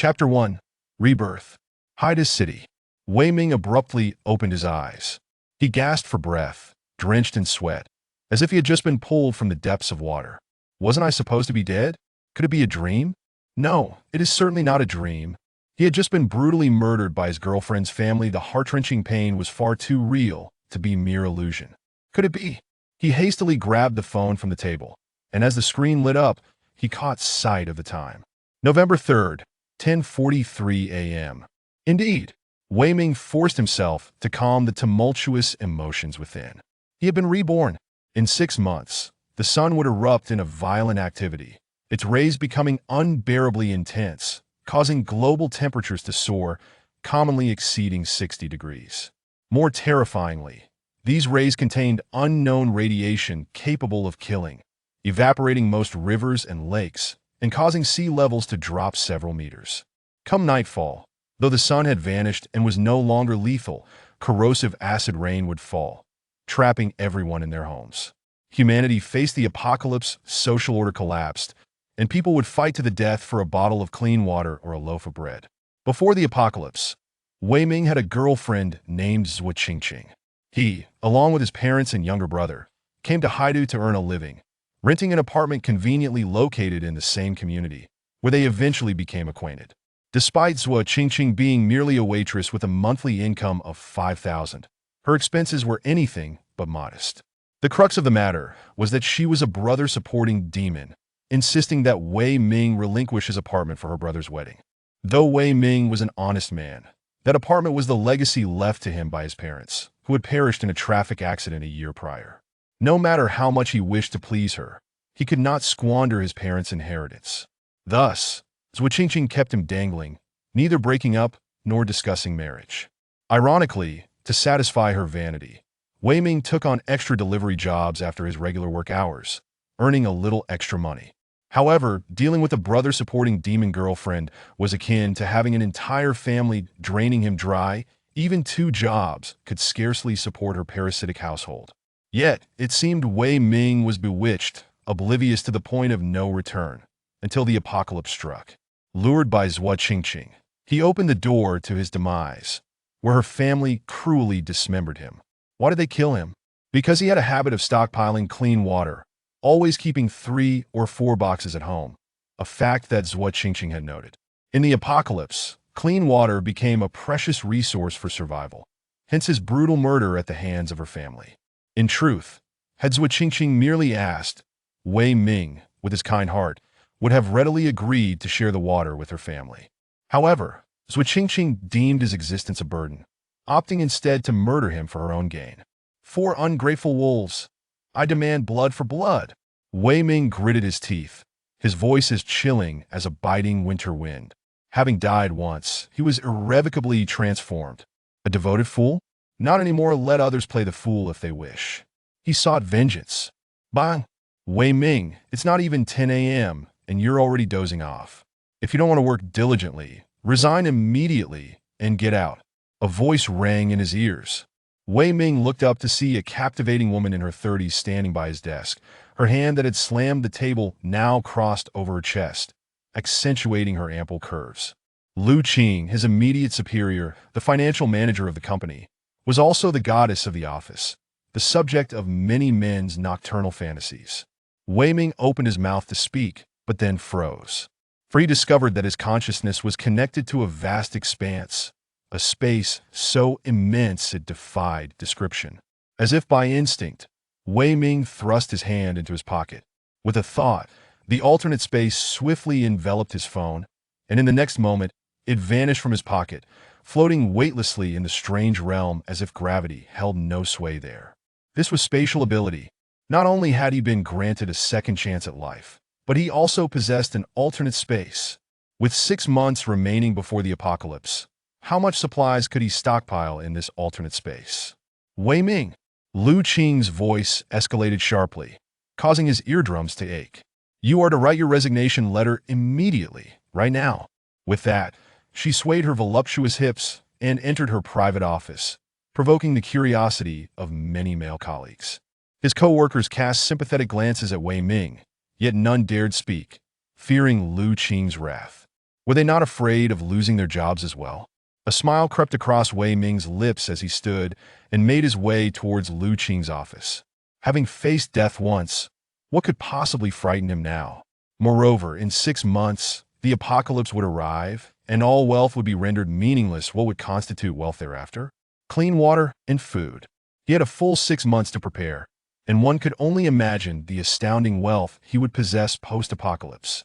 Chapter 1. Rebirth. Haida's city. Wei Ming abruptly opened his eyes. He gasped for breath, drenched in sweat, as if he had just been pulled from the depths of water. Wasn't I supposed to be dead? Could it be a dream? No, it is certainly not a dream. He had just been brutally murdered by his girlfriend's family. The heart-wrenching pain was far too real to be mere illusion. Could it be? He hastily grabbed the phone from the table, and as the screen lit up, he caught sight of the time. November 3rd, 10:43 a.m. Indeed, Wei Ming forced himself to calm the tumultuous emotions within. He had been reborn. In 6 months, the sun would erupt in a violent activity, its rays becoming unbearably intense, causing global temperatures to soar, commonly exceeding 60 degrees. More terrifyingly, these rays contained unknown radiation capable of killing, evaporating most rivers and lakes, and causing sea levels to drop several meters. Come nightfall, though the sun had vanished and was no longer lethal, corrosive acid rain would fall, trapping everyone in their homes. Humanity faced the apocalypse, social order collapsed, and people would fight to the death for a bottle of clean water or a loaf of bread. Before the apocalypse, Wei Ming had a girlfriend named Scorching. He, along with his parents and younger brother, came to Haidu to earn a living, renting an apartment conveniently located in the same community, where they eventually became acquainted. Despite Scorching being merely a waitress with a monthly income of 5,000, her expenses were anything but modest. The crux of the matter was that she was a brother-supporting demon, insisting that Wei Ming relinquish his apartment for her brother's wedding. Though Wei Ming was an honest man, that apartment was the legacy left to him by his parents, who had perished in a traffic accident a year prior. No matter how much he wished to please her, he could not squander his parents' inheritance. Thus, Scorching kept him dangling, neither breaking up nor discussing marriage. Ironically, to satisfy her vanity, Wei Ming took on extra delivery jobs after his regular work hours, earning a little extra money. However, dealing with a brother-supporting demon girlfriend was akin to having an entire family draining him dry. Even 2 jobs could scarcely support her parasitic household. Yet, it seemed Wei Ming was bewitched, oblivious to the point of no return, until the apocalypse struck. Lured by Scorching, he opened the door to his demise, where her family cruelly dismembered him. Why did they kill him? Because he had a habit of stockpiling clean water, always keeping 3 or 4 boxes at home, a fact that Scorching had noted. In the apocalypse, clean water became a precious resource for survival, hence his brutal murder at the hands of her family. In truth, had Scorching merely asked, Wei Ming, with his kind heart, would have readily agreed to share the water with her family. However, Scorching deemed his existence a burden, opting instead to murder him for her own gain. 4 ungrateful wolves. I demand blood for blood. Wei Ming gritted his teeth, his voice as chilling as a biting winter wind. Having died once, he was irrevocably transformed. A devoted fool? Not anymore. Let others play the fool if they wish. He sought vengeance. Bang! Wei Ming, it's not even 10 a.m., and you're already dozing off. If you don't want to work diligently, resign immediately and get out. A voice rang in his ears. Wei Ming looked up to see a captivating woman in her 30s standing by his desk, her hand that had slammed the table now crossed over her chest, accentuating her ample curves. Lu Qing, his immediate superior, the financial manager of the company, was also the goddess of the office, the subject of many men's nocturnal fantasies. Wei Ming opened his mouth to speak, but then froze, for he discovered that his consciousness was connected to a vast expanse, a space so immense it defied description. As if by instinct, Wei Ming thrust his hand into his pocket. With a thought, the alternate space swiftly enveloped his phone, and in the next moment, it vanished from his pocket, floating weightlessly in the strange realm as if gravity held no sway there. This was spatial ability. Not only had he been granted a second chance at life, but he also possessed an alternate space. With 6 months remaining before the apocalypse, how much supplies could he stockpile in this alternate space? Wei Ming. Lu Qing's voice escalated sharply, causing his eardrums to ache. You are to write your resignation letter immediately, right now. With that, she swayed her voluptuous hips and entered her private office, provoking the curiosity of many male colleagues. His co-workers cast sympathetic glances at Wei Ming, yet none dared speak, fearing Lu Qing's wrath. Were they not afraid of losing their jobs as well? A smile crept across Wei Ming's lips as he stood and made his way towards Lu Qing's office. Having faced death once, what could possibly frighten him now? Moreover, in 6 months, the apocalypse would arrive, and all wealth would be rendered meaningless. What would constitute wealth thereafter? Clean water and food. He had a full 6 months to prepare, and one could only imagine the astounding wealth he would possess post-apocalypse.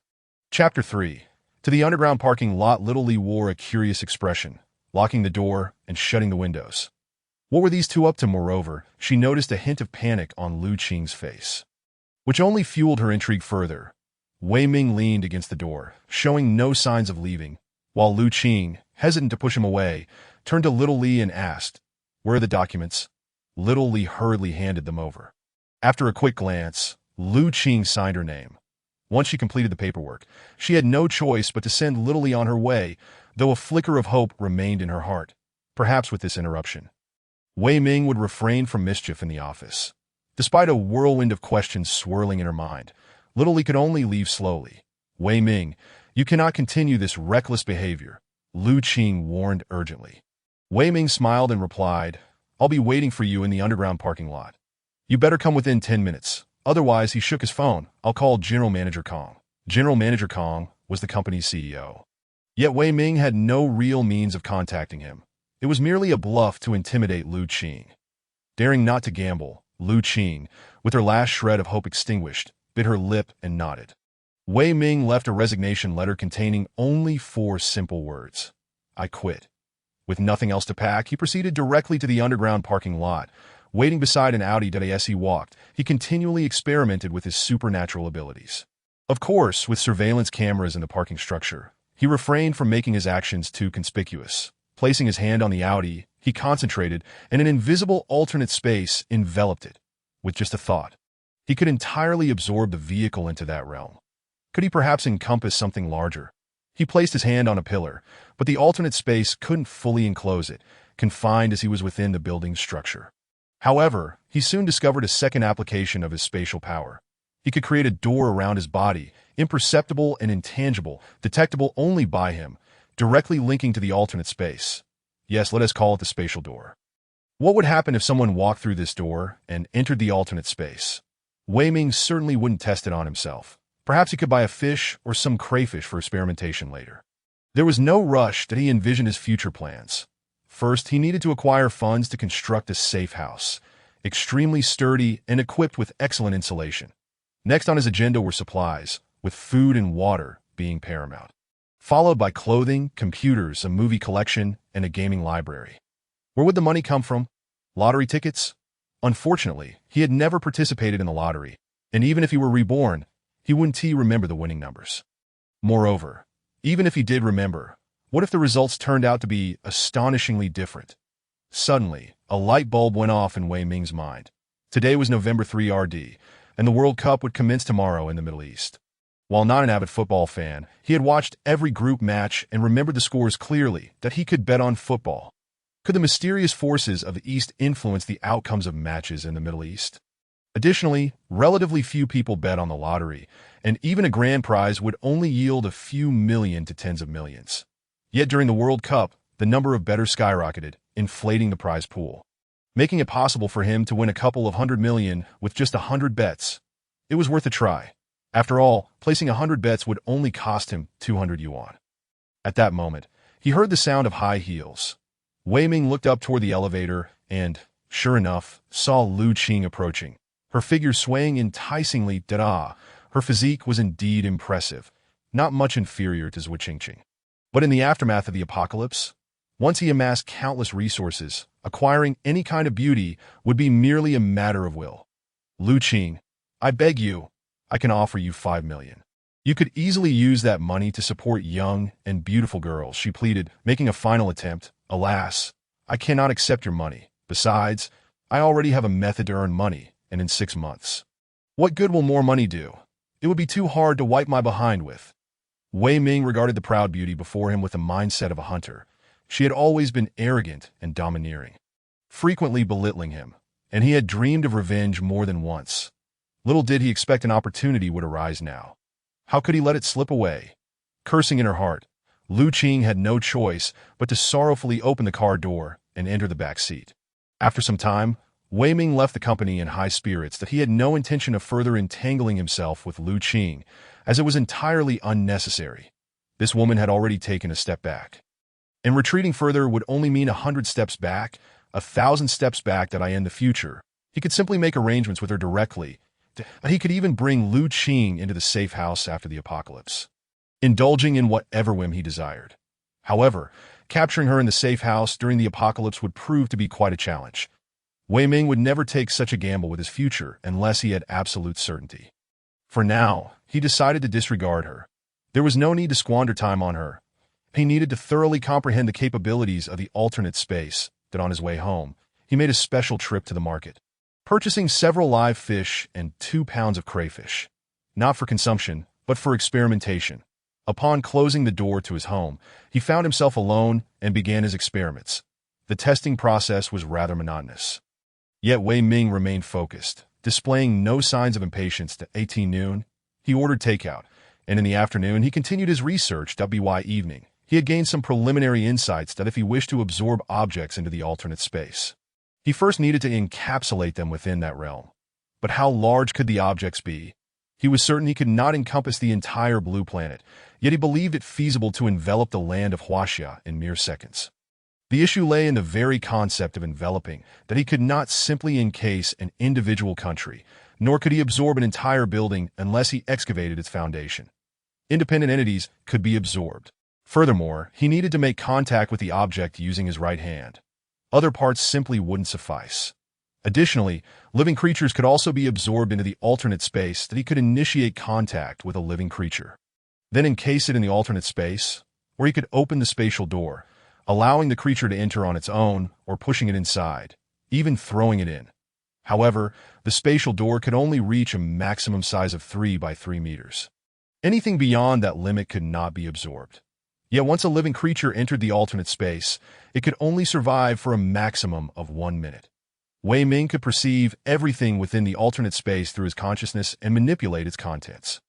Chapter 3. To the underground parking lot, Little Lee wore a curious expression, locking the door and shutting the windows. What were these two up to? Moreover, she noticed a hint of panic on Lu Qing's face, which only fueled her intrigue further. Wei Ming leaned against the door, showing no signs of leaving, while Lu Qing, hesitant to push him away, turned to Little Lee and asked, "Where are the documents?" Little Lee hurriedly handed them over. After a quick glance, Lu Qing signed her name. Once she completed the paperwork, she had no choice but to send Little Lee on her way, though a flicker of hope remained in her heart. Perhaps with this interruption, Wei Ming would refrain from mischief in the office. Despite a whirlwind of questions swirling in her mind, Little Lee could only leave slowly. "Wei Ming, you cannot continue this reckless behavior," Lu Qing warned urgently. Wei Ming smiled and replied, "I'll be waiting for you in the underground parking lot. You better come within 10 minutes. Otherwise," he shook his phone, "I'll call General Manager Kong." General Manager Kong was the company's CEO. Yet Wei Ming had no real means of contacting him. It was merely a bluff to intimidate Lu Qing. Daring not to gamble, Lu Qing, with her last shred of hope extinguished, bit her lip and nodded. Wei Ming left a resignation letter containing only 4 simple words: "I quit." With nothing else to pack, he proceeded directly to the underground parking lot. Waiting beside an Audi as he walked, he continually experimented with his supernatural abilities. Of course, with surveillance cameras in the parking structure, he refrained from making his actions too conspicuous. Placing his hand on the Audi, he concentrated, and an invisible alternate space enveloped it. With just a thought, he could entirely absorb the vehicle into that realm. Could he perhaps encompass something larger? He placed his hand on a pillar, but the alternate space couldn't fully enclose it, confined as he was within the building's structure. However, he soon discovered a second application of his spatial power. He could create a door around his body, imperceptible and intangible, detectable only by him, directly linking to the alternate space. Yes, let us call it the spatial door. What would happen if someone walked through this door and entered the alternate space? Wei Ming certainly wouldn't test it on himself. Perhaps he could buy a fish or some crayfish for experimentation later. There was no rush that he envisioned his future plans. First, he needed to acquire funds to construct a safe house, extremely sturdy and equipped with excellent insulation. Next on his agenda were supplies, with food and water being paramount, followed by clothing, computers, a movie collection, and a gaming library. Where would the money come from? Lottery tickets? Unfortunately, he had never participated in the lottery, and even if he were reborn, he wouldn't remember the winning numbers. Moreover, even if he did remember, what if the results turned out to be astonishingly different? Suddenly, a light bulb went off in Wei Ming's mind. Today was November 3 RD, and the World Cup would commence tomorrow in the Middle East. While not an avid football fan, he had watched every group match and remembered the scores clearly that he could bet on football. Could the mysterious forces of the East influence the outcomes of matches in the Middle East? Additionally, relatively few people bet on the lottery, and even a grand prize would only yield a few million to tens of millions. Yet during the World Cup, the number of bettors skyrocketed, inflating the prize pool, making it possible for him to win a couple of 100 million with just 100 bets. It was worth a try. After all, placing 100 bets would only cost him 200 yuan. At that moment, he heard the sound of high heels. Wei Ming looked up toward the elevator and, sure enough, saw Lu Qing approaching. Her figure swaying enticingly, her physique was indeed impressive, not much inferior to Zhu Qingqing. But in the aftermath of the apocalypse, once he amassed countless resources, acquiring any kind of beauty would be merely a matter of will. "Lu Qing, I beg you, I can offer you 5 million. You could easily use that money to support young and beautiful girls," she pleaded, making a final attempt. "Alas, I cannot accept your money. Besides, I already have a method to earn money, and in 6 months. What good will more money do? It would be too hard to wipe my behind with." Wei Ming regarded the proud beauty before him with the mindset of a hunter. She had always been arrogant and domineering, frequently belittling him, and he had dreamed of revenge more than once. Little did he expect an opportunity would arise now. How could he let it slip away? Cursing in her heart, Lu Qing had no choice but to sorrowfully open the car door and enter the back seat. After some time, Wei Ming left the company in high spirits that he had no intention of further entangling himself with Lu Qing, as it was entirely unnecessary. This woman had already taken a step back. And retreating further would only mean 100 steps back, 1,000 steps back that I in the future. He could simply make arrangements with her directly. He could even bring Lu Qing into the safe house after the apocalypse, indulging in whatever whim he desired. However, capturing her in the safe house during the apocalypse would prove to be quite a challenge. Wei Ming would never take such a gamble with his future unless he had absolute certainty. For now, he decided to disregard her. There was no need to squander time on her. He needed to thoroughly comprehend the capabilities of the alternate space that on his way home, he made a special trip to the market, purchasing several live fish and 2 pounds of crayfish, not for consumption, but for experimentation. Upon closing the door to his home, he found himself alone and began his experiments. The testing process was rather monotonous. Yet Wei Ming remained focused, displaying no signs of impatience. At 18 noon, he ordered takeout, and in the afternoon he continued his research. By evening, he had gained some preliminary insights that if he wished to absorb objects into the alternate space, he first needed to encapsulate them within that realm. But how large could the objects be? He was certain he could not encompass the entire blue planet, yet he believed it feasible to envelop the land of Huaxia in mere seconds. The issue lay in the very concept of enveloping, that he could not simply encase an individual country, nor could he absorb an entire building unless he excavated its foundation. Independent entities could be absorbed. Furthermore, he needed to make contact with the object using his right hand. Other parts simply wouldn't suffice. Additionally, living creatures could also be absorbed into the alternate space that he could initiate contact with a living creature, then encase it in the alternate space, or he could open the spatial door, allowing the creature to enter on its own or pushing it inside, even throwing it in. However, the spatial door could only reach a maximum size of 3 by 3 meters. Anything beyond that limit could not be absorbed. Yet once a living creature entered the alternate space, it could only survive for a maximum of 1 minute. Wei Ming could perceive everything within the alternate space through his consciousness and manipulate its contents.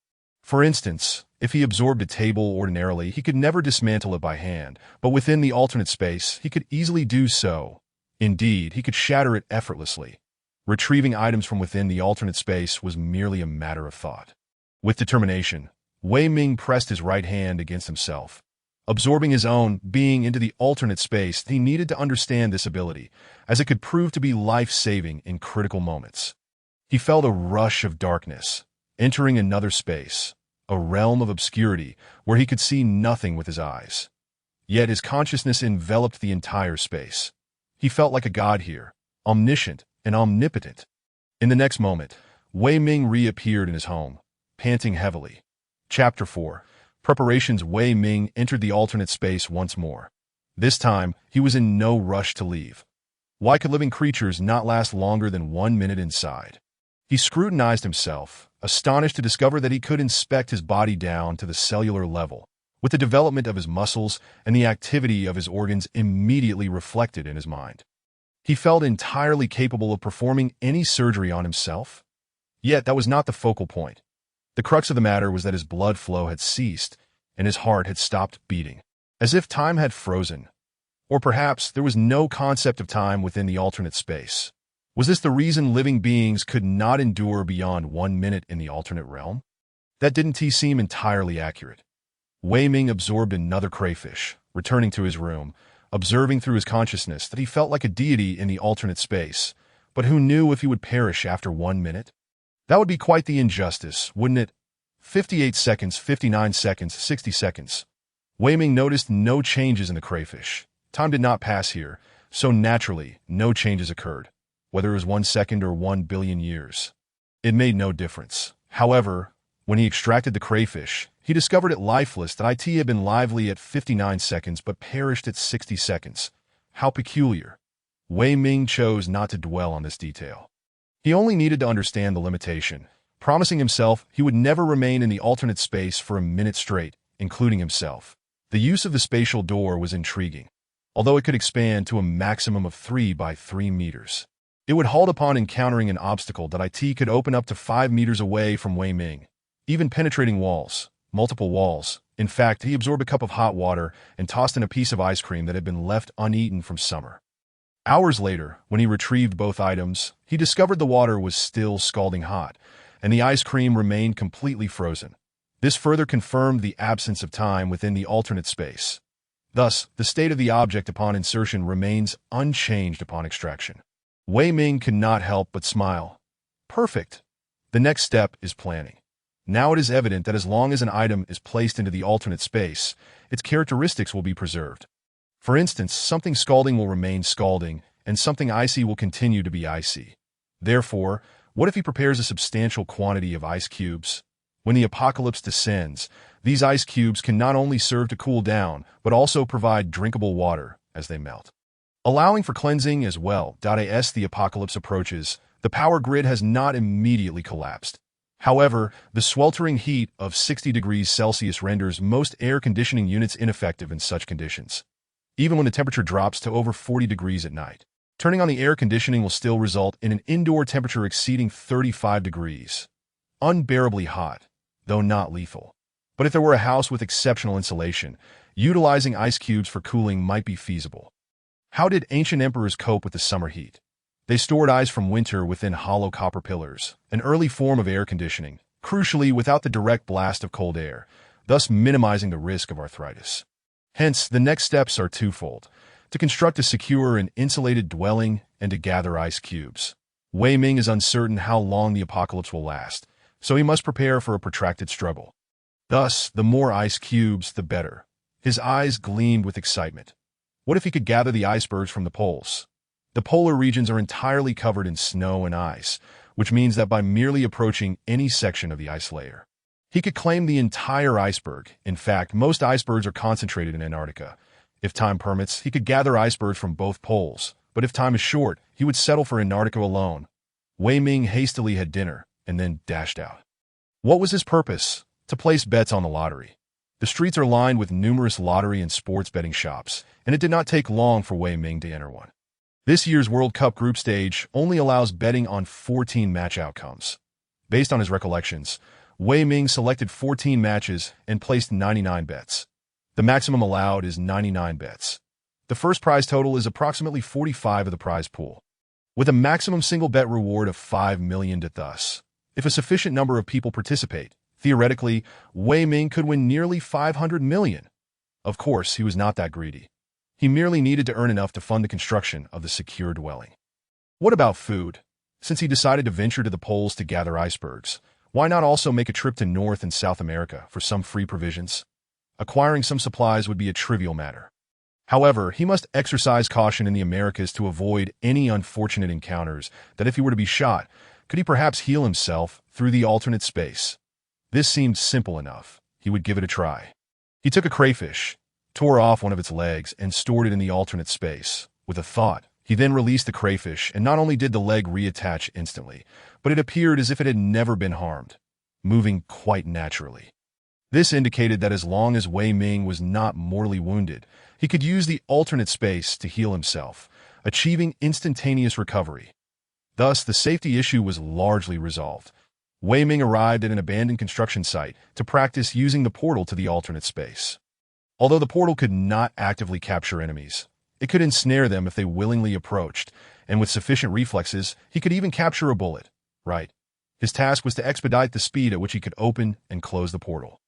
For instance, if he absorbed a table ordinarily, he could never dismantle it by hand, but within the alternate space, he could easily do so. Indeed, he could shatter it effortlessly. Retrieving items from within the alternate space was merely a matter of thought. With determination, Wei Ming pressed his right hand against himself. Absorbing his own being into the alternate space, he needed to understand this ability, as it could prove to be life-saving in critical moments. He felt a rush of darkness, entering another space, a realm of obscurity where he could see nothing with his eyes. Yet his consciousness enveloped the entire space. He felt like a god here, omniscient and omnipotent. In the next moment, Wei Ming reappeared in his home, panting heavily. Chapter 4. Preparations. Wei Ming entered the alternate space once more. This time, he was in no rush to leave. Why could living creatures not last longer than 1 minute inside? He scrutinized himself, astonished to discover that he could inspect his body down to the cellular level, with the development of his muscles and the activity of his organs immediately reflected in his mind. He felt entirely capable of performing any surgery on himself. Yet that was not the focal point. The crux of the matter was that his blood flow had ceased, and his heart had stopped beating, as if time had frozen. Or perhaps there was no concept of time within the alternate space. Was this the reason living beings could not endure beyond 1 minute in the alternate realm? That didn't seem entirely accurate. Wei Ming absorbed another crayfish, returning to his room, observing through his consciousness that he felt like a deity in the alternate space, but who knew if he would perish after 1 minute? That would be quite the injustice, wouldn't it? 58 seconds, 59 seconds, 60 seconds. Wei Ming noticed no changes in the crayfish. Time did not pass here, so naturally, no changes occurred. Whether it was 1 second or 1 billion years, it made no difference. However, when he extracted the crayfish, he discovered it lifeless. That it had been lively at 59 seconds but perished at 60 seconds. How peculiar. Wei Ming chose not to dwell on this detail. He only needed to understand the limitation, promising himself he would never remain in the alternate space for a minute straight, including himself. The use of the spatial door was intriguing, although it could expand to a maximum of 3 by 3 meters. It would halt upon encountering an obstacle that it could open up to 5 meters away from Wei Ming, even penetrating walls, multiple walls. In fact, he absorbed a cup of hot water and tossed in a piece of ice cream that had been left uneaten from summer. Hours later, when he retrieved both items, he discovered the water was still scalding hot, and the ice cream remained completely frozen. This further confirmed the absence of time within the alternate space. Thus, the state of the object upon insertion remains unchanged upon extraction. Wei Ming could not help but smile. Perfect. The next step is planning. Now it is evident that as long as an item is placed into the alternate space, its characteristics will be preserved. For instance, something scalding will remain scalding, and something icy will continue to be icy. Therefore, what if he prepares a substantial quantity of ice cubes? When the apocalypse descends, these ice cubes can not only serve to cool down, but also provide drinkable water as they melt, allowing for cleansing as well. As the apocalypse approaches, the power grid has not immediately collapsed. However, the sweltering heat of 60 degrees Celsius renders most air conditioning units ineffective in such conditions, even when the temperature drops to over 40 degrees at night. Turning on the air conditioning will still result in an indoor temperature exceeding 35 degrees. Unbearably hot, though not lethal. But if there were a house with exceptional insulation, utilizing ice cubes for cooling might be feasible. How did ancient emperors cope with the summer heat? They stored ice from winter within hollow copper pillars, an early form of air conditioning, crucially without the direct blast of cold air, thus minimizing the risk of arthritis. Hence, the next steps are twofold: to construct a secure and insulated dwelling and to gather ice cubes. Wei Ming is uncertain how long the apocalypse will last, so he must prepare for a protracted struggle. Thus, the more ice cubes, the better. His eyes gleamed with excitement. What if he could gather the icebergs from the poles? The polar regions are entirely covered in snow and ice, which means that by merely approaching any section of the ice layer, he could claim the entire iceberg. In fact, most icebergs are concentrated in Antarctica. If time permits, he could gather icebergs from both poles, but if time is short, he would settle for Antarctica alone. Wei Ming hastily had dinner and then dashed out. What was his purpose? To place bets on the lottery. The streets are lined with numerous lottery and sports betting shops, and it did not take long for Wei Ming to enter one. This year's World Cup group stage only allows betting on 14 match outcomes. Based on his recollections, Wei Ming selected 14 matches and placed 99 bets. The maximum allowed is 99 bets. The first prize total is approximately 45 of the prize pool, with a maximum single bet reward of 5 million. Thus, if a sufficient number of people participate, theoretically, Wei Ming could win nearly 500 million. Of course, he was not that greedy. He merely needed to earn enough to fund the construction of the secure dwelling. What about food? Since he decided to venture to the poles to gather icebergs, why not also make a trip to North and South America for some free provisions? Acquiring some supplies would be a trivial matter. However, he must exercise caution in the Americas to avoid any unfortunate encounters that, if he were to be shot, could he perhaps heal himself through the alternate space? This seemed simple enough. He would give it a try. He took a crayfish, tore off one of its legs, and stored it in the alternate space. With a thought, he then released the crayfish, and not only did the leg reattach instantly, but it appeared as if it had never been harmed, moving quite naturally. This indicated that as long as Wei Ming was not mortally wounded, he could use the alternate space to heal himself, achieving instantaneous recovery. Thus, the safety issue was largely resolved. Wei Ming arrived at an abandoned construction site to practice using the portal to the alternate space. Although the portal could not actively capture enemies, it could ensnare them if they willingly approached, and with sufficient reflexes, he could even capture a bullet. Right. His task was to expedite the speed at which he could open and close the portal.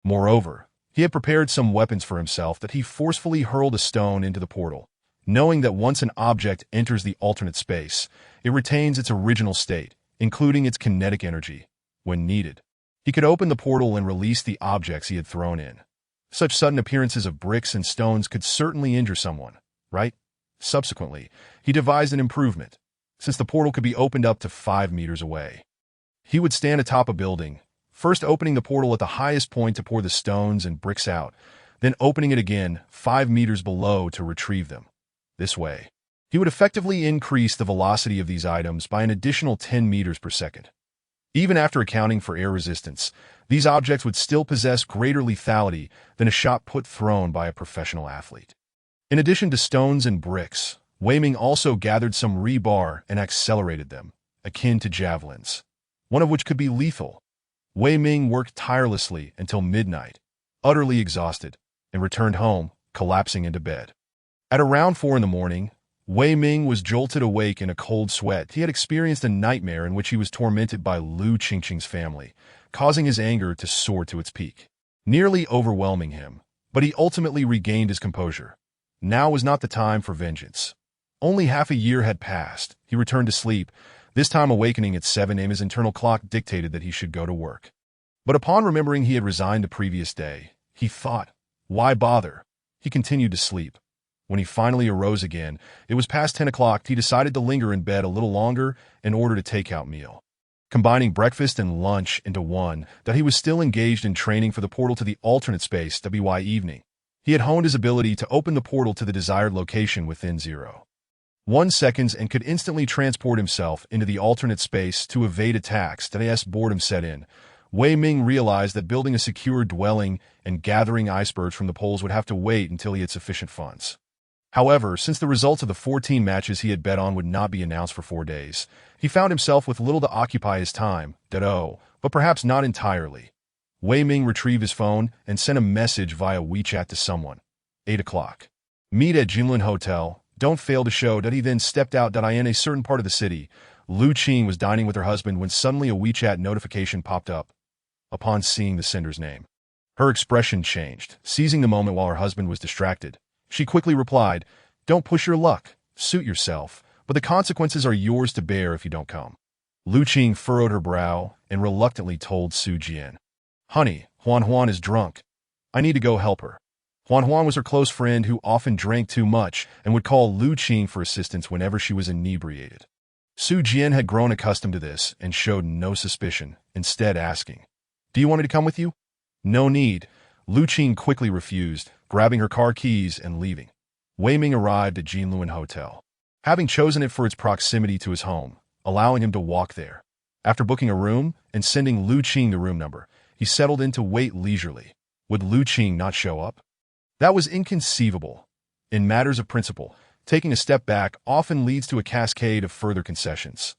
Moreover, he had prepared some weapons for himself that he forcefully hurled a stone into the portal, knowing that once an object enters the alternate space, it retains its original state, including its kinetic energy. When needed, he could open the portal and release the objects he had thrown in. Such sudden appearances of bricks and stones could certainly injure someone, right? Subsequently, he devised an improvement. Since the portal could be opened up to 5 meters away, he would stand atop a building, first opening the portal at the highest point to pour the stones and bricks out, then opening it again 5 meters below to retrieve them. This way, he would effectively increase the velocity of these items by an additional 10 meters per second. Even after accounting for air resistance, these objects would still possess greater lethality than a shot thrown by a professional athlete. In addition to stones and bricks, Wei Ming also gathered some rebar and accelerated them, akin to javelins, one of which could be lethal. Wei Ming worked tirelessly until midnight, utterly exhausted, and returned home, collapsing into bed. At around 4 in the morning, Wei Ming was jolted awake in a cold sweat. He had experienced a nightmare in which he was tormented by Lu Qingqing's family, causing his anger to soar to its peak, nearly overwhelming him. But he ultimately regained his composure. Now was not the time for vengeance. Only half a year had passed. He returned to sleep, this time awakening at 7 a.m. His internal clock dictated that he should go to work. But upon remembering he had resigned the previous day, he thought, why bother? He continued to sleep. When he finally arose again, it was past 10 o'clock. He decided to linger in bed a little longer and ordered a takeout meal. Combining breakfast and lunch into one, that he was still engaged in training for the portal to the alternate space WY evening. He had honed his ability to open the portal to the desired location within 0.1 seconds and could instantly transport himself into the alternate space to evade attacks. As boredom set in, Wei Ming realized that building a secure dwelling and gathering icebergs from the poles would have to wait until he had sufficient funds. However, since the results of the 14 matches he had bet on would not be announced for 4 days, he found himself with little to occupy his time, but perhaps not entirely. Wei Ming retrieved his phone and sent a message via WeChat to someone. 8 o'clock. Meet at Jinlun Hotel. Don't fail to show. He then stepped out. In a certain part of the city, Lu Qing was dining with her husband when suddenly a WeChat notification popped up. Upon seeing the sender's name, her expression changed. Seizing the moment while her husband was distracted, she quickly replied, "Don't push your luck. Suit yourself, but the consequences are yours to bear if you don't come." Lu Qing furrowed her brow and reluctantly told Su Jian, "Honey, Huan is drunk. I need to go help her." Huan was her close friend who often drank too much and would call Lu Qing for assistance whenever she was inebriated. Su Jian had grown accustomed to this and showed no suspicion, instead asking, "Do you want me to come with you?" "No need." Lu Qing quickly refused, grabbing her car keys and leaving. Wei Ming arrived at Jinlun Hotel, having chosen it for its proximity to his home, allowing him to walk there. After booking a room and sending Lu Qing the room number, he settled in to wait leisurely. Would Lu Qing not show up? That was inconceivable. In matters of principle, taking a step back often leads to a cascade of further concessions.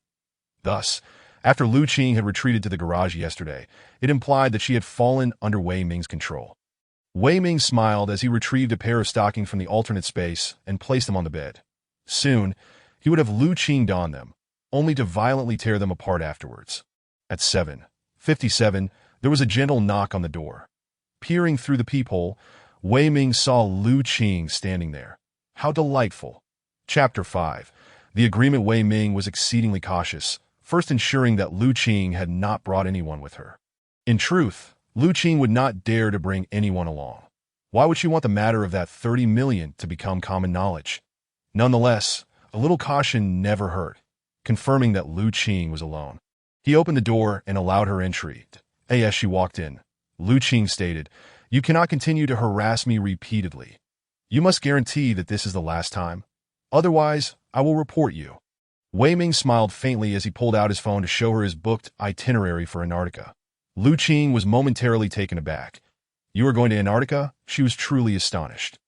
Thus, after Lu Qing had retreated to the garage yesterday, it implied that she had fallen under Wei Ming's control. Wei Ming smiled as he retrieved a pair of stockings from the alternate space and placed them on the bed. Soon, he would have Lu Qing don them, only to violently tear them apart afterwards. At 7:57, there was a gentle knock on the door. Peering through the peephole, Wei Ming saw Lu Qing standing there. How delightful. Chapter 5. The agreement. Wei Ming was exceedingly cautious, first ensuring that Lu Qing had not brought anyone with her. In truth, Lu Qing would not dare to bring anyone along. Why would she want the matter of that 30 million to become common knowledge? Nonetheless, a little caution never hurt, confirming that Lu Qing was alone. He opened the door and allowed her entry. As she walked in, Lu Qing stated, "You cannot continue to harass me repeatedly. You must guarantee that this is the last time. Otherwise, I will report you." Wei Ming smiled faintly as he pulled out his phone to show her his booked itinerary for Antarctica. Lu Qing was momentarily taken aback. "You are going to Antarctica?" She was truly astonished.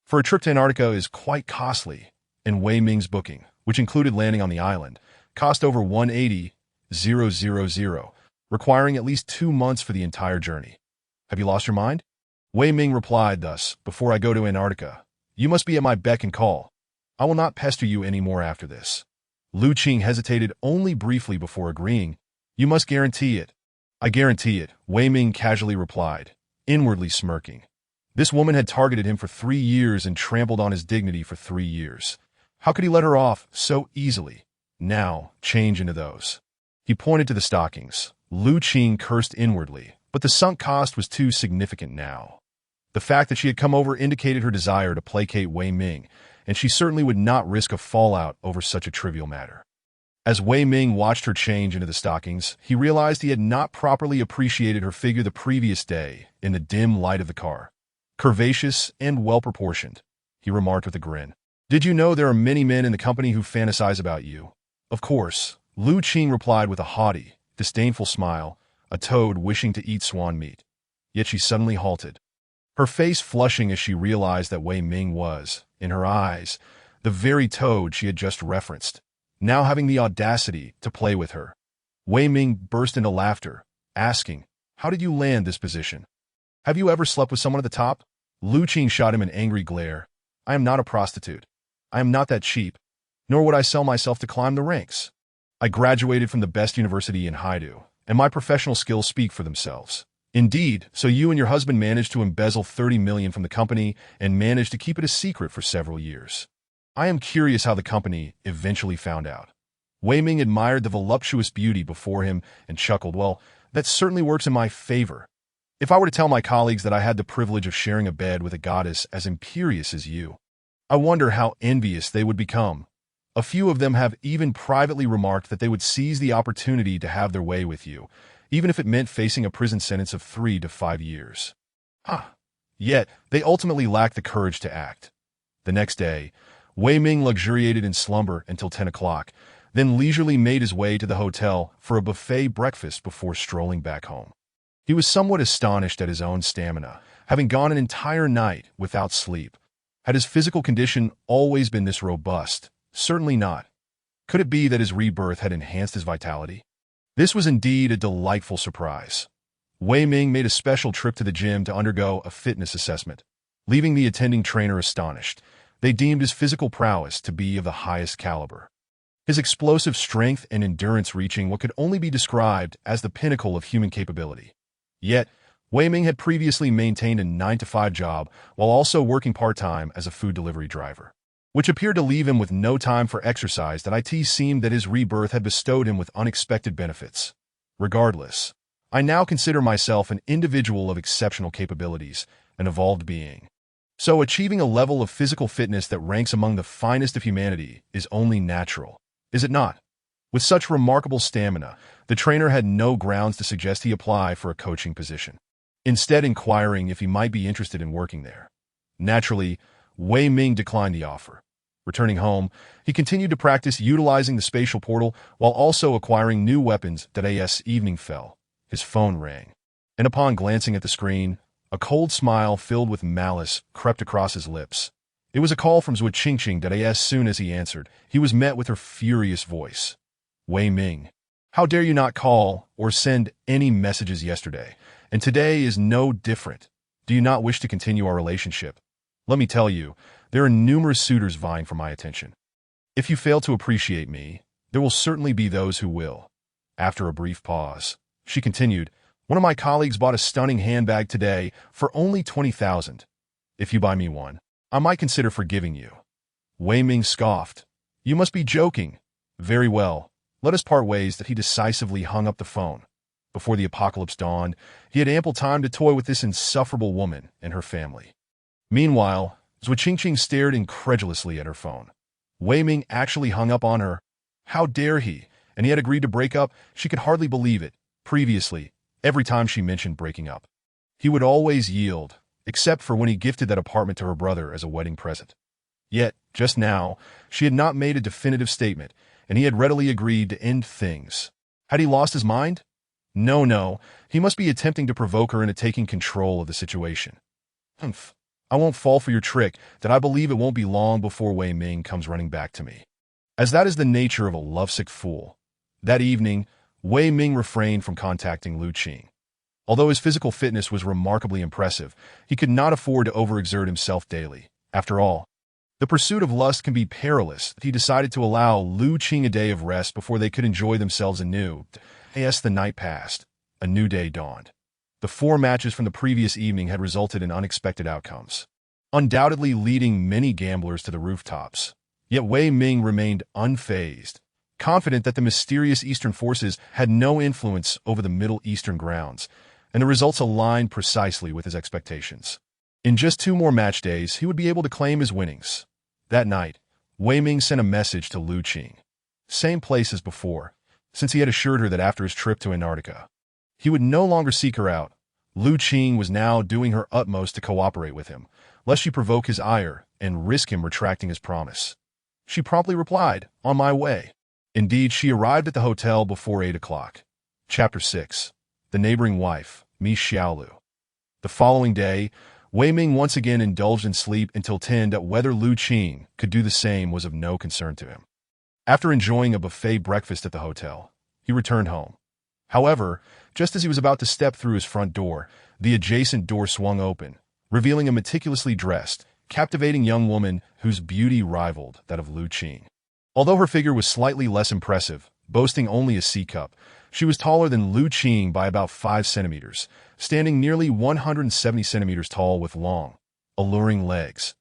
For a trip to Antarctica is quite costly, and Wei Ming's booking, which included landing on the island, cost over 180,000, requiring at least 2 months for the entire journey. "Have you lost your mind?" Wei Ming replied thus, "Before I go to Antarctica, you must be at my beck and call. I will not pester you any more after this." Lu Qing hesitated only briefly before agreeing. "You must guarantee it." "I guarantee it," Wei Ming casually replied, inwardly smirking. This woman had targeted him for 3 years and trampled on his dignity for 3 years. How could he let her off so easily? Now, change into those. He pointed to the stockings. Lu Qing cursed inwardly, but the sunk cost was too significant now. The fact that she had come over indicated her desire to placate Wei Ming, and she certainly would not risk a fallout over such a trivial matter. As Wei Ming watched her change into the stockings, he realized he had not properly appreciated her figure the previous day in the dim light of the car. "Curvaceous and well-proportioned," he remarked with a grin. "Did you know there are many men in the company who fantasize about you?" "Of course," Lu Qing replied with a haughty, disdainful smile, a toad wishing to eat swan meat. Yet she suddenly halted, her face flushing as she realized that Wei Ming was, in her eyes, the very toad she had just referenced, now having the audacity to play with her. Wei Ming burst into laughter, asking, How did you land this position? Have you ever slept with someone at the top? Lu Qing shot him an angry glare. I am not a prostitute. I am not that cheap, nor would I sell myself to climb the ranks. I graduated from the best university in Haidu, and my professional skills speak for themselves. Indeed, so you and your husband managed to embezzle 30 million from the company and managed to keep it a secret for several years. I am curious how the company eventually found out. Wei Ming admired the voluptuous beauty before him and chuckled, well, that certainly works in my favor. If I were to tell my colleagues that I had the privilege of sharing a bed with a goddess as imperious as you, I wonder how envious they would become. A few of them have even privately remarked that they would seize the opportunity to have their way with you, even if it meant facing a prison sentence of 3 to 5 years. Yet, they ultimately lacked the courage to act. The next day, Wei Ming luxuriated in slumber until 10 o'clock, then leisurely made his way to the hotel for a buffet breakfast before strolling back home. He was somewhat astonished at his own stamina, having gone an entire night without sleep. Had his physical condition always been this robust? Certainly not. Could it be that his rebirth had enhanced his vitality? This was indeed a delightful surprise. Wei Ming made a special trip to the gym to undergo a fitness assessment, leaving the attending trainer astonished. They deemed his physical prowess to be of the highest caliber. His explosive strength and endurance reaching what could only be described as the pinnacle of human capability. Yet, Wei Ming had previously maintained a 9-to-5 job while also working part-time as a food delivery driver, which appeared to leave him with no time for exercise. That it seemed that his rebirth had bestowed him with unexpected benefits. Regardless, I now consider myself an individual of exceptional capabilities, an evolved being. So achieving a level of physical fitness that ranks among the finest of humanity is only natural, is it not? With such remarkable stamina, the trainer had no grounds to suggest he apply for a coaching position, instead inquiring if he might be interested in working there. Naturally, Wei Ming declined the offer. Returning home, he continued to practice utilizing the spatial portal while also acquiring new weapons. As evening fell, his phone rang, and upon glancing at the screen, a cold smile filled with malice crept across his lips. It was a call from Zhu Qingqing. As soon as he answered, he was met with her furious voice. Wei Ming, how dare you not call or send any messages yesterday, and today is no different. Do you not wish to continue our relationship? Let me tell you, there are numerous suitors vying for my attention. If you fail to appreciate me, there will certainly be those who will. After a brief pause, she continued, one of my colleagues bought a stunning handbag today for only 20,000. If you buy me one, I might consider forgiving you. Wei Ming scoffed. You must be joking. Very well. Let us part ways. That he decisively hung up the phone. Before the apocalypse dawned, he had ample time to toy with this insufferable woman and her family. Meanwhile, Zhu Qingqing stared incredulously at her phone. Wei Ming actually hung up on her. How dare he? And he had agreed to break up. She could hardly believe it. Previously, every time she mentioned breaking up, he would always yield, except for when he gifted that apartment to her brother as a wedding present. Yet, just now, she had not made a definitive statement, and he had readily agreed to end things. Had he lost his mind? No, he must be attempting to provoke her into taking control of the situation. Humph. I won't fall for your trick. That I believe it won't be long before Wei Ming comes running back to me, as that is the nature of a lovesick fool. That evening, Wei Ming refrained from contacting Lu Qing. Although his physical fitness was remarkably impressive, he could not afford to overexert himself daily. After all, the pursuit of lust can be perilous. He decided to allow Lu Qing a day of rest before they could enjoy themselves anew. As the night passed, a new day dawned. The 4 matches from the previous evening had resulted in unexpected outcomes, undoubtedly leading many gamblers to the rooftops. Yet Wei Ming remained unfazed, confident that the mysterious Eastern forces had no influence over the Middle Eastern grounds, and the results aligned precisely with his expectations. In just 2 more match days, he would be able to claim his winnings. That night, Wei Ming sent a message to Lu Qing. Same place as before, since he had assured her that after his trip to Antarctica, he would no longer seek her out. Lu Qing was now doing her utmost to cooperate with him, lest she provoke his ire and risk him retracting his promise. She promptly replied, on my way. Indeed, she arrived at the hotel before 8 o'clock. Chapter 6. The Neighboring Wife, Mi Xiaolu. The following day, Wei Ming once again indulged in sleep until 10. Whether Lu Qing could do the same was of no concern to him. After enjoying a buffet breakfast at the hotel, he returned home. However, Just as he was about to step through his front door, the adjacent door swung open, revealing a meticulously dressed, captivating young woman whose beauty rivaled that of Lu Qing. Although her figure was slightly less impressive, boasting only a C-cup, she was taller than Lu Qing by about 5 centimeters, standing nearly 170 centimeters tall with long, alluring legs.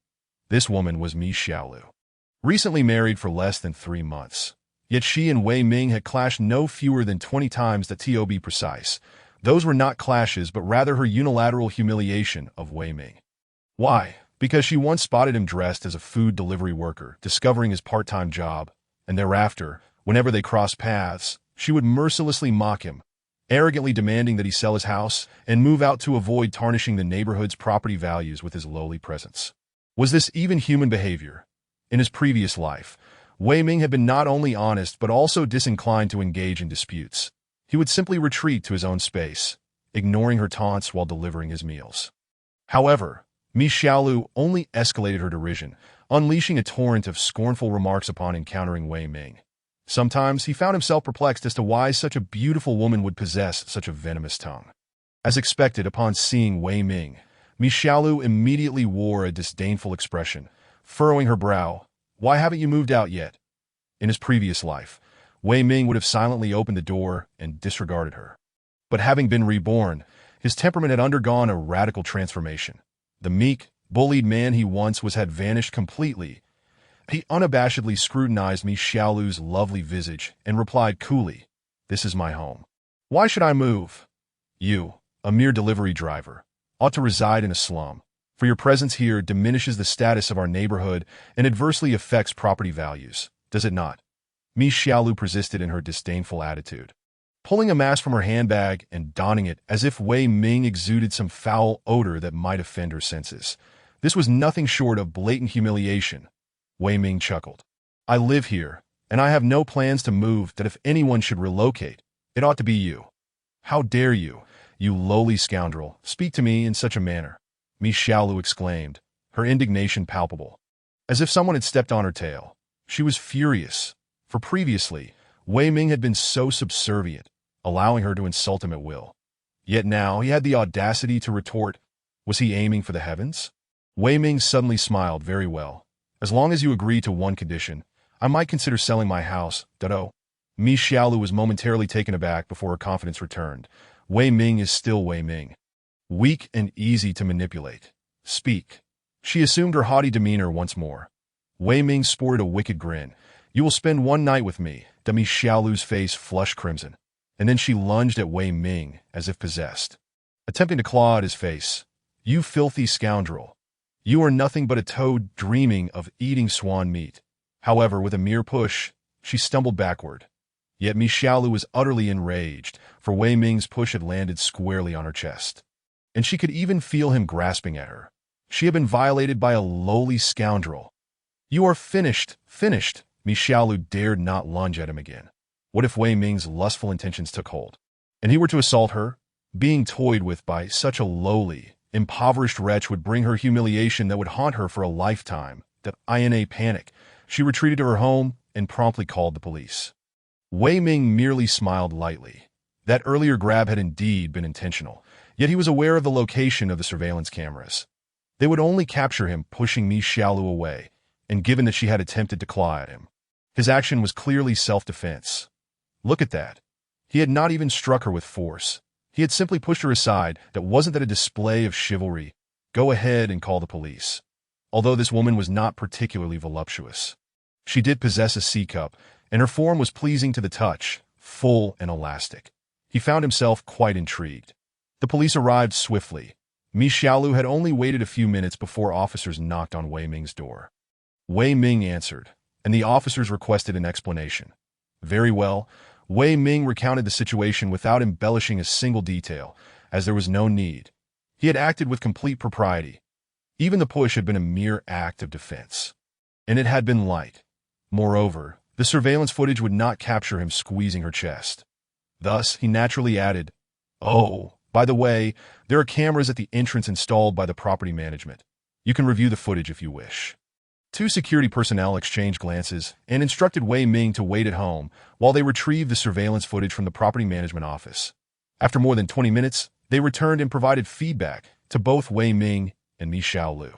This woman was Mi Xiaolu. Recently married for less than 3 months. Yet she and Wei Ming had clashed no fewer than 20 times to be precise. Those were not clashes, but rather her unilateral humiliation of Wei Ming. Why? Because she once spotted him dressed as a food delivery worker, discovering his part-time job, and thereafter, whenever they crossed paths, she would mercilessly mock him, arrogantly demanding that he sell his house and move out to avoid tarnishing the neighborhood's property values with his lowly presence. Was this even human behavior? In his previous life, Wei Ming had been not only honest but also disinclined to engage in disputes. He would simply retreat to his own space, ignoring her taunts while delivering his meals. However, Mi Xiaolu only escalated her derision, unleashing a torrent of scornful remarks upon encountering Wei Ming. Sometimes he found himself perplexed as to why such a beautiful woman would possess such a venomous tongue. As expected, upon seeing Wei Ming, Mi Xiaolu immediately wore a disdainful expression, furrowing her brow. "Why haven't you moved out yet?" In his previous life, Wei Ming would have silently opened the door and disregarded her. But having been reborn, his temperament had undergone a radical transformation. The meek, bullied man he once was had vanished completely. He unabashedly scrutinized Mi Xiaolu's lovely visage and replied coolly, "This is my home. Why should I move? You, a mere delivery driver, ought to reside in a slum, for your presence here diminishes the status of our neighborhood and adversely affects property values, does it not?" Mi Xiaolu persisted in her disdainful attitude, pulling a mask from her handbag and donning it as if Wei Ming exuded some foul odor that might offend her senses. This was nothing short of blatant humiliation. Wei Ming chuckled. "I live here, and I have no plans to move. That if anyone should relocate, it ought to be you. How dare you, you lowly scoundrel, speak to me in such a manner?" Mi Xiaolu exclaimed, her indignation palpable. As if someone had stepped on her tail, she was furious, for previously, Wei Ming had been so subservient, allowing her to insult him at will. Yet now he had the audacity to retort. Was he aiming for the heavens? Wei Ming suddenly smiled. "Very well. As long as you agree to one condition, I might consider selling my house, Dodo." Mi Xiaolu was momentarily taken aback before her confidence returned. Wei Ming is still Wei Ming. Weak and easy to manipulate. "Speak." She assumed her haughty demeanor once more. Wei Ming sported a wicked grin. "You will spend one night with me." Mi Xiaolu's face flushed crimson, and then she lunged at Wei Ming as if possessed, attempting to claw at his face. "You filthy scoundrel. You are nothing but a toad dreaming of eating swan meat." However, with a mere push, she stumbled backward. Yet Mi Xiaolu was utterly enraged, for Wei Ming's push had landed squarely on her chest. And she could even feel him grasping at her. She had been violated by a lowly scoundrel. "You are finished, finished." Mi Xiaolu dared not lunge at him again. What if Wei Ming's lustful intentions took hold, and he were to assault her? Being toyed with by such a lowly, impoverished wretch would bring her humiliation that would haunt her for a lifetime. In a panic, she retreated to her home and promptly called the police. Wei Ming merely smiled lightly. That earlier grab had indeed been intentional, yet he was aware of the location of the surveillance cameras. They would only capture him pushing Mi Xiaolu away, and given that she had attempted to claw at him, his action was clearly self-defense. Look at that. He had not even struck her with force. He had simply pushed her aside. That wasn't that a display of chivalry? Go ahead and call the police. Although this woman was not particularly voluptuous, she did possess a C-cup, and her form was pleasing to the touch, full and elastic. He found himself quite intrigued. The police arrived swiftly. Mi Xiaolu had only waited a few minutes before officers knocked on Wei Ming's door. Wei Ming answered, and the officers requested an explanation. Very well, Wei Ming recounted the situation without embellishing a single detail, as there was no need. He had acted with complete propriety. Even the push had been a mere act of defense. And it had been light. Moreover, the surveillance footage would not capture him squeezing her chest. Thus, he naturally added, "Oh, by the way, there are cameras at the entrance installed by the property management. You can review the footage if you wish." Two security personnel exchanged glances and instructed Wei Ming to wait at home while they retrieved the surveillance footage from the property management office. After more than 20 minutes, they returned and provided feedback to both Wei Ming and Mi Xiaolu.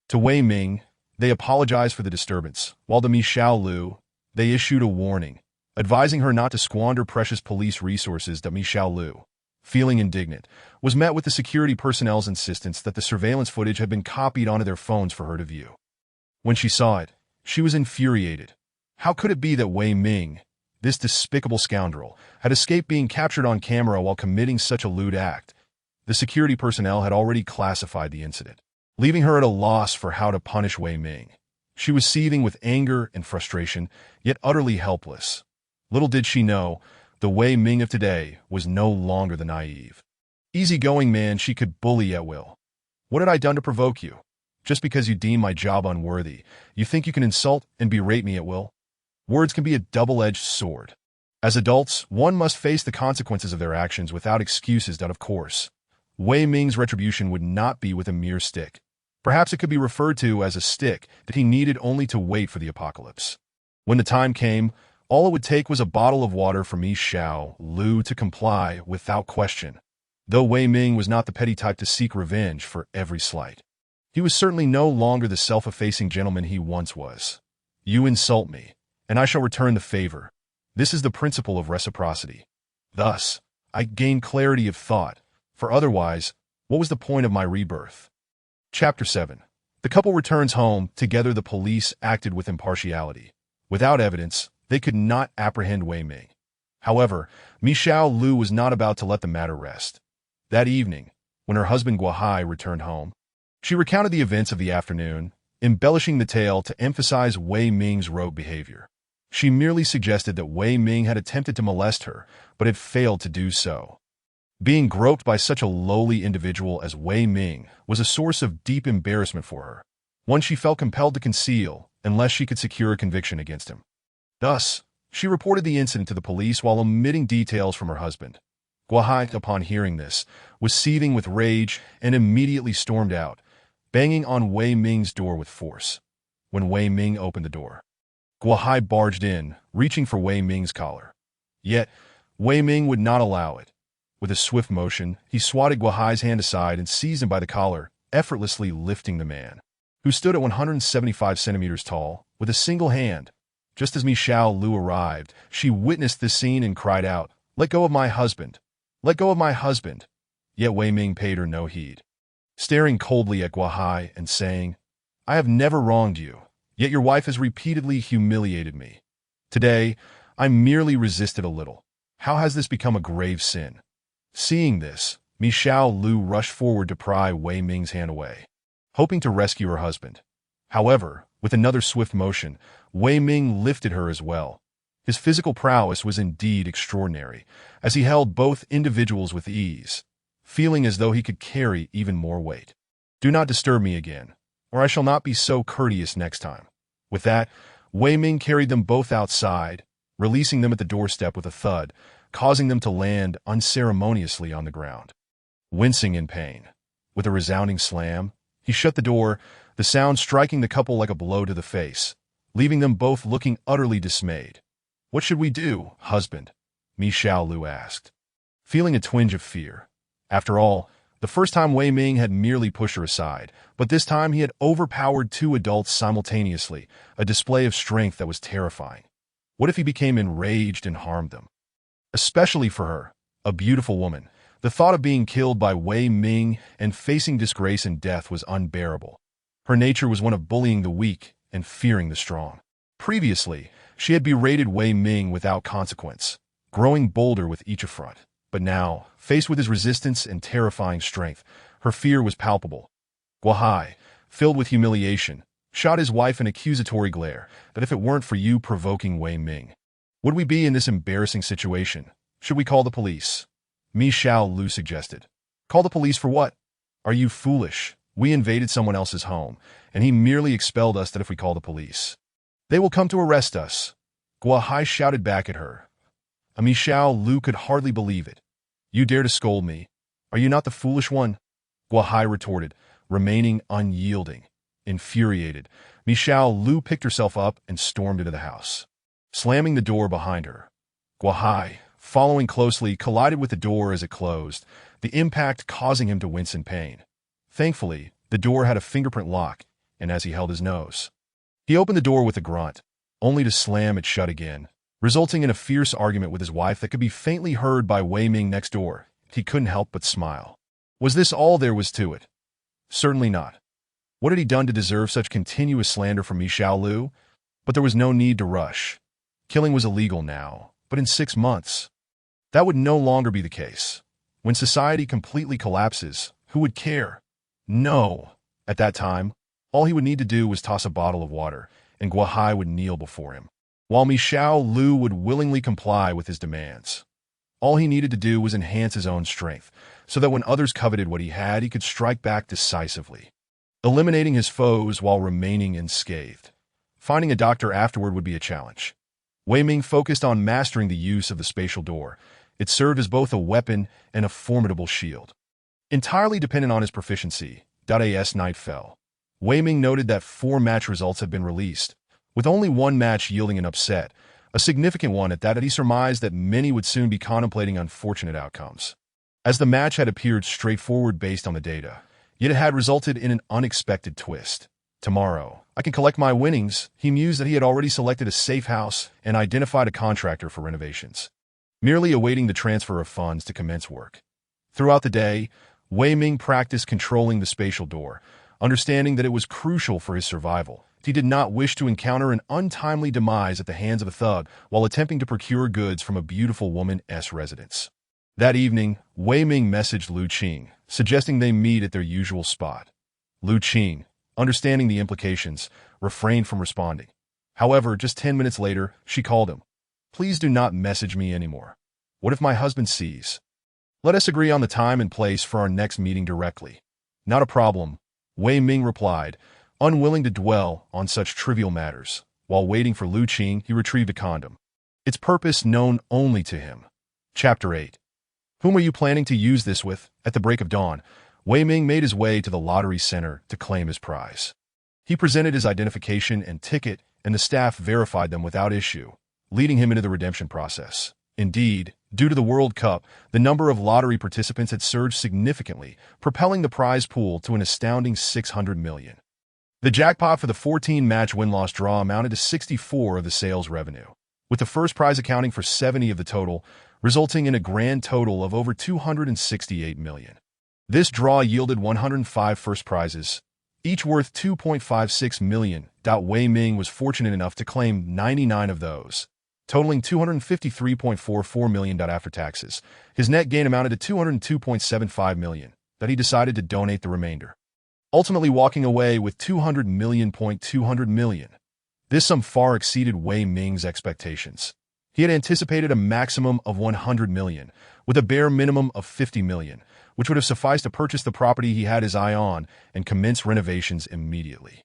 To Wei Ming, they apologized for the disturbance, while to Mi Xiaolu, they issued a warning, advising her not to squander precious police resources. That Mi Xiaolu, feeling indignant, was met with the security personnel's insistence that the surveillance footage had been copied onto their phones for her to view. When she saw it, she was infuriated. How could it be that Wei Ming, this despicable scoundrel, had escaped being captured on camera while committing such a lewd act? The security personnel had already classified the incident, leaving her at a loss for how to punish Wei Ming. She was seething with anger and frustration, yet utterly helpless. Little did she know, the Wei Ming of today was no longer the naive, easygoing man she could bully at will. What had I done to provoke you? Just because you deem my job unworthy, you think you can insult and berate me at will? Words can be a double-edged sword. As adults, one must face the consequences of their actions without excuses. Of course, Wei Ming's retribution would not be with a mere stick. Perhaps it could be referred to as a stick that he needed only to wait for the apocalypse. When the time came, all it would take was a bottle of water for Mi Xiaolu to comply without question. Though Wei Ming was not the petty type to seek revenge for every slight, he was certainly no longer the self-effacing gentleman he once was. You insult me, and I shall return the favor. This is the principle of reciprocity. Thus, I gained clarity of thought, for otherwise, what was the point of my rebirth? Chapter 7. The couple returns home. Together the police acted with impartiality. Without evidence, they could not apprehend Wei Ming. However, Mi Xiaolu was not about to let the matter rest. That evening, when her husband Guohai returned home, she recounted the events of the afternoon, embellishing the tale to emphasize Wei Ming's rogue behavior. She merely suggested that Wei Ming had attempted to molest her, but had failed to do so. Being groped by such a lowly individual as Wei Ming was a source of deep embarrassment for her, one she felt compelled to conceal unless she could secure a conviction against him. Thus, she reported the incident to the police while omitting details from her husband. Guohai, upon hearing this, was seething with rage and immediately stormed out, banging on Wei Ming's door with force. When Wei Ming opened the door, Guohai barged in, reaching for Wei Ming's collar. Yet, Wei Ming would not allow it. With a swift motion, he swatted Guohai's hand aside and seized him by the collar, effortlessly lifting the man, who stood at 175 centimeters tall, with a single hand. Just as Mi Xiaolu arrived, she witnessed this scene and cried out, "Let go of my husband! Let go of my husband!" Yet Wei Ming paid her no heed, staring coldly at Guohai and saying, "I have never wronged you, yet your wife has repeatedly humiliated me. Today, I merely resisted a little. How has this become a grave sin?" Seeing this, Mi Xiaolu rushed forward to pry Wei Ming's hand away, hoping to rescue her husband. However, with another swift motion, Wei Ming lifted her as well. His physical prowess was indeed extraordinary, as he held both individuals with ease, feeling as though he could carry even more weight. "Do not disturb me again, or I shall not be so courteous next time." With that, Wei Ming carried them both outside, releasing them at the doorstep with a thud, causing them to land unceremoniously on the ground. Wincing in pain, with a resounding slam, he shut the door, the sound striking the couple like a blow to the face, leaving them both looking utterly dismayed. "What should we do, husband?" Mi Xiaolu asked, feeling a twinge of fear. After all, the first time Wei Ming had merely pushed her aside, but this time he had overpowered two adults simultaneously, a display of strength that was terrifying. What if he became enraged and harmed them? Especially for her, a beautiful woman, the thought of being killed by Wei Ming and facing disgrace and death was unbearable. Her nature was one of bullying the weak and fearing the strong. Previously, she had berated Wei Ming without consequence, growing bolder with each affront. But now, faced with his resistance and terrifying strength, her fear was palpable. Guohai, filled with humiliation, shot his wife an accusatory glare that if it weren't for you provoking Wei Ming, would we be in this embarrassing situation? Should we call the police? Mi Xiaolu suggested. Call the police for what? Are you foolish? We invaded someone else's home, and he merely expelled us. That if we call the police, they will come to arrest us. Guohai shouted back at her. Mi Xiaolu could hardly believe it. You dare to scold me? Are you not the foolish one? Guohai retorted, remaining unyielding. Infuriated, Mi Xiaolu picked herself up and stormed into the house, slamming the door behind her. Guohai, following closely, collided with the door as it closed, the impact causing him to wince in pain. Thankfully, the door had a fingerprint lock, and as he held his nose, he opened the door with a grunt, only to slam it shut again, resulting in a fierce argument with his wife that could be faintly heard by Wei Ming next door. He couldn't help but smile. Was this all there was to it? Certainly not. What had he done to deserve such continuous slander from Mi Xiaolu? But there was no need to rush. Killing was illegal now, but in 6 months, that would no longer be the case. When society completely collapses, who would care? No. At that time, all he would need to do was toss a bottle of water, and Guohai would kneel before him, while Mi Xiaolu would willingly comply with his demands. All he needed to do was enhance his own strength, so that when others coveted what he had, he could strike back decisively, eliminating his foes while remaining unscathed. Finding a doctor afterward would be a challenge. Wei Ming focused on mastering the use of the spatial door. It served as both a weapon and a formidable shield. Entirely dependent on his proficiency, as night fell, Wei Ming noted that 4 match results had been released, with only 1 match yielding an upset, a significant one at that. He surmised that many would soon be contemplating unfortunate outcomes, as the match had appeared straightforward based on the data, yet it had resulted in an unexpected twist. Tomorrow, I can collect my winnings. He mused that he had already selected a safe house and identified a contractor for renovations, merely awaiting the transfer of funds to commence work. Throughout the day, Wei Ming practiced controlling the spatial door, understanding that it was crucial for his survival. He did not wish to encounter an untimely demise at the hands of a thug while attempting to procure goods from a beautiful woman's residence. That evening, Wei Ming messaged Lu Qing, suggesting they meet at their usual spot. Lu Qing, understanding the implications, refrained from responding. However, just 10 minutes later, she called him. Please do not message me anymore. What if my husband sees? Let us agree on the time and place for our next meeting directly. Not a problem, Wei Ming replied, unwilling to dwell on such trivial matters. While waiting for Lu Qing, he retrieved a condom, its purpose known only to him. Chapter 8. Whom are you planning to use this with? At the break of dawn, Wei Ming made his way to the lottery center to claim his prize. He presented his identification and ticket, and the staff verified them without issue, leading him into the redemption process. Indeed, due to the World Cup, the number of lottery participants had surged significantly, propelling the prize pool to an astounding 600 million. The jackpot for the 14-match win-loss draw amounted to 64 of the sales revenue, with the first prize accounting for 70 of the total, resulting in a grand total of over 268 million. This draw yielded 105 first prizes, each worth 2.56 million. Wei Ming was fortunate enough to claim 99 of those, totaling 253.44 million. After taxes, his net gain amounted to 202.75 million, that he decided to donate the remainder, ultimately walking away with 200 million. This sum far exceeded Wei Ming's expectations. He had anticipated a maximum of 100 million, with a bare minimum of 50 million, which would have sufficed to purchase the property he had his eye on and commence renovations immediately.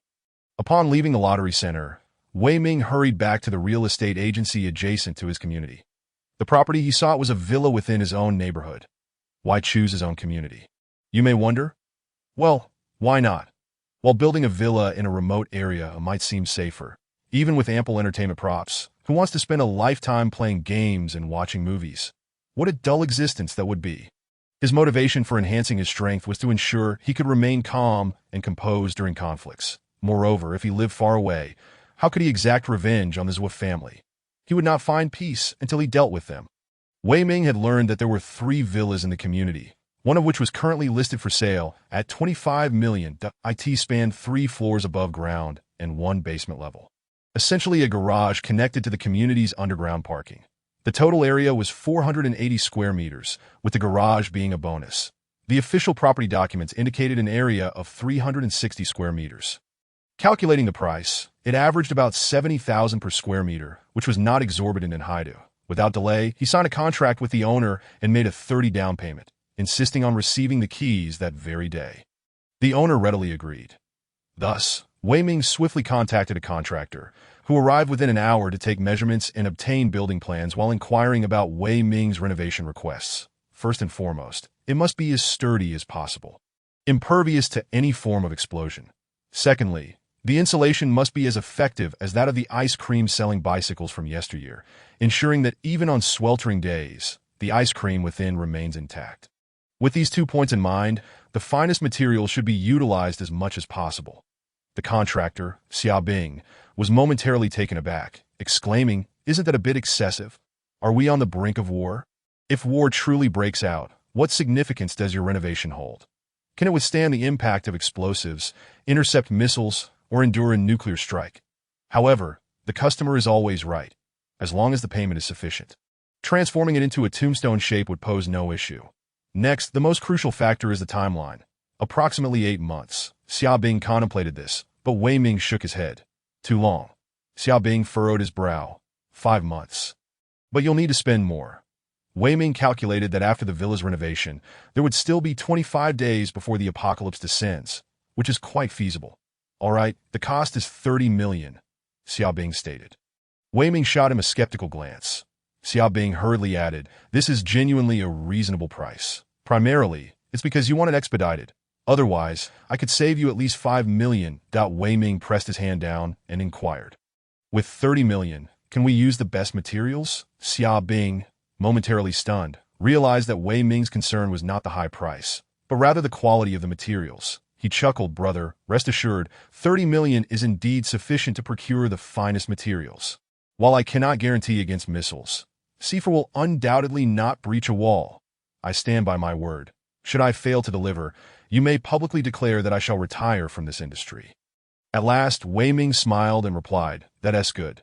Upon leaving the lottery center, Wei Ming hurried back to the real estate agency adjacent to his community. The property he sought was a villa within his own neighborhood. Why choose his own community? You may wonder. Well, why not? While building a villa in a remote area might seem safer, even with ample entertainment props, who wants to spend a lifetime playing games and watching movies? What a dull existence that would be. His motivation for enhancing his strength was to ensure he could remain calm and composed during conflicts. Moreover, if he lived far away, how could he exact revenge on the Zhou family? He would not find peace until he dealt with them. Wei Ming had learned that there were 3 villas in the community, one of which was currently listed for sale at 25 million. It spanned 3 floors above ground and 1 basement level, essentially a garage connected to the community's underground parking. The total area was 480 square meters, with the garage being a bonus. The official property documents indicated an area of 360 square meters. Calculating the price, it averaged about 70,000 per square meter, which was not exorbitant in Haidu. Without delay, he signed a contract with the owner and made a 30 down payment, insisting on receiving the keys that very day. The owner readily agreed. Thus, Wei Ming swiftly contacted a contractor, who arrived within an hour to take measurements and obtain building plans while inquiring about Wei Ming's renovation requests. First and foremost, it must be as sturdy as possible, impervious to any form of explosion. Secondly, The insulation must be as effective as that of the ice cream selling bicycles from yesteryear, ensuring that even on sweltering days, the ice cream within remains intact. With these 2 points in mind, the finest material should be utilized as much as possible. The contractor, Xiaobing, was momentarily taken aback, exclaiming, "Isn't that a bit excessive? Are we on the brink of war? If war truly breaks out, what significance does your renovation hold? Can it withstand the impact of explosives, intercept missiles, or endure a nuclear strike?" However, the customer is always right, as long as the payment is sufficient. Transforming it into a tombstone shape would pose no issue. Next, the most crucial factor is the timeline. Approximately 8 months. Xiaobing contemplated this, but Wei Ming shook his head. Too long. Xiaobing furrowed his brow. 5 months. But you'll need to spend more. Wei Ming calculated that after the villa's renovation, there would still be 25 days before the apocalypse descends, which is quite feasible. All right, the cost is 30 million, Xiaobing stated. Wei Ming shot him a skeptical glance. Xiaobing hurriedly added, "This is genuinely a reasonable price. Primarily, it's because you want it expedited. Otherwise, I could save you at least 5 million. Wei Ming pressed his hand down and inquired, "With 30 million, can we use the best materials?" Xiaobing, momentarily stunned, realized that Wei Ming's concern was not the high price, but rather the quality of the materials. He chuckled, "Brother, rest assured, 30 million is indeed sufficient to procure the finest materials. While I cannot guarantee against missiles, Sefer will undoubtedly not breach a wall. I stand by my word. Should I fail to deliver, you may publicly declare that I shall retire from this industry." At last, Wei Ming smiled and replied, "That's good."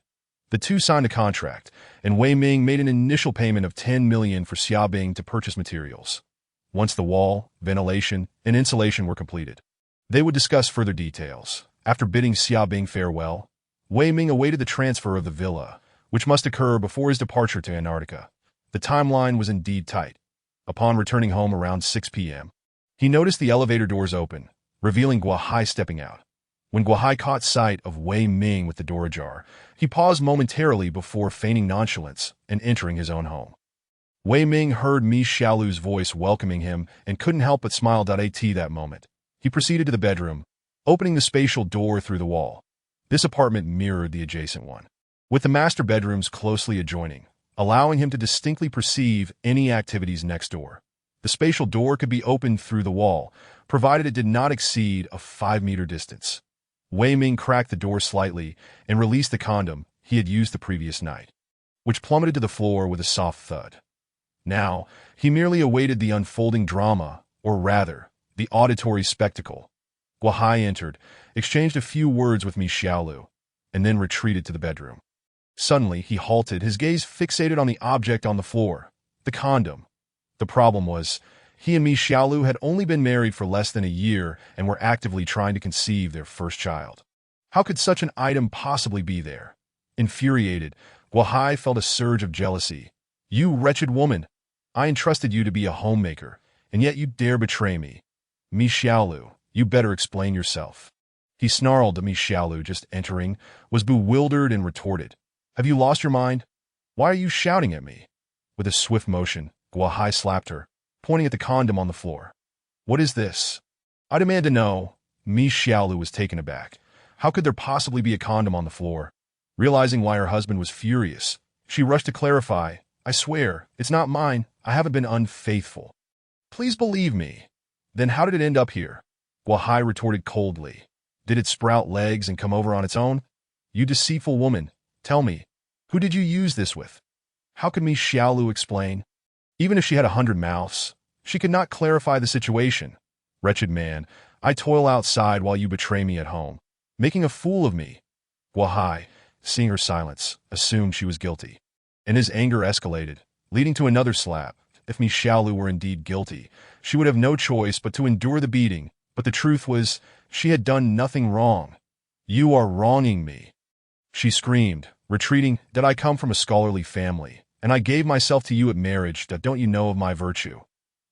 The two signed a contract, and Wei Ming made an initial payment of 10 million for Xiaobing to purchase materials. Once the wall, ventilation, and insulation were completed, they would discuss further details. After bidding Xiaobing farewell, Wei Ming awaited the transfer of the villa, which must occur before his departure to Antarctica. The timeline was indeed tight. Upon returning home around 6 p.m., he noticed the elevator doors open, revealing Guohai stepping out. When Guohai caught sight of Wei Ming with the door ajar, he paused momentarily before feigning nonchalance and entering his own home. Wei Ming heard Mi Xiaolu's voice welcoming him and couldn't help but smile at that moment. He proceeded to the bedroom, opening the spatial door through the wall. This apartment mirrored the adjacent one, with the master bedrooms closely adjoining, allowing him to distinctly perceive any activities next door. The spatial door could be opened through the wall, provided it did not exceed a 5-meter distance. Wei Ming cracked the door slightly and released the condom he had used the previous night, which plummeted to the floor with a soft thud. Now, he merely awaited the unfolding drama, or rather, the auditory spectacle. Guohai entered, exchanged a few words with Mi Xiaolu, and then retreated to the bedroom. Suddenly, he halted, his gaze fixated on the object on the floor, the condom. The problem was, he and Mi Xiaolu had only been married for less than a year and were actively trying to conceive their first child. How could such an item possibly be there? Infuriated, Guohai felt a surge of jealousy. "You wretched woman! I entrusted you to be a homemaker, and yet you dare betray me. Mi Xiaolu, you better explain yourself." He snarled at Mi Xiaolu just entering, was bewildered and retorted, "Have you lost your mind? Why are you shouting at me?" With a swift motion, Guohai slapped her, pointing at the condom on the floor. "What is this? I demand to know." Mi Xiaolu was taken aback. How could there possibly be a condom on the floor? Realizing why her husband was furious, she rushed to clarify, "I swear, it's not mine. I haven't been unfaithful. Please believe me." "Then how did it end up here?" Guohai retorted coldly. "Did it sprout legs and come over on its own? You deceitful woman, tell me, who did you use this with?" How could Mi Xiaolu explain? Even if she had 100 mouths, she could not clarify the situation. "Wretched man, I toil outside while you betray me at home, making a fool of me." Guohai, seeing her silence, assumed she was guilty, and his anger escalated, leading to another slap. If Mi Xiaolu were indeed guilty, she would have no choice but to endure the beating, but the truth was, she had done nothing wrong. "You are wronging me," she screamed, retreating, "That I come from a scholarly family, and I gave myself to you at marriage. That don't you know of my virtue?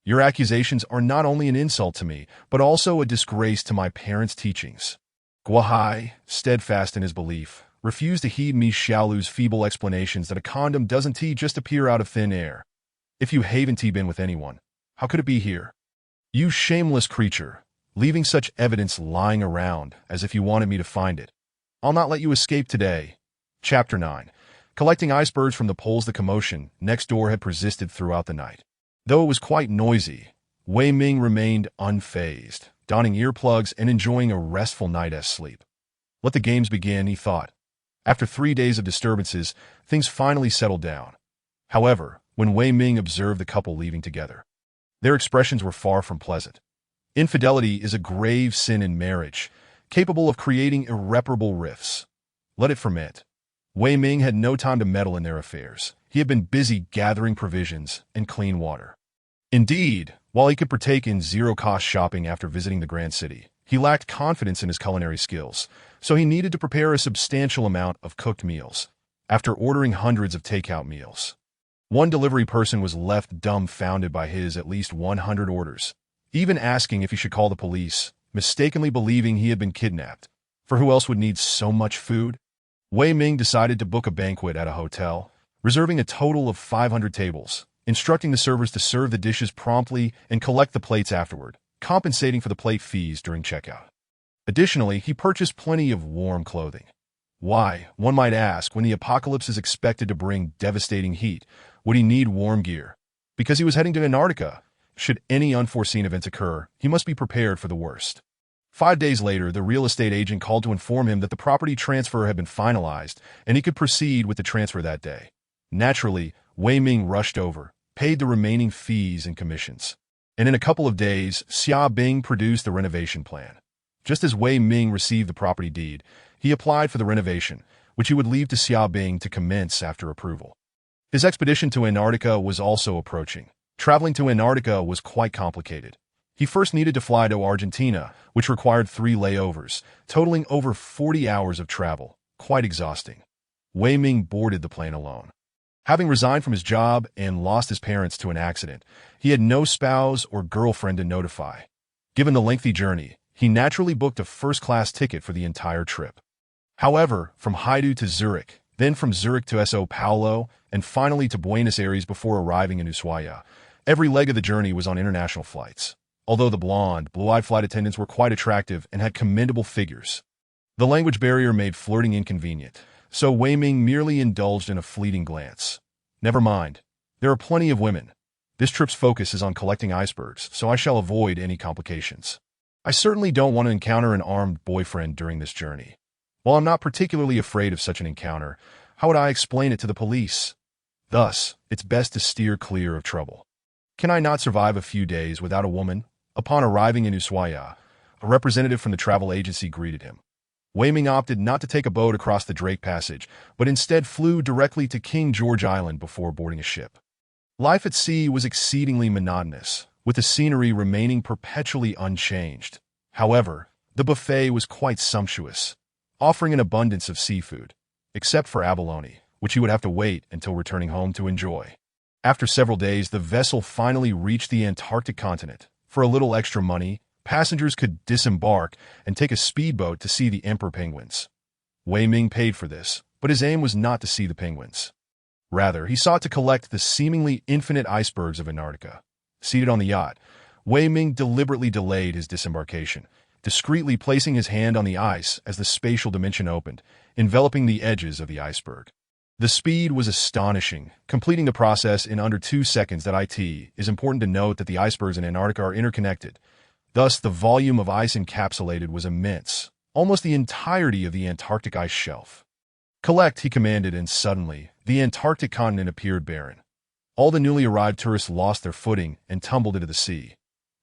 Your accusations are not only an insult to me, but also a disgrace to my parents' teachings." Guohai, steadfast in his belief, refused to heed Mi Xiaolu's feeble explanations that a condom doesn't just appear out of thin air. "If you haven't been with anyone, how could it be here?" "You shameless creature, leaving such evidence lying around as if you wanted me to find it. I'll not let you escape today. Chapter 9. Collecting icebergs from the poles. The commotion next door had persisted throughout the night. Though it was quite noisy, Wei Ming remained unfazed, donning earplugs and enjoying a restful night's sleep. Let the games begin, he thought. After 3 days of disturbances, things finally settled down. However, when Wei Ming observed the couple leaving together, their expressions were far from pleasant. Infidelity is a grave sin in marriage, capable of creating irreparable rifts. Let it ferment. Wei Ming had no time to meddle in their affairs. He had been busy gathering provisions and clean water. Indeed, while he could partake in zero-cost shopping after visiting the Grand City, he lacked confidence in his culinary skills, so he needed to prepare a substantial amount of cooked meals. After ordering hundreds of takeout meals, one delivery person was left dumbfounded by his at least 100 orders, even asking if he should call the police, mistakenly believing he had been kidnapped. For who else would need so much food? Wei Ming decided to book a banquet at a hotel, reserving a total of 500 tables, instructing the servers to serve the dishes promptly and collect the plates afterward, compensating for the plate fees during checkout. Additionally, he purchased plenty of warm clothing. Why, one might ask, when the apocalypse is expected to bring devastating heat, would he need warm gear? Because he was heading to Antarctica. Should any unforeseen events occur, he must be prepared for the worst. 5 days later, the real estate agent called to inform him that the property transfer had been finalized and he could proceed with the transfer that day. Naturally, Wei Ming rushed over, paid the remaining fees and commissions, and in a couple of days, Xia Bing produced the renovation plan. Just as Wei Ming received the property deed, he applied for the renovation, which he would leave to Xia Bing to commence after approval. His expedition to Antarctica was also approaching. Traveling to Antarctica was quite complicated. He first needed to fly to Argentina, which required 3 layovers, totaling over 40 hours of travel. Quite exhausting. Wei Ming boarded the plane alone. Having resigned from his job and lost his parents to an accident, he had no spouse or girlfriend to notify. Given the lengthy journey, he naturally booked a first-class ticket for the entire trip. However, from Haidu to Zurich, then from Zurich to São Paulo, and finally to Buenos Aires before arriving in Ushuaia, every leg of the journey was on international flights. Although the blonde, blue-eyed flight attendants were quite attractive and had commendable figures, the language barrier made flirting inconvenient, so Wei Ming merely indulged in a fleeting glance. Never mind. There are plenty of women. This trip's focus is on collecting icebergs, so I shall avoid any complications. I certainly don't want to encounter an armed boyfriend during this journey. While I'm not particularly afraid of such an encounter, how would I explain it to the police? Thus, it's best to steer clear of trouble. Can I not survive a few days without a woman? Upon arriving in Ushuaia, a representative from the travel agency greeted him. Wei Ming opted not to take a boat across the Drake Passage, but instead flew directly to King George Island before boarding a ship. Life at sea was exceedingly monotonous, with the scenery remaining perpetually unchanged. However, the buffet was quite sumptuous, offering an abundance of seafood, except for abalone, which he would have to wait until returning home to enjoy. After several days, the vessel finally reached the Antarctic continent. For a little extra money, passengers could disembark and take a speedboat to see the emperor penguins. Wei Ming paid for this, but his aim was not to see the penguins. Rather, he sought to collect the seemingly infinite icebergs of Antarctica. Seated on the yacht, Wei Ming deliberately delayed his disembarkation, discreetly placing his hand on the ice as the spatial dimension opened, enveloping the edges of the iceberg. The speed was astonishing, completing the process in under 2 seconds. It is important to note that the icebergs in Antarctica are interconnected. Thus, the volume of ice encapsulated was immense, almost the entirety of the Antarctic ice shelf. Collect, he commanded, and suddenly, the Antarctic continent appeared barren. All the newly arrived tourists lost their footing and tumbled into the sea.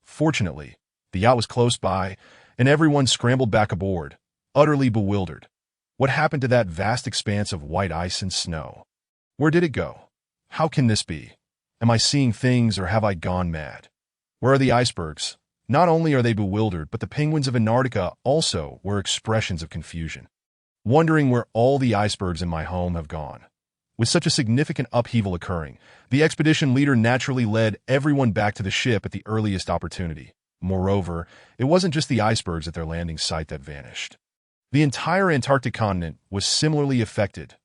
Fortunately, the yacht was close by, and everyone scrambled back aboard, utterly bewildered. What happened to that vast expanse of white ice and snow? Where did it go? How can this be? Am I seeing things or have I gone mad? Where are the icebergs? Not only are they bewildered, but the penguins of Antarctica also were expressions of confusion, wondering where all the icebergs in my home have gone. With such a significant upheaval occurring, the expedition leader naturally led everyone back to the ship at the earliest opportunity. Moreover, it wasn't just the icebergs at their landing site that vanished. The entire Antarctic continent was similarly affected.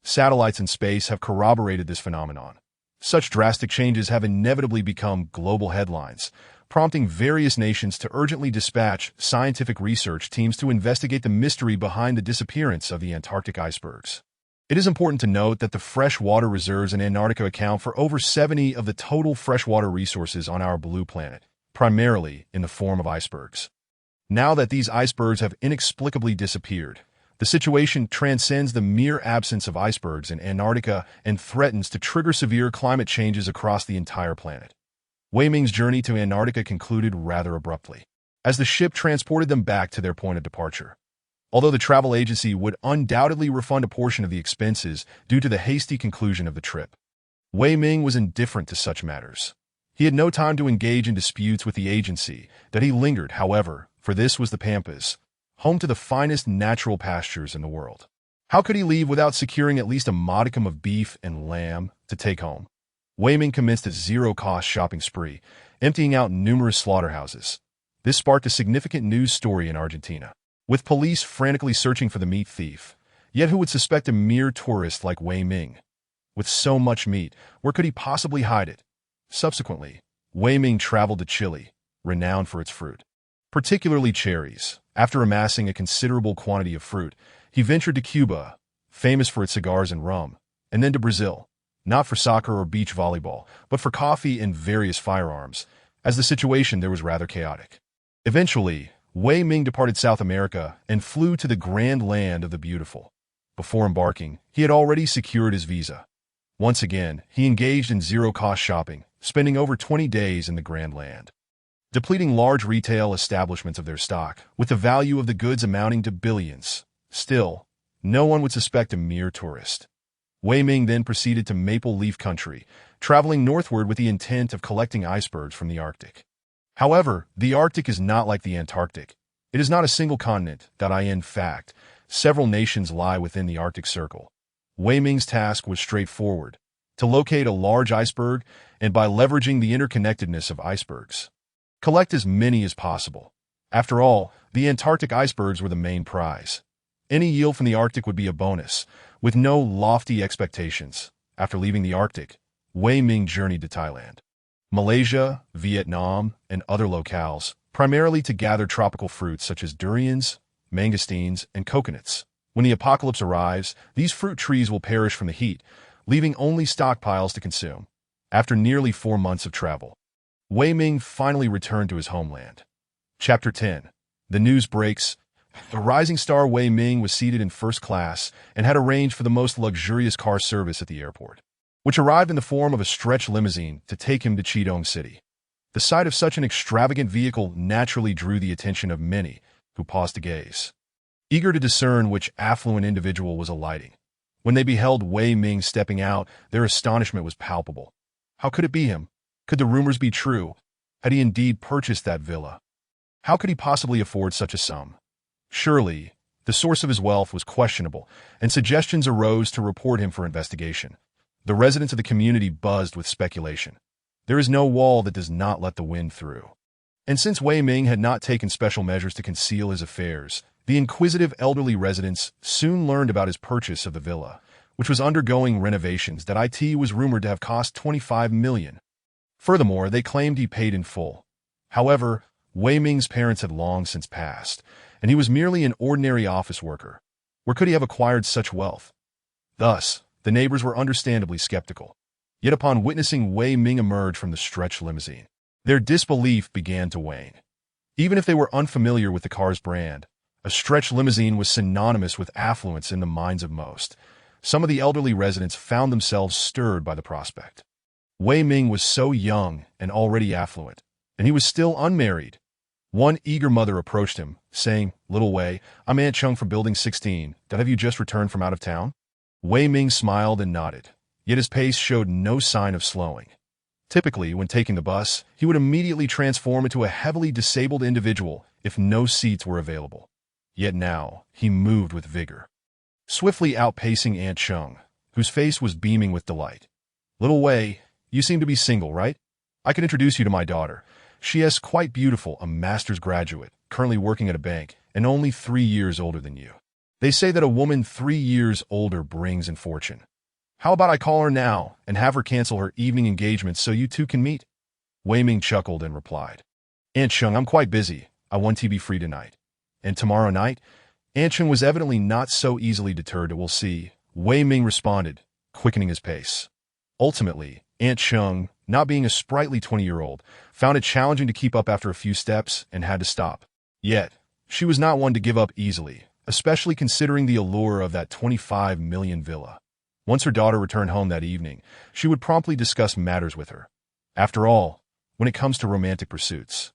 Satellites in space have corroborated this phenomenon. Such drastic changes have inevitably become global headlines, prompting various nations to urgently dispatch scientific research teams to investigate the mystery behind the disappearance of the Antarctic icebergs. It is important to note that the freshwater reserves in Antarctica account for over 70% of the total freshwater resources on our blue planet, primarily in the form of icebergs. Now that these icebergs have inexplicably disappeared, the situation transcends the mere absence of icebergs in Antarctica and threatens to trigger severe climate changes across the entire planet. Wei Ming's journey to Antarctica concluded rather abruptly, as the ship transported them back to their point of departure. Although the travel agency would undoubtedly refund a portion of the expenses due to the hasty conclusion of the trip, Wei Ming was indifferent to such matters. He had no time to engage in disputes with the agency. That he lingered, however, for this was the Pampas, home to the finest natural pastures in the world. How could he leave without securing at least a modicum of beef and lamb to take home? Wei Ming commenced a zero-cost shopping spree, emptying out numerous slaughterhouses. This sparked a significant news story in Argentina, with police frantically searching for the meat thief. Yet who would suspect a mere tourist like Wei Ming? With so much meat, where could he possibly hide it? Subsequently, Wei Ming traveled to Chile, renowned for its fruit, particularly cherries. After amassing a considerable quantity of fruit, he ventured to Cuba, famous for its cigars and rum, and then to Brazil, not for soccer or beach volleyball, but for coffee and various firearms, as the situation there was rather chaotic. Eventually, Wei Ming departed South America and flew to the grand land of the beautiful. Before embarking, he had already secured his visa. Once again, he engaged in zero-cost shopping, spending over 20 days in the grand land, depleting large retail establishments of their stock, with the value of the goods amounting to billions. Still, no one would suspect a mere tourist. Wei Ming then proceeded to Maple Leaf Country, traveling northward with the intent of collecting icebergs from the Arctic. However, the Arctic is not like the Antarctic. It is not a single continent. In fact, several nations lie within the Arctic Circle. Wei Ming's task was straightforward: to locate a large iceberg and, by leveraging the interconnectedness of icebergs, collect as many as possible. After all, the Antarctic icebergs were the main prize. Any yield from the Arctic would be a bonus, with no lofty expectations. After leaving the Arctic, Wei Ming journeyed to Thailand, Malaysia, Vietnam, and other locales, primarily to gather tropical fruits such as durians, mangosteens, and coconuts. When the apocalypse arrives, these fruit trees will perish from the heat, leaving only stockpiles to consume. After nearly 4 months of travel, Wei Ming finally returned to his homeland. Chapter 10. The news breaks. The rising star Wei Ming was seated in first class and had arranged for the most luxurious car service at the airport, which arrived in the form of a stretch limousine to take him to Qidong City. The sight of such an extravagant vehicle naturally drew the attention of many, who paused to gaze, eager to discern which affluent individual was alighting. When they beheld Wei Ming stepping out, their astonishment was palpable. How could it be him? Could the rumors be true? Had he indeed purchased that villa? How could he possibly afford such a sum? Surely, the source of his wealth was questionable, and suggestions arose to report him for investigation. The residents of the community buzzed with speculation. There is no wall that does not let the wind through. And since Wei Ming had not taken special measures to conceal his affairs, the inquisitive elderly residents soon learned about his purchase of the villa, which was undergoing renovations that it was rumored to have cost $25 million. Furthermore, they claimed he paid in full. However, Wei Ming's parents had long since passed, and he was merely an ordinary office worker. Where could he have acquired such wealth? Thus, the neighbors were understandably skeptical. Yet upon witnessing Wei Ming emerge from the stretch limousine, their disbelief began to wane. Even if they were unfamiliar with the car's brand, a stretch limousine was synonymous with affluence in the minds of most. Some of the elderly residents found themselves stirred by the prospect. Wei Ming was so young and already affluent, and he was still unmarried. One eager mother approached him, saying, "Little Wei, I'm Aunt Chung from Building 16. Have you just returned from out of town?" Wei Ming smiled and nodded, yet his pace showed no sign of slowing. Typically, when taking the bus, he would immediately transform into a heavily disabled individual if no seats were available. Yet now, he moved with vigor, swiftly outpacing Aunt Chung, whose face was beaming with delight. "Little Wei, you seem to be single, right? I can introduce you to my daughter. She is quite beautiful, a master's graduate, currently working at a bank, and only 3 years older than you. They say that a woman 3 years older brings in fortune. How about I call her now and have her cancel her evening engagement so you two can meet?" Wei Ming chuckled and replied, Aunt Chung, I'm quite busy. I want to be free tonight. And tomorrow night? Aunt Chung was evidently not so easily deterred. We'll see. Wei Ming responded, quickening his pace. Ultimately, Aunt Chung, not being a sprightly 20-year-old, found it challenging to keep up after a few steps and had to stop. Yet, she was not one to give up easily, especially considering the allure of that 25 million villa. Once her daughter returned home that evening, she would promptly discuss matters with her. After all, when it comes to romantic pursuits,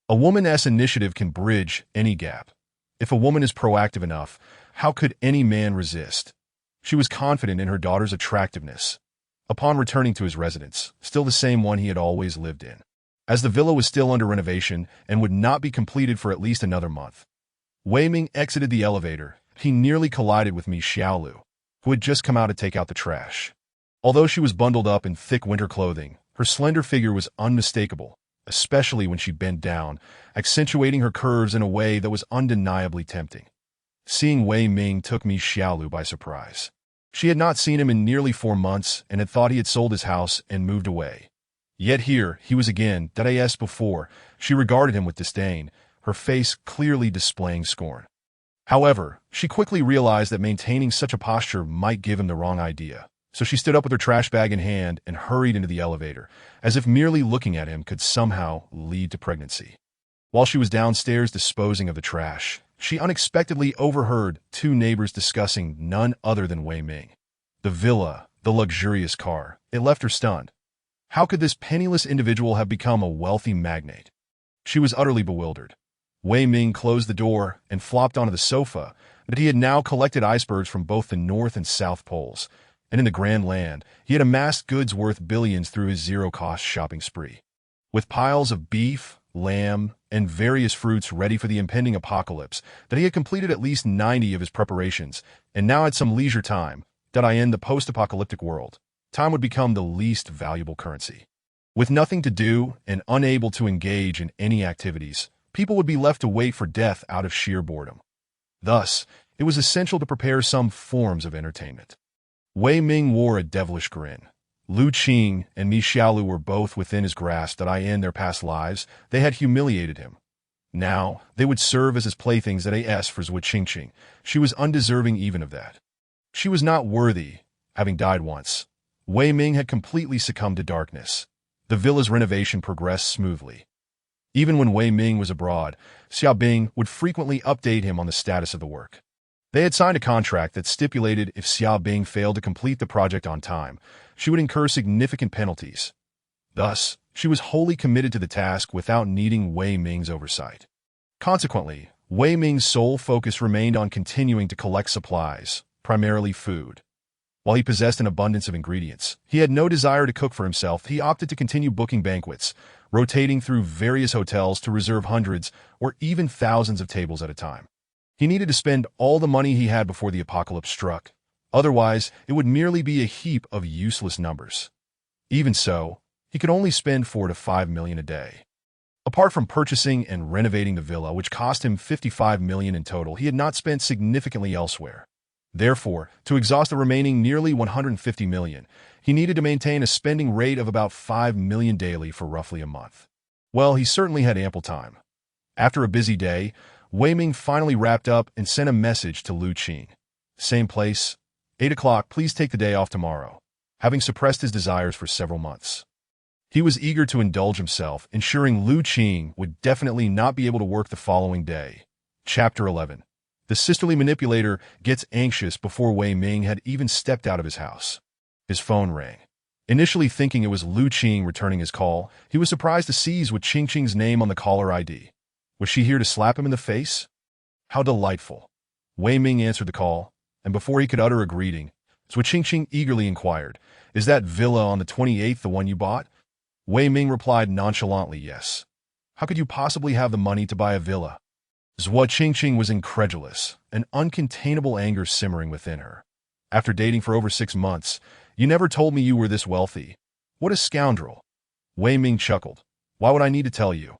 a woman's initiative can bridge any gap. If a woman is proactive enough, how could any man resist? She was confident in her daughter's attractiveness. Upon returning to his residence, still the same one he had always lived in, as the villa was still under renovation and would not be completed for at least another month, Wei Ming exited the elevator. He nearly collided with Mi Xiaolu, who had just come out to take out the trash. Although she was bundled up in thick winter clothing, her slender figure was unmistakable, especially when she bent down, accentuating her curves in a way that was undeniably tempting. Seeing Wei Ming took Mi Xiaolu by surprise. She had not seen him in nearly 4 months and had thought he had sold his house and moved away. Yet here he was again, that as before. She regarded him with disdain, her face clearly displaying scorn. However, she quickly realized that maintaining such a posture might give him the wrong idea, so she stood up with her trash bag in hand and hurried into the elevator, as if merely looking at him could somehow lead to pregnancy. While she was downstairs disposing of the trash, she unexpectedly overheard 2 neighbors discussing none other than Wei Ming. The villa, the luxurious car, it left her stunned. How could this penniless individual have become a wealthy magnate? She was utterly bewildered. Wei Ming closed the door and flopped onto the sofa, but he had now collected icebergs from both the North and South Poles, and in the Grand Land, he had amassed goods worth billions through his zero-cost shopping spree. With piles of beef, lamb, and various fruits ready for the impending apocalypse, that he had completed at least 90 of his preparations, and now had some leisure time, that in the post-apocalyptic world, time would become the least valuable currency. With nothing to do and unable to engage in any activities, people would be left to wait for death out of sheer boredom. Thus, it was essential to prepare some forms of entertainment. Wei Ming wore a devilish grin. Lu Qing and Mi Xiaolu were both within his grasp that in their past lives, they had humiliated him. Now, they would serve as his playthings as for Zhuo Qingqing. She was undeserving even of that. She was not worthy, having died once. Wei Ming had completely succumbed to darkness. The villa's renovation progressed smoothly. Even when Wei Ming was abroad, Xia Bing would frequently update him on the status of the work. They had signed a contract that stipulated if Xia Bing failed to complete the project on time, she would incur significant penalties. Thus, she was wholly committed to the task without needing Wei Ming's oversight. Consequently, Wei Ming's sole focus remained on continuing to collect supplies, primarily food. While he possessed an abundance of ingredients, he had no desire to cook for himself. He opted to continue booking banquets, rotating through various hotels to reserve hundreds or even thousands of tables at a time. He needed to spend all the money he had before the apocalypse struck. Otherwise, it would merely be a heap of useless numbers. Even so, he could only spend 4 to 5 million a day. Apart from purchasing and renovating the villa, which cost him 55 million in total, he had not spent significantly elsewhere. Therefore, to exhaust the remaining nearly 150 million, he needed to maintain a spending rate of about 5 million daily for roughly a month. Well, he certainly had ample time. After a busy day, Wei Ming finally wrapped up and sent a message to Lu Qing. Same place, 8 o'clock, please take the day off tomorrow, having suppressed his desires for several months. He was eager to indulge himself, ensuring Lu Qing would definitely not be able to work the following day. Chapter 11. The sisterly manipulator gets anxious before Wei Ming had even stepped out of his house. His phone rang. Initially thinking it was Lu Qing returning his call, he was surprised to see Zhuo Qingqing's name on the caller ID. Was she here to slap him in the face? How delightful. Wei Ming answered the call, and before he could utter a greeting, Zhuo Qingqing eagerly inquired, "Is that villa on the 28th the one you bought?" Wei Ming replied nonchalantly, "Yes." "How could you possibly have the money to buy a villa?" Zhuo Qingqing was incredulous, an uncontainable anger simmering within her. "After dating for over 6 months, you never told me you were this wealthy. What a scoundrel." Wei Ming chuckled. "Why would I need to tell you?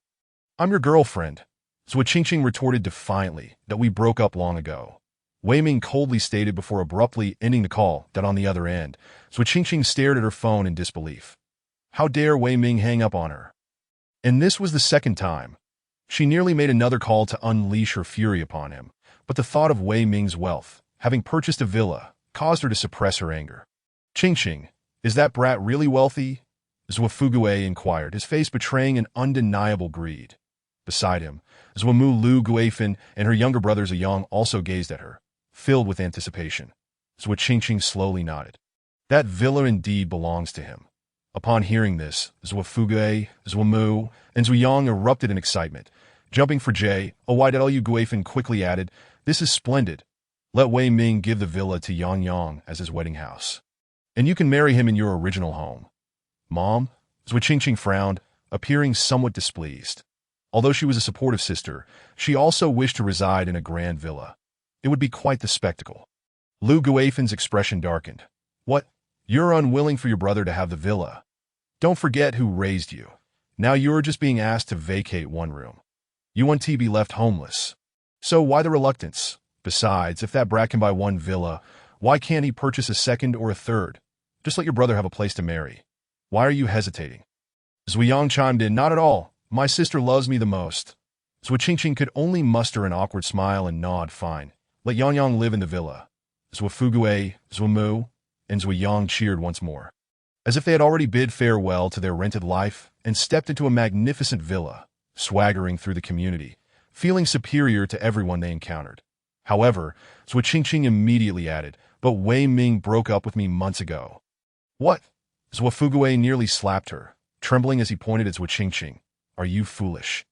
I'm your girlfriend." Zhuo Qingqing retorted defiantly that we broke up long ago. Wei Ming coldly stated before abruptly ending the call that on the other end, Zhuo Qingqing stared at her phone in disbelief. How dare Wei Ming hang up on her? And this was the second time. She nearly made another call to unleash her fury upon him, but the thought of Wei Ming's wealth, having purchased a villa, caused her to suppress her anger. Ching, is that brat really wealthy? Zhou Fuguei inquired, his face betraying an undeniable greed. Beside him, Zhumu Lu Guifan and her younger brother Ziyang also gazed at her, filled with anticipation. Zhou Qingqing slowly nodded. That villa indeed belongs to him. Upon hearing this, Zhou Fuguei, Zhumu, and Zuyang erupted in excitement. Jumping for Jay, Lu Guifan quickly added, "This is splendid. Let Wei Ming give the villa to Yang Yang as his wedding house. And you can marry him in your original home." Mom? Zhou Qingqing frowned, appearing somewhat displeased. Although she was a supportive sister, she also wished to reside in a grand villa. It would be quite the spectacle. Lu Guifan's expression darkened. What? You're unwilling for your brother to have the villa? Don't forget who raised you. Now you're just being asked to vacate one room. You want to be left homeless. So why the reluctance? Besides, if that brat can buy one villa, why can't he purchase a second or a third? Just let your brother have a place to marry. Why are you hesitating? Zuyang chimed in, Not at all. My sister loves me the most. Zhou Qingqing could only muster an awkward smile and nod, Fine. Let Yang Yang live in the villa. Zhou Fuguei, Zhumu, and Zuyang cheered once more, as if they had already bid farewell to their rented life and stepped into a magnificent villa, swaggering through the community, feeling superior to everyone they encountered. However, Zhou Qingqing immediately added, But Wei Ming broke up with me months ago. What? Zhou Fuguei nearly slapped her, trembling as he pointed at Zhou Qingqing. Are you foolish?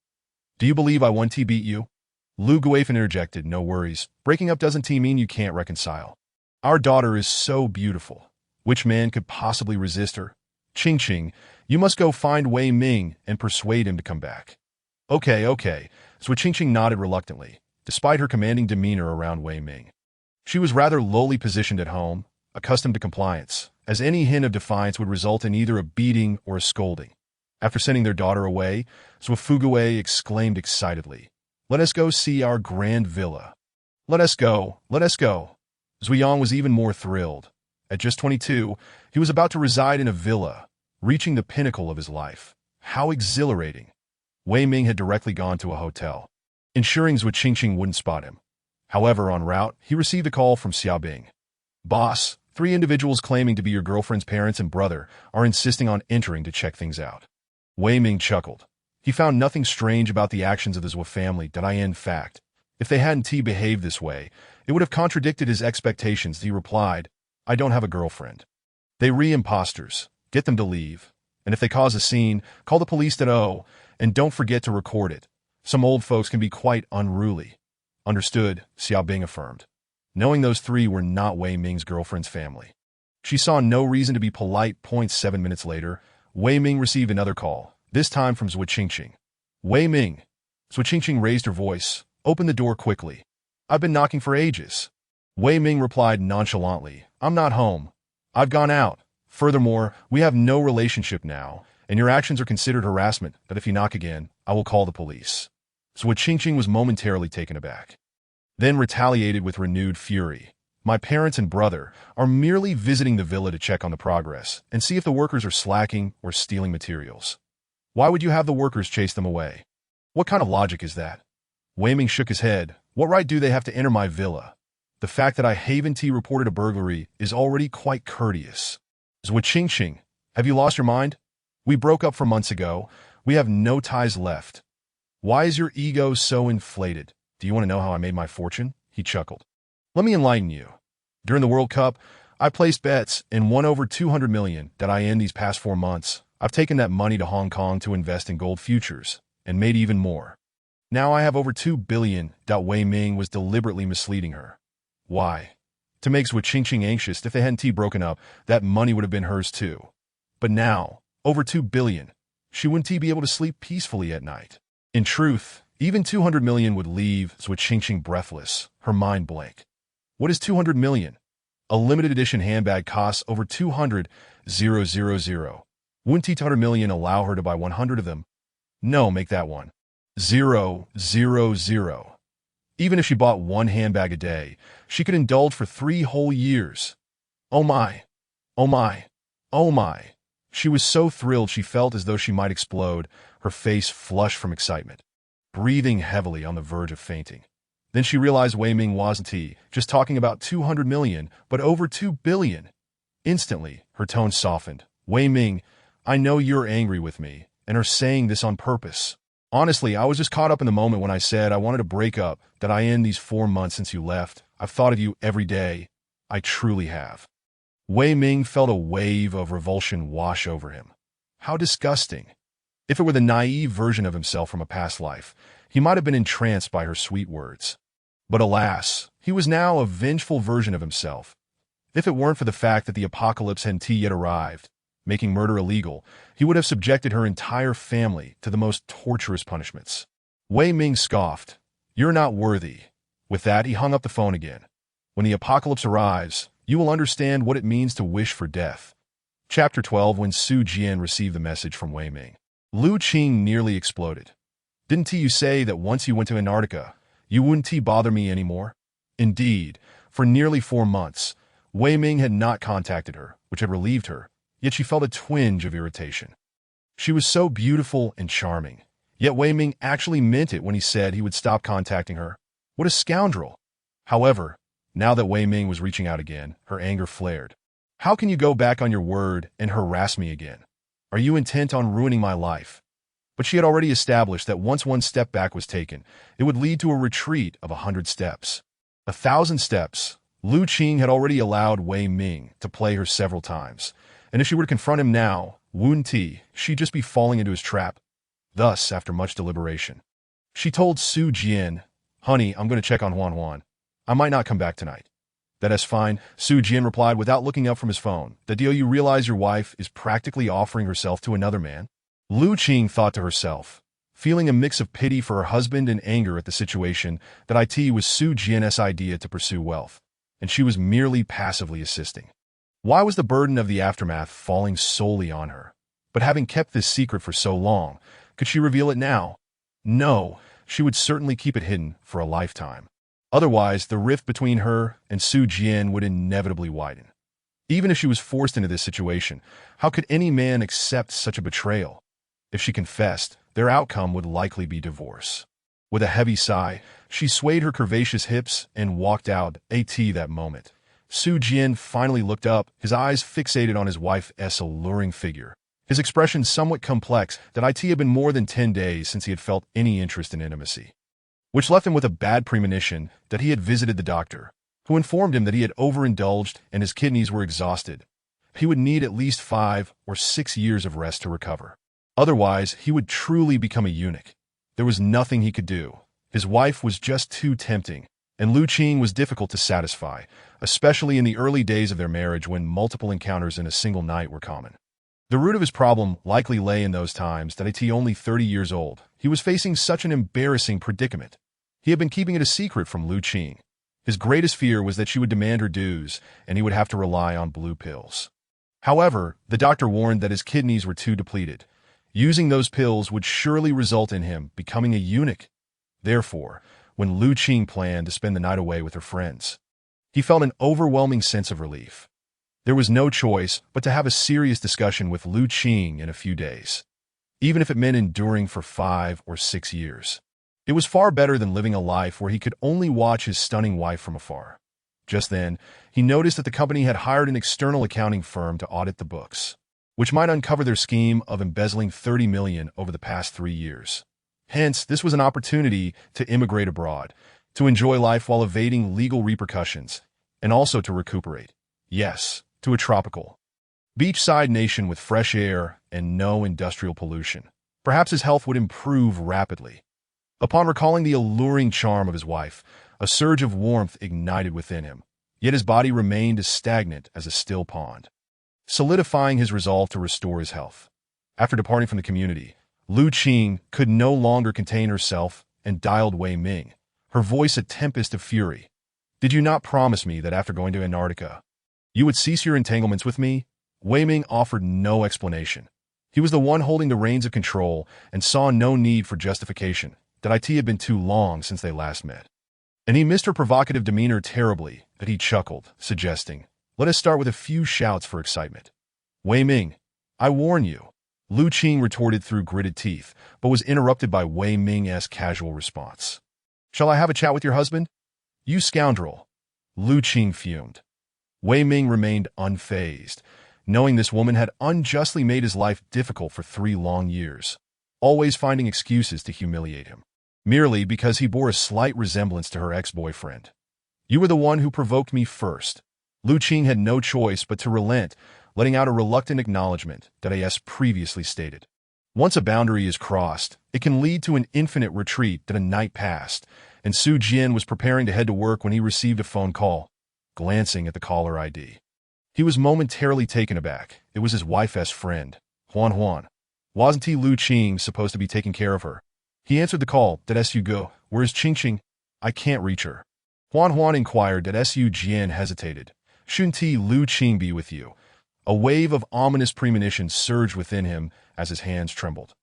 Do you believe I want to beat you? Lu Guifan interjected, No worries. Breaking up doesn't mean you can't reconcile. Our daughter is so beautiful. Which man could possibly resist her? Qingqing, you must go find Wei Ming and persuade him to come back. Okay. Zhou Qingqing nodded reluctantly, despite her commanding demeanor around Wei Ming. She was rather lowly positioned at home, accustomed to compliance, as any hint of defiance would result in either a beating or a scolding. After sending their daughter away, Zhou Fuguei exclaimed excitedly, Let us go see our grand villa. Let us go. Zuyang was even more thrilled. At just 22, he was about to reside in a villa, reaching the pinnacle of his life. How exhilarating. Wei Ming had directly gone to a hotel, ensuring Zhou Qingqing wouldn't spot him. However, en route, he received a call from Xiaobing. Boss, 3 individuals claiming to be your girlfriend's parents and brother are insisting on entering to check things out. Wei Ming chuckled. He found nothing strange about the actions of the Zhou family. In fact, if they hadn't behaved this way, it would have contradicted his expectations. He replied, I don't have a girlfriend. They imposters. Get them to leave. And if they cause a scene, call the police and don't forget to record it. Some old folks can be quite unruly. Understood, Xiaobing affirmed, knowing those 3 were not Wei Ming's girlfriend's family. She saw no reason to be polite. 7 minutes later, Wei Ming received another call, this time from Zhou Qingqing. Wei Ming. Zhou Qingqing raised her voice. Open the door quickly. I've been knocking for ages. Wei Ming replied nonchalantly, I'm not home. I've gone out. Furthermore, we have no relationship now, and your actions are considered harassment, but if you knock again, I will call the police. Zhou Qingqing was momentarily taken aback, then retaliated with renewed fury. My parents and brother are merely visiting the villa to check on the progress and see if the workers are slacking or stealing materials. Why would you have the workers chase them away? What kind of logic is that? Wei Ming shook his head. What right do they have to enter my villa? The fact that I haven't reported a burglary is already quite courteous. Zhou Qingqing, have you lost your mind? We broke up 4 months ago. We have no ties left. Why is your ego so inflated? Do you want to know how I made my fortune? He chuckled. Let me enlighten you. During the World Cup, I placed bets and won over 200 million these past 4 months. I've taken that money to Hong Kong to invest in gold futures and made even more. Now I have over 2 billion. Wei Ming was deliberately misleading her. Why? To make Zhou Qingqing anxious. If they hadn't broken up, that money would have been hers too. But now, over 2 billion, she wouldn't be able to sleep peacefully at night. In truth, even 200 million would leave Zhou Qingqing breathless, her mind blank. What is 200 million? A limited edition handbag costs over 200,000. Wouldn't 200 million allow her to buy 100 of them? No, make that 1,000. Even if she bought 1 handbag a day, she could indulge for 3 whole years. Oh my. She was so thrilled she felt as though she might explode, her face flushed from excitement, breathing heavily on the verge of fainting. Then she realized Wei Ming wasn't just talking about 200 million, but over 2 billion. Instantly, her tone softened. Wei Ming, I know you're angry with me, and are saying this on purpose. Honestly, I was just caught up in the moment when I said I wanted to break up, that I end these 4 months since you left. I've thought of you every day. I truly have. Wei Ming felt a wave of revulsion wash over him. How disgusting. If it were the naive version of himself from a past life, he might have been entranced by her sweet words. But alas, he was now a vengeful version of himself. If it weren't for the fact that the apocalypse hadn't yet arrived, making murder illegal, he would have subjected her entire family to the most torturous punishments. Wei Ming scoffed. You're not worthy. With that, he hung up the phone again. When the apocalypse arrives, you will understand what it means to wish for death. Chapter 12. When Su Jian received the message from Wei Ming, Lu Qing nearly exploded. Didn't you say that once you went to Antarctica, you wouldn't bother me anymore? Indeed, for nearly 4 months, Wei Ming had not contacted her, which had relieved her, yet she felt a twinge of irritation. She was so beautiful and charming, yet Wei Ming actually meant it when he said he would stop contacting her. What a scoundrel! However, now that Wei Ming was reaching out again, her anger flared. How can you go back on your word and harass me again? Are you intent on ruining my life? But she had already established that once one step back was taken, it would lead to a retreat of 100 steps. 1,000 steps. Lu Qing had already allowed Wei Ming to play her several times, and if she were to confront him now, wouldn't she'd just be falling into his trap? Thus, after much deliberation, she told Su Jian, Honey, I'm going to check on Huan Huan. I might not come back tonight. That is fine, Su Jian replied without looking up from his phone. The deal you realize your wife is practically offering herself to another man? Lu Qing thought to herself, feeling a mix of pity for her husband and anger at the situation, that it was Su Jian's idea to pursue wealth, and she was merely passively assisting. Why was the burden of the aftermath falling solely on her? But having kept this secret for so long, could she reveal it now? No, she would certainly keep it hidden for a lifetime. Otherwise, the rift between her and Su Jian would inevitably widen. Even if she was forced into this situation, how could any man accept such a betrayal? If she confessed, their outcome would likely be divorce. With a heavy sigh, she swayed her curvaceous hips and walked out. That moment, Su Jian finally looked up, his eyes fixated on his wife's alluring figure. His expression somewhat complex, that it had been more than 10 days since he had felt any interest in intimacy, which left him with a bad premonition that he had visited the doctor, who informed him that he had overindulged and his kidneys were exhausted. He would need at least 5 or 6 years of rest to recover. Otherwise, he would truly become a eunuch. There was nothing he could do. His wife was just too tempting, and Lu Qing was difficult to satisfy, especially in the early days of their marriage when multiple encounters in a single night were common. The root of his problem likely lay in those times that only 30 years old, he was facing such an embarrassing predicament. He had been keeping it a secret from Lu Qing. His greatest fear was that she would demand her dues, and he would have to rely on blue pills. However, the doctor warned that his kidneys were too depleted. Using those pills would surely result in him becoming a eunuch. Therefore, when Lu Qing planned to spend the night away with her friends, he felt an overwhelming sense of relief. There was no choice but to have a serious discussion with Lu Qing in a few days, even if it meant enduring for 5 or 6 years. It was far better than living a life where he could only watch his stunning wife from afar. Just then, he noticed that the company had hired an external accounting firm to audit the books, which might uncover their scheme of embezzling 30 million over the past 3 years. Hence, this was an opportunity to immigrate abroad, to enjoy life while evading legal repercussions, and also to recuperate. Yes, to a tropical, beachside nation with fresh air and no industrial pollution. Perhaps his health would improve rapidly. Upon recalling the alluring charm of his wife, a surge of warmth ignited within him, yet his body remained as stagnant as a still pond, solidifying his resolve to restore his health. After departing from the community, Lu Qing could no longer contain herself and dialed Wei Ming, her voice a tempest of fury. Did you not promise me that after going to Antarctica, you would cease your entanglements with me? Wei Ming offered no explanation. He was the one holding the reins of control and saw no need for justification, that it had been too long since they last met. And he missed her provocative demeanor terribly, that he chuckled, suggesting, let us start with a few shouts for excitement. Wei Ming, I warn you, Lu Qing retorted through gritted teeth, but was interrupted by Wei Ming's casual response. Shall I have a chat with your husband? You scoundrel. Lu Qing fumed. Wei Ming remained unfazed, knowing this woman had unjustly made his life difficult for 3 long years, always finding excuses to humiliate him, merely because he bore a slight resemblance to her ex-boyfriend. You were the one who provoked me first. Lu Qing had no choice but to relent, letting out a reluctant acknowledgement that A.S. previously stated. Once a boundary is crossed, it can lead to an infinite retreat that a night passed, and Su Jian was preparing to head to work when he received a phone call, glancing at the caller ID. He was momentarily taken aback. It was his wife's friend, Huan. Wasn't he Lu Qing supposed to be taking care of her? He answered the call. That Su go. Where's Qing? I can't reach her. Huan inquired. That Su Jian hesitated. Shouldn't Lu Qing be with you? A wave of ominous premonition surged within him as his hands trembled.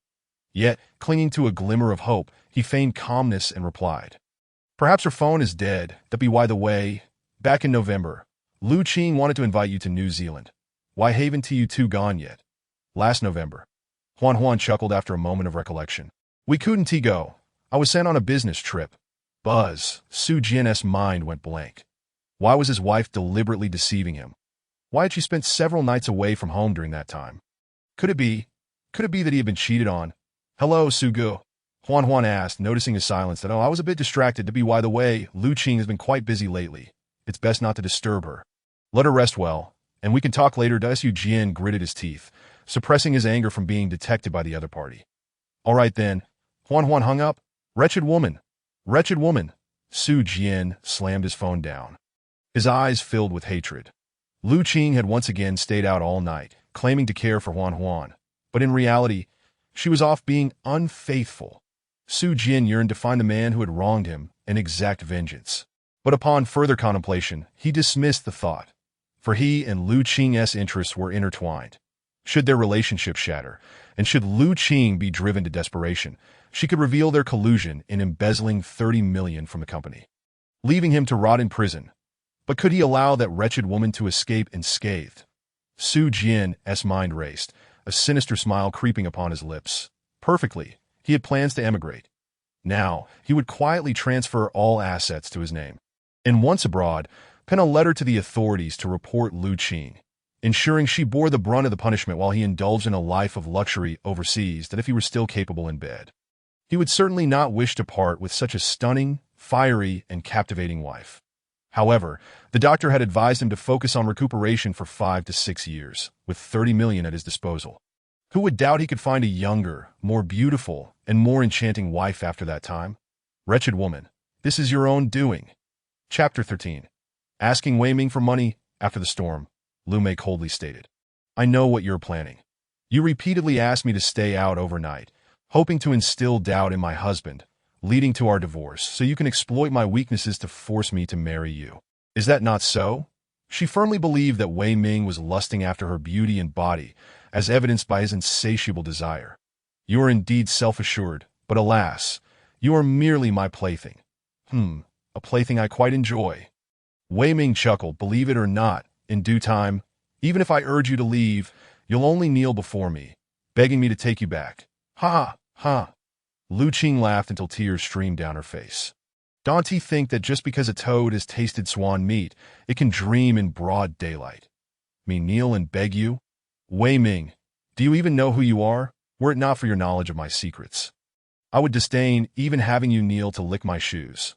Yet, clinging to a glimmer of hope, he feigned calmness and replied. Perhaps her phone is dead. That be why the way. Back in November, Lu Qing wanted to invite you to New Zealand. Why haven't you two gone yet? Last November. Huan chuckled after a moment of recollection. We couldn't go. I was sent on a business trip. Buzz. Su Jian's mind went blank. Why was his wife deliberately deceiving him? Why had she spent several nights away from home during that time? Could it be that he had been cheated on? Hello, Sugu. Huan asked, noticing his silence, that, I was a bit distracted. To be why the way, Lu Qing has been quite busy lately. It's best not to disturb her. Let her rest well, and we can talk later. Su Jian gritted his teeth, suppressing his anger from being detected by the other party. All right then. Huan hung up. Wretched woman. Su Jian slammed his phone down. His eyes filled with hatred. Lu Qing had once again stayed out all night, claiming to care for Huan, but in reality, she was off being unfaithful. Su Jian yearned to find the man who had wronged him and exact vengeance. But upon further contemplation, he dismissed the thought, for he and Lu Qing's interests were intertwined. Should their relationship shatter, and should Lu Qing be driven to desperation, she could reveal their collusion in embezzling $30 million from the company, leaving him to rot in prison. But could he allow that wretched woman to escape unscathed? Su Jian's mind raced, a sinister smile creeping upon his lips. Perfectly, he had plans to emigrate. Now, he would quietly transfer all assets to his name. And once abroad, pen a letter to the authorities to report Lu Qing, ensuring she bore the brunt of the punishment while he indulged in a life of luxury overseas that if he were still capable in bed. He would certainly not wish to part with such a stunning, fiery, and captivating wife. However, the doctor had advised him to focus on recuperation for 5 to 6 years, with $30 million at his disposal. Who would doubt he could find a younger, more beautiful, and more enchanting wife after that time? Wretched woman, this is your own doing. Chapter 13. Asking Wei Ming for money after the storm, Lu Mei coldly stated. I know what you're planning. You repeatedly asked me to stay out overnight, hoping to instill doubt in my husband, leading to our divorce, so you can exploit my weaknesses to force me to marry you. Is that not so? She firmly believed that Wei Ming was lusting after her beauty and body, as evidenced by his insatiable desire. You are indeed self-assured, but alas, you are merely my plaything. A plaything I quite enjoy. Wei Ming chuckled. Believe it or not, in due time, even if I urge you to leave, you'll only kneel before me, begging me to take you back. Ha! Lu Qing laughed until tears streamed down her face. Don't he think that just because a toad has tasted swan meat, it can dream in broad daylight? Me kneel and beg you? Wei Ming, do you even know who you are, were it not for your knowledge of my secrets? I would disdain even having you kneel to lick my shoes.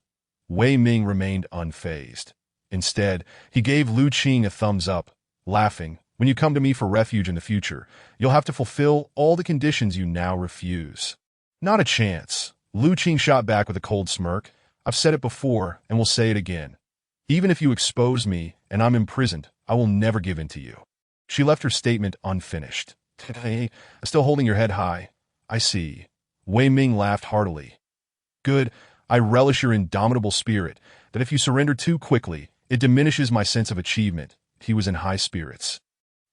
Wei Ming remained unfazed. Instead, he gave Lu Qing a thumbs up, laughing, when you come to me for refuge in the future, you'll have to fulfill all the conditions you now refuse. Not a chance. Lu Qing shot back with a cold smirk. I've said it before, and will say it again. Even if you expose me, and I'm imprisoned, I will never give in to you. She left her statement unfinished. Still holding your head high. I see. Wei Ming laughed heartily. Good. I relish your indomitable spirit, that if you surrender too quickly, it diminishes my sense of achievement. He was in high spirits.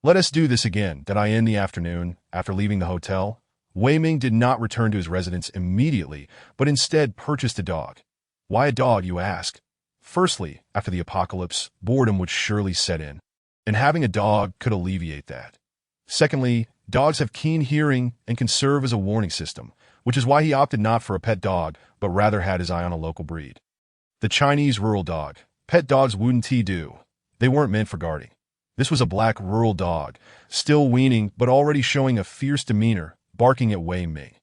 Let us do this again. That I end the afternoon, after leaving the hotel. Wei Ming did not return to his residence immediately, but instead purchased a dog. Why a dog, you ask? Firstly, after the apocalypse, boredom would surely set in, and having a dog could alleviate that. Secondly, Dogs have keen hearing and can serve as a warning system, which is why he opted not for a pet dog, but rather had his eye on a local breed. The Chinese rural dog. Pet dogs wouldn't do. They weren't meant for guarding. This was a black rural dog, still weaning but already showing a fierce demeanor, barking at Wei Ming.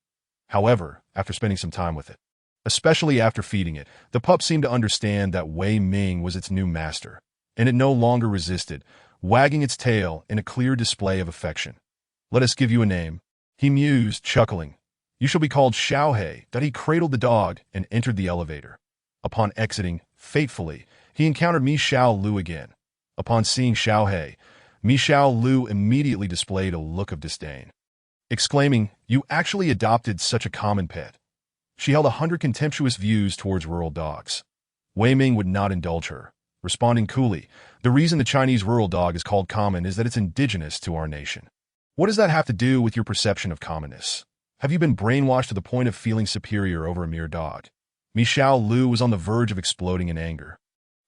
However, after spending some time with it, especially after feeding it, the pup seemed to understand that Wei Ming was its new master, and it no longer resisted, wagging its tail in a clear display of affection. "Let us give you a name," he mused, chuckling. "You shall be called Xiaohei." That he cradled the dog and entered the elevator. Upon exiting, fatefully, he encountered Mi Xiao Lu again. Upon seeing Xiaohei, Mi Xiao Lu immediately displayed a look of disdain, exclaiming, "You actually adopted such a common pet." She held 100 contemptuous views towards rural dogs. Wei Ming would not indulge her, responding coolly, "The reason the Chinese rural dog is called common is that it's indigenous to our nation. What does that have to do with your perception of commonness? Have you been brainwashed to the point of feeling superior over a mere dog?" Mi Xiao Lu was on the verge of exploding in anger.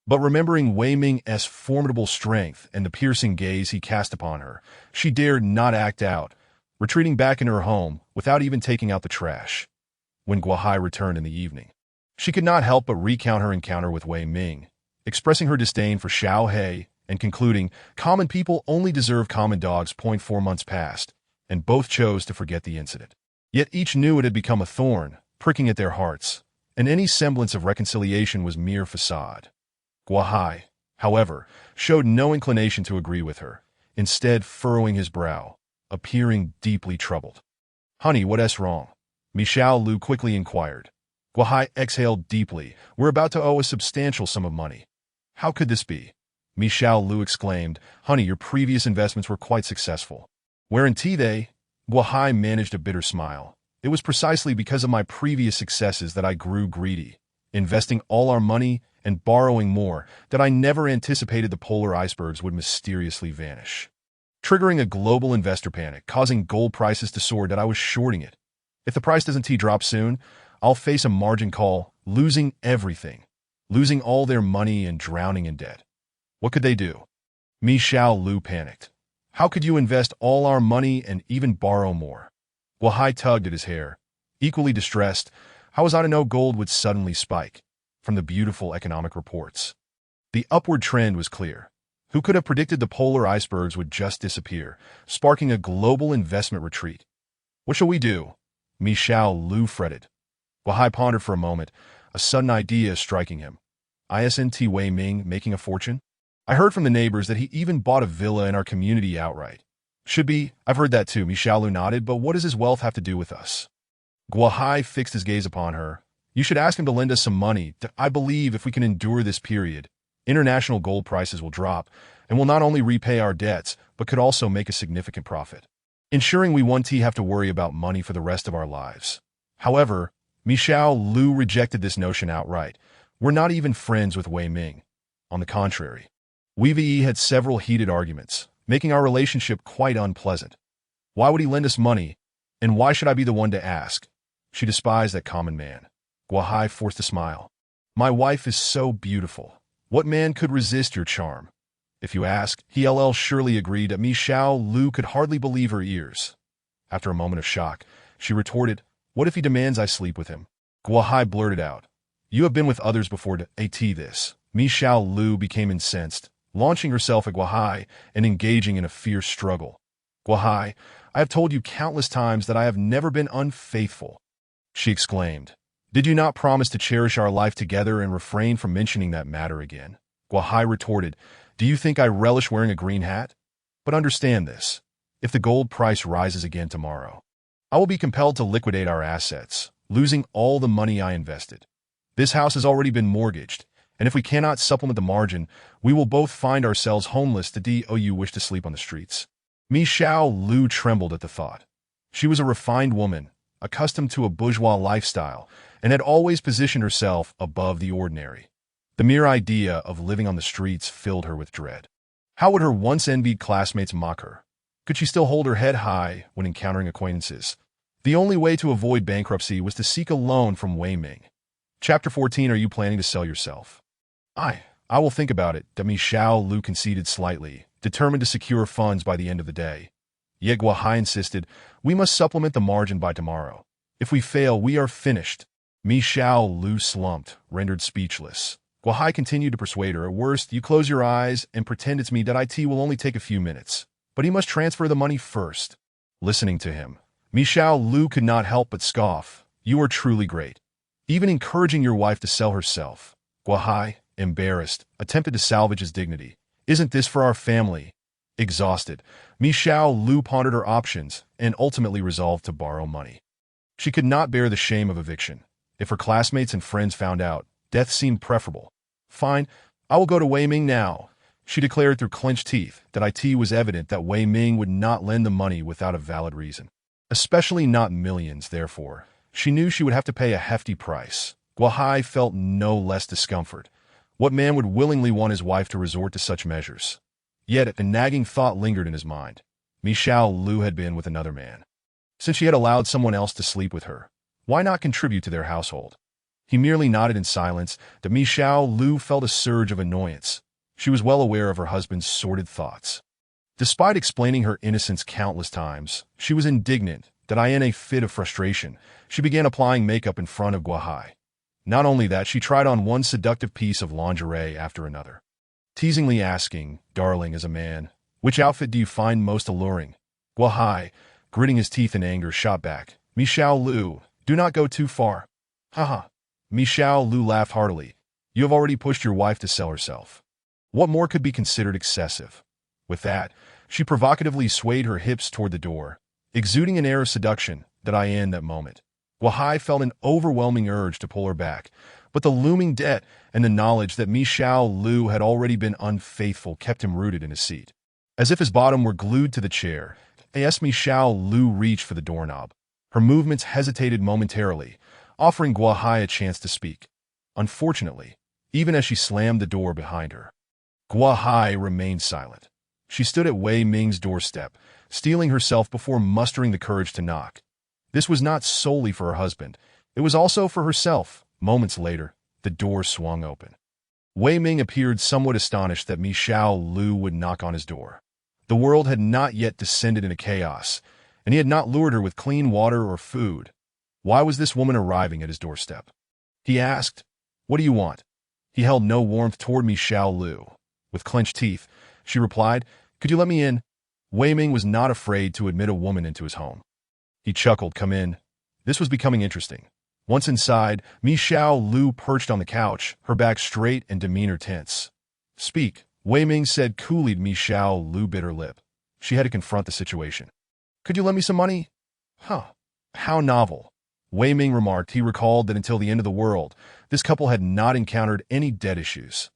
But remembering Wei Ming's formidable strength and the piercing gaze he cast upon her, she dared not act out, retreating back into her home without even taking out the trash. When Guohai returned in the evening, she could not help but recount her encounter with Wei Ming, expressing her disdain for Xiaohei and concluding, "Common people only deserve common dogs." 4 months passed, and both chose to forget the incident. Yet each knew it had become a thorn, pricking at their hearts, and any semblance of reconciliation was mere facade. Guohai, however, showed no inclination to agree with her, instead furrowing his brow, appearing deeply troubled. "Honey, what's wrong?" Mi Xiao Lu quickly inquired. Guohai exhaled deeply. "We're about to owe a substantial sum of money." "How could this be?" Mi Xiao Lu exclaimed. "Honey, your previous investments were quite successful." "Weren't they?" Guohai managed a bitter smile. "It was precisely because of my previous successes that I grew greedy, investing all our money and borrowing more, that I never anticipated the polar icebergs would mysteriously vanish, triggering a global investor panic, causing gold prices to soar. That I was shorting it. If the price doesn't drop soon, I'll face a margin call, losing everything, losing all their money and drowning in debt." "What could they do?" Mi Xiao Lu panicked. "How could you invest all our money and even borrow more?" Guohai tugged at his hair, equally distressed. How was I to know gold would suddenly spike? From the beautiful economic reports, the upward trend was clear. Who could have predicted the polar icebergs would just disappear, sparking a global investment retreat? "What shall we do?" Mi Xiao Lu fretted. Guohai pondered for a moment, a sudden idea striking him. "Isn't Wei Ming making a fortune? I heard from the neighbors that he even bought a villa in our community outright." "Should be. I've heard that too." Mi Xiao Lu nodded. "But what does his wealth have to do with us?" Guohai fixed his gaze upon her. "You should ask him to lend us some money. I believe if we can endure this period, international gold prices will drop, and will not only repay our debts, but could also make a significant profit, ensuring we won't have to worry about money for the rest of our lives." However, Mi Xiao Lu rejected this notion outright. "We're not even friends with Wei Ming. On the contrary, we've had several heated arguments, making our relationship quite unpleasant. Why would he lend us money, and why should I be the one to ask?" She despised that common man. Guohai forced a smile. "My wife is so beautiful. What man could resist your charm?" "If you ask," he surely agreed. Mi Xiao Lu could hardly believe her ears. After a moment of shock, she retorted, "What if he demands I sleep with him?" Guohai blurted out, "You have been with others before to at this." Mi Xiao Lu became incensed, launching herself at Guohai and engaging in a fierce struggle. "Guohai, I have told you countless times that I have never been unfaithful," she exclaimed. "Did you not promise to cherish our life together and refrain from mentioning that matter again?" Guohai retorted, "Do you think I relish wearing a green hat? But understand this. If the gold price rises again tomorrow, I will be compelled to liquidate our assets, losing all the money I invested. This house has already been mortgaged, and if we cannot supplement the margin, we will both find ourselves homeless. Do you wish to sleep on the streets?" Mi Xiao Lu trembled at the thought. She was a refined woman, accustomed to a bourgeois lifestyle, and had always positioned herself above the ordinary. The mere idea of living on the streets filled her with dread. How would her once envied classmates mock her? Could she still hold her head high when encountering acquaintances? The only way to avoid bankruptcy was to seek a loan from Wei Ming. Chapter 14. Are you planning to sell yourself? I will think about it. Mi Xiao Lu conceded slightly, determined to secure funds by the end of the day. Yet Guahai insisted, "We must supplement the margin by tomorrow. If we fail, we are finished." Mi Xiao Lu slumped, rendered speechless. Guahai continued to persuade her. "At worst, you close your eyes and pretend it's me. That it will only take a few minutes. But he must transfer the money first." Listening to him, Mi Xiao Lu could not help but scoff. "You are truly great. Even encouraging your wife to sell herself." Guahai, embarrassed, attempted to salvage his dignity. "Isn't this for our family?" Exhausted, Mi Xiao Lu pondered her options and ultimately resolved to borrow money. She could not bear the shame of eviction. If her classmates and friends found out, death seemed preferable. "Fine, I will go to Wei Ming now," she declared through clenched teeth. That it was evident that Wei Ming would not lend the money without a valid reason. Especially not millions, therefore. She knew she would have to pay a hefty price. Guahai felt no less discomfort. What man would willingly want his wife to resort to such measures? Yet a nagging thought lingered in his mind. Mi Xiao Lu had been with another man. Since she had allowed someone else to sleep with her, why not contribute to their household? He merely nodded in silence. That Mi Xiao Lu felt a surge of annoyance. She was well aware of her husband's sordid thoughts. Despite explaining her innocence countless times, she was indignant. That in a fit of frustration, she began applying makeup in front of Guahai. Not only that, she tried on one seductive piece of lingerie after another, teasingly asking, "Darling, as a man, which outfit do you find most alluring?" Guahai, gritting his teeth in anger, shot back, "Mi Xiao Lu, do not go too far." "Haha." Mi Xiao Lu laughed heartily. "You have already pushed your wife to sell herself. What more could be considered excessive?" With that, she provocatively swayed her hips toward the door, exuding an air of seduction. In that moment, Guahai felt an overwhelming urge to pull her back, but the looming debt and the knowledge that Mi Xiao Lu had already been unfaithful kept him rooted in his seat. As if his bottom were glued to the chair, Mi Xiao Lu reached for the doorknob. Her movements hesitated momentarily, offering Guahai a chance to speak. Unfortunately, even as she slammed the door behind her, Guahai remained silent. She stood at Wei Ming's doorstep, steeling herself before mustering the courage to knock. This was not solely for her husband. It was also for herself. Moments later, the door swung open. Wei Ming appeared somewhat astonished that Mi Xiao Lu would knock on his door. The world had not yet descended into chaos, and he had not lured her with clean water or food. Why was this woman arriving at his doorstep? He asked, "What do you want?" He held no warmth toward Mi Xiao Lu. With clenched teeth, she replied, "Could you let me in?" Wei Ming was not afraid to admit a woman into his home. He chuckled, "Come in." This was becoming interesting. Once inside, Mi Xiao Lu perched on the couch, her back straight and demeanor tense. "Speak," Wei Ming said coolly. Mi Xiao Lu bit her lip. She had to confront the situation. "Could you lend me some money?" "Huh. How novel." Wei Ming remarked. He recalled that until the end of the world, this couple had not encountered any debt issues.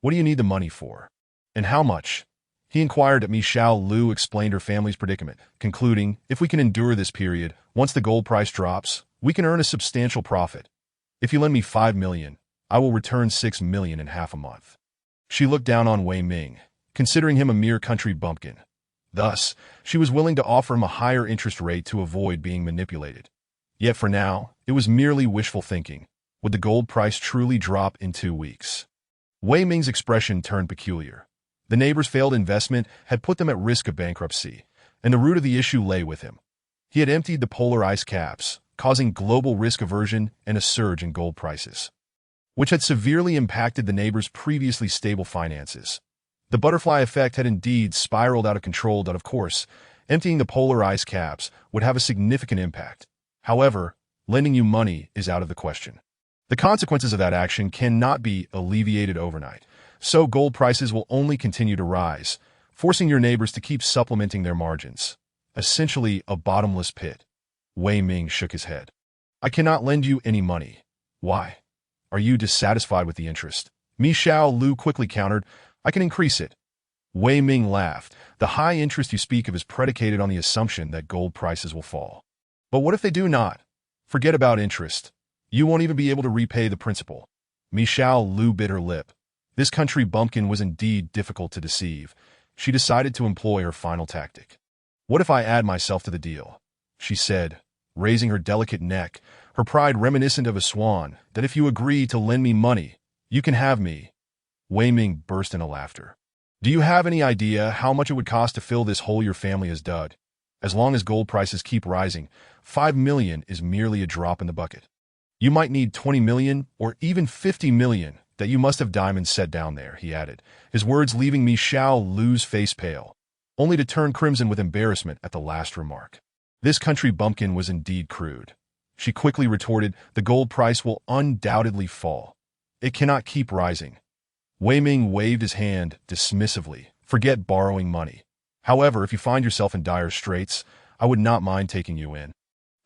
"What do you need the money for? And how much?" He inquired. Mi Xiao Lu explained her family's predicament, concluding, "If we can endure this period, once the gold price drops, we can earn a substantial profit. If you lend me 5 million, I will return 6 million in half a month." She looked down on Wei Ming, considering him a mere country bumpkin. Thus, she was willing to offer him a higher interest rate to avoid being manipulated. Yet for now, it was merely wishful thinking. Would the gold price truly drop in 2 weeks? Wei Ming's expression turned peculiar. The neighbor's failed investment had put them at risk of bankruptcy, and the root of the issue lay with him. He had emptied the polar ice caps, causing global risk aversion and a surge in gold prices, which had severely impacted the neighbor's previously stable finances. The butterfly effect had indeed spiraled out of control. Of course, emptying the polar ice caps would have a significant impact. However, lending you money is out of the question. The consequences of that action cannot be alleviated overnight, so gold prices will only continue to rise, forcing your neighbors to keep supplementing their margins. Essentially a bottomless pit. Wei Ming shook his head. "I cannot lend you any money." "Why? Are you dissatisfied with the interest?" Mi Xiao Lu quickly countered, "I can increase it." Wei Ming laughed. "The high interest you speak of is predicated on the assumption that gold prices will fall. But what if they do not? Forget about interest. You won't even be able to repay the principal." Mi Xiao Lu bit her lip. This country bumpkin was indeed difficult to deceive. She decided to employ her final tactic. "What if I add myself to the deal?" she said, raising her delicate neck, her pride reminiscent of a swan. "That if you agree to lend me money, you can have me." Wei Ming burst into laughter. "Do you have any idea how much it would cost to fill this hole your family has dug?" As long as gold prices keep rising, 5 million is merely a drop in the bucket. You might need 20 million or even 50 million that you must have diamonds set down there, he added, his words leaving Michelle Lu's face pale, only to turn crimson with embarrassment at the last remark. This country bumpkin was indeed crude. She quickly retorted, the gold price will undoubtedly fall. It cannot keep rising. Wei Ming waved his hand dismissively. Forget borrowing money. However, if you find yourself in dire straits, I would not mind taking you in.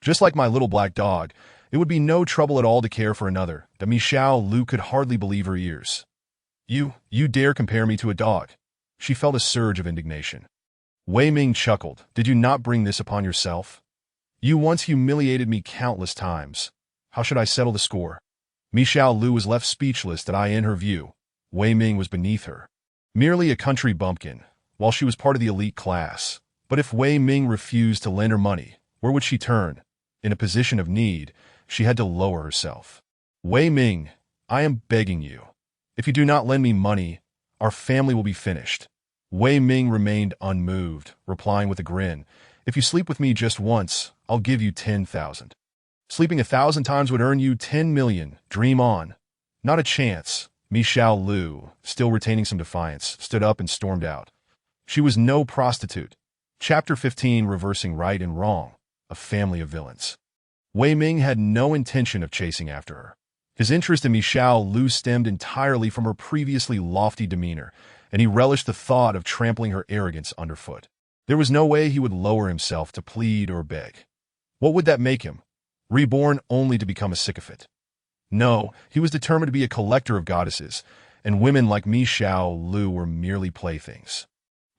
Just like my little black dog, it would be no trouble at all to care for another. That Michelle Lu could hardly believe her ears. You dare compare me to a dog? She felt a surge of indignation. Wei Ming chuckled. Did you not bring this upon yourself? You once humiliated me countless times. How should I settle the score? Michelle Lu was left speechless that in her view, Wei Ming was beneath her. Merely a country bumpkin, while she was part of the elite class. But if Wei Ming refused to lend her money, where would she turn? In a position of need, she had to lower herself. Wei Ming, I am begging you. If you do not lend me money, our family will be finished. Wei Ming remained unmoved, replying with a grin. If you sleep with me just once, I'll give you 10,000. Sleeping 1,000 times would earn you 10 million. Dream on. Not a chance. Michelle Lu, still retaining some defiance, stood up and stormed out. She was no prostitute. Chapter 15, Reversing Right and Wrong, a family of villains. Wei Ming had no intention of chasing after her. His interest in Michelle Lu stemmed entirely from her previously lofty demeanor, and he relished the thought of trampling her arrogance underfoot. There was no way he would lower himself to plead or beg. What would that make him? Reborn only to become a sycophant. No, he was determined to be a collector of goddesses, and women like Michelle Lu were merely playthings.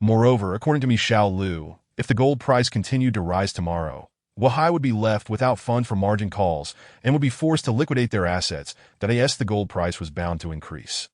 Moreover, according to Michelle Lu, if the gold price continued to rise tomorrow, Wahai would be left without funds for margin calls and would be forced to liquidate their assets. The gold price was bound to increase.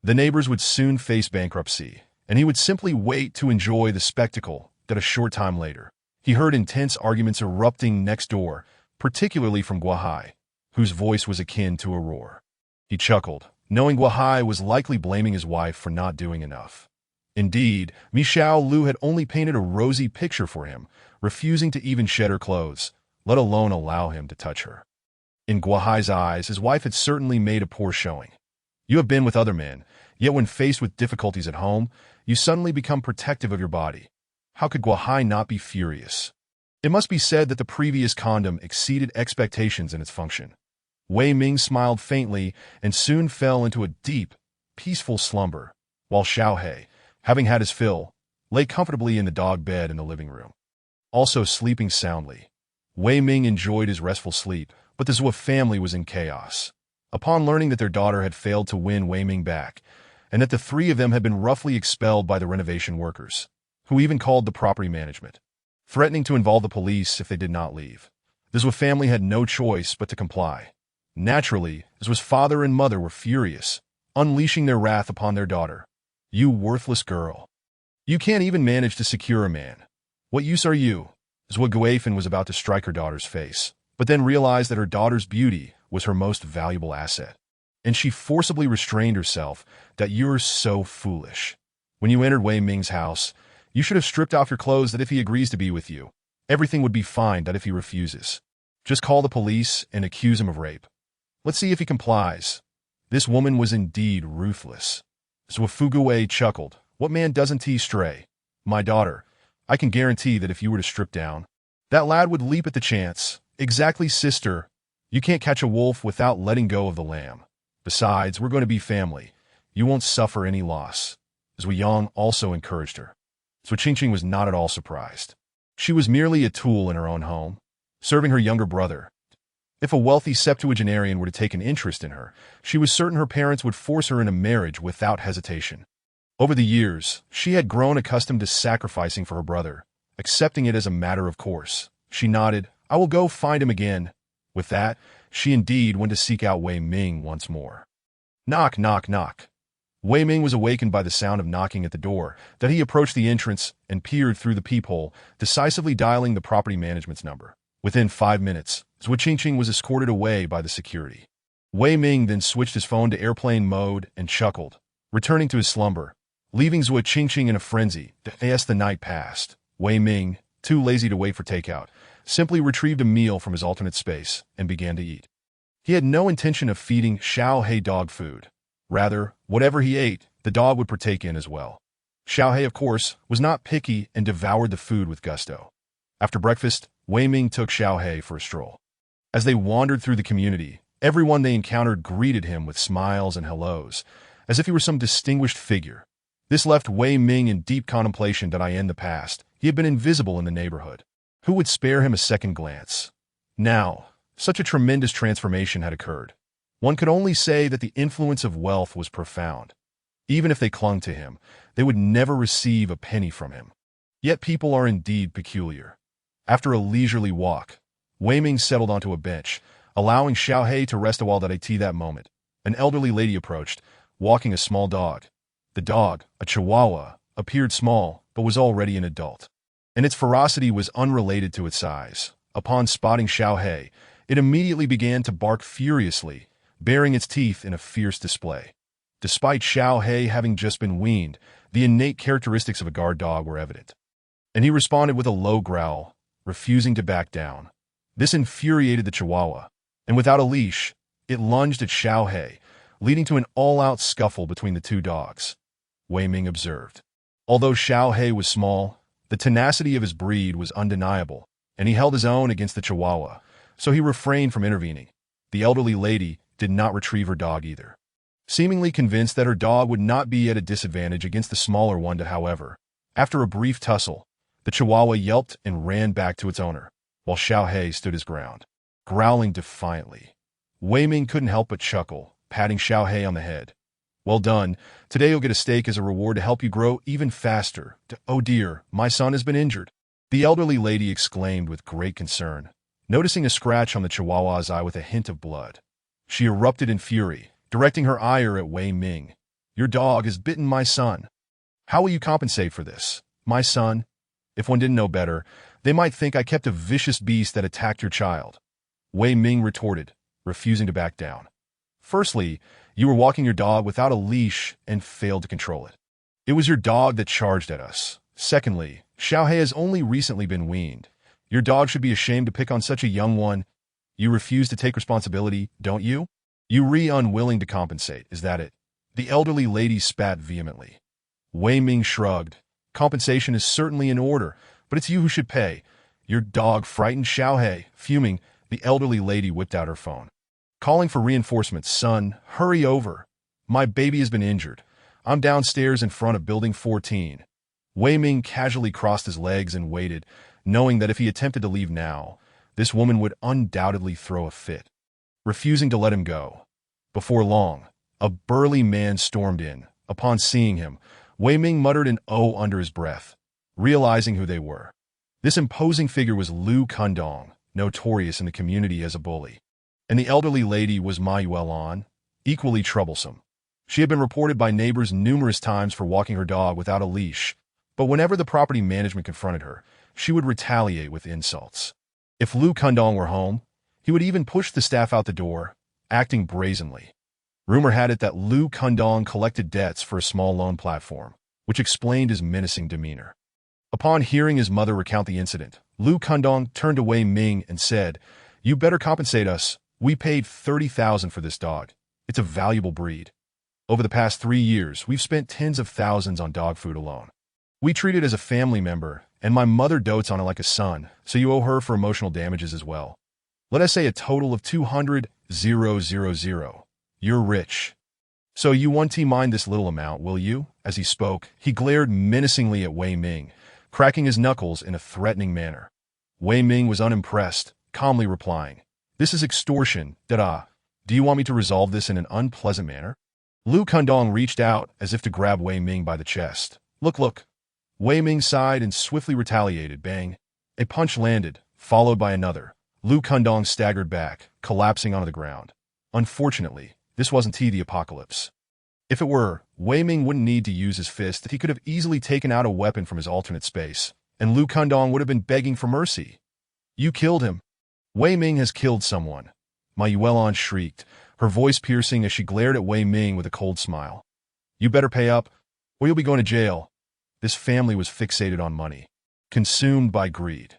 The neighbors would soon face bankruptcy, and he would simply wait to enjoy the spectacle. That a short time later, he heard intense arguments erupting next door, particularly from Guahai, whose voice was akin to a roar. He chuckled, knowing Guahai was likely blaming his wife for not doing enough. Indeed, Michelle Lu had only painted a rosy picture for him, refusing to even shed her clothes, let alone allow him to touch her. In Guahai's eyes, his wife had certainly made a poor showing. You have been with other men, yet when faced with difficulties at home, you suddenly become protective of your body. How could Guahai not be furious? It must be said that the previous condom exceeded expectations in its function. Wei Ming smiled faintly and soon fell into a deep, peaceful slumber, while Xiaohe, having had his fill, lay comfortably in the dog bed in the living room. Also sleeping soundly, Wei Ming enjoyed his restful sleep, but the Zhou family was in chaos. Upon learning that their daughter had failed to win Wei Ming back, and that the three of them had been roughly expelled by the renovation workers, who even called the property management, threatening to involve the police if they did not leave, the Zhou family had no choice but to comply. Naturally, Zhu's father and mother were furious, unleashing their wrath upon their daughter. You worthless girl. You can't even manage to secure a man. What use are you? Zhou Guifan was about to strike her daughter's face, but then realized that her daughter's beauty was her most valuable asset. And she forcibly restrained herself. That you're so foolish. When you entered Wei Ming's house, you should have stripped off your clothes. That if he agrees to be with you, everything would be fine. That if he refuses, just call the police and accuse him of rape. Let's see if he complies. This woman was indeed ruthless. Zhou Fuguwei chuckled. What man doesn't he stray? My daughter, I can guarantee that if you were to strip down, that lad would leap at the chance. Exactly, sister. You can't catch a wolf without letting go of the lamb. Besides, we're going to be family. You won't suffer any loss. Zhu Yang also encouraged her. Zhu Qingqing was not at all surprised. She was merely a tool in her own home, serving her younger brother. If a wealthy septuagenarian were to take an interest in her, she was certain her parents would force her in a marriage without hesitation. Over the years, she had grown accustomed to sacrificing for her brother, accepting it as a matter of course. She nodded. I will go find him again. With that, she indeed went to seek out Wei Ming once more. Knock, knock, knock. Wei Ming was awakened by the sound of knocking at the door. That he approached the entrance and peered through the peephole, decisively dialing the property management's number. Within 5 minutes, Zhu Qingqing was escorted away by the security. Wei Ming then switched his phone to airplane mode and chuckled, returning to his slumber, leaving Zhu Qingqing in a frenzy. As the night passed, Wei Ming, too lazy to wait for takeout, simply retrieved a meal from his alternate space and began to eat. He had no intention of feeding Xiaohei dog food. Rather, whatever he ate, the dog would partake in as well. Xiaohei, of course, was not picky and devoured the food with gusto. After breakfast, Wei Ming took Xiaohei for a stroll. As they wandered through the community, everyone they encountered greeted him with smiles and hellos, as if he were some distinguished figure. This left Wei Ming in deep contemplation that in the past, he had been invisible in the neighborhood. Who would spare him a second glance? Now, such a tremendous transformation had occurred. One could only say that the influence of wealth was profound. Even if they clung to him, they would never receive a penny from him. Yet people are indeed peculiar. After a leisurely walk, Wei Ming settled onto a bench, allowing Xiaohei to rest a while that moment. An elderly lady approached, walking a small dog. The dog, a chihuahua, appeared small, but was already an adult. And its ferocity was unrelated to its size. Upon spotting Xiaohei, it immediately began to bark furiously, baring its teeth in a fierce display. Despite Xiaohei having just been weaned, the innate characteristics of a guard dog were evident. And he responded with a low growl, refusing to back down. This infuriated the chihuahua, and without a leash, it lunged at Xiaohei, leading to an all-out scuffle between the two dogs. Wei Ming observed. Although Xiaohei was small, the tenacity of his breed was undeniable, and he held his own against the chihuahua, so he refrained from intervening. The elderly lady did not retrieve her dog either. Seemingly convinced that her dog would not be at a disadvantage against the smaller one, however, after a brief tussle, the chihuahua yelped and ran back to its owner, while Xiaohei stood his ground, growling defiantly. Wei Ming couldn't help but chuckle, patting Xiaohei on the head. Well done. Today you'll get a steak as a reward to help you grow even faster. Oh dear, my son has been injured. The elderly lady exclaimed with great concern, noticing a scratch on the chihuahua's eye with a hint of blood. She erupted in fury, directing her ire at Wei Ming. Your dog has bitten my son. How will you compensate for this, my son? If one didn't know better, they might think I kept a vicious beast that attacked your child. Wei Ming retorted, refusing to back down. Firstly, you were walking your dog without a leash and failed to control it. It was your dog that charged at us. Secondly, Xiaohei has only recently been weaned. Your dog should be ashamed to pick on such a young one. You refuse to take responsibility, don't you? You're unwilling to compensate, is that it? The elderly lady spat vehemently. Wei Ming shrugged. Compensation is certainly in order, but it's you who should pay. Your dog frightened Xiaohei. Fuming, the elderly lady whipped out her phone. Calling for reinforcements, son, hurry over. My baby has been injured. I'm downstairs in front of building 14. Wei Ming casually crossed his legs and waited, knowing that if he attempted to leave now, this woman would undoubtedly throw a fit. Refusing to let him go. Before long, a burly man stormed in. Upon seeing him, Wei Ming muttered an "oh" under his breath, realizing who they were. This imposing figure was Lu Kundong, notorious in the community as a bully. And the elderly lady was Ma Yuelan, equally troublesome. She had been reported by neighbors numerous times for walking her dog without a leash, but whenever the property management confronted her, she would retaliate with insults. If Lu Kundong were home, he would even push the staff out the door, acting brazenly. Rumor had it that Lu Kundong collected debts for a small loan platform, which explained his menacing demeanor. Upon hearing his mother recount the incident, Lu Kundong turned to Wei Ming and said, "You better compensate us. We paid 30,000 for this dog. It's a valuable breed. Over the past 3 years, we've spent tens of thousands on dog food alone. We treat it as a family member, and my mother dotes on it like a son, so you owe her for emotional damages as well. Let us say a total of 200,000. You're rich. So you want to mind this little amount, will you?" As he spoke, he glared menacingly at Wei Ming, cracking his knuckles in a threatening manner. Wei Ming was unimpressed, calmly replying, "This is extortion, da-da. Do you want me to resolve this in an unpleasant manner?" Lu Kundong reached out as if to grab Wei Ming by the chest. Look. Wei Ming sighed and swiftly retaliated, bang. A punch landed, followed by another. Lu Kundong staggered back, collapsing onto the ground. Unfortunately, this wasn't the apocalypse. If it were, Wei Ming wouldn't need to use his fist. He could have easily taken out a weapon from his alternate space, and Lu Kundong would have been begging for mercy. "You killed him. Wei Ming has killed someone." Ma Yuelan shrieked, her voice piercing as she glared at Wei Ming with a cold smile. "You better pay up, or you'll be going to jail." This family was fixated on money. consumed by greed.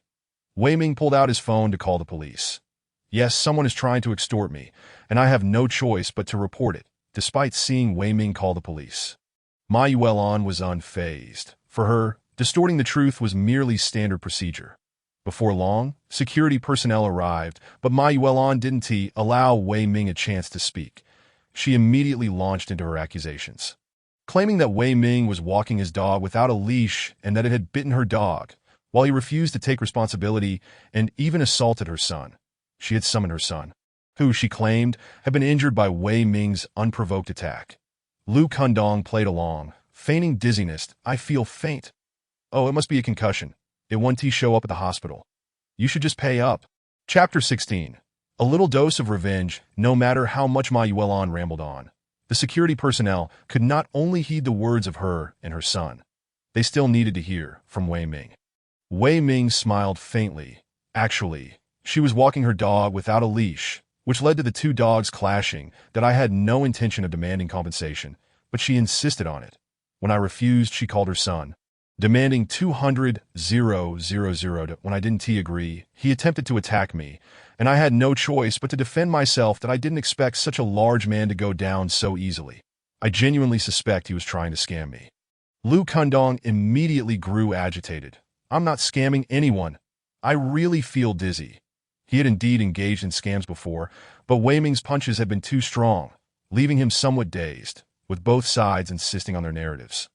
Wei Ming pulled out his phone to call the police. Yes, someone is trying to extort me, and I have no choice but to report it, despite seeing Wei Ming call the police. Ma Yuelan was unfazed. For her, distorting the truth was merely standard procedure. Before long, security personnel arrived, but Ma Yuelan didn't allow Wei Ming a chance to speak. She immediately launched into her accusations, claiming that Wei Ming was walking his dog without a leash and that it had bitten her dog, while he refused to take responsibility and even assaulted her son. She had summoned her son, who, she claimed, had been injured by Wei Ming's unprovoked attack. Lu Kundong played along, feigning dizziness. I feel faint. Oh, it must be a concussion. It won't show up at the hospital. You should just pay up. Chapter 16. A little dose of revenge, no matter how much Ma Yuelan rambled on. The security personnel could not only heed the words of her and her son. They still needed to hear from Wei Ming. Wei Ming smiled faintly. Actually, she was walking her dog without a leash, which led to the two dogs clashing. That I had no intention of demanding compensation, but she insisted on it. When I refused, she called her son, demanding 200,000. When I didn't agree, he attempted to attack me, and I had no choice but to defend myself. That I didn't expect such a large man to go down so easily. I genuinely suspect he was trying to scam me. Lu Kundong immediately grew agitated. I'm not scamming anyone. I really feel dizzy. He had indeed engaged in scams before, but Wei Ming's punches had been too strong, leaving him somewhat dazed, with both sides insisting on their narratives.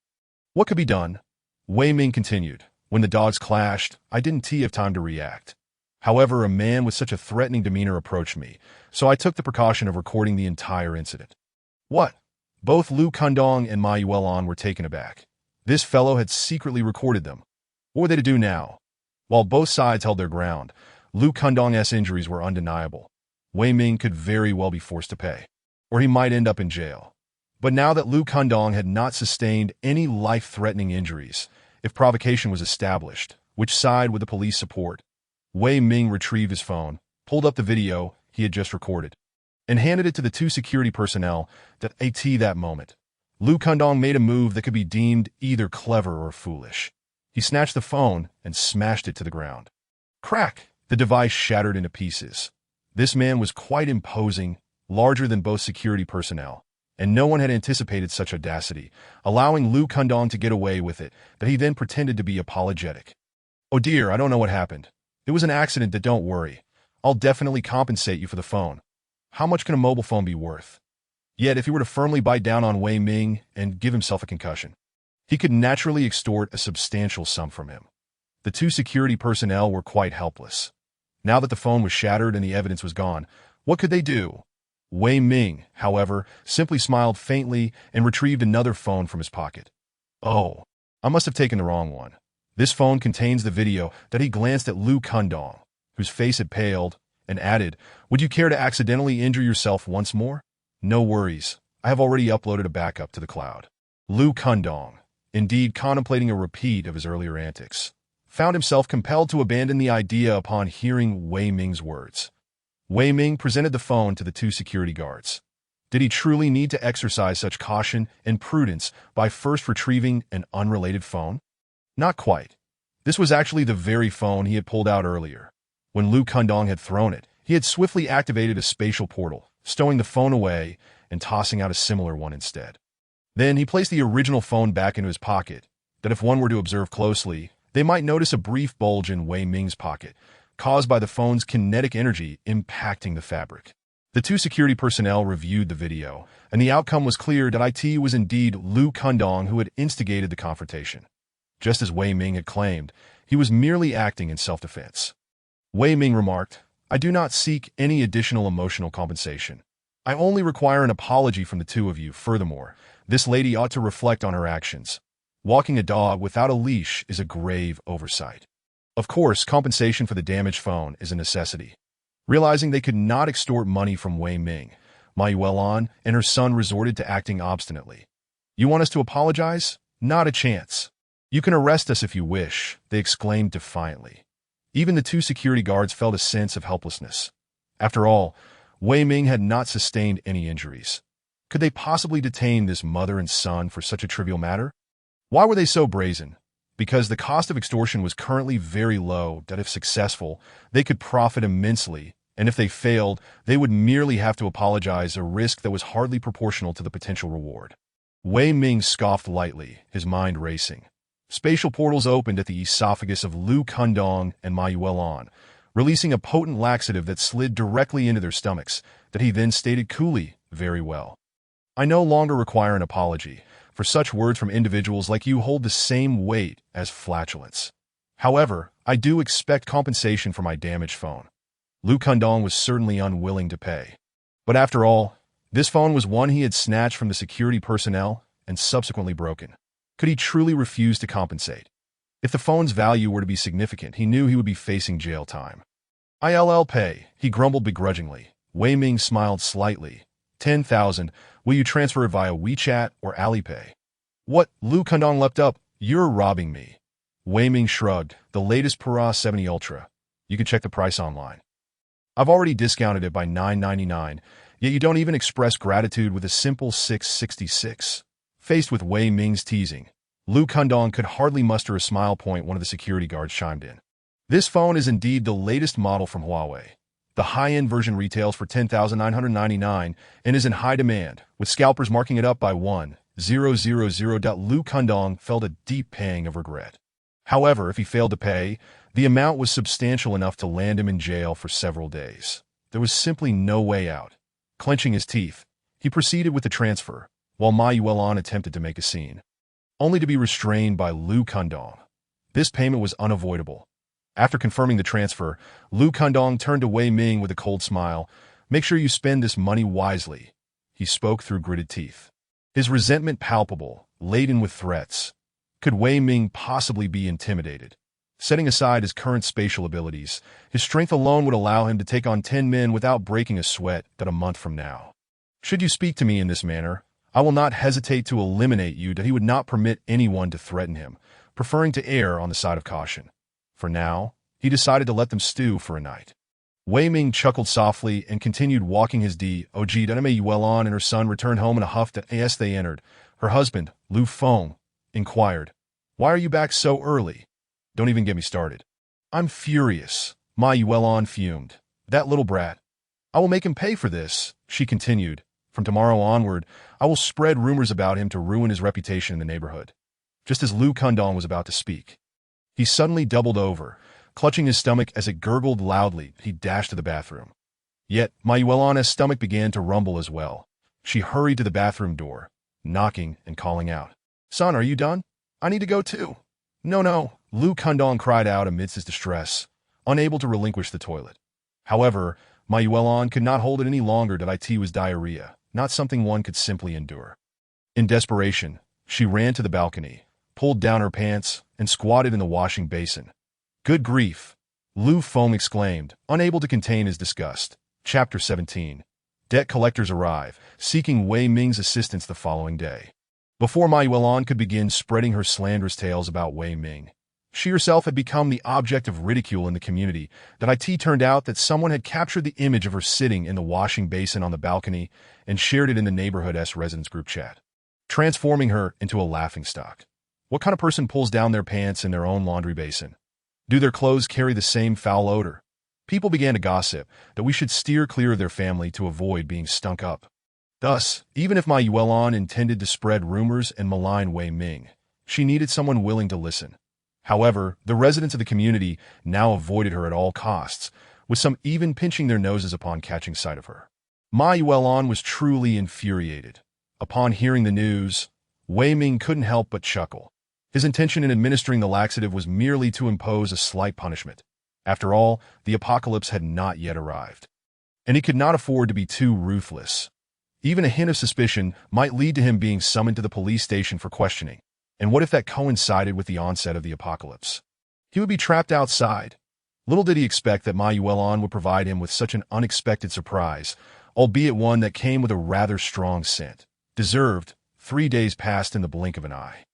What could be done? Wei Ming continued. When the dogs clashed, I didn't have time to react. However, a man with such a threatening demeanor approached me, so I took the precaution of recording the entire incident. What? Both Lu Kundong and Ma Yuelan were taken aback. This fellow had secretly recorded them. What were they to do now? While both sides held their ground, Lu Kundong's injuries were undeniable. Wei Ming could very well be forced to pay, or he might end up in jail. But now that Lu Kundong had not sustained any life-threatening injuries, if provocation was established, which side would the police support? Wei Ming retrieved his phone, pulled up the video he had just recorded, and handed it to the two security personnel. That moment, Lu Kundong made a move that could be deemed either clever or foolish. He snatched the phone and smashed it to the ground. Crack! The device shattered into pieces. This man was quite imposing, larger than both security personnel, and no one had anticipated such audacity, allowing Lu Kundong to get away with it. That he then pretended to be apologetic. Oh dear, I don't know what happened. It was an accident. Don't worry. I'll definitely compensate you for the phone. How much can a mobile phone be worth? Yet if he were to firmly bite down on Wei Ming and give himself a concussion, he could naturally extort a substantial sum from him. The two security personnel were quite helpless. Now that the phone was shattered and the evidence was gone, what could they do? Wei Ming, however, simply smiled faintly and retrieved another phone from his pocket. Oh, I must have taken the wrong one. This phone contains the video. That he glanced at Lu Kundong, whose face had paled, and added, would you care to accidentally injure yourself once more? No worries. I have already uploaded a backup to the cloud. Lu Kundong, indeed contemplating a repeat of his earlier antics, found himself compelled to abandon the idea upon hearing Wei Ming's words. Wei Ming presented the phone to the two security guards. Did he truly need to exercise such caution and prudence by first retrieving an unrelated phone? Not quite. This was actually the very phone he had pulled out earlier. When Lu Kundong had thrown it, he had swiftly activated a spatial portal, stowing the phone away and tossing out a similar one instead. Then he placed the original phone back into his pocket. That if one were to observe closely, they might notice a brief bulge in Wei Ming's pocket, caused by the phone's kinetic energy impacting the fabric. The two security personnel reviewed the video, and the outcome was clear. That it was indeed Lu Kundong who had instigated the confrontation. Just as Wei Ming had claimed, he was merely acting in self-defense. Wei Ming remarked, I do not seek any additional emotional compensation. I only require an apology from the two of you. Furthermore, this lady ought to reflect on her actions. Walking a dog without a leash is a grave oversight. Of course, compensation for the damaged phone is a necessity. Realizing they could not extort money from Wei Ming, Ma Yuelan and her son resorted to acting obstinately. You want us to apologize? Not a chance. You can arrest us if you wish, they exclaimed defiantly. Even the two security guards felt a sense of helplessness. After all, Wei Ming had not sustained any injuries. Could they possibly detain this mother and son for such a trivial matter? Why were they so brazen? because the cost of extortion was currently very low, that if successful, they could profit immensely, and if they failed, they would merely have to apologize, a risk that was hardly proportional to the potential reward. Wei Ming scoffed lightly, his mind racing. Spatial portals opened at the esophagus of Lu Kundong and Ma Yuelan, releasing a potent laxative that slid directly into their stomachs, that he then stated coolly, "Very well. I no longer require an apology, for such words from individuals like you hold the same weight as flatulence. However, I do expect compensation for my damaged phone." Lu Kundong was certainly unwilling to pay. But after all, this phone was one he had snatched from the security personnel and subsequently broken. Could he truly refuse to compensate? If the phone's value were to be significant, he knew he would be facing jail time. "I'll pay," he grumbled begrudgingly. Wei Ming smiled slightly. 10,000, will you transfer it via WeChat or Alipay? What? Lu Kundong leapt up. "You're robbing me." Wei Ming shrugged. "The latest Para 70 Ultra. You can check the price online. I've already discounted it by $9.99, yet you don't even express gratitude with a simple $6.66. Faced with Wei Ming's teasing, Lu Kundong could hardly muster a smile. One of the security guards chimed in. "This phone is indeed the latest model from Huawei. The high-end version retails for $10,999 and is in high demand, with scalpers marking it up by 1,000. Lu Kundong felt a deep pang of regret. However, if he failed to pay, the amount was substantial enough to land him in jail for several days. There was simply no way out. Clenching his teeth, he proceeded with the transfer, while Ma Yuelan attempted to make a scene, only to be restrained by Lu Kundong. This payment was unavoidable. After confirming the transfer, Lu Kundong turned to Wei Ming with a cold smile. "Make sure you spend this money wisely." He spoke through gritted teeth, his resentment palpable, laden with threats. Could Wei Ming possibly be intimidated? Setting aside his current spatial abilities, his strength alone would allow him to take on 10 men without breaking a sweat that a month from now. "Should you speak to me in this manner, I will not hesitate to eliminate you." That he would not permit anyone to threaten him, preferring to err on the side of caution. For now, he decided to let them stew for a night. Wei Ming chuckled softly and continued walking his dog. Ma Yuelan and her son returned home in a huff. As they entered, her husband, Lu Feng, inquired, "Why are you back so early?" "Don't even get me started." "I'm furious," Ma Yuelan fumed. "That little brat. I will make him pay for this," she continued. "From tomorrow onward, I will spread rumors about him to ruin his reputation in the neighborhood." Just as Lu Kundong was about to speak, he suddenly doubled over, clutching his stomach as it gurgled loudly. He dashed to the bathroom. Yet Ma Yuelan's stomach began to rumble as well. She hurried to the bathroom door, knocking and calling out, "Son, are you done? I need to go too." No, Lu Kundong cried out amidst his distress, unable to relinquish the toilet. However, Ma Yuelan could not hold it any longer. It was diarrhea, not something one could simply endure. In desperation, she ran to the balcony, pulled down her pants, and squatted in the washing basin. "Good grief!" Lu Feng exclaimed, unable to contain his disgust. Chapter 17. Debt collectors arrive, seeking Wei Ming's assistance the following day. Before Ma Yuelan could begin spreading her slanderous tales about Wei Ming, she herself had become the object of ridicule in the community. It turned out that someone had captured the image of her sitting in the washing basin on the balcony and shared it in the neighborhood's residence group chat, transforming her into a laughingstock. What kind of person pulls down their pants in their own laundry basin? Do their clothes carry the same foul odor? People began to gossip that we should steer clear of their family to avoid being stunk up. Thus, even if Ma Yuelan intended to spread rumors and malign Wei Ming, she needed someone willing to listen. However, the residents of the community now avoided her at all costs, with some even pinching their noses upon catching sight of her. Ma Yuelan was truly infuriated. Upon hearing the news, Wei Ming couldn't help but chuckle. His intention in administering the laxative was merely to impose a slight punishment. After all, the apocalypse had not yet arrived, and he could not afford to be too ruthless. Even a hint of suspicion might lead to him being summoned to the police station for questioning. And what if that coincided with the onset of the apocalypse? He would be trapped outside. Little did he expect that Ma Yuelan would provide him with such an unexpected surprise, albeit one that came with a rather strong scent. Deserved, 3 days passed in the blink of an eye.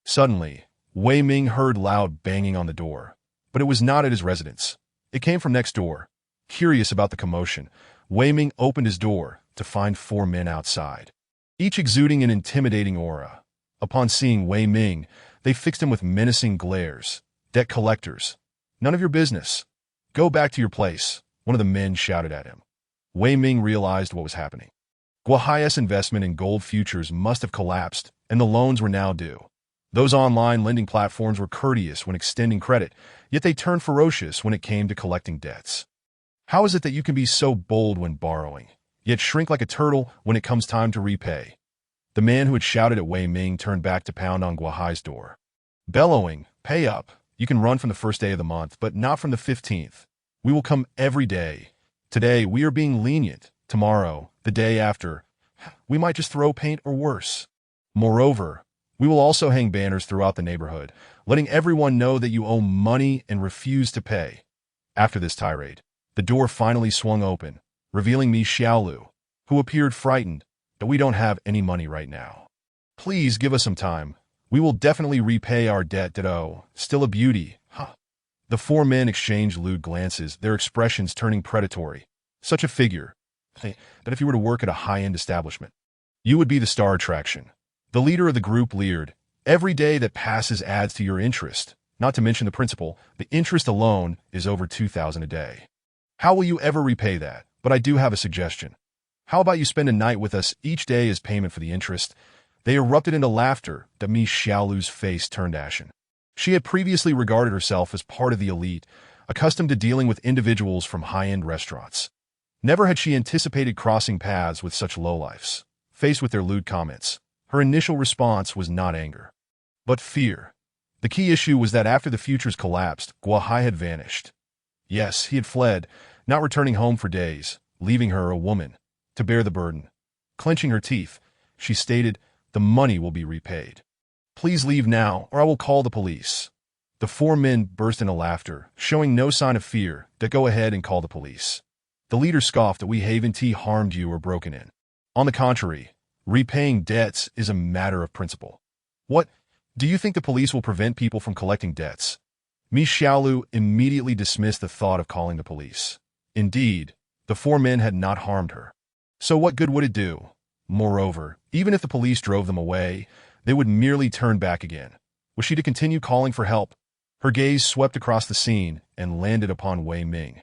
Suddenly, Wei Ming heard loud banging on the door, but it was not at his residence. It came from next door. Curious about the commotion, Wei Ming opened his door to find 4 men outside, each exuding an intimidating aura. Upon seeing Wei Ming, they fixed him with menacing glares. "Debt collectors. None of your business. Go back to your place," one of the men shouted at him. Wei Ming realized what was happening. Guohai's investment in gold futures must have collapsed, and the loans were now due. Those online lending platforms were courteous when extending credit, yet they turned ferocious when it came to collecting debts. How is it that you can be so bold when borrowing, yet shrink like a turtle when it comes time to repay? The man who had shouted at Wei Ming turned back to pound on Guohai's door. Bellowing, "Pay up. You can run from the first day of the month, but not from the 15th. We will come every day. Today, we are being lenient. Tomorrow, the day after, we might just throw paint or worse. Moreover, we will also hang banners throughout the neighborhood, letting everyone know that you owe money and refuse to pay." After this tirade, the door finally swung open, revealing Mi Xiaolu, who appeared frightened. "But we don't have any money right now. Please give us some time. We will definitely repay our debt, Ditto. Still a beauty, huh?" The four men exchanged lewd glances, their expressions turning predatory. Such a figure, that if you were to work at a high-end establishment, you would be the star attraction. The leader of the group leered. "Every day that passes adds to your interest. Not to mention the principal. The interest alone is over 2,000 a day. How will you ever repay that? But I do have a suggestion. How about you spend a night with us each day as payment for the interest?" They erupted into laughter. The Mi Xiaolu's face turned ashen. She had previously regarded herself as part of the elite, accustomed to dealing with individuals from high-end restaurants. Never had she anticipated crossing paths with such lowlifes. Faced with their lewd comments, her initial response was not anger, but fear. The key issue was that after the futures collapsed, Guohai had vanished. Yes, he had fled, not returning home for days, leaving her, a woman, to bear the burden. Clenching her teeth, she stated, "The money will be repaid. Please leave now, or I will call the police." The four men burst into laughter, showing no sign of fear. "Go ahead and call the police." The leader scoffed that we haven't harmed you or broken in. On the contrary, repaying debts is a matter of principle. What? Do you think the police will prevent people from collecting debts? Mi Xiaolu immediately dismissed the thought of calling the police. Indeed, the four men had not harmed her. So what good would it do? Moreover, even if the police drove them away, they would merely turn back again. Was she to continue calling for help? Her gaze swept across the scene and landed upon Wei Ming,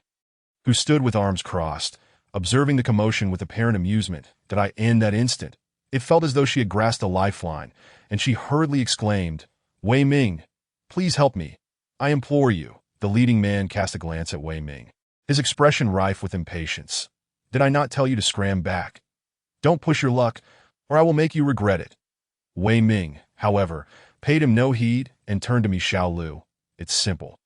who stood with arms crossed, observing the commotion with apparent amusement. In that instant, it felt as though she had grasped a lifeline, and she hurriedly exclaimed, "Wei Ming, please help me. I implore you." The leading man cast a glance at Wei Ming, his expression rife with impatience. "Did I not tell you to scram back? Don't push your luck, or I will make you regret it." Wei Ming, however, paid him no heed and turned to Mi Xiaolu. "It's simple.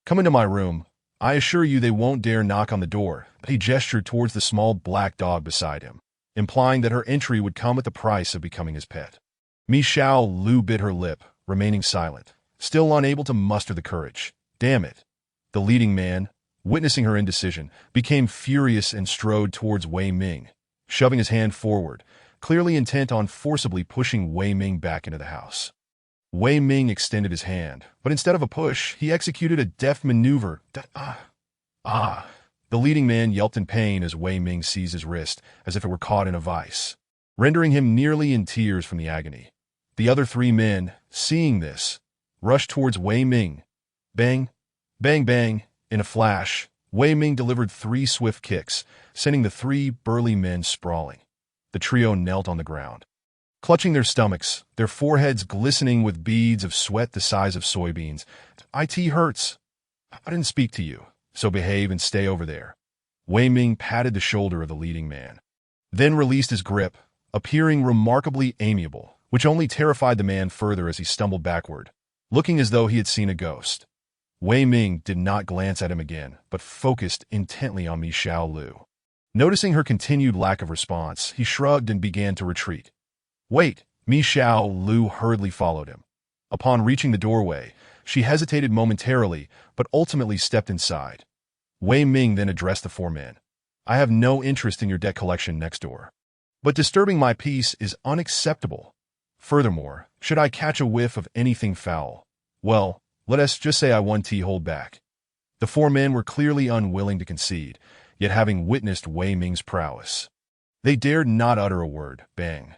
Come into my room. I assure you they won't dare knock on the door." He gestured towards the small black dog beside him, implying that her entry would come at the price of becoming his pet. Mi Xiaolu bit her lip, remaining silent, still unable to muster the courage. "Damn it." The leading man, witnessing her indecision, became furious and strode towards Wei Ming, shoving his hand forward, clearly intent on forcibly pushing Wei Ming back into the house. Wei Ming extended his hand, but instead of a push, he executed a deft maneuver. The leading man yelped in pain as Wei Ming seized his wrist as if it were caught in a vice, rendering him nearly in tears from the agony. The other three men, seeing this, rushed towards Wei Ming. Bang, bang, bang. In a flash, Wei Ming delivered 3 swift kicks, sending the 3 burly men sprawling. The trio knelt on the ground, clutching their stomachs, their foreheads glistening with beads of sweat the size of soybeans. "It hurts. I didn't speak to you, so behave and stay over there." Wei Ming patted the shoulder of the leading man, then released his grip, appearing remarkably amiable, which only terrified the man further as he stumbled backward, looking as though he had seen a ghost. Wei Ming did not glance at him again, but focused intently on Mi Xiaolu. Noticing her continued lack of response, he shrugged and began to retreat. "Wait!" Mi Xiaolu hurriedly followed him. Upon reaching the doorway, she hesitated momentarily, but ultimately stepped inside. Wei Ming then addressed the 4 men. "I have no interest in your debt collection next door, but disturbing my peace is unacceptable. Furthermore, should I catch a whiff of anything foul, well, let us just say I won't hold back." The 4 men were clearly unwilling to concede, yet having witnessed Wei Ming's prowess, they dared not utter a word. Bang.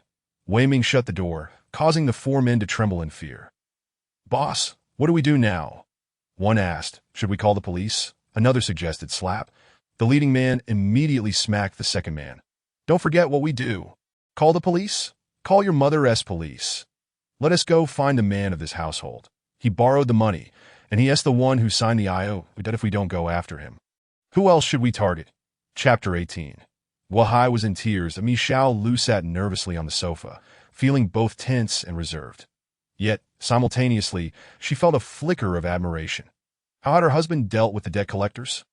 Wei Ming shut the door, causing the four men to tremble in fear. "Boss, what do we do now?" One asked. "Should we call the police?" Another suggested slap. The leading man immediately smacked the second man. "Don't forget what we do. Call the police? Call your mother's police. Let us go find the man of this household. He borrowed the money, and he asked the one who signed the IO that if we don't go after him. Who else should we target?" Chapter 18. Guahai was in tears, and Michao Lu sat nervously on the sofa, feeling both tense and reserved. Yet, simultaneously, she felt a flicker of admiration. How had her husband dealt with the debt collectors?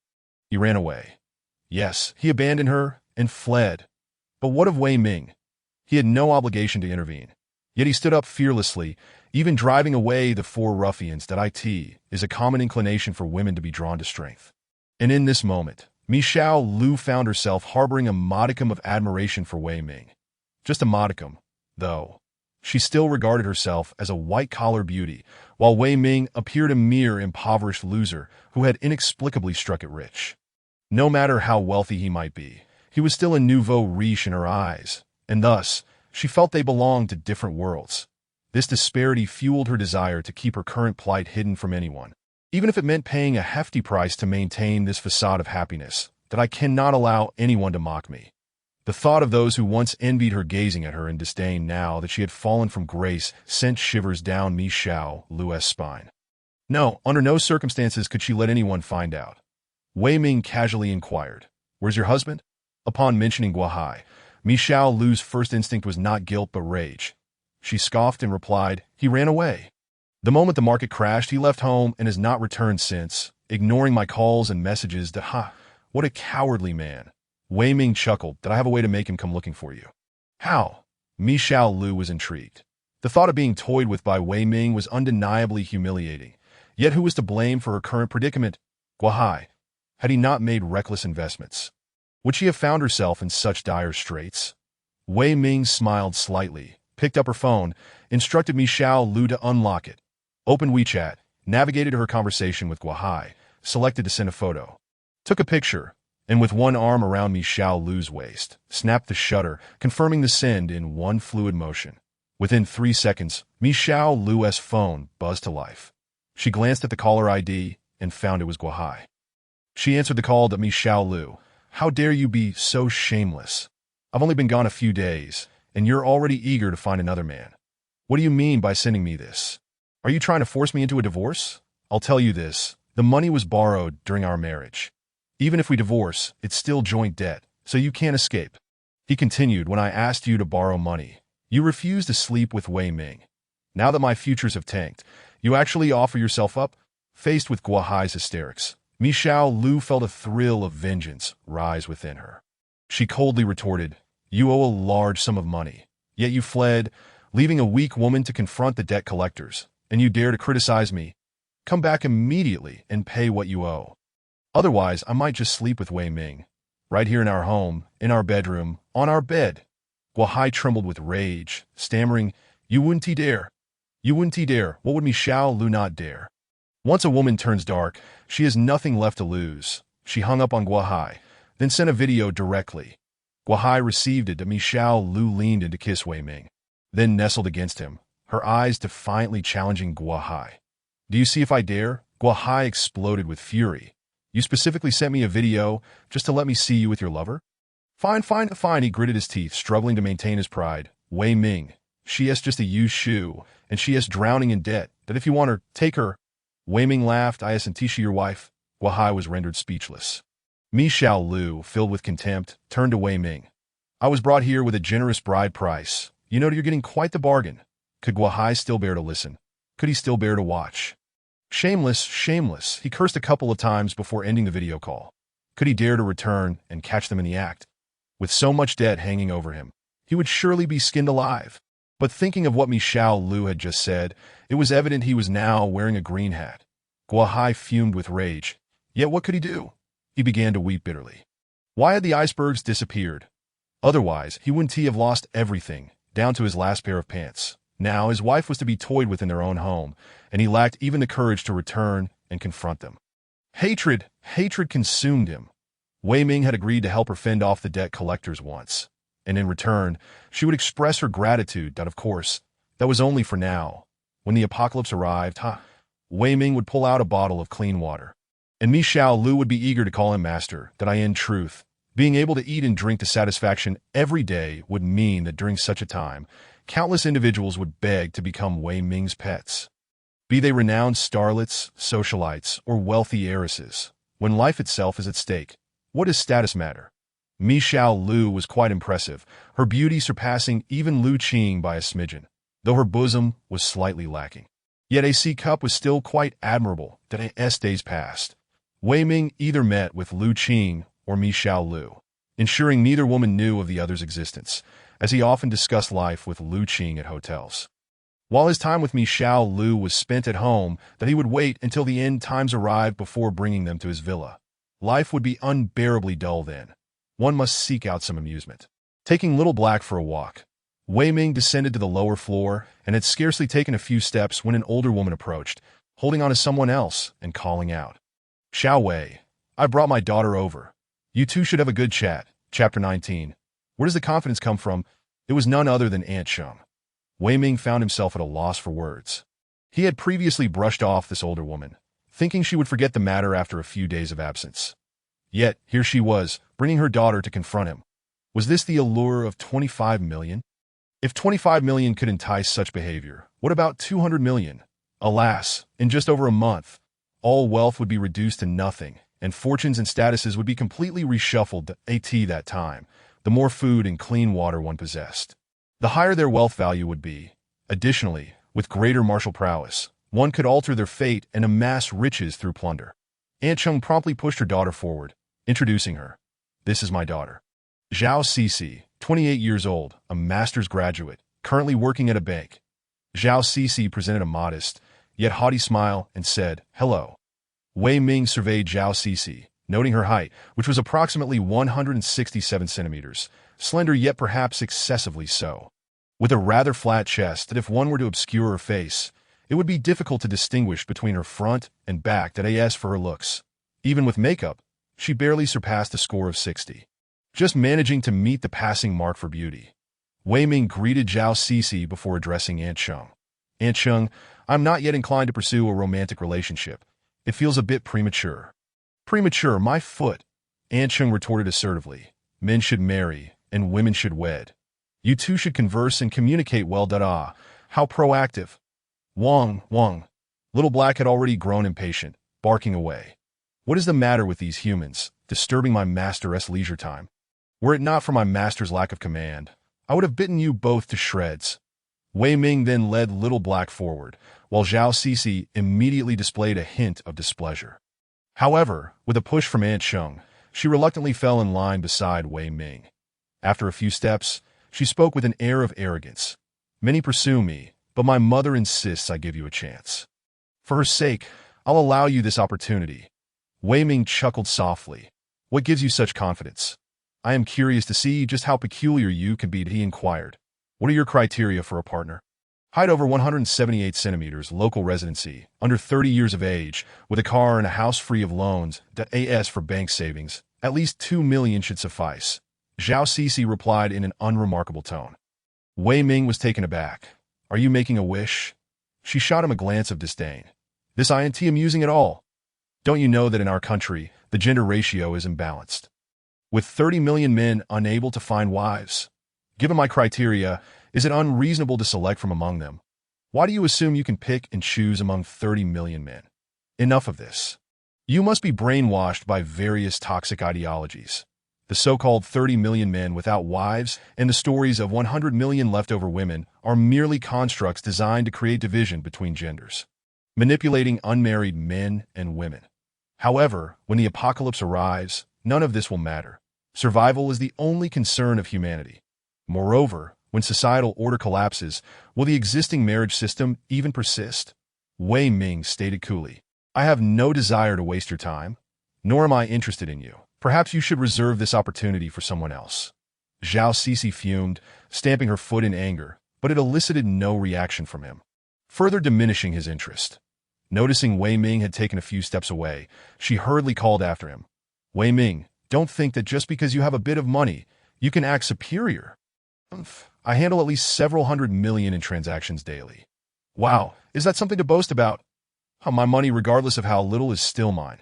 He ran away. Yes, he abandoned her and fled. But what of Wei Ming? He had no obligation to intervene. Yet he stood up fearlessly, even driving away the four ruffians that it is a common inclination for women to be drawn to strength. And in this moment, Michao Lu found herself harboring a modicum of admiration for Wei Ming. Just a modicum, though. She still regarded herself as a white-collar beauty, while Wei Ming appeared a mere impoverished loser who had inexplicably struck it rich. No matter how wealthy he might be, he was still a nouveau riche in her eyes, and thus, she felt they belonged to different worlds. This disparity fueled her desire to keep her current plight hidden from anyone, even if it meant paying a hefty price to maintain this facade of happiness, that I cannot allow anyone to mock me. The thought of those who once envied her gazing at her in disdain now that she had fallen from grace sent shivers down Michao Lu's spine. No, under no circumstances could she let anyone find out. Wei Ming casually inquired, "Where's your husband?" Upon mentioning Guahai, Michao Lu's first instinct was not guilt but rage. She scoffed and replied, "He ran away. The moment the market crashed, he left home and has not returned since, ignoring my calls and messages what a cowardly man." Wei Ming chuckled, "That I have a way to make him come looking for you." "How?" Michao Lu was intrigued. The thought of being toyed with by Wei Ming was undeniably humiliating. Yet who was to blame for her current predicament? Guahai. Had he not made reckless investments? Would she have found herself in such dire straits? Wei Ming smiled slightly, picked up her phone, instructed Michao Lu to unlock it, opened WeChat, navigated to her conversation with Guahai, selected to send a photo, took a picture, and with one arm around Michao Lu's waist, snapped the shutter, confirming the send in one fluid motion. Within 3 seconds, Michao Lu's phone buzzed to life. She glanced at the caller ID and found it was Guahai. She answered the call to Michao Lu. "How dare you be so shameless? I've only been gone a few days, and you're already eager to find another man. What do you mean by sending me this? Are you trying to force me into a divorce? I'll tell you this, the money was borrowed during our marriage. Even if we divorce, it's still joint debt, so you can't escape." He continued, "When I asked you to borrow money, you refused to sleep with Wei Ming. Now that my futures have tanked, you actually offer yourself up?" Faced with Guahai's hysterics, Michao Lu felt a thrill of vengeance rise within her. She coldly retorted, "You owe a large sum of money, yet you fled, leaving a weak woman to confront the debt collectors, and you dare to criticize me? Come back immediately and pay what you owe. Otherwise, I might just sleep with Wei Ming, right here in our home, in our bedroom, on our bed." Guahai trembled with rage, stammering, "You wouldn't dare. You wouldn't dare. What would Michao Lu not dare?" Once a woman turns dark, she has nothing left to lose. She hung up on Guahai, then sent a video directly. Guahai received it, and Michao Lu leaned in to kiss Wei Ming, then nestled against him, her eyes defiantly challenging Guahai. "Do you see if I dare?" Guahai exploded with fury. "You specifically sent me a video just to let me see you with your lover?" Fine, he gritted his teeth, struggling to maintain his pride. "Wei Ming, she is just a used shoe, and she is drowning in debt, that if you want her, take her." Wei Ming laughed. "Isn't she your wife?" Guahai was rendered speechless. Michao Lu, filled with contempt, turned to Wei Ming. "I was brought here with a generous bride price. You know you're getting quite the bargain." Could Guahai still bear to listen? Could he still bear to watch? Shameless, shameless, he cursed a couple of times before ending the video call. Could he dare to return and catch them in the act? With so much debt hanging over him, he would surely be skinned alive. But thinking of what Michao Lu had just said, it was evident he was now wearing a green hat. Guahai fumed with rage. Yet what could he do? He began to weep bitterly. Why had the icebergs disappeared? Otherwise, he wouldn't have lost everything, down to his last pair of pants. Now his wife was to be toyed with in their own home, and he lacked even the courage to return and confront them. Hatred consumed him. Wei Ming had agreed to help her fend off the debt collectors once, and in return, she would express her gratitude that, of course, That was only for now. When the apocalypse arrived, Wei Ming would pull out a bottle of clean water. And Mi Xiao Lu would be eager to call him master, that in truth, being able to eat and drink to satisfaction every day would mean that during such a time, countless individuals would beg to become Wei Ming's pets. Be they renowned starlets, socialites, or wealthy heiresses, when life itself is at stake, what does status matter? Mi Xiao Lu was quite impressive, her beauty surpassing even Lu Qing by a smidgen, though her bosom was slightly lacking. Yet a C cup was still quite admirable that as days passed. Wei Ming either met with Lu Qing or Mi Xiao Lu, ensuring neither woman knew of the other's existence, as he often discussed life with Lu Qing at hotels. While his time with Mi Xiao Lu was spent at home, that he would wait until the end times arrived before bringing them to his villa. Life would be unbearably dull then. One must seek out some amusement. Taking Little Black for a walk, Wei Ming descended to the lower floor and had scarcely taken a few steps when an older woman approached, holding on to someone else and calling out, "Xiao Wei, I brought my daughter over. You two should have a good chat." Chapter 19. Where does the confidence come from? It was none other than Aunt Sheng. Wei Ming found himself at a loss for words. He had previously brushed off this older woman, thinking she would forget the matter after a few days of absence. Yet, here she was, bringing her daughter to confront him. Was this the allure of 25 million? If 25 million could entice such behavior, what about 200 million? Alas, in just over a month, all wealth would be reduced to nothing, and fortunes and statuses would be completely reshuffled at that time, the more food and clean water one possessed. The higher their wealth value would be. Additionally, with greater martial prowess, one could alter their fate and amass riches through plunder. Aunt Sheng promptly pushed her daughter forward, introducing her. "This is my daughter, Zhao Cece, 28 years old, a master's graduate, currently working at a bank." Zhao Cece presented a modest, yet haughty smile and said, "Hello." Wei Ming surveyed Zhao Cece, noting her height, which was approximately 167 centimeters, slender yet perhaps excessively so. With a rather flat chest that if one were to obscure her face, it would be difficult to distinguish between her front and back that as for her looks. Even with makeup, she barely surpassed a score of 60. Just managing to meet the passing mark for beauty. Wei Ming greeted Zhao Cece before addressing Aunt Sheng. "Aunt Sheng, I'm not yet inclined to pursue a romantic relationship. It feels a bit premature." "Premature, my foot," Aunt Sheng retorted assertively. "Men should marry, and women should wed. You two should converse and communicate well. How proactive." Wang. Little Black had already grown impatient, barking away. "What is the matter with these humans, disturbing my master's leisure time? Were it not for my master's lack of command, I would have bitten you both to shreds." Wei Ming then led Little Black forward, while Zhao Cece immediately displayed a hint of displeasure. However, with a push from Aunt Sheng, she reluctantly fell in line beside Wei Ming. After a few steps, she spoke with an air of arrogance. "Many pursue me, but my mother insists I give you a chance. For her sake, I'll allow you this opportunity." Wei Ming chuckled softly. "What gives you such confidence?" "I am curious to see just how peculiar you can be," he inquired. "What are your criteria for a partner?" "Height over 178 centimeters, local residency, under 30 years of age, with a car and a house free of loans, as for bank savings, at least 2 million should suffice," Zhao Cece replied in an unremarkable tone. Wei Ming was taken aback. "Are you making a wish?" She shot him a glance of disdain. "This isn't amusing at all. Don't you know that in our country, the gender ratio is imbalanced? With 30 million men unable to find wives? Given my criteria, is it unreasonable to select from among them? Why do you assume you can pick and choose among 30 million men? Enough of this. You must be brainwashed by various toxic ideologies. The so-called 30 million men without wives and the stories of 100 million leftover women are merely constructs designed to create division between genders, manipulating unmarried men and women. However, when the apocalypse arrives, none of this will matter. Survival is the only concern of humanity. Moreover, when societal order collapses, will the existing marriage system even persist? Wei Ming stated coolly, "I have no desire to waste your time, nor am I interested in you. Perhaps you should reserve this opportunity for someone else." Zhao Cece fumed, stamping her foot in anger, but it elicited no reaction from him, further diminishing his interest. Noticing Wei Ming had taken a few steps away, she hurriedly called after him. "Wei Ming, don't think that just because you have a bit of money, you can act superior. I handle at least several hundred million in transactions daily. Wow, is that something to boast about? My money, regardless of how little, is still mine.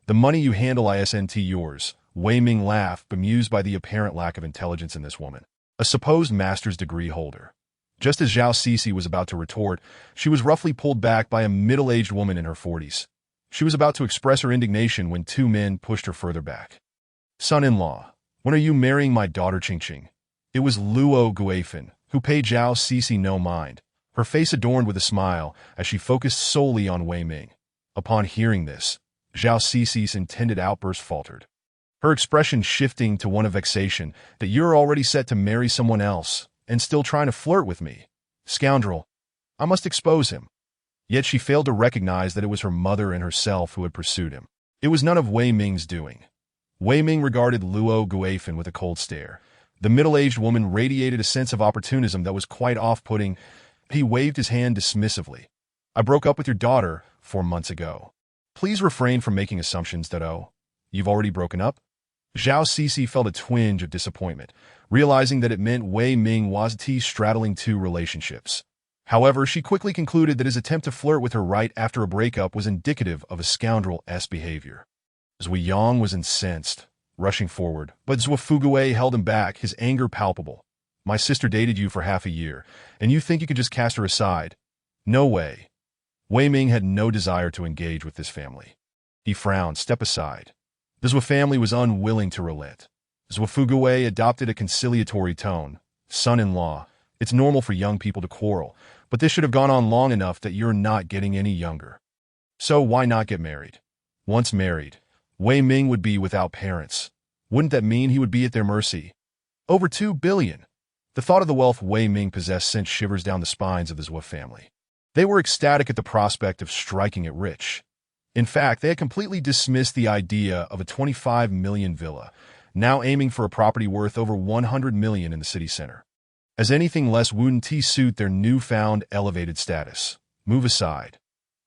The money you handle isn't yours. Wei Ming laughed, bemused by the apparent lack of intelligence in this woman, a supposed master's degree holder. Just as Zhao Cixi was about to retort, she was roughly pulled back by a middle-aged woman in her 40s. She was about to express her indignation when two men pushed her further back. Son-in-law, when are you marrying my daughter Qingqing? It was Luo Guifan, who paid Zhao Cixi no mind, her face adorned with a smile as she focused solely on Wei Ming. Upon hearing this, Zhao Cixi's intended outburst faltered, her expression shifting to one of vexation. That you're already set to marry someone else and still trying to flirt with me. Scoundrel. I must expose him. Yet she failed to recognize that it was her mother and herself who had pursued him. It was none of Wei Ming's doing. Wei Ming regarded Luo Guifan with a cold stare. The middle-aged woman radiated a sense of opportunism that was quite off-putting. He waved his hand dismissively. I broke up with your daughter 4 months ago. Please refrain from making assumptions that, you've already broken up? Zhao Cixi felt a twinge of disappointment, realizing that it meant Wei Ming was straddling two relationships. However, she quickly concluded that his attempt to flirt with her right after a breakup was indicative of a scoundrel-esque behavior. Zui Yang was incensed, rushing forward, but Zhou Fuguwei held him back, his anger palpable. My sister dated you for half a year, and you think you could just cast her aside? No way. Wei Ming had no desire to engage with this family. He frowned. Step aside. The Zhou family was unwilling to relent. Zhou Fuguwei adopted a conciliatory tone. Son-in-law, it's normal for young people to quarrel, but this should have gone on long enough that you're not getting any younger. So why not get married? Once married, Wei Ming would be without parents. Wouldn't that mean he would be at their mercy? Over 2 billion. The thought of the wealth Wei Ming possessed sent shivers down the spines of the Zhou family. They were ecstatic at the prospect of striking it rich. In fact, they had completely dismissed the idea of a 25 million villa, now aiming for a property worth over 100 million in the city center, as anything less wouldn't suit their newfound elevated status. Move aside.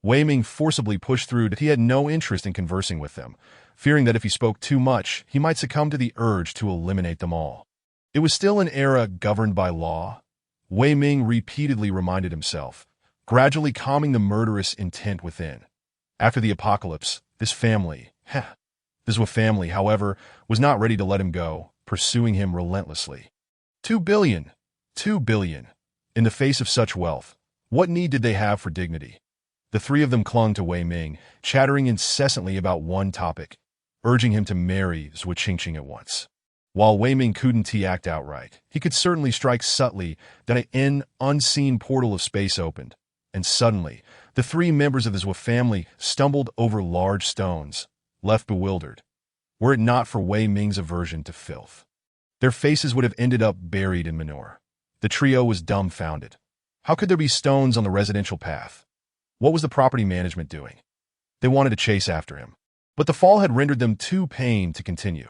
Wei Ming forcibly pushed through that he had no interest in conversing with them, fearing that if he spoke too much, he might succumb to the urge to eliminate them all. It was still an era governed by law. Wei Ming repeatedly reminded himself, gradually calming the murderous intent within. After the apocalypse, this family, the Zhou family, however, was not ready to let him go, pursuing him relentlessly. 2 billion. 2 billion. In the face of such wealth, what need did they have for dignity? The three of them clung to Wei Ming, chattering incessantly about one topic, urging him to marry Zhou Qingqing at once. While Wei Ming couldn't act outright, he could certainly strike subtly that an unseen portal of space opened, and suddenly, the three members of the Zhou family stumbled over large stones, left bewildered. Were it not for Wei Ming's aversion to filth, their faces would have ended up buried in manure. The trio was dumbfounded. How could there be stones on the residential path? What was the property management doing? They wanted to chase after him, but the fall had rendered them too pained to continue.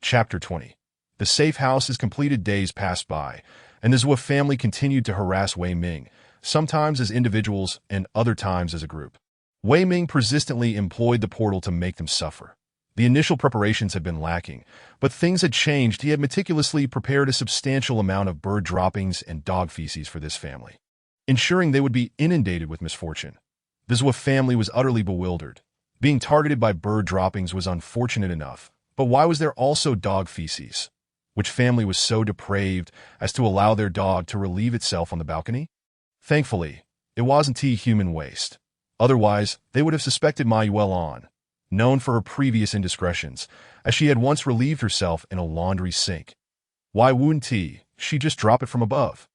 Chapter 20. The safe house is completed. Days passed by, and the Zhou family continued to harass Wei Ming, sometimes as individuals and other times as a group. Wei Ming persistently employed the portal to make them suffer. The initial preparations had been lacking, but things had changed. He had meticulously prepared a substantial amount of bird droppings and dog feces for this family, ensuring they would be inundated with misfortune. The Zhou family was utterly bewildered. Being targeted by bird droppings was unfortunate enough, but why was there also dog feces? Which family was so depraved as to allow their dog to relieve itself on the balcony? Thankfully, it wasn't human waste. Otherwise, they would have suspected Ma Yuelan, known for her previous indiscretions, as she had once relieved herself in a laundry sink. Why wouldn't she just drop it from above?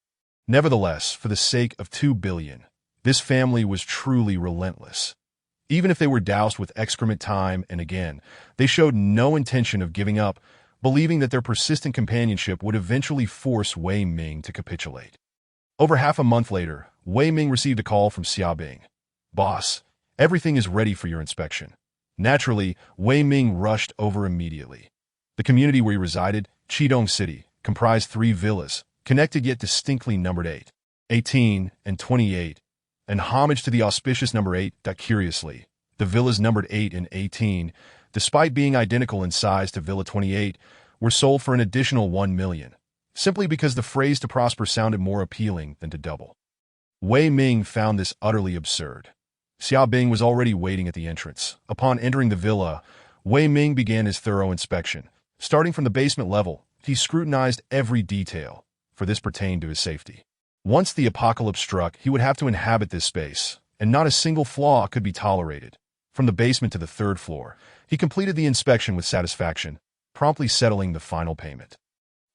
Nevertheless, for the sake of 2 billion, this family was truly relentless. Even if they were doused with excrement time and again, they showed no intention of giving up, believing that their persistent companionship would eventually force Wei Ming to capitulate. Over half a month later, Wei Ming received a call from Xiaobing. Boss, everything is ready for your inspection. Naturally, Wei Ming rushed over immediately. The community where he resided, Qidong City, comprised 3 villas, connected yet distinctly numbered 8, 18, and 28, and homage to the auspicious number 8. Curiously, the villas numbered 8 and 18, despite being identical in size to Villa 28, were sold for an additional 1 million. simply because the phrase to prosper sounded more appealing than to double. Wei Ming found this utterly absurd. Xia Bing was already waiting at the entrance. Upon entering the villa, Wei Ming began his thorough inspection. Starting from the basement level, he scrutinized every detail, for this pertained to his safety. Once the apocalypse struck, he would have to inhabit this space, and not a single flaw could be tolerated. From the basement to the third floor, he completed the inspection with satisfaction, promptly settling the final payment.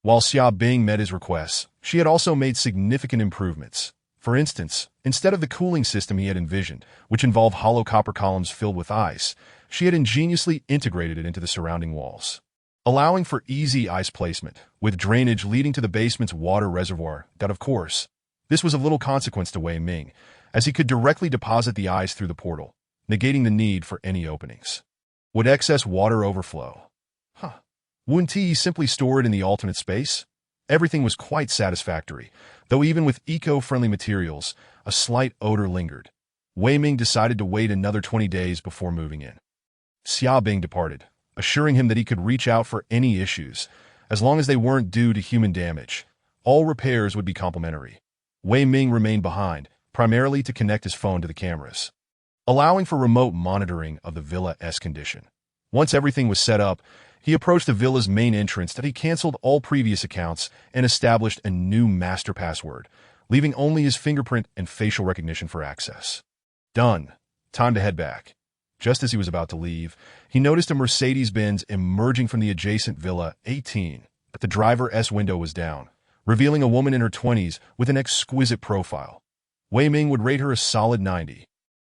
While Xia Bing met his requests, she had also made significant improvements. For instance, instead of the cooling system he had envisioned, which involved hollow copper columns filled with ice, she had ingeniously integrated it into the surrounding walls, allowing for easy ice placement, with drainage leading to the basement's water reservoir. That, of course, this was of little consequence to Wei Ming, as he could directly deposit the ice through the portal, negating the need for any openings. Would excess water overflow? Wouldn't he simply store it in the alternate space? Everything was quite satisfactory, though even with eco-friendly materials, a slight odor lingered. Wei Ming decided to wait another 20 days before moving in. Xia Bing departed, assuring him that he could reach out for any issues, as long as they weren't due to human damage. All repairs would be complimentary. Wei Ming remained behind, primarily to connect his phone to the cameras, allowing for remote monitoring of the villa's condition. Once everything was set up, he approached the villa's main entrance that he canceled all previous accounts and established a new master password, leaving only his fingerprint and facial recognition for access. Done. Time to head back. Just as he was about to leave, he noticed a Mercedes-Benz emerging from the adjacent Villa 18, but the driver's window was down, revealing a woman in her 20s with an exquisite profile. Wei Ming would rate her a solid 90.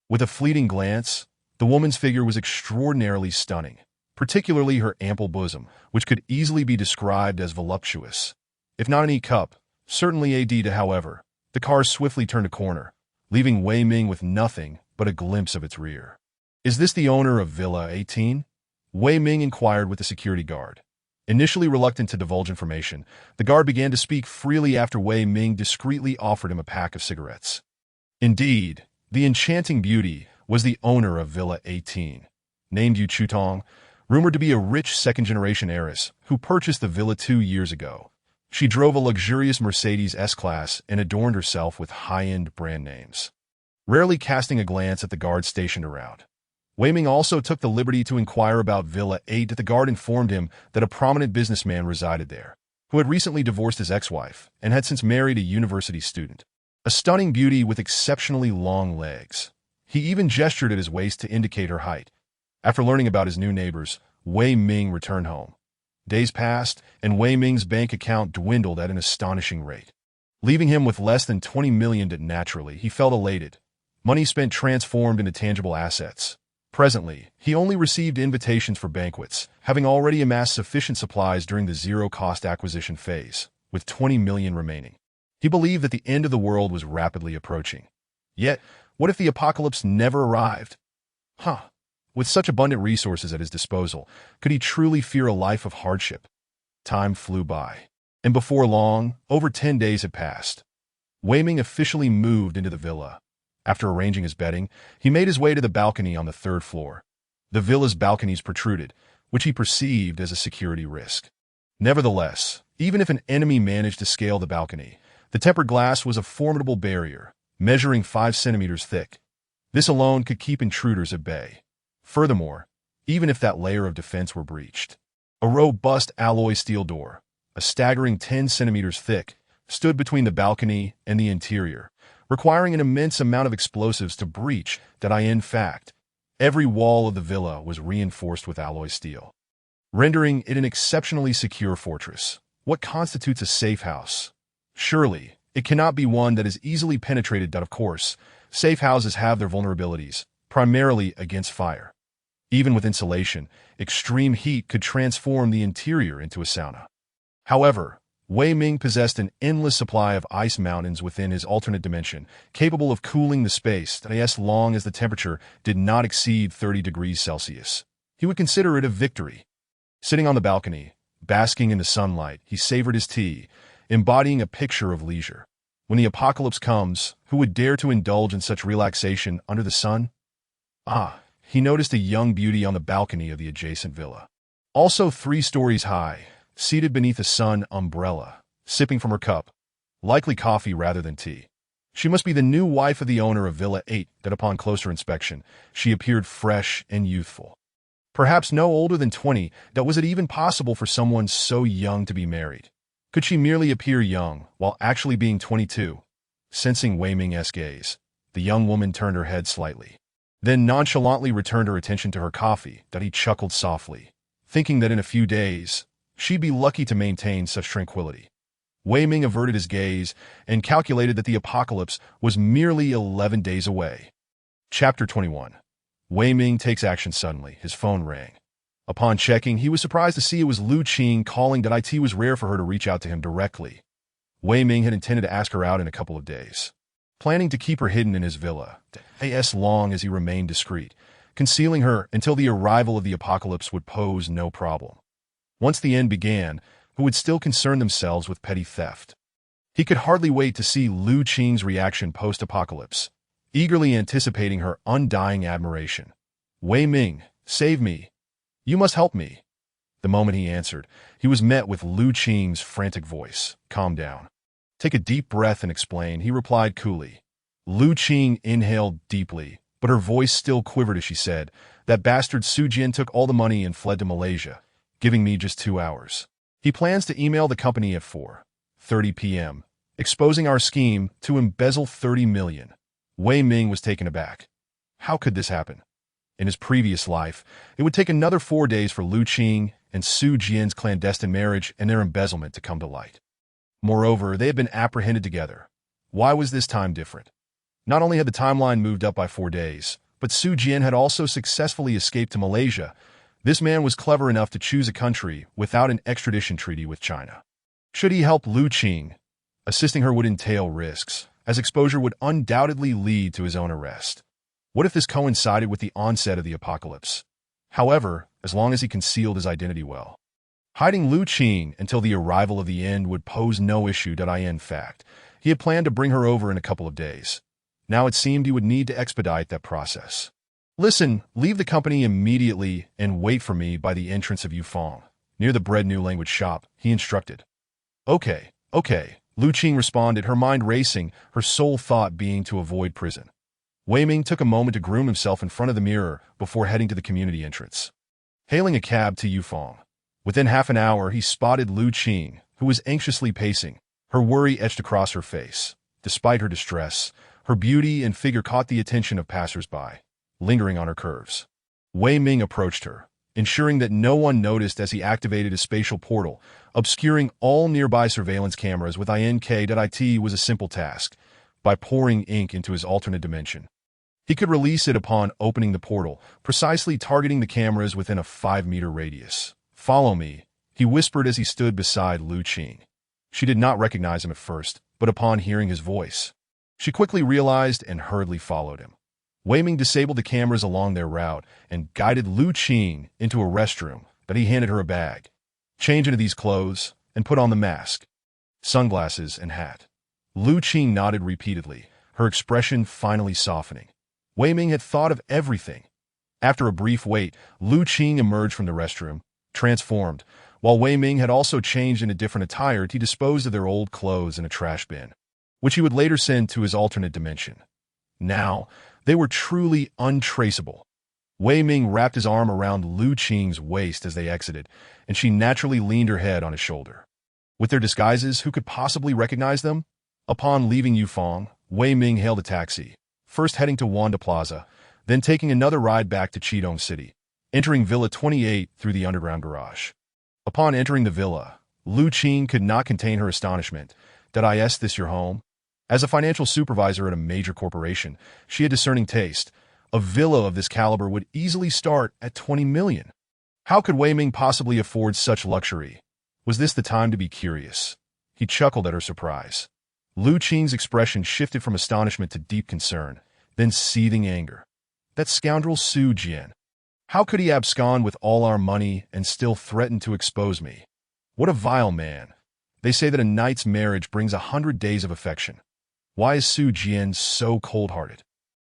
With a fleeting glance, the woman's figure was extraordinarily stunning, particularly her ample bosom, which could easily be described as voluptuous. If not an E-cup, certainly a D. However, the car swiftly turned a corner, leaving Wei Ming with nothing but a glimpse of its rear. "Is this the owner of Villa 18? Wei Ming inquired with the security guard. Initially reluctant to divulge information, the guard began to speak freely after Wei Ming discreetly offered him a pack of cigarettes. Indeed, the enchanting beauty was the owner of Villa 18, named Yu Chutong, rumored to be a rich second-generation heiress who purchased the villa 2 years ago. She drove a luxurious Mercedes S-Class and adorned herself with high-end brand names. Rarely casting a glance at the guards stationed around, Wei Ming also took the liberty to inquire about Villa 8. The guard informed him that a prominent businessman resided there, who had recently divorced his ex-wife and had since married a university student. A stunning beauty with exceptionally long legs. He even gestured at his waist to indicate her height. After learning about his new neighbors, Wei Ming returned home. Days passed, and Wei Ming's bank account dwindled at an astonishing rate, leaving him with less than 20 million. Naturally, he felt elated. Money spent transformed into tangible assets. Presently, he only received invitations for banquets, having already amassed sufficient supplies during the zero-cost acquisition phase, with 20 million remaining. He believed that the end of the world was rapidly approaching. Yet, what if the apocalypse never arrived? With such abundant resources at his disposal, could he truly fear a life of hardship? Time flew by, and before long, over 10 days had passed. Wei Ming officially moved into the villa. After arranging his bedding, he made his way to the balcony on the 3rd floor. The villa's balconies protruded, which he perceived as a security risk. Nevertheless, even if an enemy managed to scale the balcony, the tempered glass was a formidable barrier, measuring 5 centimeters thick. This alone could keep intruders at bay. Furthermore, even if that layer of defense were breached, a robust alloy steel door, a staggering 10 centimeters thick, stood between the balcony and the interior, requiring an immense amount of explosives to breach that. In fact, every wall of the villa was reinforced with alloy steel, rendering it an exceptionally secure fortress. What constitutes a safe house? Surely, it cannot be one that is easily penetrated. Of course, safe houses have their vulnerabilities, primarily against fire. Even with insulation, extreme heat could transform the interior into a sauna. However, Wei Ming possessed an endless supply of ice mountains within his alternate dimension, capable of cooling the space as long as the temperature did not exceed 30 degrees Celsius. He would consider it a victory. Sitting on the balcony, basking in the sunlight, he savored his tea, embodying a picture of leisure. When the apocalypse comes, who would dare to indulge in such relaxation under the sun? He noticed a young beauty on the balcony of the adjacent villa. Also 3 stories high, seated beneath a sun umbrella, sipping from her cup, likely coffee rather than tea. She must be the new wife of the owner of Villa 8, that upon closer inspection, she appeared fresh and youthful. Perhaps no older than 20, that was it even possible for someone so young to be married? Could she merely appear young, while actually being 22? Sensing Wei Ming's gaze, the young woman turned her head slightly, then nonchalantly returned her attention to her coffee, that he chuckled softly, thinking that in a few days, she'd be lucky to maintain such tranquility. Wei Ming averted his gaze and calculated that the apocalypse was merely 11 days away. Chapter 21. Wei Ming takes action suddenly. His phone rang. Upon checking, he was surprised to see it was Lu Qing calling. That it was rare for her to reach out to him directly. Wei Ming had intended to ask her out in a couple of days, planning to keep her hidden in his villa, as long as he remained discreet, concealing her until the arrival of the apocalypse would pose no problem. Once the end began, who would still concern themselves with petty theft? He could hardly wait to see Lu Qing's reaction post-apocalypse, eagerly anticipating her undying admiration. Wei Ming, save me. You must help me. The moment he answered, he was met with Lu Qing's frantic voice. Calm down. Take a deep breath and explain, he replied coolly. Lu Qing inhaled deeply, but her voice still quivered as she said, that bastard Su Jian took all the money and fled to Malaysia, giving me just 2 hours. He plans to email the company at 4:30 p.m., exposing our scheme to embezzle 30 million. Wei Ming was taken aback. How could this happen? In his previous life, it would take another 4 days for Lu Qing and Su Jian's clandestine marriage and their embezzlement to come to light. Moreover, they had been apprehended together. Why was this time different? Not only had the timeline moved up by 4 days, but Su Jian had also successfully escaped to Malaysia. This man was clever enough to choose a country without an extradition treaty with China. Should he help Lu Qing, assisting her would entail risks, as exposure would undoubtedly lead to his own arrest. What if this coincided with the onset of the apocalypse? However, as long as he concealed his identity well, hiding Lu Qing until the arrival of the end would pose no issue. In fact, he had planned to bring her over in a couple of days. Now it seemed he would need to expedite that process. Listen, leave the company immediately and wait for me by the entrance of Yufeng, near the bread new language shop, he instructed. Okay, Lu Qing responded, her mind racing, her sole thought being to avoid prison. Wei Ming took a moment to groom himself in front of the mirror before heading to the community entrance. Hailing a cab to Yufeng. Within half an hour, he spotted Lu Qing, who was anxiously pacing, her worry etched across her face. Despite her distress, her beauty and figure caught the attention of passers-by, lingering on her curves. Wei Ming approached her, ensuring that no one noticed as he activated his spatial portal, obscuring all nearby surveillance cameras with INK.IT was a simple task, by pouring ink into his alternate dimension. He could release it upon opening the portal, precisely targeting the cameras within a 5-meter radius. Follow me, he whispered as he stood beside Lu Qing. She did not recognize him at first, but upon hearing his voice, she quickly realized and hurriedly followed him. Wei Ming disabled the cameras along their route and guided Lu Qing into a restroom, but he handed her a bag. Change into these clothes and put on the mask, sunglasses, and hat. Lu Qing nodded repeatedly, her expression finally softening. Wei Ming had thought of everything. After a brief wait, Lu Qing emerged from the restroom, transformed. While Wei Ming had also changed into different attire, he disposed of their old clothes in a trash bin, which he would later send to his alternate dimension. Now, they were truly untraceable. Wei Ming wrapped his arm around Lu Qing's waist as they exited, and she naturally leaned her head on his shoulder. With their disguises, who could possibly recognize them? Upon leaving Yufeng, Wei Ming hailed a taxi, first heading to Wanda Plaza, then taking another ride back to Chidong City, entering Villa 28 through the underground garage. Upon entering the villa, Lu Qing could not contain her astonishment. Is this your home? As a financial supervisor at a major corporation, she had discerning taste. A villa of this caliber would easily start at 20 million. How could Wei Ming possibly afford such luxury? Was this the time to be curious? He chuckled at her surprise. Lu Qing's expression shifted from astonishment to deep concern, then seething anger. That scoundrel Su Jian. How could he abscond with all our money and still threaten to expose me? What a vile man. They say that a night's marriage brings 100 days of affection. Why is Su Jian so cold-hearted?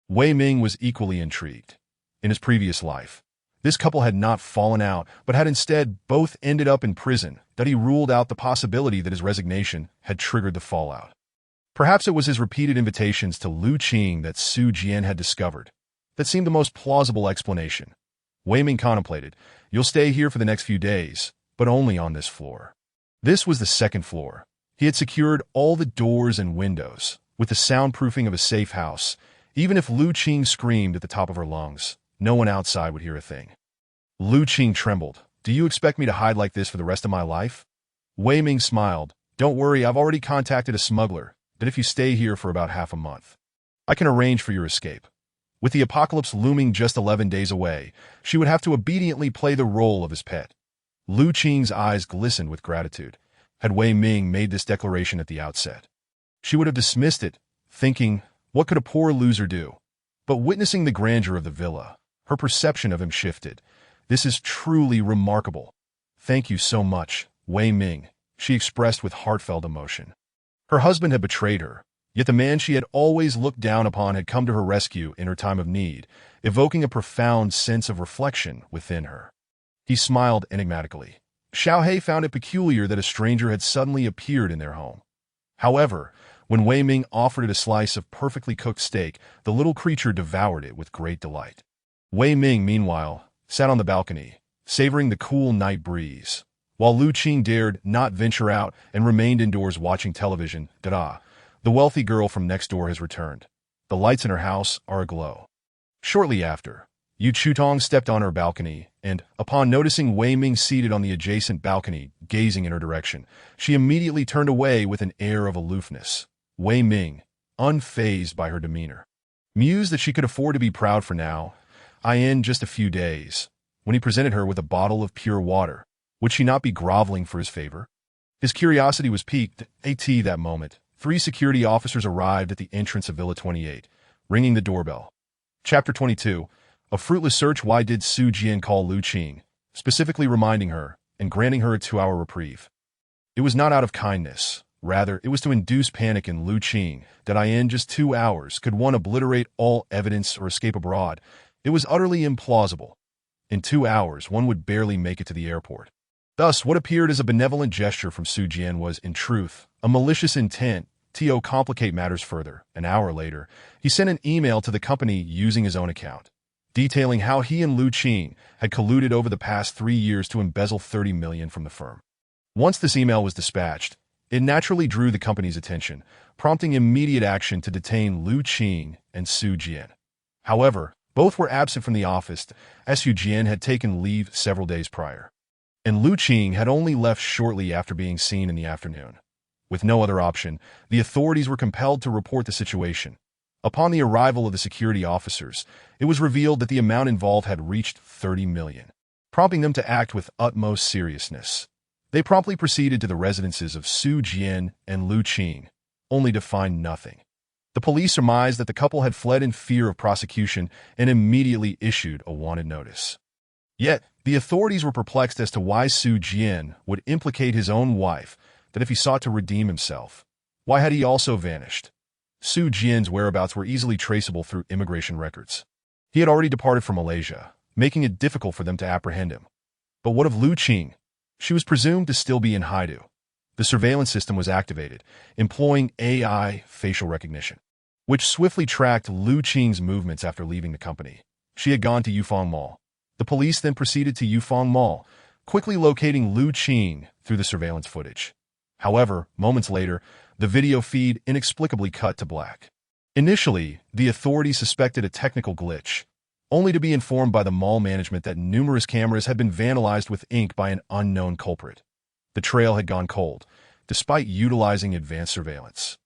Wei Ming was equally intrigued. In his previous life, This couple had not fallen out, but had instead both ended up in prison, that he ruled out the possibility that his resignation had triggered the fallout. Perhaps it was his repeated invitations to Lu Qing that Su Jian had discovered. That seemed the most plausible explanation. Wei Ming contemplated, "You'll stay here for the next few days, but only on this floor." This was the second floor. He had secured all the doors and windows, with the soundproofing of a safe house. Even if Lu Qing screamed at the top of her lungs, no one outside would hear a thing. Lu Qing trembled. "Do you expect me to hide like this for the rest of my life?" Wei Ming smiled. "Don't worry, I've already contacted a smuggler, that if you stay here for about half a month, I can arrange for your escape." With the apocalypse looming just 11 days away, she would have to obediently play the role of his pet. Lu Qing's eyes glistened with gratitude. Had Wei Ming made this declaration at the outset, she would have dismissed it, thinking, what could a poor loser do? But witnessing the grandeur of the villa, her perception of him shifted. "This is truly remarkable. Thank you so much, Wei Ming," she expressed with heartfelt emotion. Her husband had betrayed her, yet the man she had always looked down upon had come to her rescue in her time of need, evoking a profound sense of reflection within her. He smiled enigmatically. Xiaohei found it peculiar that a stranger had suddenly appeared in their home. However, when Wei Ming offered it a slice of perfectly cooked steak, the little creature devoured it with great delight. Wei Ming, meanwhile, sat on the balcony, savoring the cool night breeze, while Lu Qing dared not venture out and remained indoors watching television. Da-da. The wealthy girl from next door has returned. The lights in her house are aglow. Shortly after, Yu Chutong stepped on her balcony, and, upon noticing Wei Ming seated on the adjacent balcony, gazing in her direction, she immediately turned away with an air of aloofness. Wei Ming, unfazed by her demeanor, mused that she could afford to be proud for now, in just a few days. When he presented her with a bottle of pure water, would she not be groveling for his favor? His curiosity was piqued. That moment, 3 security officers arrived at the entrance of Villa 28, ringing the doorbell. Chapter 22. A fruitless search. Why did Su Jian call Lu Qing, specifically reminding her and granting her a 2-hour reprieve? It was not out of kindness. Rather, it was to induce panic in Lu Qing, that in just 2 hours could one obliterate all evidence or escape abroad. It was utterly implausible. In 2 hours, one would barely make it to the airport. Thus, what appeared as a benevolent gesture from Su Jian was, in truth, a malicious intent to complicate matters further. An hour later, he sent an email to the company using his own account, detailing how he and Lu Qing had colluded over the past 3 years to embezzle $30 million from the firm. Once this email was dispatched, it naturally drew the company's attention, prompting immediate action to detain Lu Qing and Su Jian. However, both were absent from the office, as Su Jian had taken leave several days prior, and Lu Qing had only left shortly after being seen in the afternoon. With no other option, the authorities were compelled to report the situation. Upon the arrival of the security officers, it was revealed that the amount involved had reached $30 million, prompting them to act with utmost seriousness. They promptly proceeded to the residences of Su Jian and Lu Qing, only to find nothing. The police surmised that the couple had fled in fear of prosecution and immediately issued a wanted notice. Yet, the authorities were perplexed as to why Su Jian would implicate his own wife, that if he sought to redeem himself, why had he also vanished? Su Jian's whereabouts were easily traceable through immigration records. He had already departed for Malaysia, making it difficult for them to apprehend him. But what of Lu Qing? She was presumed to still be in Haidu. The surveillance system was activated, employing AI facial recognition, which swiftly tracked Lu Qing's movements after leaving the company. She had gone to Yufeng Mall. The police then proceeded to Yufeng Mall, quickly locating Lu Qing through the surveillance footage. However, moments later, the video feed inexplicably cut to black. Initially, the authorities suspected a technical glitch, only to be informed by the mall management that numerous cameras had been vandalized with ink by an unknown culprit. The trail had gone cold, despite utilizing advanced surveillance.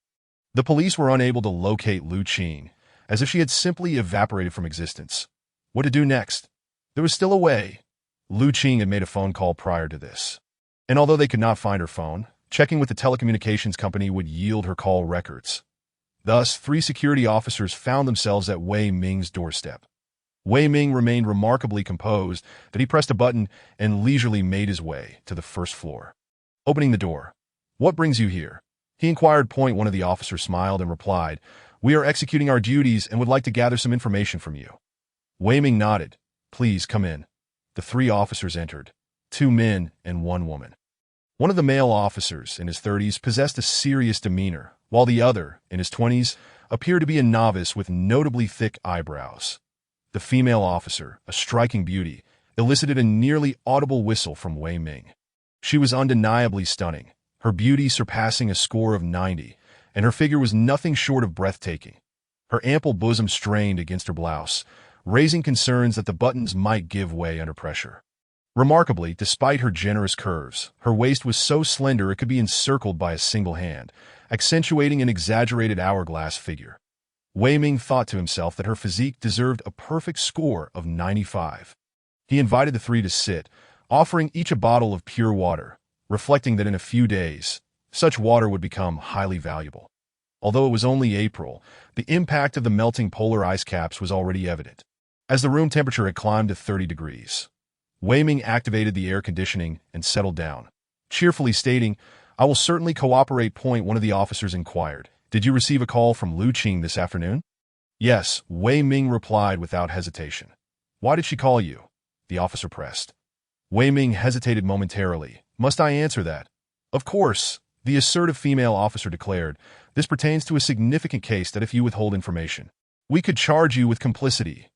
The police were unable to locate Lu Qing, as if she had simply evaporated from existence. What to do next? There was still a way. Lu Qing had made a phone call prior to this, and although they could not find her phone, checking with the telecommunications company would yield her call records. Thus, 3 security officers found themselves at Wei Ming's doorstep. Wei Ming remained remarkably composed that he pressed a button and leisurely made his way to the first floor. Opening the door. "What brings you here?" he inquired. One of the officers smiled and replied, "We are executing our duties and would like to gather some information from you." Wei Ming nodded. "Please come in." The three officers entered, 2 men and 1 woman. One of the male officers, in his 30s, possessed a serious demeanor, while the other, in his 20s, appeared to be a novice with notably thick eyebrows. The female officer, a striking beauty, elicited a nearly audible whistle from Wei Ming. She was undeniably stunning, her beauty surpassing a score of 90, and her figure was nothing short of breathtaking. Her ample bosom strained against her blouse, raising concerns that the buttons might give way under pressure. Remarkably, despite her generous curves, her waist was so slender it could be encircled by a single hand, accentuating an exaggerated hourglass figure. Wei Ming thought to himself that her physique deserved a perfect score of 95. He invited the three to sit, offering each a bottle of pure water, reflecting that in a few days, such water would become highly valuable. Although it was only April, the impact of the melting polar ice caps was already evident. As the room temperature had climbed to 30 degrees, Wei Ming activated the air conditioning and settled down, cheerfully stating, "I will certainly cooperate." One of the officers inquired, "Did you receive a call from Lu Qing this afternoon?" "Yes," Wei Ming replied without hesitation. "Why did she call you?" the officer pressed. Wei Ming hesitated momentarily. "Must I answer that?" "Of course," the assertive female officer declared. "This pertains to a significant case that if you withhold information, we could charge you with complicity."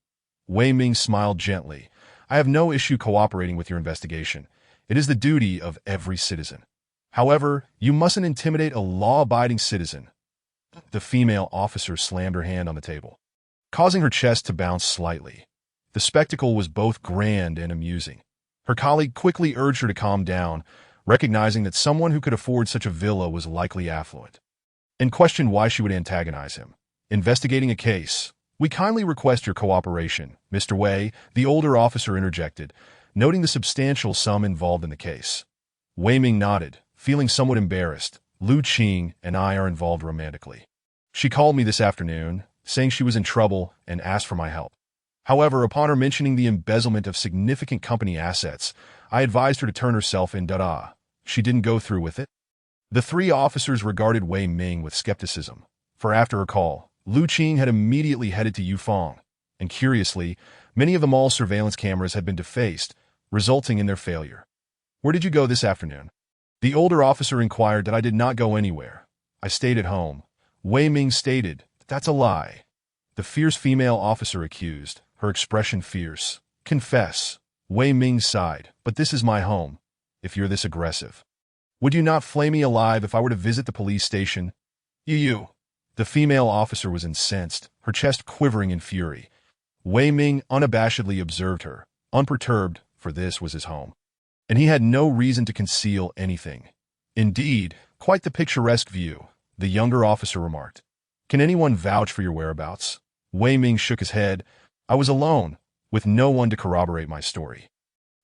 Wei Ming smiled gently. "I have no issue cooperating with your investigation. It is the duty of every citizen. However, you mustn't intimidate a law-abiding citizen." The female officer slammed her hand on the table, causing her chest to bounce slightly. The spectacle was both grand and amusing. Her colleague quickly urged her to calm down, recognizing that someone who could afford such a villa was likely affluent, and questioned why she would antagonize him. "Investigating a case. We kindly request your cooperation, Mr. Wei," the older officer interjected, noting the substantial sum involved in the case. Wei Ming nodded, feeling somewhat embarrassed. "Lu Qing and I are involved romantically. She called me this afternoon, saying she was in trouble and asked for my help. However, upon her mentioning the embezzlement of significant company assets, I advised her to turn herself in. She didn't go through with it." The three officers regarded Wei Ming with skepticism, for after her call, Lu Qing had immediately headed to Yufeng, and curiously, many of the mall's surveillance cameras had been defaced, resulting in their failure. "Where did you go this afternoon?" The older officer inquired. "That I did not go anywhere. I stayed at home." Wei Ming stated, "That's a lie." The fierce female officer accused, her expression fierce. "Confess." Wei Ming sighed, "But this is my home. If you're this aggressive, would you not flay me alive if I were to visit the police station?" You. The female officer was incensed, her chest quivering in fury. Wei Ming unabashedly observed her, unperturbed, for this was his home, and he had no reason to conceal anything. "Indeed, quite the picturesque view," the younger officer remarked. "Can anyone vouch for your whereabouts?" Wei Ming shook his head. "I was alone, with no one to corroborate my story."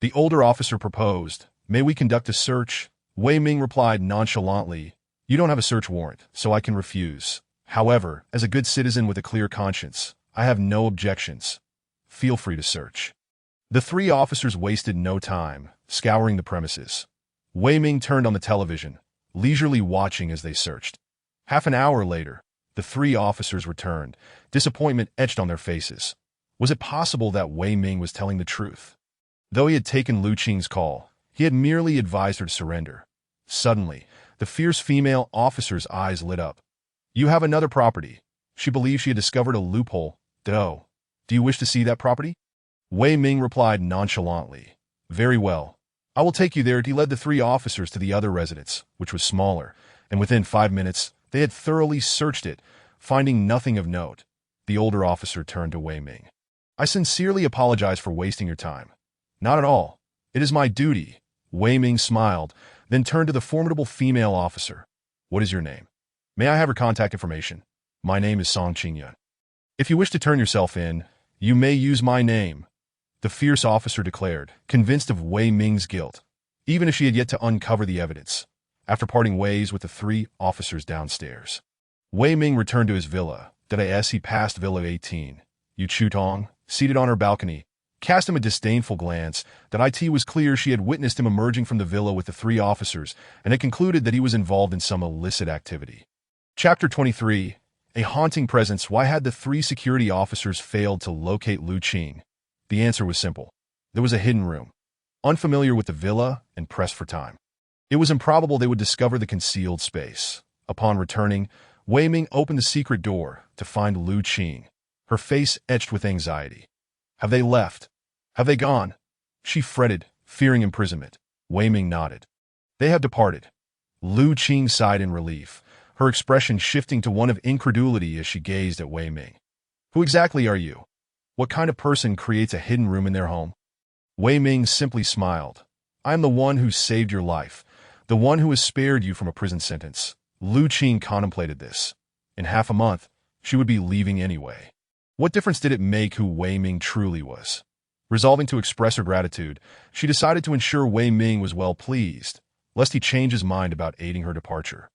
The older officer proposed, "May we conduct a search?" Wei Ming replied nonchalantly, "You don't have a search warrant, so I can refuse. However, as a good citizen with a clear conscience, I have no objections. Feel free to search." The three officers wasted no time, scouring the premises. Wei Ming turned on the television, leisurely watching as they searched. Half an hour later, the three officers returned, disappointment etched on their faces. Was it possible that Wei Ming was telling the truth? Though he had taken Lu Qing's call, he had merely advised her to surrender. Suddenly, the fierce female officer's eyes lit up. "You have another property." She believed she had discovered a loophole. "Do you wish to see that property?" Wei Ming replied nonchalantly, "Very well. I will take you there." He led the three officers to the other residence, which was smaller, and within 5 minutes, they had thoroughly searched it, finding nothing of note. The older officer turned to Wei Ming. "I sincerely apologize for wasting your time." "Not at all. It is my duty." Wei Ming smiled, then turned to the formidable female officer. "What is your name? May I have her contact information?" "My name is Song Qingyun. If you wish to turn yourself in, you may use my name," the fierce officer declared, convinced of Wei Ming's guilt, even if she had yet to uncover the evidence. After parting ways with the three officers downstairs, Wei Ming returned to his villa. As he passed Villa 18, Yu Chutong, seated on her balcony, cast him a disdainful glance. It was clear she had witnessed him emerging from the villa with the three officers and had concluded that he was involved in some illicit activity. Chapter 23. A haunting presence. Why had the three security officers failed to locate Lu Qing? The answer was simple. There was a hidden room, unfamiliar with the villa and pressed for time. It was improbable they would discover the concealed space. Upon returning, Wei Ming opened the secret door to find Lu Qing, her face etched with anxiety. Have they left? Have they gone? She fretted, fearing imprisonment. Wei Ming nodded. They have departed. Lu Qing sighed in relief, her expression shifting to one of incredulity as she gazed at Wei Ming. Who exactly are you? What kind of person creates a hidden room in their home? Wei Ming simply smiled. I am the one who saved your life, the one who has spared you from a prison sentence. Lu Qing contemplated this. In half a month, she would be leaving anyway. What difference did it make who Wei Ming truly was? Resolving to express her gratitude, she decided to ensure Wei Ming was well pleased, lest he change his mind about aiding her departure.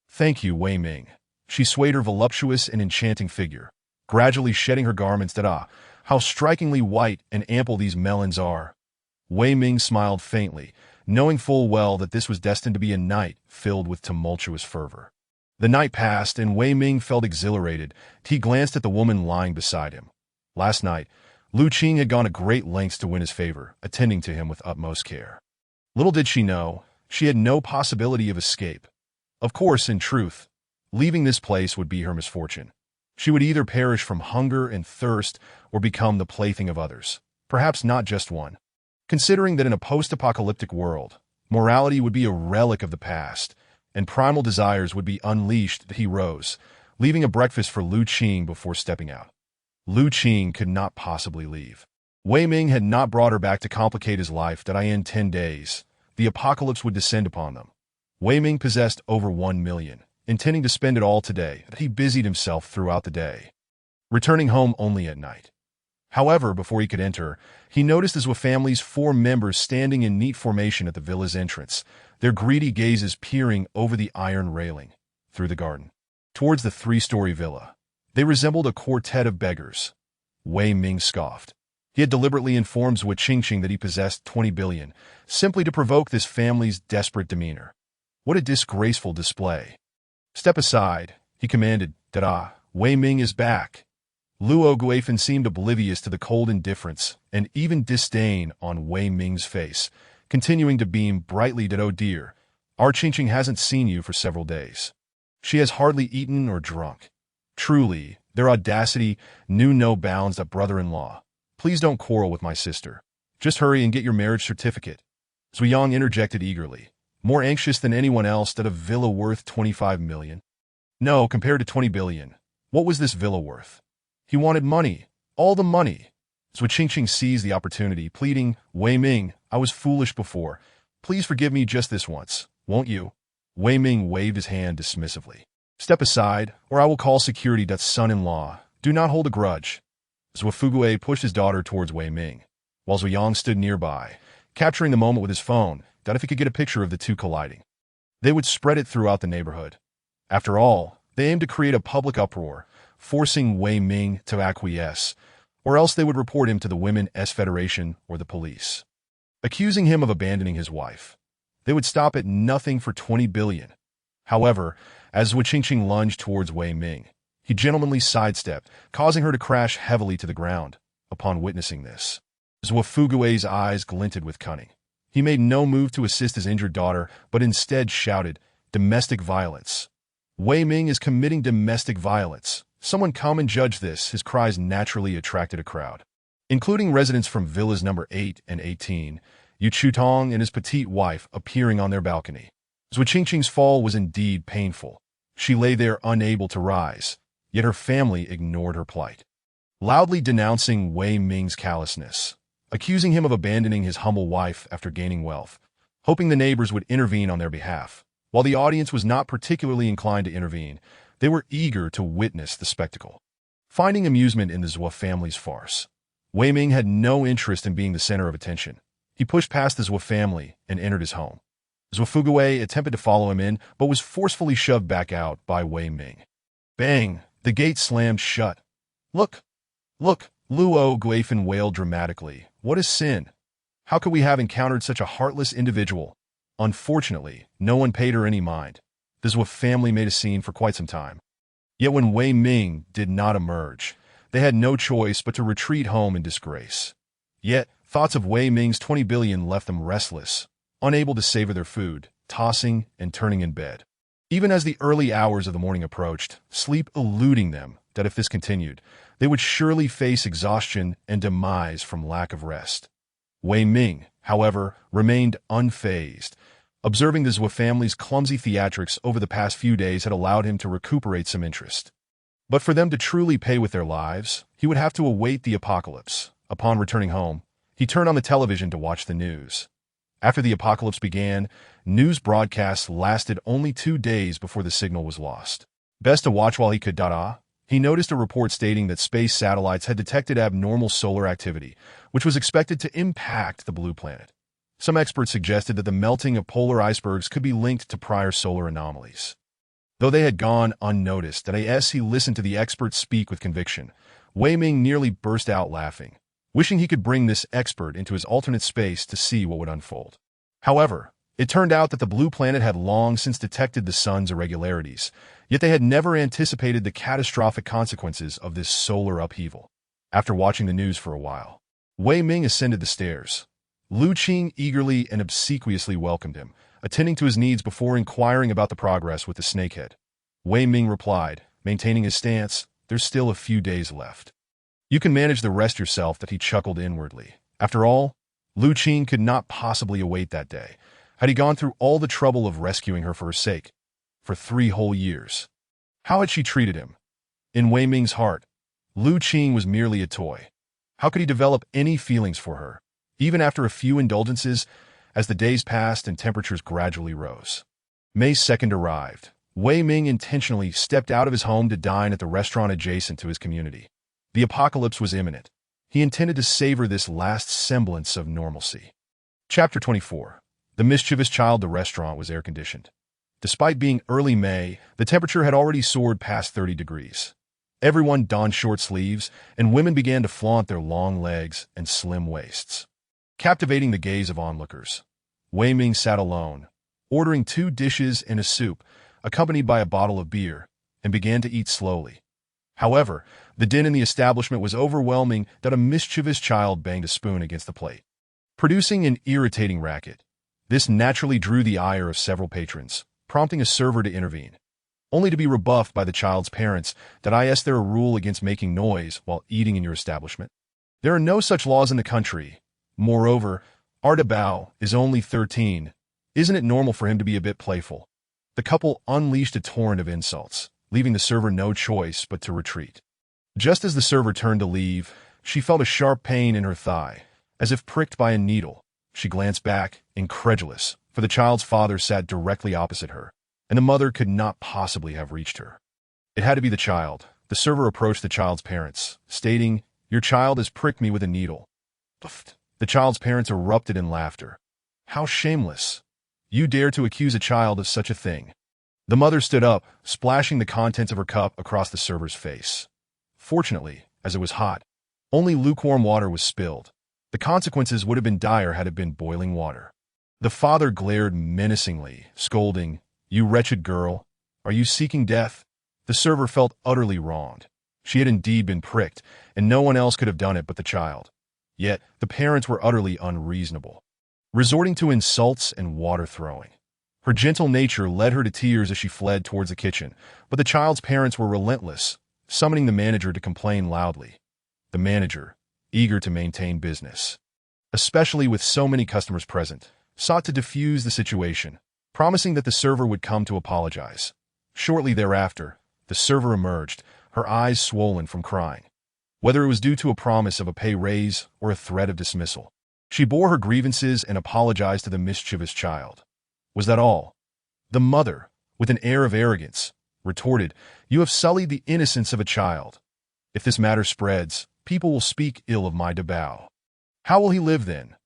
Thank you, Wei Ming. She swayed her voluptuous and enchanting figure, gradually shedding her garments that how strikingly white and ample these melons are. Wei Ming smiled faintly, knowing full well that this was destined to be a night filled with tumultuous fervor. The night passed, and Wei Ming felt exhilarated. He glanced at the woman lying beside him. Last night, Lu Qing had gone to great lengths to win his favor, attending to him with utmost care. Little did she know, she had no possibility of escape. Of course, in truth, leaving this place would be her misfortune. She would either perish from hunger and thirst or become the plaything of others, perhaps not just one. Considering that in a post-apocalyptic world, morality would be a relic of the past, and primal desires would be unleashed, he rose, leaving a breakfast for Lu Qing before stepping out. Lu Qing could not possibly leave. Wei Ming had not brought her back to complicate his life that in 10 days, the apocalypse would descend upon them. Wei Ming possessed over 1 million, intending to spend it all today, but he busied himself throughout the day, returning home only at night. However, before he could enter, he noticed his family's 4 members standing in neat formation at the villa's entrance, their greedy gazes peering over the iron railing, through the garden, towards the 3-story villa. They resembled a quartet of beggars. Wei Ming scoffed. He had deliberately informed Zhuo Qingqing that he possessed 20 billion, simply to provoke this family's desperate demeanor. What a disgraceful display. Step aside, he commanded. Wei Ming is back. Luo Guifan seemed oblivious to the cold indifference and even disdain on Wei Ming's face, continuing to beam brightly. Oh dear, our Qingqing hasn't seen you for several days. She has hardly eaten or drunk. Truly, their audacity knew no bounds. Brother-in-law, please don't quarrel with my sister. Just hurry and get your marriage certificate. Zuyang interjected eagerly, more anxious than anyone else that a villa worth 25 million. No, compared to 20 billion. What was this villa worth? He wanted money, all the money. Zhuo Qingqing seized the opportunity, pleading, Wei Ming, I was foolish before. Please forgive me just this once, won't you? Wei Ming waved his hand dismissively. Step aside, or I will call security. Son-in-law, do not hold a grudge. Zhuo Fugue pushed his daughter towards Wei Ming, while Zuyang stood nearby, capturing the moment with his phone, that if he could get a picture of the two colliding, they would spread it throughout the neighborhood. After all, they aimed to create a public uproar, forcing Wei Ming to acquiesce, or else they would report him to the Women's Federation or the police, accusing him of abandoning his wife. They would stop at nothing for 20 billion. However, as Zhuo Qingqing lunged towards Wei Ming, he gentlemanly sidestepped, causing her to crash heavily to the ground. Upon witnessing this, Zhuo Fugue's eyes glinted with cunning. He made no move to assist his injured daughter, but instead shouted, domestic violence. Wei Ming is committing domestic violence. Someone come and judge this. His cries naturally attracted a crowd, including residents from villas number 8 and 18, Yu Chutong and his petite wife appearing on their balcony. Zhuo Qingqing's fall was indeed painful. She lay there unable to rise, yet her family ignored her plight, loudly denouncing Wei Ming's callousness, accusing him of abandoning his humble wife after gaining wealth, hoping the neighbors would intervene on their behalf. While the audience was not particularly inclined to intervene, they were eager to witness the spectacle, finding amusement in the Zhuo family's farce. Wei Ming had no interest in being the center of attention. He pushed past the Zhuo family and entered his home. Zhuo Fugue attempted to follow him in, but was forcefully shoved back out by Wei Ming. Bang! The gate slammed shut. Look! Look! Luo Guifan wailed dramatically. What a sin! How could we have encountered such a heartless individual? Unfortunately, no one paid her any mind. The Zhuo family made a scene for quite some time. Yet when Wei Ming did not emerge, they had no choice but to retreat home in disgrace. Yet, Thoughts of Wei Ming's 20 billion left them restless, unable to savor their food, tossing and turning in bed. Even as the early hours of the morning approached, sleep eluding them that if this continued, they would surely face exhaustion and demise from lack of rest. Wei Ming, however, remained unfazed. Observing the Zhou family's clumsy theatrics over the past few days had allowed him to recuperate some interest. But for them to truly pay with their lives, he would have to await the apocalypse. Upon returning home, he turned on the television to watch the news. After the apocalypse began, news broadcasts lasted only 2 days before the signal was lost. Best to watch while he could. He noticed a report stating that space satellites had detected abnormal solar activity, which was expected to impact the blue planet. Some experts suggested that the melting of polar icebergs could be linked to prior solar anomalies. Though they had gone unnoticed, as he listened to the experts speak with conviction, Wei Ming nearly burst out laughing, wishing he could bring this expert into his alternate space to see what would unfold. However, it turned out that the blue planet had long since detected the sun's irregularities, yet they had never anticipated the catastrophic consequences of this solar upheaval. After watching the news for a while, Wei Ming ascended the stairs. Lu Qing eagerly and obsequiously welcomed him, attending to his needs before inquiring about the progress with the snakehead. Wei Ming replied, maintaining his stance, "There's still a few days left. You can manage the rest yourself." That he chuckled inwardly. After all, Lu Qing could not possibly await that day. Had he gone through all the trouble of rescuing her for her sake? For 3 whole years. How had she treated him? In Wei Ming's heart, Lu Qing was merely a toy. How could he develop any feelings for her, even after a few indulgences, as the days passed and temperatures gradually rose? May 2nd arrived. Wei Ming intentionally stepped out of his home to dine at the restaurant adjacent to his community. The apocalypse was imminent. He intended to savor this last semblance of normalcy. Chapter 24. The Mischievous Child. The restaurant was air-conditioned. Despite being early May, the temperature had already soared past 30 degrees. Everyone donned short sleeves, and women began to flaunt their long legs and slim waists, captivating the gaze of onlookers. Wei Ming sat alone, ordering 2 dishes and a soup, accompanied by a bottle of beer, and began to eat slowly. However, the din in the establishment was overwhelming that a mischievous child banged a spoon against the plate, producing an irritating racket. This naturally drew the ire of several patrons, prompting a server to intervene, only to be rebuffed by the child's parents that is there a rule against making noise while eating in your establishment? There are no such laws in the country. Moreover, Arda Bao is only 13. Isn't it normal for him to be a bit playful? The couple unleashed a torrent of insults, leaving the server no choice but to retreat. Just as the server turned to leave, she felt a sharp pain in her thigh, as if pricked by a needle. She glanced back, incredulous, for the child's father sat directly opposite her, and the mother could not possibly have reached her. It had to be the child. The server approached the child's parents, stating, "Your child has pricked me with a needle." The child's parents erupted in laughter. "How shameless! You dare to accuse a child of such a thing." The mother stood up, splashing the contents of her cup across the server's face. Fortunately, as it was hot, only lukewarm water was spilled. The consequences would have been dire had it been boiling water. The father glared menacingly, scolding, "You wretched girl, are you seeking death?" The server felt utterly wronged. She had indeed been pricked, and no one else could have done it but the child. Yet, the parents were utterly unreasonable, resorting to insults and water throwing. Her gentle nature led her to tears as she fled towards the kitchen, but the child's parents were relentless, summoning the manager to complain loudly. The manager, eager to maintain business, especially with so many customers present, sought to defuse the situation, promising that the server would come to apologize. Shortly thereafter, the server emerged, her eyes swollen from crying. Whether it was due to a promise of a pay raise or a threat of dismissal, she bore her grievances and apologized to the mischievous child. Was that all? The mother, with an air of arrogance, retorted, "You have sullied the innocence of a child. If this matter spreads, people will speak ill of my Dabao. How will he live then?"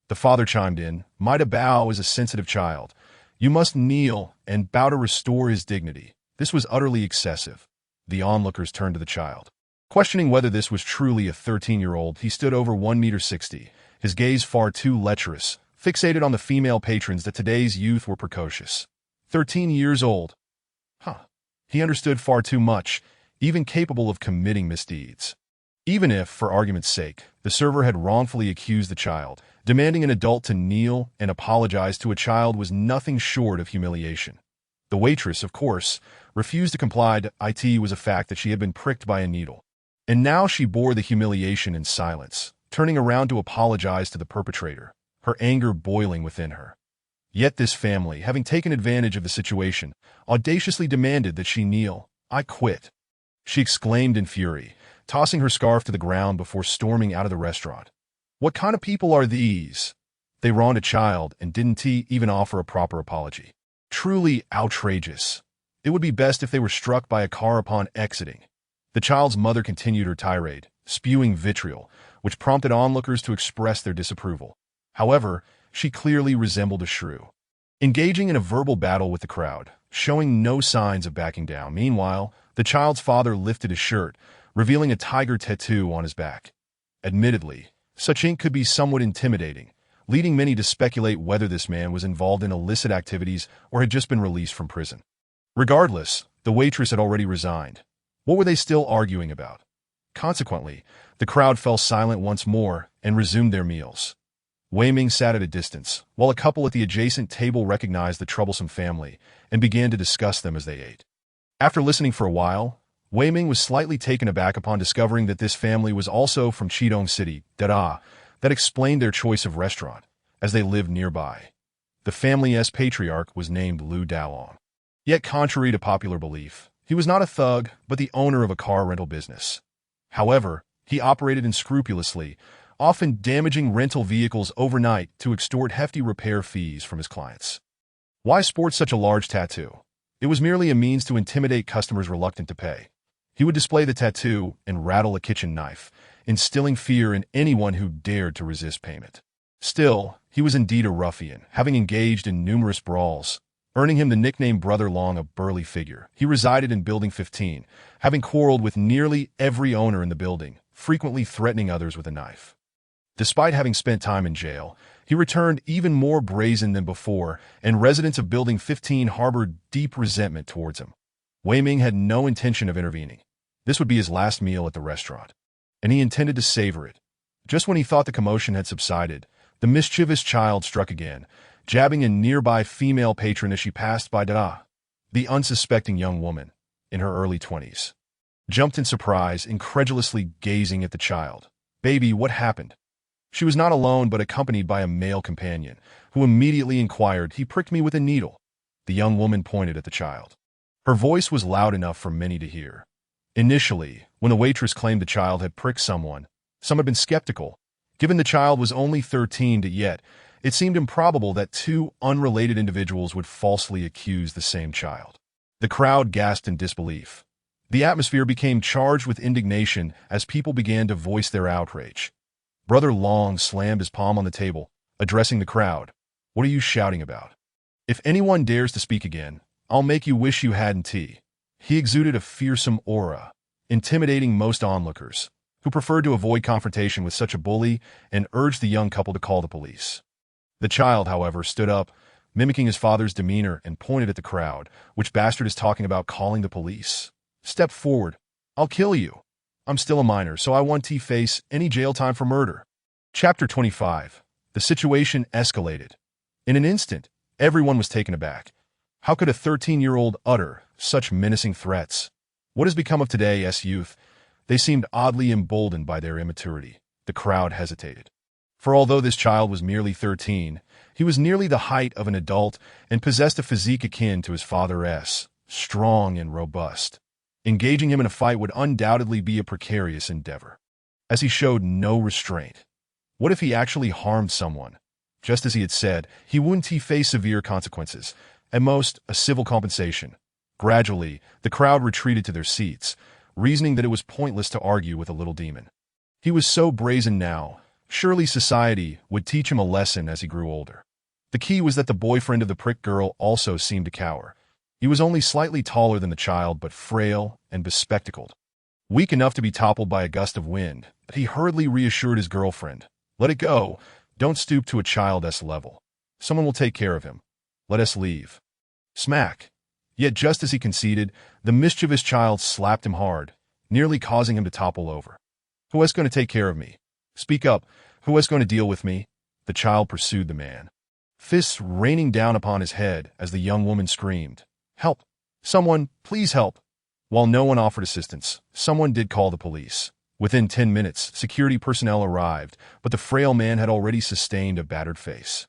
The father chimed in, "My Dabao is a sensitive child. You must kneel and bow to restore his dignity." This was utterly excessive. The onlookers turned to the child, questioning whether this was truly a 13-year-old. He stood over 1.60 meters, his gaze far too lecherous, fixated on the female patrons that today's youth were precocious. 13 years old. He understood far too much, even capable of committing misdeeds. Even if, for argument's sake, the server had wrongfully accused the child, demanding an adult to kneel and apologize to a child was nothing short of humiliation. The waitress, of course, refused to comply. It was a fact that she had been pricked by a needle. And now she bore the humiliation in silence, turning around to apologize to the perpetrator, her anger boiling within her. Yet this family, having taken advantage of the situation, audaciously demanded that she kneel. "I quit," she exclaimed in fury, tossing her scarf to the ground before storming out of the restaurant. What kind of people are these? They wronged a child and didn't even offer a proper apology. Truly outrageous. It would be best if they were struck by a car upon exiting. The child's mother continued her tirade, spewing vitriol, which prompted onlookers to express their disapproval. However, she clearly resembled a shrew, engaging in a verbal battle with the crowd, showing no signs of backing down. Meanwhile, the child's father lifted his shirt, revealing a tiger tattoo on his back. Admittedly, such ink could be somewhat intimidating, leading many to speculate whether this man was involved in illicit activities or had just been released from prison. Regardless, the waitress had already resigned. What were they still arguing about? Consequently, the crowd fell silent once more and resumed their meals. Wei Ming sat at a distance, while a couple at the adjacent table recognized the troublesome family and began to discuss them as they ate. After listening for a while, Wei Ming was slightly taken aback upon discovering that this family was also from Chidong City. That explained their choice of restaurant, as they lived nearby. The family's patriarch was named Lu Daolong. Yet contrary to popular belief, he was not a thug, but the owner of a car rental business. However, he operated unscrupulously, often damaging rental vehicles overnight to extort hefty repair fees from his clients. Why sport such a large tattoo? It was merely a means to intimidate customers reluctant to pay. He would display the tattoo and rattle a kitchen knife, instilling fear in anyone who dared to resist payment. Still, he was indeed a ruffian, having engaged in numerous brawls, earning him the nickname Brother Long, a burly figure. He resided in Building 15, having quarreled with nearly every owner in the building, frequently threatening others with a knife. Despite having spent time in jail, he returned even more brazen than before, and residents of Building 15 harbored deep resentment towards him. Wei Ming had no intention of intervening. This would be his last meal at the restaurant, and he intended to savor it. Just when he thought the commotion had subsided, the mischievous child struck again, jabbing a nearby female patron as she passed by. The unsuspecting young woman, in her early 20s, jumped in surprise, incredulously gazing at the child. "Baby, what happened?" She was not alone but accompanied by a male companion, who immediately inquired, "He pricked me with a needle." The young woman pointed at the child. Her voice was loud enough for many to hear. Initially, when the waitress claimed the child had pricked someone, some had been skeptical. Given the child was only 13, yet it seemed improbable that two unrelated individuals would falsely accuse the same child. The crowd gasped in disbelief. The atmosphere became charged with indignation as people began to voice their outrage. Brother Long slammed his palm on the table, addressing the crowd. "What are you shouting about? If anyone dares to speak again, I'll make you wish you hadn't." He exuded a fearsome aura, intimidating most onlookers, who preferred to avoid confrontation with such a bully and urged the young couple to call the police. The child, however, stood up, mimicking his father's demeanor, and pointed at the crowd. "Which bastard is talking about calling the police? Step forward. I'll kill you. I'm still a minor, so I won't face any jail time for murder." Chapter 25. The situation escalated. In an instant, everyone was taken aback. How could a 13-year-old utter such menacing threats? What has become of today's youth? They seemed oddly emboldened by their immaturity. The crowd hesitated. For although this child was merely 13, he was nearly the height of an adult and possessed a physique akin to his father's, strong and robust. Engaging him in a fight would undoubtedly be a precarious endeavor, as he showed no restraint. What if he actually harmed someone? Just as he had said, he wouldn't face severe consequences, at most a civil compensation. Gradually, the crowd retreated to their seats, reasoning that it was pointless to argue with a little demon. He was so brazen now, surely society would teach him a lesson as he grew older. The key was that the boyfriend of the prick girl also seemed to cower. He was only slightly taller than the child, but frail and bespectacled. Weak enough to be toppled by a gust of wind, he hurriedly reassured his girlfriend. "Let it go. Don't stoop to a child's level. Someone will take care of him. Let us leave." Smack! Yet just as he conceded, the mischievous child slapped him hard, nearly causing him to topple over. Who is going to take care of me? Speak up. Who is going to deal with me? The child pursued the man, fists raining down upon his head as the young woman screamed, "Help! Someone, please help!" While no one offered assistance, someone did call the police. Within 10 minutes, security personnel arrived, but the frail man had already sustained a battered face.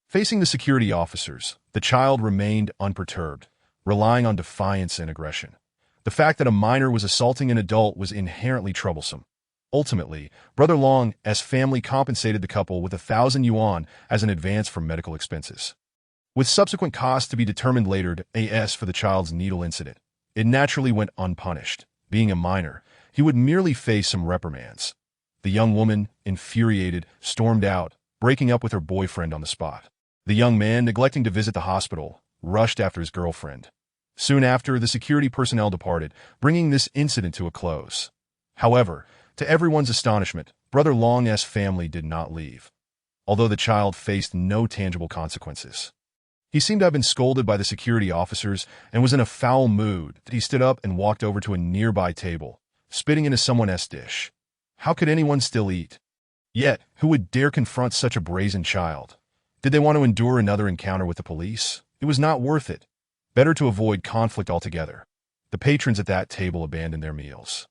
Facing the security officers, the child remained unperturbed, relying on defiance and aggression. The fact that a minor was assaulting an adult was inherently troublesome. Ultimately, Brother Long's family compensated the couple with 1,000 yuan as an advance for medical expenses. With subsequent costs to be determined later as for the child's needle incident, it naturally went unpunished. Being a minor, he would merely face some reprimands. The young woman, infuriated, stormed out, breaking up with her boyfriend on the spot. The young man, neglecting to visit the hospital, rushed after his girlfriend. Soon after, the security personnel departed, bringing this incident to a close. However, to everyone's astonishment, Brother Long's family did not leave, although the child faced no tangible consequences. He seemed to have been scolded by the security officers and was in a foul mood that he stood up and walked over to a nearby table, spitting into someone else's dish. How could anyone still eat? Yet, who would dare confront such a brazen child? Did they want to endure another encounter with the police? It was not worth it. Better to avoid conflict altogether. The patrons at that table abandoned their meals.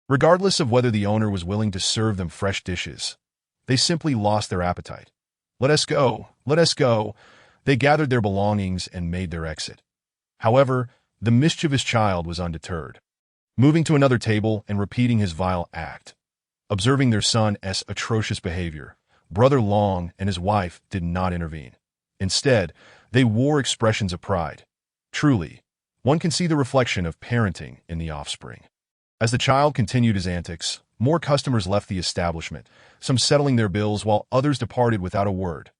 Regardless of whether the owner was willing to serve them fresh dishes, they simply lost their appetite. "Let us go! Let us go!" They gathered their belongings and made their exit. However, the mischievous child was undeterred, moving to another table and repeating his vile act. Observing their son's atrocious behavior, Brother Long and his wife did not intervene. Instead, they wore expressions of pride. Truly, one can see the reflection of parenting in the offspring. As the child continued his antics, more customers left the establishment, some settling their bills while others departed without a word.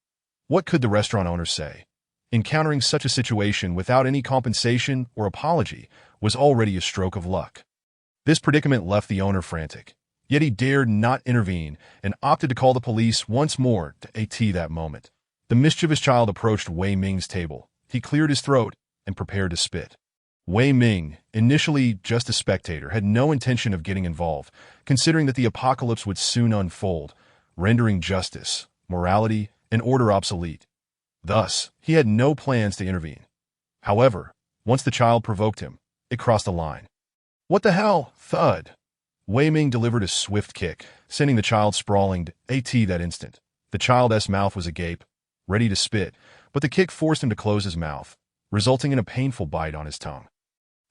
What could the restaurant owner say? Encountering such a situation without any compensation or apology was already a stroke of luck. This predicament left the owner frantic, yet he dared not intervene and opted to call the police once more to that moment. The mischievous child approached Wei Ming's table. He cleared his throat and prepared to spit. Wei Ming, initially just a spectator, had no intention of getting involved, considering that the apocalypse would soon unfold, rendering justice, morality, and order obsolete. Thus, he had no plans to intervene. However, once the child provoked him, it crossed the line. "What the hell?" Thud. Wei Ming delivered a swift kick, sending the child sprawling that instant. The child's mouth was agape, ready to spit, but the kick forced him to close his mouth, resulting in a painful bite on his tongue.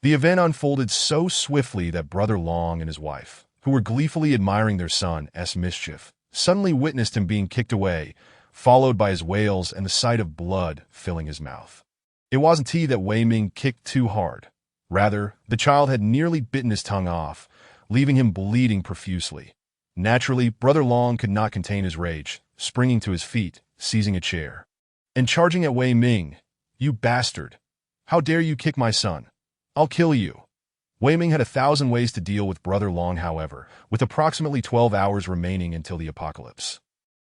The event unfolded so swiftly that Brother Long and his wife, who were gleefully admiring their son's mischief, suddenly witnessed him being kicked away, followed by his wails and the sight of blood filling his mouth. It wasn't that Wei Ming kicked too hard. Rather, the child had nearly bitten his tongue off, leaving him bleeding profusely. Naturally, Brother Long could not contain his rage, springing to his feet, seizing a chair, and charging at Wei Ming. "You bastard! How dare you kick my son? I'll kill you!" Wei Ming had 1,000 ways to deal with Brother Long, however, with approximately 12 hours remaining until the apocalypse.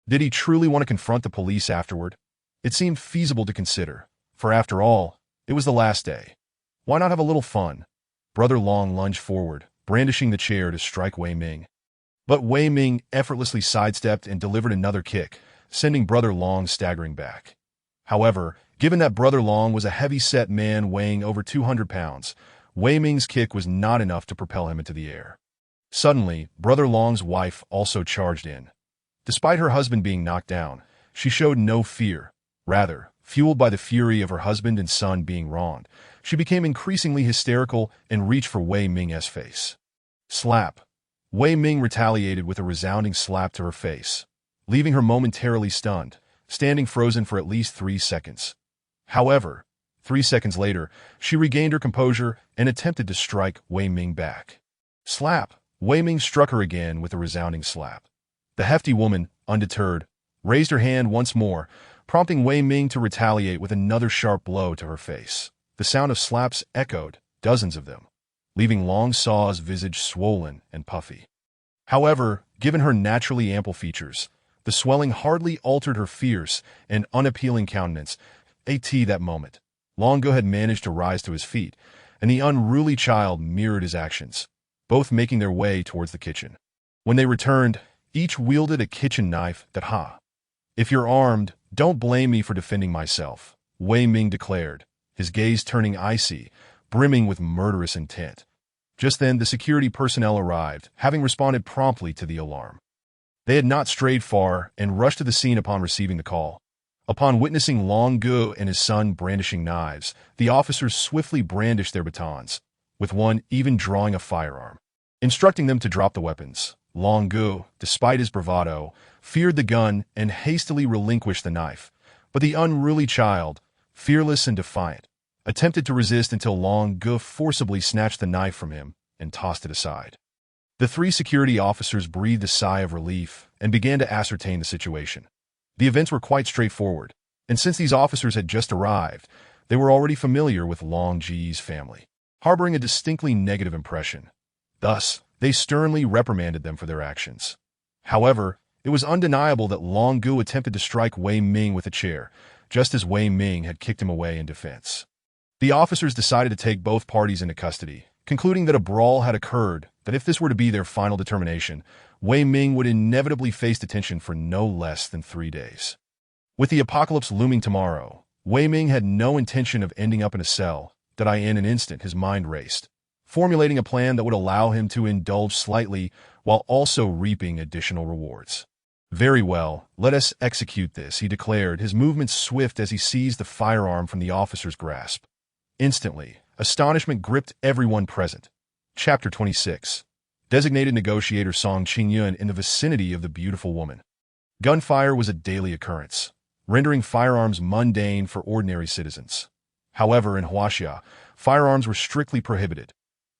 Did he truly want to confront the police afterward? It seemed feasible to consider, for after all, it was the last day. Why not have a little fun? Brother Long lunged forward, brandishing the chair to strike Wei Ming. But Wei Ming effortlessly sidestepped and delivered another kick, sending Brother Long staggering back. However, given that Brother Long was a heavy-set man weighing over 200 pounds, Wei Ming's kick was not enough to propel him into the air. Suddenly, Brother Long's wife also charged in. Despite her husband being knocked down, she showed no fear. Rather, fueled by the fury of her husband and son being wronged, she became increasingly hysterical and reached for Wei Ming's face. Slap. Wei Ming retaliated with a resounding slap to her face, leaving her momentarily stunned, standing frozen for at least 3 seconds. However, 3 seconds later, she regained her composure and attempted to strike Wei Ming back. Slap! Wei Ming struck her again with a resounding slap. The hefty woman, undeterred, raised her hand once more, prompting Wei Ming to retaliate with another sharp blow to her face. The sound of slaps echoed, dozens of them, leaving Long Saw's visage swollen and puffy. However, given her naturally ample features, the swelling hardly altered her fierce and unappealing countenance. That moment, Longo had managed to rise to his feet, and the unruly child mirrored his actions, both making their way towards the kitchen. When they returned, each wielded a kitchen knife that If you're armed, don't blame me for defending myself, Wei Ming declared, his gaze turning icy, brimming with murderous intent. Just then, the security personnel arrived, having responded promptly to the alarm. They had not strayed far and rushed to the scene upon receiving the call. Upon witnessing Long Gu and his son brandishing knives, the officers swiftly brandished their batons, with one even drawing a firearm. Instructing them to drop the weapons, Long Gu, despite his bravado, feared the gun and hastily relinquished the knife. But the unruly child, fearless and defiant, attempted to resist until Long Gu forcibly snatched the knife from him and tossed it aside. The three security officers breathed a sigh of relief and began to ascertain the situation. The events were quite straightforward, and since these officers had just arrived, they were already familiar with Long Ji's family, harboring a distinctly negative impression. Thus, they sternly reprimanded them for their actions. However, it was undeniable that Long Gu attempted to strike Wei Ming with a chair, just as Wei Ming had kicked him away in defense. The officers decided to take both parties into custody, concluding that a brawl had occurred, that if this were to be their final determination, Wei Ming would inevitably face detention for no less than 3 days. With the apocalypse looming tomorrow, Wei Ming had no intention of ending up in a cell, that in an instant his mind raced, formulating a plan that would allow him to indulge slightly while also reaping additional rewards. Very well, let us execute this, he declared, his movements swift as he seized the firearm from the officer's grasp. Instantly, astonishment gripped everyone present. Chapter 26. Designated Negotiator Song Qingyun in the vicinity of the beautiful woman. Gunfire was a daily occurrence, rendering firearms mundane for ordinary citizens. However, in Huaxia, firearms were strictly prohibited.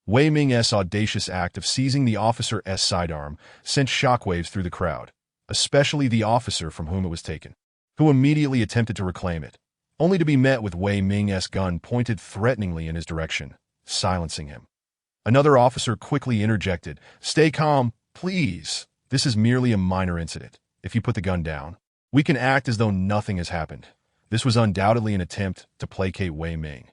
Wei Ming's audacious act of seizing the officer's sidearm sent shockwaves through the crowd, especially the officer from whom it was taken, who immediately attempted to reclaim it, only to be met with Wei Ming's gun pointed threateningly in his direction, silencing him. Another officer quickly interjected, "Stay calm, please. This is merely a minor incident. If you put the gun down, we can act as though nothing has happened." This was undoubtedly an attempt to placate Wei Ming.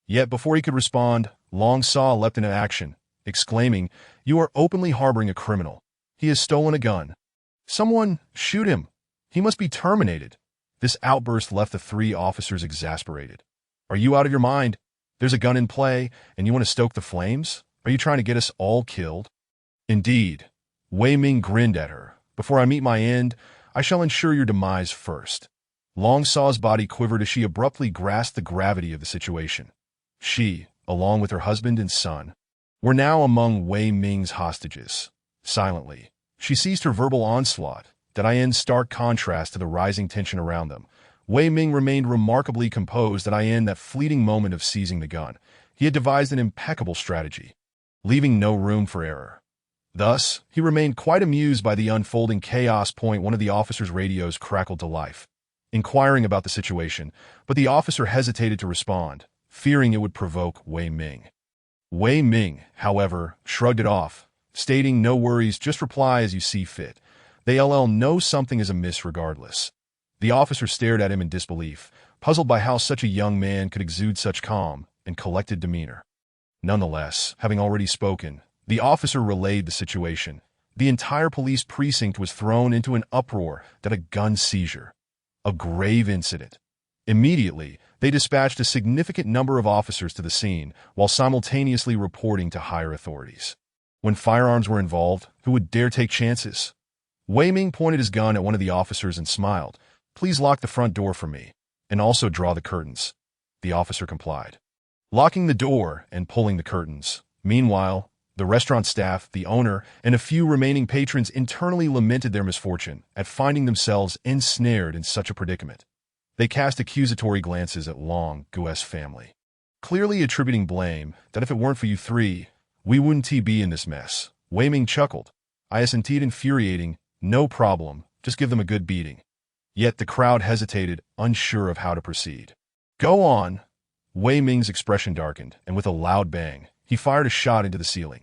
Yet before he could respond, Long Sa leapt into action, exclaiming, "You are openly harboring a criminal. He has stolen a gun. Someone shoot him. He must be terminated." This outburst left the three officers exasperated. "Are you out of your mind? There's a gun in play, and you want to stoke the flames? Are you trying to get us all killed?" "Indeed." Wei Ming grinned at her. "Before I meet my end, I shall ensure your demise first." Long Sa's body quivered as she abruptly grasped the gravity of the situation. She, along with her husband and son, were now among Wei Ming's hostages. Silently, she ceased her verbal onslaught, that in stark contrast to the rising tension around them. Wei Ming remained remarkably composed in that fleeting moment of seizing the gun. He had devised an impeccable strategy, leaving no room for error. Thus, he remained quite amused by the unfolding chaos. One of the officer's radios crackled to life, inquiring about the situation, but the officer hesitated to respond, fearing it would provoke Wei Ming. Wei Ming, however, shrugged it off, stating, "No worries, just reply as you see fit. They know something is amiss regardless." The officer stared at him in disbelief, puzzled by how such a young man could exude such calm and collected demeanor. Nonetheless, having already spoken, the officer relayed the situation. The entire police precinct was thrown into an uproar that a gun seizure, a grave incident. Immediately, they dispatched a significant number of officers to the scene while simultaneously reporting to higher authorities. When firearms were involved, who would dare take chances? Wei Ming pointed his gun at one of the officers and smiled. "Please lock the front door for me, and also draw the curtains." The officer complied, locking the door and pulling the curtains. Meanwhile, the restaurant staff, the owner, and a few remaining patrons internally lamented their misfortune at finding themselves ensnared in such a predicament. They cast accusatory glances at Long Gu's family, clearly attributing blame that if it weren't for you three, we wouldn't be in this mess. Wei Ming chuckled. "Isn't it infuriating? No problem, just give them a good beating." Yet the crowd hesitated, unsure of how to proceed. "Go on." Wei Ming's expression darkened, and with a loud bang, he fired a shot into the ceiling.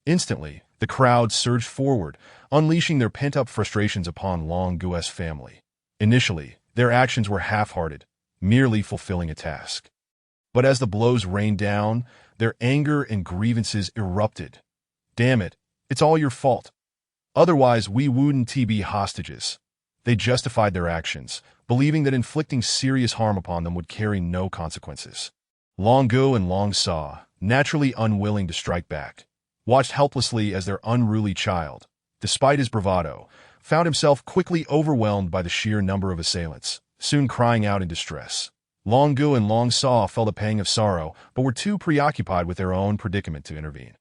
Instantly, the crowd surged forward, unleashing their pent-up frustrations upon Long Gu's family. Initially, their actions were half-hearted, merely fulfilling a task. But as the blows rained down, their anger and grievances erupted. "Damn it, it's all your fault. Otherwise, we wouldn't be hostages. They justified their actions, believing that inflicting serious harm upon them would carry no consequences. Long Gu and Long Sa, naturally unwilling to strike back, watched helplessly as their unruly child, despite his bravado, found himself quickly overwhelmed by the sheer number of assailants, soon crying out in distress. Long Gu and Long Sa felt a pang of sorrow, but were too preoccupied with their own predicament to intervene.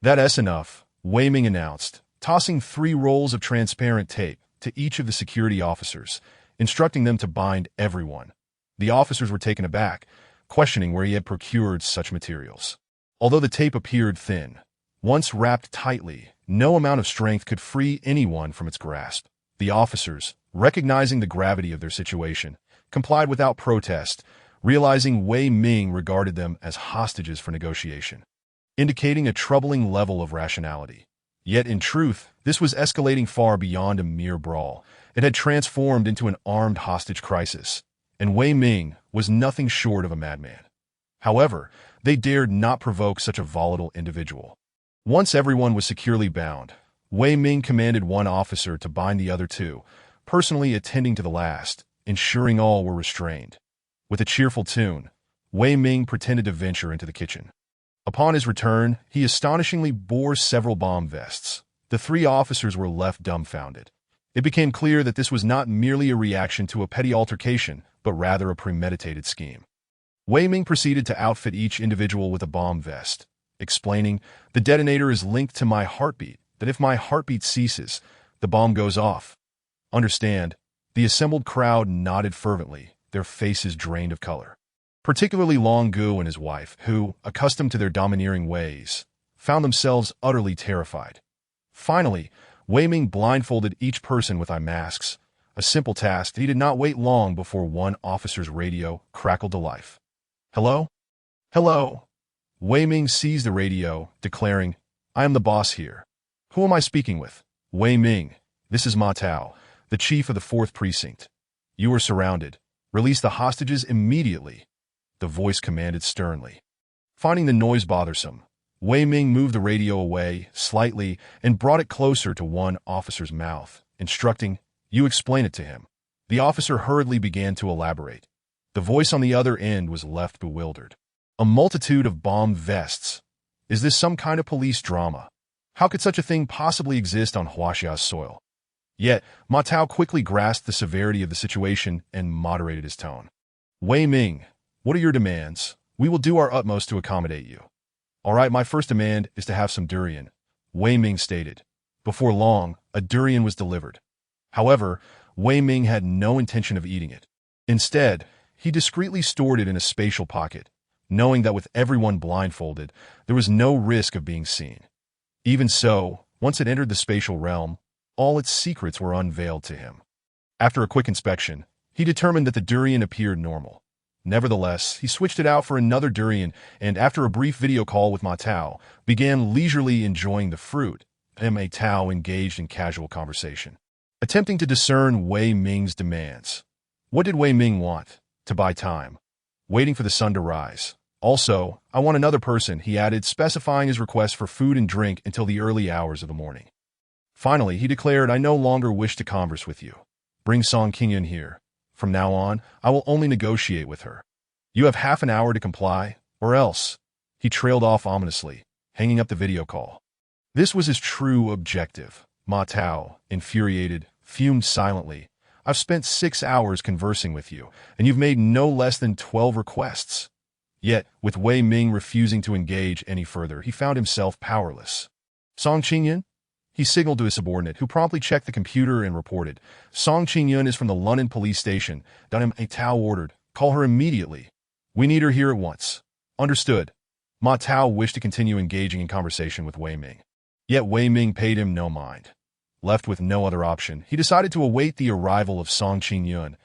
That's enough, Wei Ming announced, tossing 3 rolls of transparent tape to each of the security officers, instructing them to bind everyone. The officers were taken aback, questioning where he had procured such materials. Although the tape appeared thin, once wrapped tightly, no amount of strength could free anyone from its grasp. The officers, recognizing the gravity of their situation, complied without protest, realizing Wei Ming regarded them as hostages for negotiation, indicating a troubling level of rationality. Yet in truth, this was escalating far beyond a mere brawl. It had transformed into an armed hostage crisis, and Wei Ming was nothing short of a madman. However, they dared not provoke such a volatile individual. Once everyone was securely bound, Wei Ming commanded one officer to bind the other 2, personally attending to the last, ensuring all were restrained. With a cheerful tune, Wei Ming pretended to venture into the kitchen. Upon his return, he astonishingly bore several bomb vests. The 3 officers were left dumbfounded. It became clear that this was not merely a reaction to a petty altercation, but rather a premeditated scheme. Wei Ming proceeded to outfit each individual with a bomb vest, explaining, "The detonator is linked to my heartbeat, that if my heartbeat ceases, the bomb goes off. Understand?" The assembled crowd nodded fervently, their faces drained of color. Particularly Long Gu and his wife, who, accustomed to their domineering ways, found themselves utterly terrified. Finally, Wei Ming blindfolded each person with eye masks, a simple task that he did not wait long before one officer's radio crackled to life. "Hello? Hello?" Wei Ming seized the radio, declaring, "I am the boss here. Who am I speaking with?" "Wei Ming, this is Ma Tao, the chief of the 4th Precinct. You are surrounded. Release the hostages immediately," the voice commanded sternly. Finding the noise bothersome, Wei Ming moved the radio away slightly and brought it closer to one officer's mouth, instructing, "You explain it to him." The officer hurriedly began to elaborate. The voice on the other end was left bewildered. "A multitude of bomb vests. Is this some kind of police drama? How could such a thing possibly exist on Huaxia's soil?" Yet, Ma Tao quickly grasped the severity of the situation and moderated his tone. "Wei Ming, what are your demands? We will do our utmost to accommodate you." "All right, my first demand is to have some durian," Wei Ming stated. Before long, a durian was delivered. However, Wei Ming had no intention of eating it. Instead, he discreetly stored it in a spatial pocket, knowing that with everyone blindfolded, there was no risk of being seen. Even so, once it entered the spatial realm, all its secrets were unveiled to him. After a quick inspection, he determined that the durian appeared normal. Nevertheless, he switched it out for another durian and, after a brief video call with Ma Tao, began leisurely enjoying the fruit. Ma Tao engaged in casual conversation, attempting to discern Wei Ming's demands. What did Wei Ming want? To buy time, waiting for the sun to rise. "Also, I want another person," he added, specifying his request for food and drink until the early hours of the morning. Finally, he declared, "I no longer wish to converse with you. Bring Song Qingyun here. From now on, I will only negotiate with her. You have half an hour to comply, or else." He trailed off ominously, hanging up the video call. This was his true objective. Ma Tao, infuriated, fumed silently. "I've spent 6 hours conversing with you, and you've made no less than 12 requests." Yet, with Wei Ming refusing to engage any further, he found himself powerless. "Song Qingyun?" He signaled to his subordinate, who promptly checked the computer and reported, "Song Qingyun is from the London police station. Ma Tao ordered. Call her immediately. We need her here at once." "Understood." Ma Tao wished to continue engaging in conversation with Wei Ming. Yet Wei Ming paid him no mind. Left with no other option, he decided to await the arrival of Song Qingyun.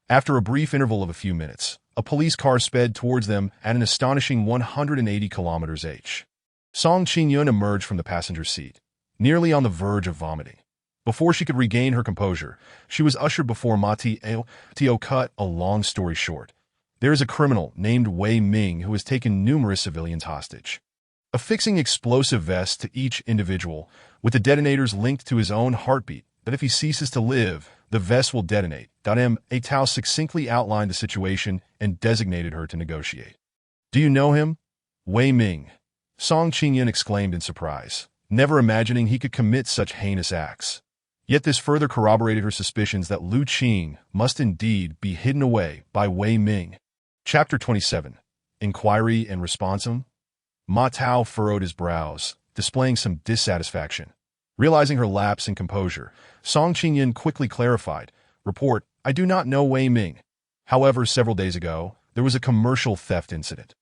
After a brief interval of a few minutes, a police car sped towards them at an astonishing 180 kilometers/h. Song Qingyun emerged from the passenger seat, nearly on the verge of vomiting. Before she could regain her composure, she was ushered before Ma Tao. To cut a long story short, there is a criminal named Wei Ming who has taken numerous civilians hostage. affixing explosive vests to each individual, with the detonators linked to his own heartbeat, that if he ceases to live, the vest will detonate. Tao succinctly outlined the situation and designated her to negotiate. Do you know him? Wei Ming. Song Qingyun exclaimed in surprise, never imagining he could commit such heinous acts. Yet this further corroborated her suspicions that Lu Qing must indeed be hidden away by Wei Ming. Chapter 27. Inquiry and Responsum. Ma Tao furrowed his brows, displaying some dissatisfaction. Realizing her lapse in composure, Song Qingyun quickly clarified, Report, I do not know Wei Ming. However, several days ago, there was a commercial theft incident.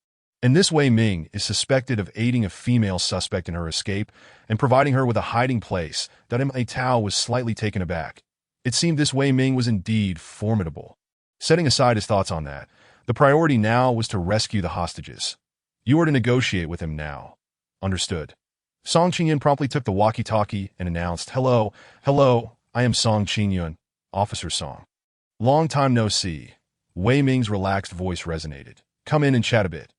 And this Wei Ming is suspected of aiding a female suspect in her escape and providing her with a hiding place. Ma Tao was slightly taken aback. It seemed this Wei Ming was indeed formidable. Setting aside his thoughts on that, the priority now was to rescue the hostages. You are to negotiate with him now. Understood. Song Qingyun promptly took the walkie-talkie and announced, Hello, I am Song Qingyun, Officer Song. Long time no see. Wei Ming's relaxed voice resonated. Come in and chat a bit.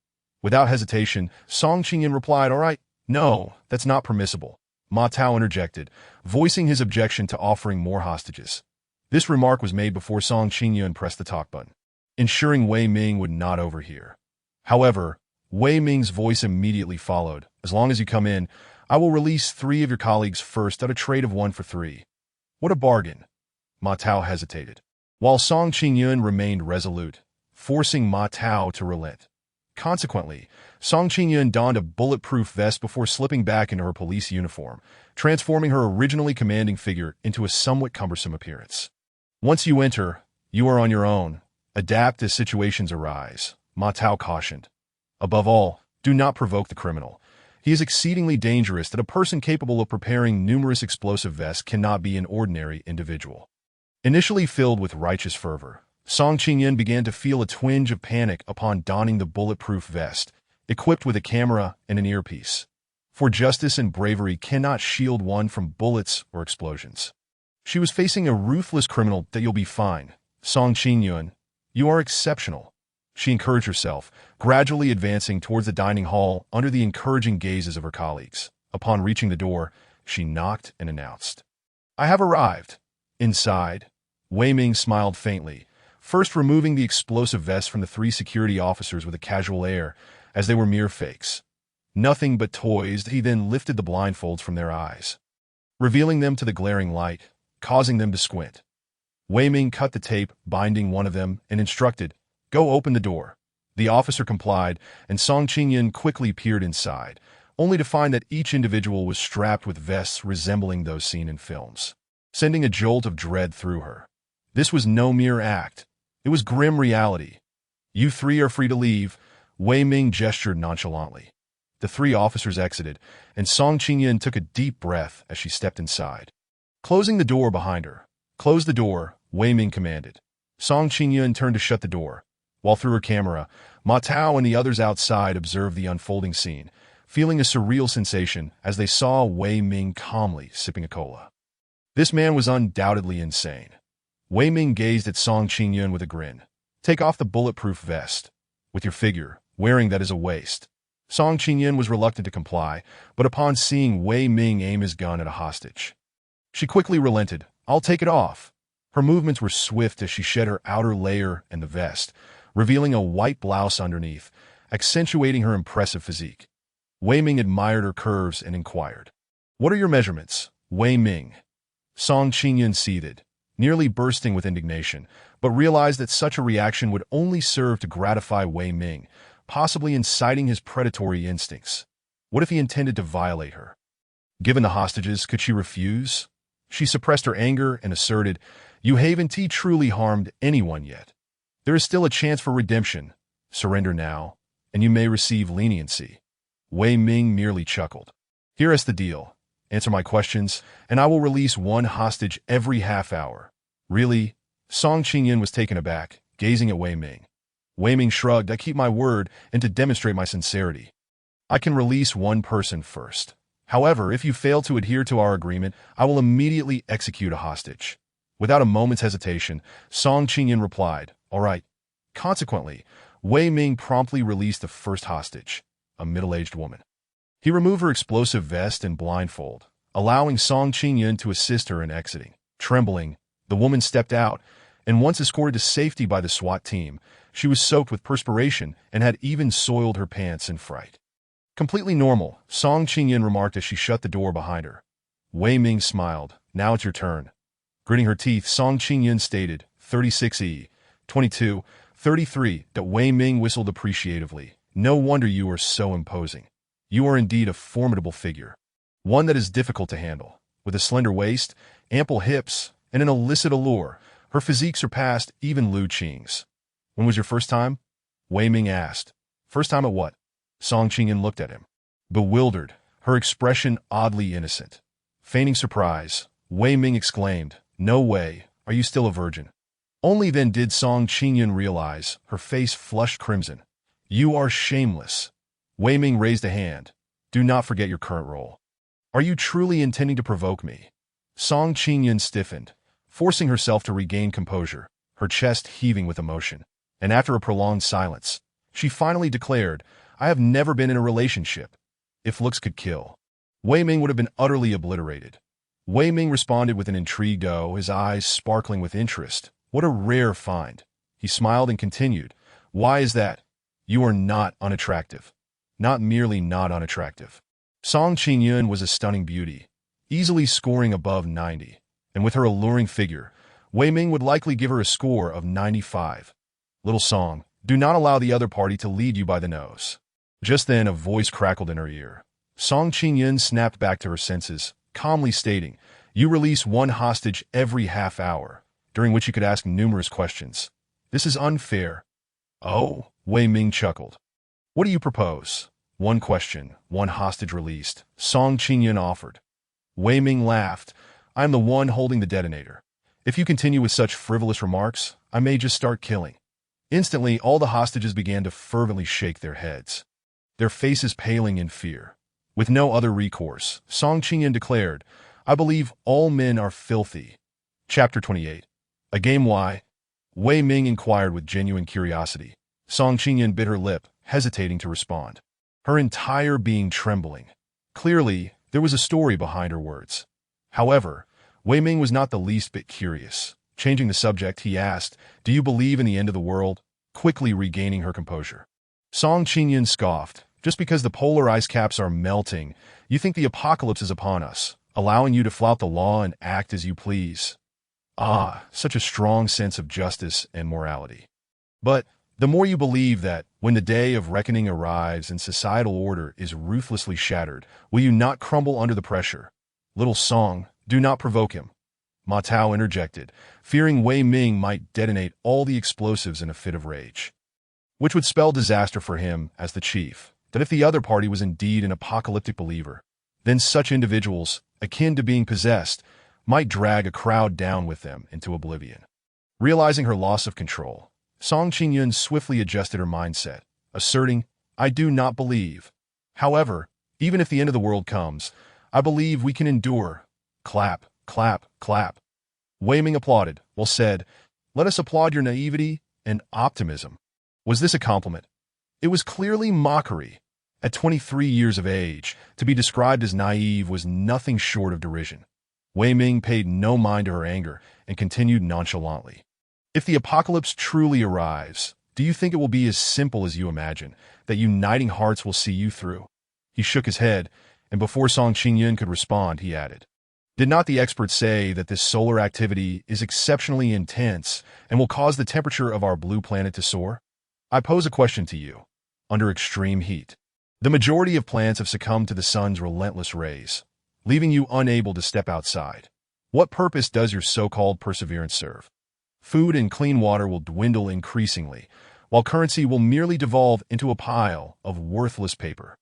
Without hesitation, Song Qingyun replied, All right, no, that's not permissible. Ma Tao interjected, voicing his objection to offering more hostages. This remark was made before Song Qingyun pressed the talk button, ensuring Wei Ming would not overhear. However, Wei Ming's voice immediately followed. As long as you come in, I will release 3 of your colleagues first at a trade of 1 for 3. What a bargain. Ma Tao hesitated, while Song Qingyun remained resolute, forcing Ma Tao to relent. Consequently, Song Qingyun donned a bulletproof vest before slipping back into her police uniform, transforming her originally commanding figure into a somewhat cumbersome appearance. Once you enter, you are on your own. Adapt as situations arise, Ma Tao cautioned. Above all, do not provoke the criminal. He is exceedingly dangerous that a person capable of preparing numerous explosive vests cannot be an ordinary individual. Initially filled with righteous fervor, Song Qingyun began to feel a twinge of panic upon donning the bulletproof vest, equipped with a camera and an earpiece. For justice and bravery cannot shield one from bullets or explosions. She was facing a ruthless criminal. That you'll be fine. Song Qingyun, you are exceptional. She encouraged herself, gradually advancing towards the dining hall under the encouraging gazes of her colleagues. Upon reaching the door, she knocked and announced, I have arrived. Inside, Wei Ming smiled faintly, first removing the explosive vests from the 3 security officers with a casual air, as they were mere fakes. Nothing but toys. He then lifted the blindfolds from their eyes, revealing them to the glaring light, causing them to squint. Wei Ming cut the tape, binding one of them, and instructed, Go open the door. The officer complied, and Song Qingyun quickly peered inside, only to find that each individual was strapped with vests resembling those seen in films, sending a jolt of dread through her. This was no mere act. It was grim reality. You 3 are free to leave, Wei Ming gestured nonchalantly. The 3 officers exited, and Song Qingyun took a deep breath as she stepped inside. Closing the door behind her. Close the door, Wei Ming commanded. Song Qingyun turned to shut the door, while through her camera, Ma Tao and the others outside observed the unfolding scene, feeling a surreal sensation as they saw Wei Ming calmly sipping a cola. This man was undoubtedly insane. Wei Ming gazed at Song Qingyun with a grin. Take off the bulletproof vest. With your figure, wearing that is a waste. Song Qingyun was reluctant to comply, but upon seeing Wei Ming aim his gun at a hostage, she quickly relented. I'll take it off. Her movements were swift as she shed her outer layer and the vest, revealing a white blouse underneath, accentuating her impressive physique. Wei Ming admired her curves and inquired, What are your measurements, Wei Ming? Song Qingyun seethed, nearly bursting with indignation, but realized that such a reaction would only serve to gratify Wei Ming, possibly inciting his predatory instincts. What if he intended to violate her? Given the hostages, could she refuse? She suppressed her anger and asserted, You haven't truly harmed anyone yet. There is still a chance for redemption. Surrender now, and you may receive leniency. Wei Ming merely chuckled. Here is the deal. Answer my questions, and I will release 1 hostage every half hour. Really? Song Qingyun was taken aback, gazing at Wei Ming. Wei Ming shrugged. I keep my word, and to demonstrate my sincerity, I can release 1 person first. However, if you fail to adhere to our agreement, I will immediately execute a hostage. Without a moment's hesitation, Song Qingyun replied, All right. Consequently, Wei Ming promptly released the first hostage, a middle-aged woman. He removed her explosive vest and blindfold, allowing Song Qingyun to assist her in exiting. Trembling, the woman stepped out, and once escorted to safety by the SWAT team, she was soaked with perspiration and had even soiled her pants in fright. Completely normal, Song Qingyun remarked as she shut the door behind her. Wei Ming smiled. Now it's your turn. Gritting her teeth, Song Qingyun stated, 36E, 22, 33, that Wei Ming whistled appreciatively. No wonder you are so imposing. You are indeed a formidable figure. One that is difficult to handle. With a slender waist, ample hips, and an illicit allure, her physique surpassed even Lu Qing's. When was your first time? Wei Ming asked. First time at what? Song Qingyun looked at him. Bewildered, her expression oddly innocent. Feigning surprise, Wei Ming exclaimed, No way, are you still a virgin? Only then did Song Qingyun realize, her face flushed crimson. You are shameless. Wei Ming raised a hand. Do not forget your current role. Are you truly intending to provoke me? Song Qingyun stiffened, forcing herself to regain composure, her chest heaving with emotion. And after a prolonged silence, she finally declared, I have never been in a relationship. If looks could kill, Wei Ming would have been utterly obliterated. Wei Ming responded with an intrigued "Oh," his eyes sparkling with interest. What a rare find. He smiled and continued, Why is that? You are not unattractive. Not merely not unattractive. Song Qingyun was a stunning beauty, easily scoring above 90, and with her alluring figure, Wei Ming would likely give her a score of 95. Little Song, do not allow the other party to lead you by the nose. Just then a voice crackled in her ear. Song Qingyun snapped back to her senses, calmly stating, You release one hostage every half hour, during which you could ask numerous questions. This is unfair. Oh, Wei Ming chuckled. What do you propose? One question, one hostage released, Song Qingyun offered. Wei Ming laughed. I am the one holding the detonator. If you continue with such frivolous remarks, I may just start killing. Instantly, all the hostages began to fervently shake their heads, their faces paling in fear. With no other recourse, Song Qingyun declared, I believe all men are filthy. Chapter 28. A game why? Wei Ming inquired with genuine curiosity. Song Qingyun bit her lip, hesitating to respond, her entire being trembling. Clearly, there was a story behind her words. However, Wei Ming was not the least bit curious. Changing the subject, he asked, Do you believe in the end of the world? Quickly regaining her composure. Song Qingyun scoffed. Just because the polar ice caps are melting, you think the apocalypse is upon us, allowing you to flout the law and act as you please. Ah, such a strong sense of justice and morality. But the more you believe that, when the day of reckoning arrives and societal order is ruthlessly shattered, will you not crumble under the pressure? Little Song, do not provoke him. Ma Tao interjected, fearing Wei Ming might detonate all the explosives in a fit of rage, which would spell disaster for him as the chief. That if the other party was indeed an apocalyptic believer, then such individuals, akin to being possessed, might drag a crowd down with them into oblivion. Realizing her loss of control, Song Qingyun swiftly adjusted her mindset, asserting, I do not believe. However, even if the end of the world comes, I believe we can endure. Clap, clap, clap. Wei Ming applauded, well said. Let us applaud your naivety and optimism. Was this a compliment? It was clearly mockery. At 23 years of age, to be described as naive was nothing short of derision. Wei Ming paid no mind to her anger and continued nonchalantly. If the apocalypse truly arrives, do you think it will be as simple as you imagine, that uniting hearts will see you through? He shook his head, and before Song Qingyun could respond, he added, Did not the experts say that this solar activity is exceptionally intense and will cause the temperature of our blue planet to soar? I pose a question to you. Under extreme heat, the majority of plants have succumbed to the sun's relentless rays, leaving you unable to step outside. What purpose does your so-called perseverance serve? Food and clean water will dwindle increasingly, while currency will merely devolve into a pile of worthless paper.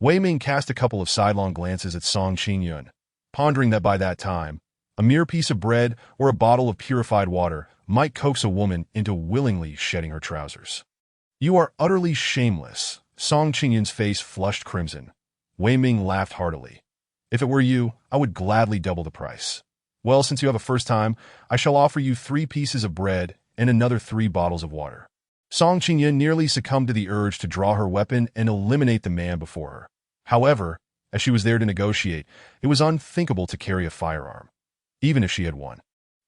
Wei Ming cast a couple of sidelong glances at Song Qingyun, pondering that by that time, a mere piece of bread or a bottle of purified water might coax a woman into willingly shedding her trousers. You are utterly shameless. Song Qingyun's face flushed crimson. Wei Ming laughed heartily. If it were you, I would gladly double the price. Well, since you have a first time, I shall offer you 3 pieces of bread and another 3 bottles of water. Song Qingyun nearly succumbed to the urge to draw her weapon and eliminate the man before her. However, as she was there to negotiate, it was unthinkable to carry a firearm, even if she had one.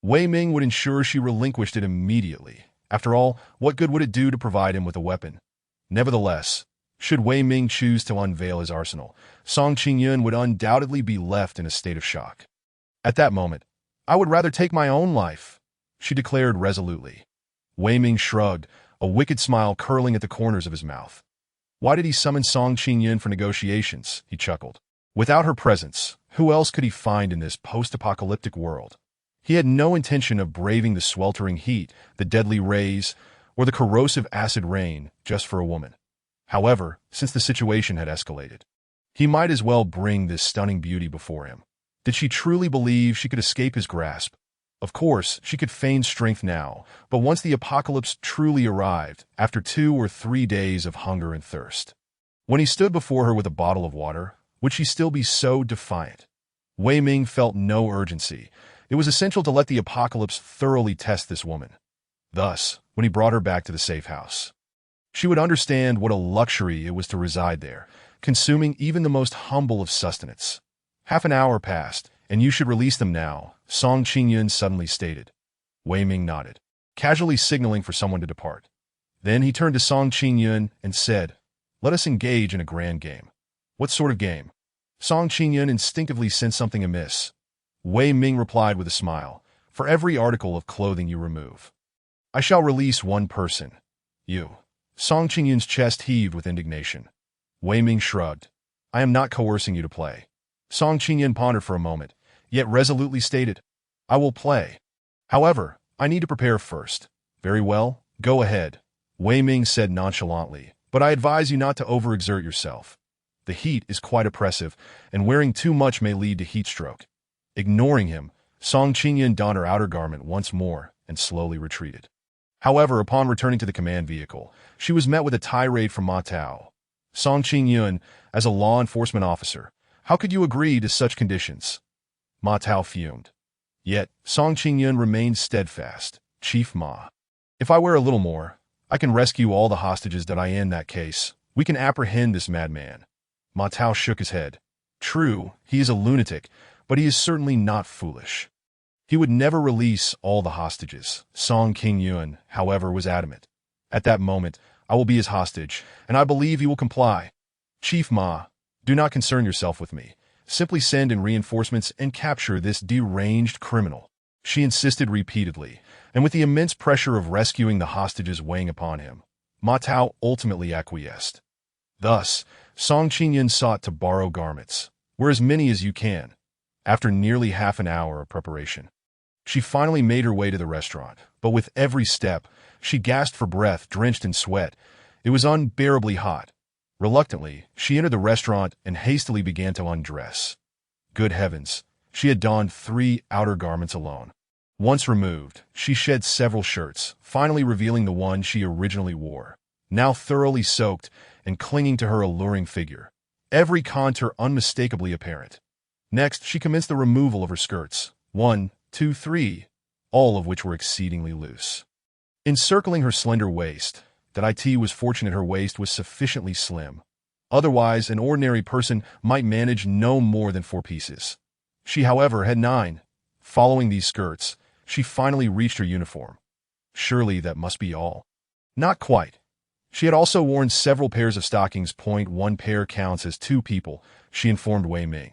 Wei Ming would ensure she relinquished it immediately. After all, what good would it do to provide him with a weapon? Nevertheless, should Wei Ming choose to unveil his arsenal, Song Qingyun would undoubtedly be left in a state of shock. At that moment, I would rather take my own life, she declared resolutely. Wei Ming shrugged, a wicked smile curling at the corners of his mouth. Why did he summon Song Qingyun for negotiations? He chuckled. Without her presence, who else could he find in this post-apocalyptic world? He had no intention of braving the sweltering heat, the deadly rays, or the corrosive acid rain just for a woman. However, since the situation had escalated, he might as well bring this stunning beauty before him. Did she truly believe she could escape his grasp? Of course, she could feign strength now, but once the apocalypse truly arrived, after 2 or 3 days of hunger and thirst, when he stood before her with a bottle of water, would she still be so defiant? Wei Ming felt no urgency. It was essential to let the apocalypse thoroughly test this woman. Thus, when he brought her back to the safe house, she would understand what a luxury it was to reside there, consuming even the most humble of sustenance. Half an hour passed, and you should release them now, Song Qingyun suddenly stated. Wei Ming nodded, casually signaling for someone to depart. Then he turned to Song Qingyun and said, "Let us engage in a grand game." "What sort of game?" Song Qingyun instinctively sensed something amiss. Wei Ming replied with a smile, "For every article of clothing you remove, I shall release one person. You." Song Qingyun's chest heaved with indignation. Wei Ming shrugged. "I am not coercing you to play." Song Qingyun pondered for a moment, yet resolutely stated, "I will play. However, I need to prepare first." "Very well, go ahead," Wei Ming said nonchalantly, "but I advise you not to overexert yourself. The heat is quite oppressive, and wearing too much may lead to heat stroke." Ignoring him, Song Qingyun donned her outer garment once more and slowly retreated. However, upon returning to the command vehicle, she was met with a tirade from Ma Tao. "Song Qingyun, as a law enforcement officer, how could you agree to such conditions?" Ma Tao fumed. Yet, Song Qingyun remained steadfast. "Chief Ma, if I wear a little more, I can rescue all the hostages that I in that case. We can apprehend this madman." Ma Tao shook his head. "True, he is a lunatic, but he is certainly not foolish. He would never release all the hostages." Song Qingyun, however, was adamant. "At that moment, I will be his hostage, and I believe he will comply. Chief Ma, do not concern yourself with me. Simply send in reinforcements and capture this deranged criminal," she insisted repeatedly, and with the immense pressure of rescuing the hostages weighing upon him, Ma Tao ultimately acquiesced. Thus, Song Qingyun sought to borrow garments. "Wear as many as you can." After nearly half an hour of preparation, she finally made her way to the restaurant, but with every step, she gasped for breath, drenched in sweat. It was unbearably hot. Reluctantly, she entered the restaurant and hastily began to undress. Good heavens, she had donned 3 outer garments alone. Once removed, she shed several shirts, finally revealing the one she originally wore, now thoroughly soaked and clinging to her alluring figure, every contour unmistakably apparent. Next, she commenced the removal of her skirts, 1, 2, 3, all of which were exceedingly loose, encircling her slender waist. That it was fortunate her waist was sufficiently slim. Otherwise, an ordinary person might manage no more than 4 pieces. She, however, had 9. Following these skirts, she finally reached her uniform. Surely that must be all. Not quite. She had also worn several pairs of stockings. 1 pair counts as 2 people, she informed Wei Ming.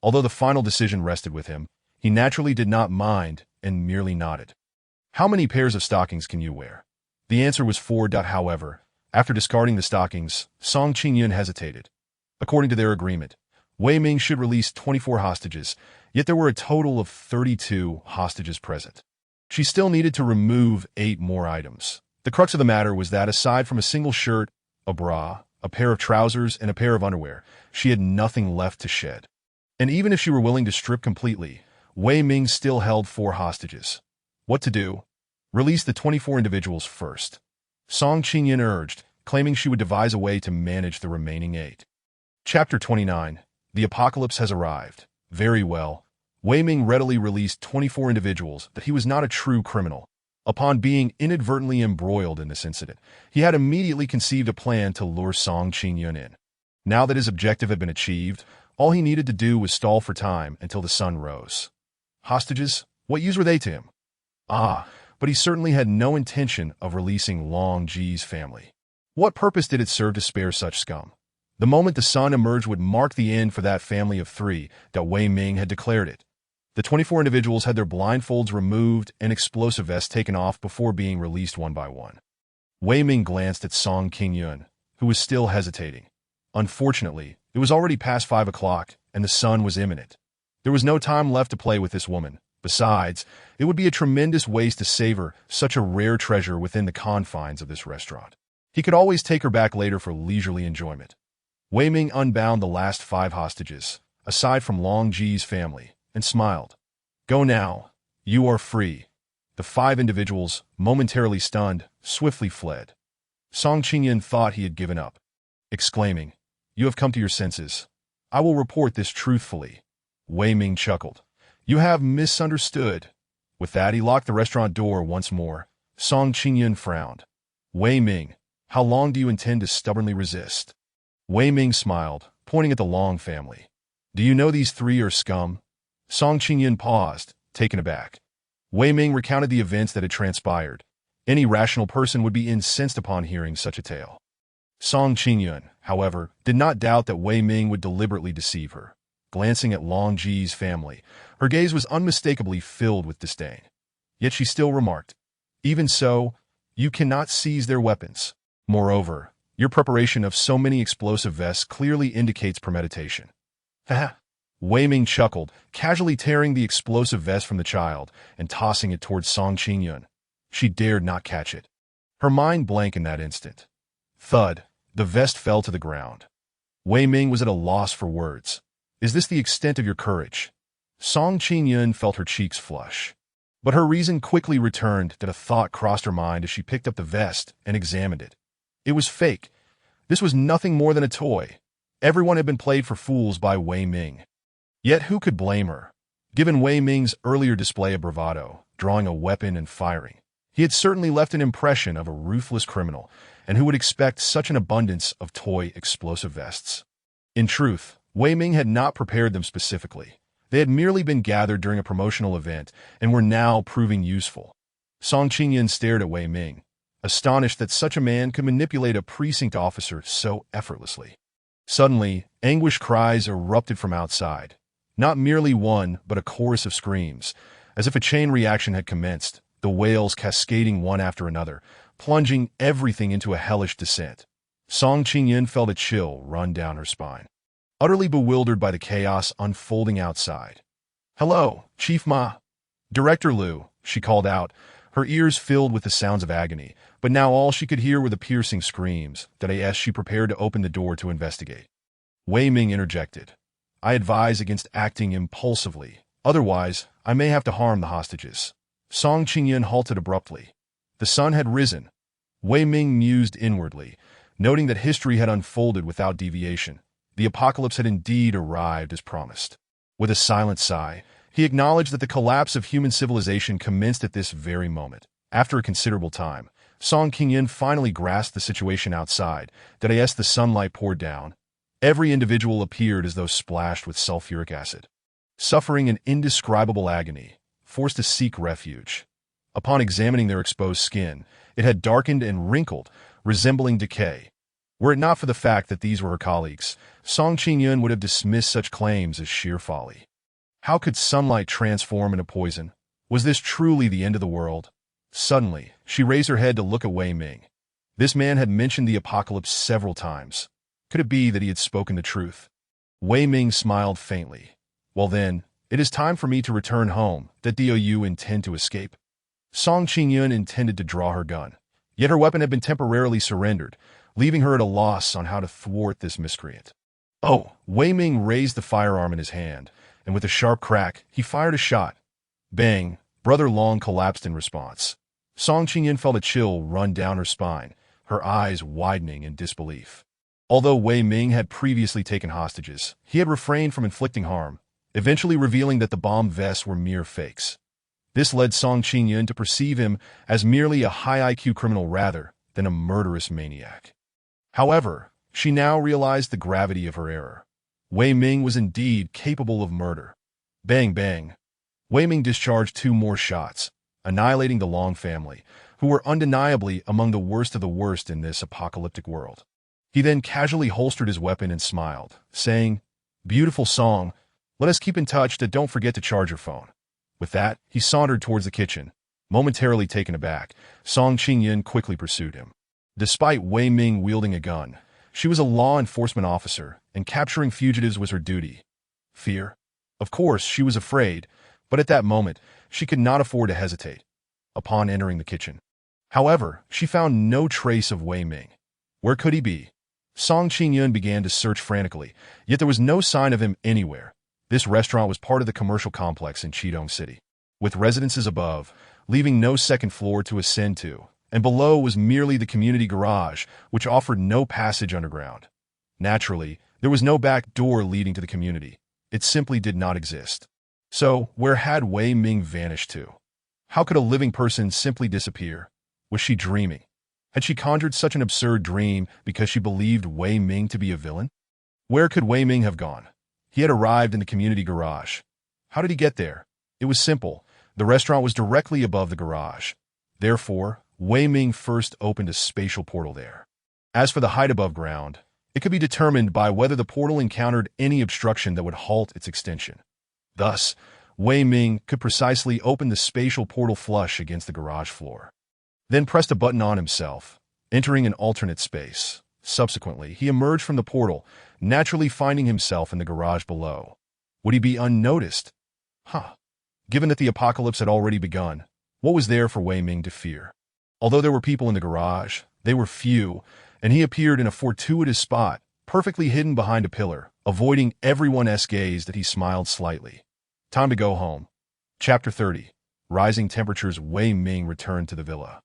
Although the final decision rested with him, he naturally did not mind and merely nodded. "How many pairs of stockings can you wear?" The answer was 4. However, after discarding the stockings, Song Qingyun hesitated. According to their agreement, Wei Ming should release 24 hostages, yet there were a total of 32 hostages present. She still needed to remove 8 more items. The crux of the matter was that aside from a single shirt, a bra, a pair of trousers, and a pair of underwear, she had nothing left to shed. And even if she were willing to strip completely, Wei Ming still held 4 hostages. What to do? Release the 24 individuals first, Song Qingyun urged, claiming she would devise a way to manage the remaining 8. Chapter 29. The apocalypse has arrived. Very well. Wei Ming readily released 24 individuals, but he was not a true criminal. Upon being inadvertently embroiled in this incident, he had immediately conceived a plan to lure Song Qingyun in. Now that his objective had been achieved, all he needed to do was stall for time until the sun rose. Hostages? What use were they to him? But he certainly had no intention of releasing Long Ji's family. What purpose did it serve to spare such scum? The moment the sun emerged would mark the end for that family of three that Wei Ming had declared it. The 24 individuals had their blindfolds removed and explosive vests taken off before being released one by one. Wei Ming glanced at Song Qingyun, who was still hesitating. Unfortunately, it was already past 5 o'clock, and the sun was imminent. There was no time left to play with this woman. Besides, it would be a tremendous waste to savor such a rare treasure within the confines of this restaurant. He could always take her back later for leisurely enjoyment. Wei Ming unbound the last 5 hostages, aside from Long Ji's family, and smiled. Go now. You are free. The 5 individuals, momentarily stunned, swiftly fled. Song Qingyun thought he had given up, exclaiming, You have come to your senses. I will report this truthfully. Wei Ming chuckled. You have misunderstood. With that, he locked the restaurant door once more. Song Qingyun frowned. Wei Ming, how long do you intend to stubbornly resist? Wei Ming smiled, pointing at the Long family. Do you know these 3 are scum? Song Qingyun paused, taken aback. Wei Ming recounted the events that had transpired. Any rational person would be incensed upon hearing such a tale. Song Qingyun, however, did not doubt that Wei Ming would deliberately deceive her. Glancing at Long Ji's family, her gaze was unmistakably filled with disdain. Yet she still remarked, Even so, you cannot seize their weapons. Moreover, your preparation of so many explosive vests clearly indicates premeditation. Ha! Wei Ming chuckled, casually tearing the explosive vest from the child and tossing it towards Song Qingyun. She dared not catch it. Her mind blank in that instant. Thud, the vest fell to the ground. Wei Ming was at a loss for words. Is this the extent of your courage? Song Qingyun felt her cheeks flush. But her reason quickly returned that a thought crossed her mind as she picked up the vest and examined it. It was fake. This was nothing more than a toy. Everyone had been played for fools by Wei Ming. Yet who could blame her? Given Wei Ming's earlier display of bravado, drawing a weapon and firing, he had certainly left an impression of a ruthless criminal, and who would expect such an abundance of toy explosive vests? In truth, Wei Ming had not prepared them specifically. They had merely been gathered during a promotional event and were now proving useful. Song Qingyun stared at Wei Ming, astonished that such a man could manipulate a precinct officer so effortlessly. Suddenly, anguish cries erupted from outside. Not merely one, but a chorus of screams. As if a chain reaction had commenced, the wails cascading one after another, plunging everything into a hellish descent. Song Qingyun felt a chill run down her spine, utterly bewildered by the chaos unfolding outside. Hello, Chief Ma. Director Liu, she called out, her ears filled with the sounds of agony, but now all she could hear were the piercing screams that as she prepared to open the door to investigate. Wei Ming interjected. I advise against acting impulsively. Otherwise, I may have to harm the hostages. Song Qingyun halted abruptly. The sun had risen. Wei Ming mused inwardly, noting that history had unfolded without deviation. The apocalypse had indeed arrived as promised. With a silent sigh, he acknowledged that the collapse of human civilization commenced at this very moment. After a considerable time, Song Qingyun finally grasped the situation outside, that as the sunlight poured down, every individual appeared as though splashed with sulfuric acid, suffering an indescribable agony, forced to seek refuge. Upon examining their exposed skin, it had darkened and wrinkled, resembling decay. Were it not for the fact that these were her colleagues, Song Qingyun would have dismissed such claims as sheer folly. How could sunlight transform into poison? Was this truly the end of the world? Suddenly, she raised her head to look at Wei Ming. This man had mentioned the apocalypse several times. Could it be that he had spoken the truth? Wei Ming smiled faintly. Well then, it is time for me to return home. Do you intend to escape? Song Qingyun intended to draw her gun, yet her weapon had been temporarily surrendered, leaving her at a loss on how to thwart this miscreant. Oh! Wei Ming raised the firearm in his hand, and with a sharp crack, he fired a shot. Bang! Brother Long collapsed in response. Song Qingyun felt a chill run down her spine, her eyes widening in disbelief. Although Wei Ming had previously taken hostages, he had refrained from inflicting harm, eventually revealing that the bomb vests were mere fakes. This led Song Qingyun to perceive him as merely a high IQ criminal rather than a murderous maniac. However, She now realized the gravity of her error. Wei Ming was indeed capable of murder. Bang, bang. Wei Ming discharged 2 more shots, annihilating the Long family, who were undeniably among the worst of the worst in this apocalyptic world. He then casually holstered his weapon and smiled, saying, "Beautiful song. Let us keep in touch, and don't forget to charge your phone." With that, he sauntered towards the kitchen. Momentarily taken aback, Song Qingyun quickly pursued him. Despite Wei Ming wielding a gun, she was a law enforcement officer, and capturing fugitives was her duty. Fear? Of course, she was afraid, but at that moment, she could not afford to hesitate. Upon entering the kitchen, however, she found no trace of Wei Ming. Where could he be? Song Qingyun began to search frantically, yet there was no sign of him anywhere. This restaurant was part of the commercial complex in Chidong City, with residences above, leaving no second floor to ascend to, and below was merely the community garage, which offered no passage underground. Naturally, there was no back door leading to the community. It simply did not exist. So, where had Wei Ming vanished to? How could a living person simply disappear? Was she dreaming? Had she conjured such an absurd dream because she believed Wei Ming to be a villain? Where could Wei Ming have gone? He had arrived in the community garage. How did he get there? It was simple. The restaurant was directly above the garage. Therefore, Wei Ming first opened a spatial portal there. As for the height above ground, it could be determined by whether the portal encountered any obstruction that would halt its extension. Thus, Wei Ming could precisely open the spatial portal flush against the garage floor. Then pressed a button on himself, entering an alternate space. Subsequently, he emerged from the portal, naturally finding himself in the garage below. Would he be unnoticed? Given that the apocalypse had already begun, what was there for Wei Ming to fear? Although there were people in the garage, they were few, and he appeared in a fortuitous spot, perfectly hidden behind a pillar, avoiding everyone's gaze that he smiled slightly. Time to go home. Chapter 30. Rising temperatures. Wei Ming returned to the villa.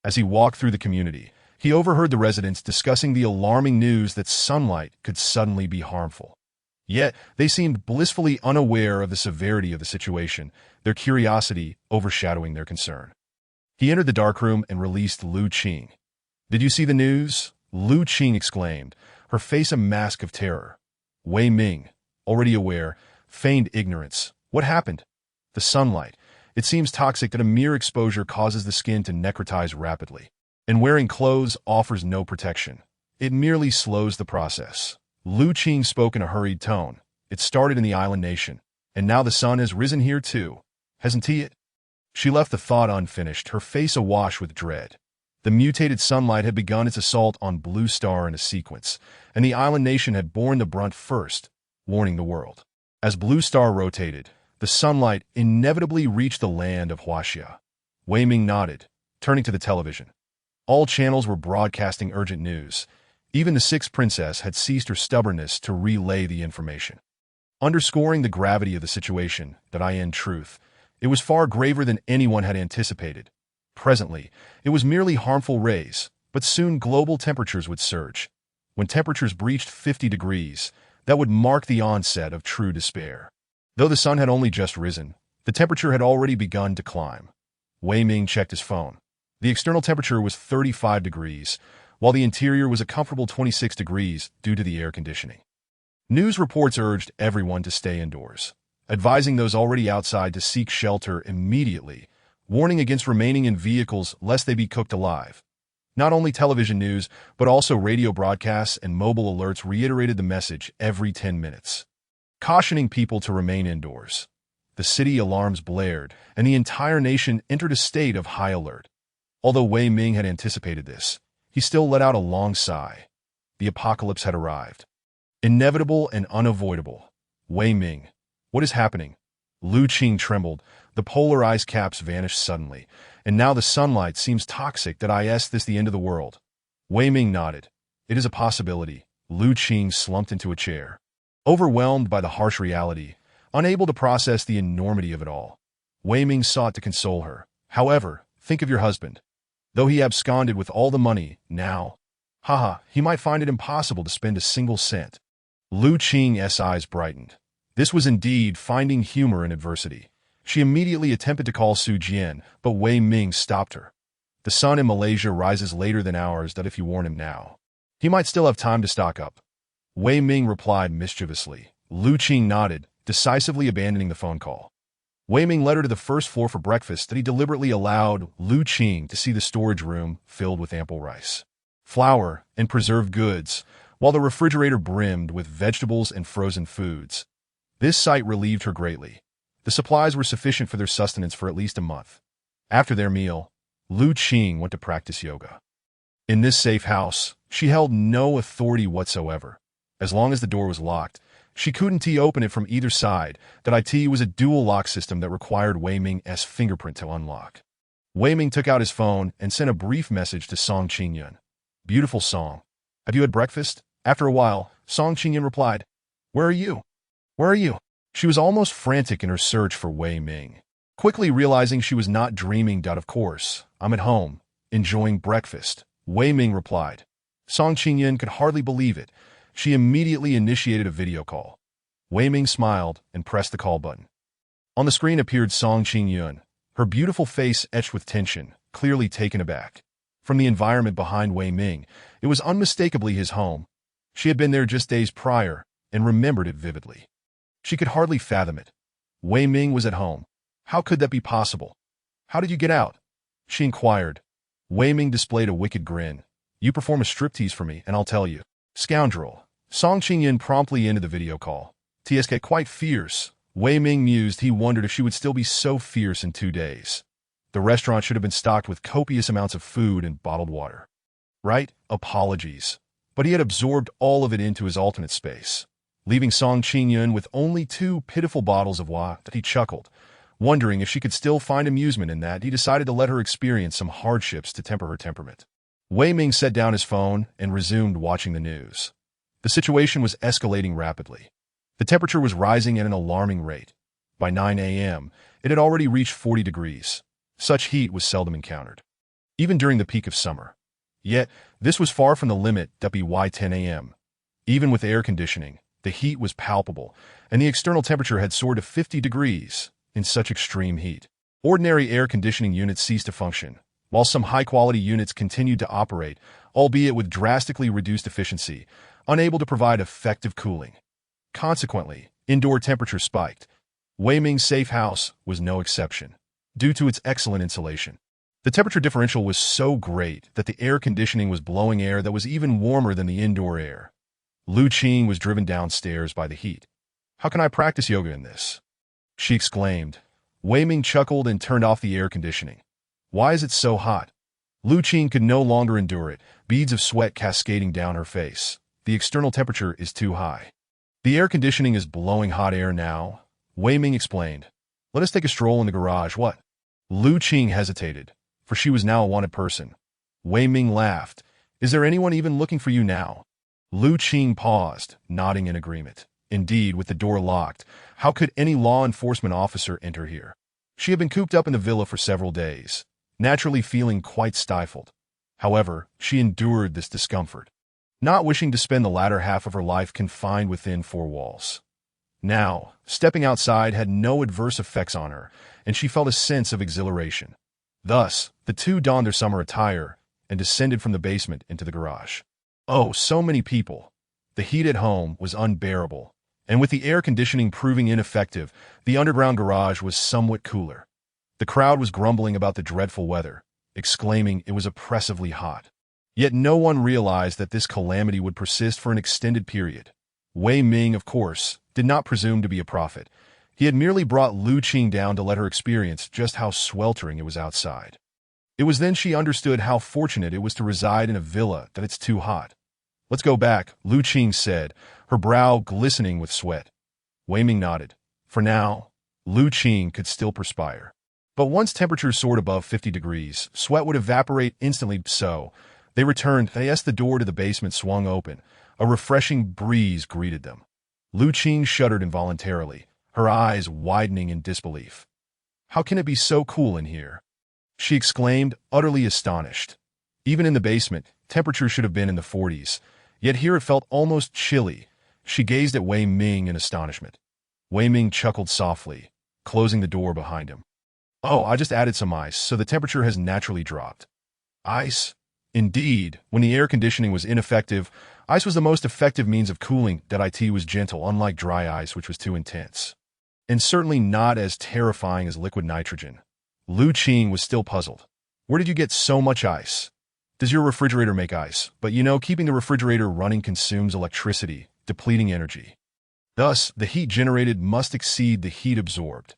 As he walked through the community, he overheard the residents discussing the alarming news that sunlight could suddenly be harmful. Yet, they seemed blissfully unaware of the severity of the situation, their curiosity overshadowing their concern. He entered the darkroom and released Lu Qing. "Did you see the news?" Lu Qing exclaimed, her face a mask of terror. Wei Ming, already aware, feigned ignorance. "What happened?" "The sunlight. It seems toxic that a mere exposure causes the skin to necrotize rapidly. And wearing clothes offers no protection. It merely slows the process." Lu Qing spoke in a hurried tone. "It started in the island nation, and now the sun has risen here too. Hasn't he?" She left the thought unfinished, her face awash with dread. The mutated sunlight had begun its assault on Blue Star in a sequence, and the island nation had borne the brunt first, warning the world. As Blue Star rotated, the sunlight inevitably reached the land of Huaxia. Wei Ming nodded, turning to the television. All channels were broadcasting urgent news. Even the sixth princess had ceased her stubbornness to relay the information. Underscoring the gravity of the situation, that in truth, it was far graver than anyone had anticipated. Presently, it was merely harmful rays, but soon global temperatures would surge. When temperatures breached 50 degrees, that would mark the onset of true despair. Though the sun had only just risen, the temperature had already begun to climb. Wei Ming checked his phone. The external temperature was 35 degrees, while the interior was a comfortable 26 degrees due to the air conditioning. News reports urged everyone to stay indoors, advising those already outside to seek shelter immediately, warning against remaining in vehicles lest they be cooked alive. Not only television news, but also radio broadcasts and mobile alerts reiterated the message every 10 minutes, cautioning people to remain indoors. The city alarms blared, and the entire nation entered a state of high alert. Although Wei Ming had anticipated this, he still let out a long sigh. The apocalypse had arrived. Inevitable and unavoidable. Wei Ming, what is happening? Lu Qing trembled. The polar ice caps vanished suddenly, and now the sunlight seems toxic. Is this the end of the world? Wei Ming nodded. It is a possibility. Lu Qing slumped into a chair, overwhelmed by the harsh reality, unable to process the enormity of it all. Wei Ming sought to console her. However, think of your husband. Though he absconded with all the money, now, he might find it impossible to spend a single cent. Lu Qing's eyes brightened. This was indeed finding humor in adversity. She immediately attempted to call Su Jian, but Wei Ming stopped her. The sun in Malaysia rises later than ours. That if you warn him now. He might still have time to stock up. Wei Ming replied mischievously. Lu Qing nodded, decisively abandoning the phone call. Wei Ming led her to the first floor for breakfast that he deliberately allowed Lu Qing to see the storage room filled with ample rice, flour, and preserved goods, while the refrigerator brimmed with vegetables and frozen foods. This sight relieved her greatly. The supplies were sufficient for their sustenance for at least a month. After their meal, Lu Qing went to practice yoga. In this safe house, she held no authority whatsoever. As long as the door was locked, she couldn't open it from either side. That it was a dual lock system that required Wei Ming's fingerprint to unlock. Wei Ming took out his phone and sent a brief message to Song Qingyun. Beautiful Song. Have you had breakfast? After a while, Song Qingyun replied, Where are you? Where are you? She was almost frantic in her search for Wei Ming. Quickly realizing she was not dreaming, of course, I'm at home, enjoying breakfast, Wei Ming replied. Song Qingyun could hardly believe it. She immediately initiated a video call. Wei Ming smiled and pressed the call button. On the screen appeared Song Qingyun, her beautiful face etched with tension, clearly taken aback. From the environment behind Wei Ming, it was unmistakably his home. She had been there just days prior and remembered it vividly. She could hardly fathom it. Wei Ming was at home. How could that be possible? How did you get out? She inquired. Wei Ming displayed a wicked grin. You perform a striptease for me, and I'll tell you. Scoundrel. Song Qingyun promptly ended the video call. TSK quite fierce. Wei Ming mused he wondered if she would still be so fierce in 2 days. The restaurant should have been stocked with copious amounts of food and bottled water. Right? Apologies. But he had absorbed all of it into his alternate space, leaving Song Qingyun with only 2 pitiful bottles of water. That he chuckled. Wondering if she could still find amusement in that, he decided to let her experience some hardships to temper her temperament. Wei Ming set down his phone and resumed watching the news. The situation was escalating rapidly. The temperature was rising at an alarming rate. By 9 a.m., it had already reached 40 degrees. Such heat was seldom encountered, even during the peak of summer. Yet, this was far from the limit. By 10 a.m., even with air conditioning, the heat was palpable, and the external temperature had soared to 50 degrees. In such extreme heat, ordinary air conditioning units ceased to function, while some high-quality units continued to operate, albeit with drastically reduced efficiency, unable to provide effective cooling. Consequently, indoor temperature spiked. Wei Ming's safe house was no exception, due to its excellent insulation. The temperature differential was so great that the air conditioning was blowing air that was even warmer than the indoor air. Lu Qing was driven downstairs by the heat. How can I practice yoga in this? She exclaimed. Wei Ming chuckled and turned off the air conditioning. Why is it so hot? Lu Qing could no longer endure it, beads of sweat cascading down her face. The external temperature is too high. The air conditioning is blowing hot air now, Wei Ming explained. Let us take a stroll in the garage, what? Lu Qing hesitated, for she was now a wanted person. Wei Ming laughed. Is there anyone even looking for you now? Lu Qing paused, nodding in agreement. Indeed, with the door locked, how could any law enforcement officer enter here? She had been cooped up in the villa for several days, naturally feeling quite stifled. However, she endured this discomfort, not wishing to spend the latter half of her life confined within 4 walls. Now, stepping outside had no adverse effects on her, and she felt a sense of exhilaration. Thus, the two donned their summer attire and descended from the basement into the garage. Oh, so many people. The heat at home was unbearable, and with the air conditioning proving ineffective, the underground garage was somewhat cooler. The crowd was grumbling about the dreadful weather, exclaiming it was oppressively hot. Yet no one realized that this calamity would persist for an extended period. Wei Ming, of course, did not presume to be a prophet. He had merely brought Lu Qing down to let her experience just how sweltering it was outside. It was then she understood how fortunate it was to reside in a villa that it's too hot. Let's go back, Lu Qing said, her brow glistening with sweat. Wei Ming nodded. For now, Lu Qing could still perspire. But once temperatures soared above 50 degrees, sweat would evaporate instantly, so they returned. As the door to the basement swung open, a refreshing breeze greeted them. Lu Qing shuddered involuntarily, her eyes widening in disbelief. How can it be so cool in here? She exclaimed, utterly astonished. Even in the basement, temperature should have been in the 40s, yet here it felt almost chilly. She gazed at Wei Ming in astonishment. Wei Ming chuckled softly, closing the door behind him. Oh, I just added some ice, so the temperature has naturally dropped. Ice? Indeed, when the air conditioning was ineffective, ice was the most effective means of cooling. That it was gentle, unlike dry ice, which was too intense. And certainly not as terrifying as liquid nitrogen. Lu Qing was still puzzled. Where did you get so much ice? Does your refrigerator make ice? But keeping the refrigerator running consumes electricity, depleting energy. Thus, the heat generated must exceed the heat absorbed.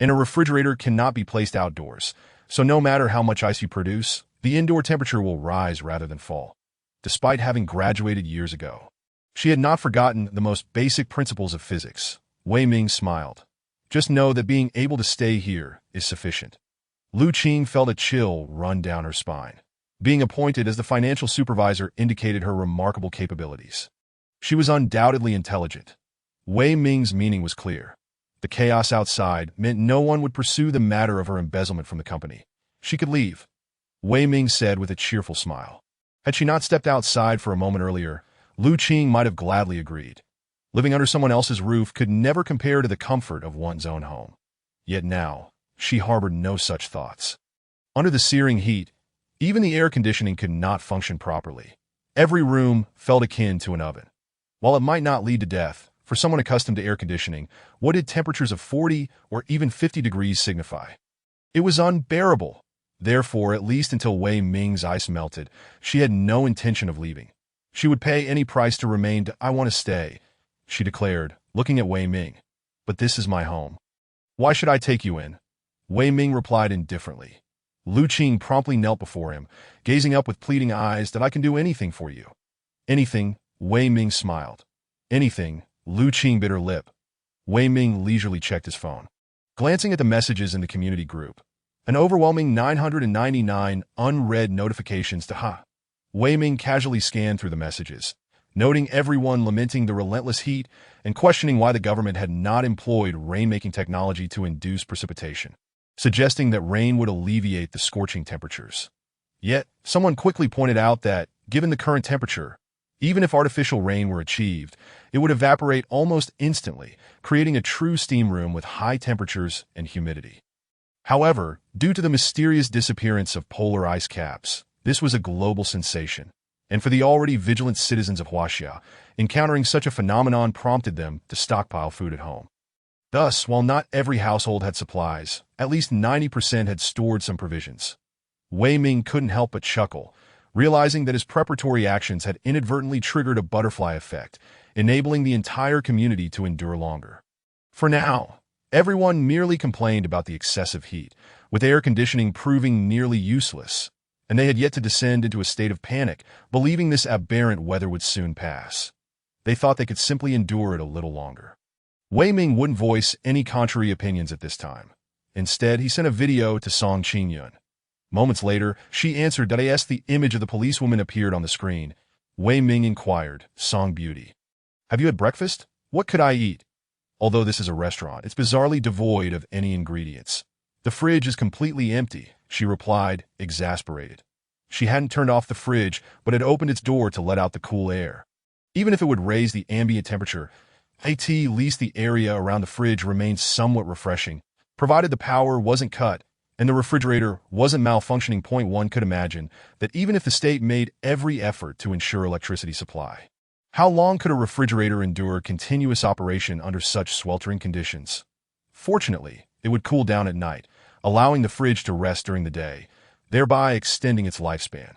And a refrigerator cannot be placed outdoors, so no matter how much ice you produce, the indoor temperature will rise rather than fall. Despite having graduated years ago, she had not forgotten the most basic principles of physics. Wei Ming smiled. Just know that being able to stay here is sufficient. Lu Qing felt a chill run down her spine. Being appointed as the financial supervisor indicated her remarkable capabilities. She was undoubtedly intelligent. Wei Ming's meaning was clear. The chaos outside meant no one would pursue the matter of her embezzlement from the company. She could leave, Wei Ming said with a cheerful smile. Had she not stepped outside for a moment earlier, Lu Qing might have gladly agreed. Living under someone else's roof could never compare to the comfort of one's own home. Yet now, she harbored no such thoughts. Under the searing heat, even the air conditioning could not function properly. Every room felt akin to an oven. While it might not lead to death, for someone accustomed to air conditioning, what did temperatures of 40 or even 50 degrees signify? It was unbearable. Therefore, at least until Wei Ming's ice melted, she had no intention of leaving. She would pay any price to remain. I want to stay, she declared, looking at Wei Ming. But this is my home. Why should I take you in? Wei Ming replied indifferently. Lu Qing promptly knelt before him, gazing up with pleading eyes. That I can do anything for you. Anything, Wei Ming smiled. Anything, Lu Qing bit her lip. Wei Ming leisurely checked his phone. Glancing at the messages in the community group, an overwhelming 999 unread notifications to Wei Ming casually scanned through the messages, noting everyone lamenting the relentless heat and questioning why the government had not employed rain-making technology to induce precipitation, suggesting that rain would alleviate the scorching temperatures. Yet, someone quickly pointed out that, given the current temperature, even if artificial rain were achieved, it would evaporate almost instantly, creating a true steam room with high temperatures and humidity. However, due to the mysterious disappearance of polar ice caps, this was a global sensation, and for the already vigilant citizens of Huaxia, encountering such a phenomenon prompted them to stockpile food at home. Thus, while not every household had supplies, at least 90% had stored some provisions. Wei Ming couldn't help but chuckle, realizing that his preparatory actions had inadvertently triggered a butterfly effect, enabling the entire community to endure longer. For now, everyone merely complained about the excessive heat, with air conditioning proving nearly useless, and they had yet to descend into a state of panic, believing this aberrant weather would soon pass. They thought they could simply endure it a little longer. Wei Ming wouldn't voice any contrary opinions at this time. Instead, he sent a video to Song Qingyun. Moments later, she answered that as the image of the policewoman appeared on the screen. Wei Ming inquired, Song Beauty, have you had breakfast? What could I eat? Although this is a restaurant, it's bizarrely devoid of any ingredients. The fridge is completely empty, she replied, exasperated. She hadn't turned off the fridge, but had opened its door to let out the cool air. Even if it would raise the ambient temperature, at least the area around the fridge remained somewhat refreshing, provided the power wasn't cut and the refrigerator wasn't malfunctioning. One could imagine that even if the state made every effort to ensure electricity supply, how long could a refrigerator endure continuous operation under such sweltering conditions? Fortunately, it would cool down at night, allowing the fridge to rest during the day, thereby extending its lifespan.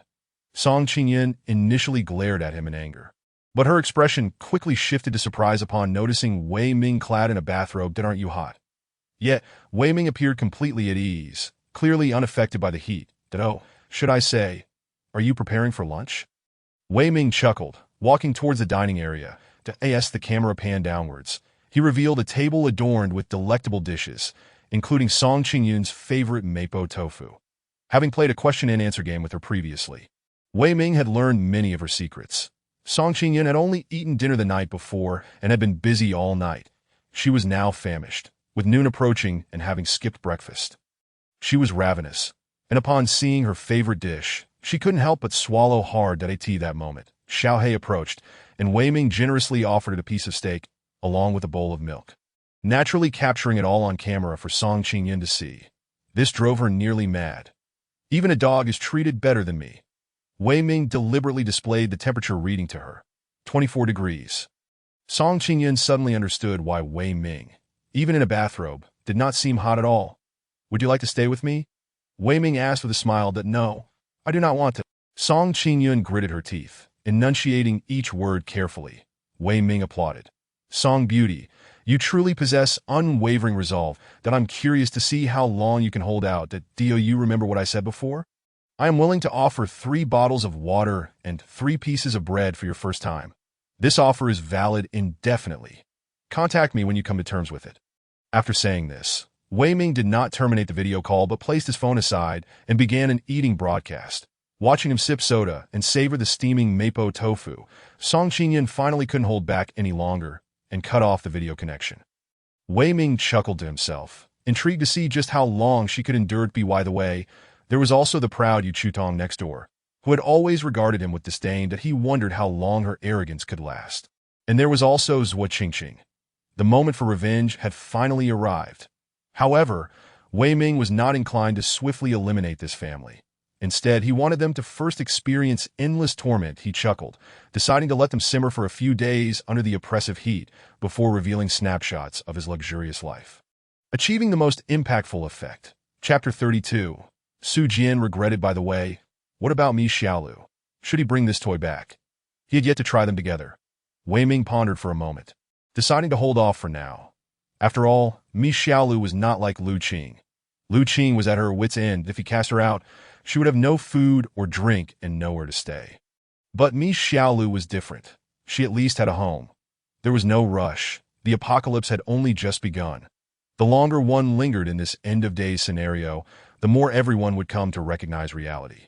Song Qingyun initially glared at him in anger, but her expression quickly shifted to surprise upon noticing Wei Ming clad in a bathrobe. Aren't you hot? Yet, Wei Ming appeared completely at ease, clearly unaffected by the heat. Should I say, are you preparing for lunch? Wei Ming chuckled, walking towards the dining area. As the camera panned downwards, he revealed a table adorned with delectable dishes, including Song Qingyun's favorite mapo tofu. Having played a question-and-answer game with her previously, Wei Ming had learned many of her secrets. Song Qingyun had only eaten dinner the night before and had been busy all night. She was now famished, with noon approaching and having skipped breakfast. She was ravenous, and upon seeing her favorite dish, she couldn't help but swallow hard. At that moment, Xiaohei approached, and Wei Ming generously offered it a piece of steak, along with a bowl of milk. Naturally capturing it all on camera for Song Qingyun to see. This drove her nearly mad. Even a dog is treated better than me. Wei Ming deliberately displayed the temperature reading to her. 24 degrees. Song Qingyun suddenly understood why Wei Ming, even in a bathrobe, did not seem hot at all. Would you like to stay with me? Wei Ming asked with a smile that no, I do not want to. Song Qingyun gritted her teeth, enunciating each word carefully. Wei Ming applauded. Song Beauty, you truly possess unwavering resolve that I'm curious to see how long you can hold out. Do you remember what I said before? I am willing to offer 3 bottles of water and 3 pieces of bread for your first time. This offer is valid indefinitely. Contact me when you come to terms with it. After saying this, Wei Ming did not terminate the video call but placed his phone aside and began an eating broadcast. Watching him sip soda and savor the steaming mapo tofu, Song Qingyun finally couldn't hold back any longer and cut off the video connection. Wei Ming chuckled to himself, intrigued to see just how long she could endure it. By the way, there was also the proud Yu Chutong next door, who had always regarded him with disdain that he wondered how long her arrogance could last. And there was also Zhuo Qingqing. The moment for revenge had finally arrived. However, Wei Ming was not inclined to swiftly eliminate this family. Instead, he wanted them to first experience endless torment. He chuckled, deciding to let them simmer for a few days under the oppressive heat before revealing snapshots of his luxurious life. Achieving the most impactful effect. Chapter 32. Su Jian regretted. By the way, what about Mi Xiaolu? Should he bring this toy back? He had yet to try them together. Wei Ming pondered for a moment, deciding to hold off for now. After all, Mi Xiaolu was not like Lu Qing. Lu Qing was at her wit's end. If he cast her out, she would have no food or drink and nowhere to stay. But Mi Xiaolu was different. She at least had a home. There was no rush. The apocalypse had only just begun. The longer one lingered in this end-of-days scenario, the more everyone would come to recognize reality.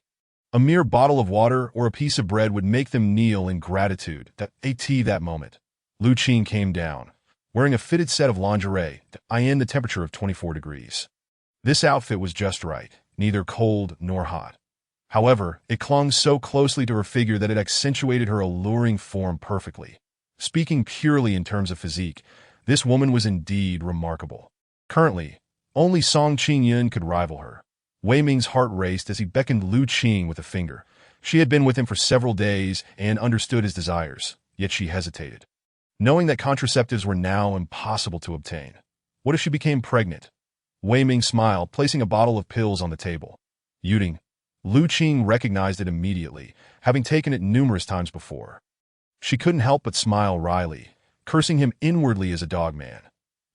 A mere bottle of water or a piece of bread would make them kneel in gratitude. That moment, Lu Qing came down, wearing a fitted set of lingerie in the temperature of 24 degrees. This outfit was just right, neither cold nor hot. However, it clung so closely to her figure that it accentuated her alluring form perfectly. Speaking purely in terms of physique, this woman was indeed remarkable. Currently, only Song Qingyun could rival her. Wei Ming's heart raced as he beckoned Lu Qing with a finger. She had been with him for several days and understood his desires, yet she hesitated, knowing that contraceptives were now impossible to obtain. What if she became pregnant? Wei Ming smiled, placing a bottle of pills on the table. Yuding. Lu Qing recognized it immediately, having taken it numerous times before. She couldn't help but smile wryly, cursing him inwardly as a dogman.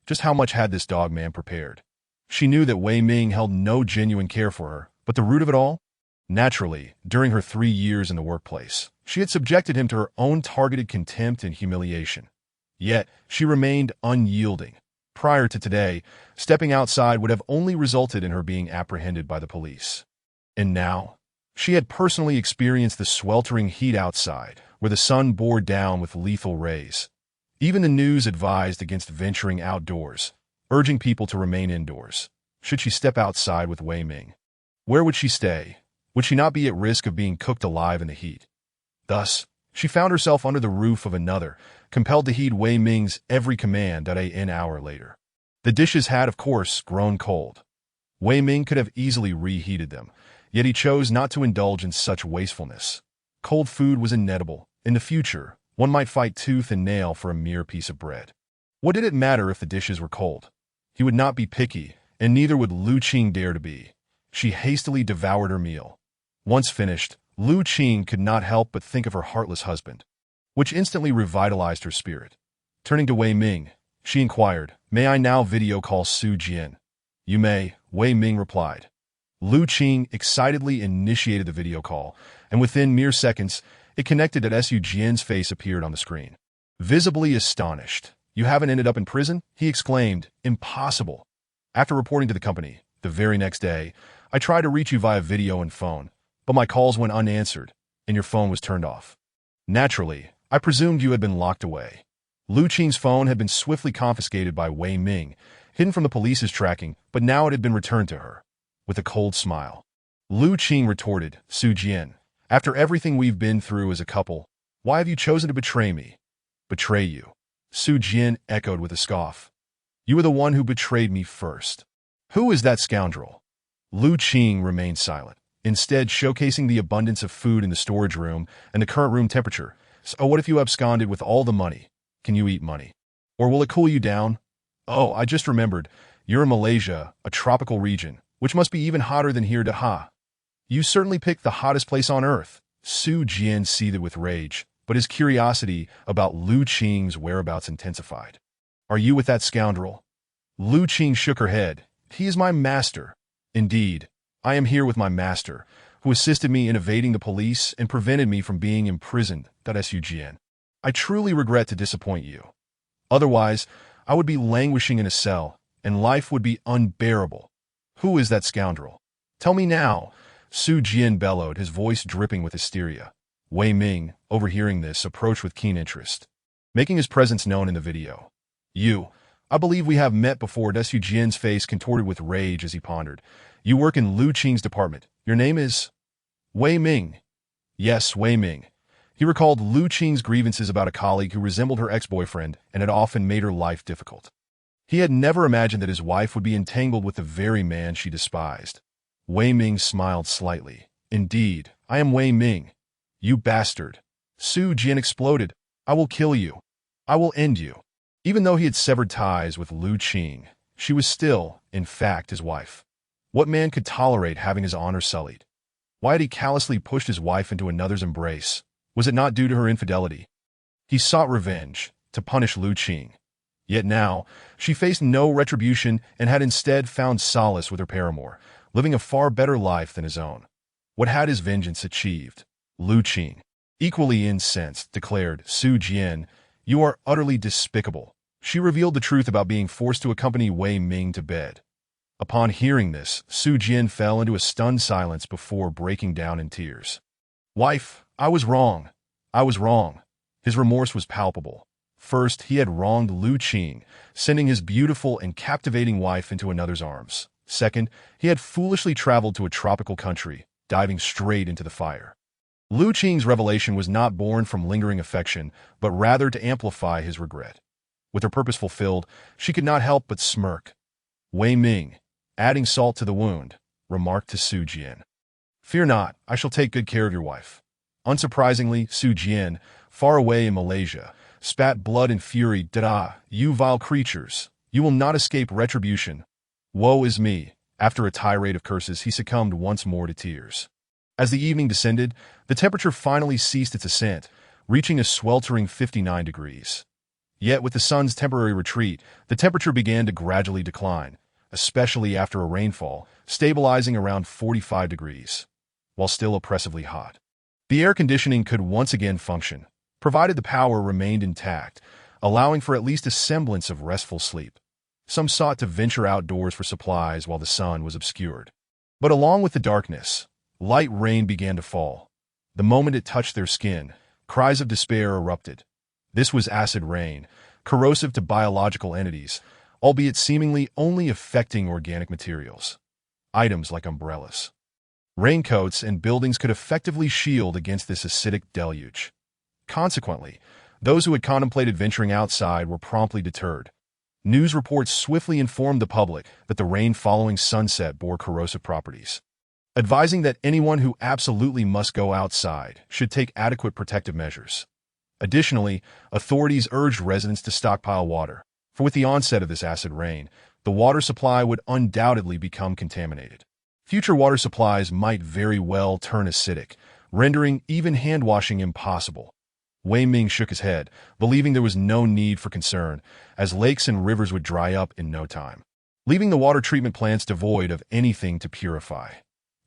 Just how much had this dogman prepared? She knew that Wei Ming held no genuine care for her, but the root of it all? Naturally, during her 3 years in the workplace, she had subjected him to her own targeted contempt and humiliation. Yet, she remained unyielding. Prior to today, stepping outside would have only resulted in her being apprehended by the police. And now, she had personally experienced the sweltering heat outside, where the sun bore down with lethal rays. Even the news advised against venturing outdoors, urging people to remain indoors. Should she step outside with Wei Ming? Where would she stay? Would she not be at risk of being cooked alive in the heat? Thus, she found herself under the roof of another, compelled to heed Wei Ming's every command. An hour later, the dishes had, of course, grown cold. Wei Ming could have easily reheated them, yet he chose not to indulge in such wastefulness. Cold food was inedible. In the future, one might fight tooth and nail for a mere piece of bread. What did it matter if the dishes were cold? He would not be picky, and neither would Lu Qing dare to be. She hastily devoured her meal. Once finished, Lu Qing could not help but think of her heartless husband, which instantly revitalized her spirit. Turning to Wei Ming, she inquired, "May I now video call Su Jian?" "You may," Wei Ming replied. Lu Qing excitedly initiated the video call, and within mere seconds, it connected. Su Jian's face appeared on the screen. Visibly astonished. "You haven't ended up in prison?" he exclaimed. "Impossible." After reporting to the company, the very next day, I tried to reach you via video and phone, but my calls went unanswered, and your phone was turned off. Naturally, I presumed you had been locked away. Lu Qing's phone had been swiftly confiscated by Wei Ming, hidden from the police's tracking, but now it had been returned to her. With a cold smile, Lu Qing retorted, "Su Jian, after everything we've been through as a couple, why have you chosen to betray me?" "Betray you?" Su Jian echoed with a scoff. "You were the one who betrayed me first." "Who is that scoundrel?" Lu Qing remained silent. instead showcasing the abundance of food in the storage room and the current room temperature. So what if you absconded with all the money? Can you eat money? Or will it cool you down? Oh, I just remembered. You're in Malaysia, a tropical region, which must be even hotter than here. You certainly picked the hottest place on earth. Su Jian seethed with rage, but his curiosity about Lu Qing's whereabouts intensified. Are you with that scoundrel? Lu Qing shook her head. He is my master. Indeed, I am here with my master, who assisted me in evading the police and prevented me from being imprisoned. Su Jian. I truly regret to disappoint you. Otherwise, I would be languishing in a cell, and life would be unbearable. Who is that scoundrel? Tell me now. Su Jian bellowed, his voice dripping with hysteria. Wei Ming, overhearing this, approached with keen interest, making his presence known in the video. I believe we have met before. Su Jian's face contorted with rage as he pondered. You work in Lu Qing's department. Your name is Wei Ming. Yes, Wei Ming. He recalled Lu Qing's grievances about a colleague who resembled her ex-boyfriend and had often made her life difficult. He had never imagined that his wife would be entangled with the very man she despised. Wei Ming smiled slightly. Indeed, I am Wei Ming. You bastard. Su Jian exploded. I will kill you. I will end you. Even though he had severed ties with Lu Qing, she was still, in fact, his wife. What man could tolerate having his honor sullied? Why had he callously pushed his wife into another's embrace? Was it not due to her infidelity? He sought revenge, to punish Lu Qing. Yet now, she faced no retribution and had instead found solace with her paramour, living a far better life than his own. What had his vengeance achieved? Lu Qing, equally incensed, declared, Su Jian, you are utterly despicable. She revealed the truth about being forced to accompany Wei Ming to bed. Upon hearing this, Su Jian fell into a stunned silence before breaking down in tears. Wife, I was wrong. I was wrong. His remorse was palpable. First, he had wronged Lu Qing, sending his beautiful and captivating wife into another's arms. Second, he had foolishly traveled to a tropical country, diving straight into the fire. Lu Qing's revelation was not born from lingering affection, but rather to amplify his regret. With her purpose fulfilled, she could not help but smirk. Wei Ming, adding salt to the wound, remarked to Su Jian. Fear not, I shall take good care of your wife. Unsurprisingly, Su Jian, far away in Malaysia, spat blood and fury. You vile creatures, you will not escape retribution. Woe is me. After a tirade of curses, he succumbed once more to tears. As the evening descended, the temperature finally ceased its ascent, reaching a sweltering 59 degrees. Yet with the sun's temporary retreat, the temperature began to gradually decline, especially after a rainfall, stabilizing around 45 degrees, while still oppressively hot. The air conditioning could once again function, provided the power remained intact, allowing for at least a semblance of restful sleep. Some sought to venture outdoors for supplies while the sun was obscured. But along with the darkness, light rain began to fall. The moment it touched their skin, cries of despair erupted. This was acid rain, corrosive to biological entities, albeit seemingly only affecting organic materials. Items like umbrellas, raincoats, and buildings could effectively shield against this acidic deluge. Consequently, those who had contemplated venturing outside were promptly deterred. News reports swiftly informed the public that the rain following sunset bore corrosive properties, advising that anyone who absolutely must go outside should take adequate protective measures. Additionally, authorities urged residents to stockpile water, for with the onset of this acid rain, the water supply would undoubtedly become contaminated. Future water supplies might very well turn acidic, rendering even hand-washing impossible. Wei Ming shook his head, believing there was no need for concern, as lakes and rivers would dry up in no time, leaving the water treatment plants devoid of anything to purify.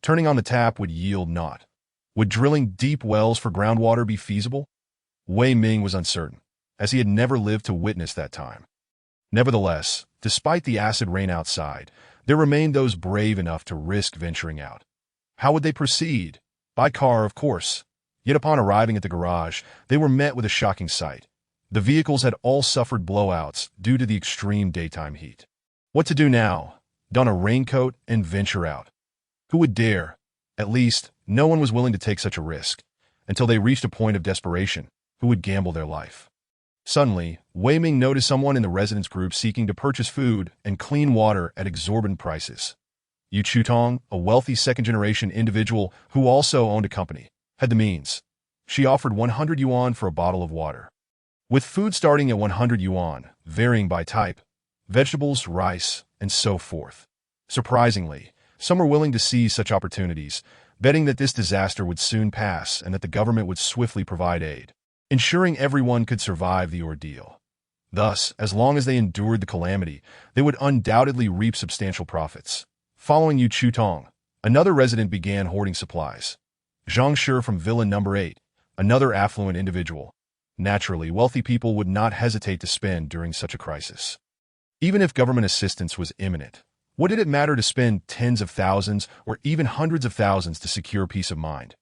Turning on the tap would yield naught. Would drilling deep wells for groundwater be feasible? Wei Ming was uncertain, as he had never lived to witness that time. Nevertheless, despite the acid rain outside, there remained those brave enough to risk venturing out. How would they proceed? By car, of course. Yet upon arriving at the garage, they were met with a shocking sight. The vehicles had all suffered blowouts due to the extreme daytime heat. What to do now? Don a raincoat and venture out. Who would dare? At least, no one was willing to take such a risk, until they reached a point of desperation. Who would gamble their life? Suddenly, Wei Ming noticed someone in the residence group seeking to purchase food and clean water at exorbitant prices. Yu Chutong, a wealthy second-generation individual who also owned a company, had the means. She offered 100 yuan for a bottle of water. With food starting at 100 yuan, varying by type, vegetables, rice, and so forth. Surprisingly, some were willing to seize such opportunities, betting that this disaster would soon pass and that the government would swiftly provide aid, ensuring everyone could survive the ordeal. Thus, as long as they endured the calamity, they would undoubtedly reap substantial profits. Following Yu Chutong, another resident began hoarding supplies. Zhang Shi from Villa Number 8, another affluent individual. Naturally, wealthy people would not hesitate to spend during such a crisis. Even if government assistance was imminent, what did it matter to spend tens of thousands or even hundreds of thousands to secure peace of mind?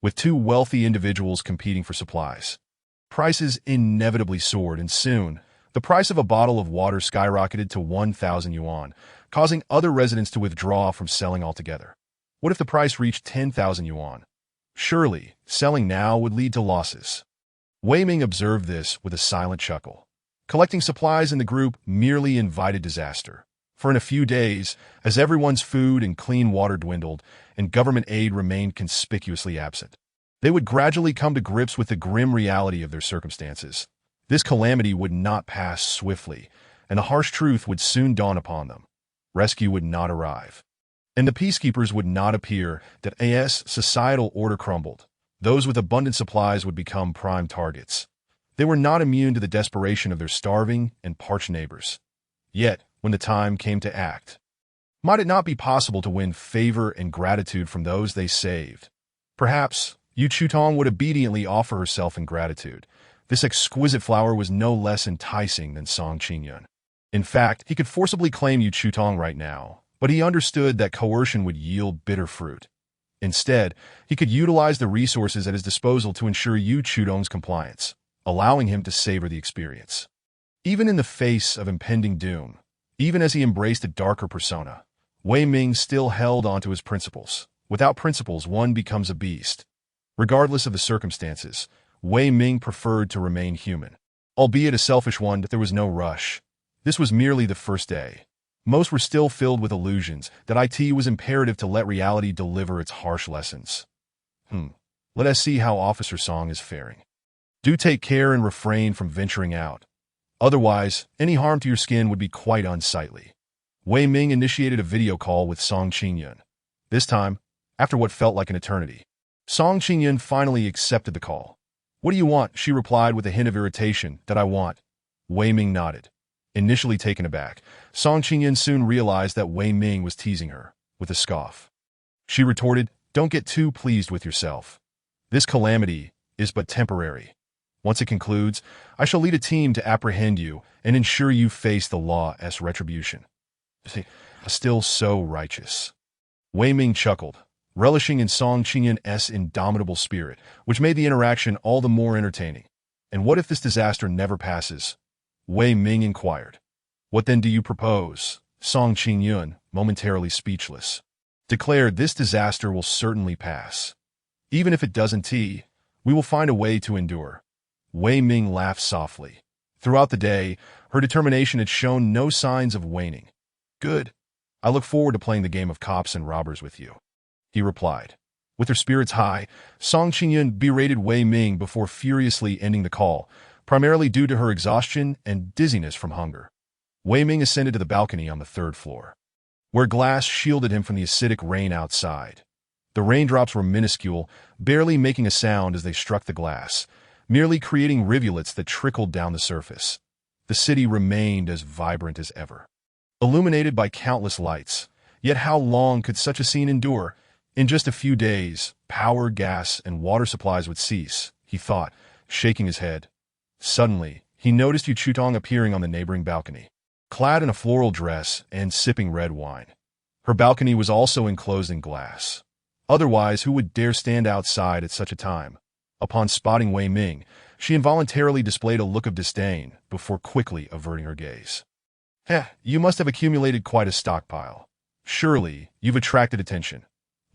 With two wealthy individuals competing for supplies, prices inevitably soared, and soon, the price of a bottle of water skyrocketed to 1,000 yuan, causing other residents to withdraw from selling altogether. What if the price reached 10,000 yuan? Surely, selling now would lead to losses. Wei Ming observed this with a silent chuckle. Collecting supplies in the group merely invited disaster. For in a few days, as everyone's food and clean water dwindled and government aid remained conspicuously absent, they would gradually come to grips with the grim reality of their circumstances. This calamity would not pass swiftly, and the harsh truth would soon dawn upon them. Rescue would not arrive, and the peacekeepers would not appear. That as societal order crumbled, those with abundant supplies would become prime targets. They were not immune to the desperation of their starving and parched neighbors. Yet, when the time came to act, might it not be possible to win favor and gratitude from those they saved? Perhaps Yu Chutong would obediently offer herself in gratitude. This exquisite flower was no less enticing than Song Qingyun. In fact, he could forcibly claim Yu Chutong right now, but he understood that coercion would yield bitter fruit. Instead, he could utilize the resources at his disposal to ensure Yu Chutong's compliance, allowing him to savor the experience. Even in the face of impending doom, even as he embraced a darker persona, Wei Ming still held onto his principles. Without principles, one becomes a beast. Regardless of the circumstances, Wei Ming preferred to remain human. Albeit a selfish one, there was no rush. This was merely the first day. Most were still filled with illusions that it was imperative to let reality deliver its harsh lessons. Let us see how Officer Song is faring. Do take care and refrain from venturing out. Otherwise, any harm to your skin would be quite unsightly. Wei Ming initiated a video call with Song Qingyun. This time, after what felt like an eternity, Song Qingyun finally accepted the call. What do you want? She replied with a hint of irritation. That I want. Wei Ming nodded. Initially taken aback, Song Qingyun soon realized that Wei Ming was teasing her, with a scoff. She retorted, "Don't get too pleased with yourself. This calamity is but temporary. Once it concludes, I shall lead a team to apprehend you and ensure you face the law's retribution." Still so righteous. Wei Ming chuckled, relishing in Song Qingyun's indomitable spirit, which made the interaction all the more entertaining. And what if this disaster never passes? Wei Ming inquired. What then do you propose? Song Qingyun, momentarily speechless, declared this disaster will certainly pass. Even if it doesn't, we will find a way to endure. Wei Ming laughed softly. Throughout the day, her determination had shown no signs of waning. Good. I look forward to playing the game of cops and robbers with you, he replied. With her spirits high, Song Qingyun berated Wei Ming before furiously ending the call, primarily due to her exhaustion and dizziness from hunger. Wei Ming ascended to the balcony on the third floor, where glass shielded him from the acidic rain outside. The raindrops were minuscule, barely making a sound as they struck the glass, merely creating rivulets that trickled down the surface. The city remained as vibrant as ever, illuminated by countless lights. Yet how long could such a scene endure? In just a few days, power, gas, and water supplies would cease, he thought, shaking his head. Suddenly, he noticed Yu Chutong appearing on the neighboring balcony, clad in a floral dress and sipping red wine. Her balcony was also enclosed in glass. Otherwise, who would dare stand outside at such a time? Upon spotting Wei Ming, she involuntarily displayed a look of disdain before quickly averting her gaze. You must have accumulated quite a stockpile. Surely, you've attracted attention.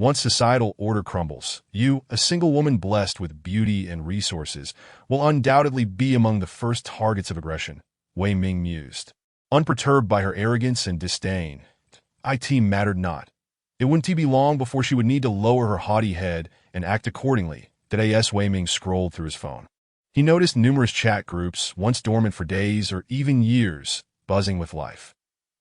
Once societal order crumbles, you, a single woman blessed with beauty and resources, will undoubtedly be among the first targets of aggression, Wei Ming mused. Unperturbed by her arrogance and disdain, it mattered not. It wouldn't be long before she would need to lower her haughty head and act accordingly. As Wei Ming scrolled through his phone, he noticed numerous chat groups, once dormant for days or even years, buzzing with life.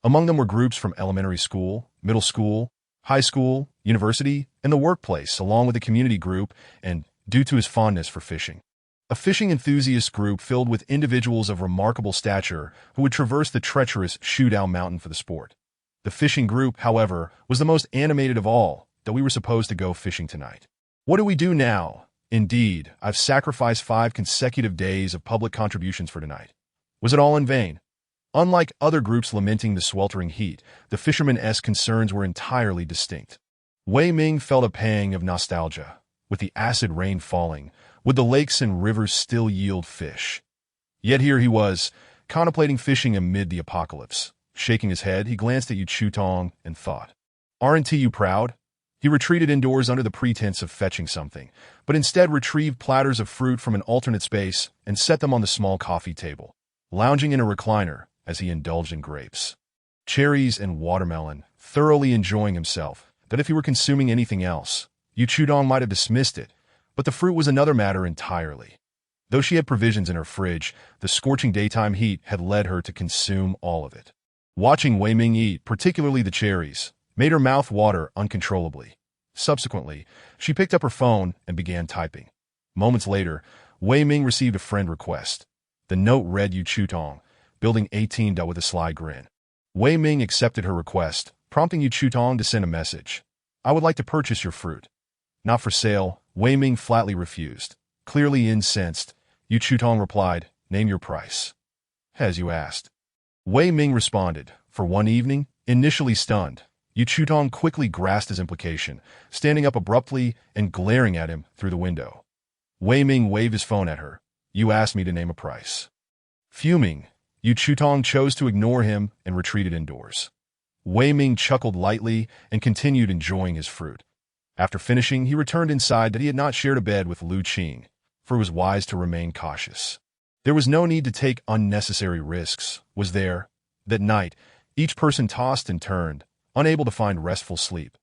Among them were groups from elementary school, middle school, high school, university, and the workplace, along with a community group, and, due to his fondness for fishing, a fishing enthusiast group filled with individuals of remarkable stature who would traverse the treacherous Shudao Mountain for the sport. The fishing group, however, was the most animated of all, that we were supposed to go fishing tonight. What do we do now? Indeed, I've sacrificed 5 consecutive days of public contributions for tonight. Was it all in vain? Unlike other groups lamenting the sweltering heat, the fishermen's concerns were entirely distinct. Wei Ming felt a pang of nostalgia. With the acid rain falling, would the lakes and rivers still yield fish? Yet here he was, contemplating fishing amid the apocalypse. Shaking his head, he glanced at Yu Chutong and thought, "Aren't you proud?" He retreated indoors under the pretense of fetching something, but instead retrieved platters of fruit from an alternate space and set them on the small coffee table, lounging in a recliner as he indulged in grapes, cherries, and watermelon, thoroughly enjoying himself. That if he were consuming anything else, Yu Chudong might have dismissed it, but the fruit was another matter entirely. Though she had provisions in her fridge, the scorching daytime heat had led her to consume all of it. Watching Wei Ming eat, particularly the cherries, made her mouth water uncontrollably. Subsequently, she picked up her phone and began typing. Moments later, Wei Ming received a friend request. The note read Yu Chutong, building 18. With a sly grin. Wei Ming accepted her request, prompting Yu Chutong to send a message. "I would like to purchase your fruit." "Not for sale," Wei Ming flatly refused. Clearly incensed, Yu Chutong replied, "Name your price." "As you asked." Wei Ming responded, "For one evening." Initially stunned, Yu Chutong quickly grasped his implication, standing up abruptly and glaring at him through the window. Wei Ming waved his phone at her. "You asked me to name a price." Fuming, Yu Chutong chose to ignore him and retreated indoors. Wei Ming chuckled lightly and continued enjoying his fruit. After finishing, he returned inside that he had not shared a bed with Lu Qing, for it was wise to remain cautious. There was no need to take unnecessary risks, was there? That night, each person tossed and turned, unable to find restful sleep.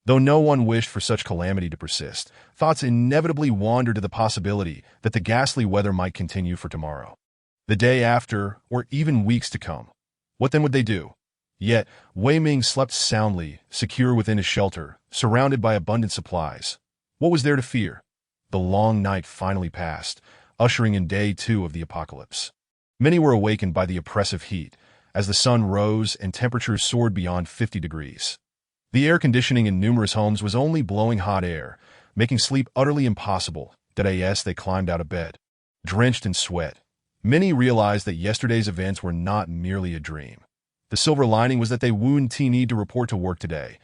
Though no one wished for such calamity to persist, thoughts inevitably wandered to the possibility that the ghastly weather might continue for tomorrow, the day after, or even weeks to come. What then would they do? Yet, Wei Ming slept soundly, secure within his shelter, surrounded by abundant supplies. What was there to fear? The long night finally passed, ushering in day 2 of the apocalypse. Many were awakened by the oppressive heat, as the sun rose and temperatures soared beyond 50 degrees. The air conditioning in numerous homes was only blowing hot air, making sleep utterly impossible. As they climbed out of bed, drenched in sweat, many realized that yesterday's events were not merely a dream. The silver lining was that they wouldn't need to report to work today.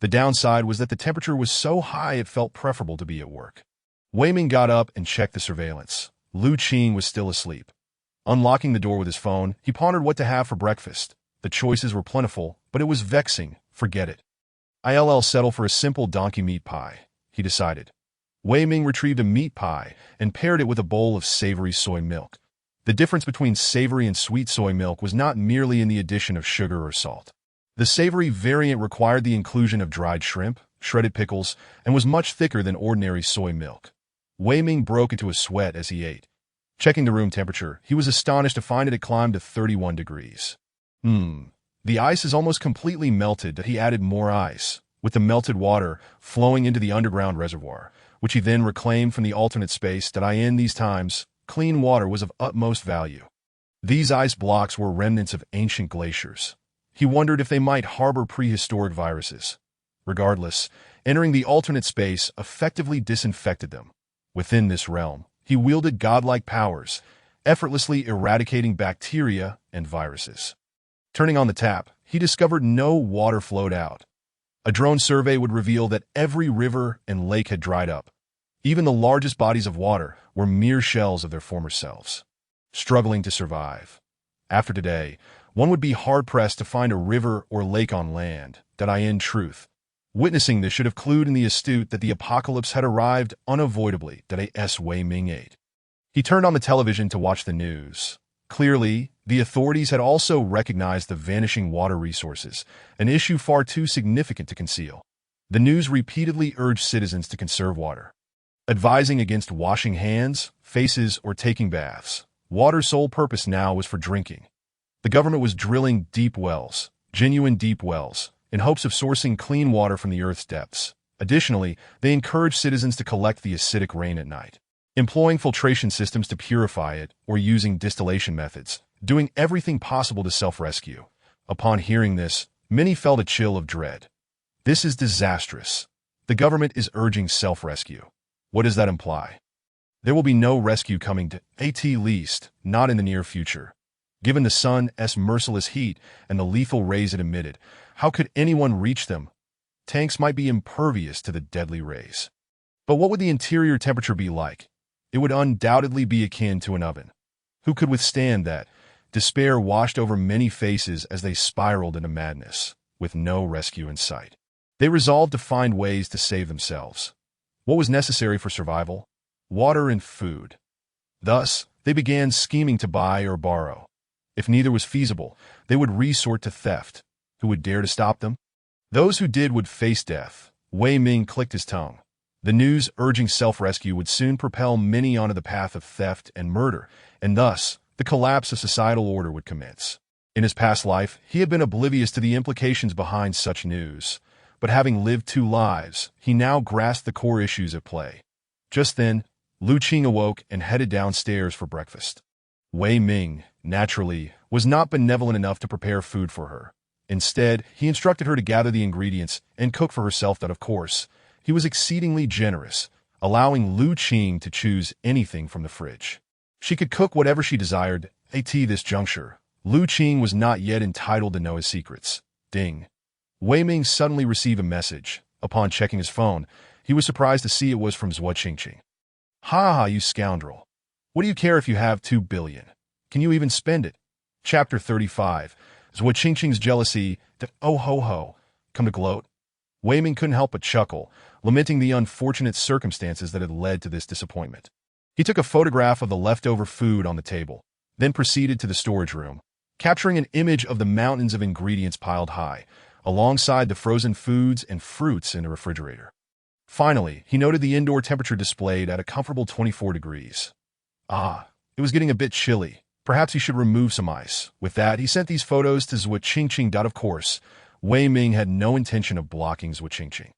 The downside was that the temperature was so high it felt preferable to be at work. Wei Ming got up and checked the surveillance. Lu Qing was still asleep. Unlocking the door with his phone, he pondered what to have for breakfast. The choices were plentiful, but it was vexing. Forget it. I'll settle for a simple donkey meat pie, he decided. Wei Ming retrieved a meat pie and paired it with a bowl of savory soy milk. The difference between savory and sweet soy milk was not merely in the addition of sugar or salt. The savory variant required the inclusion of dried shrimp, shredded pickles, and was much thicker than ordinary soy milk. Wei Ming broke into a sweat as he ate. Checking the room temperature, he was astonished to find it had climbed to 31 degrees. The ice is almost completely melted. He added more ice, with the melted water flowing into the underground reservoir, which he then reclaimed from the alternate space. In these times, clean water was of utmost value. These ice blocks were remnants of ancient glaciers. He wondered if they might harbor prehistoric viruses. Regardless, entering the alternate space effectively disinfected them. Within this realm, he wielded godlike powers, effortlessly eradicating bacteria and viruses. Turning on the tap, he discovered no water flowed out. A drone survey would reveal that every river and lake had dried up. Even the largest bodies of water were mere shells of their former selves, struggling to survive. After today, one would be hard-pressed to find a river or lake on land. In truth, witnessing this should have clued in the astute that the apocalypse had arrived unavoidably. Wei Ming ate. He turned on the television to watch the news. Clearly, the authorities had also recognized the vanishing water resources, an issue far too significant to conceal. The news repeatedly urged citizens to conserve water, advising against washing hands, faces, or taking baths. Water's sole purpose now was for drinking. The government was drilling deep wells, genuine deep wells, in hopes of sourcing clean water from the Earth's depths. Additionally, they encouraged citizens to collect the acidic rain at night, employing filtration systems to purify it or using distillation methods, doing everything possible to self-rescue. Upon hearing this, many felt a chill of dread. This is disastrous. The government is urging self-rescue. What does that imply? There will be no rescue coming to at least, not in the near future. Given the sun's merciless heat and the lethal rays it emitted, how could anyone reach them? Tanks might be impervious to the deadly rays. But what would the interior temperature be like? It would undoubtedly be akin to an oven. Who could withstand that? Despair washed over many faces as they spiraled into madness, with no rescue in sight. They resolved to find ways to save themselves. What was necessary for survival? Water and food. Thus, they began scheming to buy or borrow. If neither was feasible, they would resort to theft. Who would dare to stop them? Those who did would face death. Wei Ming clicked his tongue. The news urging self-rescue would soon propel many onto the path of theft and murder, and thus, the collapse of societal order would commence. In his past life, he had been oblivious to the implications behind such news, but having lived 2 lives, he now grasped the core issues at play. Just then, Lu Qing awoke and headed downstairs for breakfast. Wei Ming, naturally, was not benevolent enough to prepare food for her. Instead, he instructed her to gather the ingredients and cook for herself. That, of course, he was exceedingly generous, allowing Lu Qing to choose anything from the fridge. She could cook whatever she desired. At this juncture, Lu Qing was not yet entitled to know his secrets. Ding. Wei Ming suddenly received a message. Upon checking his phone, he was surprised to see it was from Scorching. Ha ha, you scoundrel. What do you care if you have 2 billion? Can you even spend it? Chapter 35. Scorching's jealousy to oh ho ho come to gloat. Wei Ming couldn't help but chuckle, lamenting the unfortunate circumstances that had led to this disappointment. He took a photograph of the leftover food on the table, then proceeded to the storage room, capturing an image of the mountains of ingredients piled high, alongside the frozen foods and fruits in the refrigerator. Finally, he noted the indoor temperature displayed at a comfortable 24 degrees. Ah, it was getting a bit chilly. Perhaps he should remove some ice. With that, he sent these photos to Scorching. Of course, Wei Ming had no intention of blocking Scorching.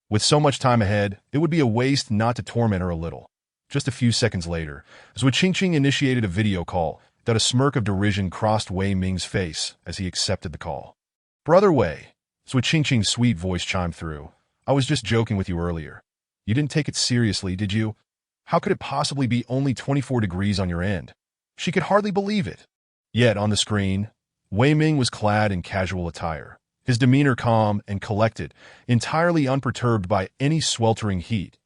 With so much time ahead, it would be a waste not to torment her a little. Just a few seconds later, Scorching initiated a video call. A smirk of derision crossed Wei Ming's face as he accepted the call. Brother Wei, Scorching's sweet voice chimed through. I was just joking with you earlier. You didn't take it seriously, did you? How could it possibly be only 24 degrees on your end? She could hardly believe it. Yet, on the screen, Wei Ming was clad in casual attire, his demeanor calm and collected, entirely unperturbed by any sweltering heat.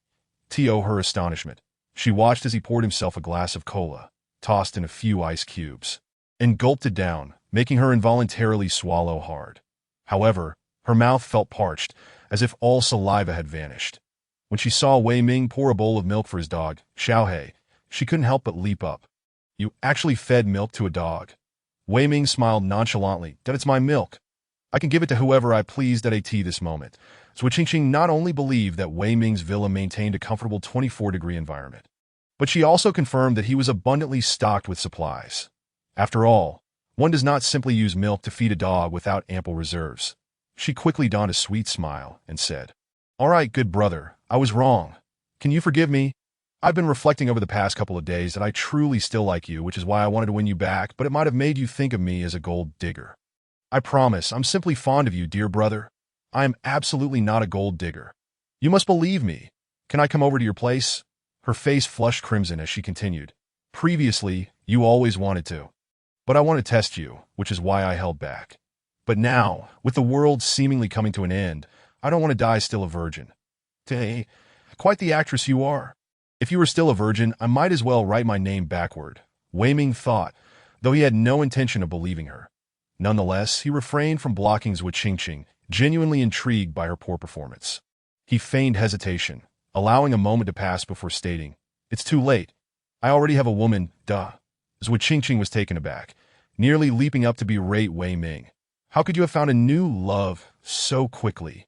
To her astonishment, she watched as he poured himself a glass of cola, tossed in a few ice cubes, and gulped it down, making her involuntarily swallow hard. However, her mouth felt parched, as if all saliva had vanished. When she saw Wei Ming pour a bowl of milk for his dog, Xiaohei, she couldn't help but leap up. You actually fed milk to a dog? Wei Ming smiled nonchalantly. That it's my milk. I can give it to whoever I please at this moment. Scorching not only believed that Wei Ming's villa maintained a comfortable 24-degree environment, but she also confirmed that he was abundantly stocked with supplies. After all, one does not simply use milk to feed a dog without ample reserves. She quickly donned a sweet smile and said, All right, good brother, I was wrong. Can you forgive me? I've been reflecting over the past couple of days that I truly still like you, which is why I wanted to win you back, but it might have made you think of me as a gold digger. I promise, I'm simply fond of you, dear brother. I am absolutely not a gold digger. You must believe me. Can I come over to your place? Her face flushed crimson as she continued. Previously, you always wanted to. But I want to test you, which is why I held back. But now, with the world seemingly coming to an end, I don't want to die still a virgin. Hey, quite the actress you are. If you were still a virgin, I might as well write my name backward, Wei Ming thought, though he had no intention of believing her. Nonetheless, he refrained from blocking Scorching, genuinely intrigued by her poor performance. He feigned hesitation, allowing a moment to pass before stating, It's too late. I already have a woman, duh. Scorching was taken aback, nearly leaping up to berate Wei Ming. How could you have found a new love so quickly?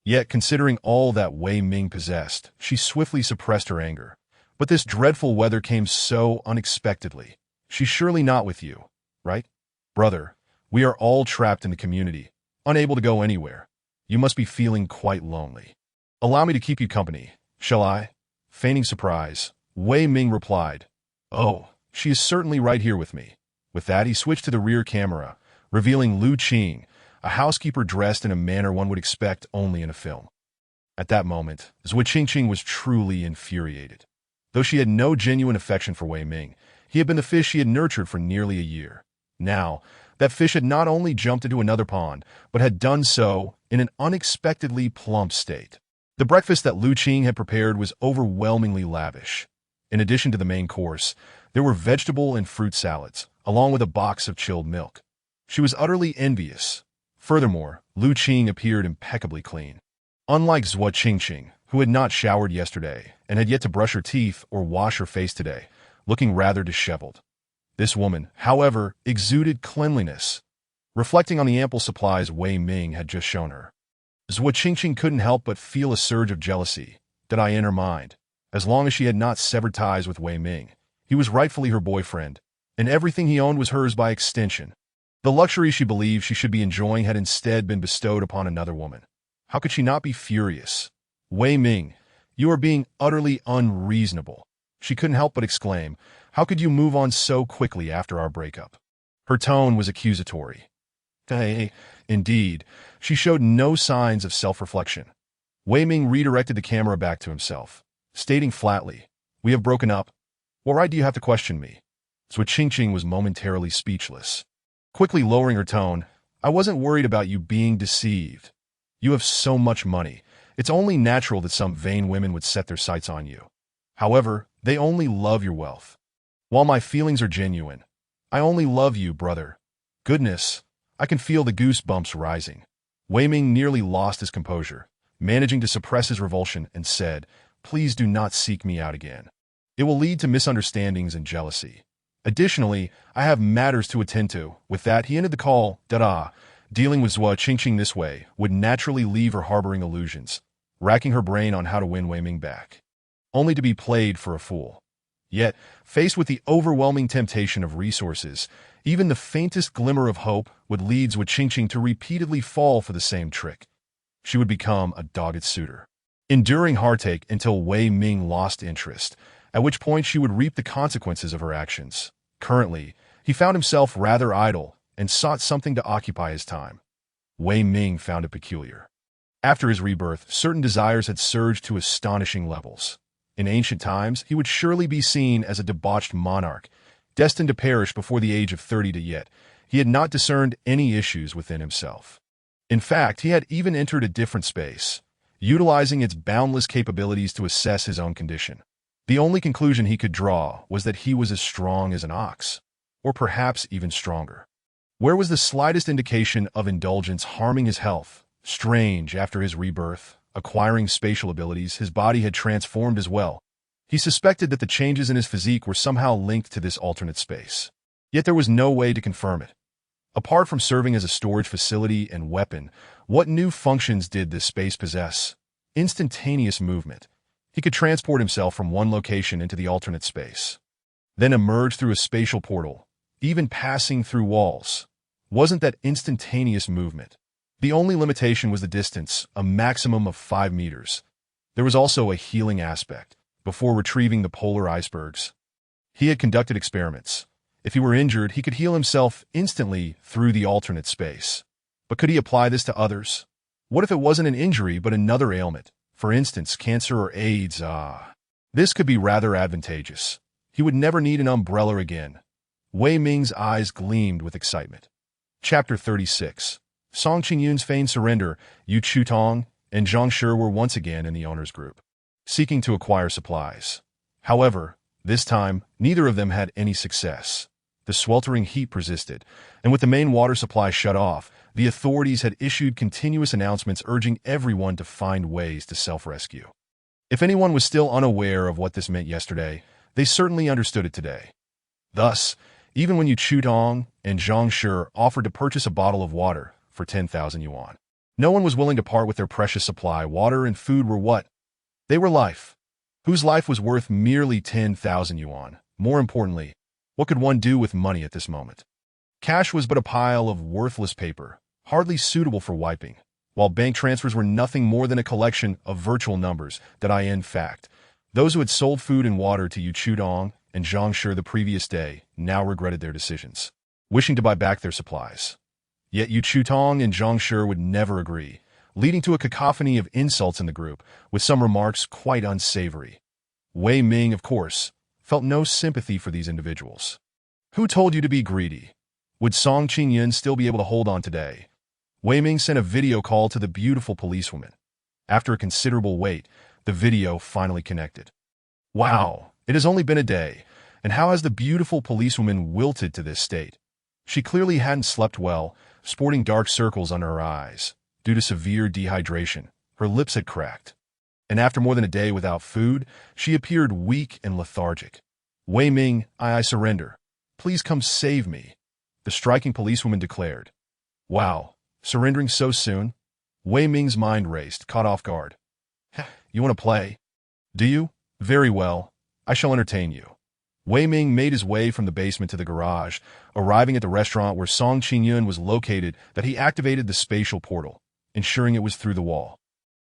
Yet, considering all that Wei Ming possessed, she swiftly suppressed her anger. But this dreadful weather came so unexpectedly. She's surely not with you, right? Brother, we are all trapped in the community, unable to go anywhere. You must be feeling quite lonely. Allow me to keep you company, shall I? Feigning surprise, Wei Ming replied, "Oh, she is certainly right here with me." With that, he switched to the rear camera, revealing Lu Qing, a housekeeper dressed in a manner one would expect only in a film. At that moment, Zhuo Qingqing was truly infuriated. Though she had no genuine affection for Wei Ming, he had been the fish she had nurtured for nearly a year. Now, that fish had not only jumped into another pond, but had done so in an unexpectedly plump state. The breakfast that Lu Qing had prepared was overwhelmingly lavish. In addition to the main course, there were vegetable and fruit salads, along with a box of chilled milk. She was utterly envious. Furthermore, Lu Qing appeared impeccably clean. Unlike Zhuo Qingqing, who had not showered yesterday and had yet to brush her teeth or wash her face today, looking rather disheveled. This woman, however, exuded cleanliness, reflecting on the ample supplies Wei Ming had just shown her. Zhuo Qingqing couldn't help but feel a surge of jealousy that in her mind. As long as she had not severed ties with Wei Ming, he was rightfully her boyfriend, and everything he owned was hers by extension. The luxury she believed she should be enjoying had instead been bestowed upon another woman. How could she not be furious? "Wei Ming, you are being utterly unreasonable," she couldn't help but exclaim. "How could you move on so quickly after our breakup?" Her tone was accusatory. Indeed, she showed no signs of self-reflection. Wei Ming redirected the camera back to himself, stating flatly, "We have broken up. Why do you have to question me?" Zhuo Qingqing was momentarily speechless. Quickly lowering her tone, "I wasn't worried about you being deceived. You have so much money. It's only natural that some vain women would set their sights on you. However, they only love your wealth. While my feelings are genuine, I only love you, brother. Goodness, I can feel the goosebumps rising." Wei Ming nearly lost his composure, managing to suppress his revulsion, and said, "Please do not seek me out again. It will lead to misunderstandings and jealousy. Additionally, I have matters to attend to." With that, he ended the call. Dealing with Zhuo Qingqing this way would naturally leave her harboring illusions, racking her brain on how to win Wei Ming back, only to be played for a fool. Yet, faced with the overwhelming temptation of resources, even the faintest glimmer of hope would lead Zhuo Qingqing to repeatedly fall for the same trick. She would become a dogged suitor, enduring heartache until Wei Ming lost interest, at which point she would reap the consequences of her actions. Currently, he found himself rather idle and sought something to occupy his time. Wei Ming found it peculiar. After his rebirth, certain desires had surged to astonishing levels. In ancient times, he would surely be seen as a debauched monarch, destined to perish before the age of 30, yet he had not discerned any issues within himself. In fact, he had even entered a different space, utilizing its boundless capabilities to assess his own condition. The only conclusion he could draw was that he was as strong as an ox, or perhaps even stronger. Where was the slightest indication of indulgence harming his health? Strange, after his rebirth, acquiring spatial abilities, his body had transformed as well. He suspected that the changes in his physique were somehow linked to this alternate space. Yet there was no way to confirm it. Apart from serving as a storage facility and weapon, what new functions did this space possess? Instantaneous movement. He could transport himself from one location into the alternate space, then emerge through a spatial portal, even passing through walls. Wasn't that instantaneous movement? The only limitation was the distance, a maximum of 5 meters. There was also a healing aspect. Before retrieving the polar icebergs, he had conducted experiments. If he were injured, he could heal himself instantly through the alternate space. But could he apply this to others? What if it wasn't an injury but another ailment? For instance, cancer or AIDS. This could be rather advantageous. He would never need an umbrella again. Wei Ming's eyes gleamed with excitement. Chapter 36. Song Qingyun's feigned surrender. Yu Chutong and Zhang Shi were once again in the owner's group, seeking to acquire supplies. However, this time, neither of them had any success. The sweltering heat persisted, and with the main water supply shut off, the authorities had issued continuous announcements urging everyone to find ways to self-rescue. If anyone was still unaware of what this meant yesterday, they certainly understood it today. Thus, even when Yu Chutong and Zhang Shi offered to purchase a bottle of water for 10,000 yuan, No one was willing to part with their precious supply. Water and food were what? They were life. Whose life was worth merely 10,000 yuan? More importantly, what could one do with money at this moment? Cash was but a pile of worthless paper, hardly suitable for wiping, while bank transfers were nothing more than a collection of virtual numbers that in fact, those who had sold food and water to Yu Chudong and Zhang Shi the previous day now regretted their decisions, wishing to buy back their supplies. Yet Yu Chudong and Zhang Shi would never agree, leading to a cacophony of insults in the group, with some remarks quite unsavory. Wei Ming, of course, felt no sympathy for these individuals. Who told you to be greedy? Would Song Qingyun still be able to hold on today? Wei Ming sent a video call to the beautiful policewoman. After a considerable wait, the video finally connected. Wow, it has only been a day, and how has the beautiful policewoman wilted to this state? She clearly hadn't slept well, sporting dark circles under her eyes. Due to severe dehydration, her lips had cracked. And after more than a day without food, she appeared weak and lethargic. Wei Ming, I surrender. Please come save me, the striking policewoman declared. Wow, surrendering so soon? Wei Ming's mind raced, caught off guard. You want to play? Do you? Very well. I shall entertain you. Wei Ming made his way from the basement to the garage, arriving at the restaurant where Song Qingyun was located. That he activated the spatial portal, ensuring it was through the wall.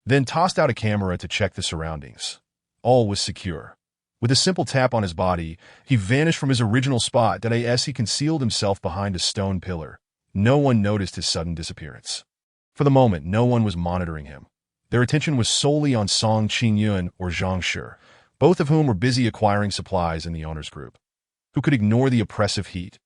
Then tossed out a camera to check the surroundings. All was secure. With a simple tap on his body, he vanished from his original spot. As he concealed himself behind a stone pillar, no one noticed his sudden disappearance. For the moment, no one was monitoring him. Their attention was solely on Song Qingyun or Zhang Shi, both of whom were busy acquiring supplies in the owner's group. Who could ignore the oppressive heat?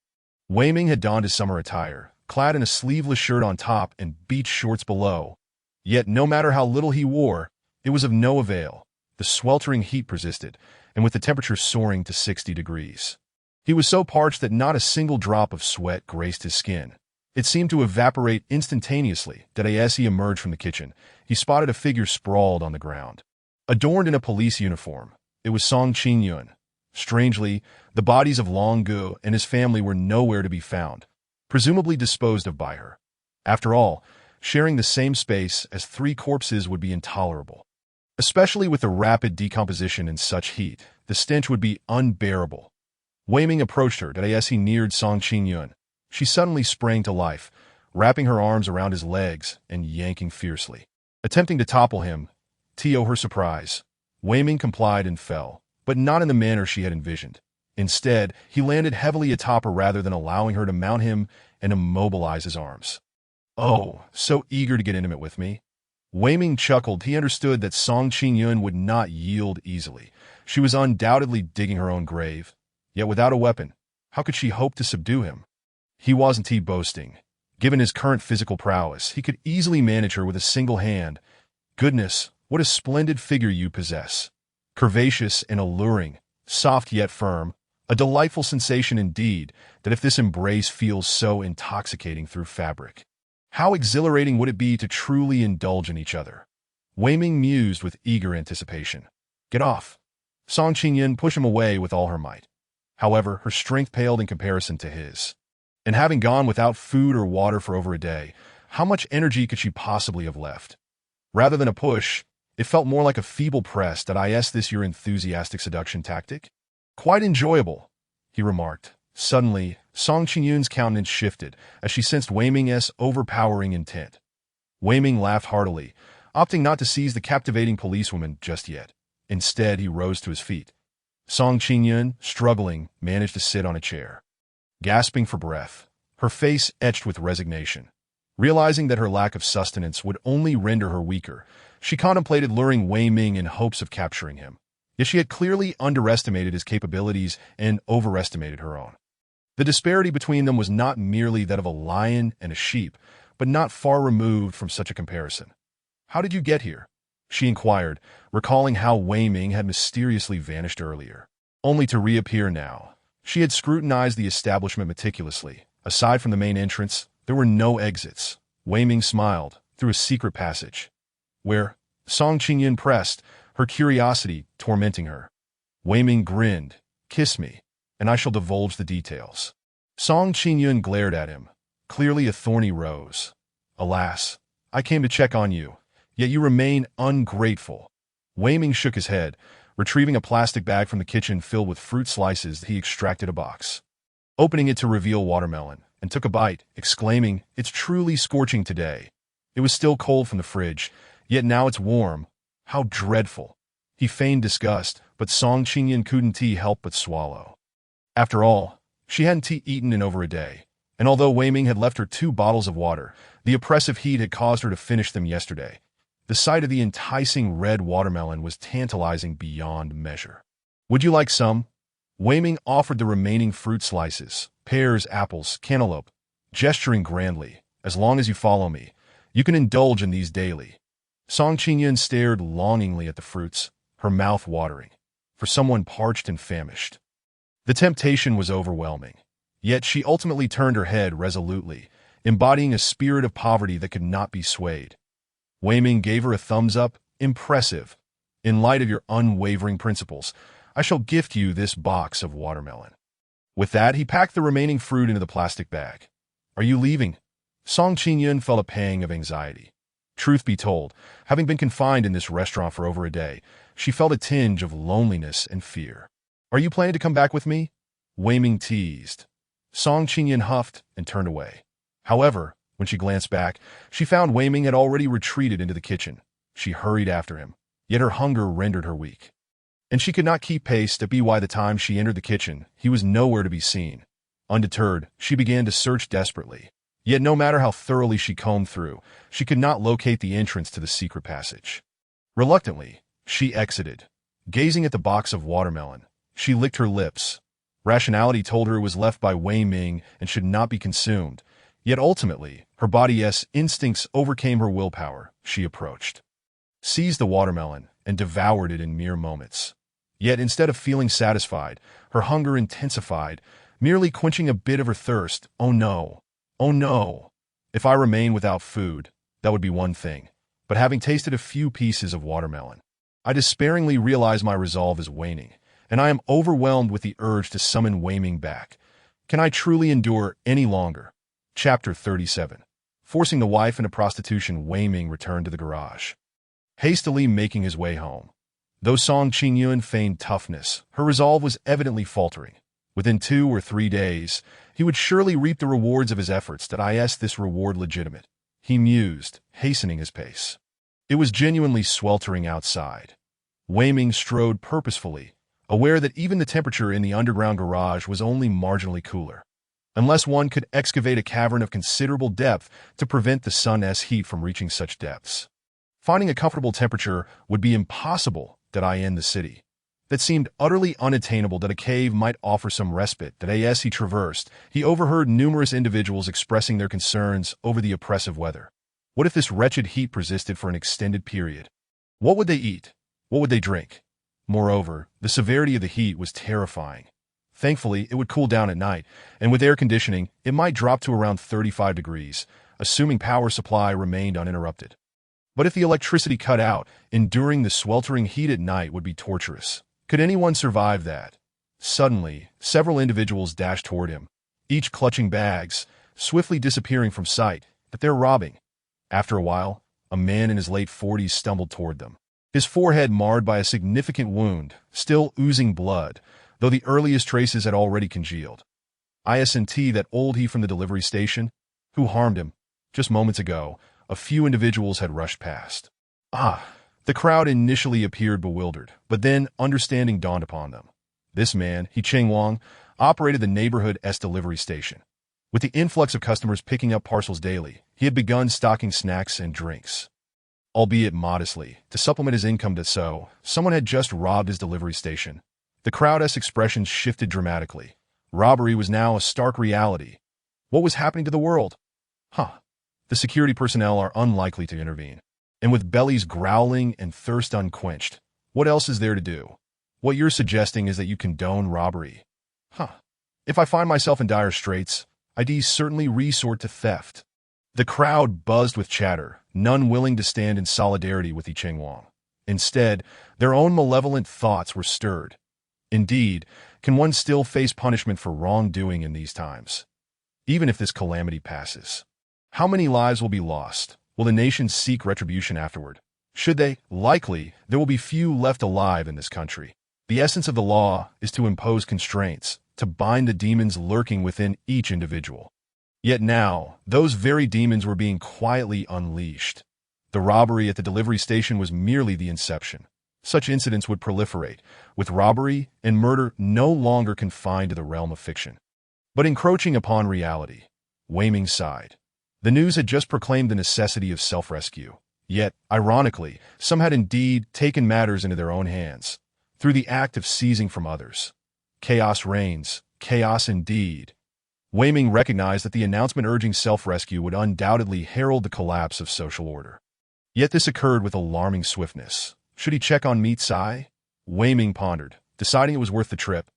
Wei Ming had donned his summer attire, clad in a sleeveless shirt on top and beach shorts below. Yet no matter how little he wore, it was of no avail. The sweltering heat persisted, and with the temperature soaring to 60 degrees. He was so parched that not a single drop of sweat graced his skin. It seemed to evaporate instantaneously. As he emerged from the kitchen, he spotted a figure sprawled on the ground. Adorned in a police uniform, it was Song Qingyun. Strangely, the bodies of Long Gu and his family were nowhere to be found, presumably disposed of by her. After all, sharing the same space as 3 corpses would be intolerable. Especially with the rapid decomposition in such heat, the stench would be unbearable. Wei Ming approached her. As he neared Song Qingyun, she suddenly sprang to life, wrapping her arms around his legs and yanking fiercely. Attempting to topple him, to her surprise, Wei Ming complied and fell, but not in the manner she had envisioned. Instead, he landed heavily atop her rather than allowing her to mount him and immobilize his arms. Oh, so eager to get intimate with me. Wei Ming chuckled. He understood that Song Qingyun would not yield easily. She was undoubtedly digging her own grave. Yet without a weapon, how could she hope to subdue him? He wasn't boasting. Given his current physical prowess, he could easily manage her with a single hand. Goodness, what a splendid figure you possess. Curvaceous and alluring, soft yet firm, a delightful sensation indeed. That if this embrace feels so intoxicating through fabric, how exhilarating would it be to truly indulge in each other? Wei Ming mused with eager anticipation. Get off. Song Qingyun pushed him away with all her might. However, her strength paled in comparison to his. And having gone without food or water for over a day, how much energy could she possibly have left? Rather than a push, it felt more like a feeble press. Is this your enthusiastic seduction tactic? Quite enjoyable, he remarked. Suddenly, Song Qingyun's countenance shifted as she sensed Wei Ming's overpowering intent. Wei Ming laughed heartily, opting not to seize the captivating policewoman just yet. Instead, he rose to his feet. Song Qingyun, struggling, managed to sit on a chair. Gasping for breath, her face etched with resignation. Realizing that her lack of sustenance would only render her weaker, she contemplated luring Wei Ming in hopes of capturing him. Yet she had clearly underestimated his capabilities and overestimated her own. The disparity between them was not merely that of a lion and a sheep, but not far removed from such a comparison. How did you get here? She inquired, recalling how Wei Ming had mysteriously vanished earlier, only to reappear now. She had scrutinized the establishment meticulously. Aside from the main entrance, there were no exits. Wei Ming smiled, through a secret passage. Where? Song Qingyun pressed, her curiosity tormenting her. Wei Ming grinned. Kiss me, and I shall divulge the details. Song Qingyun glared at him. Clearly a thorny rose. Alas, I came to check on you, yet you remain ungrateful. Wei Ming shook his head, retrieving a plastic bag from the kitchen filled with fruit slices that he extracted a box. Opening it to reveal watermelon, and took a bite, exclaiming, "It's truly scorching today." It was still cold from the fridge, yet now it's warm. How dreadful. He feigned disgust, but Song Qingyan couldn't help but swallow. After all, she hadn't eaten in over a day, and although Wei Ming had left her 2 bottles of water, the oppressive heat had caused her to finish them yesterday. The sight of the enticing red watermelon was tantalizing beyond measure. "Would you like some?" Wei Ming offered the remaining fruit slices, pears, apples, cantaloupe, gesturing grandly, "As long as you follow me, you can indulge in these daily." Song Qingyan stared longingly at the fruits, her mouth watering, for someone parched and famished. The temptation was overwhelming, yet she ultimately turned her head resolutely, embodying a spirit of poverty that could not be swayed. Wei Ming gave her a thumbs up. "Impressive. In light of your unwavering principles, I shall gift you this box of watermelon." With that, he packed the remaining fruit into the plastic bag. "Are you leaving?" Song Qingyun felt a pang of anxiety. Truth be told, having been confined in this restaurant for over a day, she felt a tinge of loneliness and fear. "Are you planning to come back with me?" Wei Ming teased. Song Qingyun huffed and turned away. However, when she glanced back, she found Wei Ming had already retreated into the kitchen. She hurried after him, yet her hunger rendered her weak. And she could not keep pace to be by the time she entered the kitchen, he was nowhere to be seen. Undeterred, she began to search desperately. Yet no matter how thoroughly she combed through, she could not locate the entrance to the secret passage. Reluctantly, she exited. Gazing at the box of watermelon, she licked her lips. Rationality told her it was left by Wei Ming and should not be consumed. Yet ultimately, her body's instincts overcame her willpower. She approached, seized the watermelon, and devoured it in mere moments. Yet instead of feeling satisfied, her hunger intensified, merely quenching a bit of her thirst. "Oh no. Oh no. If I remain without food, that would be one thing. But having tasted a few pieces of watermelon, I despairingly realize my resolve is waning, and I am overwhelmed with the urge to summon Wei Ming back. Can I truly endure any longer?" Chapter 37. Forcing the wife into prostitution, Wei Ming returned to the garage, hastily making his way home. Though Song Qingyun feigned toughness, her resolve was evidently faltering. Within 2 or 3 days, he would surely reap the rewards of his efforts. That is this reward legitimate? He mused, hastening his pace. It was genuinely sweltering outside. Wei Ming strode purposefully, aware that even the temperature in the underground garage was only marginally cooler. Unless one could excavate a cavern of considerable depth to prevent the sun's heat from reaching such depths. Finding a comfortable temperature would be impossible in the city. That seemed utterly unattainable. That a cave might offer some respite. As he traversed, he overheard numerous individuals expressing their concerns over the oppressive weather. What if this wretched heat persisted for an extended period? What would they eat? What would they drink? Moreover, the severity of the heat was terrifying. Thankfully, it would cool down at night, and with air conditioning, it might drop to around 35 degrees, assuming power supply remained uninterrupted. But if the electricity cut out, enduring the sweltering heat at night would be torturous. Could anyone survive that? Suddenly, several individuals dashed toward him, each clutching bags, swiftly disappearing from sight. That they're robbing. After a while, a man in his late 40s stumbled toward them, his forehead marred by a significant wound, still oozing blood, though the earliest traces had already congealed. "Isn't that old he from the delivery station? Who harmed him? Just moments ago, a few individuals had rushed past." The crowd initially appeared bewildered, but then understanding dawned upon them. This man, He Cheng Wang, operated the neighborhood's delivery station. With the influx of customers picking up parcels daily, he had begun stocking snacks and drinks. Albeit modestly, to supplement his income. Someone had just robbed his delivery station. The crowd's expressions shifted dramatically. Robbery was now a stark reality. What was happening to the world? The security personnel are unlikely to intervene. And with bellies growling and thirst unquenched, what else is there to do? What you're suggesting is that you condone robbery. If I find myself in dire straits, I'd certainly resort to theft. The crowd buzzed with chatter, none willing to stand in solidarity with Yi Cheng Wang. Instead, their own malevolent thoughts were stirred. Indeed, can one still face punishment for wrongdoing in these times? Even if this calamity passes, how many lives will be lost? Will the nations seek retribution afterward? Should they? Likely, there will be few left alive in this country. The essence of the law is to impose constraints, to bind the demons lurking within each individual. Yet now, those very demons were being quietly unleashed. The robbery at the delivery station was merely the inception. Such incidents would proliferate, with robbery and murder no longer confined to the realm of fiction, but encroaching upon reality. Wei Ming sighed. The news had just proclaimed the necessity of self-rescue. Yet, ironically, some had indeed taken matters into their own hands, through the act of seizing from others. Chaos reigns, chaos indeed. Wei Ming recognized that the announcement urging self-rescue would undoubtedly herald the collapse of social order. Yet this occurred with alarming swiftness. Should he check on Meet Sai? Wei Ming pondered, deciding it was worth the trip.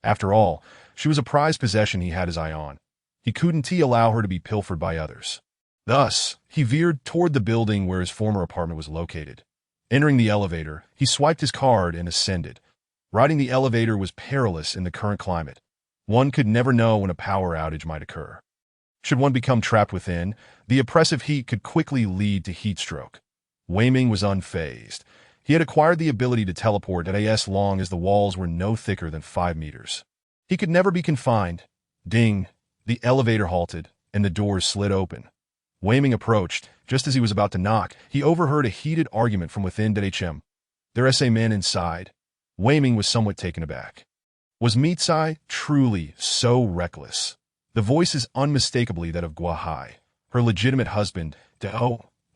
After all, she was a prized possession he had his eye on. He couldn't allow her to be pilfered by others. Thus, he veered toward the building where his former apartment was located. Entering the elevator, he swiped his card and ascended. Riding the elevator was perilous in the current climate. One could never know when a power outage might occur. Should one become trapped within, the oppressive heat could quickly lead to heat stroke. Wei Ming was unfazed. He had acquired the ability to teleport at as long as the walls were no thicker than 5 meters. He could never be confined. Ding! The elevator halted, and the doors slid open. Wei Ming approached. Just as he was about to knock, he overheard a heated argument from within. There's a man inside. Wei Ming was somewhat taken aback. Was Meet Sai truly so reckless? The voice is unmistakably that of Gua Hai, her legitimate husband.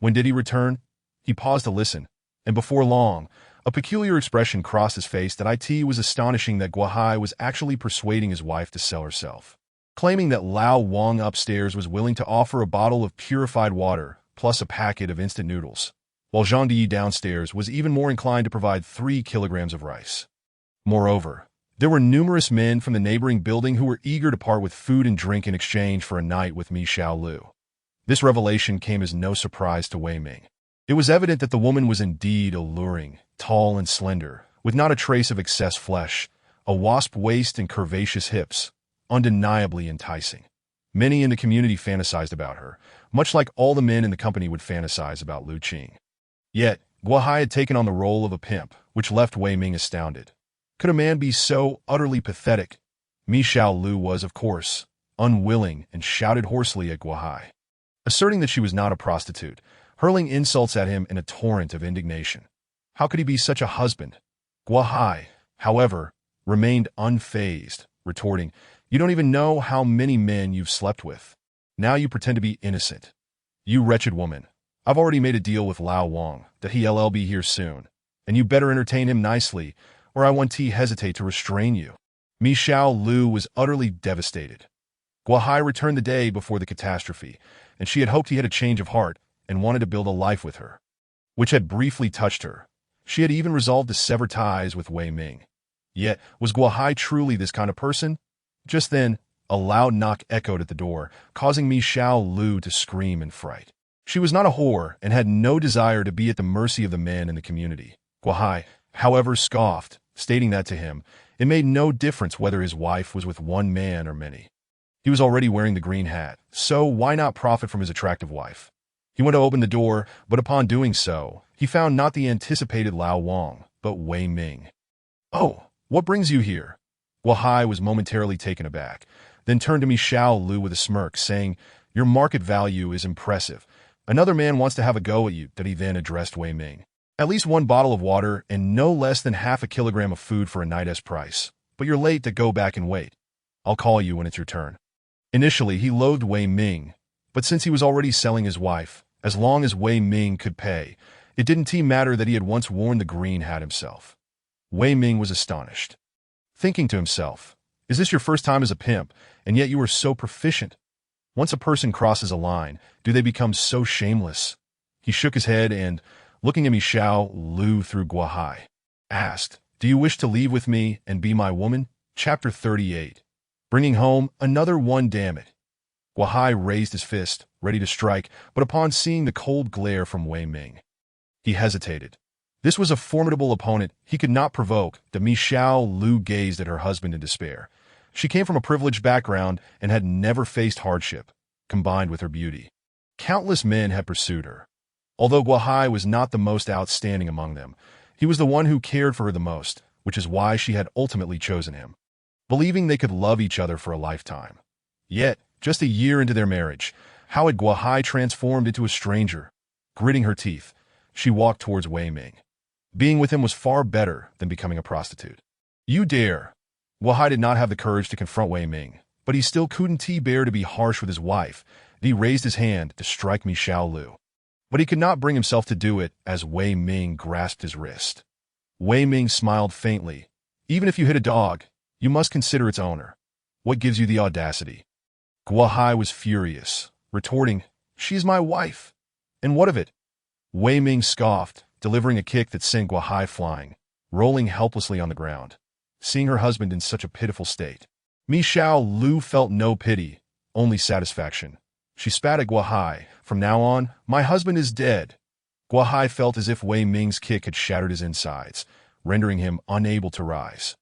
When did he return? He paused to listen, and before long, a peculiar expression crossed his face. It was astonishing that Gua Hai was actually persuading his wife to sell herself, claiming that Lao Wang upstairs was willing to offer a bottle of purified water plus a packet of instant noodles, while Zhang Di downstairs was even more inclined to provide 3 kilograms of rice. Moreover, there were numerous men from the neighboring building who were eager to part with food and drink in exchange for a night with Mi Xiaolu. This revelation came as no surprise to Wei Ming. It was evident that the woman was indeed alluring, tall and slender, with not a trace of excess flesh, a wasp waist and curvaceous hips, undeniably enticing. Many in the community fantasized about her, much like all the men in the company would fantasize about Lu Qing. Yet, Gua Hai had taken on the role of a pimp, which left Wei Ming astounded. Could a man be so utterly pathetic? Mi Xiaolu was, of course, unwilling and shouted hoarsely at Gua Hai, asserting that she was not a prostitute, hurling insults at him in a torrent of indignation. How could he be such a husband? Gua Hai, however, remained unfazed, retorting, "You don't even know how many men you've slept with. Now you pretend to be innocent. You wretched woman. I've already made a deal with Lao Wang that he'll be here soon, and you better entertain him nicely, or I won't hesitate to restrain you." Mi Xiaolu was utterly devastated. Gua Hai returned the day before the catastrophe, and she had hoped he had a change of heart and wanted to build a life with her, which had briefly touched her. She had even resolved to sever ties with Wei Ming. Yet, was Gua Hai truly this kind of person? Just then, a loud knock echoed at the door, causing Mi Xiaolu to scream in fright. She was not a whore and had no desire to be at the mercy of the men in the community. Gua Hai, however, scoffed, stating that to him, it made no difference whether his wife was with one man or many. He was already wearing the green hat, so why not profit from his attractive wife? He went to open the door, but upon doing so, he found not the anticipated Lao Wang, but Wei Ming. "Oh, what brings you here?" Gua Hai was momentarily taken aback, then turned to Mi Xiaolu with a smirk, saying, "Your market value is impressive. Another man wants to have a go at you." That he then addressed Wei Ming. "At least 1 bottle of water and no less than half a kilogram of food for a night's price. But you're late to go back and wait. I'll call you when it's your turn." Initially, he loathed Wei Ming, but since he was already selling his wife, as long as Wei Ming could pay, it didn't matter that he had once worn the green hat himself. Wei Ming was astonished, thinking to himself, "Is this your first time as a pimp, and yet you are so proficient? Once a person crosses a line, do they become so shameless?" He shook his head and, looking at Mi Xiaolu through Gua Hai, asked, "Do you wish to leave with me and be my woman?" Chapter 38. Bringing home another one. Damn it. Gua Hai raised his fist, ready to strike, but upon seeing the cold glare from Wei Ming, he hesitated. This was a formidable opponent he could not provoke. The Mi Xiaolu gazed at her husband in despair. She came from a privileged background and had never faced hardship, combined with her beauty. Countless men had pursued her, Although Guahai was not the most outstanding among them, he was the one who cared for her the most, which is why she had ultimately chosen him, believing they could love each other for a lifetime. Yet, just a year into their marriage, how had Guahai transformed into a stranger? Gritting her teeth, she walked towards Wei Ming. Being with him was far better than becoming a prostitute. You dare! Guahai did not have the courage to confront Wei Ming, but he still couldn't bear to be harsh with his wife. He raised his hand to strike Mi Xiao Lu. But he could not bring himself to do it as Wei Ming grasped his wrist. Wei Ming smiled faintly. Even if you hit a dog, you must consider its owner. What gives you the audacity? Guahai was furious, retorting, "She's my wife. And what of it?" Wei Ming scoffed, delivering a kick that sent Guahai flying, rolling helplessly on the ground. Seeing her husband in such a pitiful state, Mi Xiao Lu felt no pity, only satisfaction. She spat at Guahai. "From now on, my husband is dead." Guahai felt as if Wei Ming's kick had shattered his insides, rendering him unable to rise.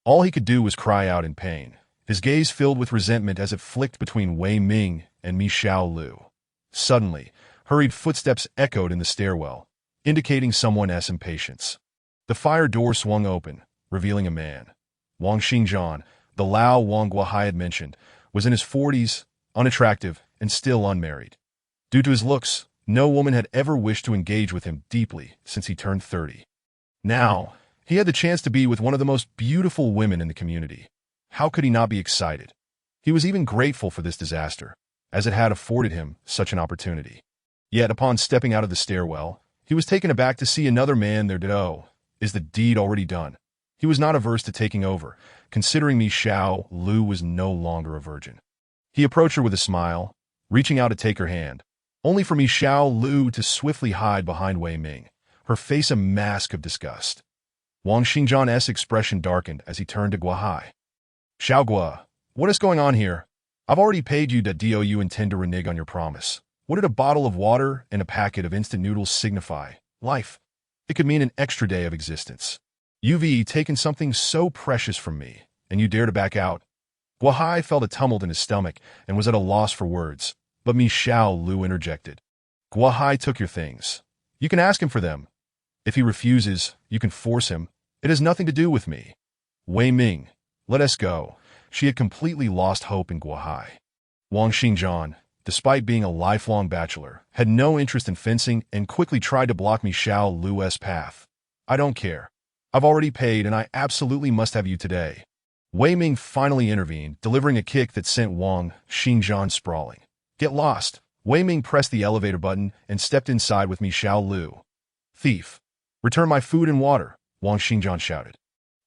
All he could do was cry out in pain, his gaze filled with resentment as it flicked between Wei Ming and Mi Xiao Lu. Suddenly, hurried footsteps echoed in the stairwell, indicating someone's impatience. The fire door swung open, revealing a man. Wang Xingjian, the Lao Wang Guahai had mentioned, was in his 40s, unattractive, and still unmarried. Due to his looks, no woman had ever wished to engage with him deeply since he turned 30. Now, he had the chance to be with one of the most beautiful women in the community. How could he not be excited? He was even grateful for this disaster, as it had afforded him such an opportunity. Yet upon stepping out of the stairwell, he was taken aback to see another man there. Is the deed already done? He was not averse to taking over, considering Mi Xiao Lu was no longer a virgin. He approached her with a smile, reaching out to take her hand, only for Mi Xiao Lu to swiftly hide behind Wei Ming, her face a mask of disgust. Wang Xingjian's expression darkened as he turned to Guahai. "Xiao Gua, what is going on here? I've already paid you. Do you intend to renege on your promise? What did a bottle of water and a packet of instant noodles signify? Life. It could mean an extra day of existence. You've taken something so precious from me, and you dare to back out?" Guahai felt a tumult in his stomach and was at a loss for words, but Mi Xiao Lu interjected. "Guahai took your things. You can ask him for them. If he refuses, you can force him. It has nothing to do with me. Wei Ming, let us go." She had completely lost hope in Guahai. Wang Xingjian, despite being a lifelong bachelor, had no interest in fencing and quickly tried to block Mi Xiao Lu's path. "I don't care. I've already paid and I absolutely must have you today." Wei Ming finally intervened, delivering a kick that sent Wang Xingjian sprawling. "Get lost." Wei Ming pressed the elevator button and stepped inside with Mi Xiao Lu. "Thief! Return my food and water," Wang Xingjian shouted.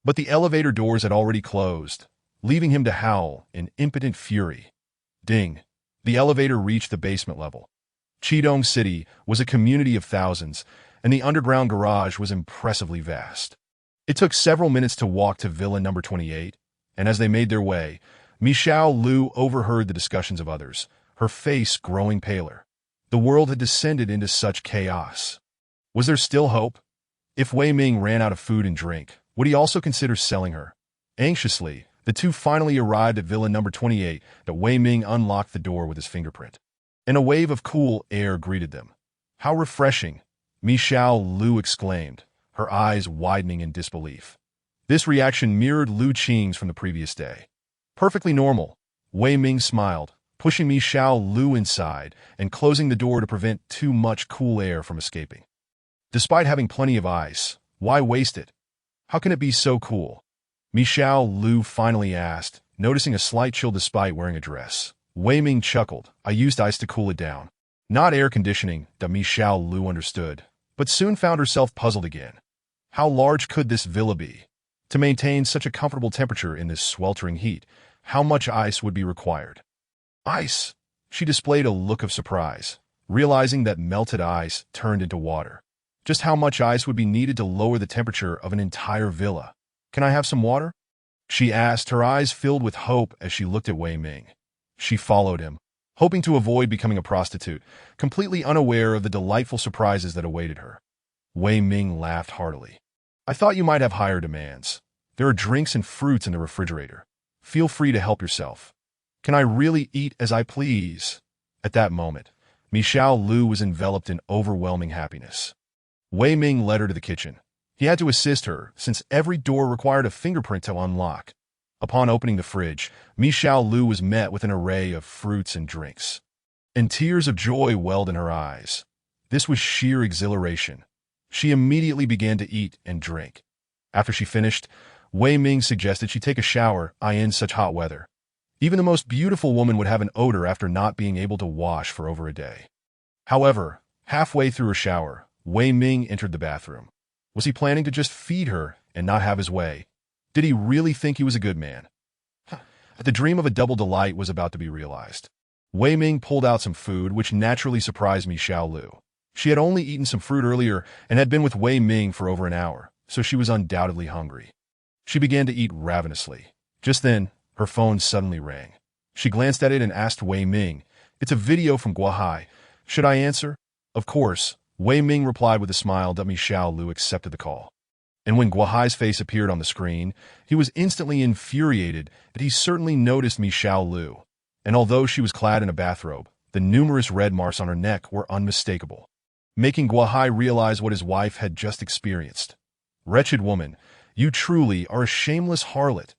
But the elevator doors had already closed, leaving him to howl in impotent fury. Ding! The elevator reached the basement level. Qidong City was a community of thousands, and the underground garage was impressively vast. It took several minutes to walk to Villa number 28, and as they made their way, Mi Xiao Lu overheard the discussions of others, her face growing paler. The world had descended into such chaos. Was there still hope? If Wei Ming ran out of food and drink, would he also consider selling her? Anxiously, the two finally arrived at Villa number 28. That Wei Ming unlocked the door with his fingerprint, and a wave of cool air greeted them. "How refreshing!" Mi Xiao Lu exclaimed, her eyes widening in disbelief. This reaction mirrored Lu Qing's from the previous day. "Perfectly normal." Wei Ming smiled, pushing Mi Xiao Lu inside and closing the door to prevent too much cool air from escaping. Despite having plenty of ice, why waste it? How can it be so cool? Mi Xiao Lu finally asked, noticing a slight chill despite wearing a dress. Wei Ming chuckled. "I used ice to cool it down." Not air conditioning, that Mi Xiao Lu understood, but soon found herself puzzled again. How large could this villa be? To maintain such a comfortable temperature in this sweltering heat, how much ice would be required? Ice! She displayed a look of surprise, realizing that melted ice turned into water. Just how much ice would be needed to lower the temperature of an entire villa? "Can I have some water?" she asked, her eyes filled with hope as she looked at Wei Ming. She followed him, hoping to avoid becoming a prostitute, completely unaware of the delightful surprises that awaited her. Wei Ming laughed heartily. "I thought you might have higher demands. There are drinks and fruits in the refrigerator. Feel free to help yourself." "Can I really eat as I please?" At that moment, Michelle Lu was enveloped in overwhelming happiness. Wei Ming led her to the kitchen. He had to assist her, since every door required a fingerprint to unlock. Upon opening the fridge, Michelle Lu was met with an array of fruits and drinks. And tears of joy welled in her eyes. This was sheer exhilaration. She immediately began to eat and drink. After she finished, Wei Ming suggested she take a shower in such hot weather. Even the most beautiful woman would have an odor after not being able to wash for over a day. However, halfway through her shower, Wei Ming entered the bathroom. Was he planning to just feed her and not have his way? Did he really think he was a good man? The dream of a double delight was about to be realized. Wei Ming pulled out some food, which naturally surprised Michelle Lu. She had only eaten some fruit earlier and had been with Wei Ming for over an hour, so she was undoubtedly hungry. She began to eat ravenously. Just then, her phone suddenly rang. She glanced at it and asked Wei Ming, "It's a video from Guahai. Should I answer?" Of course, Wei Ming replied with a smile that Michelle Lu accepted the call. And when Guahai's face appeared on the screen, he was instantly infuriated that he certainly noticed Michelle Lu. And although she was clad in a bathrobe, the numerous red marks on her neck were unmistakable, making Guahai realize what his wife had just experienced. "Wretched woman, you truly are a shameless harlot."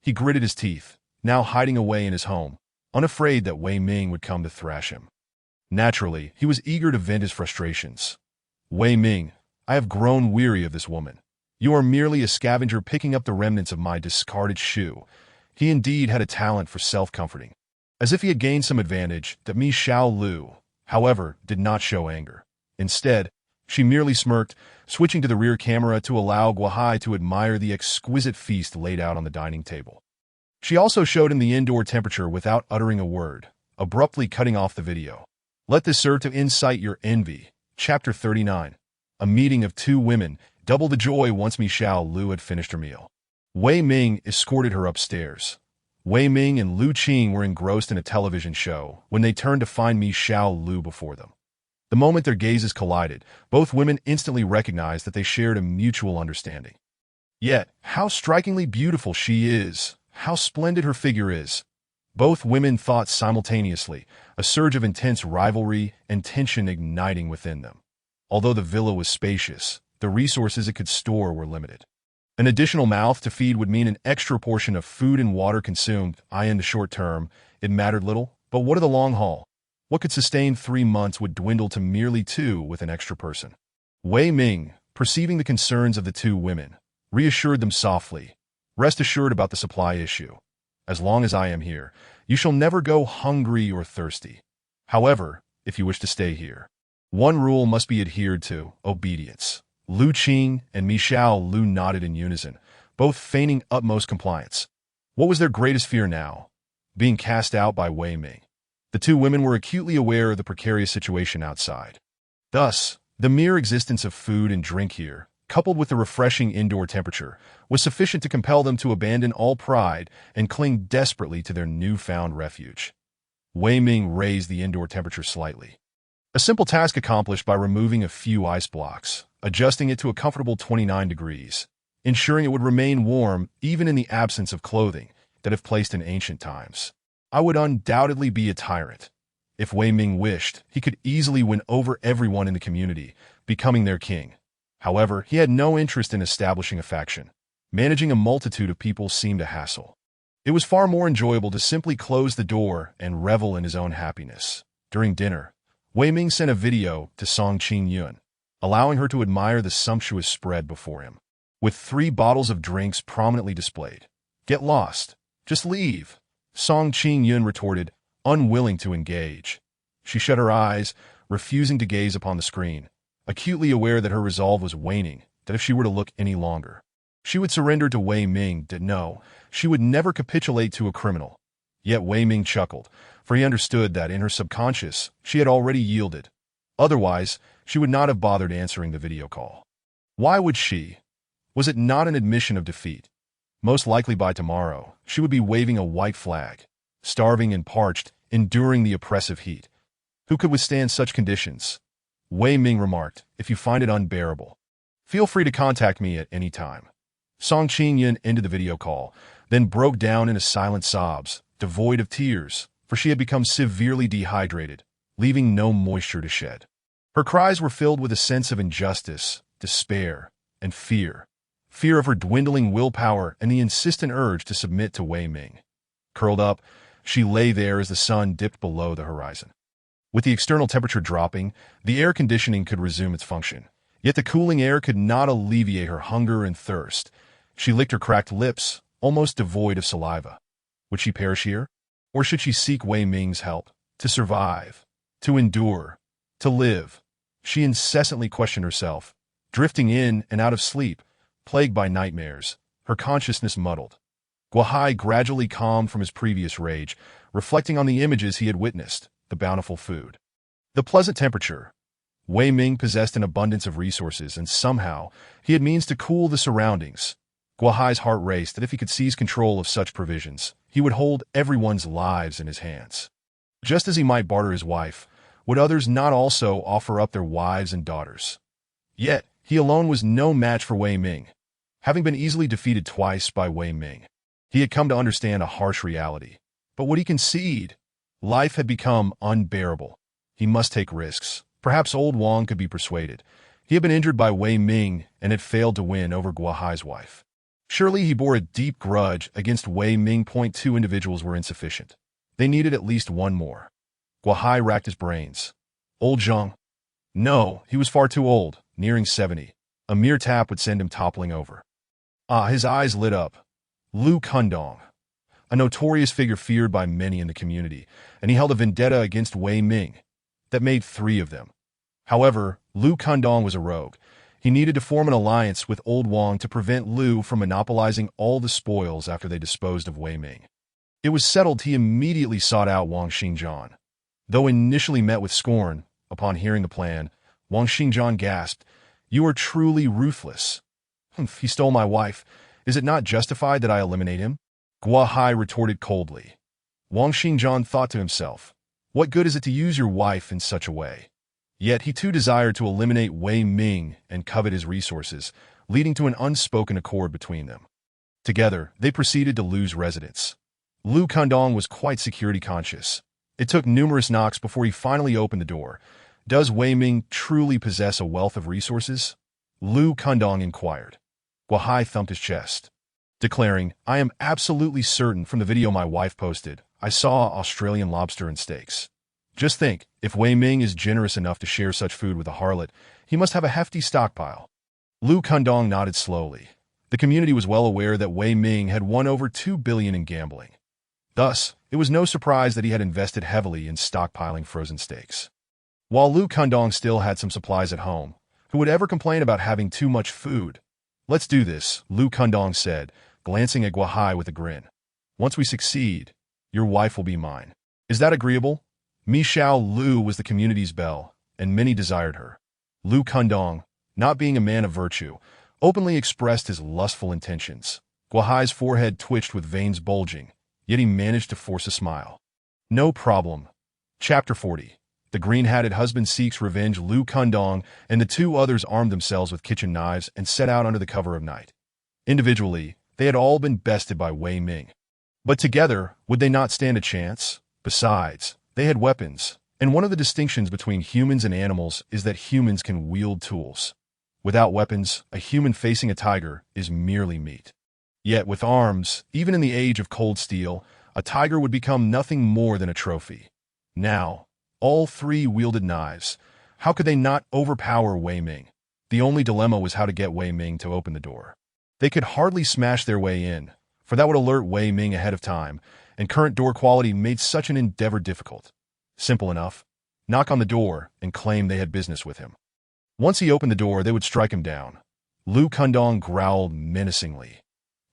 He gritted his teeth, now hiding away in his home, unafraid that Wei Ming would come to thrash him. Naturally, he was eager to vent his frustrations. "Wei Ming, I have grown weary of this woman. You are merely a scavenger picking up the remnants of my discarded shoe." He indeed had a talent for self-comforting. As if he had gained some advantage, that Michelle Lu, however, did not show anger. Instead, she merely smirked, switching to the rear camera to allow Guahai to admire the exquisite feast laid out on the dining table. She also showed him the indoor temperature without uttering a word, abruptly cutting off the video. Let this serve to incite your envy. Chapter 39. A meeting of two women, double the joy once Michelle Lu had finished her meal. Wei Ming escorted her upstairs. Wei Ming and Lu Qing were engrossed in a television show when they turned to find Michelle Lu before them. The moment their gazes collided, both women instantly recognized that they shared a mutual understanding. Yet, how strikingly beautiful she is, how splendid her figure is. Both women thought simultaneously, a surge of intense rivalry and tension igniting within them. Although the villa was spacious, the resources it could store were limited. An additional mouth to feed would mean an extra portion of food and water consumed. In the short term, it mattered little, but what of the long haul? What could sustain 3 months would dwindle to merely 2 with an extra person. Wei Ming, perceiving the concerns of the two women, reassured them softly. "Rest assured about the supply issue. As long as I am here, you shall never go hungry or thirsty. However, if you wish to stay here, one rule must be adhered to: obedience." Lu Qing and Michelle Lu nodded in unison, both feigning utmost compliance. What was their greatest fear now? Being cast out by Wei Ming. The two women were acutely aware of the precarious situation outside. Thus, the mere existence of food and drink here, coupled with the refreshing indoor temperature, was sufficient to compel them to abandon all pride and cling desperately to their newfound refuge. Wei Ming raised the indoor temperature slightly. A simple task accomplished by removing a few ice blocks, adjusting it to a comfortable 29 degrees, ensuring it would remain warm even in the absence of clothing that if placed in ancient times. I would undoubtedly be a tyrant. If Wei Ming wished, he could easily win over everyone in the community, becoming their king. However, he had no interest in establishing a faction. Managing a multitude of people seemed a hassle. It was far more enjoyable to simply close the door and revel in his own happiness. During dinner, Wei Ming sent a video to Song Qing-yun, allowing her to admire the sumptuous spread before him, with 3 bottles of drinks prominently displayed. "Get lost. Just leave," Song Qing-yun retorted, unwilling to engage. She shut her eyes, refusing to gaze upon the screen, acutely aware that her resolve was waning, that if she were to look any longer, she would surrender to Wei Ming. No, she would never capitulate to a criminal. Yet Wei Ming chuckled, for he understood that in her subconscious she had already yielded. Otherwise, she would not have bothered answering the video call. Why would she? Was it not an admission of defeat? Most likely by tomorrow, she would be waving a white flag, starving and parched, enduring the oppressive heat. Who could withstand such conditions? Wei Ming remarked, "If you find it unbearable, feel free to contact me at any time." Song Qing-yun ended the video call, then broke down into silent sobs, devoid of tears, for she had become severely dehydrated. leaving no moisture to shed. Her cries were filled with a sense of injustice, despair, and fear. Fear of her dwindling willpower and the insistent urge to submit to Wei Ming. Curled up, she lay there as the sun dipped below the horizon. With the external temperature dropping, the air conditioning could resume its function. Yet the cooling air could not alleviate her hunger and thirst. She licked her cracked lips, almost devoid of saliva. Would she perish here? Or should she seek Wei Ming's help? To survive, to endure, to live. She incessantly questioned herself, drifting in and out of sleep, plagued by nightmares, her consciousness muddled. Guohai gradually calmed from his previous rage, reflecting on the images he had witnessed, the bountiful food, the pleasant temperature. Wei Ming possessed an abundance of resources, and somehow he had means to cool the surroundings. Guohai's heart raced that if he could seize control of such provisions, he would hold everyone's lives in his hands. Just as he might barter his wife, would others not also offer up their wives and daughters? Yet, he alone was no match for Wei Ming. Having been easily defeated twice by Wei Ming, he had come to understand a harsh reality. But would he concede? Life had become unbearable. He must take risks. Perhaps old Wang could be persuaded. He had been injured by Wei Ming and had failed to win over Guohai's wife. Surely he bore a deep grudge against Wei Ming. Two individuals were insufficient. They needed at least one more. Guohai racked his brains. Old Zhang? No, he was far too old, nearing 70. A mere tap would send him toppling over. His eyes lit up. Lu Kundong, a notorious figure feared by many in the community, and he held a vendetta against Wei Ming. That made 3 of them. However, Lu Kundong was a rogue. He needed to form an alliance with Old Wang to prevent Lu from monopolizing all the spoils after they disposed of Wei Ming. It was settled he immediately sought out Wang Xingjian. Though initially met with scorn, upon hearing the plan, Wang Xingjian gasped, "You are truly ruthless." "He stole my wife. Is it not justified that I eliminate him?" Guohai retorted coldly. Wang Xingjian thought to himself, "What good is it to use your wife in such a way?" Yet he too desired to eliminate Wei Ming and covet his resources, leading to an unspoken accord between them. Together, they proceeded to Lu's residence. Lu Kundong was quite security conscious. It took numerous knocks before he finally opened the door. "Does Wei Ming truly possess a wealth of resources?" Lu Kundong inquired. Guohai thumped his chest, declaring, "I am absolutely certain from the video my wife posted. I saw Australian lobster and steaks. Just think, if Wei Ming is generous enough to share such food with a harlot, he must have a hefty stockpile." Lu Kundong nodded slowly. The community was well aware that Wei Ming had won over 2 billion in gambling. Thus, it was no surprise that he had invested heavily in stockpiling frozen steaks. While Lu Kundong still had some supplies at home, who would ever complain about having too much food? "Let's do this," Lu Kundong said, glancing at Guohai with a grin. "Once we succeed, your wife will be mine. Is that agreeable?" Mi Xiao Lu was the community's belle, and many desired her. Lu Kundong, not being a man of virtue, openly expressed his lustful intentions. Guohai's forehead twitched with veins bulging, yet he managed to force a smile. "No problem." Chapter 40. The green-hatted husband seeks revenge. Lu Kundong and the 2 others armed themselves with kitchen knives and set out under the cover of night. Individually, they had all been bested by Wei Ming. But together, would they not stand a chance? Besides, they had weapons, and one of the distinctions between humans and animals is that humans can wield tools. Without weapons, a human facing a tiger is merely meat. Yet with arms, even in the age of cold steel, a tiger would become nothing more than a trophy. Now, all 3 wielded knives. How could they not overpower Wei Ming? The only dilemma was how to get Wei Ming to open the door. They could hardly smash their way in, for that would alert Wei Ming ahead of time, and current door quality made such an endeavor difficult. Simple enough. Knock on the door and claim they had business with him. Once he opened the door, they would strike him down. Lu Kundong growled menacingly.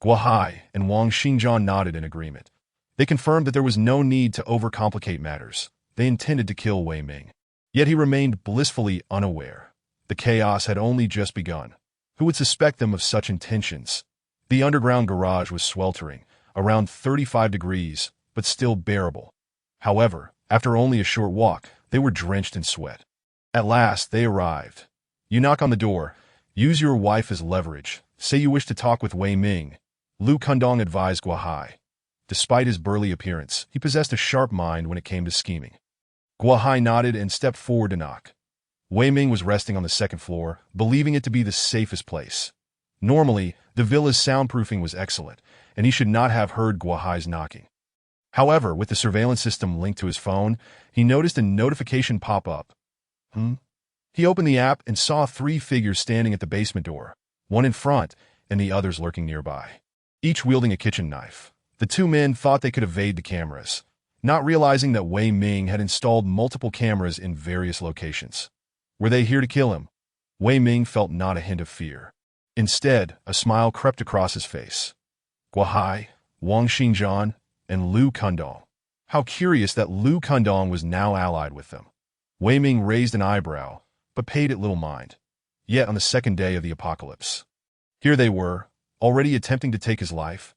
Guohai and Wang Xingjian nodded in agreement. They confirmed that there was no need to overcomplicate matters. They intended to kill Wei Ming. Yet he remained blissfully unaware. The chaos had only just begun. Who would suspect them of such intentions? The underground garage was sweltering, around 35 degrees, but still bearable. However, after only a short walk, they were drenched in sweat. At last, they arrived. "You knock on the door. Use your wife as leverage. Say you wish to talk with Wei Ming," Lu Kundong advised Guohai. Despite his burly appearance, he possessed a sharp mind when it came to scheming. Guohai nodded and stepped forward to knock. Wei Ming was resting on the second floor, believing it to be the safest place. Normally, the villa's soundproofing was excellent, and he should not have heard Guohai's knocking. However, with the surveillance system linked to his phone, he noticed a notification pop up. He opened the app and saw 3 figures standing at the basement door, one in front and the others lurking nearby, each wielding a kitchen knife. The 2 men thought they could evade the cameras, not realizing that Wei Ming had installed multiple cameras in various locations. Were they here to kill him? Wei Ming felt not a hint of fear. Instead, a smile crept across his face. Guohai, Wang Xingjian, and Lu Kundong. How curious that Lu Kundong was now allied with them. Wei Ming raised an eyebrow, but paid it little mind. Yet on the second day of the apocalypse, here they were, already attempting to take his life.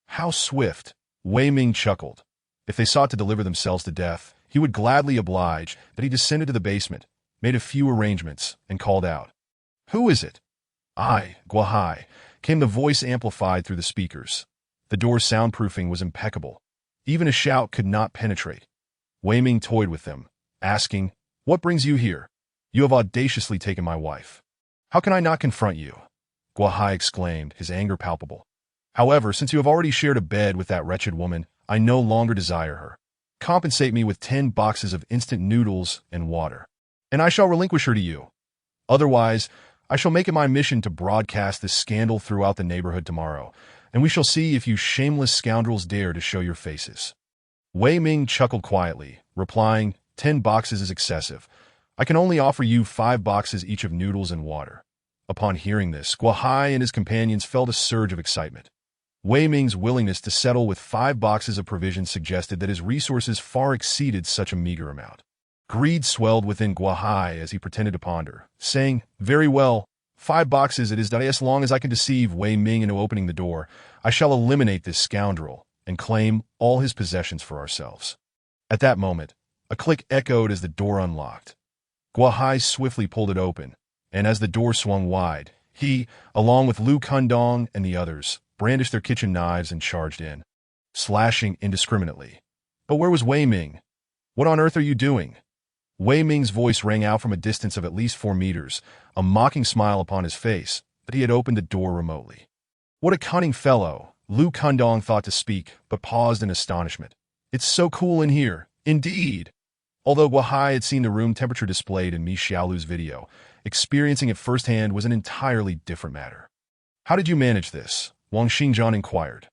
How swift! Wei Ming chuckled. If they sought to deliver themselves to death, he would gladly oblige, but he descended to the basement, made a few arrangements, and called out. "Who is it?" "I, Guohai," came the voice amplified through the speakers. The door's soundproofing was impeccable. Even a shout could not penetrate. Wei Ming toyed with them, asking, "What brings you here? You have audaciously taken my wife. How can I not confront you?" Guohai exclaimed, his anger palpable. "However, since you have already shared a bed with that wretched woman, I no longer desire her. Compensate me with 10 boxes of instant noodles and water, and I shall relinquish her to you. Otherwise, I shall make it my mission to broadcast this scandal throughout the neighborhood tomorrow, and we shall see if you shameless scoundrels dare to show your faces." Wei Ming chuckled quietly, replying, 10 boxes is excessive. I can only offer you 5 boxes each of noodles and water." Upon hearing this, Guohai and his companions felt a surge of excitement. Wei Ming's willingness to settle with 5 boxes of provisions suggested that his resources far exceeded such a meager amount. Greed swelled within Guohai as he pretended to ponder, saying, "Very well, 5 boxes it is, as long as I can deceive Wei Ming into opening the door. I shall eliminate this scoundrel and claim all his possessions for ourselves." At that moment, a click echoed as the door unlocked. Guohai swiftly pulled it open, and as the door swung wide, he, along with Lu Kundong and the others, brandished their kitchen knives and charged in, slashing indiscriminately. But where was Wei Ming? "What on earth are you doing?" Wei Ming's voice rang out from a distance of at least 4 meters, a mocking smile upon his face, but he had opened the door remotely. "What a cunning fellow!" Lu Kundong thought to speak, but paused in astonishment. "It's so cool in here, indeed." Although Guohai had seen the room temperature displayed in Mi Xiaolu's video, experiencing it firsthand was an entirely different matter. "How did you manage this?" Wang Xingjian inquired.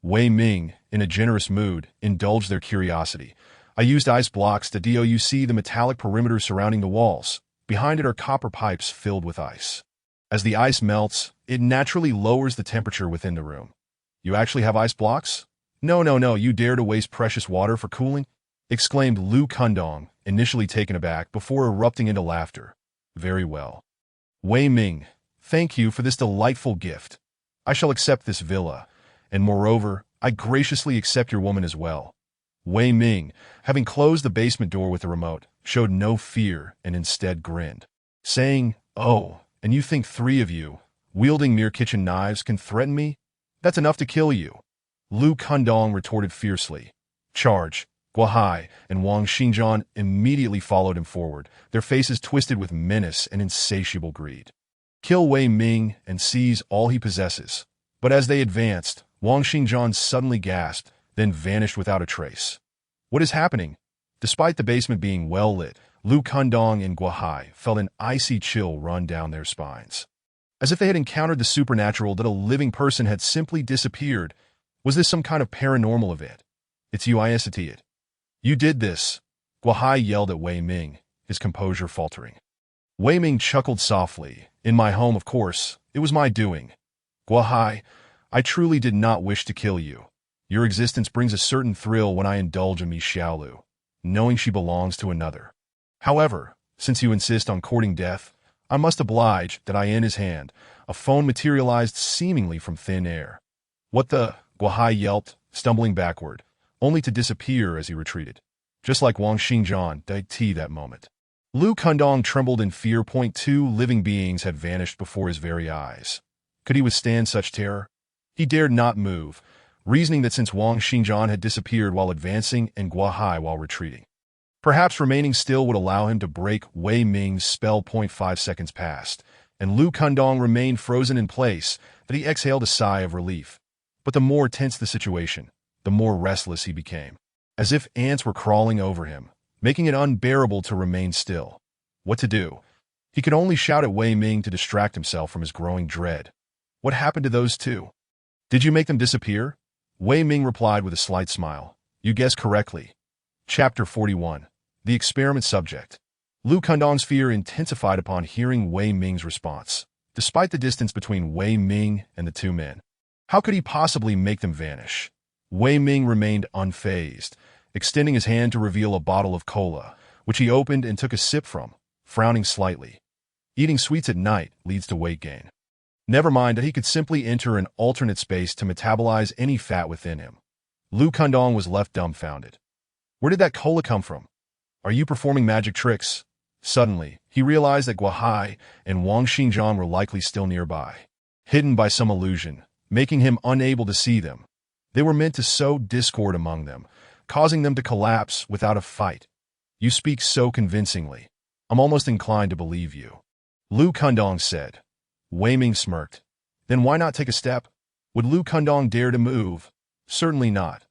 Wei Ming, in a generous mood, indulged their curiosity. "I used ice blocks to douc the metallic perimeter surrounding the walls. Behind it are copper pipes filled with ice. As the ice melts, it naturally lowers the temperature within the room." "You actually have ice blocks?" No, you dare to waste precious water for cooling?" exclaimed Lu Kundong, initially taken aback before erupting into laughter. "Very well. Wei Ming, thank you for this delightful gift. I shall accept this villa, and moreover, I graciously accept your woman as well." Wei Ming, having closed the basement door with the remote, showed no fear and instead grinned, saying, "Oh, and you think 3 of you, wielding mere kitchen knives, can threaten me? That's enough to kill you." Lu Kundong retorted fiercely. "Charge!" Guohai and Wang Xingjian immediately followed him forward, their faces twisted with menace and insatiable greed. "Kill Wei Ming and seize all he possesses." But as they advanced, Wang Xingjian suddenly gasped, then vanished without a trace. "What is happening?" Despite the basement being well lit, Lu Kundong and Guohai felt an icy chill run down their spines, as if they had encountered the supernatural, that a living person had simply disappeared. Was this some kind of paranormal event? "It's you, I see it. You did this," Guohai yelled at Wei Ming, his composure faltering. Wei Ming chuckled softly. "In my home, of course. It was my doing. Guohai, I truly did not wish to kill you. Your existence brings a certain thrill when I indulge in Mi Xiaolu, knowing she belongs to another. However, since you insist on courting death, I must oblige that I in his hand, a phone materialized seemingly from thin air." "What the?" Guohai yelped, stumbling backward, only to disappear as he retreated, just like Wang Xingjian did that moment. Lu Kundong trembled in fear. 2 living beings had vanished before his very eyes. Could he withstand such terror? He dared not move, reasoning that since Wang Xingjian had disappeared while advancing and Guohai while retreating, Perhaps remaining still would allow him to break Wei Ming's spell. 5 seconds passed, and Lu Kundong remained frozen in place, that he exhaled a sigh of relief. But the more tense the situation, the more restless he became, as if ants were crawling over him, making it unbearable to remain still. What to do? He could only shout at Wei Ming to distract himself from his growing dread. What happened to those two? Did you make them disappear? Wei Ming replied with a slight smile. You guessed correctly. Chapter 41. The Experiment Subject. Lu Kundong's fear intensified upon hearing Wei Ming's response. Despite the distance between Wei Ming and the two men, how could he possibly make them vanish? Wei Ming remained unfazed, extending his hand to reveal a bottle of cola, which he opened and took a sip from, frowning slightly. Eating sweets at night leads to weight gain. Never mind that he could simply enter an alternate space to metabolize any fat within him. Lu Kundong was left dumbfounded. Where did that cola come from? Are you performing magic tricks? Suddenly, he realized that Guahai and Wang Xingzhang were likely still nearby, hidden by some illusion, making him unable to see them. They were meant to sow discord among them, causing them to collapse without a fight. You speak so convincingly. I'm almost inclined to believe you. Lu Kundong said. Wei Ming smirked. Then why not take a step? Would Lu Kundong dare to move? Certainly not.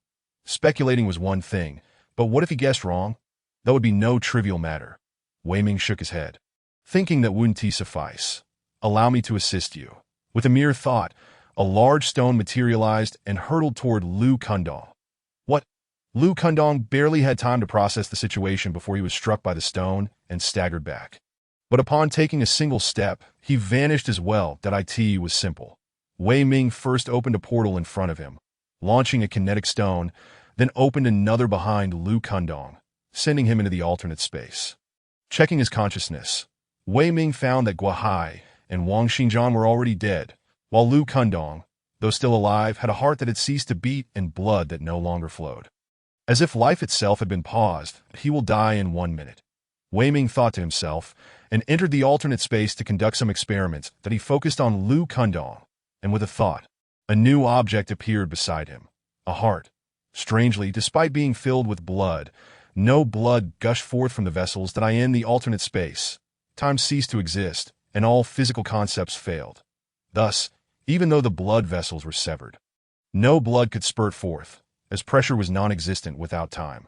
Speculating was one thing, but what if he guessed wrong? That would be no trivial matter. Wei Ming shook his head. Thinking that wouldn't suffice. Allow me to assist you. With a mere thought, a large stone materialized and hurtled toward Lu Kundong. What? Lu Kundong barely had time to process the situation before he was struck by the stone and staggered back. But upon taking a single step, he vanished as well. That it was simple. Wei Ming first opened a portal in front of him, launching a kinetic stone, then opened another behind Lu Kundong, sending him into the alternate space. Checking his consciousness, Wei Ming found that Guahai and Wang Xingzhang were already dead, while Lu Kundong, though still alive, had a heart that had ceased to beat and blood that no longer flowed. As if life itself had been paused, he will die in 1 minute. Wei Ming thought to himself, and entered the alternate space to conduct some experiments that he focused on Lu Kundong, and with a thought, a new object appeared beside him, a heart. Strangely, despite being filled with blood, no blood gushed forth from the vessels that in the alternate space. Time ceased to exist, and all physical concepts failed. Thus, even though the blood vessels were severed, no blood could spurt forth, as pressure was non-existent without time.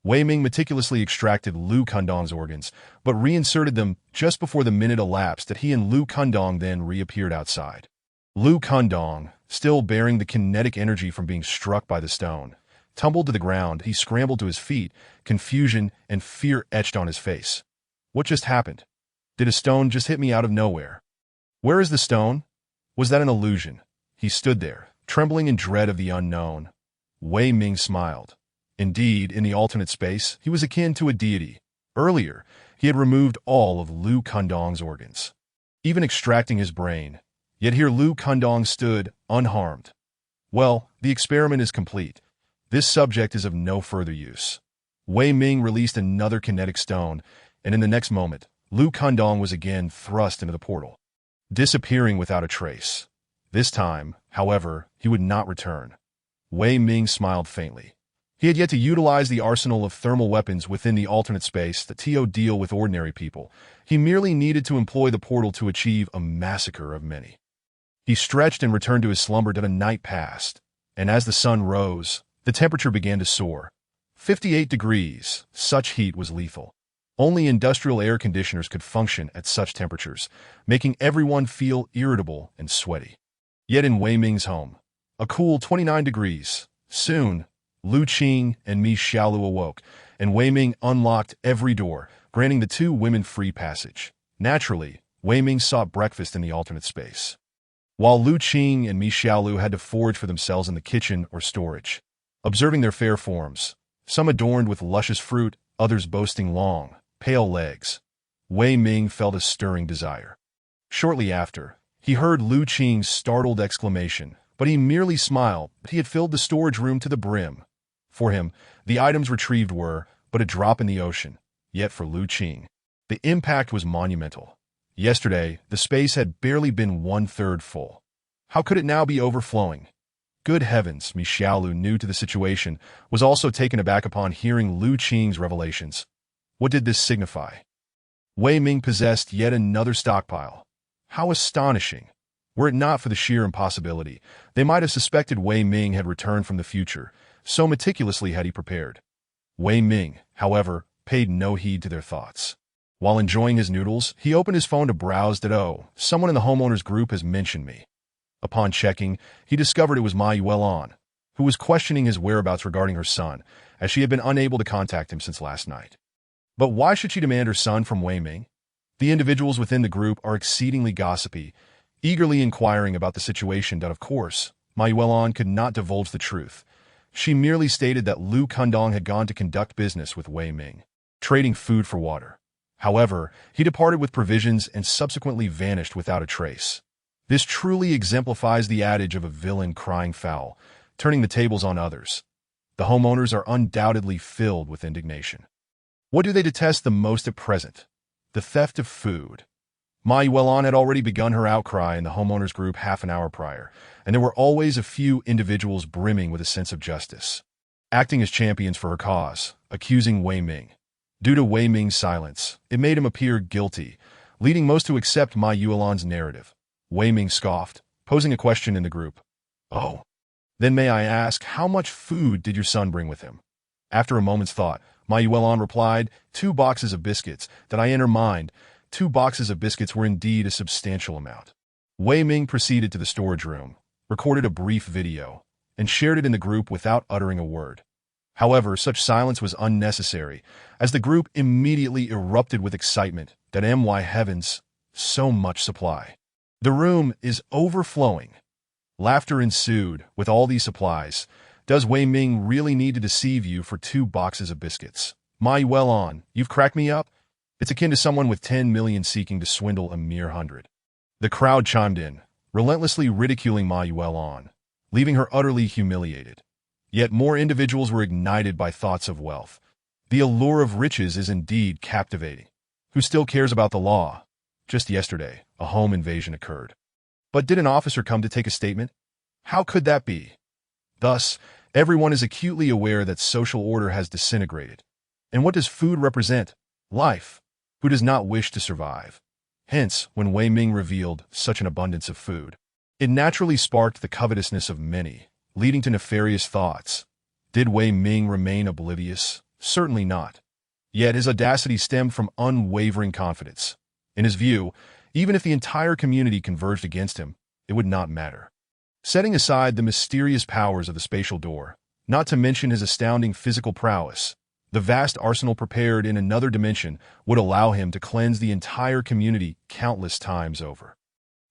Wei Ming meticulously extracted Lu Kundong's organs, but reinserted them just before the minute elapsed that he and Lu Kundong then reappeared outside. Lu Kundong, still bearing the kinetic energy from being struck by the stone, tumbled to the ground. He scrambled to his feet, confusion and fear etched on his face. What just happened? Did a stone just hit me out of nowhere? Where is the stone? Was that an illusion? He stood there, trembling in dread of the unknown. Wei Ming smiled. Indeed, in the alternate space, he was akin to a deity. Earlier, he had removed all of Lu Kundong's organs, even extracting his brain. Yet here Lu Kundong stood, unharmed. Well, the experiment is complete. This subject is of no further use. Wei Ming released another kinetic stone, and in the next moment, Lu Kundong was again thrust into the portal, disappearing without a trace. This time, however, he would not return. Wei Ming smiled faintly. He had yet to utilize the arsenal of thermal weapons within the alternate space that deal with ordinary people. He merely needed to employ the portal to achieve a massacre of many. He stretched and returned to his slumber. The night passed, and as the sun rose, the temperature began to soar. 58 degrees, such heat was lethal. Only industrial air conditioners could function at such temperatures, making everyone feel irritable and sweaty. Yet in Wei Ming's home, a cool 29 degrees. Soon, Lu Qing and Mi Xiaolu awoke, and Wei Ming unlocked every door, granting the two women free passage. Naturally, Wei Ming sought breakfast in the alternate space, while Lu Qing and Mi Xiaolu had to forage for themselves in the kitchen or storage. Observing their fair forms, some adorned with luscious fruit, others boasting long, pale legs, Wei Ming felt a stirring desire. Shortly after, he heard Lu Qing's startled exclamation, but he merely smiled. He had filled the storage room to the brim. For him, the items retrieved were but a drop in the ocean. Yet for Lu Qing, the impact was monumental. Yesterday, the space had barely been 1/3 full. How could it now be overflowing? Good heavens, Mi Xiaolu, new to the situation, was also taken aback upon hearing Lu Qing's revelations. What did this signify? Wei Ming possessed yet another stockpile. How astonishing! Were it not for the sheer impossibility, they might have suspected Wei Ming had returned from the future, so meticulously had he prepared. Wei Ming, however, paid no heed to their thoughts. While enjoying his noodles, he opened his phone to browse that, someone in the homeowners group has mentioned me. Upon checking, he discovered it was Ma Yuelan, who was questioning his whereabouts regarding her son, as she had been unable to contact him since last night. But why should she demand her son from Wei Ming? The individuals within the group are exceedingly gossipy, eagerly inquiring about the situation that, of course, Ma Yuelan could not divulge the truth. She merely stated that Lu Kundong had gone to conduct business with Wei Ming, trading food for water. However, he departed with provisions and subsequently vanished without a trace. This truly exemplifies the adage of a villain crying foul, turning the tables on others. The homeowners are undoubtedly filled with indignation. What do they detest the most at present? The theft of food. Ma Yuelan had already begun her outcry in the homeowners group half an hour prior, and there were always a few individuals brimming with a sense of justice, acting as champions for her cause, accusing Wei Ming. Due to Wei Ming's silence, it made him appear guilty, leading most to accept Ma Yuelan's narrative. Wei Ming scoffed, posing a question in the group. Oh, then may I ask, how much food did your son bring with him? After a moment's thought, Ma Yuelan replied, 2 boxes of biscuits. That I enter mind, 2 boxes of biscuits were indeed a substantial amount. Wei Ming proceeded to the storage room, recorded a brief video, and shared it in the group without uttering a word. However, such silence was unnecessary, as the group immediately erupted with excitement that my heavens, so much supply. The room is overflowing. Laughter ensued with all these supplies. Does Wei Ming really need to deceive you for 2 boxes of biscuits? Ma Yuelan, you've cracked me up? It's akin to someone with 10 million seeking to swindle a mere 100. The crowd chimed in, relentlessly ridiculing Ma Yuelan, leaving her utterly humiliated. Yet more individuals were ignited by thoughts of wealth. The allure of riches is indeed captivating. Who still cares about the law? Just yesterday, a home invasion occurred. But did an officer come to take a statement? How could that be? Thus, everyone is acutely aware that social order has disintegrated. And what does food represent? Life. Who does not wish to survive? Hence, when Wei Ming revealed such an abundance of food, it naturally sparked the covetousness of many, leading to nefarious thoughts. Did Wei Ming remain oblivious? Certainly not. Yet his audacity stemmed from unwavering confidence. In his view, even if the entire community converged against him, it would not matter. Setting aside the mysterious powers of the spatial door, not to mention his astounding physical prowess, the vast arsenal prepared in another dimension would allow him to cleanse the entire community countless times over.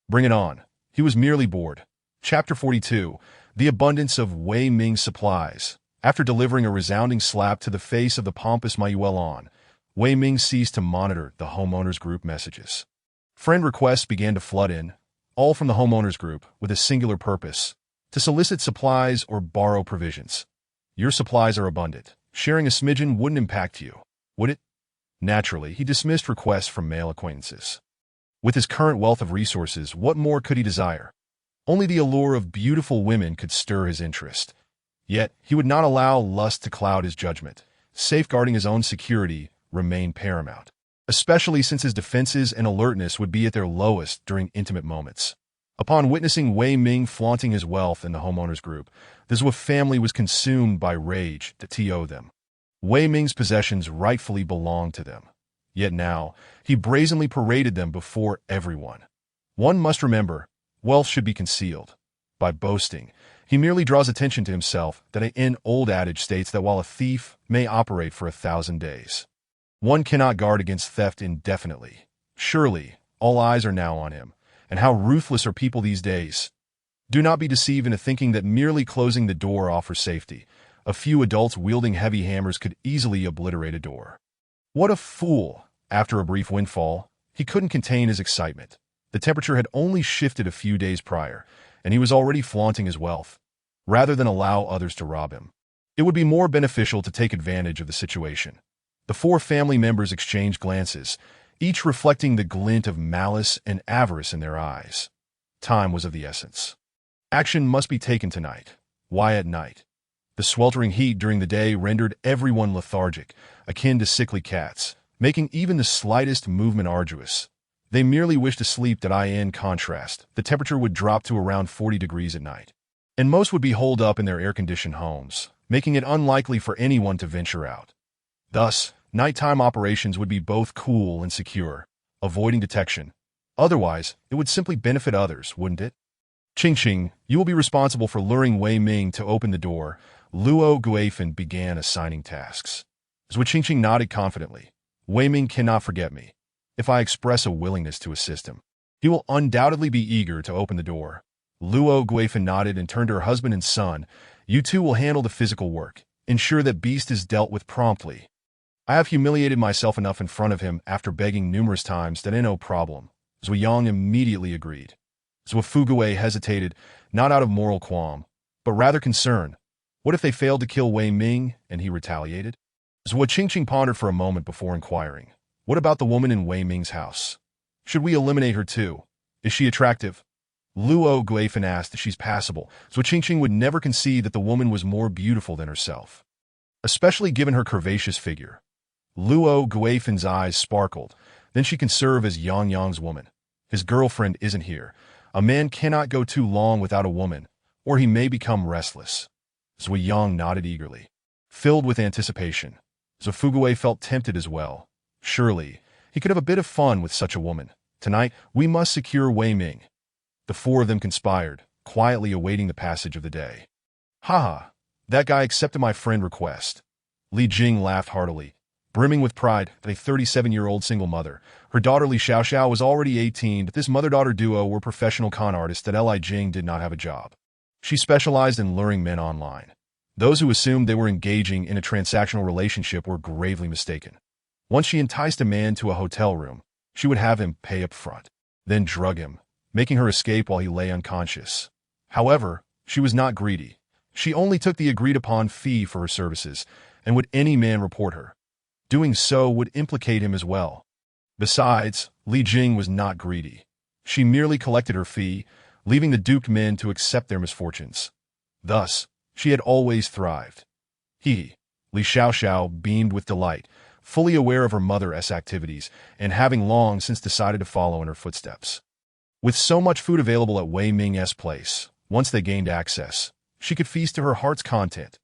Bring it on. He was merely bored. Chapter 42, The Abundance of Wei Ming's Supplies. After delivering a resounding slap to the face of the pompous Ma Yuelan, Wei Ming ceased to monitor the homeowners group messages. Friend requests began to flood in, all from the homeowners group with a singular purpose, to solicit supplies or borrow provisions. Your supplies are abundant. Sharing a smidgen wouldn't impact you, would it? Naturally, he dismissed requests from male acquaintances. With his current wealth of resources, what more could he desire? Only the allure of beautiful women could stir his interest. Yet, he would not allow lust to cloud his judgment. Safeguarding his own security remained paramount, especially since his defenses and alertness would be at their lowest during intimate moments. Upon witnessing Wei Ming flaunting his wealth in the homeowners group, the Zhou family was consumed by rage that to them. Wei Ming's possessions rightfully belonged to them. Yet now, he brazenly paraded them before everyone. One must remember, wealth should be concealed. By boasting, he merely draws attention to himself that an old adage states that while a thief may operate for 1,000 days, one cannot guard against theft indefinitely. Surely, all eyes are now on him. And how ruthless are people these days? Do not be deceived into thinking that merely closing the door offers safety. A few adults wielding heavy hammers could easily obliterate a door. What a fool! After a brief windfall, he couldn't contain his excitement. The temperature had only shifted a few days prior, and he was already flaunting his wealth. Rather than allow others to rob him, it would be more beneficial to take advantage of the situation. The 4 family members exchanged glances, each reflecting the glint of malice and avarice in their eyes. Time was of the essence. Action must be taken tonight. Why at night? The sweltering heat during the day rendered everyone lethargic, akin to sickly cats, making even the slightest movement arduous. They merely wished to sleep that in contrast, the temperature would drop to around 40 degrees at night. And most would be holed up in their air-conditioned homes, making it unlikely for anyone to venture out. Thus, nighttime operations would be both cool and secure, avoiding detection. Otherwise, it would simply benefit others, wouldn't it? Ching Ching, you will be responsible for luring Wei Ming to open the door. Luo Guifan began assigning tasks. As Ching Ching nodded confidently, Wei Ming cannot forget me. If I express a willingness to assist him, he will undoubtedly be eager to open the door. Luo Guifan nodded and turned to her husband and son. You two will handle the physical work. Ensure that Beast is dealt with promptly. I have humiliated myself enough in front of him after begging numerous times that no problem. Zui Yang immediately agreed. Zui Fugui hesitated, not out of moral qualm, but rather concern. What if they failed to kill Wei Ming and he retaliated? Zui Qingqing pondered for a moment before inquiring. What about the woman in Wei Ming's house? Should we eliminate her too? Is she attractive? Luo Guifan asked if she's passable. Zui Qingqing would never concede that the woman was more beautiful than herself, especially given her curvaceous figure. Luo Guifan's eyes sparkled. Then she can serve as Yang Yang's woman. His girlfriend isn't here. A man cannot go too long without a woman, or he may become restless. Zui Yang nodded eagerly, filled with anticipation. Zui Fugui felt tempted as well. Surely, he could have a bit of fun with such a woman. Tonight, we must secure Wei Ming. The four of them conspired, quietly awaiting the passage of the day. Ha! That guy accepted my friend request. Li Jing laughed heartily, brimming with pride that a 37-year-old single mother. Her daughter Li Xiaoxiao was already 18, but this mother-daughter duo were professional con artists that Li Jing did not have a job. She specialized in luring men online. Those who assumed they were engaging in a transactional relationship were gravely mistaken. Once she enticed a man to a hotel room, she would have him pay up front, then drug him, making her escape while he lay unconscious. However, she was not greedy. She only took the agreed-upon fee for her services, and would any man report her, doing so would implicate him as well. Besides, Li Jing was not greedy. She merely collected her fee, leaving the duped men to accept their misfortunes. Thus, she had always thrived. Li Xiaoxiao beamed with delight, fully aware of her mother's activities, and having long since decided to follow in her footsteps. With so much food available at Wei Ming's place, once they gained access, she could feast to her heart's content.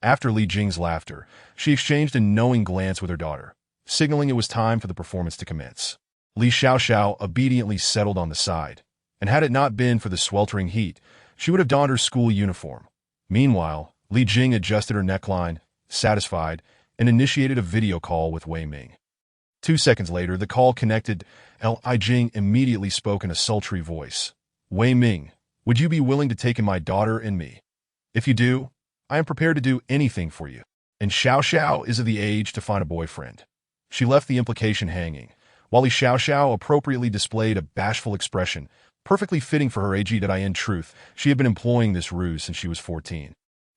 After Li Jing's laughter, she exchanged a knowing glance with her daughter, signaling it was time for the performance to commence. Li Xiaoxiao obediently settled on the side, and had it not been for the sweltering heat, she would have donned her school uniform. Meanwhile, Li Jing adjusted her neckline, satisfied, and initiated a video call with Wei Ming. 2 seconds later, the call connected. Li Jing immediately spoke in a sultry voice. Wei Ming, would you be willing to take in my daughter and me? If you do, I am prepared to do anything for you. And Xiaoxiao is of the age to find a boyfriend. She left the implication hanging, while Li Xiaoxiao appropriately displayed a bashful expression, perfectly fitting for her age. That in truth, she had been employing this ruse since she was 14.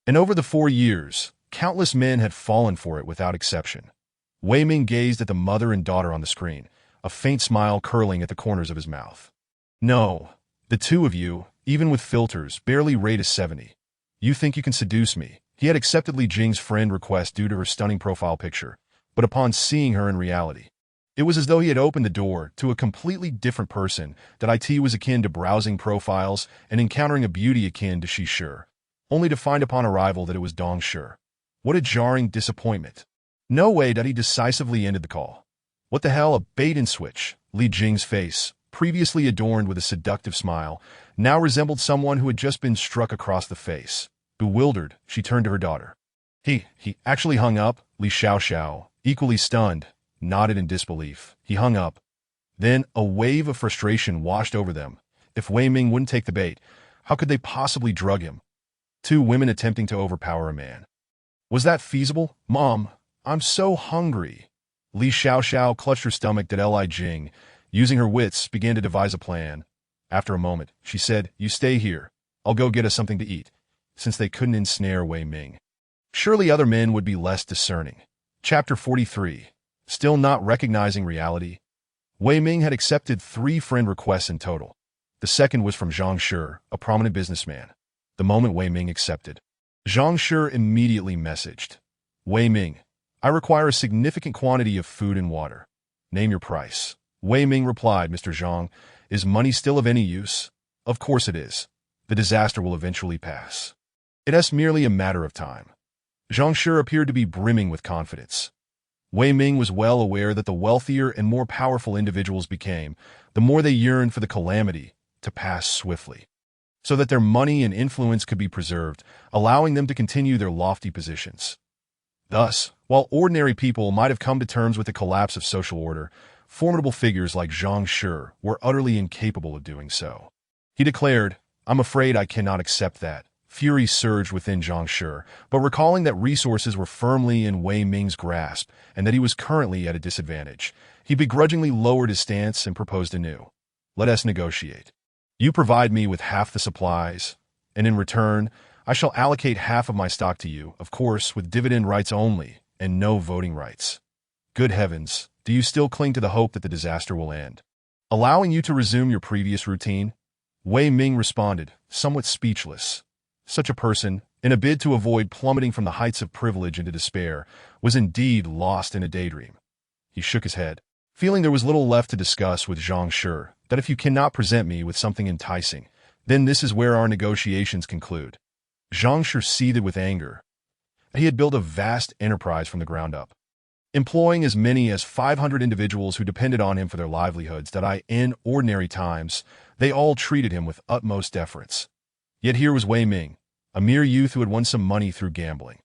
And over the 4 years, countless men had fallen for it without exception. Wei Ming gazed at the mother and daughter on the screen, a faint smile curling at the corners of his mouth. No, the two of you, even with filters, barely rate a 70. You think you can seduce me? He had accepted Li Jing's friend request due to her stunning profile picture, but upon seeing her in reality, it was as though he had opened the door to a completely different person. That it was akin to browsing profiles and encountering a beauty akin to Shi Shi, only to find upon arrival that it was Dong Shi. What a jarring disappointment. No way. He decisively ended the call. What the hell, a bait and switch? Li Jing's face, previously adorned with a seductive smile, now resembled someone who had just been struck across the face. Bewildered, she turned to her daughter. He actually hung up? Li Xiaoxiao, equally stunned, nodded in disbelief. He hung up. Then a wave of frustration washed over them. If Wei Ming wouldn't take the bait, how could they possibly drug him? 2 women attempting to overpower a man. Was that feasible? Mom, I'm so hungry. Li Xiaoxiao clutched her stomach. Li Jing, using her wits, began to devise a plan. After a moment, she said, You stay here. I'll go get us something to eat, since they couldn't ensnare Wei Ming. Surely other men would be less discerning. Chapter 43. Still not recognizing reality. Wei Ming had accepted 3 friend requests in total. The second was from Zhang Shi, a prominent businessman. The moment Wei Ming accepted, Zhang Shi immediately messaged, Wei Ming, I require a significant quantity of food and water. Name your price. Wei Ming replied, Mr. Zhang, is money still of any use? Of course it is. The disaster will eventually pass. It is merely a matter of time. Zhang Shi appeared to be brimming with confidence. Wei Ming was well aware that the wealthier and more powerful individuals became, the more they yearned for the calamity to pass swiftly, so that their money and influence could be preserved, allowing them to continue their lofty positions. Thus, while ordinary people might have come to terms with the collapse of social order, formidable figures like Zhang Shi were utterly incapable of doing so. He declared, I'm afraid I cannot accept that. Fury surged within Zhang Shi, but recalling that resources were firmly in Wei Ming's grasp and that he was currently at a disadvantage, he begrudgingly lowered his stance and proposed anew. Let us negotiate. You provide me with half the supplies, and in return, I shall allocate half of my stock to you, of course, with dividend rights only and no voting rights. Good heavens, do you still cling to the hope that the disaster will end, allowing you to resume your previous routine? Wei Ming responded, somewhat speechless. Such a person, in a bid to avoid plummeting from the heights of privilege into despair, was indeed lost in a daydream. He shook his head, feeling there was little left to discuss with Zhang Shi, that if you cannot present me with something enticing, then this is where our negotiations conclude. Zhang Shi seethed with anger. He had built a vast enterprise from the ground up, employing as many as 500 individuals who depended on him for their livelihoods that in ordinary times, they all treated him with utmost deference. Yet here was Wei Ming, a mere youth who had won some money through gambling,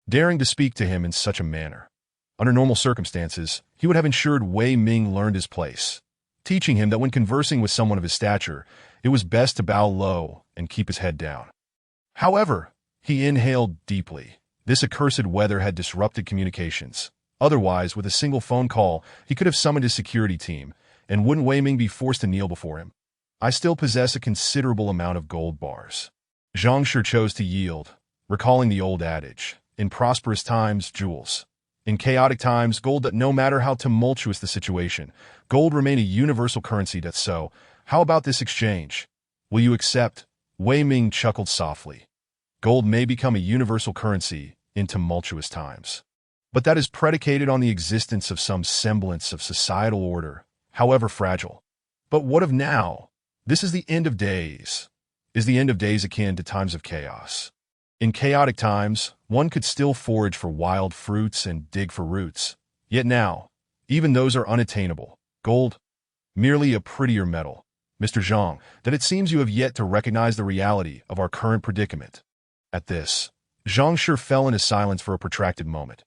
daring to speak to him in such a manner. Under normal circumstances, he would have ensured Wei Ming learned his place, teaching him that when conversing with someone of his stature, it was best to bow low and keep his head down. However, he inhaled deeply. This accursed weather had disrupted communications. Otherwise, with a single phone call, he could have summoned his security team, and wouldn't Wei Ming be forced to kneel before him? I still possess a considerable amount of gold bars. Zhang Shi chose to yield, recalling the old adage, in prosperous times, jewels. In chaotic times, gold. That no matter how tumultuous the situation, gold remained a universal currency. So, how about this exchange? Will you accept? Wei Ming chuckled softly. Gold may become a universal currency in tumultuous times, but that is predicated on the existence of some semblance of societal order, however fragile. But what of now? This is the end of days. Is the end of days akin to times of chaos? In chaotic times, one could still forage for wild fruits and dig for roots. Yet now, even those are unattainable. Gold, merely a prettier metal. Mr. Zhang, that it seems you have yet to recognize the reality of our current predicament. At this, Zhang Shi fell into silence for a protracted moment.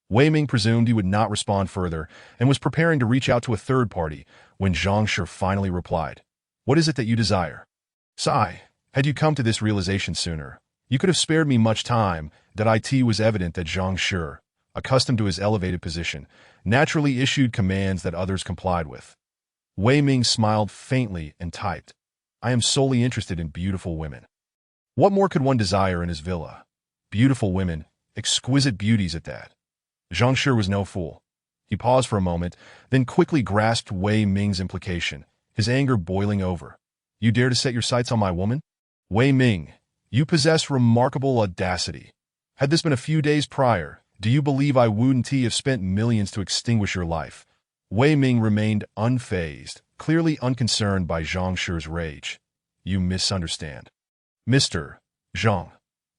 Wei Ming presumed he would not respond further and was preparing to reach out to a third party when Zhang Shi finally replied, What is it that you desire? Sigh, had you come to this realization sooner, you could have spared me much time. That it was evident that Zhang Shi, accustomed to his elevated position, naturally issued commands that others complied with. Wei Ming smiled faintly and typed, I am solely interested in beautiful women. What more could one desire in his villa? Beautiful women, exquisite beauties at that. Zhang Shi was no fool. He paused for a moment, then quickly grasped Wei Ming's implication, his anger boiling over. You dare to set your sights on my woman? Wei Ming, you possess remarkable audacity. Had this been a few days prior, do you believe I wouldn't have spent millions to extinguish your life? Wei Ming remained unfazed, clearly unconcerned by Zhang Shi's rage. You misunderstand. Mr. Zhang,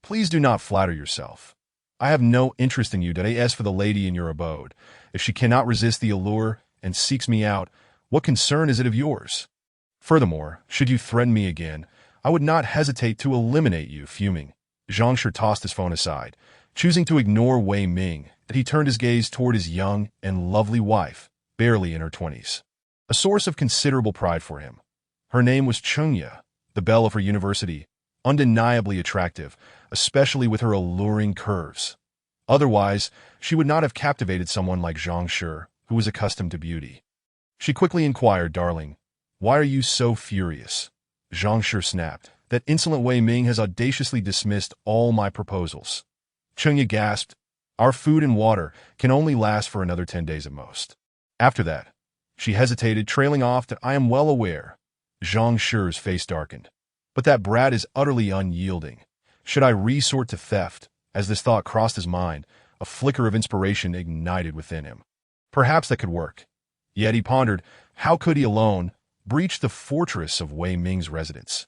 please do not flatter yourself. I have no interest in you. As for the lady in your abode, if she cannot resist the allure and seeks me out, what concern is it of yours? Furthermore, should you threaten me again, I would not hesitate to eliminate you. Fuming, Zhang Shi tossed his phone aside, choosing to ignore Wei Ming. He turned his gaze toward his young and lovely wife, barely in her 20s, a source of considerable pride for him. Her name was Chengya, the belle of her university, undeniably attractive, especially with her alluring curves. Otherwise, she would not have captivated someone like Zhang Shi, who was accustomed to beauty. She quickly inquired, Darling, why are you so furious? Zhang Shi snapped, That insolent Wei Ming has audaciously dismissed all my proposals. Chengya gasped, Our food and water can only last for another 10 days at most. After that, she hesitated, trailing off that I am well aware. Zhang Shi's face darkened. But that brat is utterly unyielding. Should I resort to theft? As this thought crossed his mind, a flicker of inspiration ignited within him. Perhaps that could work. Yet he pondered, how could he alone breach the fortress of Wei Ming's residence?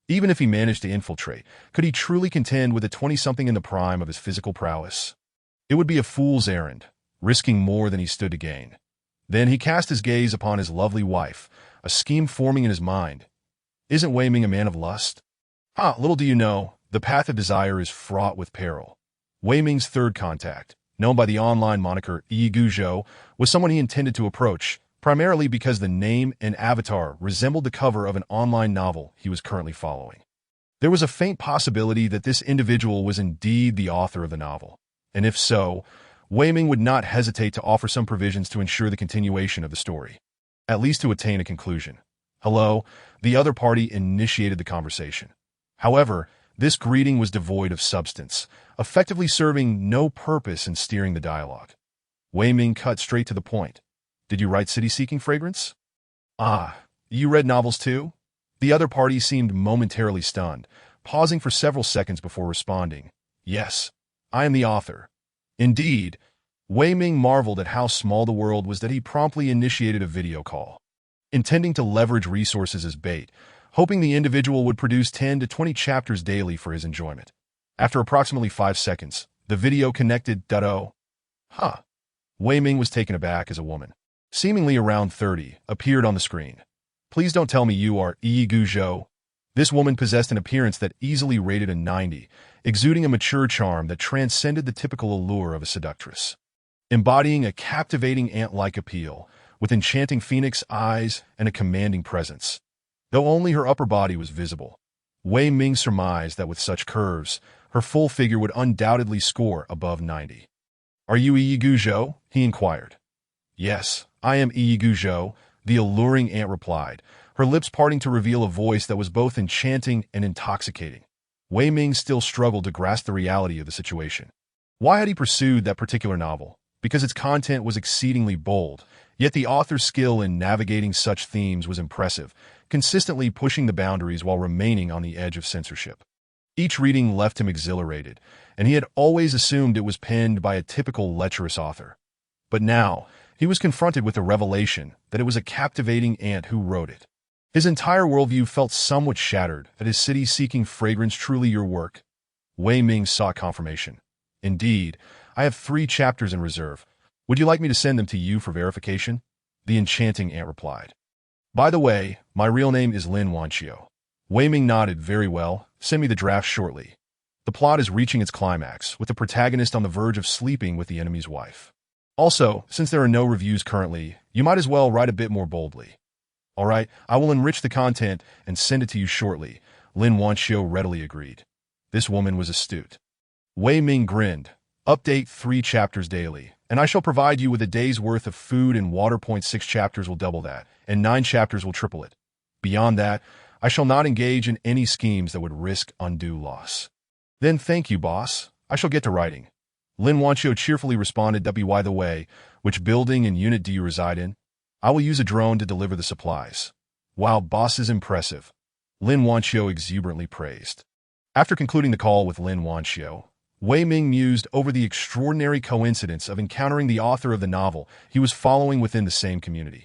Even if he managed to infiltrate, could he truly contend with a 20-something in the prime of his physical prowess? It would be a fool's errand, risking more than he stood to gain. Then he cast his gaze upon his lovely wife, a scheme forming in his mind. Isn't Wei Ming a man of lust? Little do you know, the path of desire is fraught with peril. Wei Ming's third contact, known by the online moniker Yi Guzhou, was someone he intended to approach, primarily because the name and avatar resembled the cover of an online novel he was currently following. There was a faint possibility that this individual was indeed the author of the novel, and if so, Wei Ming would not hesitate to offer some provisions to ensure the continuation of the story, at least to attain a conclusion. Hello, the other party initiated the conversation. However, this greeting was devoid of substance, effectively serving no purpose in steering the dialogue. Wei Ming cut straight to the point. Did you write City-Seeking Fragrance? You read novels too? The other party seemed momentarily stunned, pausing for several seconds before responding. Yes, I am the author. Indeed, Wei Ming marveled at how small the world was that he promptly initiated a video call, intending to leverage resources as bait, hoping the individual would produce 10 to 20 chapters daily for his enjoyment. After approximately 5 seconds, the video connected. Wei Ming was taken aback as a woman, seemingly around 30, appeared on the screen. Please don't tell me you are Yi Guzhou. This woman possessed an appearance that easily rated a 90, exuding a mature charm that transcended the typical allure of a seductress. Embodying a captivating ant-like appeal, with enchanting phoenix eyes and a commanding presence. Though only her upper body was visible, Wei Ming surmised that with such curves, her full figure would undoubtedly score above 90. Are you Yi Guzhou? He inquired. Yes, I am Yi Guzhou, the alluring ant replied, her lips parting to reveal a voice that was both enchanting and intoxicating. Wei Ming still struggled to grasp the reality of the situation. Why had he pursued that particular novel? Because its content was exceedingly bold, yet the author's skill in navigating such themes was impressive, consistently pushing the boundaries while remaining on the edge of censorship. Each reading left him exhilarated, and he had always assumed it was penned by a typical lecherous author. But now, he was confronted with the revelation that it was a captivating ant who wrote it. His entire worldview felt somewhat shattered. Is City-Seeking Fragrance truly your work? Wei Ming sought confirmation. Indeed, I have 3 chapters in reserve. Would you like me to send them to you for verification? The enchanting ant replied. By the way, my real name is Lin Wanqiu. Wei Ming nodded. Very well, send me the draft shortly. The plot is reaching its climax, with the protagonist on the verge of sleeping with the enemy's wife. Also, since there are no reviews currently, you might as well write a bit more boldly. All right, I will enrich the content and send it to you shortly, Lin Wanqiu readily agreed. This woman was astute. Wei Ming grinned. Update 3 chapters daily, and I shall provide you with a day's worth of food and water. 6 chapters will double that, and 9 chapters will triple it. Beyond that, I shall not engage in any schemes that would risk undue loss. Then thank you, boss. I shall get to writing. Lin Wanqiu cheerfully responded. By the way, which building and unit do you reside in? I will use a drone to deliver the supplies. Wow, boss is impressive. Lin Wanqiu exuberantly praised. After concluding the call with Lin Wanqiu, Wei Ming mused over the extraordinary coincidence of encountering the author of the novel he was following within the same community.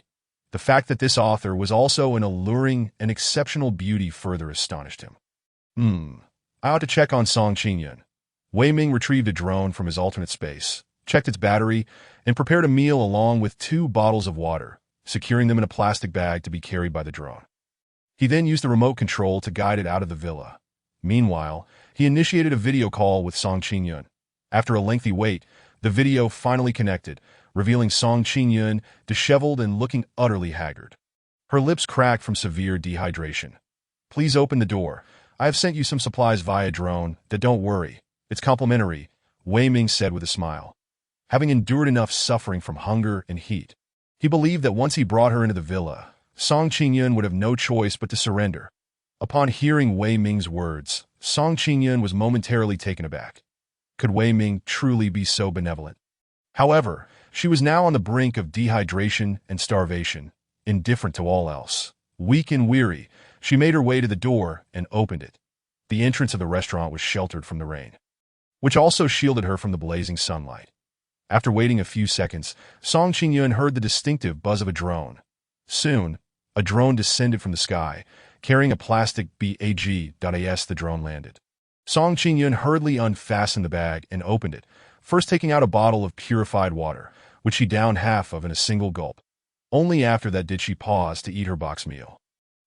The fact that this author was also an alluring and exceptional beauty further astonished him. I ought to check on Song Qingyun. Wei Ming retrieved a drone from his alternate space, checked its battery, and prepared a meal along with 2 bottles of water, securing them in a plastic bag to be carried by the drone. He then used the remote control to guide it out of the villa. Meanwhile, he initiated a video call with Song Qingyun. After a lengthy wait, the video finally connected, revealing Song Qingyun disheveled and looking utterly haggard. Her lips cracked from severe dehydration. Please open the door. I have sent you some supplies via drone. Don't worry. It's complimentary, Wei Ming said with a smile. Having endured enough suffering from hunger and heat, he believed that once he brought her into the villa, Song Qingyun would have no choice but to surrender. Upon hearing Wei Ming's words, Song Qingyun was momentarily taken aback. Could Wei Ming truly be so benevolent? However, she was now on the brink of dehydration and starvation, indifferent to all else. Weak and weary, she made her way to the door and opened it. The entrance of the restaurant was sheltered from the rain, which also shielded her from the blazing sunlight. After waiting a few seconds, Song Qingyun heard the distinctive buzz of a drone. Soon, a drone descended from the sky, carrying a plastic bag. The drone landed. Song Qingyun hurriedly unfastened the bag and opened it, first taking out a bottle of purified water, which she downed half of in a single gulp. Only after that did she pause to eat her box meal.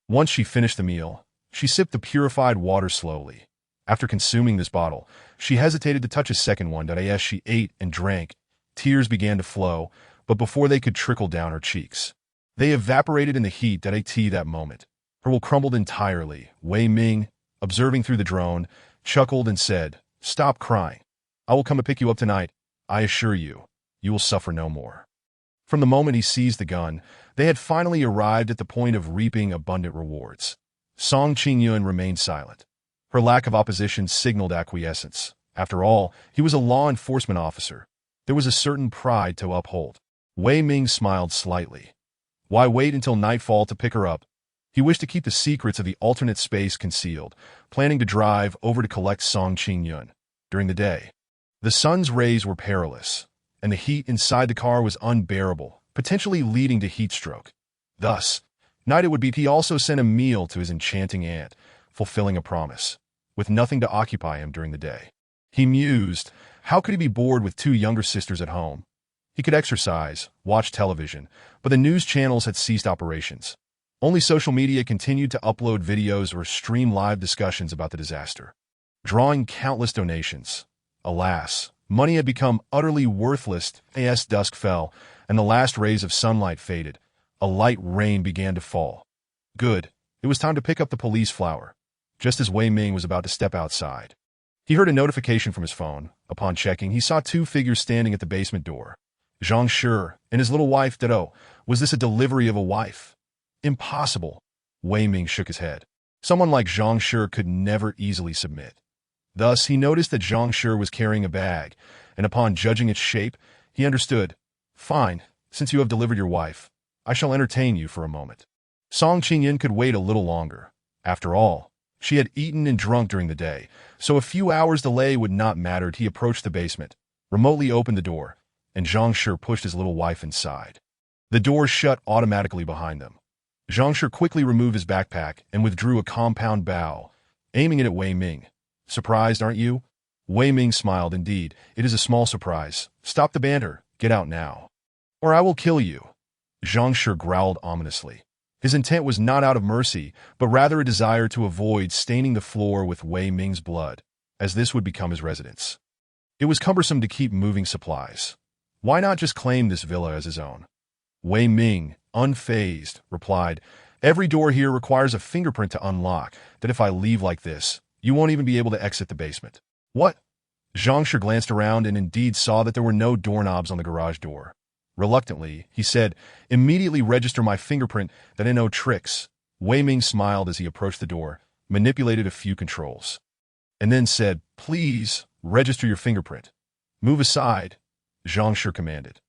Once she finished the meal, she sipped the purified water slowly. After consuming this bottle, she hesitated to touch a second one. As she ate and drank, tears began to flow, but before they could trickle down her cheeks, they evaporated in the heat. That moment, her will crumbled entirely. Wei Ming, observing through the drone, chuckled and said, "Stop crying. I will come to pick you up tonight. I assure you, you will suffer no more." From the moment he seized the gun, they had finally arrived at the point of reaping abundant rewards. Song Qingyun remained silent. Her lack of opposition signaled acquiescence. After all, he was a law enforcement officer. There was a certain pride to uphold. Wei Ming smiled slightly. Why wait until nightfall to pick her up? He wished to keep the secrets of the alternate space concealed, planning to drive over to collect Song Qingyun during the day. The sun's rays were perilous, and the heat inside the car was unbearable, potentially leading to heat stroke. Thus, night it would be. He also sent a meal to his enchanting aunt, fulfilling a promise, with nothing to occupy him during the day. He mused, how could he be bored with two younger sisters at home? He could exercise, watch television, but the news channels had ceased operations. Only social media continued to upload videos or stream live discussions about the disaster, drawing countless donations. Alas, money had become utterly worthless as dusk fell, and the last rays of sunlight faded. A light rain began to fall. Good. It was time to pick up the police flower. Just as Wei Ming was about to step outside, he heard a notification from his phone. Upon checking, he saw two figures standing at the basement door. Zhang Shi and his little wife, Dado. Was this a delivery of a wife? Impossible. Wei Ming shook his head. Someone like Zhang Shi could never easily submit. Thus, he noticed that Zhang Shi was carrying a bag, and upon judging its shape, he understood. Fine, since you have delivered your wife, I shall entertain you for a moment. Song Qingyun could wait a little longer. After all, she had eaten and drunk during the day, so a few hours' delay would not matter. He approached the basement, remotely opened the door, and Zhang Shi pushed his little wife inside. The door shut automatically behind them. Zhang Shi quickly removed his backpack and withdrew a compound bow, aiming it at Wei Ming. Surprised, aren't you? Wei Ming smiled. Indeed, it is a small surprise. Stop the banter. Get out now, or I will kill you. Zhang Shi growled ominously. His intent was not out of mercy, but rather a desire to avoid staining the floor with Wei Ming's blood, as this would become his residence. It was cumbersome to keep moving supplies. Why not just claim this villa as his own? Wei Ming, unfazed, replied, "Every door here requires a fingerprint to unlock, that if I leave like this, you won't even be able to exit the basement." What? Zhang Shi glanced around and indeed saw that there were no doorknobs on the garage door. Reluctantly, he said, "Immediately register my fingerprint that I know tricks." Wei Ming smiled as he approached the door, manipulated a few controls, and then said, "Please, register your fingerprint." "Move aside," Zhang Shi commanded.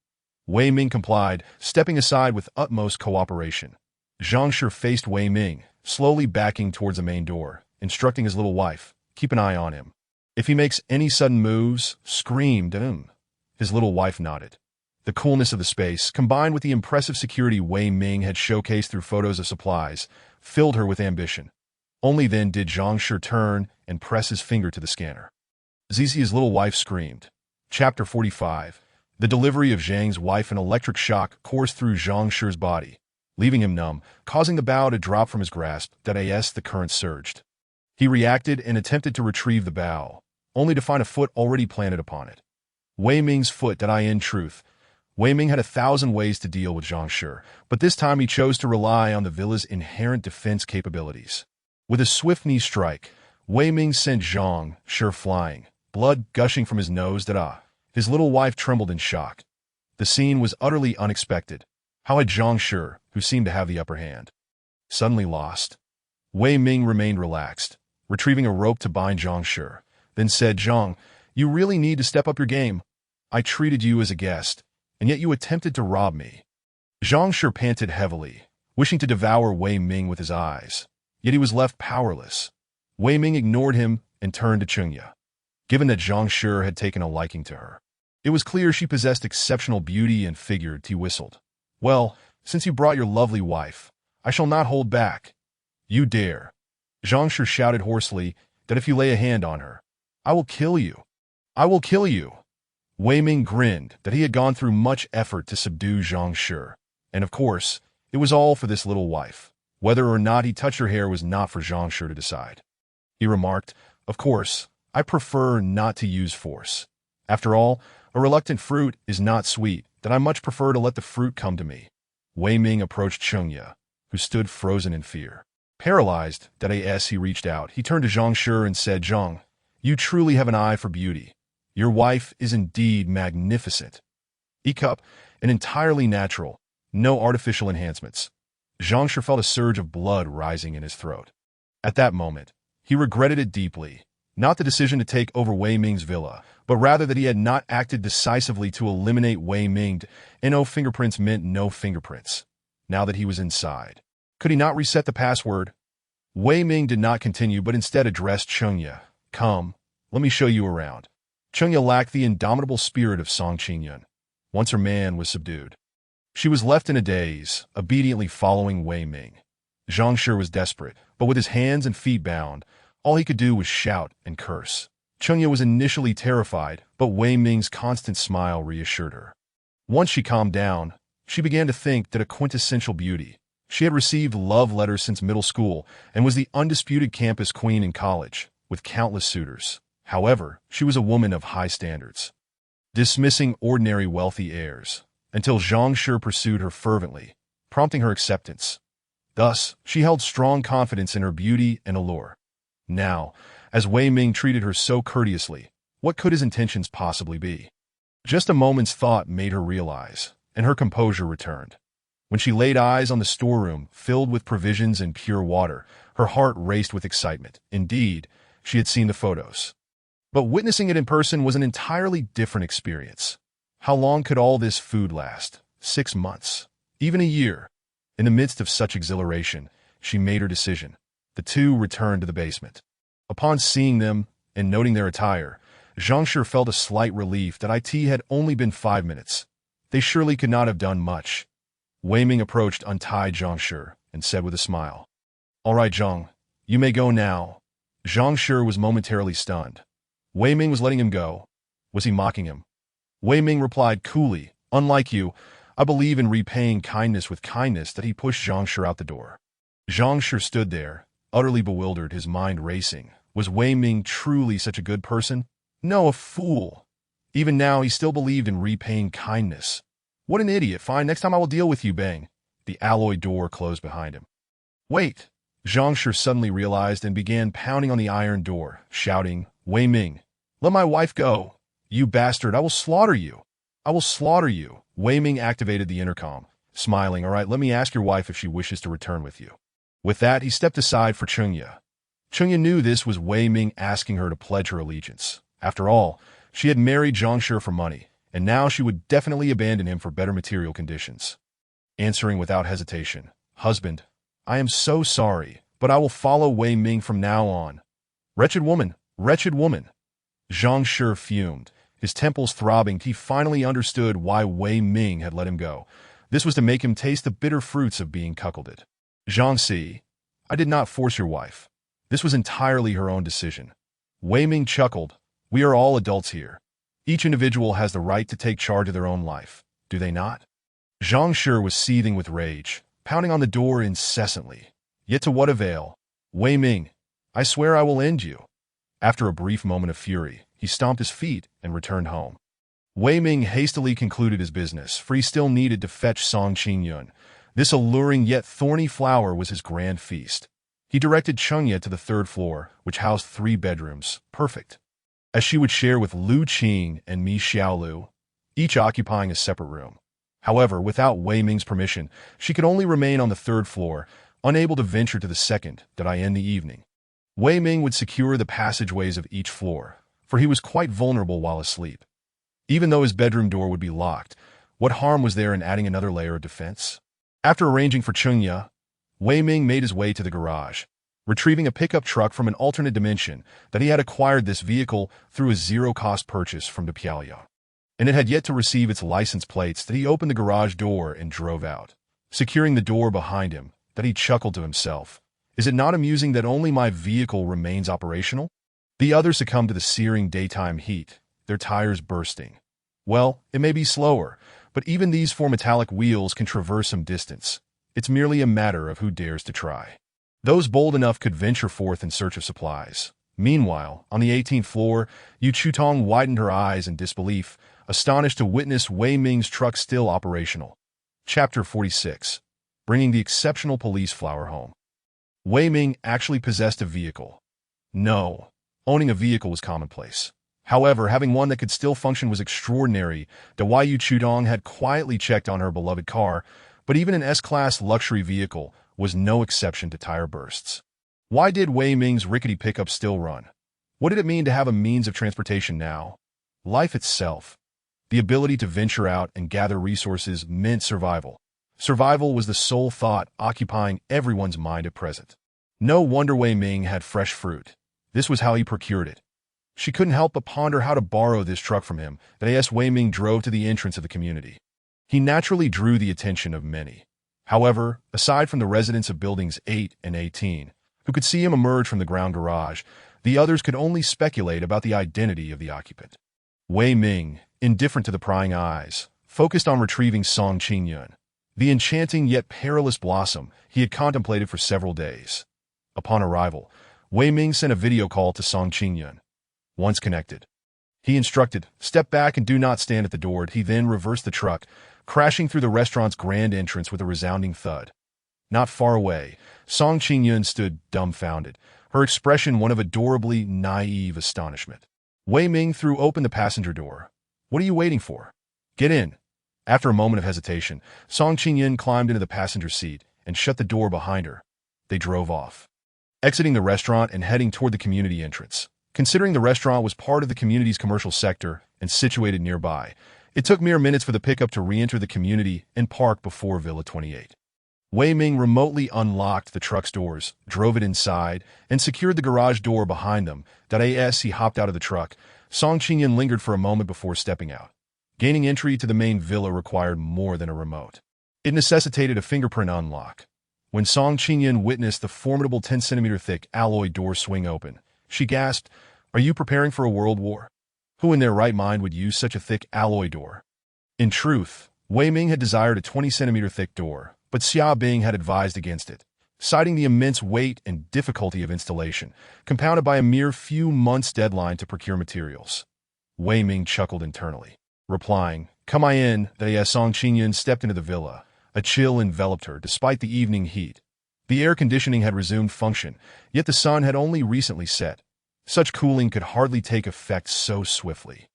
Wei Ming complied, stepping aside with utmost cooperation. Zhang Shi faced Wei Ming, slowly backing towards the main door, instructing his little wife, "Keep an eye on him. If he makes any sudden moves, scream at him." His little wife nodded. The coolness of the space, combined with the impressive security Wei Ming had showcased through photos of supplies, filled her with ambition. Only then did Zhang Shi turn and press his finger to the scanner. Zizi's little wife screamed. Chapter 45. The delivery of Zhang's wife. An electric shock coursed through Zhang Shi's body, leaving him numb, causing the bow to drop from his grasp. The current surged. He reacted and attempted to retrieve the bow, only to find a foot already planted upon it. Wei Ming's foot. In truth, Wei Ming had 1,000 ways to deal with Zhang Shi, but this time he chose to rely on the villa's inherent defense capabilities. With a swift knee strike, Wei Ming sent Zhang Shi flying, blood gushing from his nose. His little wife trembled in shock. The scene was utterly unexpected. How had Zhang Shi, who seemed to have the upper hand, suddenly lost? Wei Ming remained relaxed, retrieving a rope to bind Zhang Shi, then said, "Zhang, you really need to step up your game. I treated you as a guest, and yet you attempted to rob me." Zhang Shi panted heavily, wishing to devour Wei Ming with his eyes, yet he was left powerless. Wei Ming ignored him and turned to Chengya. Given that Zhang Shi had taken a liking to her, it was clear she possessed exceptional beauty and figure. He whistled. Well, since you brought your lovely wife, I shall not hold back. You dare. Zhang Shi shouted hoarsely that if you lay a hand on her, I will kill you. I will kill you. Wei Ming grinned that he had gone through much effort to subdue Zhang Shi, and of course, it was all for this little wife. Whether or not he touched her hair was not for Zhang Shi to decide. He remarked, Of course, I prefer not to use force. After all, a reluctant fruit is not sweet, that I much prefer to let the fruit come to me. Wei Ming approached Chengya, who stood frozen in fear. Paralyzed, he reached out. He turned to Zhang Shi and said, Zhang, you truly have an eye for beauty. Your wife is indeed magnificent. E-cup, and entirely natural, no artificial enhancements. Zhang Shi felt a surge of blood rising in his throat. At that moment, he regretted it deeply, not the decision to take over Wei Ming's villa, but rather that he had not acted decisively to eliminate Wei Ming. No fingerprints meant no fingerprints. Now that he was inside, could he not reset the password? Wei Ming did not continue, but instead addressed Chengya. Come, let me show you around. Chengya lacked the indomitable spirit of Song Qingyun. Once her man was subdued, she was left in a daze, obediently following Wei Ming. Zhang Shi was desperate, but with his hands and feet bound, all he could do was shout and curse. Chengya was initially terrified, but Wei Ming's constant smile reassured her. Once she calmed down, she began to think that a quintessential beauty. She had received love letters since middle school and was the undisputed campus queen in college, with countless suitors. However, she was a woman of high standards, dismissing ordinary wealthy heirs, until Zhang Shi pursued her fervently, prompting her acceptance. Thus, she held strong confidence in her beauty and allure. Now, as Wei Ming treated her so courteously, what could his intentions possibly be? Just a moment's thought made her realize, and her composure returned. When she laid eyes on the storeroom filled with provisions and pure water, her heart raced with excitement. Indeed, she had seen the photos. But witnessing it in person was an entirely different experience. How long could all this food last? 6 months? Even a year? In the midst of such exhilaration, she made her decision. The two returned to the basement. Upon seeing them and noting their attire, Zhang Shi felt a slight relief that it had only been 5 minutes. They surely could not have done much. Wei Ming approached untied Zhang Shi and said with a smile, All right, Zhang, you may go now. Zhang Shi was momentarily stunned. Wei Ming was letting him go. Was he mocking him? Wei Ming replied coolly, Unlike you, I believe in repaying kindness with kindness. That he pushed Zhang Shi out the door. Zhang Shi stood there, utterly bewildered, his mind racing. Was Wei Ming truly such a good person? No, a fool. Even now, he still believed in repaying kindness. What an idiot. Fine, next time I will deal with you, bang. The alloy door closed behind him. Wait. Zhang Shi suddenly realized and began pounding on the iron door, shouting, Wei Ming, let my wife go. You bastard, I will slaughter you. I will slaughter you. Wei Ming activated the intercom, smiling. All right, let me ask your wife if she wishes to return with you. With that, he stepped aside for Chengya. Chengya knew this was Wei Ming asking her to pledge her allegiance. After all, she had married Zhang Shi for money, and now she would definitely abandon him for better material conditions. Answering without hesitation, Husband, I am so sorry, but I will follow Wei Ming from now on. Wretched woman, wretched woman. Zhang Shi fumed, his temples throbbing. He finally understood why Wei Ming had let him go. This was to make him taste the bitter fruits of being cuckolded. Zhang Si, I did not force your wife. This was entirely her own decision. Wei Ming chuckled. We are all adults here. Each individual has the right to take charge of their own life, do they not? Zhang Shi was seething with rage, pounding on the door incessantly. Yet to what avail? Wei Ming, I swear I will end you. After a brief moment of fury, he stomped his feet and returned home. Wei Ming hastily concluded his business, for he still needed to fetch Song Qingyun. This alluring yet thorny flower was his grand feast. He directed Chengya to the 3rd floor, which housed 3 bedrooms, perfect, as she would share with Lu Qing and Mi Xiaolu, each occupying a separate room. However, without Wei Ming's permission, she could only remain on the 3rd floor, unable to venture to the 2nd, that in the evening. Wei Ming would secure the passageways of each floor, for he was quite vulnerable while asleep. Even though his bedroom door would be locked, what harm was there in adding another layer of defense? After arranging for Chengya, Wei Ming made his way to the garage. retrieving a pickup truck from an alternate dimension that he had acquired this vehicle through a zero-cost purchase from Depialia. And it had yet to receive its license plates that he opened the garage door and drove out. Securing the door behind him, that he chuckled to himself. Is it not amusing that only my vehicle remains operational? The others succumb to the searing daytime heat, their tires bursting. Well, it may be slower, but even these four metallic wheels can traverse some distance. It's merely a matter of who dares to try. Those bold enough could venture forth in search of supplies. Meanwhile, on the 18th floor, Yu Chutong widened her eyes in disbelief, astonished to witness Wei Ming's truck still operational. Chapter 46. Bringing the exceptional police flower home. Wei Ming actually possessed a vehicle. No, owning a vehicle was commonplace. However, having one that could still function was extraordinary. The Yu Chutong had quietly checked on her beloved car, but even an S-Class luxury vehicle was no exception to tire bursts. Why did Wei Ming's rickety pickup still run? What did it mean to have a means of transportation now? Life itself. The ability to venture out and gather resources meant survival. Survival was the sole thought occupying everyone's mind at present. No wonder Wei Ming had fresh fruit. This was how he procured it. She couldn't help but ponder how to borrow this truck from him as Wei Ming drove to the entrance of the community. He naturally drew the attention of many. However, aside from the residents of buildings 8 and 18, who could see him emerge from the ground garage, the others could only speculate about the identity of the occupant. Wei Ming, indifferent to the prying eyes, focused on retrieving Song Qingyun, the enchanting yet perilous blossom he had contemplated for several days. Upon arrival, Wei Ming sent a video call to Song Qingyun. Once connected, he instructed, "Step back and do not stand at the door." He then reversed the truck, crashing through the restaurant's grand entrance with a resounding thud. Not far away, Song Qingyun stood dumbfounded, her expression one of adorably naive astonishment. Wei Ming threw open the passenger door. "What are you waiting for? Get in." After a moment of hesitation, Song Qingyun climbed into the passenger seat and shut the door behind her. They drove off, exiting the restaurant and heading toward the community entrance. Considering the restaurant was part of the community's commercial sector and situated nearby, it took mere minutes for the pickup to re-enter the community and park before Villa 28. Wei Ming remotely unlocked the truck's doors, drove it inside, and secured the garage door behind them. As he hopped out of the truck, Song Qingyun lingered for a moment before stepping out. Gaining entry to the main villa required more than a remote. It necessitated a fingerprint unlock. When Song Qingyun witnessed the formidable 10-centimeter thick alloy door swing open, she gasped, "Are you preparing for a world war? Who in their right mind would use such a thick alloy door?" In truth, Wei Ming had desired a 20-centimeter thick door, but Xia Bing had advised against it, citing the immense weight and difficulty of installation, compounded by a mere few months' deadline to procure materials. Wei Ming chuckled internally, replying, "Come I in," as Song Qingyun stepped into the villa. A chill enveloped her despite the evening heat. The air conditioning had resumed function, yet the sun had only recently set. Such cooling could hardly take effect so swiftly.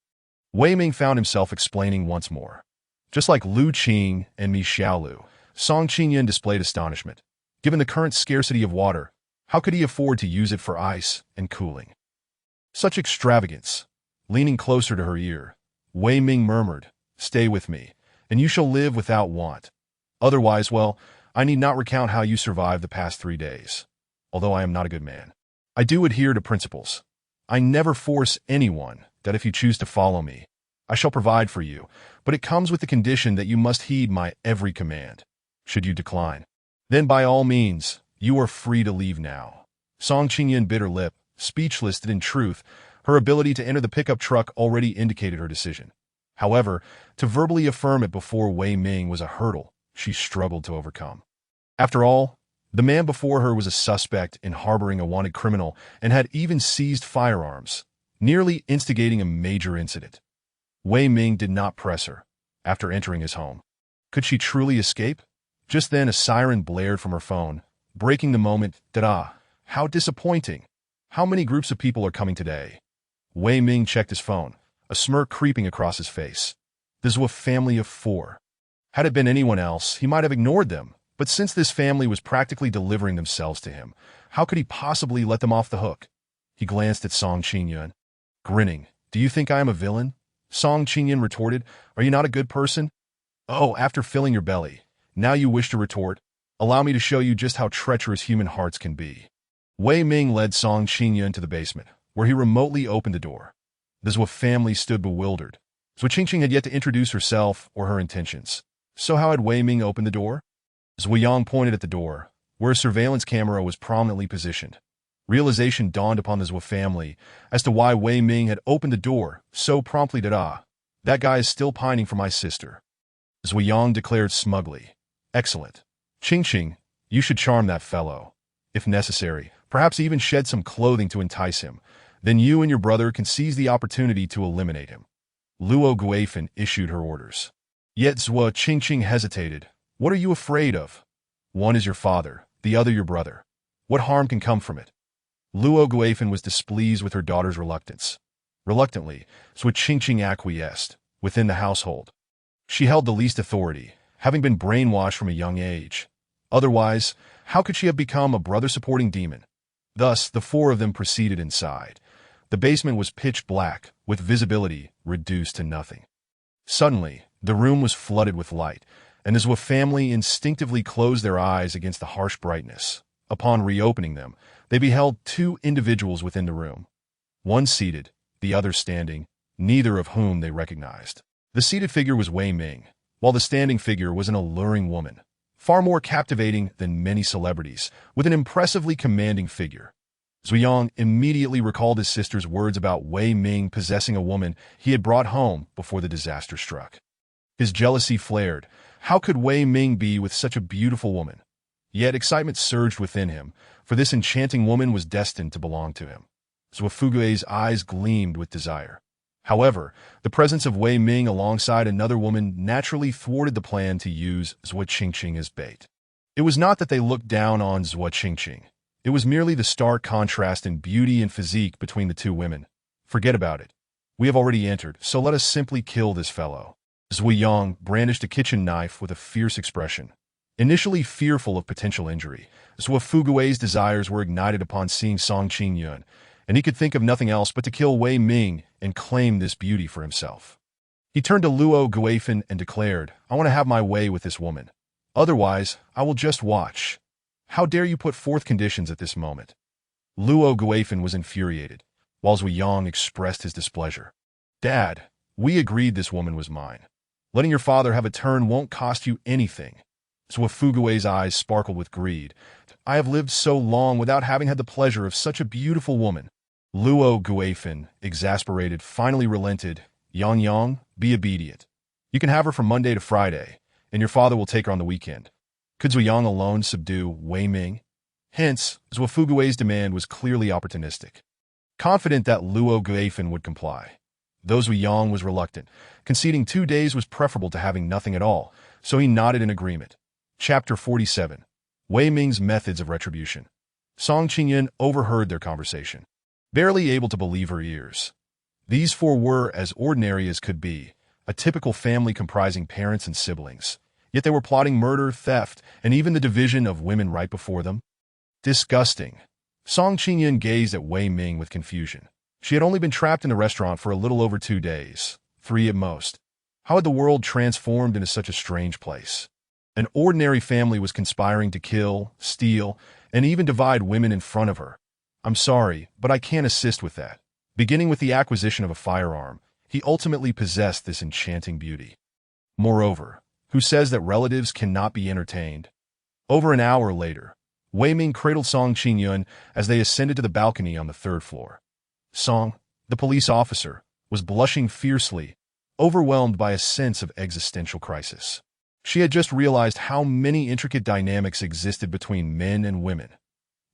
Wei Ming found himself explaining once more. Just like Lu Qing and Mi Xiaolu, Song Qingyun displayed astonishment. Given the current scarcity of water, how could he afford to use it for ice and cooling? Such extravagance. Leaning closer to her ear, Wei Ming murmured, "Stay with me, and you shall live without want. Otherwise, well, I need not recount how you survived the past 3 days. Although I am not a good man, I do adhere to principles. I never force anyone that if you choose to follow me, I shall provide for you, but it comes with the condition that you must heed my every command. Should you decline, then by all means, you are free to leave now." Song Qingyun bit her lip, speechless that in truth, her ability to enter the pickup truck already indicated her decision. However, to verbally affirm it before Wei Ming was a hurdle she struggled to overcome. After all, the man before her was a suspect in harboring a wanted criminal and had even seized firearms, nearly instigating a major incident. Wei Ming did not press her after entering his home. Could she truly escape? Just then a siren blared from her phone, breaking the moment. How disappointing. How many groups of people are coming today? Wei Ming checked his phone, a smirk creeping across his face. This was a family of 4. Had it been anyone else, he might have ignored them, but since this family was practically delivering themselves to him, how could he possibly let them off the hook? He glanced at Song Qingyun, grinning. "Do you think I am a villain?" Song Qingyun retorted, "Are you not a good person?" "Oh, after filling your belly, now you wish to retort? Allow me to show you just how treacherous human hearts can be." Wei Ming led Song Qingyun to the basement, where he remotely opened the door. The Zhou family stood bewildered. Zhou Qingqing had yet to introduce herself or her intentions. So how had Wei Ming opened the door? Zhu Yang pointed at the door, where a surveillance camera was prominently positioned. Realization dawned upon the Zhou family as to why Wei Ming had opened the door so promptly. That guy is still pining for my sister. Zhu Yang declared smugly. Excellent. Qingqing, you should charm that fellow. If necessary, perhaps even shed some clothing to entice him. Then you and your brother can seize the opportunity to eliminate him. Luo Guifan issued her orders. Yet Zhou Qingqing hesitated. What are you afraid of? One is your father, the other your brother. What harm can come from it? Luo Guifan was displeased with her daughter's reluctance. Reluctantly, Zhou Qingqing acquiesced. Within the household, she held the least authority, having been brainwashed from a young age. Otherwise, how could she have become a brother-supporting demon? Thus, the four of them proceeded inside. The basement was pitch black, with visibility reduced to nothing. Suddenly, the room was flooded with light, and the Zhou family instinctively closed their eyes against the harsh brightness. Upon reopening them, they beheld two individuals within the room. One seated, the other standing, neither of whom they recognized. The seated figure was Wei Ming, while the standing figure was an alluring woman, far more captivating than many celebrities, with an impressively commanding figure. Zhu Yang immediately recalled his sister's words about Wei Ming possessing a woman he had brought home before the disaster struck. His jealousy flared. How could Wei Ming be with such a beautiful woman? Yet excitement surged within him, for this enchanting woman was destined to belong to him. Zhou Fugui's eyes gleamed with desire. However, the presence of Wei Ming alongside another woman naturally thwarted the plan to use Zhou Qingqing as bait. It was not that they looked down on Zhou Qingqing. It was merely the stark contrast in beauty and physique between the two women. Forget about it. We have already entered, so let us simply kill this fellow. Zhu Yang brandished a kitchen knife with a fierce expression. Initially fearful of potential injury, Zhou Fugui's desires were ignited upon seeing Song Qingyun, and he could think of nothing else but to kill Wei Ming and claim this beauty for himself. He turned to Luo Guifan and declared, I want to have my way with this woman. Otherwise, I will just watch. How dare you put forth conditions at this moment? Luo Guifan was infuriated, while Zhu Yang expressed his displeasure. Dad, we agreed this woman was mine. Letting your father have a turn won't cost you anything. Zhou Fugui's eyes sparkled with greed. I have lived so long without having had the pleasure of such a beautiful woman. Luo Guifan, exasperated, finally relented. Yang, be obedient. You can have her from Monday to Friday, and your father will take her on the weekend. Could Zhu Yang alone subdue Wei Ming? Hence, Zhou Fugui's demand was clearly opportunistic. Confident that Luo Guifan would comply, though Zhu Yang was reluctant, conceding 2 days was preferable to having nothing at all, so he nodded in agreement. Chapter 47. Wei Ming's Methods of Retribution. Song Qingyun overheard their conversation, barely able to believe her ears. These four were as ordinary as could be, a typical family comprising parents and siblings. Yet they were plotting murder, theft, and even the division of women right before them. Disgusting. Song Qingyun gazed at Wei Ming with confusion. She had only been trapped in the restaurant for a little over 2 days, 3 at most. How had the world transformed into such a strange place? An ordinary family was conspiring to kill, steal, and even divide women in front of her. I'm sorry, but I can't assist with that. Beginning with the acquisition of a firearm, he ultimately possessed this enchanting beauty. Moreover, who says that relatives cannot be entertained? Over an hour later, Wei Ming cradled Song Qingyun as they ascended to the balcony on the 3rd floor. Song, the police officer, was blushing fiercely, overwhelmed by a sense of existential crisis. She had just realized how many intricate dynamics existed between men and women.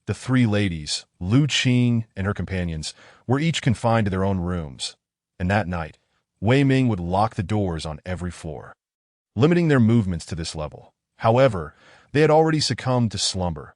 The 3 ladies, Lu Qing and her companions, were each confined to their own rooms, and that night, Wei Ming would lock the doors on every floor, limiting their movements to this level. However, they had already succumbed to slumber.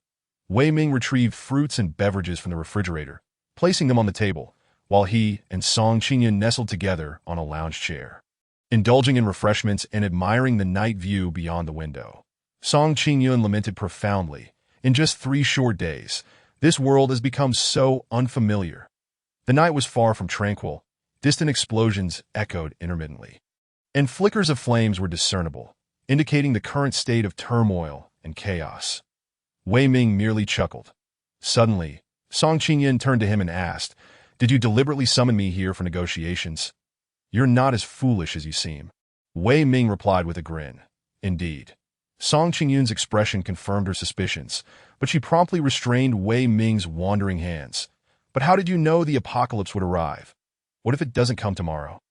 Wei Ming retrieved fruits and beverages from the refrigerator, placing them on the table, while he and Song Qingyun nestled together on a lounge chair, indulging in refreshments and admiring the night view beyond the window. Song Qingyun lamented profoundly. In just 3 short days, this world has become so unfamiliar. The night was far from tranquil. Distant explosions echoed intermittently, and flickers of flames were discernible, indicating the current state of turmoil and chaos. Wei Ming merely chuckled. Suddenly, Song Qingyan turned to him and asked, "Did you deliberately summon me here for negotiations?" "You're not as foolish as you seem." Wei Ming replied with a grin. "Indeed." Song Qingyan's expression confirmed her suspicions, but she promptly restrained Wei Ming's wandering hands. "But how did you know the apocalypse would arrive? What if it doesn't come tomorrow?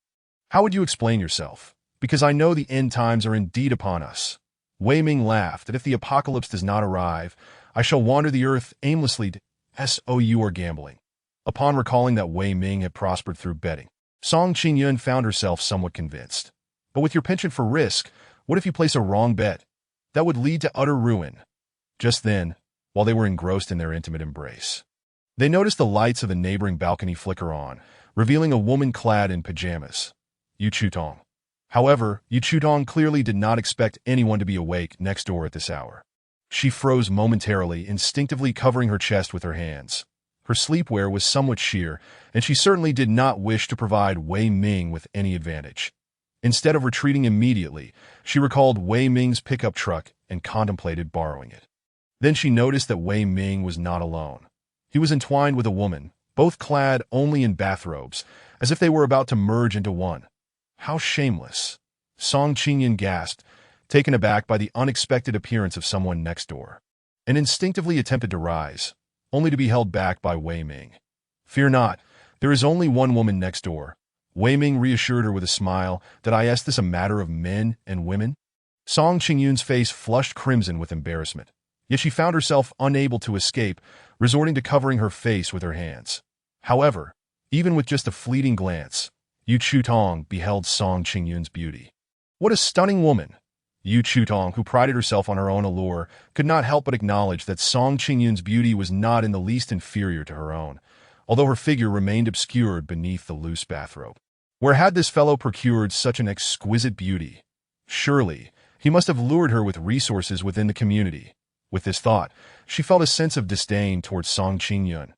How would you explain yourself?" "Because I know the end times are indeed upon us." Wei Ming laughed, "That if the apocalypse does not arrive, I shall wander the earth aimlessly or gambling." Upon recalling that Wei Ming had prospered through betting, Song Qingyun found herself somewhat convinced. "But with your penchant for risk, what if you place a wrong bet? That would lead to utter ruin." Just then, while they were engrossed in their intimate embrace, they noticed the lights of the neighboring balcony flicker on, revealing a woman clad in pajamas. Yu Chutong. However, Yu Chutong clearly did not expect anyone to be awake next door at this hour. She froze momentarily, instinctively covering her chest with her hands. Her sleepwear was somewhat sheer, and she certainly did not wish to provide Wei Ming with any advantage. Instead of retreating immediately, she recalled Wei Ming's pickup truck and contemplated borrowing it. Then she noticed that Wei Ming was not alone. He was entwined with a woman, both clad only in bathrobes, as if they were about to merge into one. How shameless! Song Qingyan gasped, taken aback by the unexpected appearance of someone next door, and instinctively attempted to rise, only to be held back by Wei Ming. "Fear not, there is only one woman next door." Wei Ming reassured her with a smile. "Did I ask this a matter of men and women?" Song Qingyun's face flushed crimson with embarrassment, yet she found herself unable to escape, resorting to covering her face with her hands. However, even with just a fleeting glance, Yu Chutong beheld Song Qingyun's beauty. What a stunning woman! Yu Chutong, who prided herself on her own allure, could not help but acknowledge that Song Qingyun's beauty was not in the least inferior to her own, although her figure remained obscured beneath the loose bathrobe. Where had this fellow procured such an exquisite beauty? Surely, he must have lured her with resources within the community. With this thought, she felt a sense of disdain towards Song Qingyun.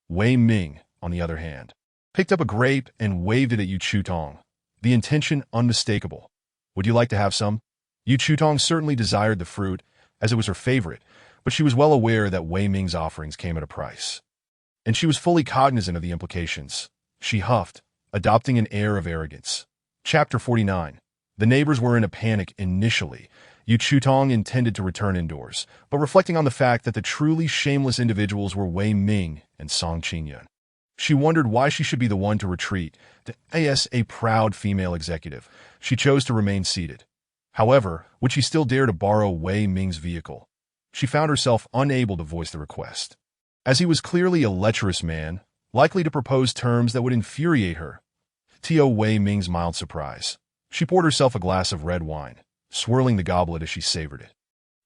Wei Ming, on the other hand, picked up a grape and waved it at Yu Chutong, the intention unmistakable. "Would you like to have some?" Yu Chutong certainly desired the fruit, as it was her favorite, but she was well aware that Wei Ming's offerings came at a price, and she was fully cognizant of the implications. She huffed, adopting an air of arrogance. Chapter 49. The neighbors were in a panic initially. Yu Chutong intended to return indoors, but reflecting on the fact that the truly shameless individuals were Wei Ming and Song Qingyun, she wondered why she should be the one to retreat. As a proud female executive, she chose to remain seated. However, would she still dare to borrow Wei Ming's vehicle? She found herself unable to voice the request, as he was clearly a lecherous man, likely to propose terms that would infuriate her. To Wei Ming's mild surprise, she poured herself a glass of red wine, swirling the goblet as she savored it.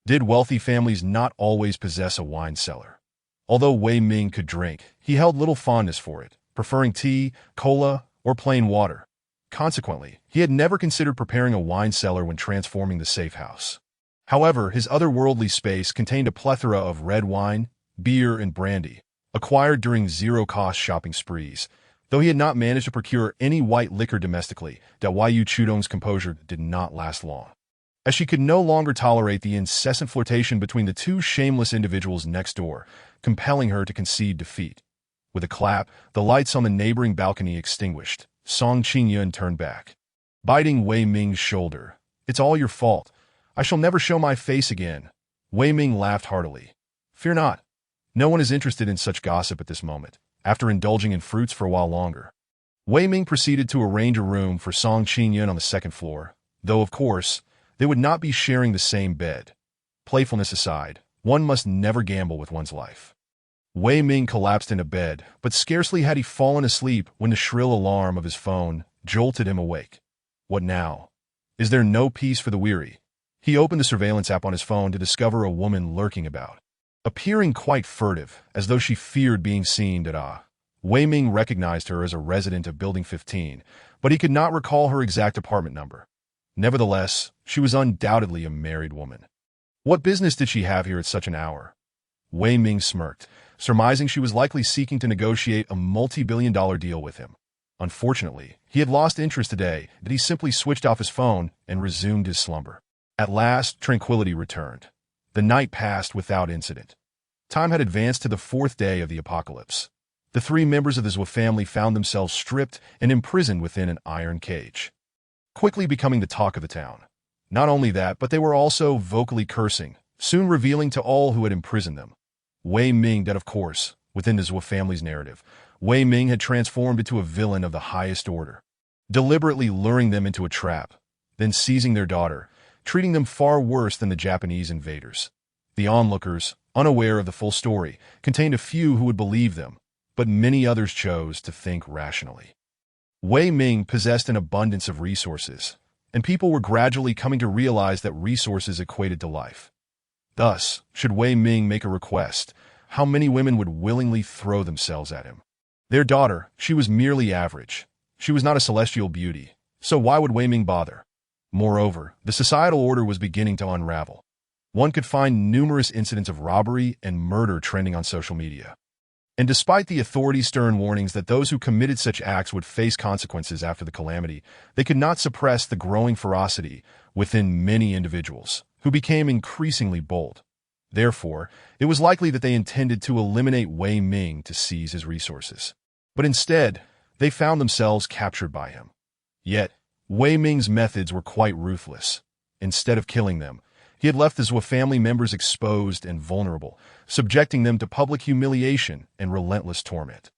Did wealthy families not always possess a wine cellar? Although Wei Ming could drink, he held little fondness for it, preferring tea, cola, or plain water. Consequently, he had never considered preparing a wine cellar when transforming the safe house. However, his otherworldly space contained a plethora of red wine, beer, and brandy, acquired during zero-cost shopping sprees. Though he had not managed to procure any white liquor domestically, Yu Chutong's composure did not last long, as she could no longer tolerate the incessant flirtation between the two shameless individuals next door, compelling her to concede defeat. With a clap, the lights on the neighboring balcony extinguished. Song Qingyun turned back, biting Wei Ming's shoulder. "It's all your fault. I shall never show my face again." Wei Ming laughed heartily. "Fear not. No one is interested in such gossip at this moment." After indulging in fruits for a while longer, Wei Ming proceeded to arrange a room for Song Qingyun on the second floor, though, of course, they would not be sharing the same bed. Playfulness aside, one must never gamble with one's life. Wei Ming collapsed into bed, but scarcely had he fallen asleep when the shrill alarm of his phone jolted him awake. What now? Is there no peace for the weary? He opened the surveillance app on his phone to discover a woman lurking about, appearing quite furtive, as though she feared being seen. Wei Ming recognized her as a resident of Building 15, but he could not recall her exact apartment number. Nevertheless, she was undoubtedly a married woman. What business did she have here at such an hour? Wei Ming smirked, surmising she was likely seeking to negotiate a multi-billion-dollar deal with him. Unfortunately, he had lost interest today, that he simply switched off his phone and resumed his slumber. At last, tranquility returned. The night passed without incident. Time had advanced to the fourth day of the apocalypse. The three members of the Zwa family found themselves stripped and imprisoned within an iron cage, quickly becoming the talk of the town. Not only that, but they were also vocally cursing, soon revealing to all who had imprisoned them. Wei Ming, that of course, within the Zwa family's narrative, Wei Ming had transformed into a villain of the highest order, deliberately luring them into a trap, then seizing their daughter, treating them far worse than the Japanese invaders. The onlookers, unaware of the full story, contained a few who would believe them, but many others chose to think rationally. Wei Ming possessed an abundance of resources, and people were gradually coming to realize that resources equated to life. Thus, should Wei Ming make a request, how many women would willingly throw themselves at him? Their daughter, she was merely average. She was not a celestial beauty, so why would Wei Ming bother? Moreover, the societal order was beginning to unravel. One could find numerous incidents of robbery and murder trending on social media. And despite the authorities' stern warnings that those who committed such acts would face consequences after the calamity, they could not suppress the growing ferocity within many individuals, who became increasingly bold. Therefore, it was likely that they intended to eliminate Wei Ming to seize his resources. But instead, they found themselves captured by him. Yet, Wei Ming's methods were quite ruthless. Instead of killing them, he had left the Zwa family members exposed and vulnerable, subjecting them to public humiliation and relentless torment.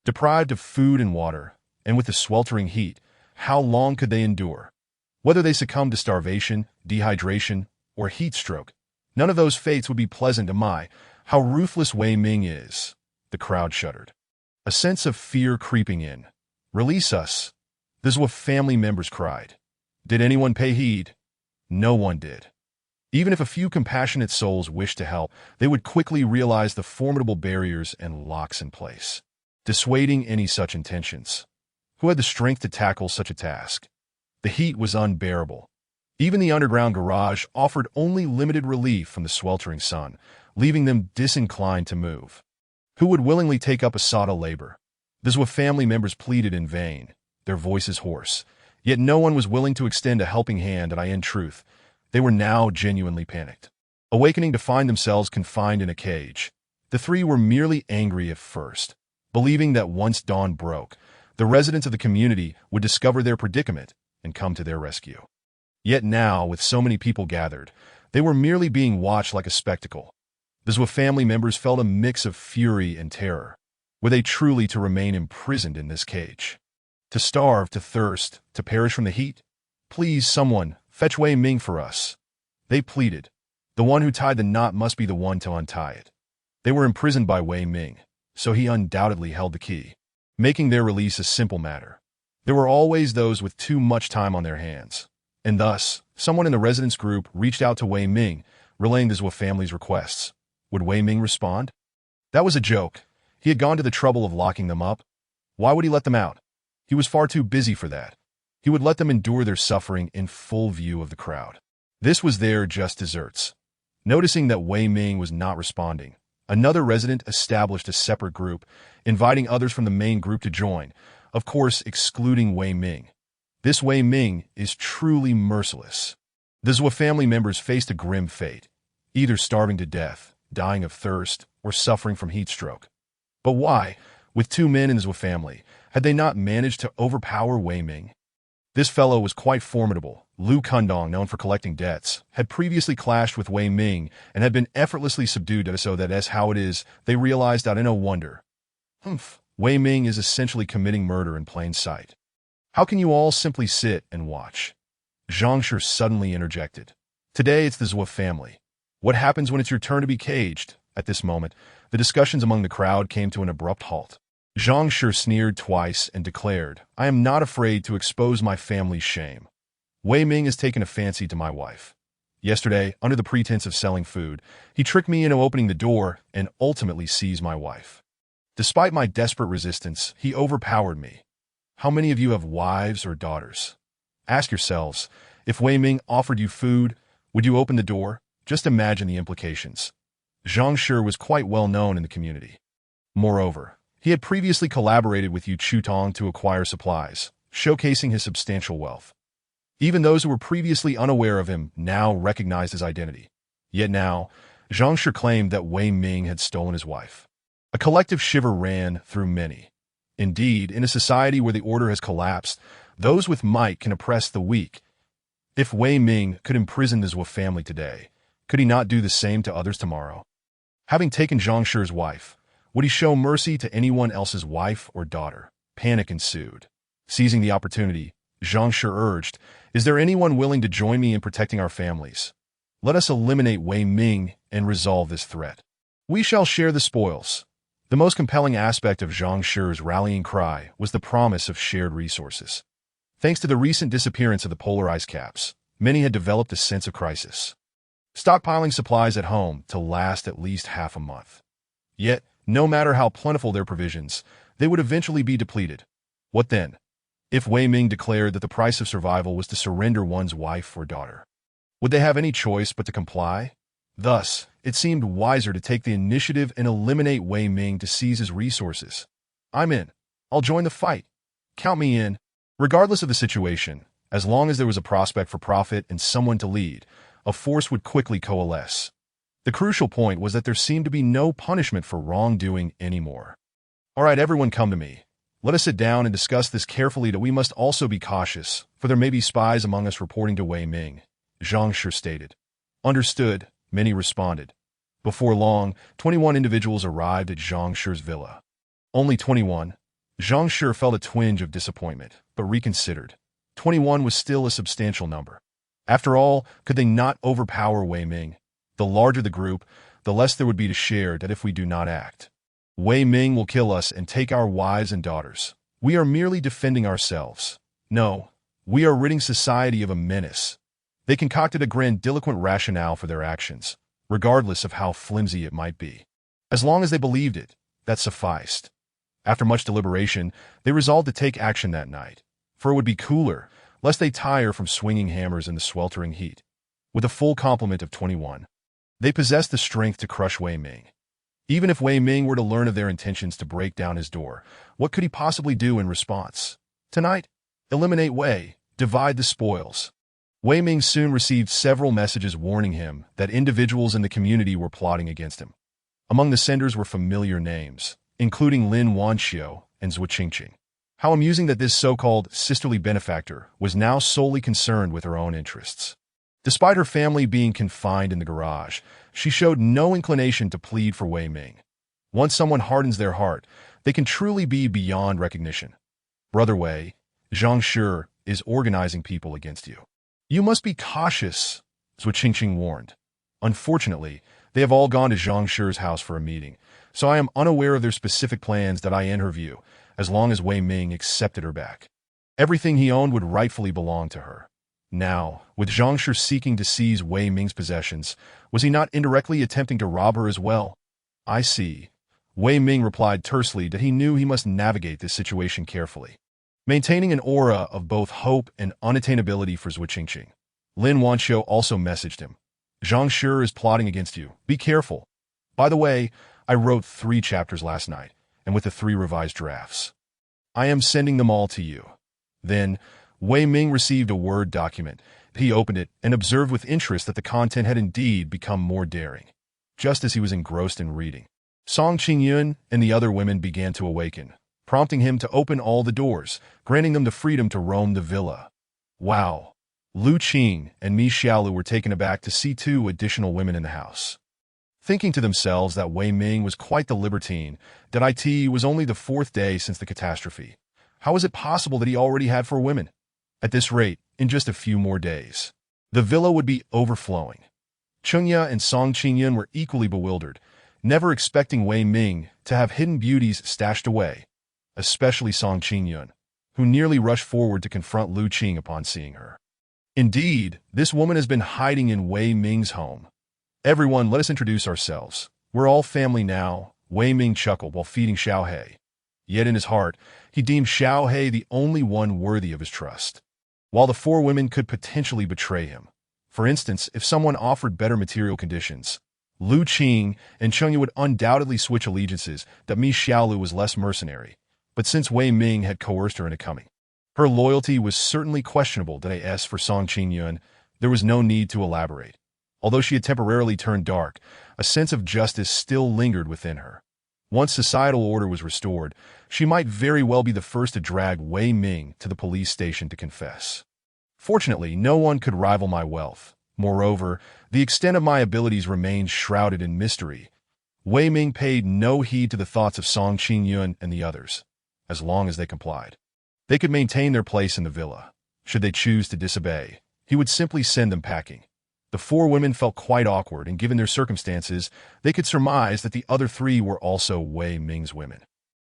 Deprived of food and water, and with the sweltering heat, how long could they endure? Whether they succumbed to starvation, dehydration, or heat stroke, none of those fates would be pleasant to my. How ruthless Wei Ming is. The crowd shuddered. A sense of fear creeping in. Release us. The Zwa family members cried. Did anyone pay heed? No one did. Even if a few compassionate souls wished to help, they would quickly realize the formidable barriers and locks in place, dissuading any such intentions. Who had the strength to tackle such a task? The heat was unbearable. Even the underground garage offered only limited relief from the sweltering sun, leaving them disinclined to move. Who would willingly take up Asada labor? The Zwa family members pleaded in vain, their voices hoarse. Yet no one was willing to extend a helping hand, and in truth, they were now genuinely panicked. Awakening to find themselves confined in a cage, the three were merely angry at first, believing that once dawn broke, the residents of the community would discover their predicament and come to their rescue. Yet now, with so many people gathered, they were merely being watched like a spectacle. The Zwa family members felt a mix of fury and terror. Were they truly to remain imprisoned in this cage? To starve, to thirst, to perish from the heat? Please, someone, fetch Wei Ming for us. They pleaded. The one who tied the knot must be the one to untie it. They were imprisoned by Wei Ming, so he undoubtedly held the key, making their release a simple matter. There were always those with too much time on their hands, and thus, someone in the residence group reached out to Wei Ming, relaying the Zwa family's requests. Would Wei Ming respond? That was a joke. He had gone to the trouble of locking them up. Why would he let them out? He was far too busy for that. He would let them endure their suffering in full view of the crowd. This was their just desserts. Noticing that Wei Ming was not responding, another resident established a separate group, inviting others from the main group to join, of course excluding Wei Ming. This Wei Ming is truly merciless. The Zwa family members faced a grim fate, either starving to death, dying of thirst, or suffering from heat stroke. But why, with two men in the Zwa family, had they not managed to overpower Wei Ming? This fellow was quite formidable. Lu Kundong, known for collecting debts, had previously clashed with Wei Ming and had been effortlessly subdued, so that's how it is, they realized that in no wonder. Wei Ming is essentially committing murder in plain sight. How can you all simply sit and watch? Zhang Shi suddenly interjected. Today it's the Zwa family. What happens when it's your turn to be caged? At this moment, the discussions among the crowd came to an abrupt halt. Zhang Shi sneered twice and declared, I am not afraid to expose my family's shame. Wei Ming has taken a fancy to my wife. Yesterday, under the pretense of selling food, he tricked me into opening the door and ultimately seized my wife. Despite my desperate resistance, he overpowered me. How many of you have wives or daughters? Ask yourselves, if Wei Ming offered you food, would you open the door? Just imagine the implications. Zhang Shi was quite well known in the community. Moreover, he had previously collaborated with Yu Chutong to acquire supplies, showcasing his substantial wealth. Even those who were previously unaware of him now recognized his identity. Yet now, Zhang Shi claimed that Wei Ming had stolen his wife. A collective shiver ran through many. Indeed, in a society where the order has collapsed, those with might can oppress the weak. If Wei Ming could imprison the Zhou family today, could he not do the same to others tomorrow? Having taken Zhang Shi's wife, would he show mercy to anyone else's wife or daughter? Panic ensued. Seizing the opportunity, Zhang Shi urged, "Is there anyone willing to join me in protecting our families? Let us eliminate Wei Ming and resolve this threat. We shall share the spoils." The most compelling aspect of Zhang Shi's rallying cry was the promise of shared resources. Thanks to the recent disappearance of the polar ice caps, many had developed a sense of crisis, stockpiling supplies at home to last at least half a month. Yet, no matter how plentiful their provisions, they would eventually be depleted. What then? If Wei Ming declared that the price of survival was to surrender one's wife or daughter, would they have any choice but to comply? Thus, it seemed wiser to take the initiative and eliminate Wei Ming to seize his resources. "I'm in. I'll join the fight. Count me in." Regardless of the situation, as long as there was a prospect for profit and someone to lead, a force would quickly coalesce. The crucial point was that there seemed to be no punishment for wrongdoing anymore. "All right, everyone, come to me. Let us sit down and discuss this carefully, that we must also be cautious, for there may be spies among us reporting to Wei Ming," Zhang Shi stated. "Understood," many responded. Before long, 21 individuals arrived at Zhang Shi's villa. Only 21. Zhang Shi felt a twinge of disappointment, but reconsidered. 21 was still a substantial number. After all, could they not overpower Wei Ming? The larger the group, the less there would be to share that if we do not act. Wei Ming will kill us and take our wives and daughters. We are merely defending ourselves. No, we are ridding society of a menace. They concocted a grandiloquent rationale for their actions, regardless of how flimsy it might be. As long as they believed it, that sufficed. After much deliberation, they resolved to take action that night, for it would be cooler, lest they tire from swinging hammers in the sweltering heat. With a full complement of 21, they possessed the strength to crush Wei Ming. Even if Wei Ming were to learn of their intentions to break down his door, what could he possibly do in response? Tonight, eliminate Wei, divide the spoils. Wei Ming soon received several messages warning him that individuals in the community were plotting against him. Among the senders were familiar names, including Lin Wanxiu and Zhu Qingqing. How amusing that this so-called sisterly benefactor was now solely concerned with her own interests. Despite her family being confined in the garage, she showed no inclination to plead for Wei Ming. Once someone hardens their heart, they can truly be beyond recognition. "Brother Wei, Zhang Shi is organizing people against you. You must be cautious," Zhu Qingqing warned. "Unfortunately, they have all gone to Zhang Shi's house for a meeting, so I am unaware of their specific plans that I in her view, as long as Wei Ming accepted her back. Everything he owned would rightfully belong to her. Now, with Zhang Shi seeking to seize Wei Ming's possessions, was he not indirectly attempting to rob her as well?" "I see." Wei Ming replied tersely that he knew he must navigate this situation carefully, maintaining an aura of both hope and unattainability for Zhu Qingqing. Lin Wanxiu also messaged him. "Zhang Shi is plotting against you. Be careful. By the way, I wrote 3 chapters last night, and with the 3 revised drafts. I am sending them all to you." Then, Wei Ming received a Word document. He opened it and observed with interest that the content had indeed become more daring. Just as he was engrossed in reading, Song Qingyun and the other women began to awaken, prompting him to open all the doors, granting them the freedom to roam the villa. Wow! Lu Qing and Mi Xiaolu were taken aback to see 2 additional women in the house. Thinking to themselves that Wei Ming was quite the libertine, that it was only the 4th day since the catastrophe. How was it possible that he already had 4 women? At this rate, in just a few more days, the villa would be overflowing. Chengya and Song Qingyun were equally bewildered, never expecting Wei Ming to have hidden beauties stashed away, especially Song Qingyun, who nearly rushed forward to confront Lu Qing upon seeing her. Indeed, this woman has been hiding in Wei Ming's home. "Everyone, let us introduce ourselves. We're all family now," Wei Ming chuckled while feeding Xiao He. Yet in his heart, he deemed Xiao He the only one worthy of his trust. While the 4 women could potentially betray him, for instance, if someone offered better material conditions, Lu Qing and Chengya would undoubtedly switch allegiances that Mi Xiaolu was less mercenary, but since Wei Ming had coerced her into coming, her loyalty was certainly questionable. As for Song Qingyun, there was no need to elaborate. Although she had temporarily turned dark, a sense of justice still lingered within her. Once societal order was restored, she might very well be the first to drag Wei Ming to the police station to confess. Fortunately, no one could rival my wealth. Moreover, the extent of my abilities remained shrouded in mystery. Wei Ming paid no heed to the thoughts of Song Qingyun and the others, as long as they complied. They could maintain their place in the villa. Should they choose to disobey, he would simply send them packing. The four women felt quite awkward, and given their circumstances, they could surmise that the other three were also Wei Ming's women.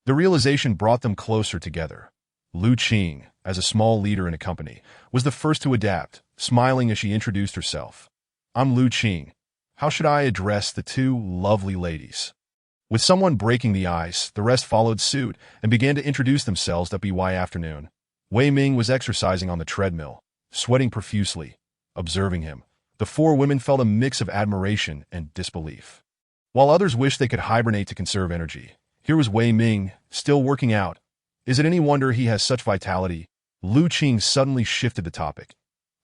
The realization brought them closer together. Lu Qing, as a small leader in a company, was the first to adapt, smiling as she introduced herself. "I'm Lu Qing. How should I address the two lovely ladies?" With someone breaking the ice, the rest followed suit and began to introduce themselves that BY afternoon. Wei Ming was exercising on the treadmill, sweating profusely. Observing him, the four women felt a mix of admiration and disbelief. While others wished they could hibernate to conserve energy, here was Wei Ming, still working out. Is it any wonder he has such vitality? Lu Qing suddenly shifted the topic.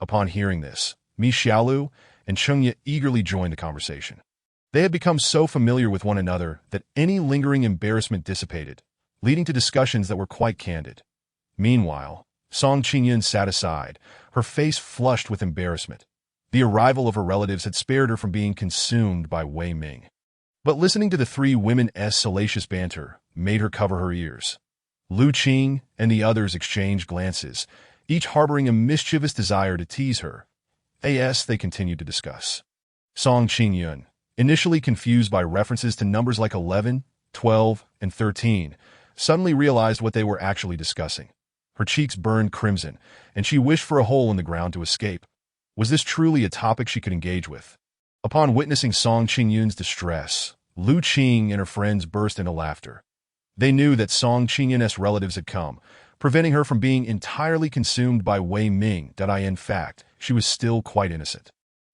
Upon hearing this, Mi Xiaolu and Cheng Ye eagerly joined the conversation. They had become so familiar with one another that any lingering embarrassment dissipated, leading to discussions that were quite candid. Meanwhile, Song Qingyun sat aside, her face flushed with embarrassment. The arrival of her relatives had spared her from being consumed by Wei Ming. But listening to the three women's salacious banter made her cover her ears. Lu Qing and the others exchanged glances, each harboring a mischievous desire to tease her. As they continued to discuss. Song Qingyun, initially confused by references to numbers like 11, 12, and 13, suddenly realized what they were actually discussing. Her cheeks burned crimson, and she wished for a hole in the ground to escape. Was this truly a topic she could engage with? Upon witnessing Song Qingyun's distress, Lu Qing and her friends burst into laughter. They knew that Song Qingyun's relatives had come, preventing her from being entirely consumed by Wei Ming, that in fact, she was still quite innocent.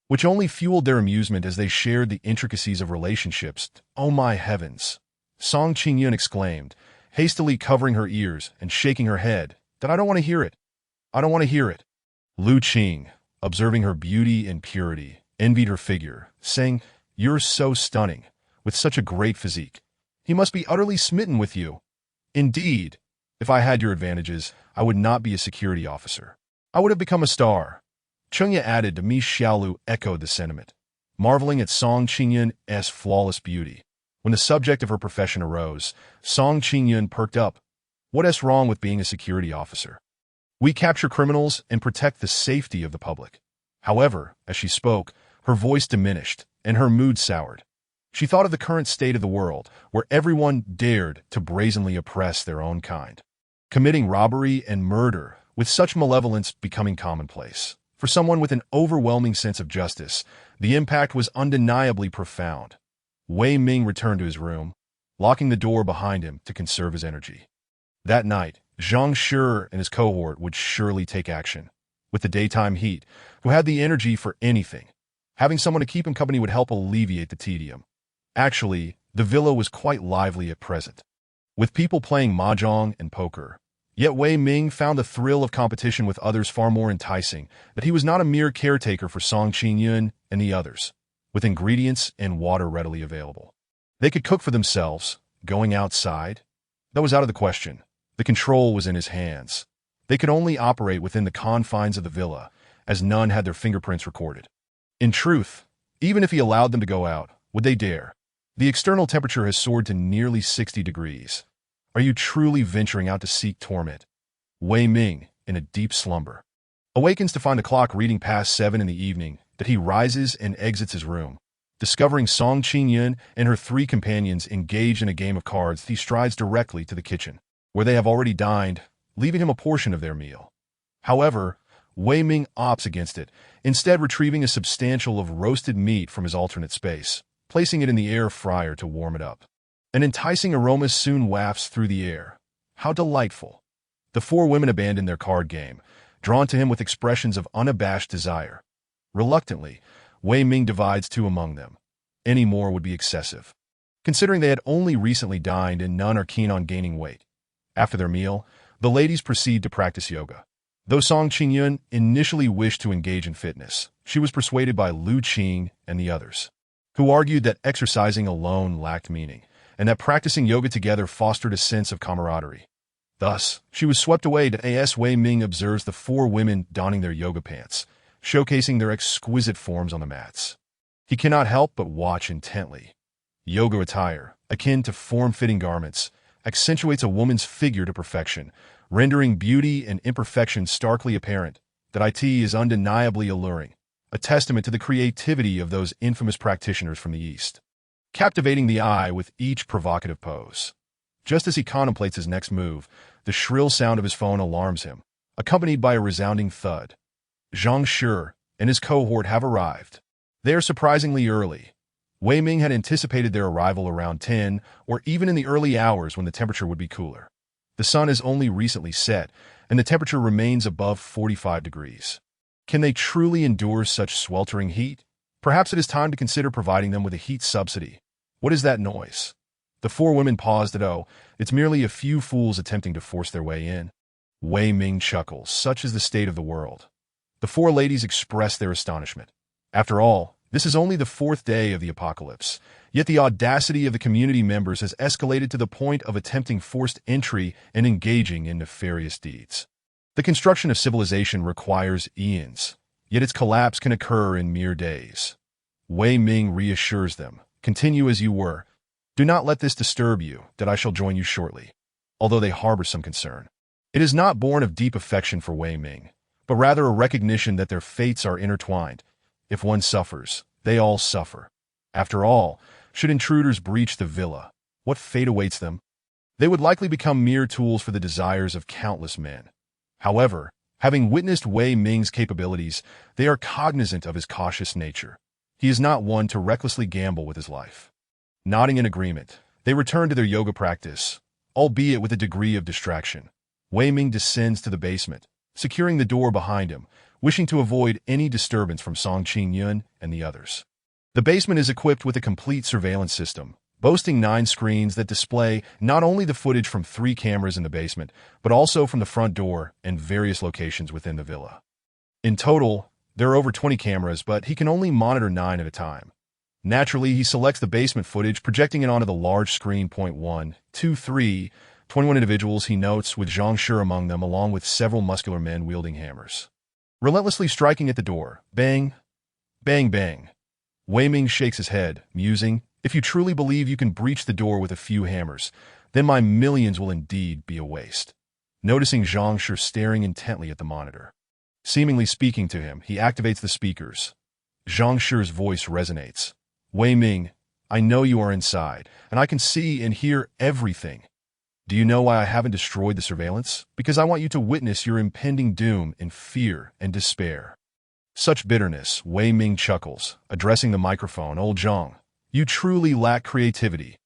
Which only fueled their amusement as they shared the intricacies of relationships. "Oh my heavens!" Song Qingyun exclaimed, hastily covering her ears and shaking her head, "that I don't want to hear it. I don't want to hear it." Lu Qing, observing her beauty and purity, envied her figure, saying, "You're so stunning, with such a great physique. He must be utterly smitten with you." "Indeed, if I had your advantages, I would not be a security officer. I would have become a star." Cheng Ye added to Mi Xiaolu echoed the sentiment, marveling at Song Qingyun's flawless beauty. When the subject of her profession arose, Song Qingyun perked up. "What's wrong with being a security officer? We capture criminals and protect the safety of the public." However, as she spoke, her voice diminished and her mood soured. She thought of the current state of the world, where everyone dared to brazenly oppress their own kind, committing robbery and murder with such malevolence becoming commonplace. For someone with an overwhelming sense of justice, the impact was undeniably profound. Wei Ming returned to his room, locking the door behind him to conserve his energy. That night, Zhang Shi and his cohort would surely take action. With the daytime heat, who had the energy for anything, having someone to keep him company would help alleviate the tedium. Actually, the villa was quite lively at present, with people playing mahjong and poker. Yet Wei Ming found the thrill of competition with others far more enticing, that he was not a mere caretaker for Song Qingyun and the others, with ingredients and water readily available. They could cook for themselves. Going outside? That was out of the question. The control was in his hands. They could only operate within the confines of the villa, as none had their fingerprints recorded. In truth, even if he allowed them to go out, would they dare? The external temperature has soared to nearly 60 degrees. Are you truly venturing out to seek torment? Wei Ming, in a deep slumber, awakens to find the clock reading past 7 in the evening, that he rises and exits his room. Discovering Song Qingyun and her three companions engaged in a game of cards, he strides directly to the kitchen, where they have already dined, leaving him a portion of their meal. However, Wei Ming opts against it, instead retrieving a substantial of roasted meat from his alternate space, placing it in the air fryer to warm it up. An enticing aroma soon wafts through the air. How delightful! The four women abandon their card game, drawn to him with expressions of unabashed desire. Reluctantly, Wei Ming divides two among them. Any more would be excessive, considering they had only recently dined and none are keen on gaining weight. After their meal, the ladies proceed to practice yoga. Though Song Qingyun initially wished to engage in fitness, she was persuaded by Lu Qing and the others, who argued that exercising alone lacked meaning, and that practicing yoga together fostered a sense of camaraderie. Thus, she was swept away as Wei Ming observes the four women donning their yoga pants, showcasing their exquisite forms on the mats. He cannot help but watch intently. Yoga attire, akin to form-fitting garments, accentuates a woman's figure to perfection, rendering beauty and imperfection starkly apparent. That it is undeniably alluring, a testament to the creativity of those infamous practitioners from the East, captivating the eye with each provocative pose. Just as he contemplates his next move, the shrill sound of his phone alarms him, accompanied by a resounding thud. Zhang Shi and his cohort have arrived. They are surprisingly early. Wei Ming had anticipated their arrival around 10, or even in the early hours when the temperature would be cooler. The sun has only recently set, and the temperature remains above 45 degrees. Can they truly endure such sweltering heat? Perhaps it is time to consider providing them with a heat subsidy. What is that noise? The four women paused. It's merely a few fools attempting to force their way in. Wei Ming chuckles. Such is the state of the world. The four ladies express their astonishment. After all, this is only the fourth day of the apocalypse, yet the audacity of the community members has escalated to the point of attempting forced entry and engaging in nefarious deeds. The construction of civilization requires eons, yet its collapse can occur in mere days. Wei Ming reassures them, "Continue as you were. Do not let this disturb you, that I shall join you shortly." Although they harbor some concern, it is not born of deep affection for Wei Ming, but rather a recognition that their fates are intertwined. If one suffers, they all suffer. After all, should intruders breach the villa, what fate awaits them? They would likely become mere tools for the desires of countless men. However, having witnessed Wei Ming's capabilities, they are cognizant of his cautious nature. He is not one to recklessly gamble with his life. Nodding in agreement, they return to their yoga practice, albeit with a degree of distraction. Wei Ming descends to the basement, securing the door behind him, wishing to avoid any disturbance from Song Qingyun and the others. The basement is equipped with a complete surveillance system, boasting 9 screens that display not only the footage from 3 cameras in the basement, but also from the front door and various locations within the villa. In total, there are over 20 cameras, but he can only monitor 9 at a time. Naturally, he selects the basement footage, projecting it onto the large screen. 1, 2, 3, 21 individuals, he notes, with Zhang Shi among them, along with several muscular men wielding hammers, relentlessly striking at the door. Bang! Bang bang! Wei Ming shakes his head, musing, "If you truly believe you can breach the door with a few hammers, then my millions will indeed be a waste." Noticing Zhang Shi staring intently at the monitor, seemingly speaking to him, he activates the speakers. Zhang Shi's voice resonates. "Wei Ming, I know you are inside, and I can see and hear everything. Do you know why I haven't destroyed the surveillance? Because I want you to witness your impending doom in fear and despair." Such bitterness, Wei Ming chuckles, addressing the microphone. "Old Zhang, you truly lack creativity.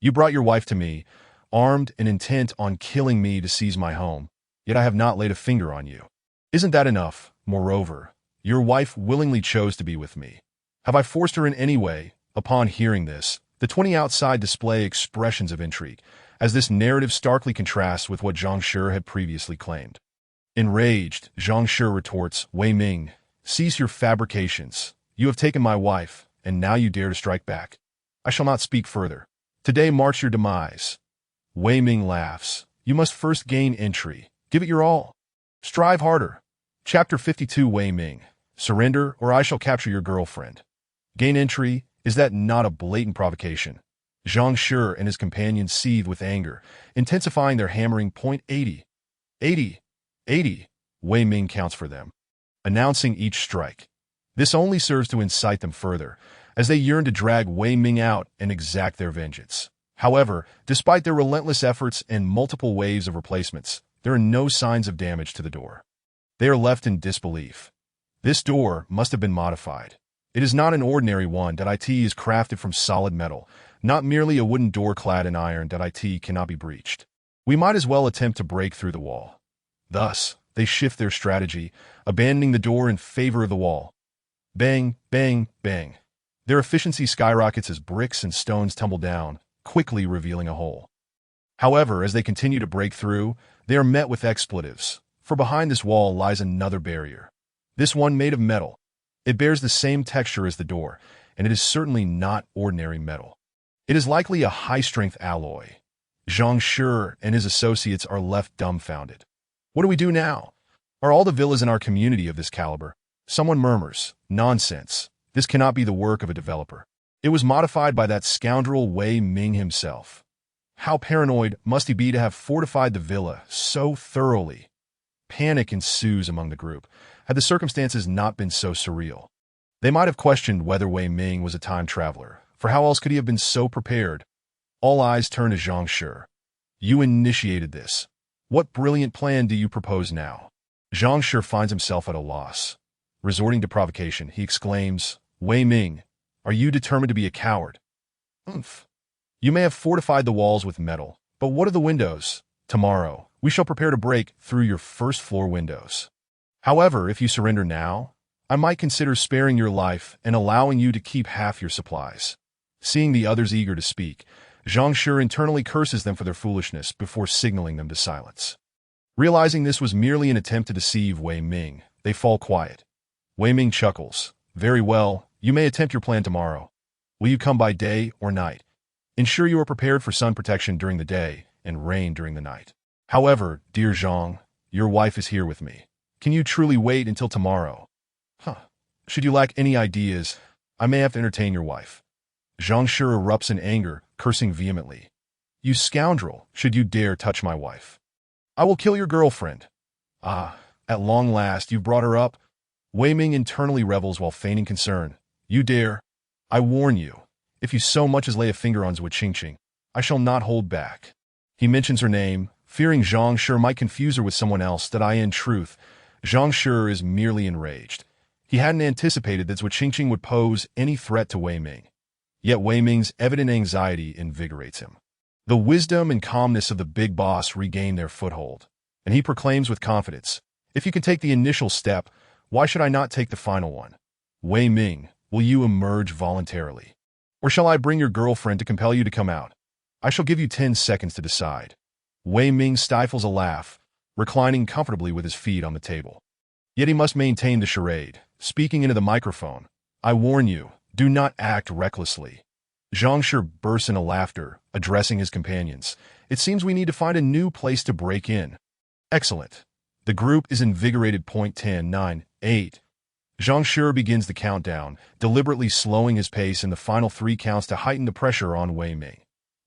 You brought your wife to me, armed and intent on killing me to seize my home, yet I have not laid a finger on you. Isn't that enough? Moreover, your wife willingly chose to be with me. Have I forced her in any way?" Upon hearing this, the 20 outside display expressions of intrigue, as this narrative starkly contrasts with what Zhang Shi had previously claimed. Enraged, Zhang Shi retorts, "Wei Ming, cease your fabrications. You have taken my wife, and now you dare to strike back. I shall not speak further. Today marks your demise." Wei Ming laughs. "You must first gain entry. Give it your all. Strive harder." Chapter 52. Wei Ming, surrender or I shall capture your girlfriend. Gain entry, is that not a blatant provocation? Zhang Shi and his companions seethe with anger, intensifying their hammering. 80, 80, 80. Wei Ming counts for them, announcing each strike. This only serves to incite them further, as they yearn to drag Wei Ming out and exact their vengeance. However, despite their relentless efforts and multiple waves of replacements, there are no signs of damage to the door. They are left in disbelief. This door must have been modified. It is not an ordinary one. It is crafted from solid metal, not merely a wooden door clad in iron. It cannot be breached. We might as well attempt to break through the wall. Thus, they shift their strategy, abandoning the door in favor of the wall. Bang, bang, bang. Their efficiency skyrockets as bricks and stones tumble down, quickly revealing a hole. However, as they continue to break through, they are met with expletives. For behind this wall lies another barrier. This one made of metal. It bears the same texture as the door, and it is certainly not ordinary metal. It is likely a high-strength alloy. Zhang Shi and his associates are left dumbfounded. What do we do now? Are all the villas in our community of this caliber? Someone murmurs, nonsense. This cannot be the work of a developer. It was modified by that scoundrel Wei Ming himself. How paranoid must he be to have fortified the villa so thoroughly? Panic ensues among the group, had the circumstances not been so surreal. They might have questioned whether Wei Ming was a time traveler, for how else could he have been so prepared? All eyes turn to Zhang Shi. You initiated this. What brilliant plan do you propose now? Zhang Shi finds himself at a loss. Resorting to provocation, he exclaims, Wei Ming, are you determined to be a coward? Umph. You may have fortified the walls with metal, but what of the windows? Tomorrow, we shall prepare to break through your first-floor windows. However, if you surrender now, I might consider sparing your life and allowing you to keep half your supplies. Seeing the others eager to speak, Zhang Shi internally curses them for their foolishness before signaling them to silence. Realizing this was merely an attempt to deceive Wei Ming, they fall quiet. Wei Ming chuckles. Very well, you may attempt your plan tomorrow. Will you come by day or night? Ensure you are prepared for sun protection during the day and rain during the night. However, dear Zhang, your wife is here with me. Can you truly wait until tomorrow? Should you lack any ideas, I may have to entertain your wife. Zhang Shi erupts in anger, cursing vehemently. You scoundrel, should you dare touch my wife. I will kill your girlfriend. Ah, at long last you've brought her up. Wei Ming internally revels while feigning concern. You dare? I warn you, if you so much as lay a finger on Zhuo Qingqing, I shall not hold back. He mentions her name, fearing Zhang Shi might confuse her with someone else that in truth, Zhang Shi is merely enraged. He hadn't anticipated that Zhuo Qingqing would pose any threat to Wei Ming. Yet Wei Ming's evident anxiety invigorates him. The wisdom and calmness of the big boss regain their foothold, and he proclaims with confidence, if you can take the initial step, why should I not take the final one? Wei Ming, will you emerge voluntarily? Or shall I bring your girlfriend to compel you to come out? I shall give you 10 seconds to decide. Wei Ming stifles a laugh, reclining comfortably with his feet on the table. Yet he must maintain the charade, speaking into the microphone. I warn you, do not act recklessly. Zhang Shi bursts into laughter, addressing his companions. It seems we need to find a new place to break in. Excellent. The group is invigorated. 10, 9, 8. Zhang Shi begins the countdown, deliberately slowing his pace in the final 3 counts to heighten the pressure on Wei Ming.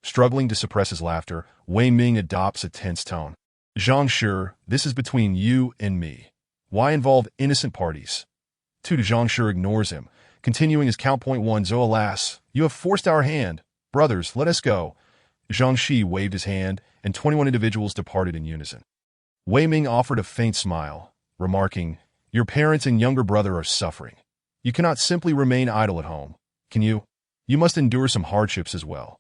Struggling to suppress his laughter, Wei Ming adopts a tense tone. Zhang Shi, this is between you and me. Why involve innocent parties? 2. Zhang Shi ignores him, continuing his count. 1. So alas, you have forced our hand. Brothers, let us go. Zhang Shi waved his hand, and 21 individuals departed in unison. Wei Ming offered a faint smile, remarking, your parents and younger brother are suffering. You cannot simply remain idle at home, can you? You must endure some hardships as well.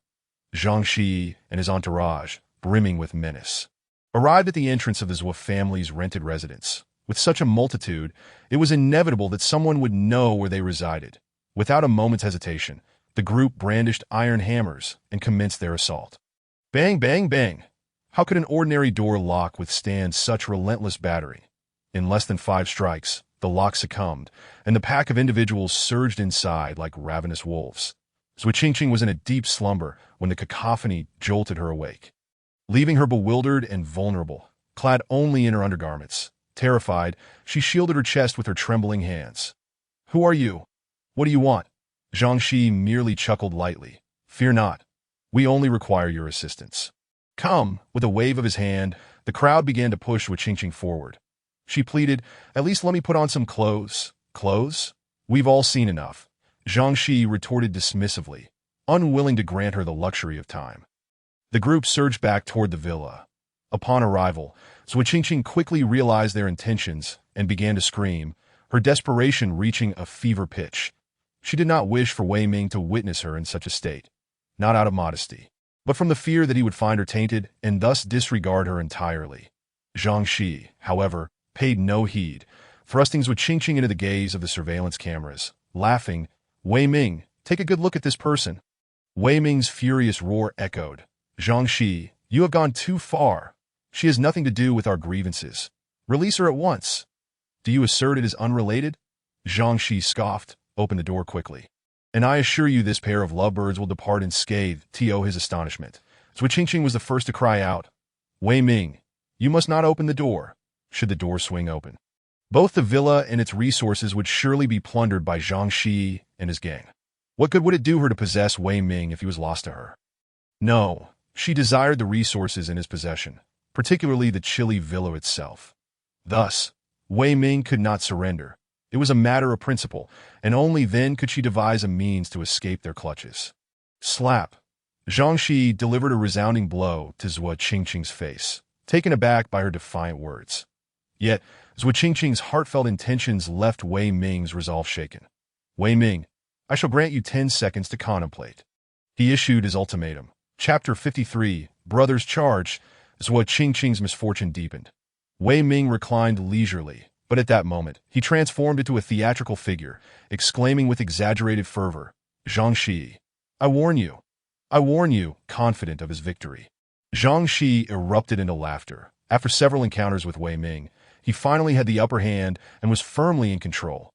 Zhang Shi and his entourage, brimming with menace, arrived at the entrance of the Zhuo family's rented residence. With such a multitude, it was inevitable that someone would know where they resided. Without a moment's hesitation, the group brandished iron hammers and commenced their assault. Bang, bang, bang! How could an ordinary door lock withstand such relentless battery? In less than 5 strikes, the lock succumbed, and the pack of individuals surged inside like ravenous wolves. Zhuo Qingqing was in a deep slumber when the cacophony jolted her awake. Leaving her bewildered and vulnerable, clad only in her undergarments, terrified, she shielded her chest with her trembling hands. Who are you? What do you want? Zhang Shi merely chuckled lightly. Fear not. We only require your assistance. Come. With a wave of his hand, the crowd began to push Zhuo Qingqing forward. She pleaded, at least let me put on some clothes. Clothes? We've all seen enough. Zhang Shi retorted dismissively, unwilling to grant her the luxury of time. The group surged back toward the villa. Upon arrival, Zhuo Qingqing quickly realized their intentions and began to scream, her desperation reaching a fever pitch. She did not wish for Wei Ming to witness her in such a state, not out of modesty, but from the fear that he would find her tainted and thus disregard her entirely. Zhang Shi, however, paid no heed, thrusting Zhuo Qingqing into the gaze of the surveillance cameras, laughing, Wei Ming, take a good look at this person. Wei Ming's furious roar echoed. Zhang Shi, you have gone too far. She has nothing to do with our grievances. Release her at once. Do you assert it is unrelated? Zhang Shi scoffed, opened the door quickly. And I assure you this pair of lovebirds will depart unscathed, to his astonishment. Zhou Qingqing was the first to cry out, Wei Ming, you must not open the door, should the door swing open. Both the villa and its resources would surely be plundered by Zhang Shi and his gang. What good would it do her to possess Wei Ming if he was lost to her? No, she desired the resources in his possession, particularly the chilly villa itself. Thus, Wei Ming could not surrender. It was a matter of principle, and only then could she devise a means to escape their clutches. Slap! Zhang Shi delivered a resounding blow to Zhou Qingqing's face, taken aback by her defiant words. Yet, Zhou Qingqing's heartfelt intentions left Wei Ming's resolve shaken. Wei Ming, I shall grant you 10 seconds to contemplate. He issued his ultimatum. Chapter 53, Brothers Charged. Zhou Qingqing's misfortune deepened. Wei Ming reclined leisurely, but at that moment, he transformed into a theatrical figure, exclaiming with exaggerated fervor, Zhang Shi, I warn you, confident of his victory. Zhang Shi erupted into laughter. After several encounters with Wei Ming, he finally had the upper hand and was firmly in control.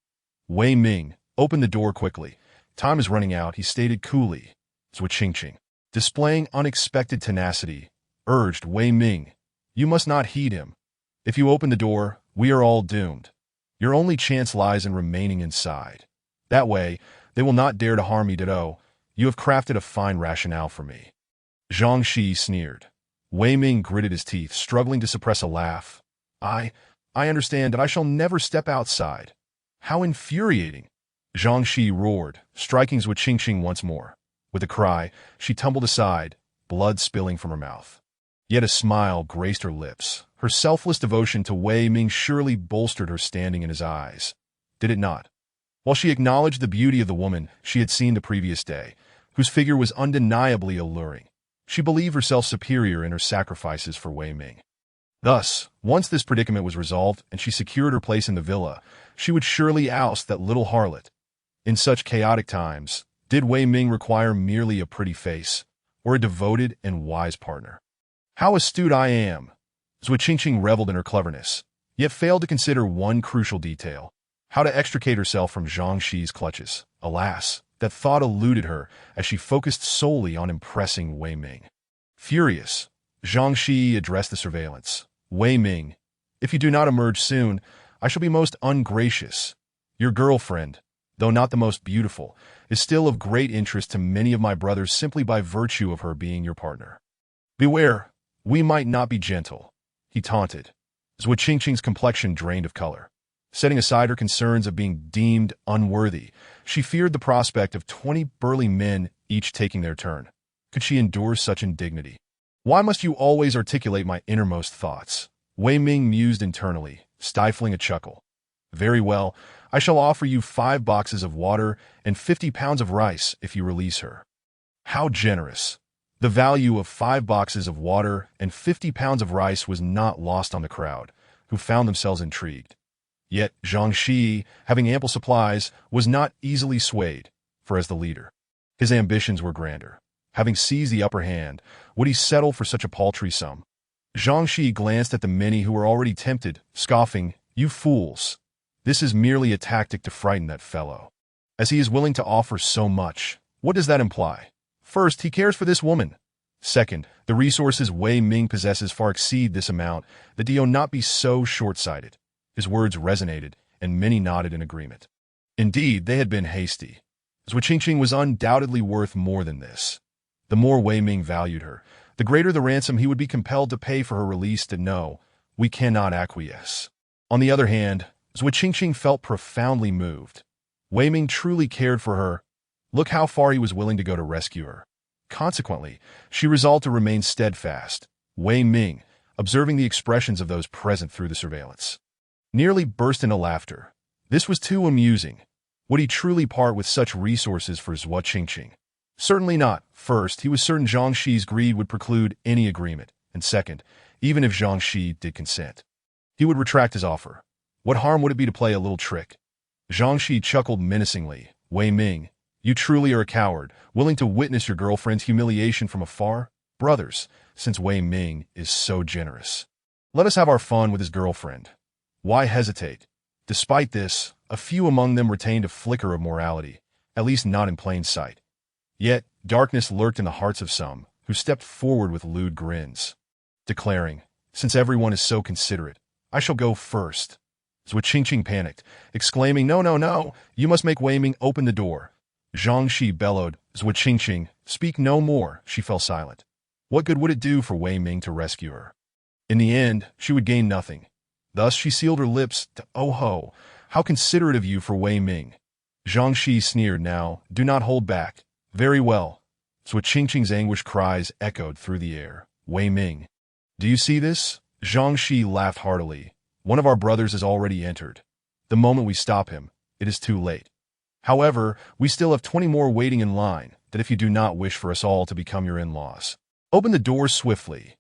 Wei Ming opened the door quickly. Time is running out, he stated coolly. Zhou Qingqing, displaying unexpected tenacity, urged Wei Ming, you must not heed him. If you open the door, we are all doomed. Your only chance lies in remaining inside. That way, they will not dare to harm me, Ditto. You have crafted a fine rationale for me. Zhang Shi sneered. Wei Ming gritted his teeth, struggling to suppress a laugh. I understand that I shall never step outside. How infuriating! Zhang Shi roared, striking Zhou Qingqing once more. With a cry, she tumbled aside, blood spilling from her mouth. Yet a smile graced her lips. Her selfless devotion to Wei Ming surely bolstered her standing in his eyes. Did it not? While she acknowledged the beauty of the woman she had seen the previous day, whose figure was undeniably alluring, she believed herself superior in her sacrifices for Wei Ming. Thus, once this predicament was resolved and she secured her place in the villa, she would surely oust that little harlot. In such chaotic times, did Wei Ming require merely a pretty face, or a devoted and wise partner? How astute I am! Zhou Qingqing reveled in her cleverness, yet failed to consider one crucial detail: how to extricate herself from Zhang Shi's clutches. Alas, that thought eluded her as she focused solely on impressing Wei Ming. Furious, Zhang Shi addressed the surveillance. Wei Ming, if you do not emerge soon, I shall be most ungracious. Your girlfriend, though not the most beautiful, is still of great interest to many of my brothers simply by virtue of her being your partner. Beware, we might not be gentle, he taunted. Zhou Qingqing's complexion drained of color. Setting aside her concerns of being deemed unworthy, she feared the prospect of 20 burly men each taking their turn. Could she endure such indignity? Why must you always articulate my innermost thoughts? Wei Ming mused internally, stifling a chuckle. Very well, I shall offer you 5 boxes of water and 50 pounds of rice if you release her. How generous! The value of 5 boxes of water and 50 pounds of rice was not lost on the crowd, who found themselves intrigued. Yet Zhang Shi, having ample supplies, was not easily swayed, for as the leader, his ambitions were grander. Having seized the upper hand, would he settle for such a paltry sum? Zhang Shi glanced at the many who were already tempted, scoffing, You fools! This is merely a tactic to frighten that fellow. As he is willing to offer so much, what does that imply? First, he cares for this woman. Second, the resources Wei Ming possesses far exceed this amount, that Dio not be so short-sighted. His words resonated, and many nodded in agreement. Indeed, they had been hasty. Zhou Qingqing was undoubtedly worth more than this. The more Wei Ming valued her, the greater the ransom he would be compelled to pay for her release. To know, we cannot acquiesce. On the other hand, Zhou Qingqing felt profoundly moved. Wei Ming truly cared for her. Look how far he was willing to go to rescue her. Consequently, she resolved to remain steadfast. Wei Ming, observing the expressions of those present through the surveillance, nearly burst into laughter. This was too amusing. Would he truly part with such resources for Zhou Qingqing? Certainly not. First, he was certain Zhang Shi's greed would preclude any agreement, and second, even if Zhang Shi did consent, he would retract his offer. What harm would it be to play a little trick? Zhang Shi chuckled menacingly. Wei Ming, you truly are a coward, willing to witness your girlfriend's humiliation from afar? Brothers, since Wei Ming is so generous, let us have our fun with his girlfriend. Why hesitate? Despite this, a few among them retained a flicker of morality, at least not in plain sight. Yet, darkness lurked in the hearts of some, who stepped forward with lewd grins, declaring, "Since everyone is so considerate, I shall go first." Zhuo panicked, exclaiming, "No, no, no, you must make Wei Ming open the door." Zhang Shi bellowed, "Zhuo, speak no more." She fell silent. What good would it do for Wei Ming to rescue her? In the end, she would gain nothing. Thus she sealed her lips to, "Oh ho, how considerate of you for Wei Ming." Zhang Shi sneered, "Now, do not hold back." "Very well." Zhuo anguished cries echoed through the air. "Wei Ming, do you see this?" Zhang Shi laughed heartily. "One of our brothers has already entered. The moment we stop him, it is too late. However, we still have 20 more waiting in line, that if you do not wish for us all to become your in-laws, open the doors swiftly."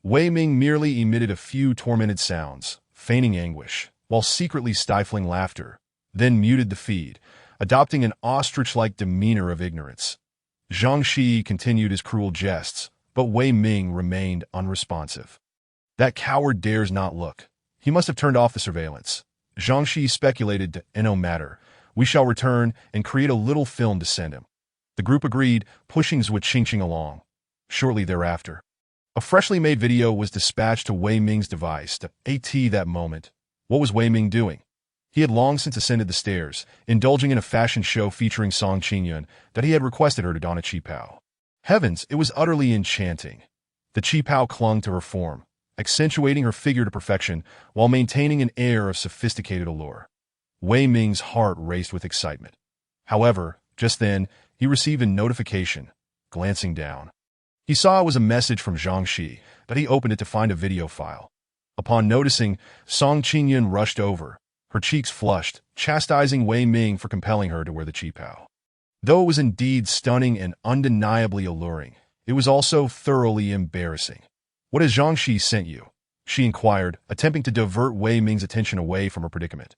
Wei Ming merely emitted a few tormented sounds, feigning anguish, while secretly stifling laughter, then muted the feed, adopting an ostrich-like demeanor of ignorance. Zhang Shi continued his cruel jests, but Wei Ming remained unresponsive. That coward dares not look. He must have turned off the surveillance. Zhang Shi speculated, "No matter. We shall return and create a little film to send him." The group agreed, pushing Zhuo along. Shortly thereafter, a freshly made video was dispatched to Wei Ming's device. At that moment, what was Wei Ming doing? He had long since ascended the stairs, indulging in a fashion show featuring Song Qingyun that he had requested her to don a qipao. Heavens, it was utterly enchanting. The qipao clung to her form, accentuating her figure to perfection while maintaining an air of sophisticated allure. Wei Ming's heart raced with excitement. However, just then, he received a notification. Glancing down, he saw it was a message from Zhang Shi, but he opened it to find a video file. Upon noticing, Song Qingyun rushed over, her cheeks flushed, chastising Wei Ming for compelling her to wear the qipao. Though it was indeed stunning and undeniably alluring, it was also thoroughly embarrassing. "What has Zhang Shi sent you?" she inquired, attempting to divert Wei Ming's attention away from her predicament.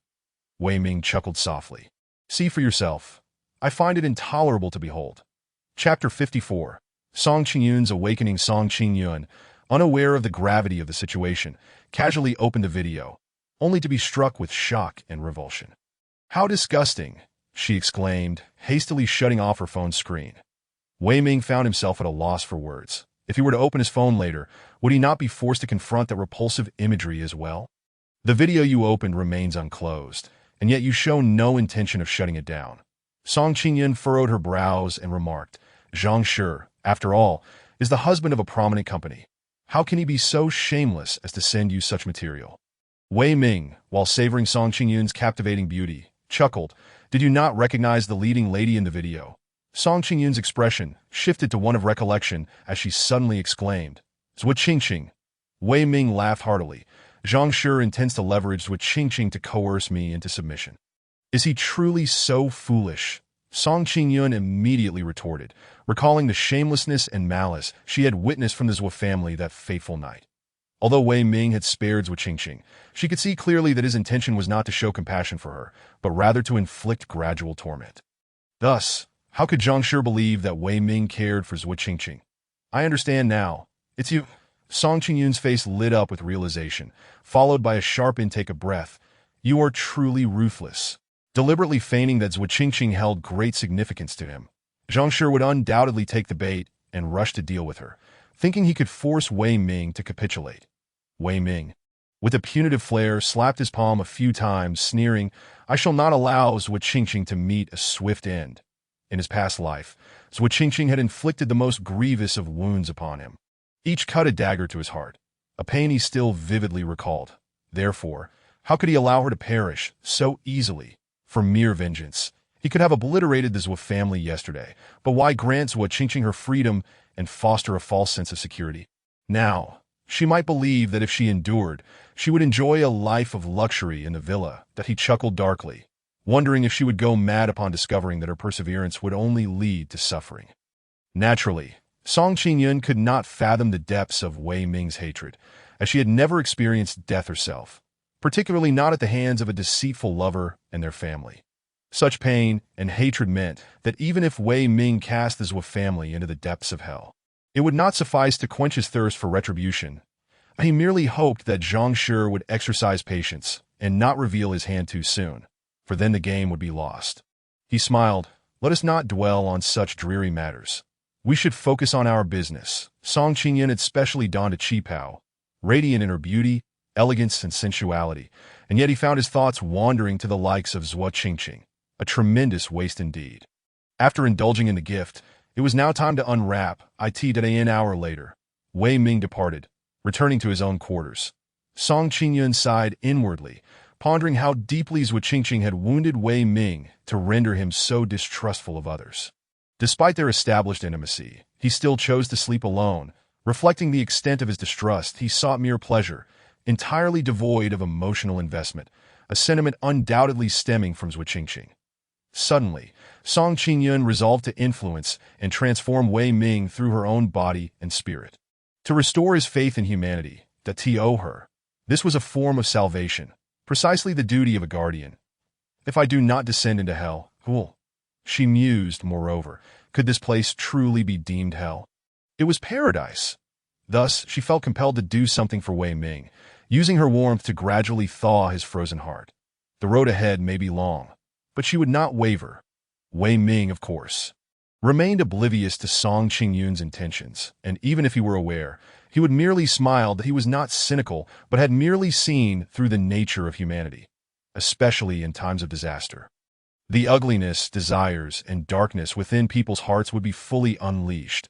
Wei Ming chuckled softly. "See for yourself. I find it intolerable to behold." Chapter 54. Song Qingyun's awakening. Song Qingyun, unaware of the gravity of the situation, casually opened the video, only to be struck with shock and revulsion. "How disgusting!" she exclaimed, hastily shutting off her phone's screen. Wei Ming found himself at a loss for words. If he were to open his phone later, would he not be forced to confront that repulsive imagery as well? "The video you opened remains unclosed, and yet you show no intention of shutting it down." Song Qingyun furrowed her brows and remarked, "Zhang Shi, after all, is the husband of a prominent company. How can he be so shameless as to send you such material?" Wei Ming, while savoring Song Qingyun's captivating beauty, chuckled, "Did you not recognize the leading lady in the video?" Song Qingyun's expression shifted to one of recollection as she suddenly exclaimed, "Zhuo." Wei Ming laughed heartily. "Zhang Shi intends to leverage Zhuo to coerce me into submission. Is he truly so foolish?" Song Qingyun immediately retorted, recalling the shamelessness and malice she had witnessed from the Zhuo family that fateful night. Although Wei Ming had spared Zhuo, she could see clearly that his intention was not to show compassion for her, but rather to inflict gradual torment. Thus, how could Zhang Shi believe that Wei Ming cared for Zhuo? "I understand now. It's you." Song Qingyun's face lit up with realization, followed by a sharp intake of breath. "You are truly ruthless." Deliberately feigning that Zhuo held great significance to him, Zhang Shi would undoubtedly take the bait and rush to deal with her, thinking he could force Wei Ming to capitulate. Wei Ming, with a punitive flair, slapped his palm a few times, sneering, "I shall not allow Zhuo to meet a swift end." In his past life, Zhuo had inflicted the most grievous of wounds upon him. Each cut a dagger to his heart, a pain he still vividly recalled. Therefore, how could he allow her to perish so easily? For mere vengeance, he could have obliterated the Zhuo family yesterday, but why grant Zhuo her freedom and foster a false sense of security? Now, she might believe that if she endured, she would enjoy a life of luxury in the villa. That he chuckled darkly, wondering if she would go mad upon discovering that her perseverance would only lead to suffering. Naturally, Song Qingyun could not fathom the depths of Wei Ming's hatred, as she had never experienced death herself, particularly not at the hands of a deceitful lover and their family. Such pain and hatred meant that even if Wei Ming cast the Zhuo family into the depths of hell, it would not suffice to quench his thirst for retribution. He merely hoped that Zhang Shi would exercise patience, and not reveal his hand too soon, for then the game would be lost. He smiled. Let us not dwell on such dreary matters. We should focus on our business. Song Qingyun had specially donned a qipao, radiant in her beauty, elegance, and sensuality, and yet he found his thoughts wandering to the likes of Zhuo Qingqing, a tremendous waste indeed. After indulging in the gift, it was now time to unwrap. An hour later, Wei Ming departed, returning to his own quarters. Song Qingyun sighed inwardly, pondering how deeply Zhuo Qingqing had wounded Wei Ming to render him so distrustful of others. Despite their established intimacy, he still chose to sleep alone. Reflecting the extent of his distrust, he sought mere pleasure, entirely devoid of emotional investment, a sentiment undoubtedly stemming from Zhuo Qingqing. Suddenly, Song Qingyun resolved to influence and transform Wei Ming through her own body and spirit. To restore his faith in humanity, her. This was a form of salvation, precisely the duty of a guardian. If I do not descend into hell, who'll? She mused, moreover, could this place truly be deemed hell? It was paradise. Thus, she felt compelled to do something for Wei Ming, using her warmth to gradually thaw his frozen heart. The road ahead may be long, but she would not waver. Wei Ming, of course, remained oblivious to Song Qingyun's intentions, and even if he were aware, he would merely smile that he was not cynical but had merely seen through the nature of humanity, especially in times of disaster. The ugliness, desires, and darkness within people's hearts would be fully unleashed.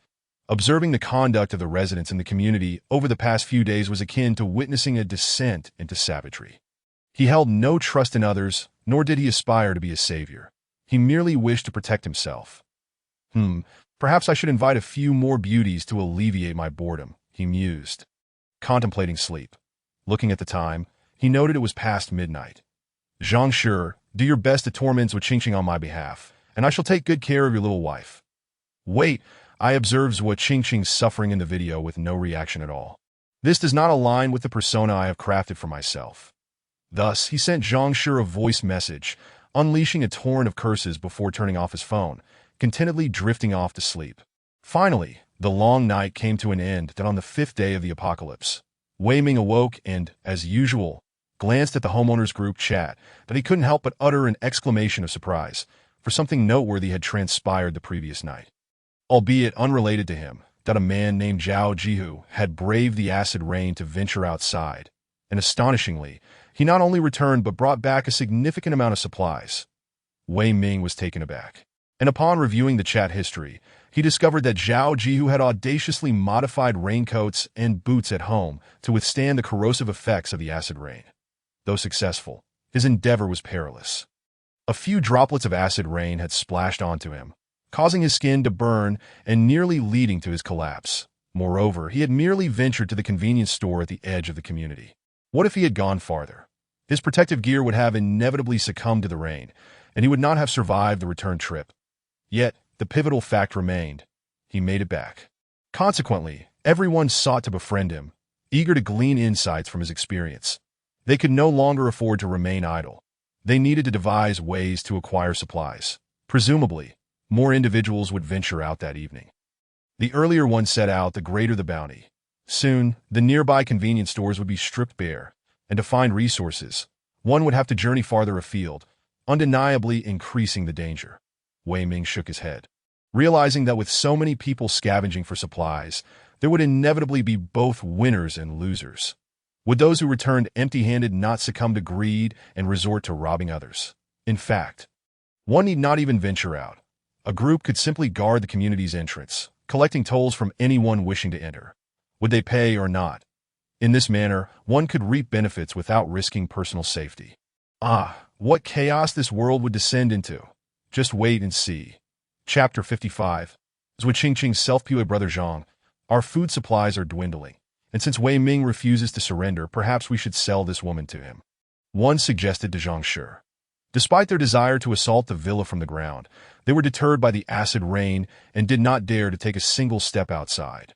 Observing the conduct of the residents in the community over the past few days was akin to witnessing a descent into savagery. He held no trust in others, nor did he aspire to be a savior. He merely wished to protect himself. Perhaps I should invite a few more beauties to alleviate my boredom, he mused, contemplating sleep. Looking at the time, he noted it was past midnight. Zhang Shi, do your best to torment Zhuo Qingqing on my behalf, and I shall take good care of your little wife. Wait, I observed Zhuo Qingqing's suffering in the video with no reaction at all. This does not align with the persona I have crafted for myself. Thus, he sent Zhang Shi a voice message, unleashing a torrent of curses before turning off his phone, contentedly drifting off to sleep. Finally, the long night came to an end on the 5th day of the apocalypse. Wei Ming awoke and, as usual, glanced at the homeowners group chat that he couldn't help but utter an exclamation of surprise, for something noteworthy had transpired the previous night. Albeit unrelated to him, that a man named Zhao Jihu had braved the acid rain to venture outside, and astonishingly, he not only returned but brought back a significant amount of supplies. Wei Ming was taken aback, and upon reviewing the chat history, he discovered that Zhao Jihu had audaciously modified raincoats and boots at home to withstand the corrosive effects of the acid rain. Though successful, his endeavor was perilous. A few droplets of acid rain had splashed onto him, causing his skin to burn and nearly leading to his collapse. Moreover, he had merely ventured to the convenience store at the edge of the community. What if he had gone farther? His protective gear would have inevitably succumbed to the rain, and he would not have survived the return trip. Yet, the pivotal fact remained. He made it back. Consequently, everyone sought to befriend him, eager to glean insights from his experience. They could no longer afford to remain idle. They needed to devise ways to acquire supplies. Presumably, more individuals would venture out that evening. The earlier one set out, the greater the bounty. Soon, the nearby convenience stores would be stripped bare, and to find resources, one would have to journey farther afield, undeniably increasing the danger. Wei Ming shook his head, realizing that with so many people scavenging for supplies, there would inevitably be both winners and losers. Would those who returned empty-handed not succumb to greed and resort to robbing others? In fact, one need not even venture out. A group could simply guard the community's entrance, collecting tolls from anyone wishing to enter. Would they pay or not? In this manner, one could reap benefits without risking personal safety. What chaos this world would descend into. Just wait and see. Chapter 55. Zhuo Qingqing's self-pure brother Zhang. Our food supplies are dwindling, and since Wei Ming refuses to surrender, perhaps we should sell this woman to him. One suggested to Zhang Shi. Despite their desire to assault the villa from the ground, they were deterred by the acid rain and did not dare to take a single step outside.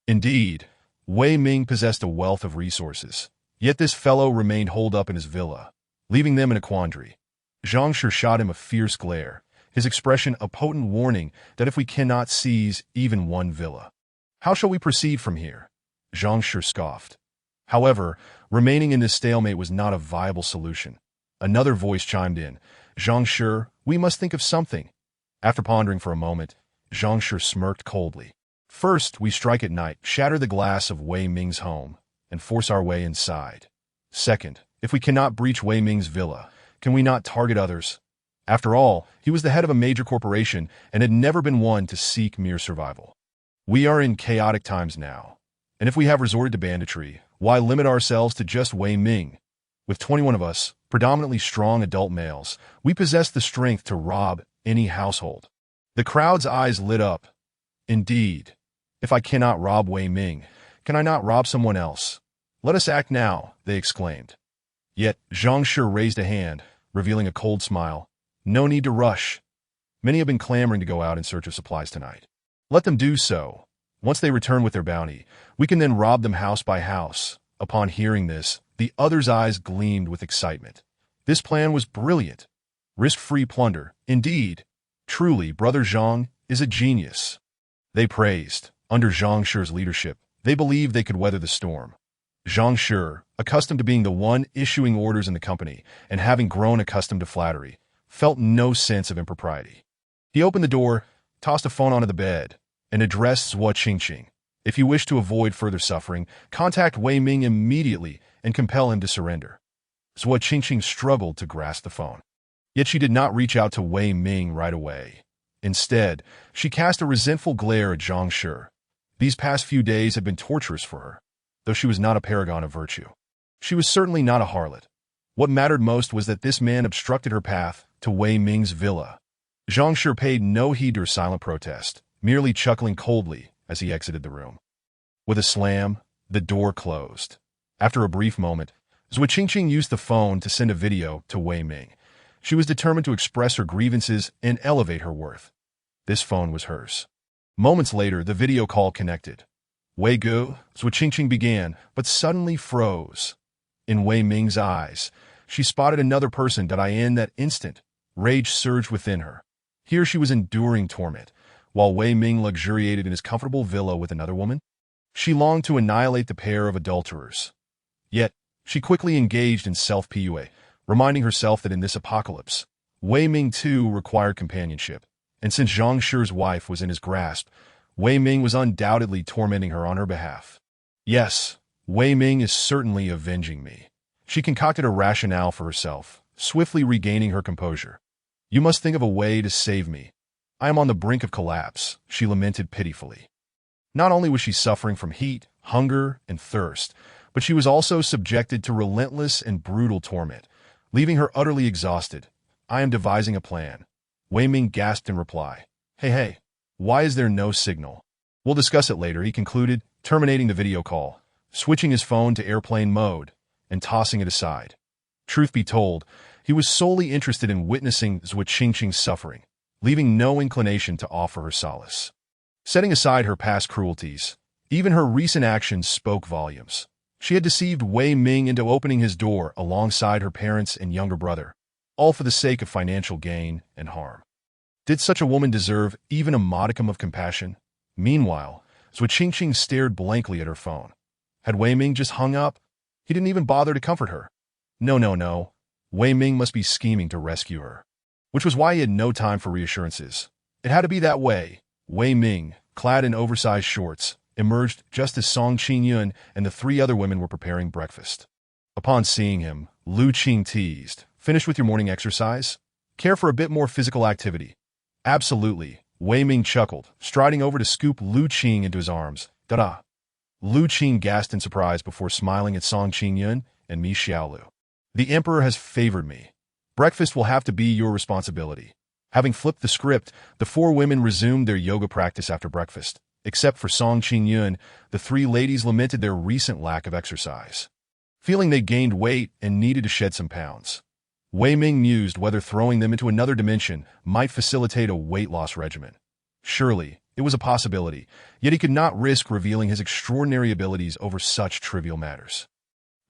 Indeed, Wei Ming possessed a wealth of resources, yet this fellow remained holed up in his villa, leaving them in a quandary. Zhang Shi shot him a fierce glare, his expression a potent warning that if we cannot seize even one villa, how shall we proceed from here? Zhang Shi scoffed. However, remaining in this stalemate was not a viable solution. Another voice chimed in. Zhang Shi, we must think of something. After pondering for a moment, Zhang Shi smirked coldly. First, we strike at night, shatter the glass of Wei Ming's home, and force our way inside. Second, if we cannot breach Wei Ming's villa, can we not target others? After all, he was the head of a major corporation and had never been one to seek mere survival. We are in chaotic times now, and if we have resorted to banditry, why limit ourselves to just Wei Ming? With 21 of us, predominantly strong adult males, we possess the strength to rob any household. The crowd's eyes lit up. Indeed, if I cannot rob Wei Ming, can I not rob someone else? Let us act now, they exclaimed. Yet, Zhang Shi raised a hand, revealing a cold smile. No need to rush. Many have been clamoring to go out in search of supplies tonight. Let them do so. Once they return with their bounty, we can then rob them house by house. Upon hearing this, the other's eyes gleamed with excitement. This plan was brilliant. Risk-free plunder. Indeed. Truly, Brother Zhang is a genius. They praised. Under Zhang Shi's leadership, they believed they could weather the storm. Zhang Shi, accustomed to being the one issuing orders in the company and having grown accustomed to flattery, felt no sense of impropriety. He opened the door, tossed a phone onto the bed, and addressed Zhuo Qingqing. If you wish to avoid further suffering, contact Wei Ming immediately and compel him to surrender. Zhuo Qingqing struggled to grasp the phone. Yet she did not reach out to Wei Ming right away. Instead, she cast a resentful glare at Zhang Shi. These past few days had been torturous for her, though she was not a paragon of virtue. She was certainly not a harlot. What mattered most was that this man obstructed her path to Wei Ming's villa. Zhang Shi paid no heed to her silent protest, merely chuckling coldly as he exited the room. With a slam, the door closed. After a brief moment, Zhuo Qingqing used the phone to send a video to Wei Ming. She was determined to express her grievances and elevate her worth. This phone was hers. Moments later, the video call connected. Wei Gu, Zhuo Qingqing began, but suddenly froze. In Wei Ming's eyes, she spotted another person. In that instant, rage surged within her. Here she was enduring torment, while Wei Ming luxuriated in his comfortable villa with another woman. She longed to annihilate the pair of adulterers. Yet, she quickly engaged in self-PUA, reminding herself that in this apocalypse, Wei Ming too required companionship, and since Zhang Shi's wife was in his grasp, Wei Ming was undoubtedly tormenting her on her behalf. Yes, Wei Ming is certainly avenging me. She concocted a rationale for herself, swiftly regaining her composure. You must think of a way to save me. I am on the brink of collapse, she lamented pitifully. Not only was she suffering from heat, hunger, and thirst, but she was also subjected to relentless and brutal torment, leaving her utterly exhausted. I am devising a plan. Wei Ming gasped in reply. Hey, why is there no signal? We'll discuss it later, he concluded, terminating the video call, switching his phone to airplane mode, and tossing it aside. Truth be told, he was solely interested in witnessing Zhuo Qingqing's suffering, leaving no inclination to offer her solace. Setting aside her past cruelties, even her recent actions spoke volumes. She had deceived Wei Ming into opening his door alongside her parents and younger brother, all for the sake of financial gain and harm. Did such a woman deserve even a modicum of compassion? Meanwhile, Zhuo Qingqing stared blankly at her phone. Had Wei Ming just hung up? He didn't even bother to comfort her. No. Wei Ming must be scheming to rescue her. Which was why he had no time for reassurances. It had to be that way. Wei Ming, clad in oversized shorts, emerged just as Song Qingyun and the three other women were preparing breakfast. Upon seeing him, Lu Qing teased, "Finished with your morning exercise? Care for a bit more physical activity?" "Absolutely," Wei Ming chuckled, striding over to scoop Lu Qing into his arms. "Da-da." Lu Qing gasped in surprise before smiling at Song Qingyun and Mi Xiaolu. "The emperor has favored me. Breakfast will have to be your responsibility." Having flipped the script, the four women resumed their yoga practice after breakfast. Except for Song Qingyun, the three ladies lamented their recent lack of exercise, feeling they gained weight and needed to shed some pounds. Wei Ming mused whether throwing them into another dimension might facilitate a weight loss regimen. Surely, it was a possibility, yet he could not risk revealing his extraordinary abilities over such trivial matters.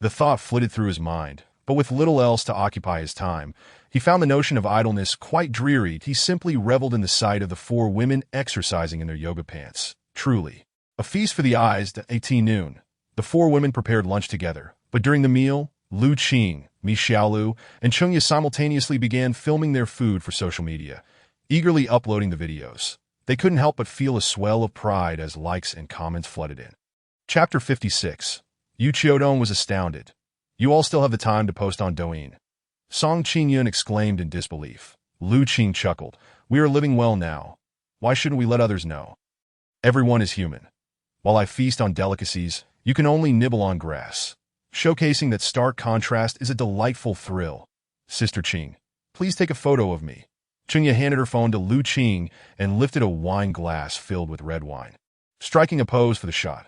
The thought flitted through his mind, but with little else to occupy his time, he found the notion of idleness quite dreary. He simply reveled in the sight of the four women exercising in their yoga pants. Truly, a feast for the eyes. At 18 noon, The four women prepared lunch together, but during the meal, Lu Qing, Mi Xiaolu, and Chengya simultaneously began filming their food for social media, eagerly uploading the videos. They couldn't help but feel a swell of pride as likes and comments flooded in. Chapter 56. Yu Qiudong was astounded. You all still have the time to post on Douyin. Song Qingyun exclaimed in disbelief. Lu Qing chuckled. We are living well now. Why shouldn't we let others know? Everyone is human. While I feast on delicacies, you can only nibble on grass. Showcasing that stark contrast is a delightful thrill. Sister Qing, please take a photo of me. Chengya handed her phone to Lu Qing and lifted a wine glass filled with red wine, striking a pose for the shot.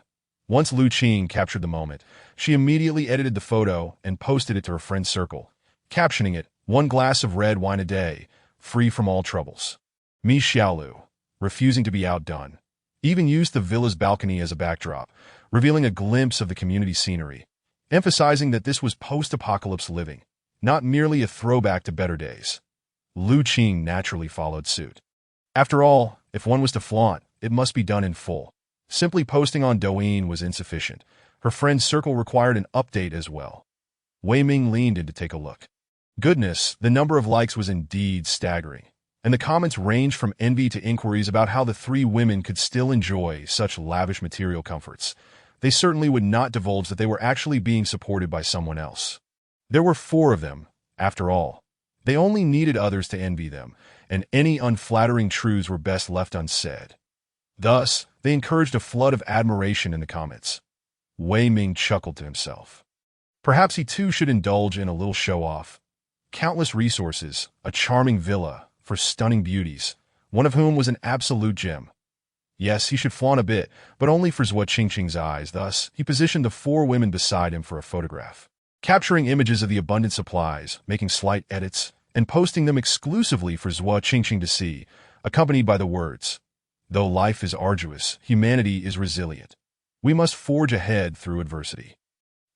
Once Lu Qing captured the moment, she immediately edited the photo and posted it to her friend's circle, captioning it, "One glass of red wine a day, free from all troubles." Mi Xiaolu, refusing to be outdone, even used the villa's balcony as a backdrop, revealing a glimpse of the community scenery, emphasizing that this was post-apocalypse living, not merely a throwback to better days. Lu Qing naturally followed suit. After all, if one was to flaunt, it must be done in full. Simply posting on Douyin was insufficient. Her friend's circle required an update as well. Wei Ming leaned in to take a look. Goodness, the number of likes was indeed staggering, and the comments ranged from envy to inquiries about how the three women could still enjoy such lavish material comforts. They certainly would not divulge that they were actually being supported by someone else. There were four of them, after all. They only needed others to envy them, and any unflattering truths were best left unsaid. Thus, they encouraged a flood of admiration in the comments. Wei Ming chuckled to himself. Perhaps he too should indulge in a little show-off. Countless resources, a charming villa for stunning beauties, one of whom was an absolute gem. Yes, he should flaunt a bit, but only for Zhuo Qingqing's eyes. Thus, he positioned the four women beside him for a photograph, capturing images of the abundant supplies, making slight edits, and posting them exclusively for Zhuo Qingqing to see, accompanied by the words, "Though life is arduous, humanity is resilient. We must forge ahead through adversity."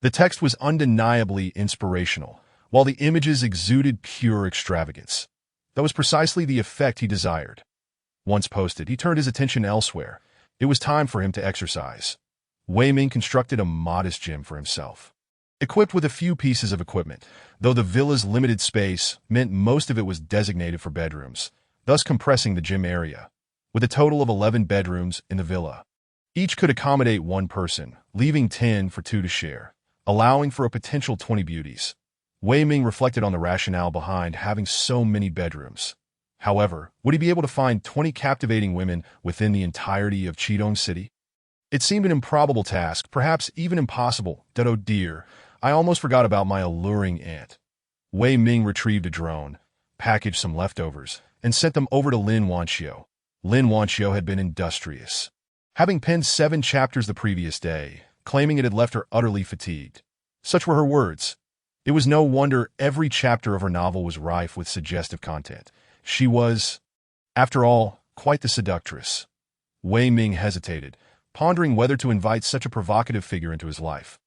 The text was undeniably inspirational, while the images exuded pure extravagance. That was precisely the effect he desired. Once posted, he turned his attention elsewhere. It was time for him to exercise. Wei Ming constructed a modest gym for himself, equipped with a few pieces of equipment, though the villa's limited space meant most of it was designated for bedrooms, thus compressing the gym area. With a total of 11 bedrooms in the villa, each could accommodate one person, leaving 10 for two to share, allowing for a potential 20 beauties. Wei Ming reflected on the rationale behind having so many bedrooms. However, would he be able to find 20 captivating women within the entirety of Qidong City? It seemed an improbable task, perhaps even impossible. That, oh dear, I almost forgot about my alluring aunt. Wei Ming retrieved a drone, packaged some leftovers, and sent them over to Lin Wanxiu. Lin Wanxiu had been industrious, having penned 7 chapters the previous day, claiming it had left her utterly fatigued. Such were her words. It was no wonder every chapter of her novel was rife with suggestive content. She was, after all, quite the seductress. Wei Ming hesitated, pondering whether to invite such a provocative figure into his life.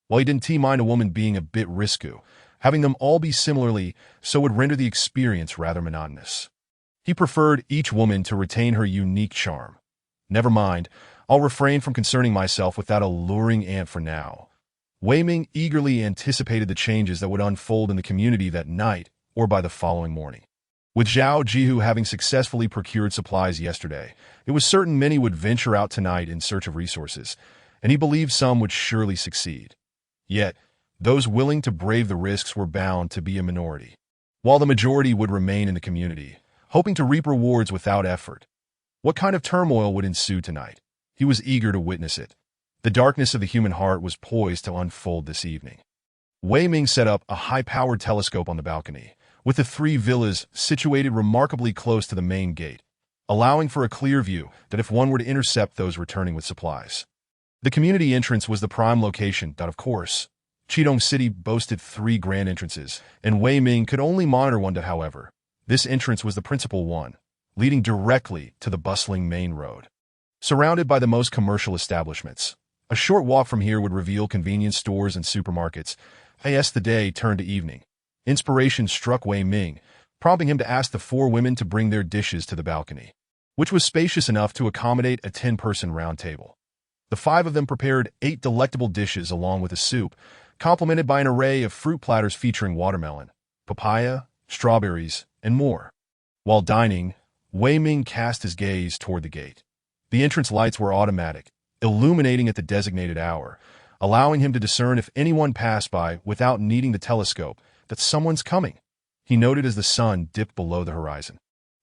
While he didn't mind a woman being a bit risque, having them all be similarly so would render the experience rather monotonous. He preferred each woman to retain her unique charm. Never mind, I'll refrain from concerning myself with that alluring aunt for now. Wei Ming eagerly anticipated the changes that would unfold in the community that night or by the following morning. With Zhao Jihu having successfully procured supplies yesterday, it was certain many would venture out tonight in search of resources, and he believed some would surely succeed. Yet, those willing to brave the risks were bound to be a minority, while the majority would remain in the community, hoping to reap rewards without effort. What kind of turmoil would ensue tonight? He was eager to witness it. The darkness of the human heart was poised to unfold this evening. Wei Ming set up a high-powered telescope on the balcony, with the 3 villas situated remarkably close to the main gate, allowing for a clear view that if one were to intercept those returning with supplies. The community entrance was the prime location. Of course, Qidong City boasted 3 grand entrances, and Wei Ming could only monitor one. However, this entrance was the principal one, leading directly to the bustling main road. Surrounded by the most commercial establishments, a short walk from here would reveal convenience stores and supermarkets. As the day turned to evening, inspiration struck Wei Ming, prompting him to ask the 4 women to bring their dishes to the balcony, which was spacious enough to accommodate a 10-person round table. The The five of them prepared 8 delectable dishes along with a soup, complemented by an array of fruit platters featuring watermelon, papaya, strawberries, and more. While dining, Wei Ming cast his gaze toward the gate. The entrance lights were automatic, illuminating at the designated hour, allowing him to discern if anyone passed by without needing the telescope that someone's coming. He noted as the sun dipped below the horizon.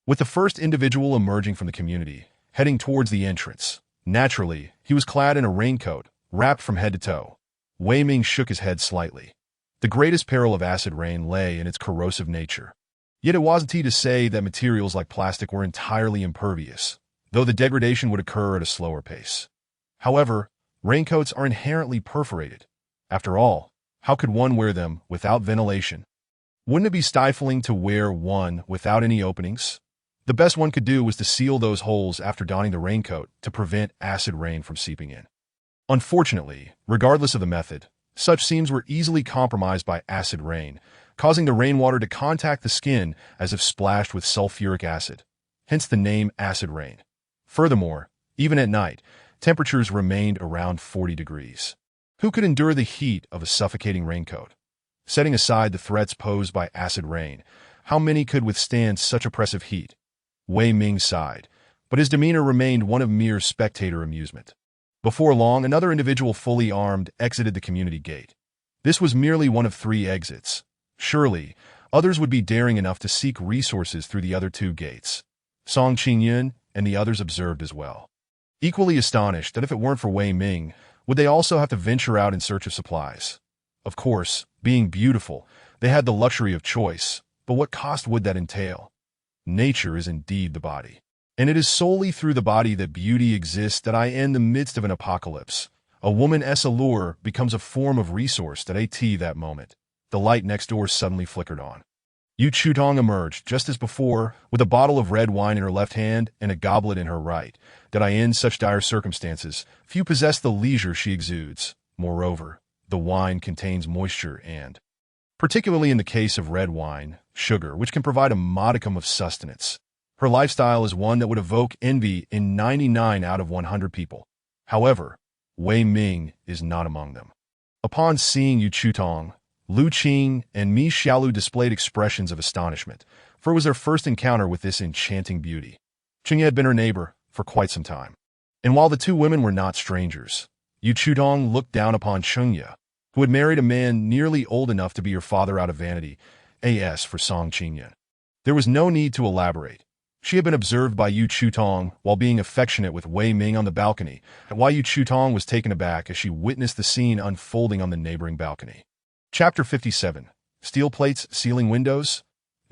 With the first individual emerging from the community, heading towards the entrance, naturally, he was clad in a raincoat, wrapped from head to toe. Wei Ming shook his head slightly. The greatest peril of acid rain lay in its corrosive nature. Yet it wasn't he to say that materials like plastic were entirely impervious, though the degradation would occur at a slower pace. However, raincoats are inherently perforated. After all, how could one wear them without ventilation? Wouldn't it be stifling to wear one without any openings? The best one could do was to seal those holes after donning the raincoat to prevent acid rain from seeping in. Unfortunately, regardless of the method, such seams were easily compromised by acid rain, causing the rainwater to contact the skin as if splashed with sulfuric acid, hence the name acid rain. Furthermore, even at night, temperatures remained around 40 degrees. Who could endure the heat of a suffocating raincoat? Setting aside the threats posed by acid rain, how many could withstand such oppressive heat? Wei Ming sighed, but his demeanor remained one of mere spectator amusement. Before long, another individual fully armed exited the community gate. This was merely one of 3 exits. Surely, others would be daring enough to seek resources through the other 2 gates. Song Qingyun and the others observed as well. Equally astonished that if it weren't for Wei Ming, would they also have to venture out in search of supplies? Of course, being beautiful, they had the luxury of choice, but what cost would that entail? Nature is indeed the body. And it is solely through the body that beauty exists that in the midst of an apocalypse, a woman's allure becomes a form of resource that moment. The light next door suddenly flickered on. Yu Chutong emerged, just as before, with a bottle of red wine in her left hand and a goblet in her right. In such dire circumstances, few possess the leisure she exudes. Moreover, the wine contains moisture and, particularly in the case of red wine, sugar, which can provide a modicum of sustenance. Her lifestyle is one that would evoke envy in 99 out of 100 people. However, Wei Ming is not among them. Upon seeing Yu Chutong, Lu Qing and Mi Xiaolu displayed expressions of astonishment, for it was their first encounter with this enchanting beauty. Chengye had been her neighbor for quite some time. And while the 2 women were not strangers, Yu Chutong looked down upon Chengye, who had married a man nearly old enough to be her father out of vanity, as for Song Qingyun. There was no need to elaborate. She had been observed by Yu Chutong while being affectionate with Wei Ming on the balcony, and why Yu Chutong was taken aback as she witnessed the scene unfolding on the neighboring balcony. Chapter 57. Steel plates sealing windows.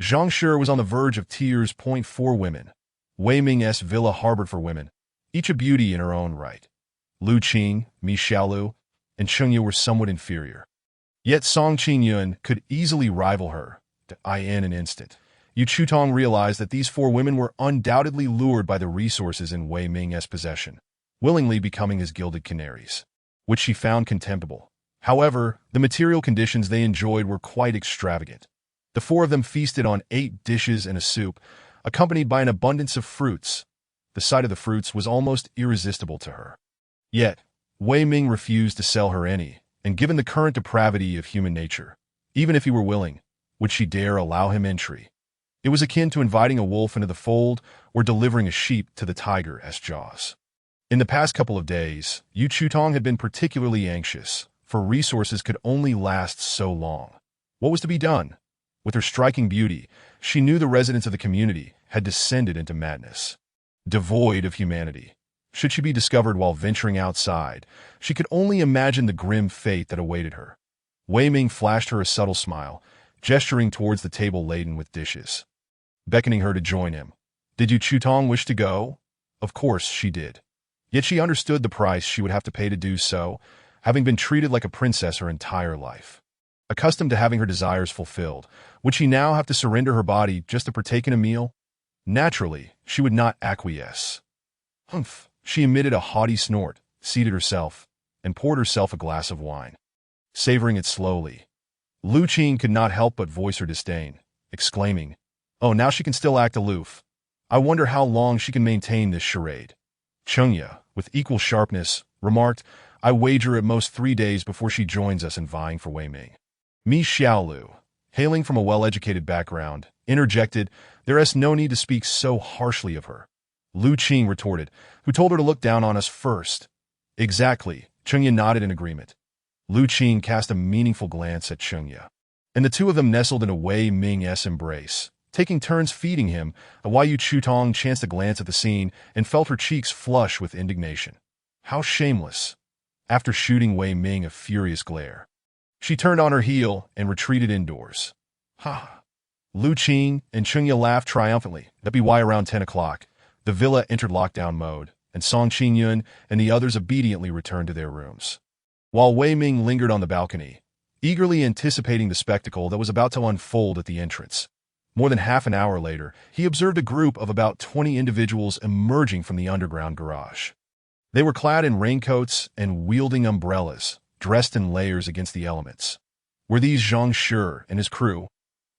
Zhang Shi was on the verge of tears. 4 women. Wei Ming's villa harbored for women, each a beauty in her own right. Lu Qing, Mi Xiaolu, and Chengye were somewhat inferior. Yet Song Qingyun could easily rival her, in an instant. Yu Chutong realized that these 4 women were undoubtedly lured by the resources in Wei Ming's possession, willingly becoming his gilded canaries, which she found contemptible. However, the material conditions they enjoyed were quite extravagant. The 4 of them feasted on 8 dishes and a soup, accompanied by an abundance of fruits. The sight of the fruits was almost irresistible to her. Yet, Wei Ming refused to sell her any, and given the current depravity of human nature, even if he were willing, would she dare allow him entry? It was akin to inviting a wolf into the fold or delivering a sheep to the tiger's jaws. In the past couple of days, Yu Chutong had been particularly anxious, for resources could only last so long. What was to be done? With her striking beauty, she knew the residents of the community had descended into madness. Devoid of humanity, should she be discovered while venturing outside, she could only imagine the grim fate that awaited her. Wei Ming flashed her a subtle smile, gesturing towards the table laden with dishes, beckoning her to join him. Did Yu Chutong wish to go? Of course she did. Yet she understood the price she would have to pay to do so, having been treated like a princess her entire life. Accustomed to having her desires fulfilled, would she now have to surrender her body just to partake in a meal? Naturally, she would not acquiesce. Humph! She emitted a haughty snort, seated herself, and poured herself a glass of wine. Savoring it slowly, Lu Qing could not help but voice her disdain, exclaiming, "Oh, now she can still act aloof. I wonder how long she can maintain this charade." Chengye, with equal sharpness, remarked, "I wager at most 3 days before she joins us in vying for Wei Ming." Mi Xiaolu, hailing from a well-educated background, interjected, "There's no need to speak so harshly of her." Lu Qing retorted, "Who told her to look down on us first?" "Exactly," Chengya nodded in agreement. Lu Qing cast a meaningful glance at Chengya, and the two of them nestled in a Wei Ming's embrace, taking turns feeding him. Wei Yu Chutong chanced a glance at the scene and felt her cheeks flush with indignation. How shameless! After shooting Wei Ming a furious glare, she turned on her heel and retreated indoors. Ha! Lu Qing and Chengya laughed triumphantly. That'd be why around 10 o'clock, the villa entered lockdown mode, and Song Qingyun and the others obediently returned to their rooms. While Wei Ming lingered on the balcony, eagerly anticipating the spectacle that was about to unfold at the entrance. More than half an hour later, he observed a group of about 20 individuals emerging from the underground garage. They were clad in raincoats and wielding umbrellas, dressed in layers against the elements. Were these Zhang Shi and his crew?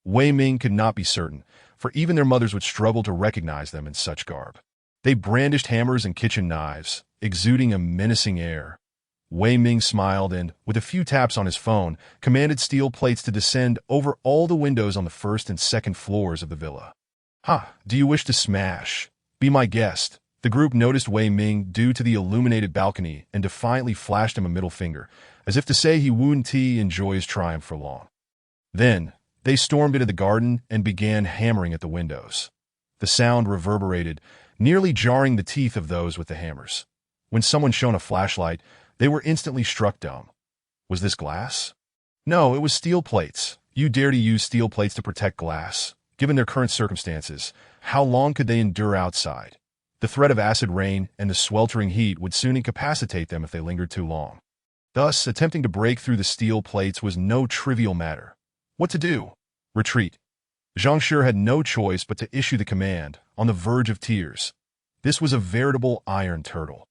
Wei Ming could not be certain, for even their mothers would struggle to recognize them in such garb. They brandished hammers and kitchen knives, exuding a menacing air. Wei Ming smiled and, with a few taps on his phone, commanded steel plates to descend over all the windows on the first and second floors of the villa. "Ha! Do you wish to smash? Be my guest." The group noticed Wei Ming due to the illuminated balcony and defiantly flashed him a middle finger, as if to say he wouldn't enjoy his triumph for long. Then, they stormed into the garden and began hammering at the windows. The sound reverberated, nearly jarring the teeth of those with the hammers. When someone shone a flashlight, they were instantly struck dumb. Was this glass? No, it was steel plates. You dare to use steel plates to protect glass? Given their current circumstances, how long could they endure outside? The threat of acid rain and the sweltering heat would soon incapacitate them if they lingered too long. Thus, attempting to break through the steel plates was no trivial matter. What to do? Retreat. Zhang Shi had no choice but to issue the command, on the verge of tears. This was a veritable iron turtle.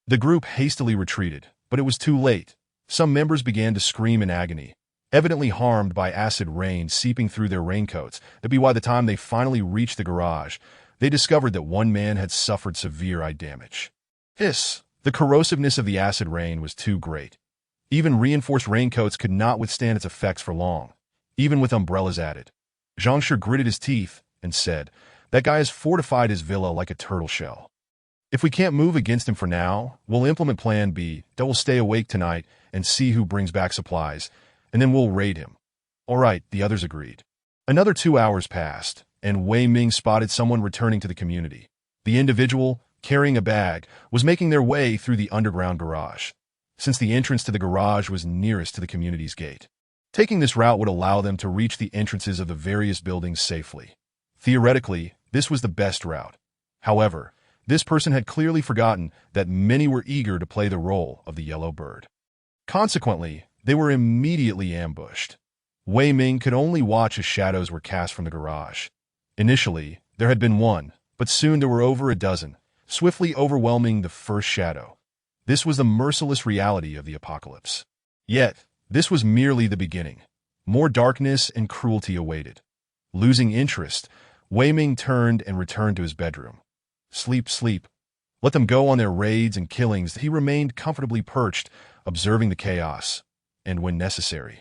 The group hastily retreated, but it was too late. Some members began to scream in agony, evidently harmed by acid rain seeping through their raincoats. That by the time they finally reached the garage, they discovered that one man had suffered severe eye damage. Hiss! The corrosiveness of the acid rain was too great. Even reinforced raincoats could not withstand its effects for long, even with umbrellas added. Zhang Shi gritted his teeth and said, "That guy has fortified his villa like a turtle shell. If we can't move against him for now, we'll implement Plan B, that will stay awake tonight and see who brings back supplies, and then we'll raid him." "All right," the others agreed. Another 2 hours passed, and Wei Ming spotted someone returning to the community. The individual, carrying a bag, was making their way through the underground garage, since the entrance to the garage was nearest to the community's gate. Taking this route would allow them to reach the entrances of the various buildings safely. Theoretically, this was the best route. However, this person had clearly forgotten that many were eager to play the role of the yellow bird. Consequently, they were immediately ambushed. Wei Ming could only watch as shadows were cast from the garage. Initially, there had been one, but soon there were over a dozen, swiftly overwhelming the first shadow. This was the merciless reality of the apocalypse. Yet, this was merely the beginning. More darkness and cruelty awaited. Losing interest, Wei Ming turned and returned to his bedroom. Sleep, sleep. Let them go on their raids and killings. He remained comfortably perched, observing the chaos, and when necessary,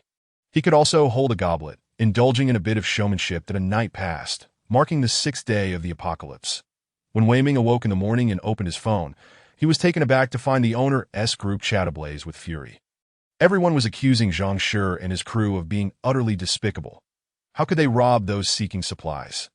he could also hold a goblet, indulging in a bit of showmanship that a night passed, marking the 6th day of the apocalypse. When Wei Ming awoke in the morning and opened his phone, he was taken aback to find the owner's group chat ablaze with fury. Everyone was accusing Zhang Shi and his crew of being utterly despicable. How could they rob those seeking supplies?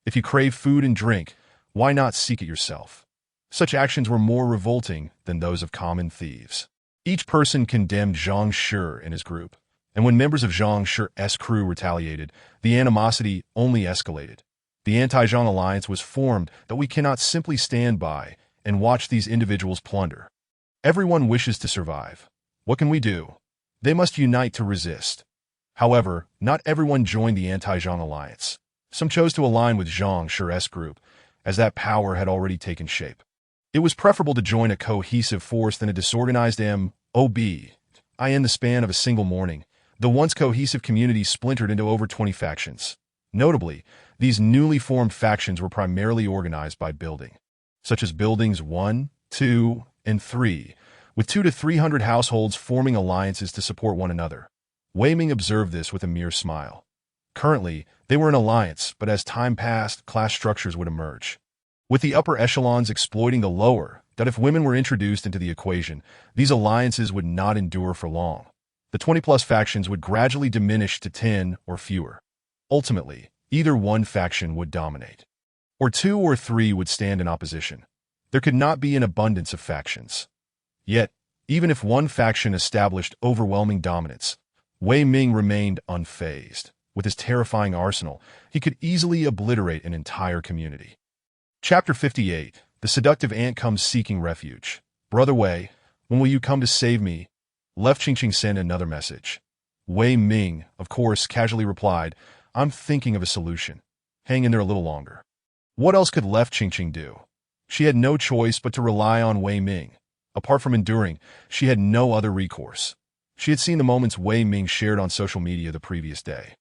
If you crave food and drink, why not seek it yourself? Such actions were more revolting than those of common thieves. Each person condemned Zhang Shi and his group, and when members of Zhang Shi's crew retaliated, the animosity only escalated. The anti-Zhang alliance was formed that we cannot simply stand by and watch these individuals plunder. Everyone wishes to survive. What can we do? They must unite to resist. However, not everyone joined the anti-Zhang alliance. Some chose to align with Zhang Shi's group, as that power had already taken shape. It was preferable to join a cohesive force than a disorganized mob. In the span of a single morning, the once cohesive community splintered into over 20 factions. Notably, these newly formed factions were primarily organized by building, such as Buildings 1, 2, and 3, with 200 to 300 households forming alliances to support one another. Wei Ming observed this with a mere smile. Currently, they were an alliance, but as time passed, class structures would emerge, with the upper echelons exploiting the lower, that if women were introduced into the equation, these alliances would not endure for long. The 20-plus factions would gradually diminish to 10 or fewer. Ultimately, either one faction would dominate, or 2 or 3 would stand in opposition. There could not be an abundance of factions. Yet, even if one faction established overwhelming dominance, Wei Ming remained unfazed. With his terrifying arsenal, he could easily obliterate an entire community. Chapter 58. The seductive ant comes seeking refuge. Brother Wei, when will you come to save me? Left Qingqing sent another message. Wei Ming, of course, casually replied, I'm thinking of a solution. Hang in there a little longer. What else could Left Qingqing do? She had no choice but to rely on Wei Ming. Apart from enduring, she had no other recourse. She had seen the moments Wei Ming shared on social media the previous day.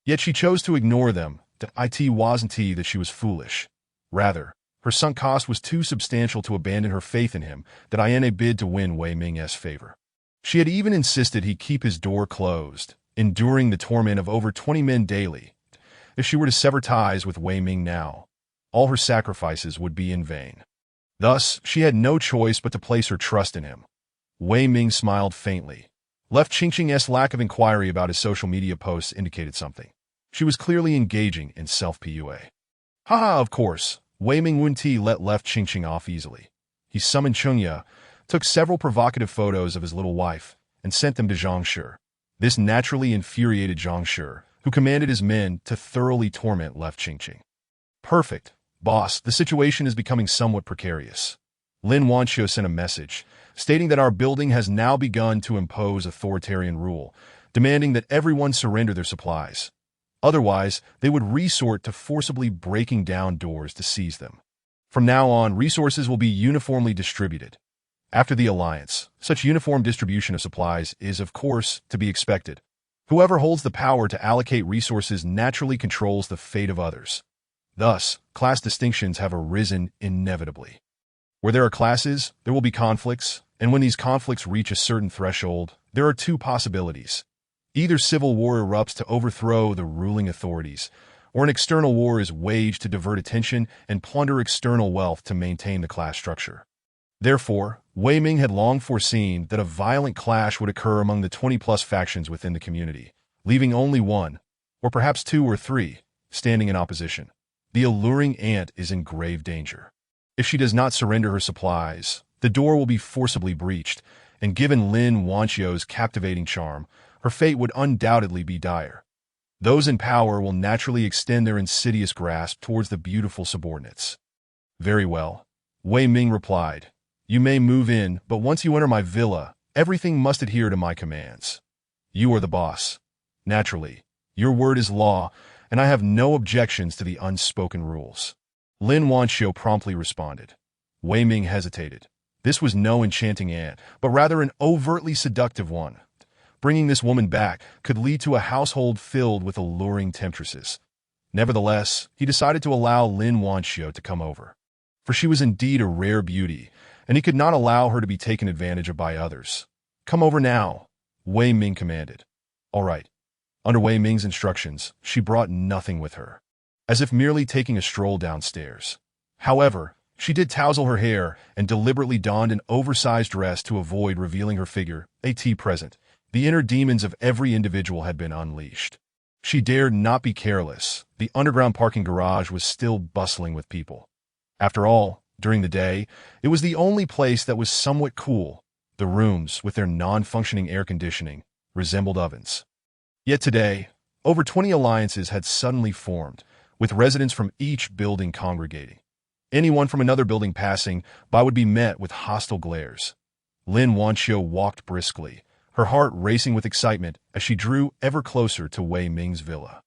Yet she chose to ignore them. It wasn't that she was foolish. Rather, her sunk cost was too substantial to abandon her faith in him, that in a bid to win Wei Ming's favor. She had even insisted he keep his door closed, enduring the torment of over 20 men daily. If she were to sever ties with Wei Ming now, all her sacrifices would be in vain. Thus, she had no choice but to place her trust in him. Wei Ming smiled faintly. Left Qingqing's lack of inquiry about his social media posts indicated something. She was clearly engaging in self-PUA. Haha, of course, Wei Ming wouldn't let Left Qingqing off easily. He summoned Chengya, took several provocative photos of his little wife, and sent them to Zhang Shi. This naturally infuriated Zhang Shi, who commanded his men to thoroughly torment Left Qingqing. Perfect. Boss, the situation is becoming somewhat precarious. Lin Wanqiu sent a message, stating that our building has now begun to impose authoritarian rule, demanding that everyone surrender their supplies. Otherwise, they would resort to forcibly breaking down doors to seize them. From now on, resources will be uniformly distributed. After the alliance, such uniform distribution of supplies is, of course, to be expected. Whoever holds the power to allocate resources naturally controls the fate of others. Thus, class distinctions have arisen inevitably. Where there are classes, there will be conflicts, and when these conflicts reach a certain threshold, there are 2 possibilities. Either civil war erupts to overthrow the ruling authorities, or an external war is waged to divert attention and plunder external wealth to maintain the class structure. Therefore, Wei Ming had long foreseen that a violent clash would occur among the 20-plus factions within the community, leaving only 1, or perhaps 2 or 3, standing in opposition. The alluring ant is in grave danger. If she does not surrender her supplies, the door will be forcibly breached, and given Lin Wanqiu's captivating charm, her fate would undoubtedly be dire. Those in power will naturally extend their insidious grasp towards the beautiful subordinates. Very well, Wei Ming replied. You may move in, but once you enter my villa, everything must adhere to my commands. You are the boss. Naturally, your word is law, and I have no objections to the unspoken rules. Lin Wanqiu promptly responded. Wei Ming hesitated. This was no enchanting ant, but rather an overtly seductive one. Bringing this woman back could lead to a household filled with alluring temptresses. Nevertheless, he decided to allow Lin Wanqiu to come over. For she was indeed a rare beauty, and he could not allow her to be taken advantage of by others. Come over now, Wei Ming commanded. All right. Under Wei Ming's instructions, she brought nothing with her, as if merely taking a stroll downstairs. However, she did tousle her hair and deliberately donned an oversized dress to avoid revealing her figure. Present, the inner demons of every individual had been unleashed. She dared not be careless. The underground parking garage was still bustling with people. After all, during the day, it was the only place that was somewhat cool. The rooms, with their non-functioning air conditioning, resembled ovens. Yet today, over 20 alliances had suddenly formed, with residents from each building congregating. Anyone from another building passing by would be met with hostile glares. Lin Wanqiu walked briskly, her heart racing with excitement as she drew ever closer to Wei Ming's villa.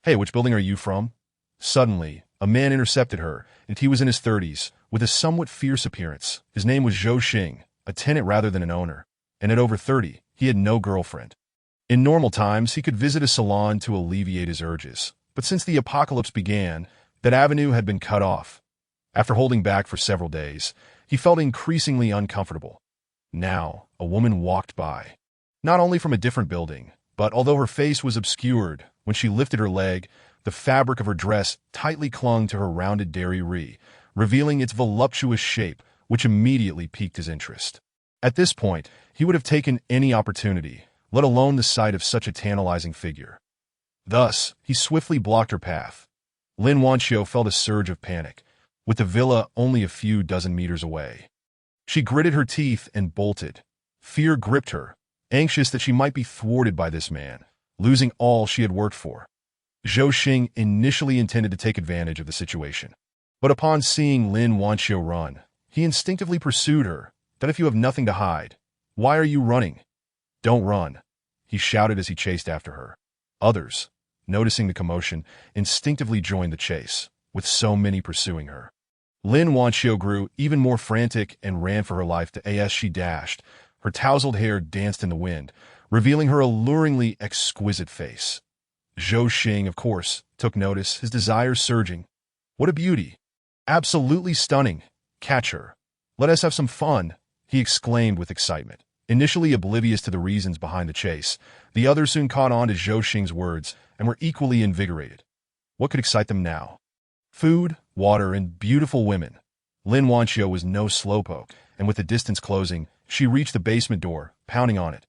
Hey, which building are you from? Suddenly, a man intercepted her, and he was in his 30s, with a somewhat fierce appearance. His name was Zhou Xing, a tenant rather than an owner, and at over 30, he had no girlfriend. In normal times, he could visit a salon to alleviate his urges, but since the apocalypse began, that avenue had been cut off. After holding back for several days, he felt increasingly uncomfortable. Now, a woman walked by. Not only from a different building, but although her face was obscured, when she lifted her leg, the fabric of her dress tightly clung to her rounded dairy, revealing its voluptuous shape, which immediately piqued his interest. At this point, he would have taken any opportunity, let alone the sight of such a tantalizing figure. Thus, he swiftly blocked her path. Lin Wanxiu felt a surge of panic, with the villa only a few dozen meters away. She gritted her teeth and bolted. Fear gripped her, anxious that she might be thwarted by this man, losing all she had worked for. Zhou Xing initially intended to take advantage of the situation, but upon seeing Lin Wanxiu run, he instinctively pursued her. That if you have nothing to hide, why are you running? Don't run, he shouted as he chased after her. Others, noticing the commotion, instinctively joined the chase, with so many pursuing her. Lin Wanxiu grew even more frantic and ran for her life as she dashed. Her tousled hair danced in the wind, revealing her alluringly exquisite face. Zhou Xing, of course, took notice, his desires surging. What a beauty! Absolutely stunning! Catch her. Let us have some fun, he exclaimed with excitement. Initially oblivious to the reasons behind the chase, the others soon caught on to Zhou Xing's words and were equally invigorated. What could excite them now? Food, water, and beautiful women. Lin Wanxiu was no slowpoke, and with the distance closing, she reached the basement door, pounding on it.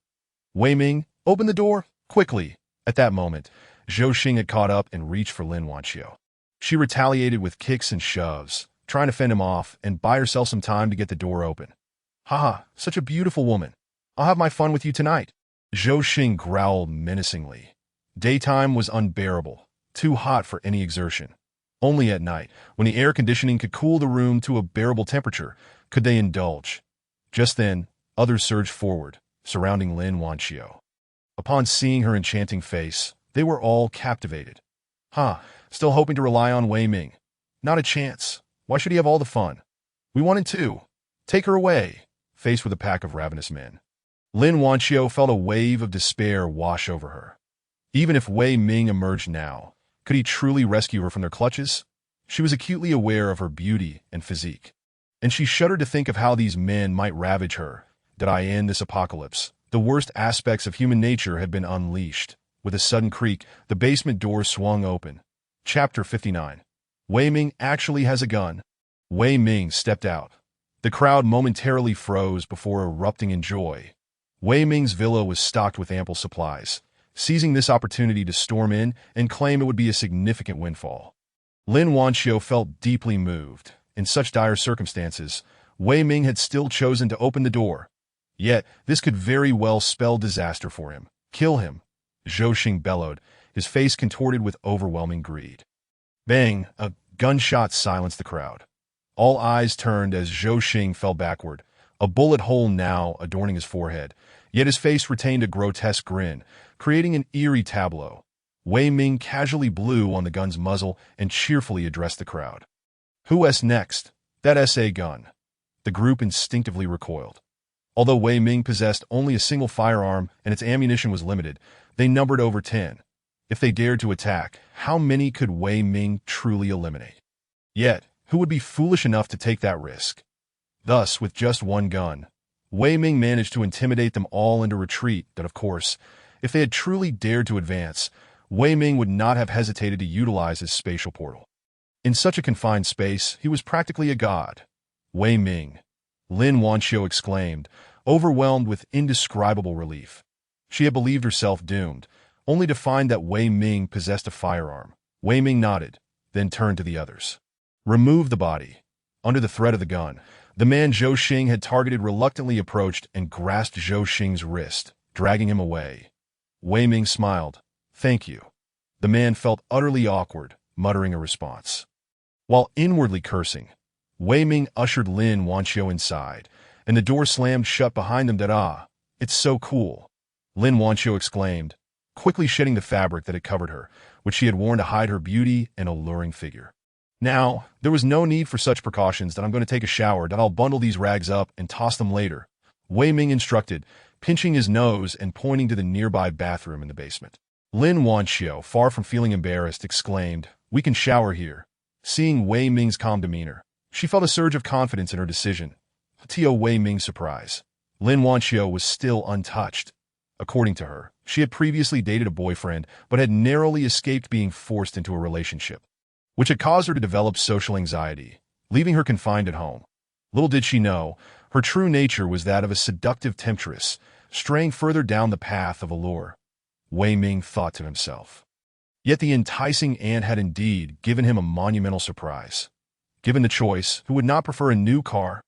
Wei Ming, open the door, quickly! At that moment, Zhou Xing had caught up and reached for Lin Wanxiu. She retaliated with kicks and shoves, trying to fend him off and buy herself some time to get the door open. Haha, such a beautiful woman. I'll have my fun with you tonight. Zhou Xing growled menacingly. Daytime was unbearable, too hot for any exertion. Only at night, when the air conditioning could cool the room to a bearable temperature, could they indulge. Just then, others surged forward, surrounding Lin Wanxiu. Upon seeing her enchanting face, they were all captivated. Still hoping to rely on Wei Ming. Not a chance. Why should he have all the fun? We wanted to. Take her away. Faced with a pack of ravenous men, Lin Wanxiu felt a wave of despair wash over her. Even if Wei Ming emerged now, could he truly rescue her from their clutches? She was acutely aware of her beauty and physique, and she shuddered to think of how these men might ravage her. Did I end this apocalypse? The worst aspects of human nature had been unleashed. With a sudden creak, the basement door swung open. Chapter 59. Wei Ming actually has a gun. Wei Ming stepped out. The crowd momentarily froze before erupting in joy. Wei Ming's villa was stocked with ample supplies, seizing this opportunity to storm in and claim it would be a significant windfall. Lin Wanxiu felt deeply moved. In such dire circumstances, Wei Ming had still chosen to open the door. Yet, this could very well spell disaster for him. Kill him, Zhou Xing bellowed, his face contorted with overwhelming greed. Bang! A gunshot silenced the crowd. All eyes turned as Zhou Xing fell backward, a bullet hole now adorning his forehead, yet his face retained a grotesque grin, creating an eerie tableau. Wei Ming casually blew on the gun's muzzle and cheerfully addressed the crowd. Who's next? That SA gun. The group instinctively recoiled. Although Wei Ming possessed only a single firearm and its ammunition was limited, they numbered over 10. If they dared to attack, how many could Wei Ming truly eliminate? Yet, who would be foolish enough to take that risk? Thus, with just one gun, Wei Ming managed to intimidate them all into retreat that, of course, if they had truly dared to advance, Wei Ming would not have hesitated to utilize his spatial portal. In such a confined space, he was practically a god. Wei Ming, Lin Wanxiu exclaimed, overwhelmed with indescribable relief. She had believed herself doomed, only to find that Wei Ming possessed a firearm. Wei Ming nodded, then turned to the others. Remove the body. Under the threat of the gun, the man Zhou Xing had targeted reluctantly approached and grasped Zhou Xing's wrist, dragging him away. Wei Ming smiled. Thank you. The man felt utterly awkward, muttering a response. While inwardly cursing, Wei Ming ushered Lin Wanxiu inside, and the door slammed shut behind them. It's so cool, Lin Wanxiu exclaimed, quickly shedding the fabric that had covered her, which she had worn to hide her beauty and alluring figure. Now, there was no need for such precautions that I'm going to take a shower, that I'll bundle these rags up and toss them later, Wei Ming instructed, pinching his nose and pointing to the nearby bathroom in the basement. Lin Wanxiu, far from feeling embarrassed, exclaimed, We can shower here. Seeing Wei Ming's calm demeanor, she felt a surge of confidence in her decision. To Wei Ming's surprise, Lin Wanxiu was still untouched. According to her, she had previously dated a boyfriend but had narrowly escaped being forced into a relationship, which had caused her to develop social anxiety, leaving her confined at home. Little did she know, her true nature was that of a seductive temptress, straying further down the path of allure. Wei Ming thought to himself. Yet the enticing aunt had indeed given him a monumental surprise. Given the choice, who would not prefer a new car?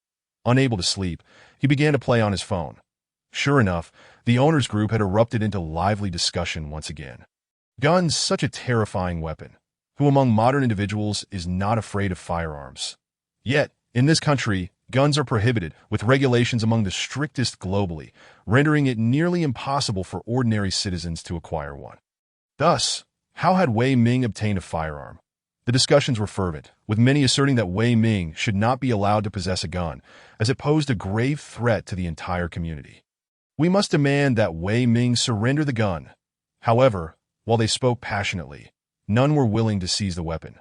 Unable to sleep, he began to play on his phone. Sure enough, the owners' group had erupted into lively discussion once again. Guns, such a terrifying weapon. Who among modern individuals is not afraid of firearms? Yet, in this country, guns are prohibited, with regulations among the strictest globally, rendering it nearly impossible for ordinary citizens to acquire one. Thus, how had Wei Ming obtained a firearm? The discussions were fervent, with many asserting that Wei Ming should not be allowed to possess a gun, as it posed a grave threat to the entire community. We must demand that Wei Ming surrender the gun. However, while they spoke passionately, none were willing to seize the weapon.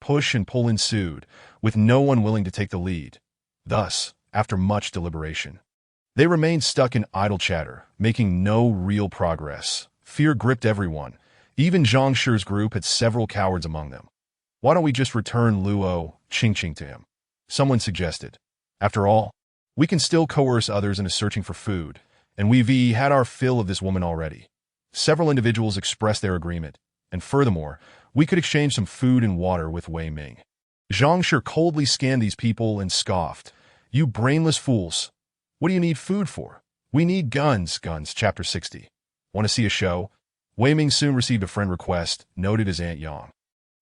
Push and pull ensued, with no one willing to take the lead. Thus, after much deliberation, they remained stuck in idle chatter, making no real progress. Fear gripped everyone. Even Zhang Shi's group had several cowards among them. Why don't we just return Luo Qingqing to him? Someone suggested. After all, we can still coerce others into searching for food, and we've had our fill of this woman already. Several individuals expressed their agreement, and furthermore, we could exchange some food and water with Wei Ming. Zhang Shi coldly scanned these people and scoffed. You brainless fools. What do you need food for? We need guns. Guns, Chapter 60. Want to see a show? Wei Ming soon received a friend request, noted as Aunt Yang.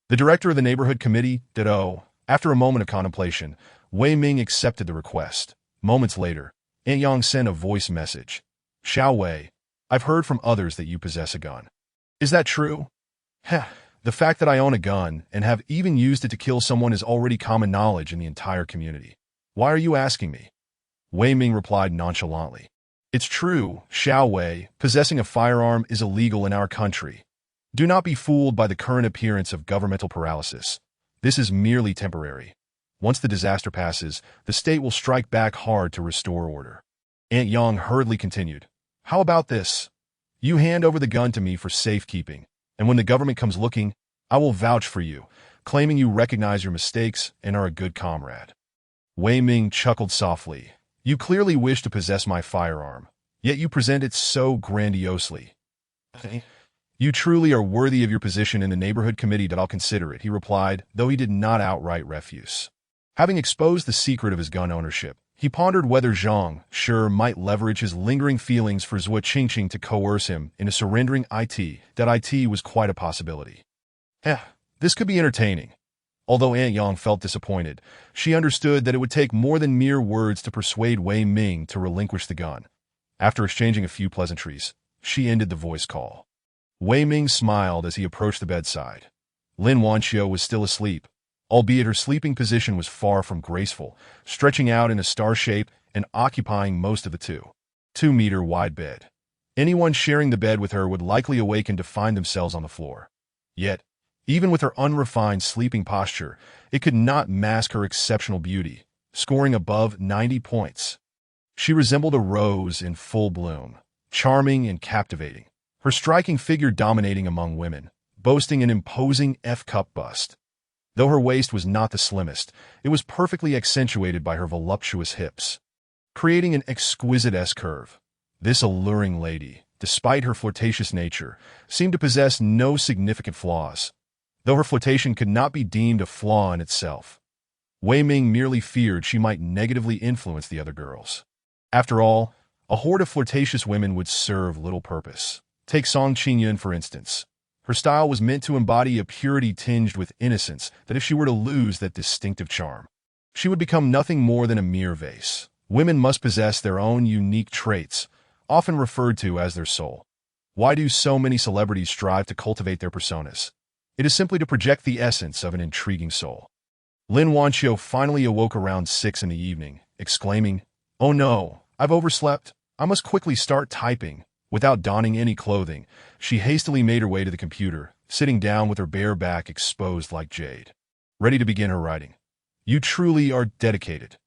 The director of the neighborhood committee, ditto. After a moment of contemplation, Wei Ming accepted the request. Moments later, Aunt Yang sent a voice message. Xiao Wei, I've heard from others that you possess a gun. Is that true? Heh, the fact that I own a gun and have even used it to kill someone is already common knowledge in the entire community. Why are you asking me? Wei Ming replied nonchalantly. It's true, Xiao Wei, possessing a firearm is illegal in our country. Do not be fooled by the current appearance of governmental paralysis. This is merely temporary. Once the disaster passes, the state will strike back hard to restore order. Aunt Yang hurriedly continued. How about this? You hand over the gun to me for safekeeping, and when the government comes looking, I will vouch for you, claiming you recognize your mistakes and are a good comrade. Wei Ming chuckled softly. You clearly wish to possess my firearm, yet you present it so grandiosely. You truly are worthy of your position in the neighborhood committee that I'll consider it, he replied, though he did not outright refuse. Having exposed the secret of his gun ownership, he pondered whether Zhang Shi might leverage his lingering feelings for Zhuo Qingqing to coerce him into surrendering IT. That IT was quite a possibility. This could be entertaining. Although Aunt Yang felt disappointed, she understood that it would take more than mere words to persuade Wei Ming to relinquish the gun. After exchanging a few pleasantries, she ended the voice call. Wei Ming smiled as he approached the bedside. Lin Wanxiu was still asleep, albeit her sleeping position was far from graceful, stretching out in a star shape and occupying most of the 2-meter wide bed. Anyone sharing the bed with her would likely awaken to find themselves on the floor. Yet, even with her unrefined sleeping posture, it could not mask her exceptional beauty, scoring above 90 points. She resembled a rose in full bloom, charming and captivating, her striking figure dominating among women, boasting an imposing F-cup bust. Though her waist was not the slimmest, it was perfectly accentuated by her voluptuous hips, creating an exquisite S-curve. This alluring lady, despite her flirtatious nature, seemed to possess no significant flaws, though her flirtation could not be deemed a flaw in itself. Wei Ming merely feared she might negatively influence the other girls. After all, a horde of flirtatious women would serve little purpose. Take Song Qingyun, for instance. Her style was meant to embody a purity tinged with innocence that if she were to lose that distinctive charm, she would become nothing more than a mere vase. Women must possess their own unique traits, often referred to as their soul. Why do so many celebrities strive to cultivate their personas? It is simply to project the essence of an intriguing soul. Lin Wanxiu finally awoke around 6 in the evening, exclaiming, "Oh no, I've overslept. I must quickly start typing." Without donning any clothing, she hastily made her way to the computer, sitting down with her bare back exposed like jade, ready to begin her writing. You truly are dedicated.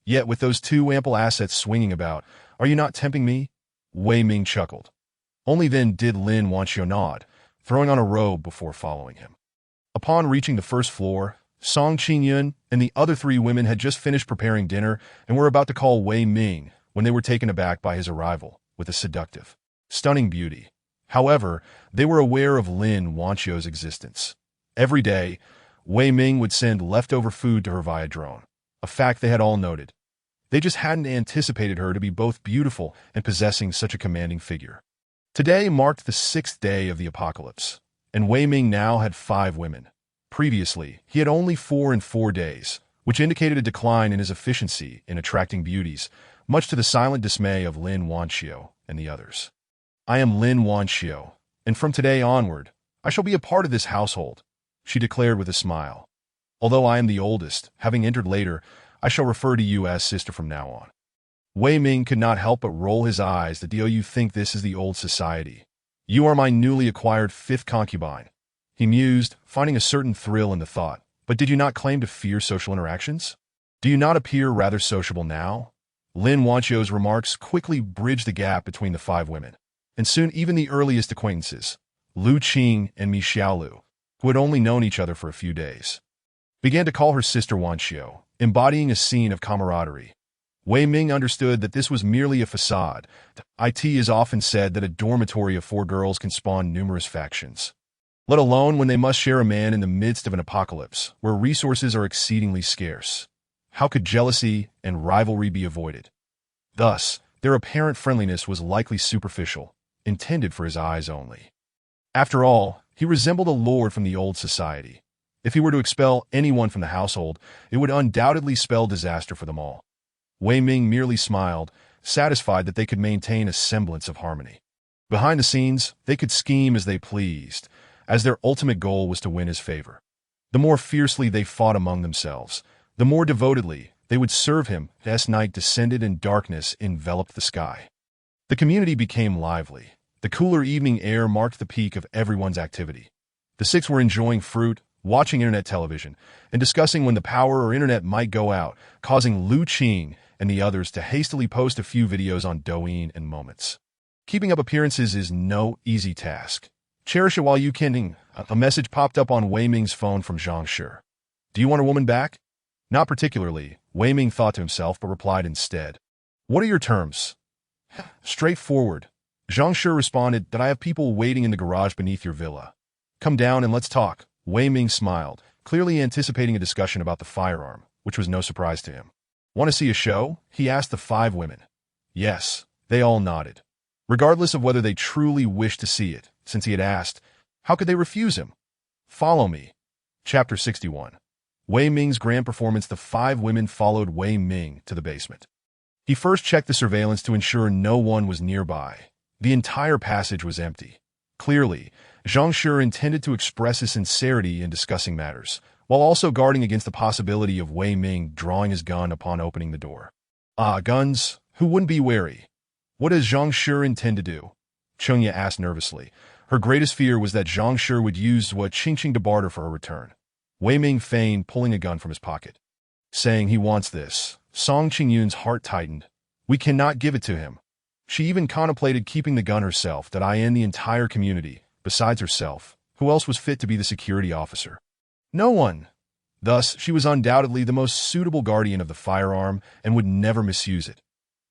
Yet with those 2 ample assets swinging about, Are you not tempting me? Wei Ming chuckled. Only then did Lin Wanxiu nod, throwing on a robe before following him. Upon reaching the first floor, Song Qingyun and the other three women had just finished preparing dinner and were about to call Wei Ming when they were taken aback by his arrival with a seductive, stunning beauty. However, they were aware of Lin Wanxiu's existence. Every day, Wei Ming would send leftover food to her via drone, a fact they had all noted. They just hadn't anticipated her to be both beautiful and possessing such a commanding figure. Today marked the 6th day of the apocalypse, and Wei Ming now had 5 women. Previously, he had only 4 in 4 days, which indicated a decline in his efficiency in attracting beauties, much to the silent dismay of Lin Wanxiu and the others. I am Lin Wanxiu, and from today onward, I shall be a part of this household, she declared with a smile. Although I am the oldest, having entered later, I shall refer to you as sister from now on. Wei Ming could not help but roll his eyes. Do you think this is the old society? You are my newly acquired 5th concubine, he mused, finding a certain thrill in the thought. But did you not claim to fear social interactions? Do you not appear rather sociable now? Lin Wanxiu's remarks quickly bridged the gap between the 5 women, and soon even the earliest acquaintances, Lu Qing and Mi Xiaolu, who had only known each other for a few days, began to call her sister Wanxiu, embodying a scene of camaraderie. Wei Ming understood that this was merely a facade. It is often said that a dormitory of 4 girls can spawn numerous factions, let alone when they must share a man in the midst of an apocalypse, where resources are exceedingly scarce. How could jealousy and rivalry be avoided? Thus, their apparent friendliness was likely superficial, intended for his eyes only. After all, he resembled a lord from the old society. If he were to expel anyone from the household, it would undoubtedly spell disaster for them all. Wei Ming merely smiled, satisfied that they could maintain a semblance of harmony. Behind the scenes, they could scheme as they pleased, as their ultimate goal was to win his favor. The more fiercely they fought among themselves, the more devotedly they would serve him as night descended and darkness enveloped the sky. The community became lively. The cooler evening air marked the peak of everyone's activity. The 6 were enjoying fruit, watching internet television, and discussing when the power or internet might go out, causing Lu Qing and the others to hastily post a few videos on Douyin and Moments. Keeping up appearances is no easy task. Cherish it while you can. A message popped up on Wei Ming's phone from Zhang Shi. Do you want a woman back? Not particularly, Wei Ming thought to himself, but replied instead. What are your terms? Straightforward. Zhang Shi responded that I have people waiting in the garage beneath your villa. Come down and let's talk. Wei Ming smiled, clearly anticipating a discussion about the firearm, which was no surprise to him. Want to see a show? He asked the 5 women. Yes, they all nodded. Regardless of whether they truly wished to see it, since he had asked, how could they refuse him? Follow me. Chapter 61. Wei Ming's grand performance. The 5 women followed Wei Ming to the basement. He first checked the surveillance to ensure no one was nearby. The entire passage was empty. Clearly, Zhang Shi intended to express his sincerity in discussing matters, while also guarding against the possibility of Wei Ming drawing his gun upon opening the door. Guns? Who wouldn't be wary? What does Zhang Shi intend to do? Chengya asked nervously. Her greatest fear was that Zhang Shi would use what Qingqing to barter for her return. Wei Ming feigned pulling a gun from his pocket, saying he wants this. Song Qingyun's heart tightened. We cannot give it to him. She even contemplated keeping the gun herself. That in the entire community, besides herself, who else was fit to be the security officer? No one. Thus, she was undoubtedly the most suitable guardian of the firearm and would never misuse it.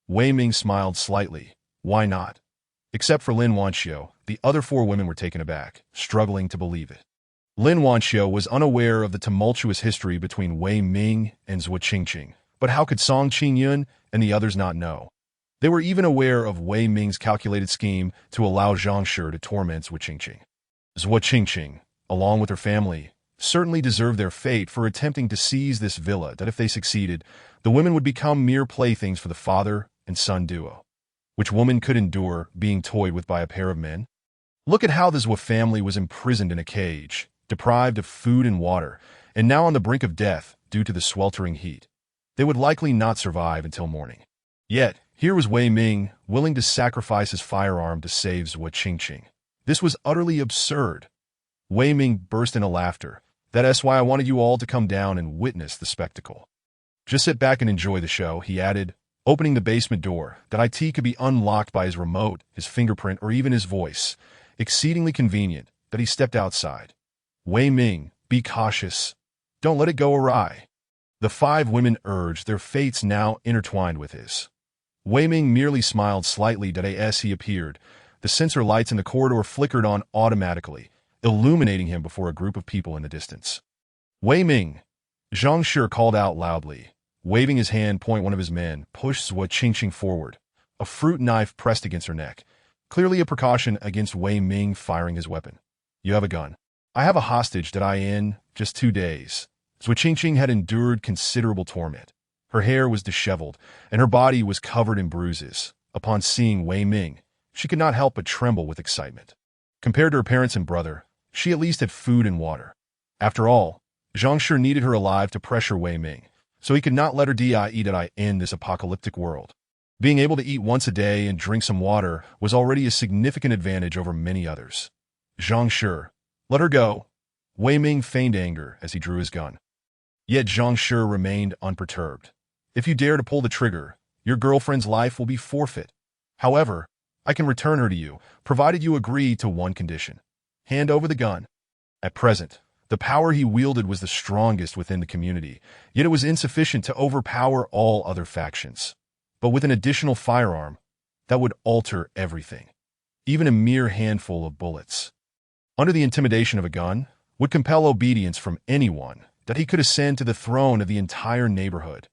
Wei Ming smiled slightly. Why not? Except for Lin Wanxiu, the other 4 women were taken aback, struggling to believe it. Lin Wanxiu was unaware of the tumultuous history between Wei Ming and Zhou Qingqing, but how could Song Qingyun and the others not know? They were even aware of Wei Ming's calculated scheme to allow Zhang Shi to torment Zhou Qingqing. Zhou Qingqing, along with her family, certainly deserved their fate for attempting to seize this villa. That if they succeeded, the women would become mere playthings for the father and son duo. Which woman could endure being toyed with by a pair of men? Look at how the Zhou family was imprisoned in a cage, deprived of food and water, and now on the brink of death due to the sweltering heat. They would likely not survive until morning. Yet, here was Wei Ming, willing to sacrifice his firearm to save Zhou Qingqing. This was utterly absurd. Wei Ming burst into laughter. That's why I wanted you all to come down and witness the spectacle. Just sit back and enjoy the show, he added, opening the basement door that IT could be unlocked by his remote, his fingerprint, or even his voice. Exceedingly convenient that he stepped outside. Wei Ming, be cautious. Don't let it go awry. The five women urged, their fates now intertwined with his. Wei Ming merely smiled slightly as he appeared. The sensor lights in the corridor flickered on automatically, illuminating him before a group of people in the distance. Wei Ming, Zhang Shi called out loudly. Waving his hand, one of his men pushed Zhua Qingqing forward, a fruit knife pressed against her neck, clearly a precaution against Wei Ming firing his weapon. You have a gun. I have a hostage that in just 2 days. Zhua Qingqing had endured considerable torment. Her hair was disheveled, and her body was covered in bruises. Upon seeing Wei Ming, she could not help but tremble with excitement. Compared to her parents and brother, she at least had food and water. After all, Zhang Shi needed her alive to pressure Wei Ming, so he could not let her die in this apocalyptic world. Being able to eat once a day and drink some water was already a significant advantage over many others. Zhang Shi, let her go. Wei Ming feigned anger as he drew his gun. Yet Zhang Shi remained unperturbed. If you dare to pull the trigger, your girlfriend's life will be forfeit. However, I can return her to you, provided you agree to one condition. Hand over the gun. At present, the power he wielded was the strongest within the community, yet it was insufficient to overpower all other factions. But with an additional firearm, that would alter everything. Even a mere handful of bullets, under the intimidation of a gun, would compel obedience from anyone, that he could ascend to the throne of the entire neighborhood.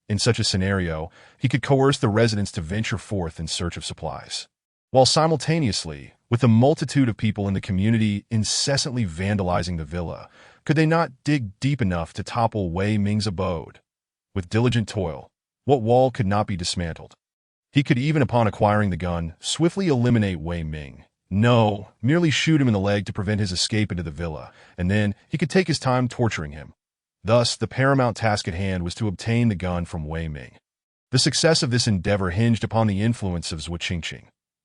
In such a scenario, he could coerce the residents to venture forth in search of supplies, while simultaneously, with the multitude of people in the community incessantly vandalizing the villa, could they not dig deep enough to topple Wei Ming's abode? With diligent toil, what wall could not be dismantled? He could even, upon acquiring the gun, swiftly eliminate Wei Ming. No, merely shoot him in the leg to prevent his escape into the villa, and then he could take his time torturing him. Thus, the paramount task at hand was to obtain the gun from Wei Ming. The success of this endeavor hinged upon the influence of Zhua Qingqing.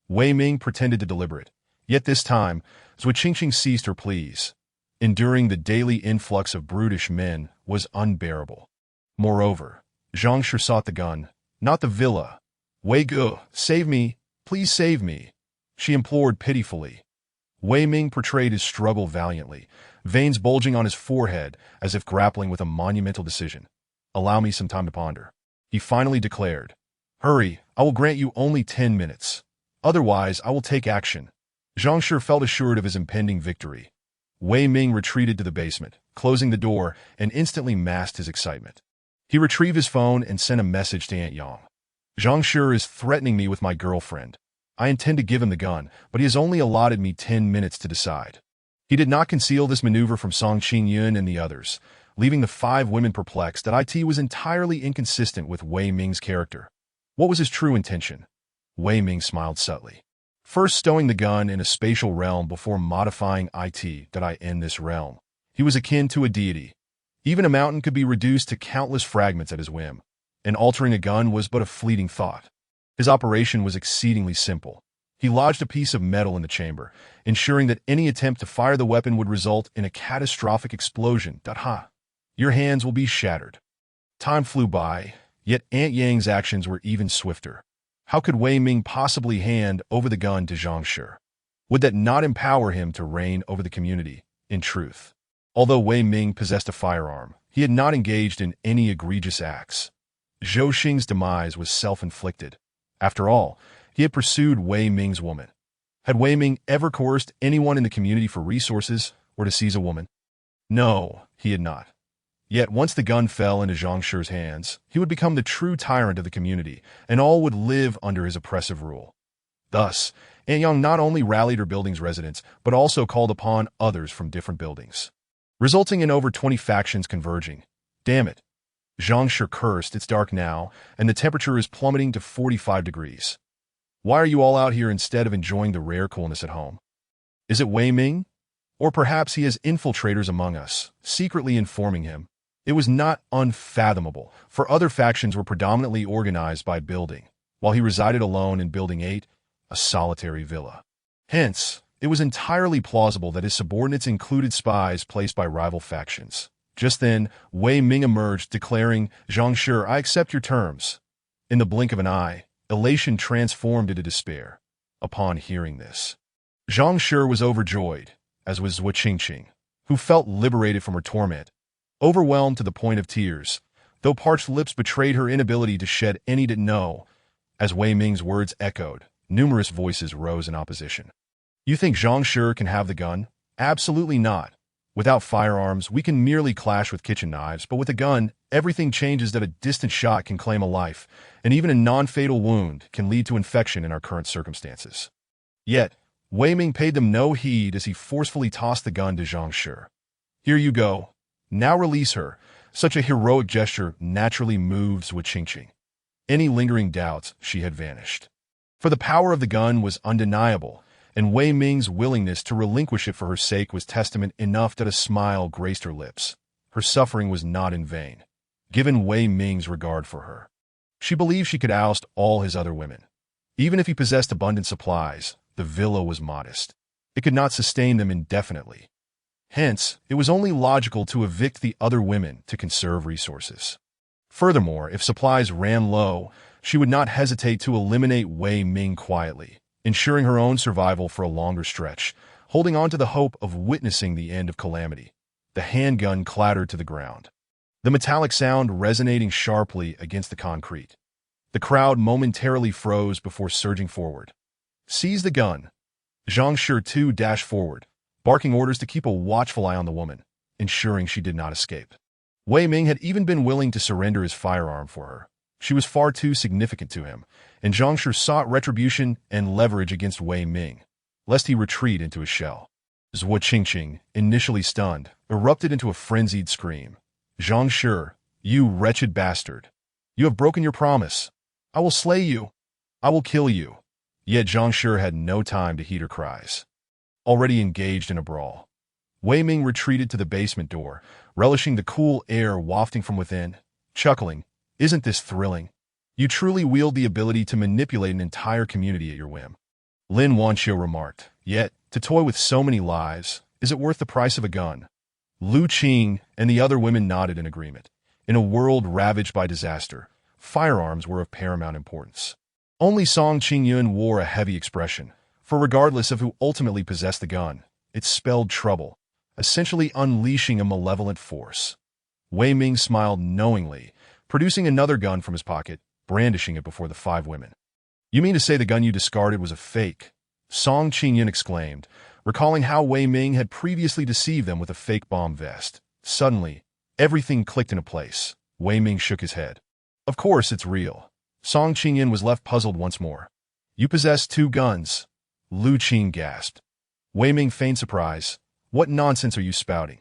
Wei Ming pretended to deliberate, yet this time, Zhua Qingqing ceased her pleas. Enduring the daily influx of brutish men was unbearable. Moreover, Zhang Shi sought the gun, not the villa. Wei Gu, save me, please save me, she implored pitifully. Wei Ming portrayed his struggle valiantly, veins bulging on his forehead as if grappling with a monumental decision. Allow me some time to ponder, he finally declared. Hurry, I will grant you only 10 minutes. Otherwise, I will take action. Zhang Shi felt assured of his impending victory. Wei Ming retreated to the basement, closing the door, and instantly masked his excitement. He retrieved his phone and sent a message to Aunt Yang. Zhang Shi is threatening me with my girlfriend. I intend to give him the gun, but he has only allotted me 10 minutes to decide. He did not conceal this maneuver from Song Qingyun and the others, leaving the 5 women perplexed that it was entirely inconsistent with Wei Ming's character. What was his true intention? Wei Ming smiled subtly. First stowing the gun in a spatial realm before modifying it in this realm. He was akin to a deity. Even a mountain could be reduced to countless fragments at his whim, and altering a gun was but a fleeting thought. His operation was exceedingly simple. He lodged a piece of metal in the chamber, ensuring that any attempt to fire the weapon would result in a catastrophic explosion. Your hands will be shattered. Time flew by, yet Aunt Yang's actions were even swifter. How could Wei Ming possibly hand over the gun to Zhang Shi? Would that not empower him to reign over the community? In truth, although Wei Ming possessed a firearm, he had not engaged in any egregious acts. Zhou Xing's demise was self-inflicted. After all, he had pursued Wei Ming's woman. Had Wei Ming ever coerced anyone in the community for resources or to seize a woman? No, he had not. Yet once the gun fell into Zhang Shi's hands, he would become the true tyrant of the community, and all would live under his oppressive rule. Thus, Aunt Yang not only rallied her building's residents, but also called upon others from different buildings, resulting in over 20 factions converging. Damn it. Zhang Shi cursed, it's dark now, and the temperature is plummeting to 45 degrees. Why are you all out here instead of enjoying the rare coolness at home? Is it Wei Ming? Or perhaps he has infiltrators among us, secretly informing him. It was not unfathomable, for other factions were predominantly organized by building, while he resided alone in Building 8, a solitary villa. Hence, it was entirely plausible that his subordinates included spies placed by rival factions. Just then, Wei Ming emerged, declaring, Zhang Shi, I accept your terms. In the blink of an eye, elation transformed into despair. Upon hearing this, Zhang Shi was overjoyed, as was Zhuo Qingqing, who felt liberated from her torment, overwhelmed to the point of tears, though parched lips betrayed her inability to shed any no. As Wei Ming's words echoed, numerous voices rose in opposition. You think Zhang Shi can have the gun? Absolutely not. Without firearms, we can merely clash with kitchen knives, but with a gun, everything changes. That a distant shot can claim a life, and even a non-fatal wound can lead to infection in our current circumstances. Yet, Wei Ming paid them no heed as he forcefully tossed the gun to Zhang Shi. Here you go. Now release her. Such a heroic gesture naturally moves Zhuo Qingqing. Any lingering doubts, she had vanished. For the power of the gun was undeniable, and Wei Ming's willingness to relinquish it for her sake was testament enough that a smile graced her lips. Her suffering was not in vain, given Wei Ming's regard for her. She believed she could oust all his other women. Even if he possessed abundant supplies, the villa was modest. It could not sustain them indefinitely. Hence, it was only logical to evict the other women to conserve resources. Furthermore, if supplies ran low, she would not hesitate to eliminate Wei Ming quietly, ensuring her own survival for a longer stretch, holding on to the hope of witnessing the end of calamity. The handgun clattered to the ground, the metallic sound resonating sharply against the concrete. The crowd momentarily froze before surging forward. Seize the gun. Zhang Shi too dashed forward, barking orders to keep a watchful eye on the woman, ensuring she did not escape. Wei Ming had even been willing to surrender his firearm for her. She was far too significant to him, and Zhang Shi sought retribution and leverage against Wei Ming, lest he retreat into his shell. Zhuo Qingqing, initially stunned, erupted into a frenzied scream. Zhang Shi, you wretched bastard! You have broken your promise. I will slay you. I will kill you. Yet Zhang Shi had no time to heed her cries. Already engaged in a brawl, Wei Ming retreated to the basement door, relishing the cool air wafting from within, chuckling, "Isn't this thrilling? You truly wield the ability to manipulate an entire community at your whim." Lin Wanqiu remarked, "Yet, to toy with so many lives, is it worth the price of a gun?" Lu Qing and the other women nodded in agreement. In a world ravaged by disaster, firearms were of paramount importance. Only Song Qingyun wore a heavy expression, for regardless of who ultimately possessed the gun, it spelled trouble, essentially unleashing a malevolent force. Wei Ming smiled knowingly, producing another gun from his pocket, brandishing it before the five women. "You mean to say the gun you discarded was a fake?" Song Qingyun exclaimed, recalling how Wei Ming had previously deceived them with a fake bomb vest. Suddenly, everything clicked into place. Wei Ming shook his head. "Of course it's real." Song Qingyun was left puzzled once more. "You possess two guns?" Lu Qing gasped. Wei Ming feigned surprise. "What nonsense are you spouting?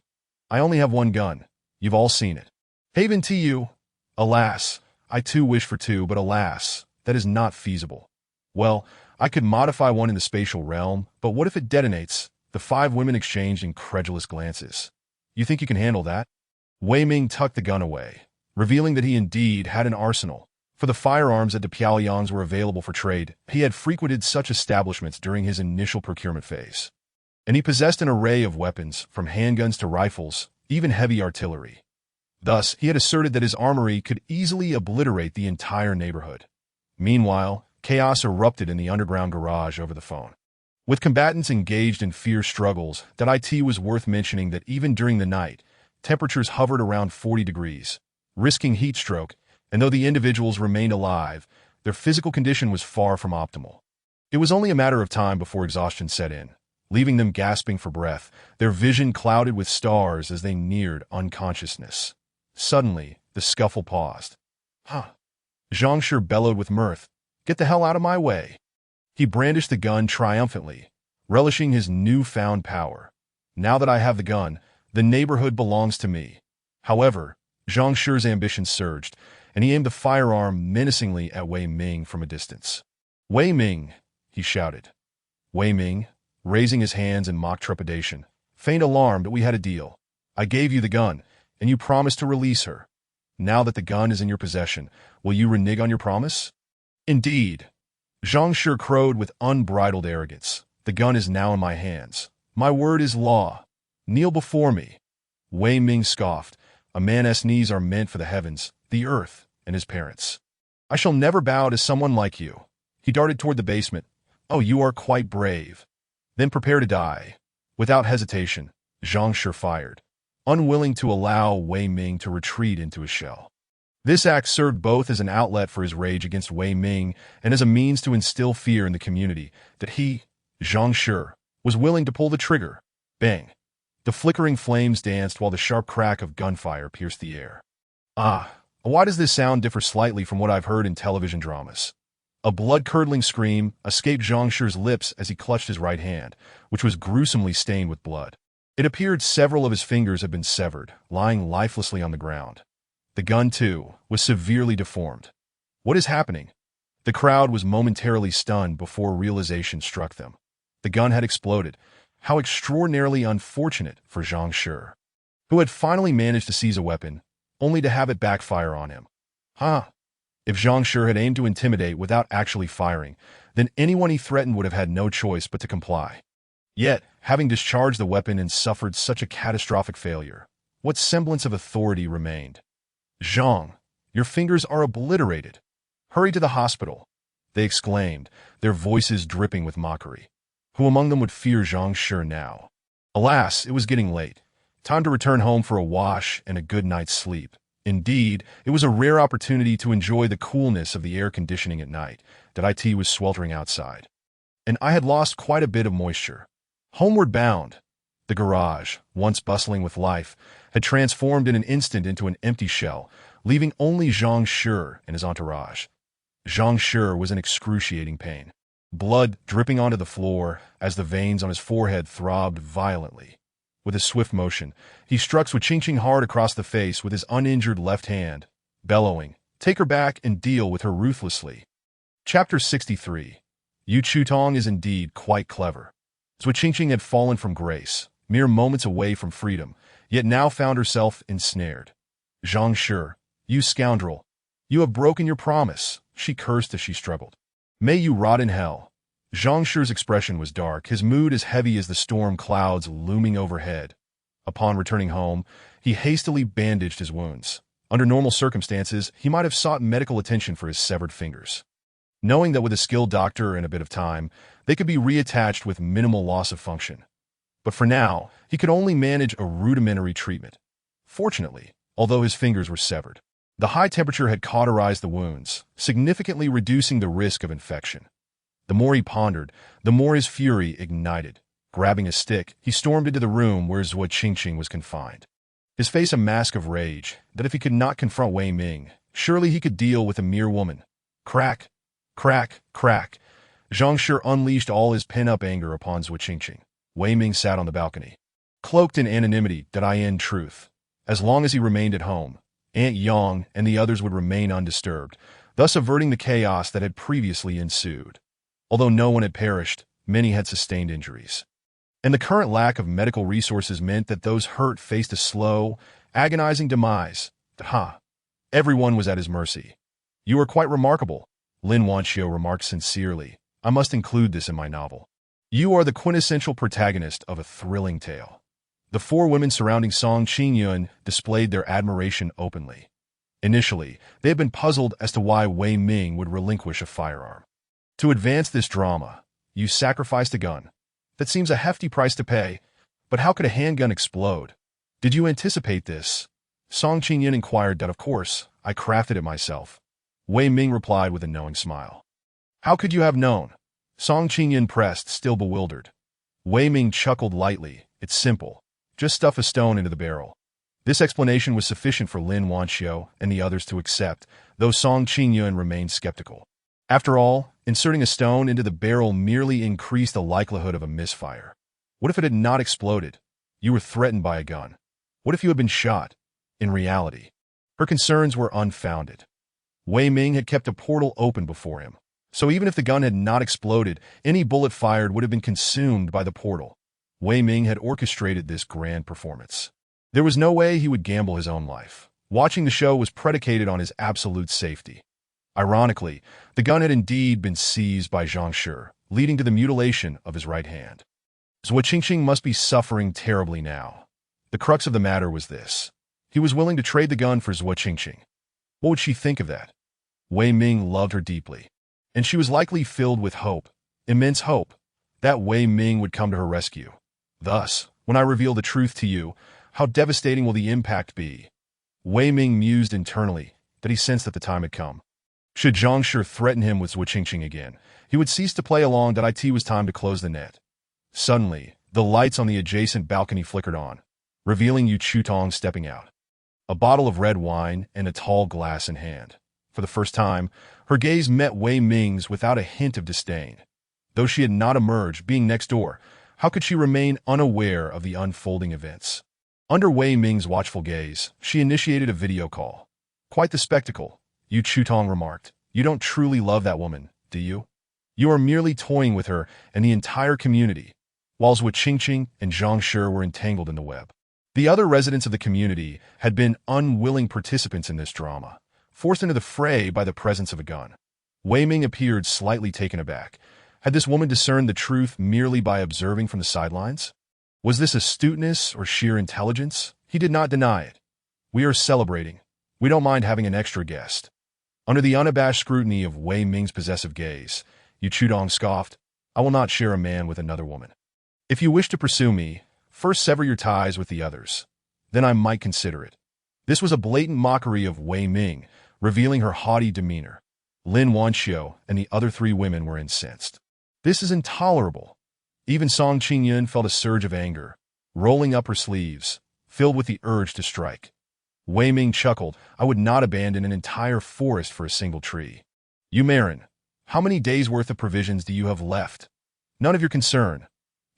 I only have one gun. You've all seen it. Haven to you. Alas, I too wish for two, but alas, that is not feasible. Well, I could modify one in the spatial realm, but what if it detonates?" The five women exchanged incredulous glances. "You think you can handle that?" Wei Ming tucked the gun away, revealing that he indeed had an arsenal. For the firearms at the Piaoyangs were available for trade, he had frequented such establishments during his initial procurement phase. And he possessed an array of weapons, from handguns to rifles, even heavy artillery. Thus, he had asserted that his armory could easily obliterate the entire neighborhood. Meanwhile, chaos erupted in the underground garage over the phone. With combatants engaged in fierce struggles, that it was worth mentioning that even during the night, temperatures hovered around 40 degrees, risking heat stroke, and though the individuals remained alive, their physical condition was far from optimal. It was only a matter of time before exhaustion set in, leaving them gasping for breath, their vision clouded with stars as they neared unconsciousness. Suddenly, the scuffle paused. "Huh!" Zhang Shi bellowed with mirth. "Get the hell out of my way!" He brandished the gun triumphantly, relishing his newfound power. "Now that I have the gun, the neighborhood belongs to me." However, Zhang Shi's ambition surged, and he aimed the firearm menacingly at Wei Ming from a distance. "Wei Ming!" he shouted. Wei Ming, raising his hands in mock trepidation, feigned alarm that we had a deal. "I gave you the gun, and you promised to release her. Now that the gun is in your possession, will you renege on your promise?" "Indeed." Zhang Shi crowed with unbridled arrogance. "The gun is now in my hands. My word is law. Kneel before me." Wei Ming scoffed. "A man's knees are meant for the heavens, the earth, and his parents. I shall never bow to someone like you. He darted toward the basement. Oh, you are quite brave. Then prepare to die. Without hesitation, Zhang Shi fired, unwilling to allow Wei Ming to retreat into his shell. This act served both as an outlet for his rage against Wei Ming and as a means to instill fear in the community that he, Zhang Shi, was willing to pull the trigger. Bang! The flickering flames danced while the sharp crack of gunfire pierced the air. Ah, why does this sound differ slightly from what I've heard in television dramas? A blood-curdling scream escaped Zhang Shi's lips as he clutched his right hand, which was gruesomely stained with blood. It appeared several of his fingers had been severed, lying lifelessly on the ground. The gun, too, was severely deformed. What is happening? The crowd was momentarily stunned before realization struck them. The gun had exploded. How extraordinarily unfortunate for Zhang Shi, who had finally managed to seize a weapon, only to have it backfire on him. If Zhang Shi had aimed to intimidate without actually firing, then anyone he threatened would have had no choice but to comply. Yet, having discharged the weapon and suffered such a catastrophic failure, what semblance of authority remained? Zhang, your fingers are obliterated. Hurry to the hospital, they exclaimed, their voices dripping with mockery. Who among them would fear Zhang Shi now? Alas, it was getting late. Time to return home for a wash and a good night's sleep. Indeed, it was a rare opportunity to enjoy the coolness of the air conditioning at night, that it was sweltering outside. And I had lost quite a bit of moisture. Homeward bound, the garage, once bustling with life, had transformed in an instant into an empty shell, leaving only Zhang Shi and his entourage. Zhang Shi was in excruciating pain, blood dripping onto the floor as the veins on his forehead throbbed violently. With a swift motion, he struck Scorching hard across the face with his uninjured left hand, bellowing, "Take her back and deal with her ruthlessly." Chapter 63. Yu Chutong is indeed quite clever. Scorching had fallen from grace, mere moments away from freedom, yet now found herself ensnared. "Zhang Shi, you scoundrel, you have broken your promise," she cursed as she struggled. "May you rot in hell." Zhang Shi's expression was dark, his mood as heavy as the storm clouds looming overhead. Upon returning home, he hastily bandaged his wounds. Under normal circumstances, he might have sought medical attention for his severed fingers, knowing that with a skilled doctor and a bit of time, they could be reattached with minimal loss of function. But for now, he could only manage a rudimentary treatment. Fortunately, although his fingers were severed, the high temperature had cauterized the wounds, significantly reducing the risk of infection. The more he pondered, the more his fury ignited. Grabbing a stick, he stormed into the room where Scorching was confined, his face a mask of rage, that if he could not confront Wei Ming, surely he could deal with a mere woman. Crack! Crack! Crack! Zhang Shi unleashed all his pent-up anger upon Scorching. Wei Ming sat on the balcony, cloaked in anonymity, in truth. As long as he remained at home, Aunt Yang and the others would remain undisturbed, thus averting the chaos that had previously ensued. Although no one had perished, many had sustained injuries. And the current lack of medical resources meant that those hurt faced a slow, agonizing demise. Everyone was at his mercy. "You are quite remarkable," Lin Wanxiu remarked sincerely. "I must include this in my novel. You are the quintessential protagonist of a thrilling tale." The four women surrounding Song Qingyun displayed their admiration openly. Initially, they had been puzzled as to why Wei Ming would relinquish a firearm. To advance this drama, you sacrificed a gun. That seems a hefty price to pay, but how could a handgun explode? Did you anticipate this? Song Qingyun inquired. Of course, I crafted it myself. Wei Ming replied with a knowing smile. How could you have known? Song Qingyun pressed, still bewildered. Wei Ming chuckled lightly. It's simple. Just stuff a stone into the barrel. This explanation was sufficient for Lin Wanxiu and the others to accept, though Song Qingyun remained skeptical. After all, inserting a stone into the barrel merely increased the likelihood of a misfire. What if it had not exploded? You were threatened by a gun. What if you had been shot? In reality, her concerns were unfounded. Wei Ming had kept a portal open before him, so even if the gun had not exploded, any bullet fired would have been consumed by the portal. Wei Ming had orchestrated this grand performance. There was no way he would gamble his own life. Watching the show was predicated on his absolute safety. Ironically, the gun had indeed been seized by Zhang Shi, leading to the mutilation of his right hand. Scorching must be suffering terribly now. The crux of the matter was this. He was willing to trade the gun for Scorching. What would she think of that? Wei Ming loved her deeply, and she was likely filled with hope, immense hope, that Wei Ming would come to her rescue. Thus, when I reveal the truth to you, how devastating will the impact be? Wei Ming mused internally that he sensed that the time had come. Should Zhang Shi threaten him with Zhuqingqing again, he would cease to play along. It was time to close the net. Suddenly, the lights on the adjacent balcony flickered on, revealing Yu Chutong stepping out, a bottle of red wine and a tall glass in hand. For the first time, her gaze met Wei Ming's without a hint of disdain. Though she had not emerged, being next door, how could she remain unaware of the unfolding events? Under Wei Ming's watchful gaze, she initiated a video call. Quite the spectacle, Yu Chutong remarked. You don't truly love that woman, do you? You are merely toying with her and the entire community, while Zhuqingqing and Zhang Shi were entangled in the web. The other residents of the community had been unwilling participants in this drama, forced into the fray by the presence of a gun. Wei Ming appeared slightly taken aback. Had this woman discerned the truth merely by observing from the sidelines? Was this astuteness or sheer intelligence? He did not deny it. We are celebrating. We don't mind having an extra guest. Under the unabashed scrutiny of Wei Ming's possessive gaze, Yu Chutong scoffed, I will not share a man with another woman. If you wish to pursue me, first sever your ties with the others. Then I might consider it. This was a blatant mockery of Wei Ming, revealing her haughty demeanor. Lin Wanxiu and the other three women were incensed. This is intolerable. Even Song Qingyun felt a surge of anger, rolling up her sleeves, filled with the urge to strike. Wei Ming chuckled, I would not abandon an entire forest for a single tree. You Marin, how many days' worth of provisions do you have left? None of your concern.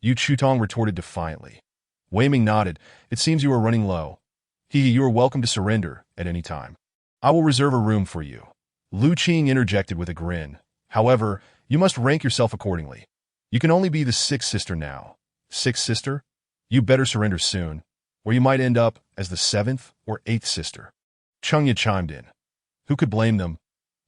Yu Chutong retorted defiantly. Wei Ming nodded, it seems you are running low. You are welcome to surrender at any time. I will reserve a room for you. Lu Qing interjected with a grin. However, you must rank yourself accordingly. You can only be the sixth sister now. Sixth sister? You better surrender soon, or you might end up as the seventh or eighth sister. Chengya chimed in. Who could blame them?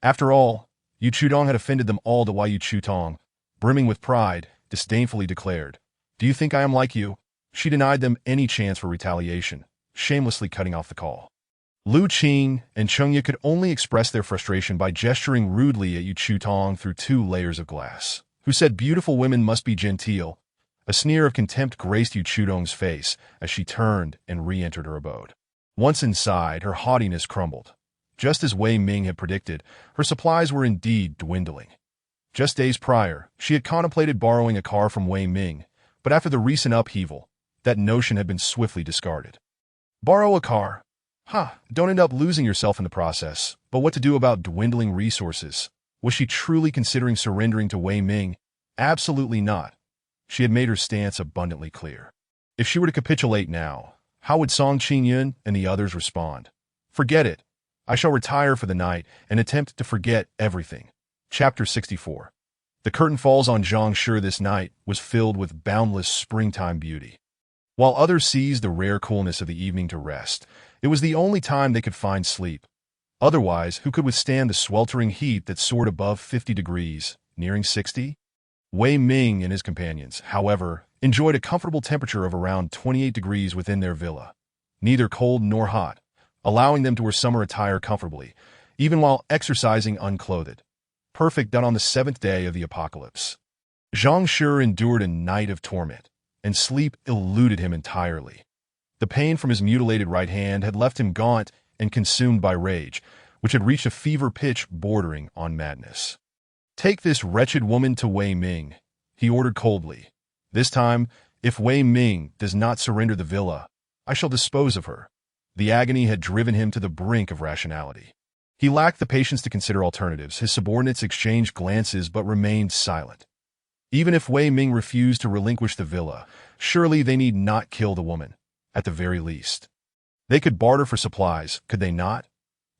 After all, Yu Chutong had offended them all to why Yu Chutong, brimming with pride, disdainfully declared, Do you think I am like you? She denied them any chance for retaliation, shamelessly cutting off the call. Lu Qing and Chengya could only express their frustration by gesturing rudely at Yu Chutong through 2 layers of glass, who said beautiful women must be genteel. A sneer of contempt graced Yu Chutong's face as she turned and re-entered her abode. Once inside, her haughtiness crumbled. Just as Wei Ming had predicted, her supplies were indeed dwindling. Just days prior, she had contemplated borrowing a car from Wei Ming, but after the recent upheaval, that notion had been swiftly discarded. Borrow a car? Don't end up losing yourself in the process. But what to do about dwindling resources? Was she truly considering surrendering to Wei Ming? Absolutely not. She had made her stance abundantly clear. If she were to capitulate now, how would Song Qingyun and the others respond? Forget it. I shall retire for the night and attempt to forget everything. Chapter 64. The curtain falls on Zhang Shi this night was filled with boundless springtime beauty. While others seized the rare coolness of the evening to rest, it was the only time they could find sleep. Otherwise, who could withstand the sweltering heat that soared above 50 degrees, nearing 60? Wei Ming and his companions, however, enjoyed a comfortable temperature of around 28 degrees within their villa, neither cold nor hot, allowing them to wear summer attire comfortably, even while exercising unclothed. Perfect done on the 7th day of the apocalypse. Zhang Shi endured a night of torment, and sleep eluded him entirely. The pain from his mutilated right hand had left him gaunt and consumed by rage, which had reached a fever pitch bordering on madness. Take this wretched woman to Wei Ming, he ordered coldly. This time, if Wei Ming does not surrender the villa, I shall dispose of her. The agony had driven him to the brink of rationality. He lacked the patience to consider alternatives. His subordinates exchanged glances but remained silent. Even if Wei Ming refused to relinquish the villa, surely they need not kill the woman, at the very least. They could barter for supplies, could they not?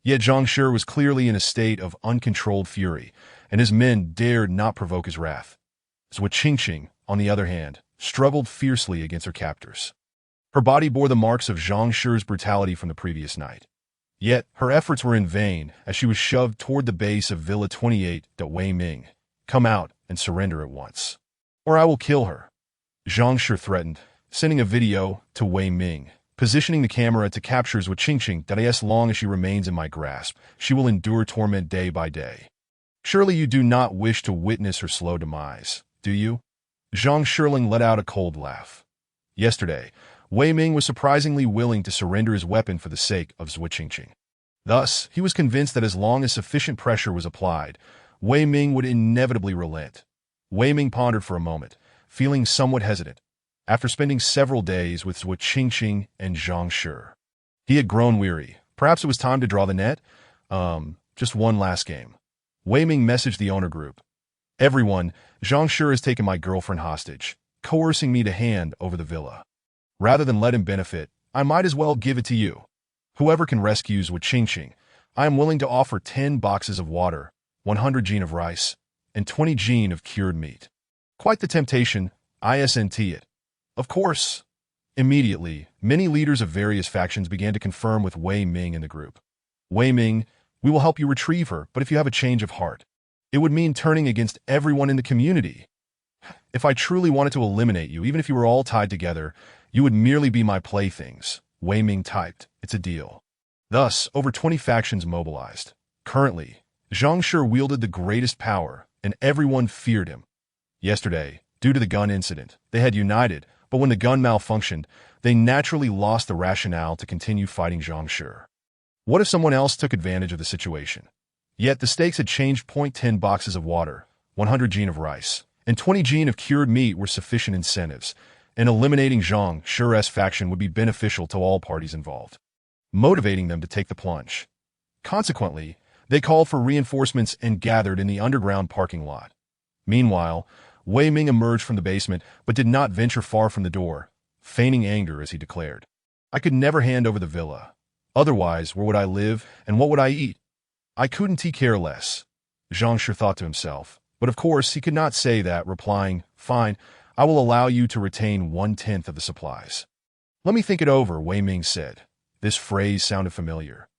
Yet Zhang Shi was clearly in a state of uncontrolled fury, and his men dared not provoke his wrath. Zhuqingqing, on the other hand, struggled fiercely against her captors. Her body bore the marks of Zhang Shi's brutality from the previous night. Yet her efforts were in vain as she was shoved toward the base of Villa 28. Wei Ming, come out and surrender at once, or I will kill her. Zhang Shi threatened, sending a video to Wei Ming, positioning the camera to capture Zhuqingqing that as long as she remains in my grasp, she will endure torment day by day. Surely you do not wish to witness her slow demise, do you? Zhang Shirling let out a cold laugh. Yesterday, Wei Ming was surprisingly willing to surrender his weapon for the sake of Zhuqingqing. Thus, he was convinced that as long as sufficient pressure was applied, Wei Ming would inevitably relent. Wei Ming pondered for a moment, feeling somewhat hesitant. After spending several days with Zhuqingqing and Zhang Shi, he had grown weary. Perhaps it was time to draw the net? Just one last game. Wei Ming messaged the owner group. Everyone, Zhang Shi has taken my girlfriend hostage, coercing me to hand over the villa. Rather than let him benefit, I might as well give it to you. Whoever can rescue Zhuqingqing, I am willing to offer 10 boxes of water, 100 jin of rice, and 20 jin of cured meat. Quite the temptation, isn't it? Of course. Immediately, many leaders of various factions began to confirm with Wei Ming in the group. Wei Ming, we will help you retrieve her, but if you have a change of heart, it would mean turning against everyone in the community. If I truly wanted to eliminate you, even if you were all tied together, you would merely be my playthings, Wei Ming typed. It's a deal. Thus, over 20 factions mobilized. Currently, Zhang Shi wielded the greatest power, and everyone feared him. Yesterday, due to the gun incident, they had united, but when the gun malfunctioned, they naturally lost the rationale to continue fighting Zhang Shi. What if someone else took advantage of the situation? Yet the stakes had changed. 10 boxes of water, 100 jin of rice, and 20 jin of cured meat were sufficient incentives, and eliminating Zhang Shi's faction would be beneficial to all parties involved, motivating them to take the plunge. Consequently, they called for reinforcements and gathered in the underground parking lot. Meanwhile, Wei Ming emerged from the basement but did not venture far from the door, feigning anger as he declared, I could never hand over the villa. Otherwise, where would I live and what would I eat? I couldn't care less, Zhang Shi thought to himself, but of course he could not say that, replying, fine, I will allow you to retain 1/10 of the supplies. Let me think it over, Wei Ming said. This phrase sounded familiar.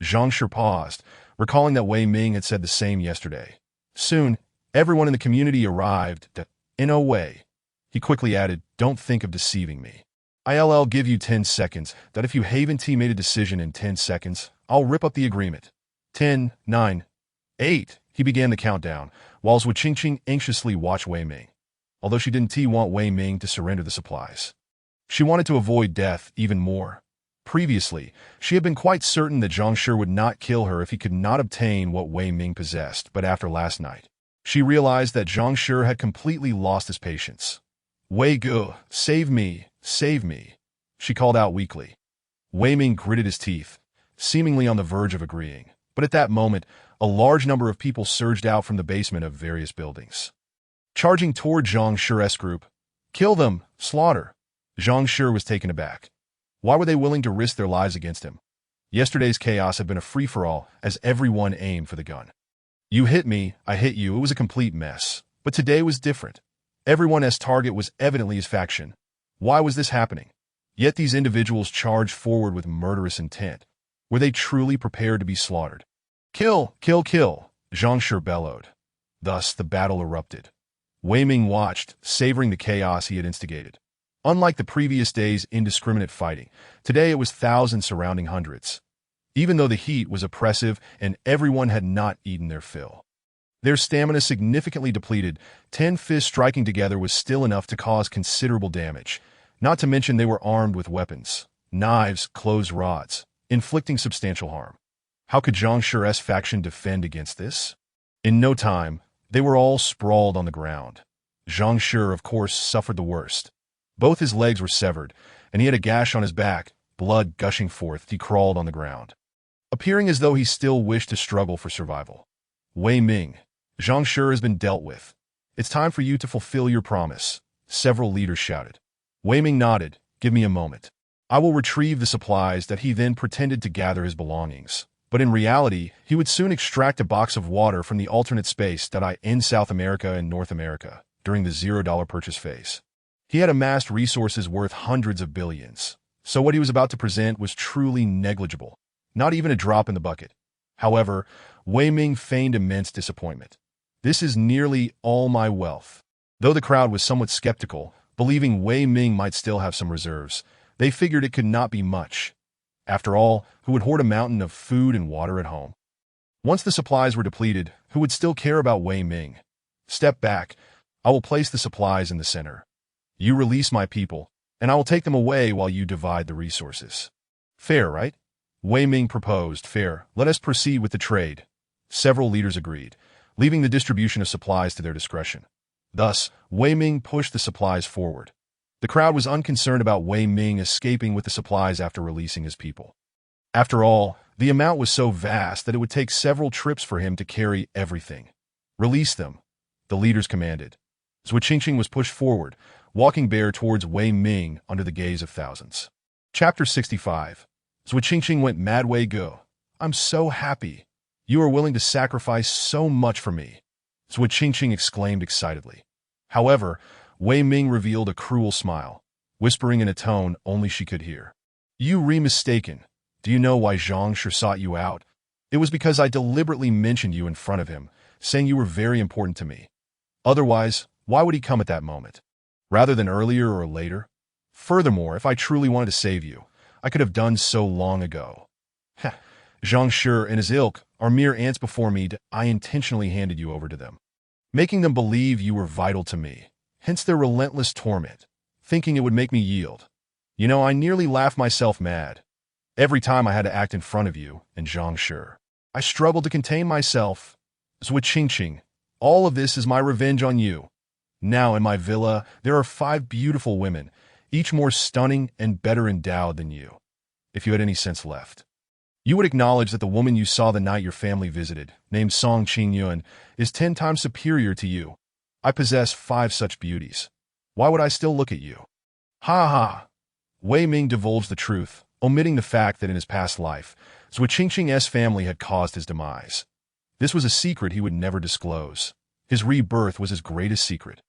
Zhang Shi paused, recalling that Wei Ming had said the same yesterday. Soon, everyone in the community arrived. In a way, he quickly added, don't think of deceiving me. I'll give you 10 seconds, that if you haven't made a decision in 10 seconds, I'll rip up the agreement. 10, 9, 8, he began the countdown, while Zhuqingqing anxiously watched Wei Ming. Although she didn't want Wei Ming to surrender the supplies, she wanted to avoid death even more. Previously, she had been quite certain that Zhang Shi would not kill her if he could not obtain what Wei Ming possessed, but after last night, she realized that Zhang Shi had completely lost his patience. Wei Gu, save me, she called out weakly. Wei Ming gritted his teeth, seemingly on the verge of agreeing, but at that moment, a large number of people surged out from the basement of various buildings, charging toward Zhang Shi's group. Kill them, slaughter. Zhang Shi was taken aback. Why were they willing to risk their lives against him? Yesterday's chaos had been a free-for-all, as everyone aimed for the gun. You hit me, I hit you, it was a complete mess. But today was different. Everyone's target was evidently his faction. Why was this happening? Yet these individuals charged forward with murderous intent. Were they truly prepared to be slaughtered? Kill, kill, kill, Zhang Shi bellowed. Thus, the battle erupted. Wei Ming watched, savoring the chaos he had instigated. Unlike the previous day's indiscriminate fighting, today it was thousands surrounding hundreds. Even though the heat was oppressive and everyone had not eaten their fill, their stamina significantly depleted. 10 fists striking together was still enough to cause considerable damage, not to mention they were armed with weapons, knives, clothes, rods, inflicting substantial harm. How could Zhang Shi's faction defend against this? In no time, they were all sprawled on the ground. Zhang Shi, of course, suffered the worst. Both his legs were severed, and he had a gash on his back, blood gushing forth. He crawled on the ground, appearing as though he still wished to struggle for survival. Wei Ming, Zhang Shi has been dealt with. It's time for you to fulfill your promise, several leaders shouted. Wei Ming nodded. Give me a moment. I will retrieve the supplies that he then pretended to gather his belongings. But in reality, he would soon extract a box of water from the alternate space that I in South America and North America during the $0 purchase phase. He had amassed resources worth hundreds of billions, so what he was about to present was truly negligible, not even a drop in the bucket. However, Wei Ming feigned immense disappointment. This is nearly all my wealth. Though the crowd was somewhat skeptical, believing Wei Ming might still have some reserves, They figured it could not be much. After all, who would hoard a mountain of food and water at home? Once the supplies were depleted, who would still care about Wei Ming? Step back. I will place the supplies in the center. You release my people, and I will take them away while you divide the resources. Fair, right? Wei Ming proposed. Fair. Let us proceed with the trade. Several leaders agreed, leaving the distribution of supplies to their discretion. Thus, Wei Ming pushed the supplies forward. The crowd was unconcerned about Wei Ming escaping with the supplies after releasing his people. After all, the amount was so vast that it would take several trips for him to carry everything. Release them, the leaders commanded. Zhuo Qingqing was pushed forward, walking bare towards Wei Ming under the gaze of thousands. Chapter 65. Zhuo Qingqing went mad. Wei Go. I'm so happy. You are willing to sacrifice so much for me. Zhuo Qingqing exclaimed excitedly. However, Wei Ming revealed a cruel smile, whispering in a tone only she could hear. You mistaken. Do you know why Zhang Shi sought you out? It was because I deliberately mentioned you in front of him, saying you were very important to me. Otherwise, why would he come at that moment, rather than earlier or later? Furthermore, if I truly wanted to save you, I could have done so long ago. Zhang Shi and his ilk are mere ants before me. I intentionally handed you over to them, making them believe you were vital to me. Hence their relentless torment, thinking it would make me yield. You know, I nearly laughed myself mad. Every time I had to act in front of you and Zhang Shi, I struggled to contain myself. Zhuo Qingqing, all of this is my revenge on you. Now in my villa, there are 5 beautiful women, each more stunning and better endowed than you. If you had any sense left, you would acknowledge that the woman you saw the night your family visited, named Song Qingyun, is 10 times superior to you. I possess 5 such beauties. Why would I still look at you? Ha ha! Wei Ming divulged the truth, omitting the fact that in his past life, Zhuo Qingqing's family had caused his demise. This was a secret he would never disclose. His rebirth was his greatest secret,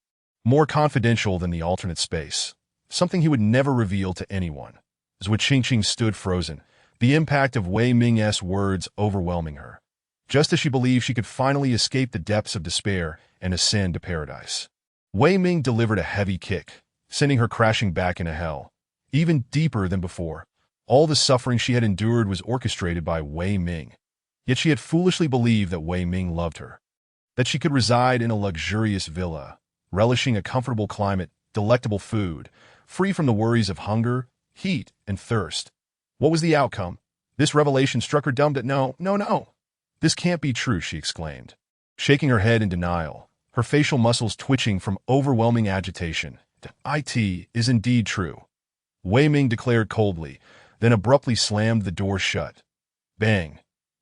more confidential than the alternate space, something he would never reveal to anyone. Zhuo Qingqing stood frozen, the impact of Wei Ming's words overwhelming her, just as she believed she could finally escape the depths of despair and ascend to paradise. Wei Ming delivered a heavy kick, sending her crashing back into hell, even deeper than before. All the suffering she had endured was orchestrated by Wei Ming. Yet she had foolishly believed that Wei Ming loved her, that she could reside in a luxurious villa, relishing a comfortable climate, delectable food, free from the worries of hunger, heat, and thirst. What was the outcome? This revelation struck her dumb. No. This can't be true, she exclaimed, shaking her head in denial, her facial muscles twitching from overwhelming agitation. It is indeed true. Wei Ming declared coldly, then abruptly slammed the door shut. Bang!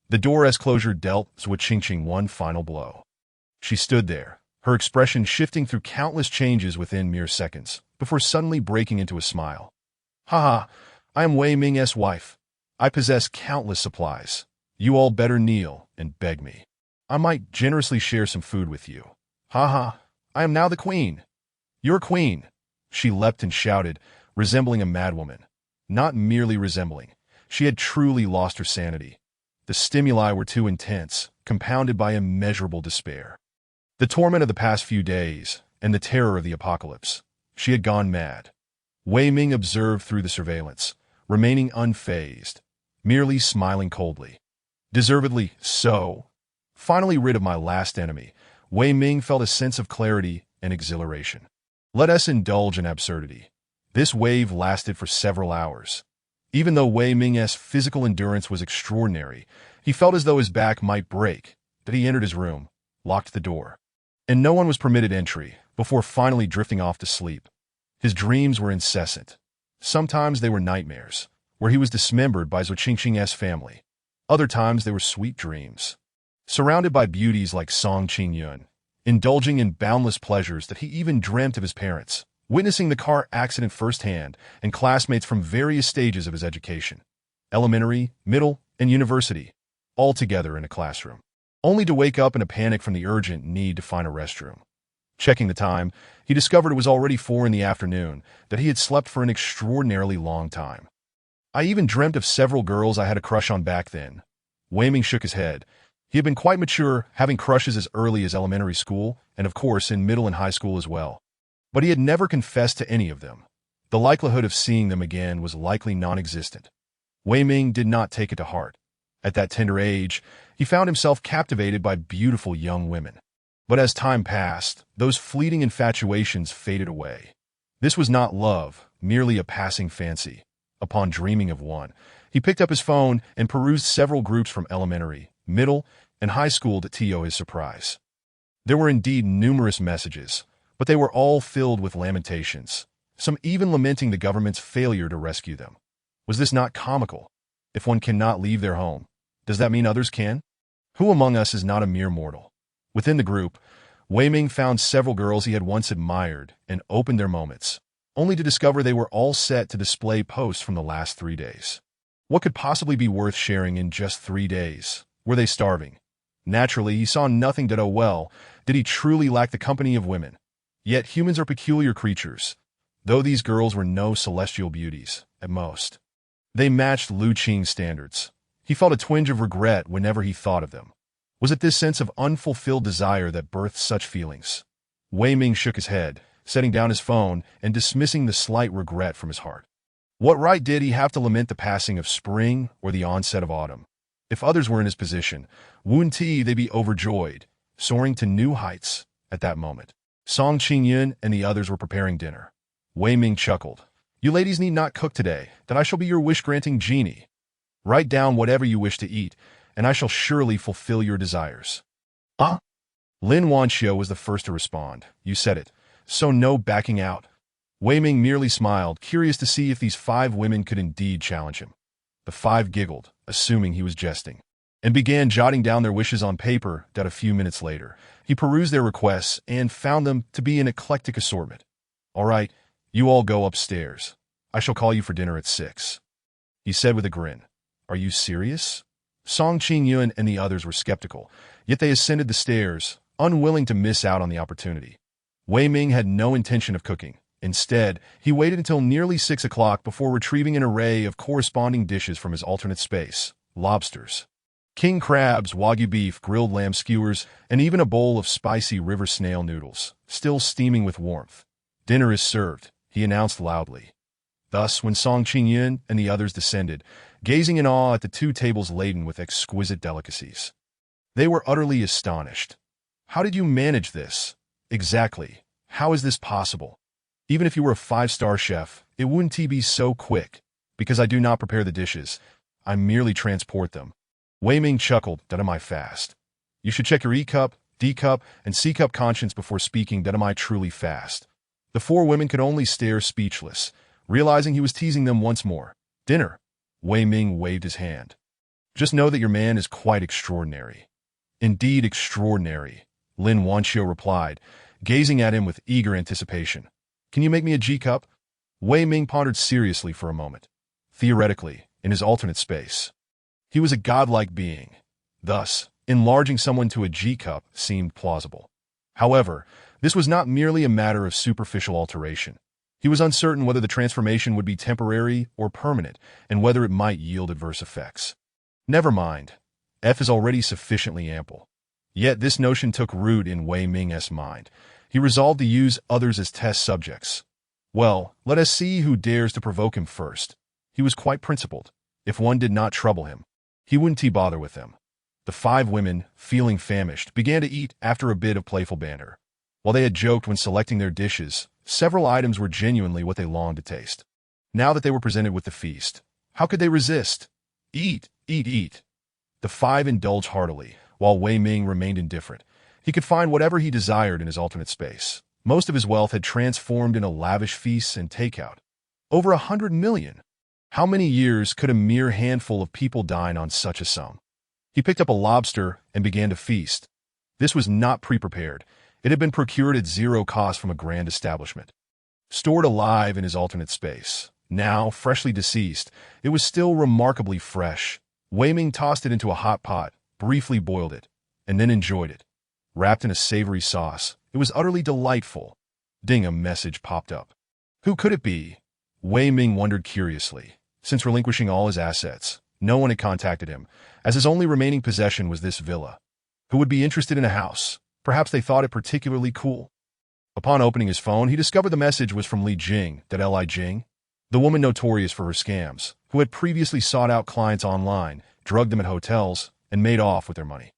The door's closure dealt Zhuo Qingqing one final blow. She stood there, her expression shifting through countless changes within mere seconds, before suddenly breaking into a smile. Ha! I am Wei Ming's wife. I possess countless supplies. You all better kneel and beg me. I might generously share some food with you. Ha! I am now the queen. Your queen. She leapt and shouted, resembling a madwoman. Not merely resembling. She had truly lost her sanity. The stimuli were too intense, compounded by immeasurable despair. The torment of the past few days, and the terror of the apocalypse. She had gone mad. Wei Ming observed through the surveillance, remaining unfazed, merely smiling coldly. Deservedly so. Finally rid of my last enemy, Wei Ming felt a sense of clarity and exhilaration. Let us indulge in absurdity. This wave lasted for several hours. Even though Wei Ming's physical endurance was extraordinary, he felt as though his back might break, that he entered his room, locked the door, and no one was permitted entry, before finally drifting off to sleep. His dreams were incessant. Sometimes they were nightmares, where he was dismembered by Zhuo Qingqing's family. Other times they were sweet dreams, surrounded by beauties like Song Qingyun, indulging in boundless pleasures that he even dreamt of his parents, witnessing the car accident firsthand, and classmates from various stages of his education, elementary, middle, and university, all together in a classroom, only to wake up in a panic from the urgent need to find a restroom. Checking the time, he discovered it was already 4 in the afternoon, that he had slept for an extraordinarily long time. I even dreamt of several girls I had a crush on back then. Wei Ming shook his head. He had been quite mature, having crushes as early as elementary school, and of course in middle and high school as well. But he had never confessed to any of them. The likelihood of seeing them again was likely non-existent. Wei Ming did not take it to heart. At that tender age, he found himself captivated by beautiful young women. But as time passed, those fleeting infatuations faded away. This was not love, merely a passing fancy. Upon dreaming of one, he picked up his phone and perused several groups from elementary, middle, and high school to his surprise. There were indeed numerous messages, but they were all filled with lamentations, some even lamenting the government's failure to rescue them. Was this not comical? If one cannot leave their home, does that mean others can? Who among us is not a mere mortal? Within the group, Wei Ming found several girls he had once admired and opened their moments, only to discover they were all set to display posts from the last 3 days. What could possibly be worth sharing in just 3 days? Were they starving? Naturally, he saw nothing that, oh well, did he truly lack the company of women? Yet humans are peculiar creatures, though these girls were no celestial beauties, at most. They matched Lu Qing's standards. He felt a twinge of regret whenever he thought of them. Was it this sense of unfulfilled desire that birthed such feelings? Wei Ming shook his head, setting down his phone and dismissing the slight regret from his heart. What right did he have to lament the passing of spring or the onset of autumn? If others were in his position, wouldn't they be overjoyed, soaring to new heights at that moment? Song Qingyun and the others were preparing dinner. Wei Ming chuckled. You ladies need not cook today, that I shall be your wish-granting genie. Write down whatever you wish to eat, and I shall surely fulfill your desires. Lin Wanxiu was the first to respond. You said it, so no backing out. Wei Ming merely smiled, curious to see if these 5 women could indeed challenge him. The 5 giggled, assuming he was jesting, and began jotting down their wishes on paper that a few minutes later. He perused their requests and found them to be an eclectic assortment. All right, you all go upstairs. I shall call you for dinner at 6. He said with a grin. Are you serious? Song Qingyun and the others were skeptical, yet they ascended the stairs, unwilling to miss out on the opportunity. Wei Ming had no intention of cooking. Instead, he waited until nearly 6 o'clock before retrieving an array of corresponding dishes from his alternate space. Lobsters, king crabs, wagyu beef, grilled lamb skewers, and even a bowl of spicy river snail noodles, still steaming with warmth. Dinner is served, he announced loudly. Thus, when Song Qingyun and the others descended, gazing in awe at the 2 tables laden with exquisite delicacies, they were utterly astonished. How did you manage this? Exactly. How is this possible? Even if you were a 5-star chef, it wouldn't be so quick. Because I do not prepare the dishes, I merely transport them. Wei Ming chuckled. That am I fast. You should check your E cup, D cup, and C cup conscience before speaking. That am I truly fast. The 4 women could only stare speechless, realizing he was teasing them once more. Dinner. Wei Ming waved his hand. Just know that your man is quite extraordinary. Indeed extraordinary, Lin Wanxiu replied, gazing at him with eager anticipation. Can you make me a G cup? Wei Ming pondered seriously for a moment. Theoretically, in his alternate space, he was a godlike being. Thus, enlarging someone to a G cup seemed plausible. However, this was not merely a matter of superficial alteration. He was uncertain whether the transformation would be temporary or permanent, and whether it might yield adverse effects. Never mind. F is already sufficiently ample. Yet this notion took root in Wei Ming's mind. He resolved to use others as test subjects. Well, let us see who dares to provoke him first. He was quite principled. If one did not trouble him, he wouldn't bother with them. The 5 women, feeling famished, began to eat after a bit of playful banter. While they had joked when selecting their dishes, several items were genuinely what they longed to taste. Now that they were presented with the feast, how could they resist? Eat, eat, eat. The 5 indulged heartily, while Wei Ming remained indifferent. He could find whatever he desired in his alternate space. Most of his wealth had transformed into lavish feasts and takeout. Over 100 million. How many years could a mere handful of people dine on such a sum? He picked up a lobster and began to feast. This was not pre-prepared. It had been procured at 0 cost from a grand establishment. Stored alive in his alternate space, now freshly deceased, it was still remarkably fresh. Wei Ming tossed it into a hot pot, briefly boiled it, and then enjoyed it. Wrapped in a savory sauce, it was utterly delightful. Ding, a message popped up. Who could it be? Wei Ming wondered curiously. Since relinquishing all his assets, no one had contacted him, as his only remaining possession was this villa. Who would be interested in a house? Perhaps they thought it particularly cool. Upon opening his phone, he discovered the message was from Li Jing, Li Jing, the woman notorious for her scams, who had previously sought out clients online, drugged them at hotels, and made off with their money.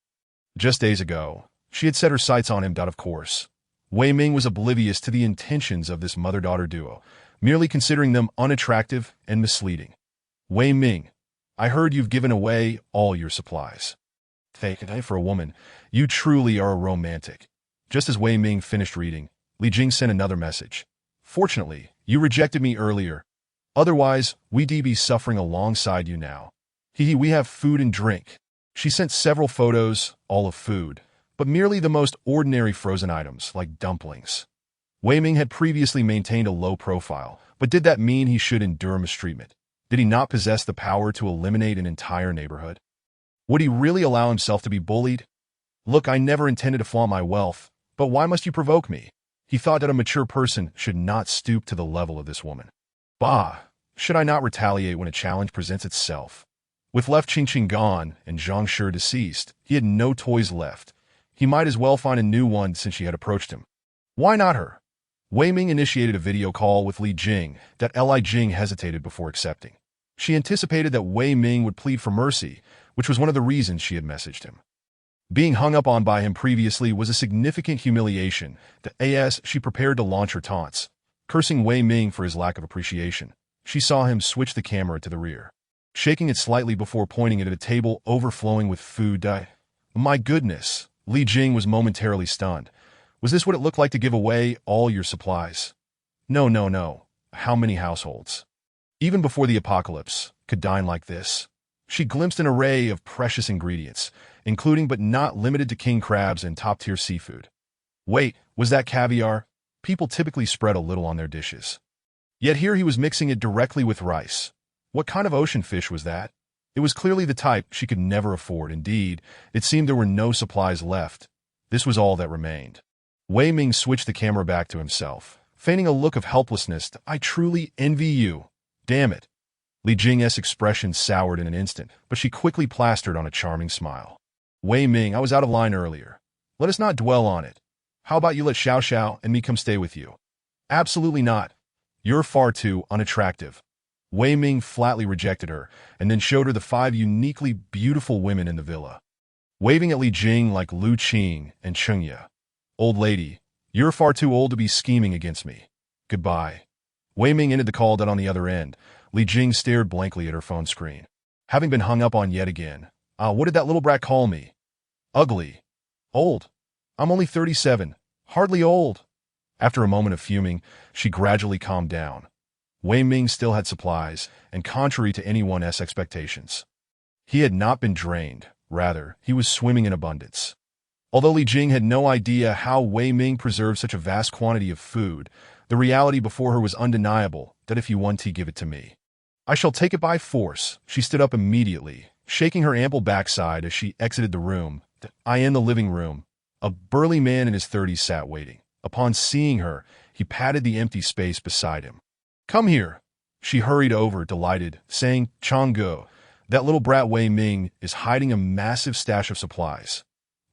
Just days ago, she had set her sights on him. Of course, Wei Ming was oblivious to the intentions of this mother-daughter duo, merely considering them unattractive and misleading. Wei Ming, I heard you've given away all your supplies. Fake it for a woman. You truly are a romantic. Just as Wei Ming finished reading, Li Jing sent another message. Fortunately, you rejected me earlier. Otherwise, we'd be suffering alongside you now. We have food and drink. She sent several photos, all of food, but merely the most ordinary frozen items, like dumplings. Wei Ming had previously maintained a low profile, but did that mean he should endure mistreatment? Did he not possess the power to eliminate an entire neighborhood? Would he really allow himself to be bullied? Look, I never intended to flaunt my wealth, but why must you provoke me? He thought that a mature person should not stoop to the level of this woman. Bah, should I not retaliate when a challenge presents itself? With Left Qingqing gone and Zhang Shi deceased, he had no toys left. He might as well find a new one since she had approached him. Why not her? Wei Ming initiated a video call with Li Jing that Li Jing hesitated before accepting. She anticipated that Wei Ming would plead for mercy, which was one of the reasons she had messaged him. Being hung up on by him previously was a significant humiliation. She prepared to launch her taunts, cursing Wei Ming for his lack of appreciation. She saw him switch the camera to the rear, shaking it slightly before pointing it at a table overflowing with food. My goodness, Li Jing was momentarily stunned. Was this what it looked like to give away all your supplies? No. How many households, even before the apocalypse, could dine like this? She glimpsed an array of precious ingredients, including but not limited to king crabs and top-tier seafood. Wait, was that caviar? People typically spread a little on their dishes. Yet here he was mixing it directly with rice. What kind of ocean fish was that? It was clearly the type she could never afford. Indeed, it seemed there were no supplies left. This was all that remained. Wei Ming switched the camera back to himself, feigning a look of helplessness. I truly envy you. Damn it. Li Jing's expression soured in an instant, but she quickly plastered on a charming smile. Wei Ming, I was out of line earlier. Let us not dwell on it. How about you let Xiao Xiao and me come stay with you? Absolutely not. You're far too unattractive. Wei Ming flatly rejected her, and then showed her the 5 uniquely beautiful women in the villa, waving at Li Jing like Lu Qing and Chengya. Old lady, you're far too old to be scheming against me. Goodbye. Wei Ming ended the call. On the other end, Li Jing stared blankly at her phone screen, having been hung up on yet again. What did that little brat call me? Ugly. Old. I'm only 37. Hardly old. After a moment of fuming, she gradually calmed down. Wei Ming still had supplies, and contrary to anyone's expectations, he had not been drained. Rather, he was swimming in abundance. Although Li Jing had no idea how Wei Ming preserved such a vast quantity of food, the reality before her was undeniable, that if you want to give it to me, I shall take it by force. She stood up immediately, shaking her ample backside as she exited the room. In the living room, a burly man in his 30s sat waiting. Upon seeing her, he patted the empty space beside him. Come here. She hurried over, delighted, saying, Changguo, that little brat Wei Ming is hiding a massive stash of supplies.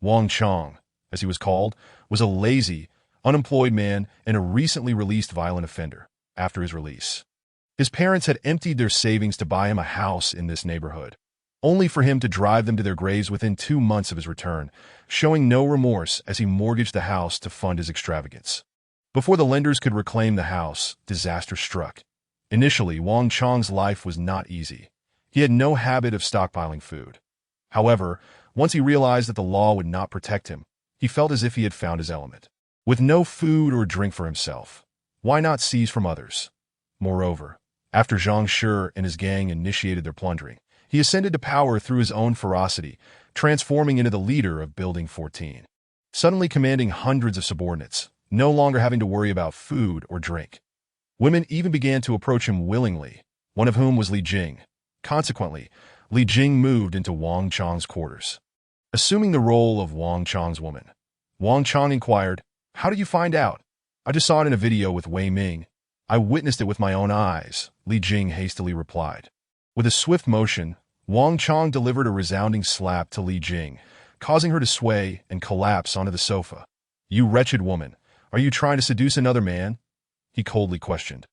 Wang Chong, as he was called, was a lazy, unemployed man and a recently released violent offender. After his release, his parents had emptied their savings to buy him a house in this neighborhood, only for him to drive them to their graves within 2 months of his return, showing no remorse as he mortgaged the house to fund his extravagance. Before the lenders could reclaim the house, disaster struck. Initially, Wang Chong's life was not easy. He had no habit of stockpiling food. However, once he realized that the law would not protect him, he felt as if he had found his element. With no food or drink for himself, why not seize from others? Moreover, after Zhang Shi and his gang initiated their plundering, he ascended to power through his own ferocity, transforming into the leader of Building 14. Suddenly commanding hundreds of subordinates, no longer having to worry about food or drink. Women even began to approach him willingly, one of whom was Li Jing. Consequently, Li Jing moved into Wang Chong's quarters, assuming the role of Wang Chong's woman. Wang Chong inquired, How did you find out? I just saw it in a video with Wei Ming. I witnessed it with my own eyes, Li Jing hastily replied. With a swift motion, Wang Chong delivered a resounding slap to Li Jing, causing her to sway and collapse onto the sofa. You wretched woman, Are you trying to seduce another man? He coldly questioned.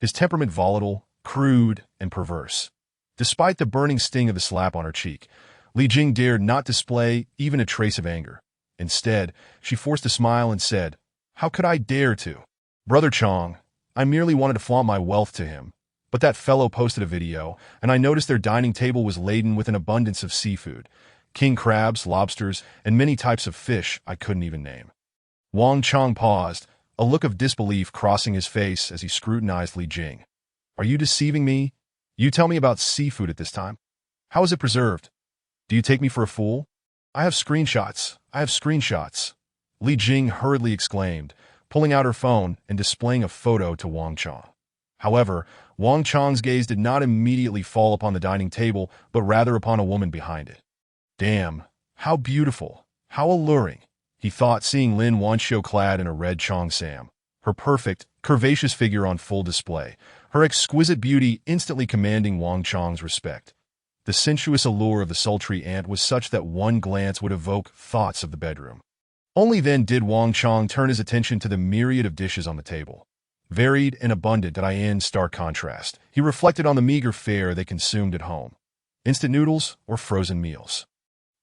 His temperament volatile, crude, and perverse. Despite the burning sting of the slap on her cheek, Li Jing dared not display even a trace of anger. Instead, she forced a smile and said, "How could I dare to? Brother Chong, I merely wanted to flaunt my wealth to him. But that fellow posted a video, and I noticed their dining table was laden with an abundance of seafood. King crabs, lobsters, and many types of fish I couldn't even name." Wang Chong paused, a look of disbelief crossing his face as he scrutinized Li Jing. "Are you deceiving me? You tell me about seafood at this time? How is it preserved? Do you take me for a fool?" I have screenshots. Li Jing hurriedly exclaimed, pulling out her phone and displaying a photo to Wang Chong. However, Wang Chong's gaze did not immediately fall upon the dining table, but rather upon a woman behind it. "Damn, how beautiful, how alluring," he thought, seeing Lin Wanxiu clad in a red cheongsam, her perfect, curvaceous figure on full display, her exquisite beauty instantly commanding Wang Chong's respect. The sensuous allure of the sultry ant was such that one glance would evoke thoughts of the bedroom. Only then did Wang Chong turn his attention to the myriad of dishes on the table. Varied and abundant in stark contrast, he reflected on the meager fare they consumed at home. Instant noodles or frozen meals.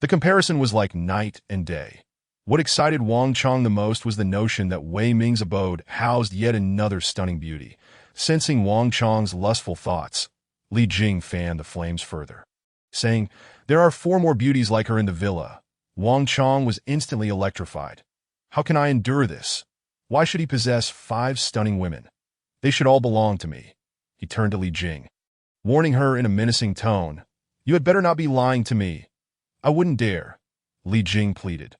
The comparison was like night and day. What excited Wang Chong the most was the notion that Wei Ming's abode housed yet another stunning beauty. Sensing Wang Chong's lustful thoughts, Li Jing fanned the flames further, saying, "There are 4 more beauties like her in the villa." Wang Chong was instantly electrified. How can I endure this? Why should he possess 5 stunning women? They should all belong to me. He turned to Li Jing, warning her in a menacing tone, "You had better not be lying to me." "I wouldn't dare," Li Jing pleaded.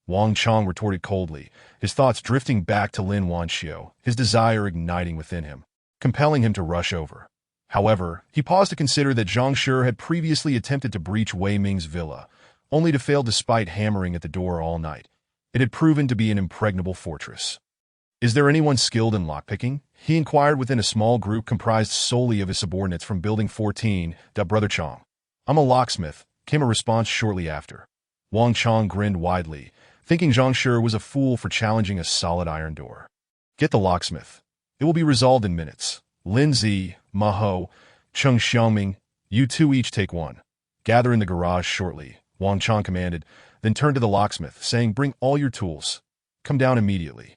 Wang Chong retorted coldly, his thoughts drifting back to Lin Wanxiu, his desire igniting within him, compelling him to rush over. However, he paused to consider that Zhang Shi had previously attempted to breach Wei Ming's villa, only to fail despite hammering at the door all night. It had proven to be an impregnable fortress. "Is there anyone skilled in lockpicking?" he inquired within a small group comprised solely of his subordinates from Building 14. "Brother Chong." "I'm a locksmith," came a response shortly after. Wang Chong grinned widely, thinking Zhang Shi was a fool for challenging a solid iron door. "Get the locksmith. It will be resolved in minutes. Lin Zi, Ma Ho, Cheng Xiaoming, you 2 each take 1. Gather in the garage shortly," Wang Chong commanded, then turned to the locksmith, saying, "Bring all your tools. Come down immediately."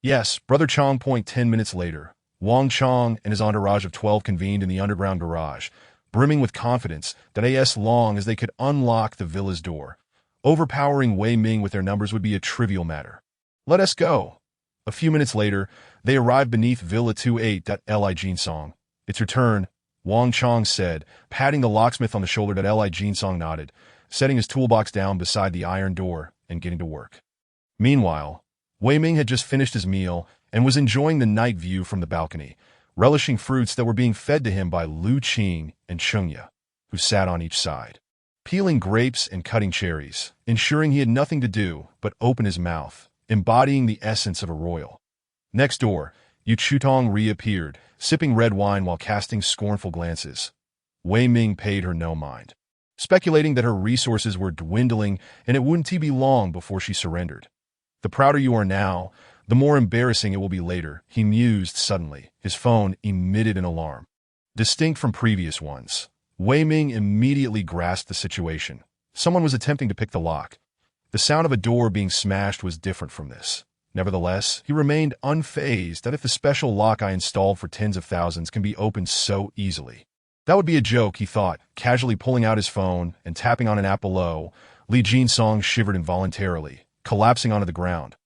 "Yes, Brother Chong." 10 minutes later, Wang Chong and his entourage of 12 convened in the underground garage, brimming with confidence that as long as they could unlock the villa's door, overpowering Wei Ming with their numbers would be a trivial matter. "Let us go." A few minutes later, they arrived beneath Villa 28. Li Jinsong. "It's your turn," Wang Chong said, patting the locksmith on the shoulder. Li Jinsong nodded, setting his toolbox down beside the iron door and getting to work. Meanwhile, Wei Ming had just finished his meal and was enjoying the night view from the balcony, relishing fruits that were being fed to him by Lu Qing and Chengya, who sat on each side, peeling grapes and cutting cherries, ensuring he had nothing to do but open his mouth, embodying the essence of a royal. Next door, Yu Chutong reappeared, sipping red wine while casting scornful glances. Wei Ming paid her no mind, speculating that her resources were dwindling and it wouldn't be long before she surrendered. "The prouder you are now, the more embarrassing it will be later," he mused suddenly. His phone emitted an alarm, distinct from previous ones. Wei Ming immediately grasped the situation. Someone was attempting to pick the lock. The sound of a door being smashed was different from this. Nevertheless, he remained unfazed that if the special lock I installed for tens of thousands can be opened so easily. That would be a joke, he thought, casually pulling out his phone and tapping on an app below. Li Jinsong shivered involuntarily, collapsing onto the ground.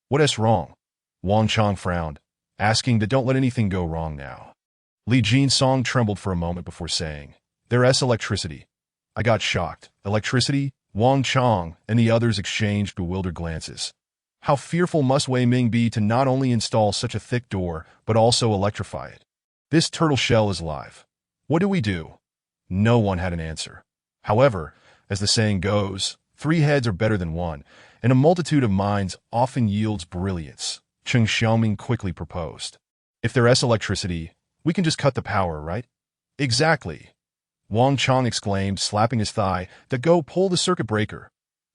"What is wrong?" Wang Chong frowned, asking that don't let anything go wrong now. Li Jinsong trembled for a moment before saying, "There's electricity." I got shocked. "Electricity?" Wang Chong and the others exchanged bewildered glances. How fearful must Wei Ming be to not only install such a thick door, but also electrify it? "This turtle shell is live. What do we do?" No one had an answer. However, as the saying goes, 3 heads are better than 1, and a multitude of minds often yields brilliance. Cheng Xiaoming quickly proposed. "If there's electricity, we can just cut the power, right?" "Exactly," Wang Chong exclaimed, slapping his thigh, "go pull the circuit breaker."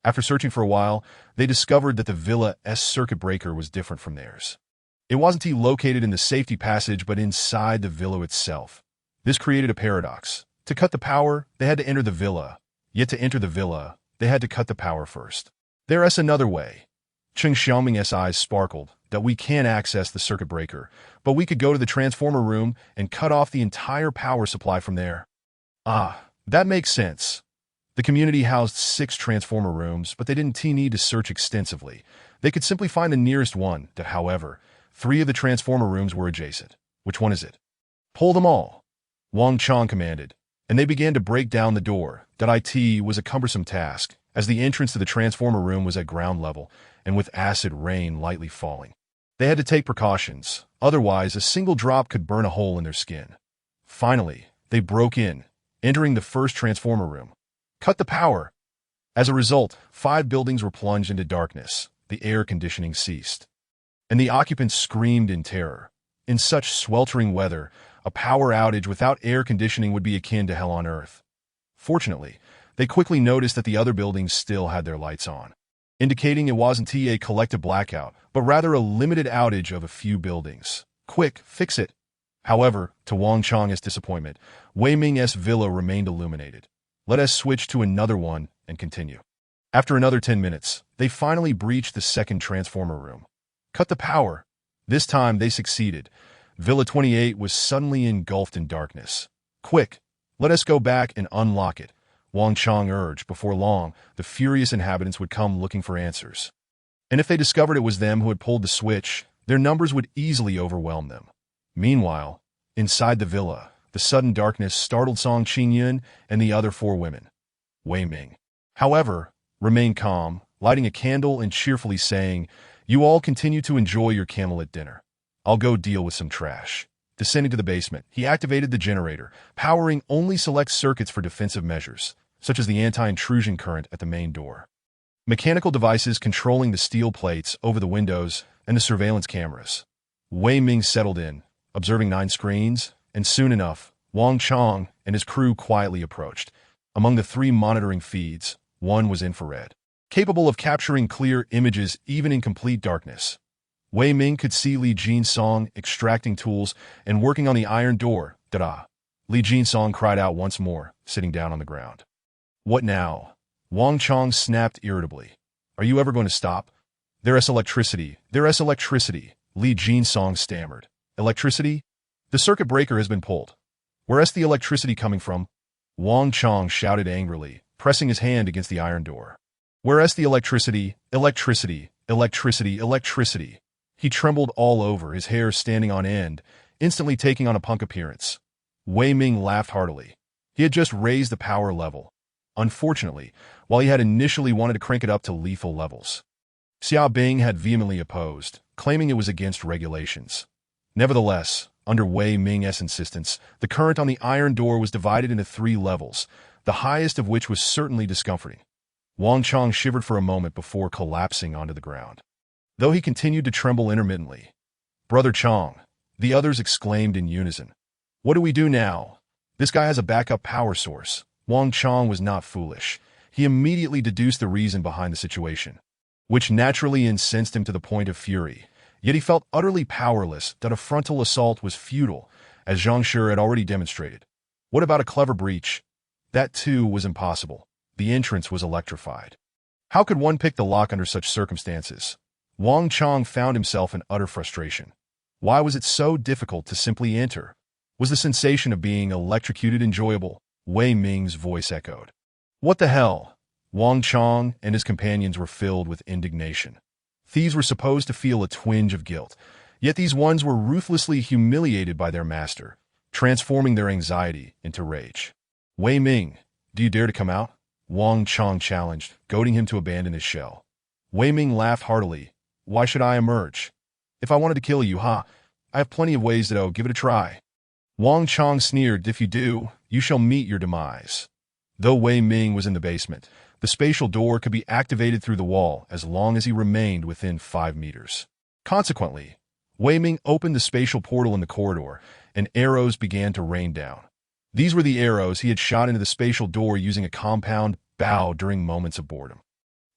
After searching for a while, they discovered that the villa's circuit breaker was different from theirs. It wasn't located in the safety passage but inside the villa itself. This created a paradox. To cut the power, they had to enter the villa. Yet to enter the villa, they had to cut the power first. There's another way. Cheng Xiaoming's eyes sparkled, that we can't access the circuit breaker, but we could go to the transformer room and cut off the entire power supply from there. Ah, that makes sense. The community housed 6 transformer rooms, but they didn't need to search extensively. They could simply find the nearest one. That, however, 3 of the transformer rooms were adjacent. Which one is it? Pull them all, Wang Chang commanded, and they began to break down the door. It was a cumbersome task, as the entrance to the transformer room was at ground level, and with acid rain lightly falling. They had to take precautions, otherwise a single drop could burn a hole in their skin. Finally, they broke in, entering the first transformer room. Cut the power. As a result, 5 buildings were plunged into darkness. The air conditioning ceased, and the occupants screamed in terror. In such sweltering weather, a power outage without air conditioning would be akin to hell on earth. Fortunately, they quickly noticed that the other buildings still had their lights on, indicating it wasn't a collective blackout, but rather a limited outage of a few buildings. Quick, fix it. However, to Wang Chang's disappointment, Wei Ming's villa remained illuminated. Let us switch to another one and continue. After another 10 minutes, they finally breached the second transformer room. Cut the power. This time they succeeded. Villa 28 was suddenly engulfed in darkness. Quick, let us go back and unlock it, Wang Chang urged. Before long, the furious inhabitants would come looking for answers. And if they discovered it was them who had pulled the switch, their numbers would easily overwhelm them. Meanwhile, inside the villa, the sudden darkness startled Song Qingyun and the other 4 women. Wei Ming, however, remained calm, lighting a candle and cheerfully saying, "You all continue to enjoy your candlelit dinner. I'll go deal with some trash." Descending to the basement, he activated the generator, powering only select circuits for defensive measures, such as the anti-intrusion current at the main door, mechanical devices controlling the steel plates over the windows, and the surveillance cameras. Wei Ming settled in, observing 9 screens, and soon enough, Wang Chang and his crew quietly approached. Among the 3 monitoring feeds, one was infrared, capable of capturing clear images even in complete darkness. Wei Ming could see Li Jinsong extracting tools and working on the iron door. Da-da! Li Jinsong cried out once more, sitting down on the ground. What now? Wang Chang snapped irritably. Are you ever going to stop? There's electricity. There's electricity, Li Jinsong stammered. Electricity? The circuit breaker has been pulled. Where's the electricity coming from? Wang Chang shouted angrily, pressing his hand against the iron door. Where's the electricity? Electricity, electricity, electricity. He trembled all over, his hair standing on end, instantly taking on a punk appearance. Wei Ming laughed heartily. He had just raised the power level. Unfortunately, while he had initially wanted to crank it up to lethal levels, Xia Bing had vehemently opposed, claiming it was against regulations. Nevertheless, under Wei Ming's insistence, the current on the iron door was divided into 3 levels, the highest of which was certainly discomforting. Wang Chang shivered for a moment before collapsing onto the ground, though he continued to tremble intermittently. Brother Chang, the others exclaimed in unison. What do we do now? This guy has a backup power source. Wang Chang was not foolish. He immediately deduced the reason behind the situation, which naturally incensed him to the point of fury. Yet he felt utterly powerless, that a frontal assault was futile, as Zhang Shi had already demonstrated. What about a clever breach? That too was impossible. The entrance was electrified. How could one pick the lock under such circumstances? Wang Chang found himself in utter frustration. Why was it so difficult to simply enter? Was the sensation of being electrocuted enjoyable? Wei Ming's voice echoed. What the hell? Wang Chang and his companions were filled with indignation. Thieves were supposed to feel a twinge of guilt, yet these ones were ruthlessly humiliated by their master, transforming their anxiety into rage. Wei Ming, do you dare to come out? Wang Chang challenged, goading him to abandon his shell. Wei Ming laughed heartily. Why should I emerge? If I wanted to kill you, I have plenty of ways that I'll give it a try. Wang Chang sneered, if you do, you shall meet your demise. Though Wei Ming was in the basement, the spatial door could be activated through the wall as long as he remained within 5 meters. Consequently, Wei Ming opened the spatial portal in the corridor, and arrows began to rain down. These were the arrows he had shot into the spatial door using a compound bow during moments of boredom.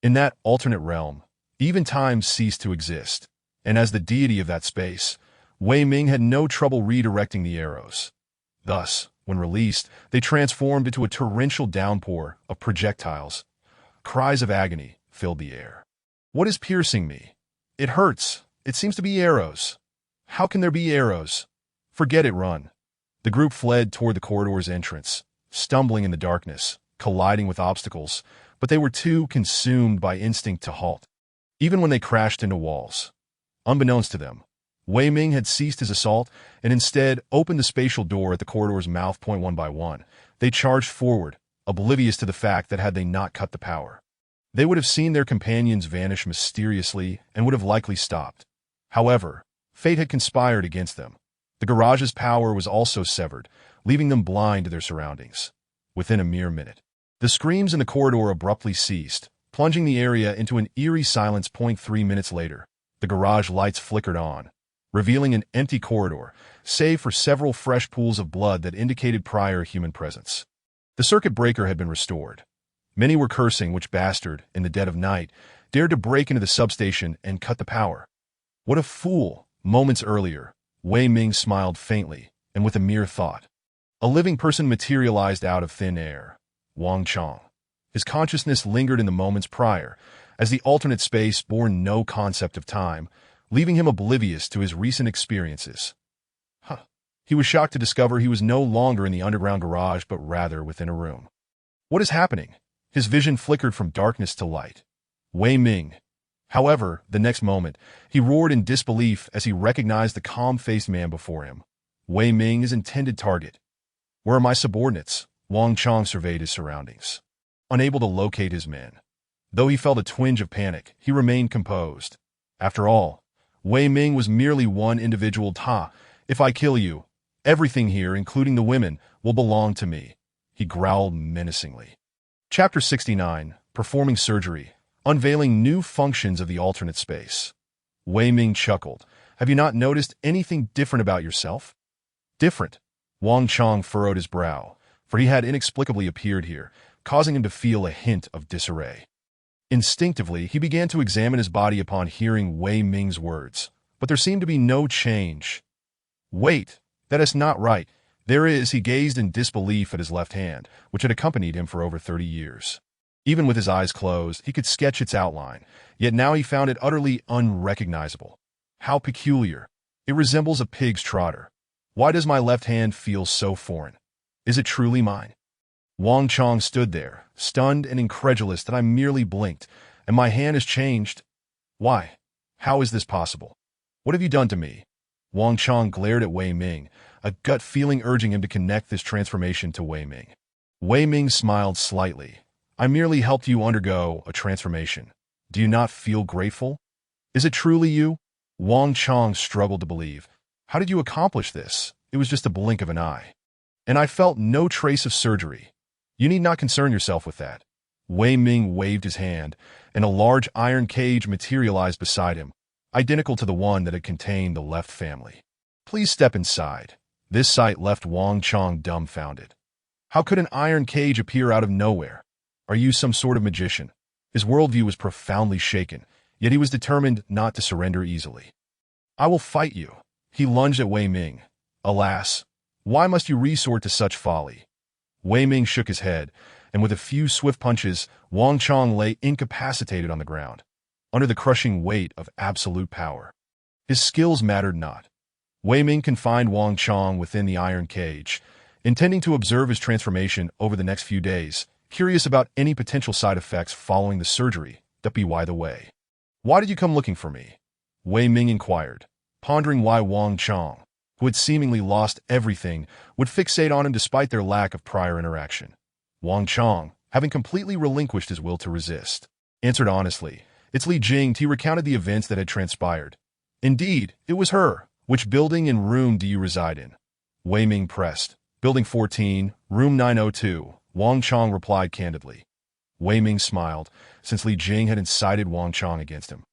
In that alternate realm, even time ceased to exist, and as the deity of that space, Wei Ming had no trouble redirecting the arrows. Thus, when released, they transformed into a torrential downpour of projectiles. Cries of agony filled the air. What is piercing me? It hurts. It seems to be arrows. How can there be arrows? Forget it, run. The group fled toward the corridor's entrance, stumbling in the darkness, colliding with obstacles, but they were too consumed by instinct to halt. Even when they crashed into walls. Unbeknownst to them, Wei Ming had ceased his assault and instead opened the spatial door at the corridor's mouth. One by one, they charged forward, oblivious to the fact that had they not cut the power, they would have seen their companions vanish mysteriously and would have likely stopped. However, fate had conspired against them. The garage's power was also severed, leaving them blind to their surroundings. Within a mere minute, the screams in the corridor abruptly ceased, plunging the area into an eerie silence. 3 minutes later, the garage lights flickered on, revealing an empty corridor, save for several fresh pools of blood that indicated prior human presence. The circuit breaker had been restored. Many were cursing which bastard, in the dead of night, dared to break into the substation and cut the power. What a fool! Moments earlier, Wei Ming smiled faintly, and with a mere thought. A living person materialized out of thin air. Wang Chong. His consciousness lingered in the moments prior, as the alternate space bore no concept of time, leaving him oblivious to his recent experiences. He was shocked to discover he was no longer in the underground garage but rather within a room. What is happening? His vision flickered from darkness to light. Wei Ming. However, the next moment, he roared in disbelief as he recognized the calm-faced man before him. Wei Ming, his intended target. Where are my subordinates? Wang Chong surveyed his surroundings, unable to locate his men. Though he felt a twinge of panic, he remained composed. After all, Wei Ming was merely one individual. If I kill you, everything here, including the women, will belong to me, he growled menacingly. Chapter 69, Performing Surgery, Unveiling New Functions of the Alternate Space. Wei Ming chuckled. Have you not noticed anything different about yourself? Different? Wang Chong furrowed his brow, for he had inexplicably appeared here, causing him to feel a hint of disarray. Instinctively, he began to examine his body upon hearing Wei Ming's words, but there seemed to be no change. Wait, that is not right. There is. He gazed in disbelief at his left hand, which had accompanied him for over 30 years. Even with his eyes closed, he could sketch its outline, yet now he found it utterly unrecognizable. How peculiar. It resembles a pig's trotter. Why does my left hand feel so foreign? Is it truly mine? Wang Chong stood there, stunned and incredulous that I merely blinked, and my hand has changed. Why? How is this possible? What have you done to me? Wang Chong glared at Wei Ming, a gut feeling urging him to connect this transformation to Wei Ming. Wei Ming smiled slightly. I merely helped you undergo a transformation. Do you not feel grateful? Is it truly you? Wang Chong struggled to believe. How did you accomplish this? It was just a blink of an eye. And I felt no trace of surgery. You need not concern yourself with that. Wei Ming waved his hand, and a large iron cage materialized beside him, identical to the one that had contained the left family. Please step inside. This sight left Wang Chong dumbfounded. How could an iron cage appear out of nowhere? Are you some sort of magician? His worldview was profoundly shaken, yet he was determined not to surrender easily. I will fight you. He lunged at Wei Ming. Alas, why must you resort to such folly? Wei Ming shook his head, and with a few swift punches, Wang Chong lay incapacitated on the ground, under the crushing weight of absolute power. His skills mattered not. Wei Ming confined Wang Chong within the iron cage, intending to observe his transformation over the next few days, curious about any potential side effects following the surgery. By the way, why did you come looking for me? Wei Ming inquired, pondering why Wang Chong, who had seemingly lost everything, would fixate on him despite their lack of prior interaction. Wang Chong, having completely relinquished his will to resist, answered honestly. It's Li Jing. He recounted the events that had transpired. Indeed, it was her. Which building and room do you reside in? Wei Ming pressed. Building 14, room 902, Wang Chong replied candidly. Wei Ming smiled, since Li Jing had incited Wang Chong against him.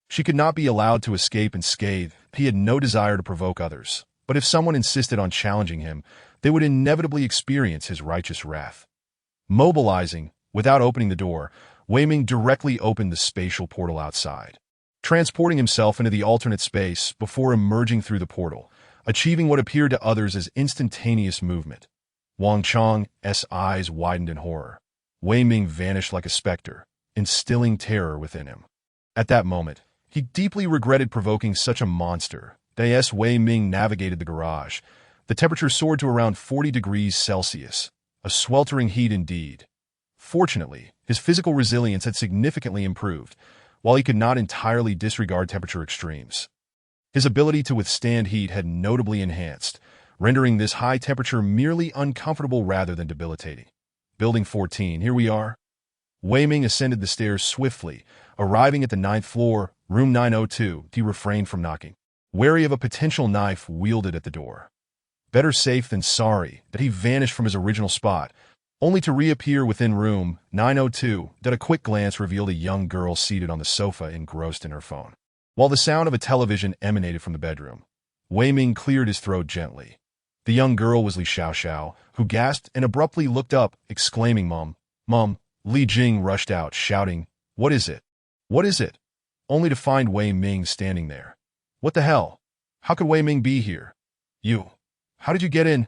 She could not be allowed to escape unscathed. He had no desire to provoke others, but if someone insisted on challenging him, they would inevitably experience his righteous wrath. Mobilizing, without opening the door, Wei Ming directly opened the spatial portal outside, transporting himself into the alternate space before emerging through the portal, achieving what appeared to others as instantaneous movement. Wang Chang's eyes widened in horror. Wei Ming vanished like a specter, instilling terror within him. At that moment, he deeply regretted provoking such a monster. As Wei Ming navigated the garage, the temperature soared to around 40 degrees Celsius, a sweltering heat indeed. Fortunately, his physical resilience had significantly improved, while he could not entirely disregard temperature extremes. His ability to withstand heat had notably enhanced, rendering this high temperature merely uncomfortable rather than debilitating. Building 14, here we are. Wei Ming ascended the stairs swiftly, arriving at the 9th floor, room 902. He refrained from knocking, wary of a potential knife wielded at the door. Better safe than sorry that he vanished from his original spot, only to reappear within room 902. That a quick glance revealed a young girl seated on the sofa engrossed in her phone. While the sound of a television emanated from the bedroom, Wei Ming cleared his throat gently. The young girl was Li Xiaoxiao, who gasped and abruptly looked up, exclaiming, "Mom, Mom!" Li Jing rushed out, shouting, "What is it? What is it?" Only to find Wei Ming standing there. "What the hell? How could Wei Ming be here? How did you get in?"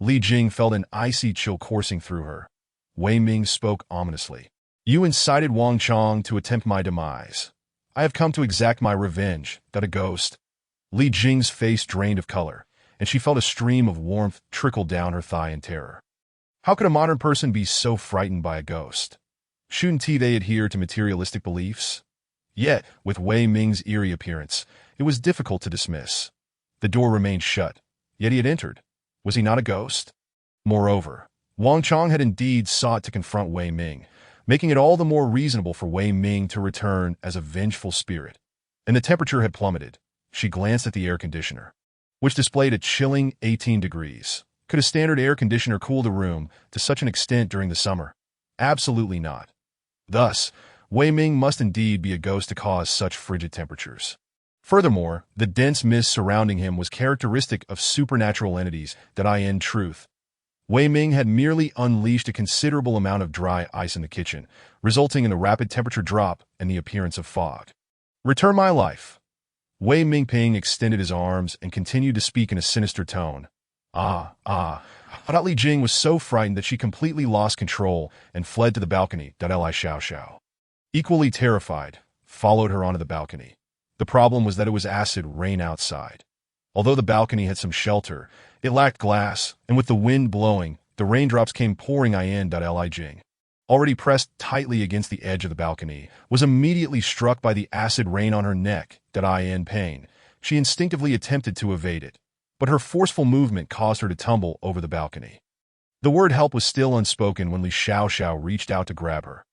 Li Jing felt an icy chill coursing through her. Wei Ming spoke ominously. "You incited Wang Chang to attempt my demise. I have come to exact my revenge." That a ghost. Li Jing's face drained of color, and she felt a stream of warmth trickle down her thigh in terror. How could a modern person be so frightened by a ghost? Shouldn't they adhere to materialistic beliefs? Yet, with Wei Ming's eerie appearance, it was difficult to dismiss. The door remained shut, yet he had entered. Was he not a ghost? Moreover, Wang Chang had indeed sought to confront Wei Ming, making it all the more reasonable for Wei Ming to return as a vengeful spirit. And the temperature had plummeted. She glanced at the air conditioner, which displayed a chilling 18 degrees. Could a standard air conditioner cool the room to such an extent during the summer? Absolutely not. Thus, Wei Ming must indeed be a ghost to cause such frigid temperatures. Furthermore, the dense mist surrounding him was characteristic of supernatural entities. In truth, Wei Ming had merely unleashed a considerable amount of dry ice in the kitchen, resulting in a rapid temperature drop and the appearance of fog. "Return my life." Wei Mingping extended his arms and continued to speak in a sinister tone. Li Jing was so frightened that she completely lost control and fled to the balcony. Li Xiaoxiao, equally terrified, followed her onto the balcony. The problem was that it was acid rain outside. Although the balcony had some shelter, it lacked glass, and with the wind blowing, the raindrops came pouring in. Li Jing, already pressed tightly against the edge of the balcony, was immediately struck by the acid rain on her neck. In pain, she instinctively attempted to evade it, but her forceful movement caused her to tumble over the balcony. The word help was still unspoken when Li Xiaoxiao reached out to grab her.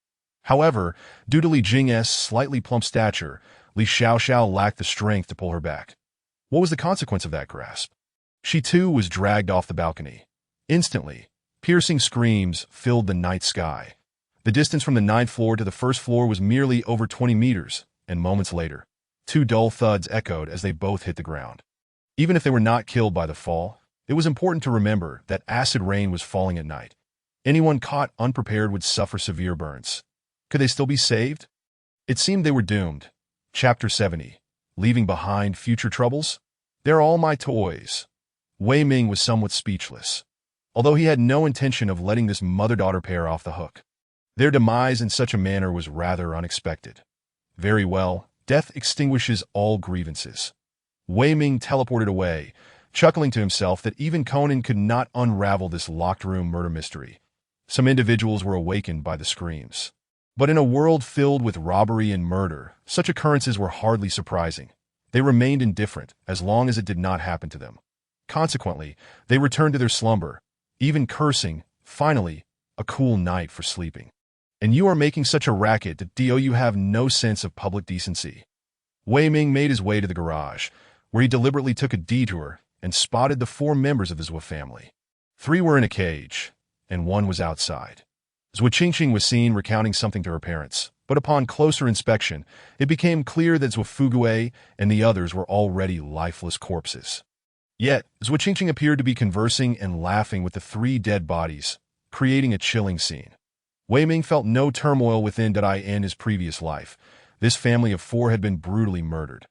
However, due to Li Jing's slightly plump stature, Li Xiaoxiao lacked the strength to pull her back. What was the consequence of that grasp? She too was dragged off the balcony. Instantly, piercing screams filled the night sky. The distance from the 9th floor to the 1st floor was merely over 20 meters, and moments later, 2 dull thuds echoed as they both hit the ground. Even if they were not killed by the fall, it was important to remember that acid rain was falling at night. Anyone caught unprepared would suffer severe burns. Could they still be saved? It seemed they were doomed. Chapter 70. Leaving behind future troubles? "They're all my toys." Wei Ming was somewhat speechless, although he had no intention of letting this mother-daughter pair off the hook. Their demise in such a manner was rather unexpected. Very well, death extinguishes all grievances. Wei Ming teleported away, chuckling to himself that even Conan could not unravel this locked-room murder mystery. Some individuals were awakened by the screams. But in a world filled with robbery and murder, such occurrences were hardly surprising. They remained indifferent as long as it did not happen to them. Consequently, they returned to their slumber, even cursing, finally, a cool night for sleeping. "And you are making such a racket that you have no sense of public decency." Wei Ming made his way to the garage, where he deliberately took a detour and spotted the 4 members of his Zhou family. 3 were in a cage, and 1 was outside. Zhou Qingqing was seen recounting something to her parents, but upon closer inspection, it became clear that Zhou Fugui and the others were already lifeless corpses. Yet, Zhou Qingqing appeared to be conversing and laughing with the 3 dead bodies, creating a chilling scene. Wei Ming felt no turmoil within in his previous life. This family of 4 had been brutally murdered.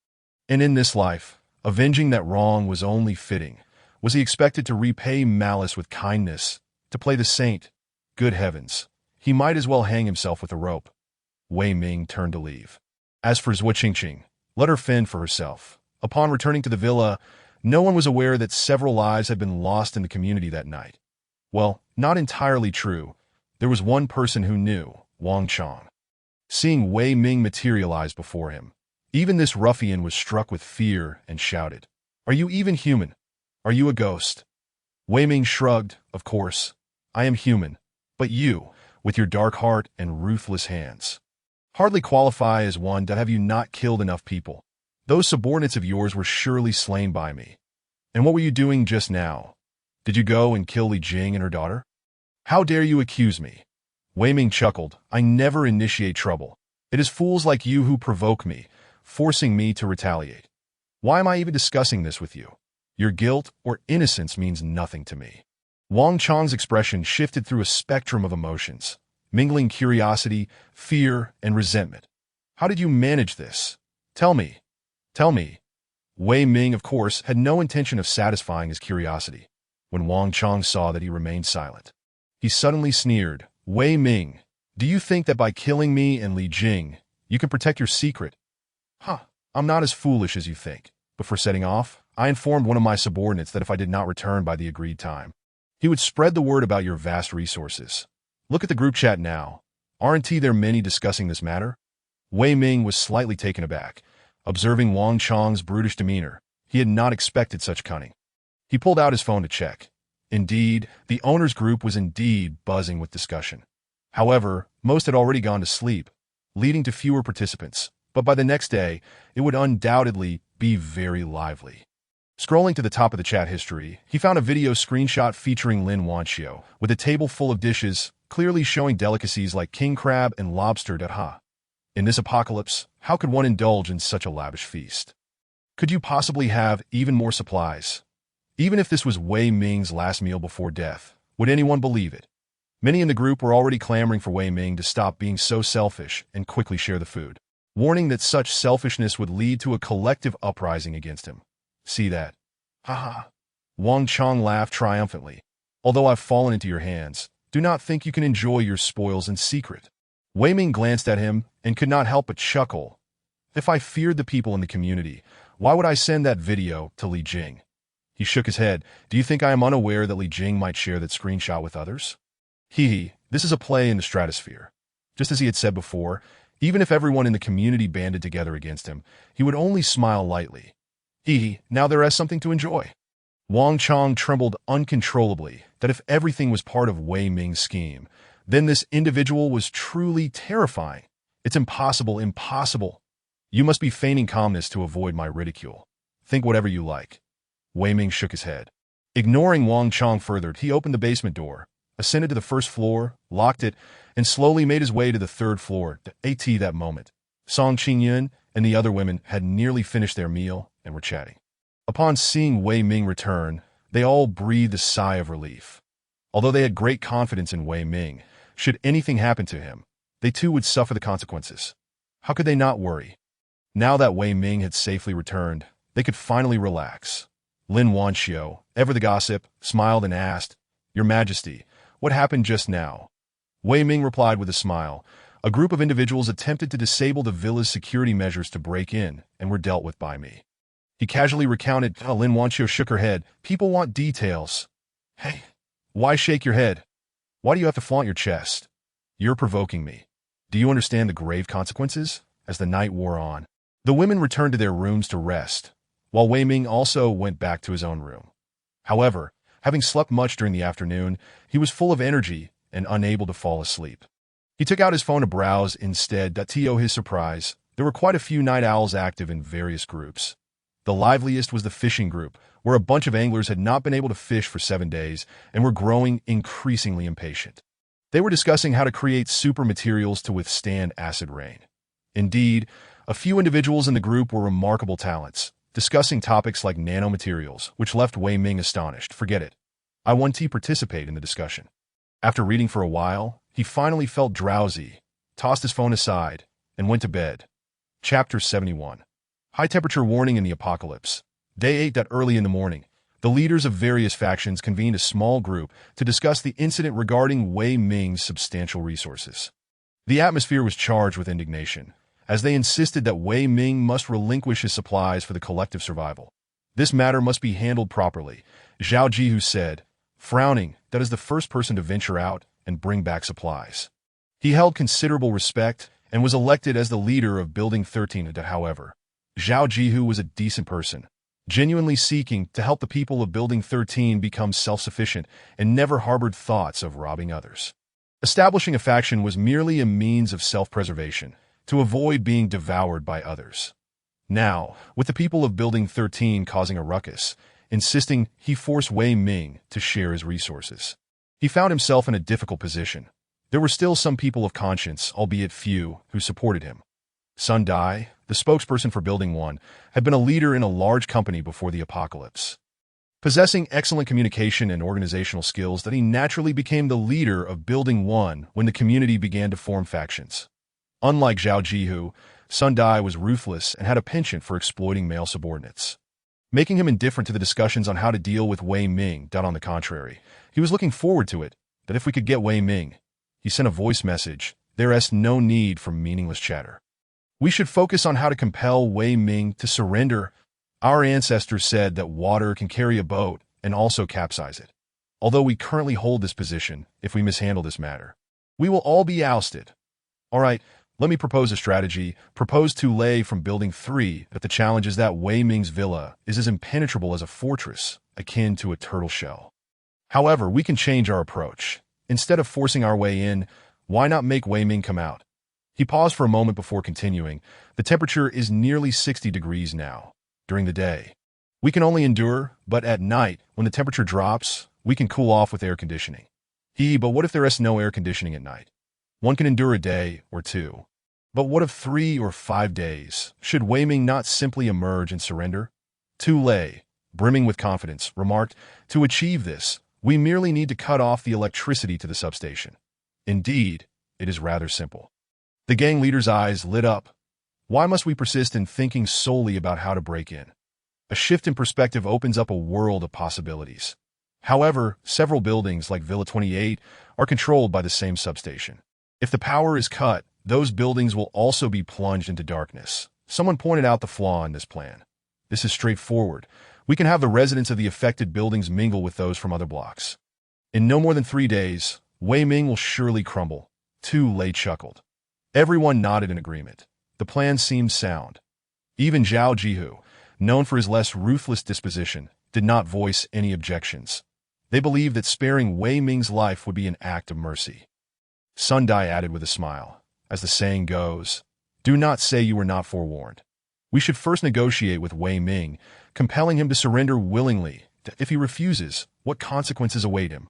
And in this life, avenging that wrong was only fitting. Was he expected to repay malice with kindness? To play the saint? Good heavens. He might as well hang himself with a rope. Wei Ming turned to leave. As for Zhuo Qingqing, let her fend for herself. Upon returning to the villa, no one was aware that several lives had been lost in the community that night. Well, not entirely true. There was one person who knew, Wang Chong. Seeing Wei Ming materialize before him, even this ruffian was struck with fear and shouted, "Are you even human? Are you a ghost?" Wei Ming shrugged, "Of course. I am human. But you, with your dark heart and ruthless hands, hardly qualify as one. Have you not killed enough people? Those subordinates of yours were surely slain by me. And what were you doing just now? Did you go and kill Li Jing and her daughter? How dare you accuse me?" Wei Ming chuckled, "I never initiate trouble. It is fools like you who provoke me, forcing me to retaliate. Why am I even discussing this with you? Your guilt or innocence means nothing to me." Wang Chong's expression shifted through a spectrum of emotions, mingling curiosity, fear, and resentment. "How did you manage this? Tell me. Tell me." Wei Ming, of course, had no intention of satisfying his curiosity. When Wang Chong saw that he remained silent, he suddenly sneered, "Wei Ming, do you think that by killing me and Li Jing, you can protect your secret? I'm not as foolish as you think." Before setting off, I informed one of my subordinates that if I did not return by the agreed time, he would spread the word about your vast resources. Look at the group chat now. Aren't there many discussing this matter? Wei Ming was slightly taken aback. Observing Wang Chong's brutish demeanor, he had not expected such cunning. He pulled out his phone to check. Indeed, the owner's group was indeed buzzing with discussion. However, most had already gone to sleep, leading to fewer participants. But by the next day, it would undoubtedly be very lively. Scrolling to the top of the chat history, he found a video screenshot featuring Lin Wanxiu, with a table full of dishes, clearly showing delicacies like king crab and lobster. In this apocalypse, how could one indulge in such a lavish feast? Could you possibly have even more supplies? Even if this was Wei Ming's last meal before death, would anyone believe it? Many in the group were already clamoring for Wei Ming to stop being so selfish and quickly share the food, warning that such selfishness would lead to a collective uprising against him. See that? Haha. Wang Chong laughed triumphantly. Although I've fallen into your hands, do not think you can enjoy your spoils in secret. Wei Ming glanced at him and could not help but chuckle. If I feared the people in the community, why would I send that video to Li Jing? He shook his head. Do you think I am unaware that Li Jing might share that screenshot with others? This is a play in the stratosphere. Just as he had said before, even if everyone in the community banded together against him, he would only smile lightly. Now there is something to enjoy. Wang Chong trembled uncontrollably that if everything was part of Wei Ming's scheme, then this individual was truly terrifying. It's impossible. You must be feigning calmness to avoid my ridicule. Think whatever you like. Wei Ming shook his head. Ignoring Wang Chong further, he opened the basement door, ascended to the first floor, locked it, and slowly made his way to the third floor. At that moment, Song Qingyun and the other women had nearly finished their meal and were chatting. Upon seeing Wei Ming return, they all breathed a sigh of relief. Although they had great confidence in Wei Ming, should anything happen to him, they too would suffer the consequences. How could they not worry? Now that Wei Ming had safely returned, they could finally relax. Lin Wanxiu, ever the gossip, smiled and asked, "Your Majesty, what happened just now?" Wei Ming replied with a smile. A group of individuals attempted to disable the villa's security measures to break in and were dealt with by me. He casually recounted. Lin Wanxiu shook her head. People want details. Hey, why shake your head? Why do you have to flaunt your chest? You're provoking me. Do you understand the grave consequences? As the night wore on, the women returned to their rooms to rest, while Wei Ming also went back to his own room. However, having slept much during the afternoon, he was full of energy and unable to fall asleep. He took out his phone to browse instead. To his surprise, there were quite a few night owls active in various groups. The liveliest was the fishing group, where a bunch of anglers had not been able to fish for 7 days and were growing increasingly impatient. They were discussing how to create super materials to withstand acid rain. Indeed, a few individuals in the group were remarkable talents, discussing topics like nanomaterials, which left Wei Ming astonished. Forget it. I want to participate in the discussion. After reading for a while, he finally felt drowsy, tossed his phone aside, and went to bed. Chapter 71. High temperature warning in the apocalypse. Day 8. That early in the morning, the leaders of various factions convened a small group to discuss the incident regarding Wei Ming's substantial resources. The atmosphere was charged with indignation, as they insisted that Wei Ming must relinquish his supplies for the collective survival. This matter must be handled properly, Zhao Jihu said, frowning that as the first person to venture out and bring back supplies. He held considerable respect and was elected as the leader of Building 13. However, Zhao Jihu was a decent person, genuinely seeking to help the people of Building 13 become self-sufficient and never harbored thoughts of robbing others. Establishing a faction was merely a means of self-preservation, to avoid being devoured by others. Now, with the people of Building 13 causing a ruckus, insisting he force Wei Ming to share his resources, he found himself in a difficult position. There were still some people of conscience, albeit few, who supported him. Sun Dai, the spokesperson for Building 1, had been a leader in a large company before the apocalypse. Possessing excellent communication and organizational skills, that he naturally became the leader of Building 1 when the community began to form factions. Unlike Zhao Jihu, Sun Dai was ruthless and had a penchant for exploiting male subordinates, making him indifferent to the discussions on how to deal with Wei Ming. On the contrary, he was looking forward to it, that if we could get Wei Ming, he sent a voice message, there's no need for meaningless chatter. We should focus on how to compel Wei Ming to surrender. Our ancestors said that water can carry a boat and also capsize it. Although we currently hold this position, if we mishandle this matter, we will all be ousted. All right, let me propose a strategy. Propose to Lei from Building 3 that the challenge is that Wei Ming's villa is as impenetrable as a fortress, akin to a turtle shell. However, we can change our approach. Instead of forcing our way in, why not make Wei Ming come out? He paused for a moment before continuing. The temperature is nearly 60 degrees now. During the day, we can only endure, but at night, when the temperature drops, we can cool off with air conditioning. But what if there is no air conditioning at night? One can endure a day or two. But what of 3 or 5 days? Should Wei Ming not simply emerge and surrender? Tu Lei, brimming with confidence, remarked, to achieve this, we merely need to cut off the electricity to the substation. Indeed, it is rather simple. The gang leader's eyes lit up. Why must we persist in thinking solely about how to break in? A shift in perspective opens up a world of possibilities. However, several buildings like Villa 28 are controlled by the same substation. If the power is cut, those buildings will also be plunged into darkness. Someone pointed out the flaw in this plan. This is straightforward. We can have the residents of the affected buildings mingle with those from other blocks. In no more than 3 days, Wei Ming will surely crumble. Tu Lei chuckled. Everyone nodded in agreement. The plan seemed sound. Even Zhao Jihu, known for his less ruthless disposition, did not voice any objections. They believed that sparing Wei Ming's life would be an act of mercy. Sun Dai added with a smile, as the saying goes, do not say you were not forewarned. We should first negotiate with Wei Ming, compelling him to surrender willingly. If he refuses, what consequences await him?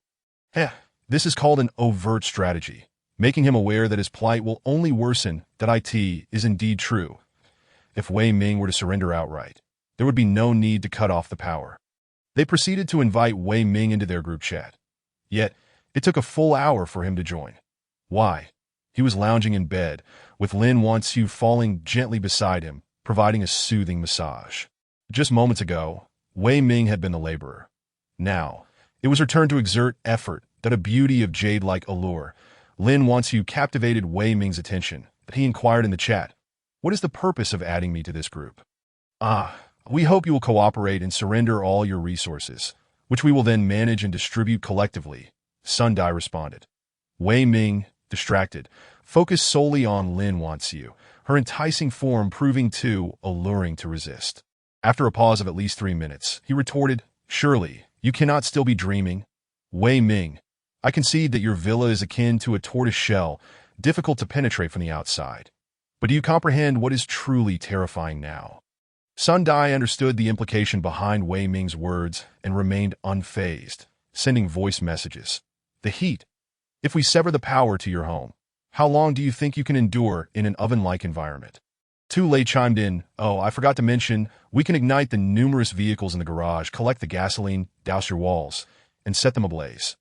This is called an overt strategy, making him aware that his plight will only worsen. That it is indeed true. If Wei Ming were to surrender outright, there would be no need to cut off the power. They proceeded to invite Wei Ming into their group chat. Yet, it took a full hour for him to join. Why? He was lounging in bed, with Lin Wanxiu falling gently beside him, providing a soothing massage. Just moments ago, Wei Ming had been the laborer. Now, it was her turn to exert effort. That a beauty of jade-like allure. Lin Wanxiu captivated Wei Ming's attention, but he inquired in the chat, what is the purpose of adding me to this group? We hope you will cooperate and surrender all your resources, which we will then manage and distribute collectively, Sun Dai responded. Wei Ming, distracted, focused solely on Lin Wanxiu, her enticing form proving too alluring to resist. After a pause of at least 3 minutes, he retorted, surely, you cannot still be dreaming. Wei Ming, I concede that your villa is akin to a tortoise shell, difficult to penetrate from the outside. But do you comprehend what is truly terrifying now? Sun Dai understood the implication behind Wei Ming's words and remained unfazed, sending voice messages. The heat. If we sever the power to your home, how long do you think you can endure in an oven-like environment? Tu Lei chimed in, I forgot to mention, we can ignite the numerous vehicles in the garage, collect the gasoline, douse your walls, and set them ablaze.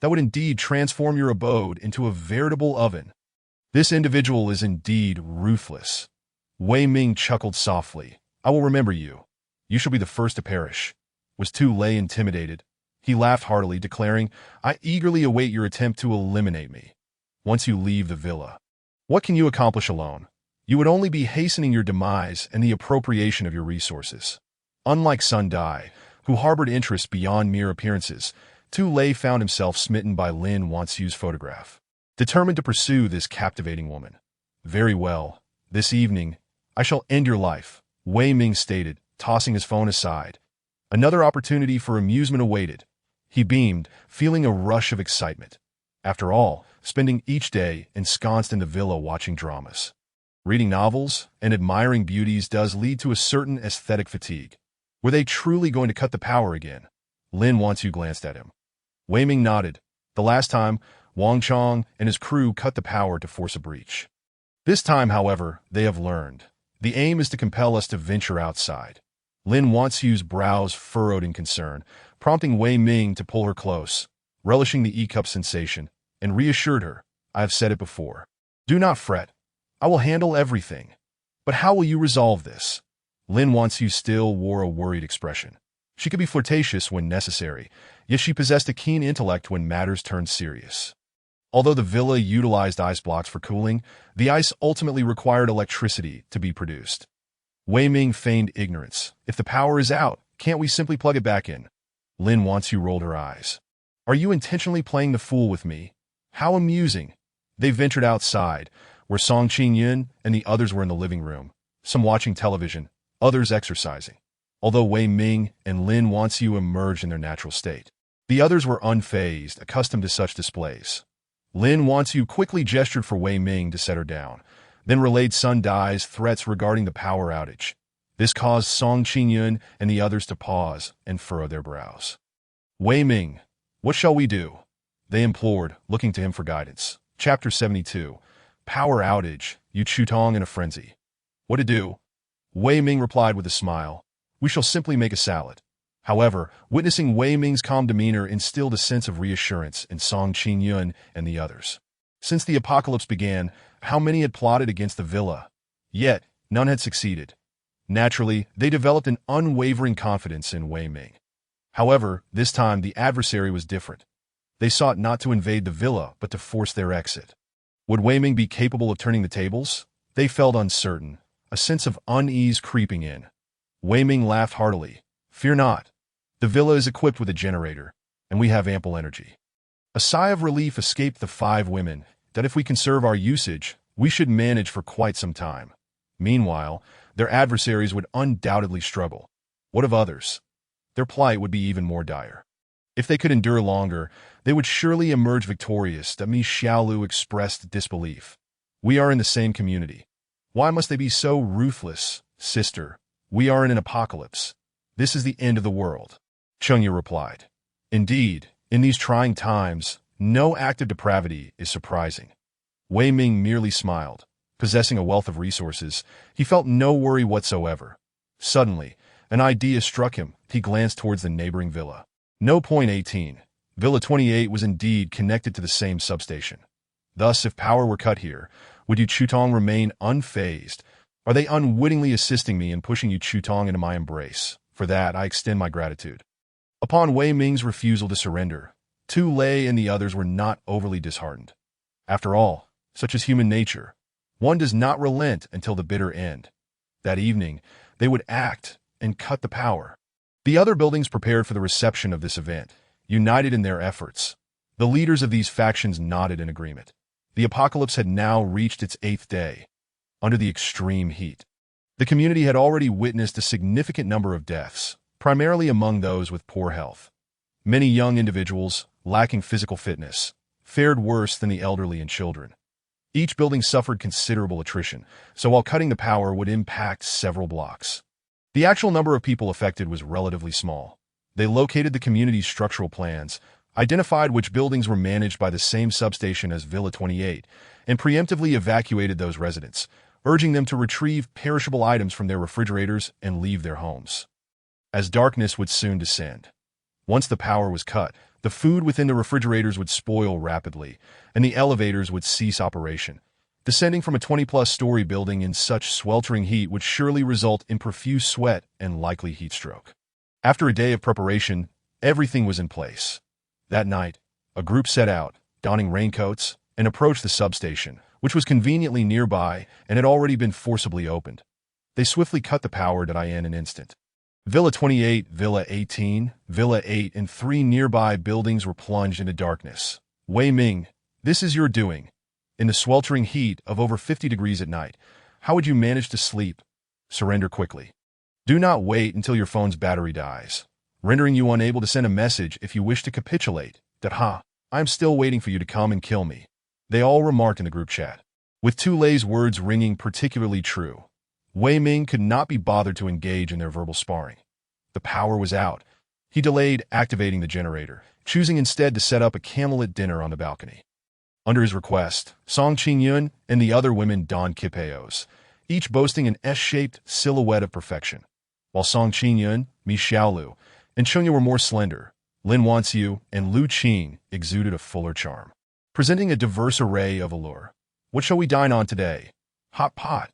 that would indeed transform your abode into a veritable oven. This individual is indeed ruthless. Wei Ming chuckled softly. I will remember you. You shall be the first to perish. Was Tu Lei intimidated? He laughed heartily, declaring, I eagerly await your attempt to eliminate me. Once you leave the villa, what can you accomplish alone? You would only be hastening your demise and the appropriation of your resources. Unlike Sun Dai, who harbored interests beyond mere appearances, Tu Lei found himself smitten by Lin Wanxiu's photograph, determined to pursue this captivating woman. Very well. This evening, I shall end your life, Wei Ming stated, tossing his phone aside. Another opportunity for amusement awaited. He beamed, feeling a rush of excitement. After all, spending each day ensconced in the villa watching dramas, reading novels, and admiring beauties does lead to a certain aesthetic fatigue. Were they truly going to cut the power again? Lin Wanxiu glanced at him. Wei Ming nodded. The last time, Wang Chong and his crew cut the power to force a breach. This time, however, they have learned. The aim is to compel us to venture outside. Lin Wanxiu's brows furrowed in concern, prompting Wei Ming to pull her close, relishing the E-cup sensation, and reassured her, I have said it before. Do not fret. I will handle everything. But how will you resolve this? Lin Wanxiu still wore a worried expression. She could be flirtatious when necessary, yet she possessed a keen intellect when matters turned serious. Although the villa utilized ice blocks for cooling, the ice ultimately required electricity to be produced. Wei Ming feigned ignorance. If the power is out, can't we simply plug it back in? Lin Wanxiu rolled her eyes. Are you intentionally playing the fool with me? How amusing. They ventured outside, where Song Qingyun and the others were in the living room, some watching television, others exercising. Although Wei Ming and Lin Wanxiu emerged in their natural state, the others were unfazed, accustomed to such displays. Lin Wanxiu quickly gestured for Wei Ming to set her down, then relayed Sun Dai's threats regarding the power outage. This caused Song Qingyun and the others to pause and furrow their brows. Wei Ming, what shall we do? They implored, looking to him for guidance. Chapter 72. Power outage, Yu Chutong in a frenzy. What to do? Wei Ming replied with a smile. We shall simply make a salad. However, witnessing Wei Ming's calm demeanor instilled a sense of reassurance in Song Qingyun and the others. Since the apocalypse began, how many had plotted against the villa? Yet, none had succeeded. Naturally, they developed an unwavering confidence in Wei Ming. However, this time the adversary was different. They sought not to invade the villa, but to force their exit. Would Wei Ming be capable of turning the tables? They felt uncertain, a sense of unease creeping in. Wei Ming laughed heartily. Fear not. The villa is equipped with a generator, and we have ample energy. A sigh of relief escaped the five women, that if we conserve our usage, we should manage for quite some time. Meanwhile, their adversaries would undoubtedly struggle. What of others? Their plight would be even more dire. If they could endure longer, they would surely emerge victorious. Mi Xiaolu expressed disbelief. We are in the same community. Why must they be so ruthless, sister? We are in an apocalypse. This is the end of the world. Chengya replied. Indeed, in these trying times, no act of depravity is surprising. Wei Ming merely smiled. Possessing a wealth of resources, he felt no worry whatsoever. Suddenly, an idea struck him. He glanced towards the neighboring villa. No. Point 18. Villa 28 was indeed connected to the same substation. Thus, if power were cut here, would Yu Chutong remain unfazed? Are they unwittingly assisting me in pushing Yu Chutong into my embrace? For that, I extend my gratitude. Upon Wei Ming's refusal to surrender, Tu Lei and the others were not overly disheartened. After all, such is human nature. One does not relent until the bitter end. That evening, they would act and cut the power. The other buildings prepared for the reception of this event, united in their efforts. The leaders of these factions nodded in agreement. The apocalypse had now reached its 8th day. Under the extreme heat, the community had already witnessed a significant number of deaths, primarily among those with poor health. Many young individuals, lacking physical fitness, fared worse than the elderly and children. Each building suffered considerable attrition, so while cutting the power would impact several blocks, the actual number of people affected was relatively small. They located the community's structural plans, identified which buildings were managed by the same substation as Villa 28, and preemptively evacuated those residents, urging them to retrieve perishable items from their refrigerators and leave their homes. As darkness would soon descend. Once the power was cut, The food within the refrigerators would spoil rapidly, and the elevators would cease operation. Descending from a 20-plus story building in such sweltering heat would surely result in profuse sweat and likely heat stroke. After a day of preparation, everything was in place. That night, a group set out, donning raincoats, and approached the substation, which was conveniently nearby and had already been forcibly opened. They swiftly cut the power to in an instant. Villa 28, Villa 18, Villa 8, and 3 nearby buildings were plunged into darkness. Wei Ming, this is your doing. In the sweltering heat of over 50 degrees at night, how would you manage to sleep? Surrender quickly. Do not wait until your phone's battery dies, rendering you unable to send a message if you wish to capitulate. I am still waiting for you to come and kill me. They all remarked in the group chat. With Tu Lei's words ringing particularly true, Wei Ming could not be bothered to engage in their verbal sparring. The power was out. He delayed activating the generator, choosing instead to set up a candlelit dinner on the balcony. Under his request, Song Qingyun and the other women donned kipeos, each boasting an S-shaped silhouette of perfection. While Song Qingyun, Mi Xiaolu, and Chengya were more slender, Lin Wanxiu and Lu Qing exuded a fuller charm, presenting a diverse array of allure. What shall we dine on today? Hot pot.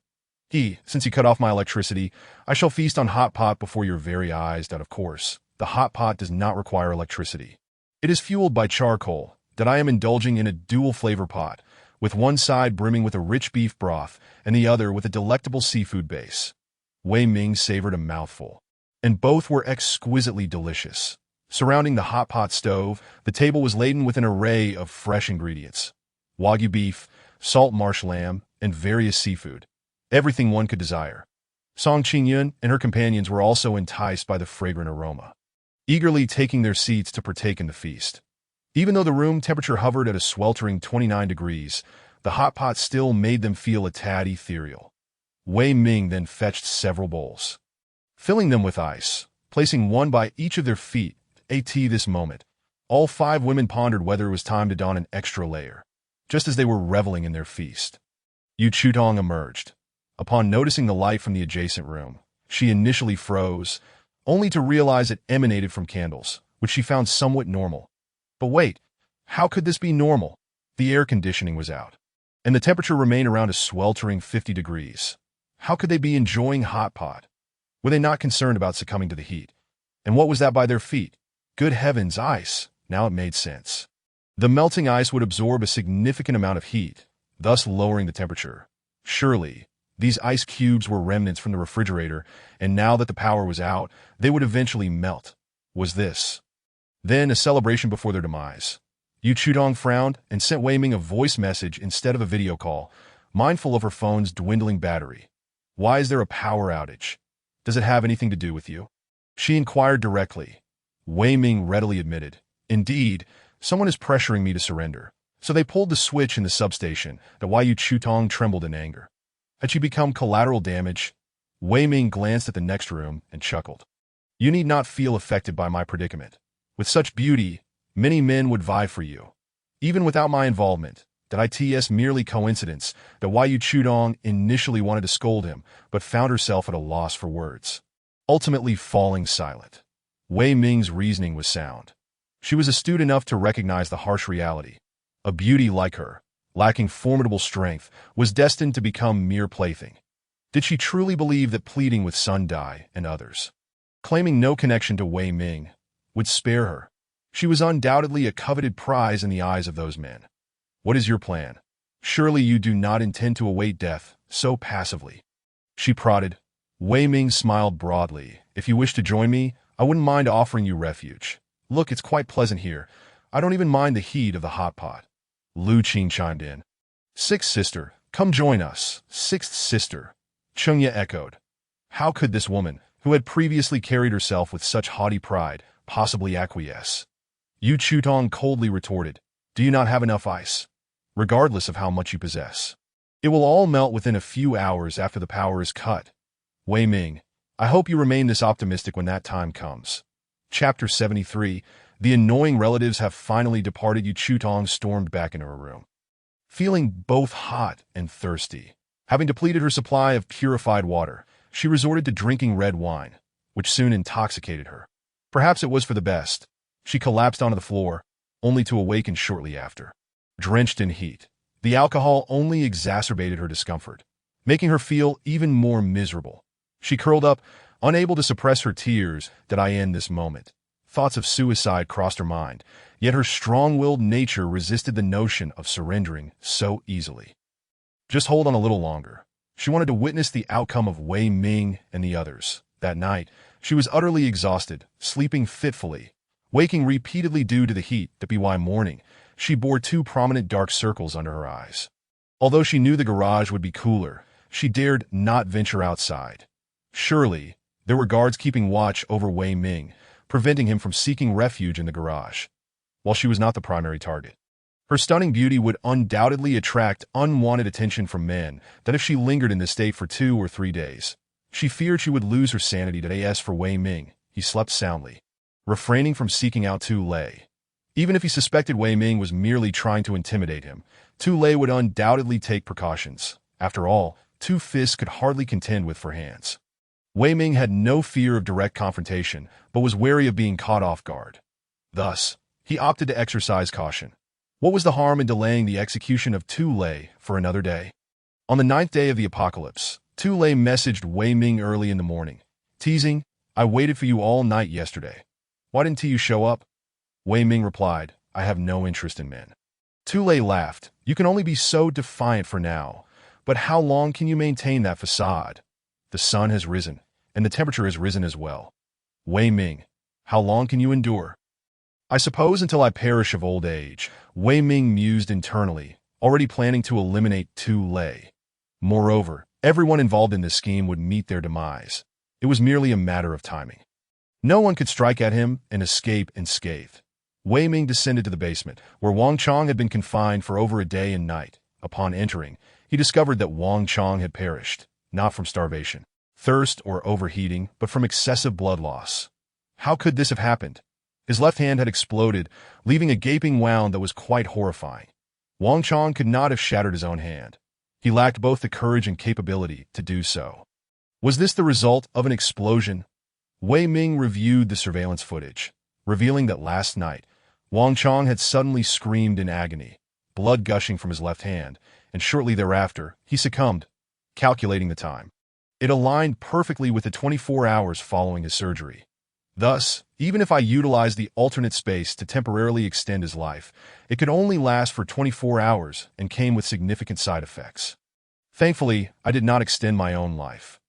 Since you cut off my electricity, I shall feast on hot pot before your very eyes. Of course, the hot pot does not require electricity. It is fueled by charcoal. That I am indulging in a dual flavor pot, with one side brimming with a rich beef broth and the other with a delectable seafood base. Wei Ming savored a mouthful, and both were exquisitely delicious. Surrounding the hot pot stove, the table was laden with an array of fresh ingredients: Wagyu beef, salt marsh lamb, and various seafood. Everything one could desire. Song Qingyun and her companions were also enticed by the fragrant aroma, eagerly taking their seats to partake in the feast. Even though the room temperature hovered at a sweltering 29 degrees, the hot pot still made them feel a tad ethereal. Wei Ming then fetched several bowls, filling them with ice, placing one by each of their feet. This moment, all 5 women pondered whether it was time to don an extra layer, just as they were reveling in their feast. Yu Chutong emerged. Upon noticing the light from the adjacent room, she initially froze, only to realize it emanated from candles, which she found somewhat normal. But wait, how could this be normal? The air conditioning was out, and the temperature remained around a sweltering 50 degrees. How could they be enjoying hot pot? Were they not concerned about succumbing to the heat? And what was that by their feet? Good heavens, ice! Now it made sense. The melting ice would absorb a significant amount of heat, thus lowering the temperature. Surely, these ice cubes were remnants from the refrigerator, and now that the power was out, they would eventually melt. Was this then a celebration before their demise? Yu Chudong frowned and sent Wei Ming a voice message instead of a video call, mindful of her phone's dwindling battery. Why is there a power outage? Does it have anything to do with you? She inquired directly. Wei Ming readily admitted, indeed, someone is pressuring me to surrender. So they pulled the switch in the substation. Yu Chutong trembled in anger. Had she become collateral damage? Wei Ming glanced at the next room and chuckled. You need not feel affected by my predicament. With such beauty, many men would vie for you. Even without my involvement, it's merely coincidence that Yu Chudong initially wanted to scold him, but found herself at a loss for words, ultimately falling silent. Wei Ming's reasoning was sound. She was astute enough to recognize the harsh reality. A beauty like her, lacking formidable strength, was destined to become mere plaything. Did she truly believe that pleading with Sun Dai and others, claiming no connection to Wei Ming, would spare her? She was undoubtedly a coveted prize in the eyes of those men. What is your plan? Surely you do not intend to await death so passively. She prodded. Wei Ming smiled broadly. If you wish to join me, I wouldn't mind offering you refuge. Look, it's quite pleasant here. I don't even mind the heat of the hot pot. Lu Qing chimed in. Sixth sister, come join us. Sixth sister. Chengya echoed. How could this woman, who had previously carried herself with such haughty pride, possibly acquiesce? Yu Chutong coldly retorted. Do you not have enough ice? Regardless of how much you possess, it will all melt within a few hours after the power is cut. Wei Ming, I hope you remain this optimistic when that time comes. Chapter 73. The annoying relatives have finally departed. Yu Chutong stormed back into her room, feeling both hot and thirsty. Having depleted her supply of purified water, she resorted to drinking red wine, which soon intoxicated her. Perhaps it was for the best. She collapsed onto the floor, only to awaken shortly after. Drenched in heat, the alcohol only exacerbated her discomfort, making her feel even more miserable. She curled up, unable to suppress her tears. Did I end this moment? Thoughts of suicide crossed her mind, yet her strong-willed nature resisted the notion of surrendering so easily. Just hold on a little longer. She wanted to witness the outcome of Wei Ming and the others. That night, she was utterly exhausted, sleeping fitfully, waking repeatedly due to the heat. By morning, she bore 2 prominent dark circles under her eyes. Although she knew the garage would be cooler, she dared not venture outside. Surely, there were guards keeping watch over Wei Ming, preventing him from seeking refuge in the garage. While she was not the primary target, her stunning beauty would undoubtedly attract unwanted attention from men. That if she lingered in this state for 2 or 3 days, she feared she would lose her sanity. As for Wei Ming, he slept soundly, refraining from seeking out Tu Lei. Even if he suspected Wei Ming was merely trying to intimidate him, Tu Lei would undoubtedly take precautions. After all, 2 fists could hardly contend with 4 hands. Wei Ming had no fear of direct confrontation, but was wary of being caught off guard. Thus, he opted to exercise caution. What was the harm in delaying the execution of Tu Lei for another day? On the 9th day of the apocalypse, Tu Lei messaged Wei Ming early in the morning, teasing, "I waited for you all night yesterday. Why didn't you show up?" Wei Ming replied, "I have no interest in men." Tu Lei laughed, "You can only be so defiant for now, but how long can you maintain that facade? The sun has risen, and the temperature has risen as well. Wei Ming, how long can you endure?" "I suppose until I perish of old age," Wei Ming mused internally, already planning to eliminate Tu Lei. Moreover, everyone involved in this scheme would meet their demise. It was merely a matter of timing. No one could strike at him and escape unscathed. Wei Ming descended to the basement, where Wang Chong had been confined for over a day and night. Upon entering, he discovered that Wang Chong had perished, not from starvation, thirst, or overheating, but from excessive blood loss. How could this have happened? His left hand had exploded, leaving a gaping wound that was quite horrifying. Wang Chong could not have shattered his own hand. He lacked both the courage and capability to do so. Was this the result of an explosion? Wei Ming reviewed the surveillance footage, revealing that last night, Wang Chong had suddenly screamed in agony, blood gushing from his left hand, and shortly thereafter, he succumbed. Calculating the time, it aligned perfectly with the 24 hours following his surgery. Thus, even if I utilized the alternate space to temporarily extend his life, it could only last for 24 hours and came with significant side effects. Thankfully, I did not extend my own life.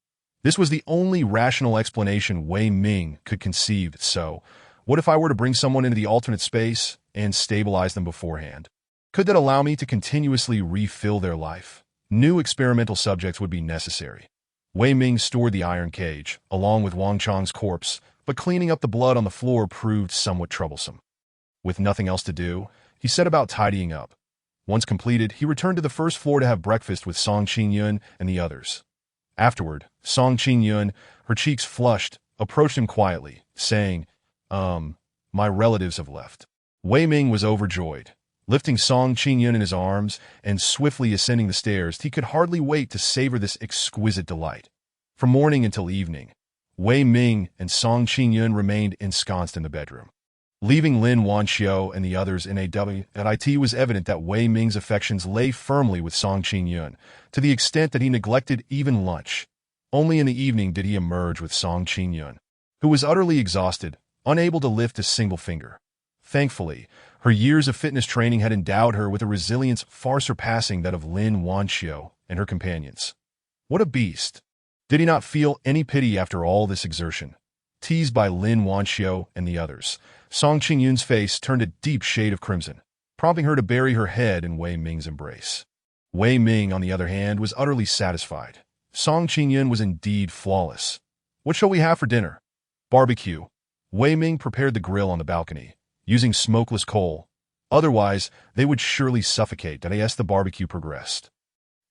This was the only rational explanation Wei Ming could conceive. So, what if I were to bring someone into the alternate space and stabilize them beforehand? Could that allow me to continuously refill their life? New experimental subjects would be necessary. Wei Ming stored the iron cage, along with Wang Chong's corpse, but cleaning up the blood on the floor proved somewhat troublesome. With nothing else to do, he set about tidying up. Once completed, he returned to the first floor to have breakfast with Song Qingyun and the others. Afterward, Song Qingyun, her cheeks flushed, approached him quietly, saying, my relatives have left." Wei Ming was overjoyed. Lifting Song Qingyun in his arms and swiftly ascending the stairs, he could hardly wait to savor this exquisite delight. From morning until evening, Wei Ming and Song Qingyun remained ensconced in the bedroom. Leaving Lin Wanxiu and the others in it was evident that Wei Ming's affections lay firmly with Song Qingyun, to the extent that he neglected even lunch. Only in the evening did he emerge with Song Qingyun, who was utterly exhausted, unable to lift a single finger. Thankfully, her years of fitness training had endowed her with a resilience far surpassing that of Lin Wanxiu and her companions. What a beast! Did he not feel any pity after all this exertion? Teased by Lin Wanxiu and the others, Song Qingyun's face turned a deep shade of crimson, prompting her to bury her head in Wei Ming's embrace. Wei Ming, on the other hand, was utterly satisfied. Song Qingyun was indeed flawless. "What shall we have for dinner?" "Barbecue." Wei Ming prepared the grill on the balcony, using smokeless coal. Otherwise, they would surely suffocate. As the barbecue progressed,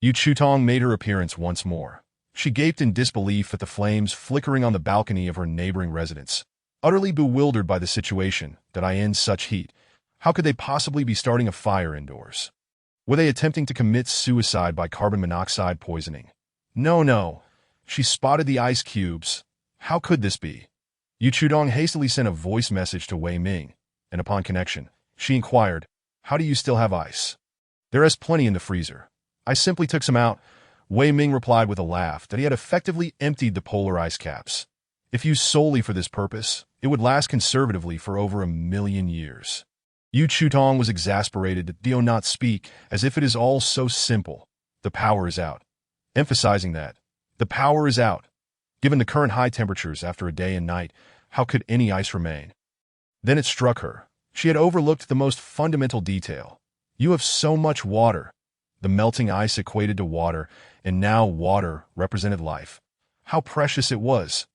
Yu Chutong made her appearance once more. She gaped in disbelief at the flames flickering on the balcony of her neighboring residence. Utterly bewildered by the situation, in such heat, how could they possibly be starting a fire indoors? Were they attempting to commit suicide by carbon monoxide poisoning? No. She spotted the ice cubes. How could this be? Yu Chudong hastily sent a voice message to Wei Ming. and upon connection, she inquired, "How do you still have ice?" "There is plenty in the freezer. I simply took some out." Wei Ming replied with a laugh that he had effectively emptied the polar ice caps. If used solely for this purpose, it would last conservatively for over 1,000,000 years. Yu Chutong was exasperated that Dio not speak, as if it is all so simple. The power is out. Emphasizing that. The power is out. Given the current high temperatures after a day and night, how could any ice remain? Then it struck her. She had overlooked the most fundamental detail. You have so much water. The melting ice equated to water, and now water represented life. How precious it was.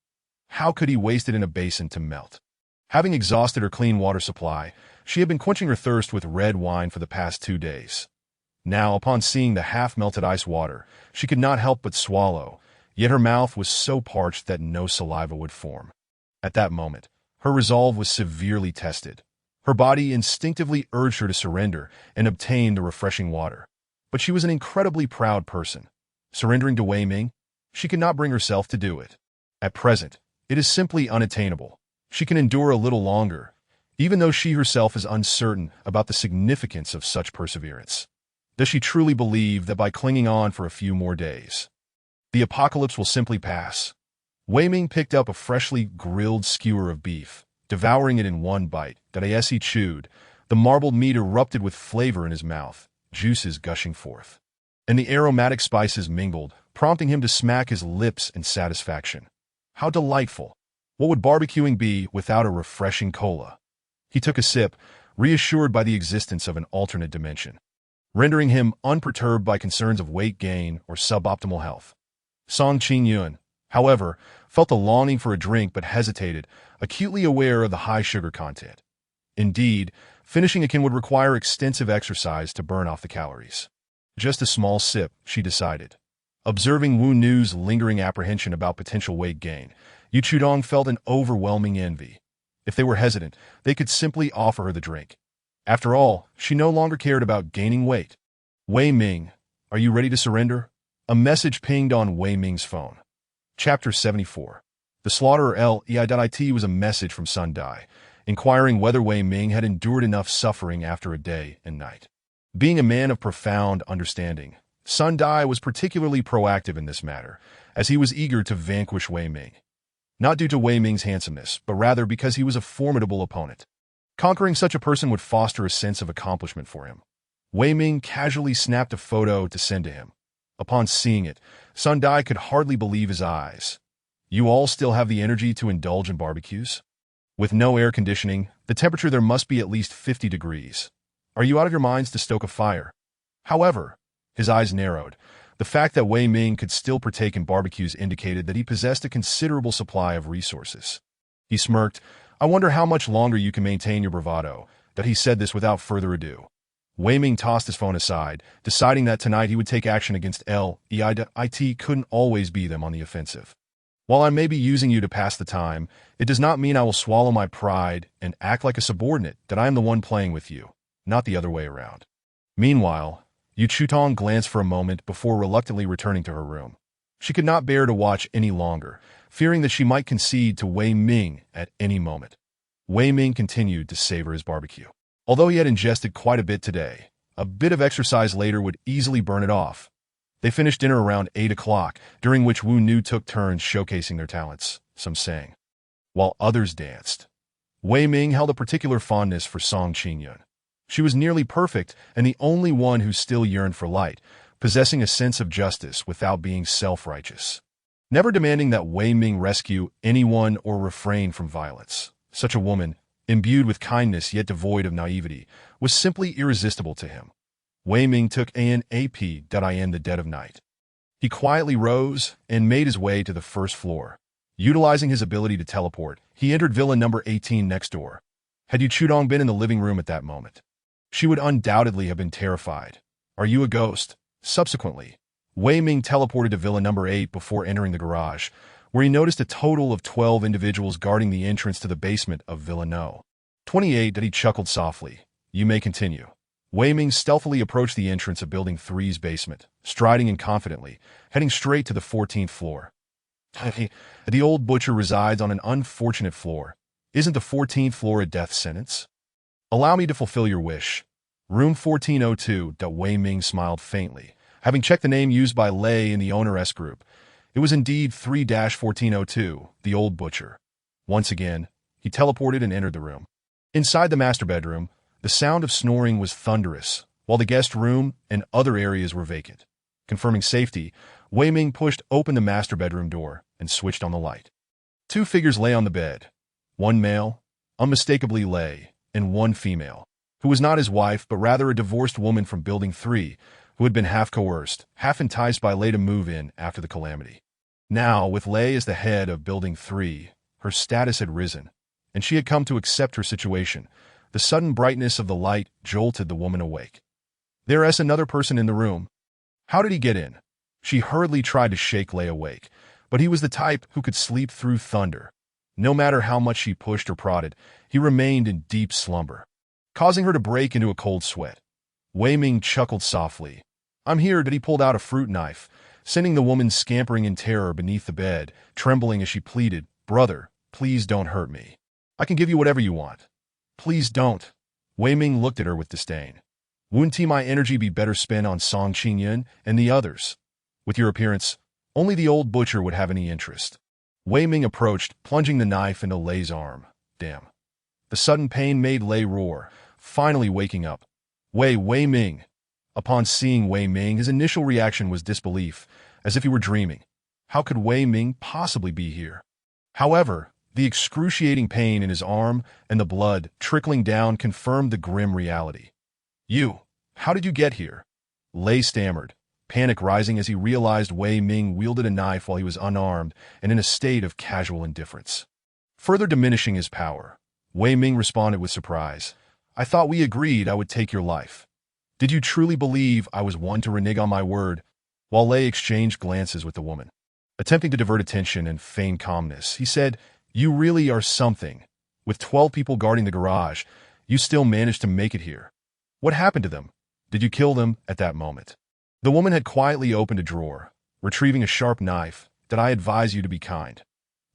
How could he waste it in a basin to melt? Having exhausted her clean water supply, she had been quenching her thirst with red wine for the past 2 days. Now, upon seeing the half-melted ice water, she could not help but swallow, yet her mouth was so parched that no saliva would form. At that moment, her resolve was severely tested. Her body instinctively urged her to surrender and obtain the refreshing water. But she was an incredibly proud person. Surrendering to Wei Ming, she could not bring herself to do it. At present, it is simply unattainable. She can endure a little longer, even though she herself is uncertain about the significance of such perseverance. Does she truly believe that by clinging on for a few more days, the apocalypse will simply pass? Wei Ming picked up a freshly grilled skewer of beef, devouring it in one bite. As he chewed, the marbled meat erupted with flavor in his mouth, juices gushing forth. And the aromatic spices mingled, prompting him to smack his lips in satisfaction. How delightful! What would barbecuing be without a refreshing cola? He took a sip, reassured by the existence of an alternate dimension, rendering him unperturbed by concerns of weight gain or suboptimal health. Song Qingyun, however, felt a longing for a drink but hesitated, acutely aware of the high sugar content. Indeed, finishing a can would require extensive exercise to burn off the calories. Just a small sip, she decided. Observing Wu Nu's lingering apprehension about potential weight gain, Yu Chudong felt an overwhelming envy. If they were hesitant, they could simply offer her the drink. After all, she no longer cared about gaining weight. Wei Ming, are you ready to surrender? A message pinged on Wei Ming's phone. Chapter 74. The Slaughterer L.E.I.T. was a message from Sun Dai, inquiring whether Wei Ming had endured enough suffering after a day and night. Being a man of profound understanding, Sun Dai was particularly proactive in this matter, as he was eager to vanquish Wei Ming. Not due to Wei Ming's handsomeness, but rather because he was a formidable opponent. Conquering such a person would foster a sense of accomplishment for him. Wei Ming casually snapped a photo to send to him. Upon seeing it, Sun Dai could hardly believe his eyes. You all still have the energy to indulge in barbecues? With no air conditioning, the temperature there must be at least 50 degrees. Are you out of your minds to stoke a fire? However, his eyes narrowed. The fact that Wei Ming could still partake in barbecues indicated that he possessed a considerable supply of resources. He smirked. I wonder how much longer you can maintain your bravado. That he said this without further ado. Wei Ming tossed his phone aside, deciding that tonight he would take action against L.E.I.T. couldn't always be them on the offensive. While I may be using you to pass the time, it does not mean I will swallow my pride and act like a subordinate that I am the one playing with you, not the other way around. Meanwhile, Yu Chutong glanced for a moment before reluctantly returning to her room. She could not bear to watch any longer, fearing that she might concede to Wei Ming at any moment. Wei Ming continued to savor his barbecue. Although he had ingested quite a bit today, a bit of exercise later would easily burn it off. They finished dinner around 8 o'clock, during which Wu Nu took turns showcasing their talents. Some sang, while others danced. Wei Ming held a particular fondness for Song Qingyun. She was nearly perfect and the only one who still yearned for light, possessing a sense of justice without being self-righteous. Never demanding that Wei Ming rescue anyone or refrain from violence. Such a woman, imbued with kindness yet devoid of naivety, was simply irresistible to him. Wei Ming took an emptied in the dead of night. He quietly rose and made his way to the first floor. Utilizing his ability to teleport, he entered villa number 18 next door. Had Yu Chudong been in the living room at that moment, she would undoubtedly have been terrified. Are you a ghost? Subsequently, Wei Ming teleported to villa number 8 before entering the garage, where he noticed a total of 12 individuals guarding the entrance to the basement of Villa No. 28. He chuckled softly. You may continue. Wei Ming stealthily approached the entrance of Building 3's basement, striding in confidently, heading straight to the 14th floor. The old butcher resides on an unfortunate floor. Isn't the 14th floor a death sentence? Allow me to fulfill your wish. Room 1402. Wei Ming smiled faintly. Having checked the name used by Lei in the owner-s group, it was indeed 3-1402, the old butcher. Once again, he teleported and entered the room. Inside the master bedroom, the sound of snoring was thunderous, while the guest room and other areas were vacant. Confirming safety, Wei Ming pushed open the master bedroom door and switched on the light. Two figures lay on the bed. One male, unmistakably Lei, and one female, who was not his wife but rather a divorced woman from Building 3, who had been half coerced, half enticed by Lei to move in after the calamity. Now, with Lei as the head of Building 3, her status had risen, and she had come to accept her situation. The sudden brightness of the light jolted the woman awake. There is another person in the room. How did he get in? She hurriedly tried to shake Lei awake, but he was the type who could sleep through thunder. No matter how much she pushed or prodded, he remained in deep slumber, causing her to break into a cold sweat. Wei Ming chuckled softly. "I'm here," he pulled out a fruit knife, sending the woman scampering in terror beneath the bed, trembling as she pleaded, "Brother, please don't hurt me. I can give you whatever you want. Please don't." Wei Ming looked at her with disdain. "Wouldn't my energy be better spent on Song Qingyun and the others? With your appearance, only the old butcher would have any interest." Wei Ming approached, plunging the knife into Lei's arm. Damn. The sudden pain made Lei roar, finally waking up. Wei Ming." Upon seeing Wei Ming, his initial reaction was disbelief, as if he were dreaming. How could Wei Ming possibly be here? However, the excruciating pain in his arm and the blood trickling down confirmed the grim reality. How did you get here?" Lei stammered, panic rising as he realized Wei Ming wielded a knife while he was unarmed and in a state of casual indifference. Further diminishing his power, Wei Ming responded with surprise. "I thought we agreed I would take your life. Did you truly believe I was one to renege on my word?" While Lei exchanged glances with the woman, attempting to divert attention and feign calmness, he said, "You really are something. With 12 people guarding the garage, you still managed to make it here. What happened to them? Did you kill them at that moment?" The woman had quietly opened a drawer, retrieving a sharp knife. "Did I advise you to be kind?"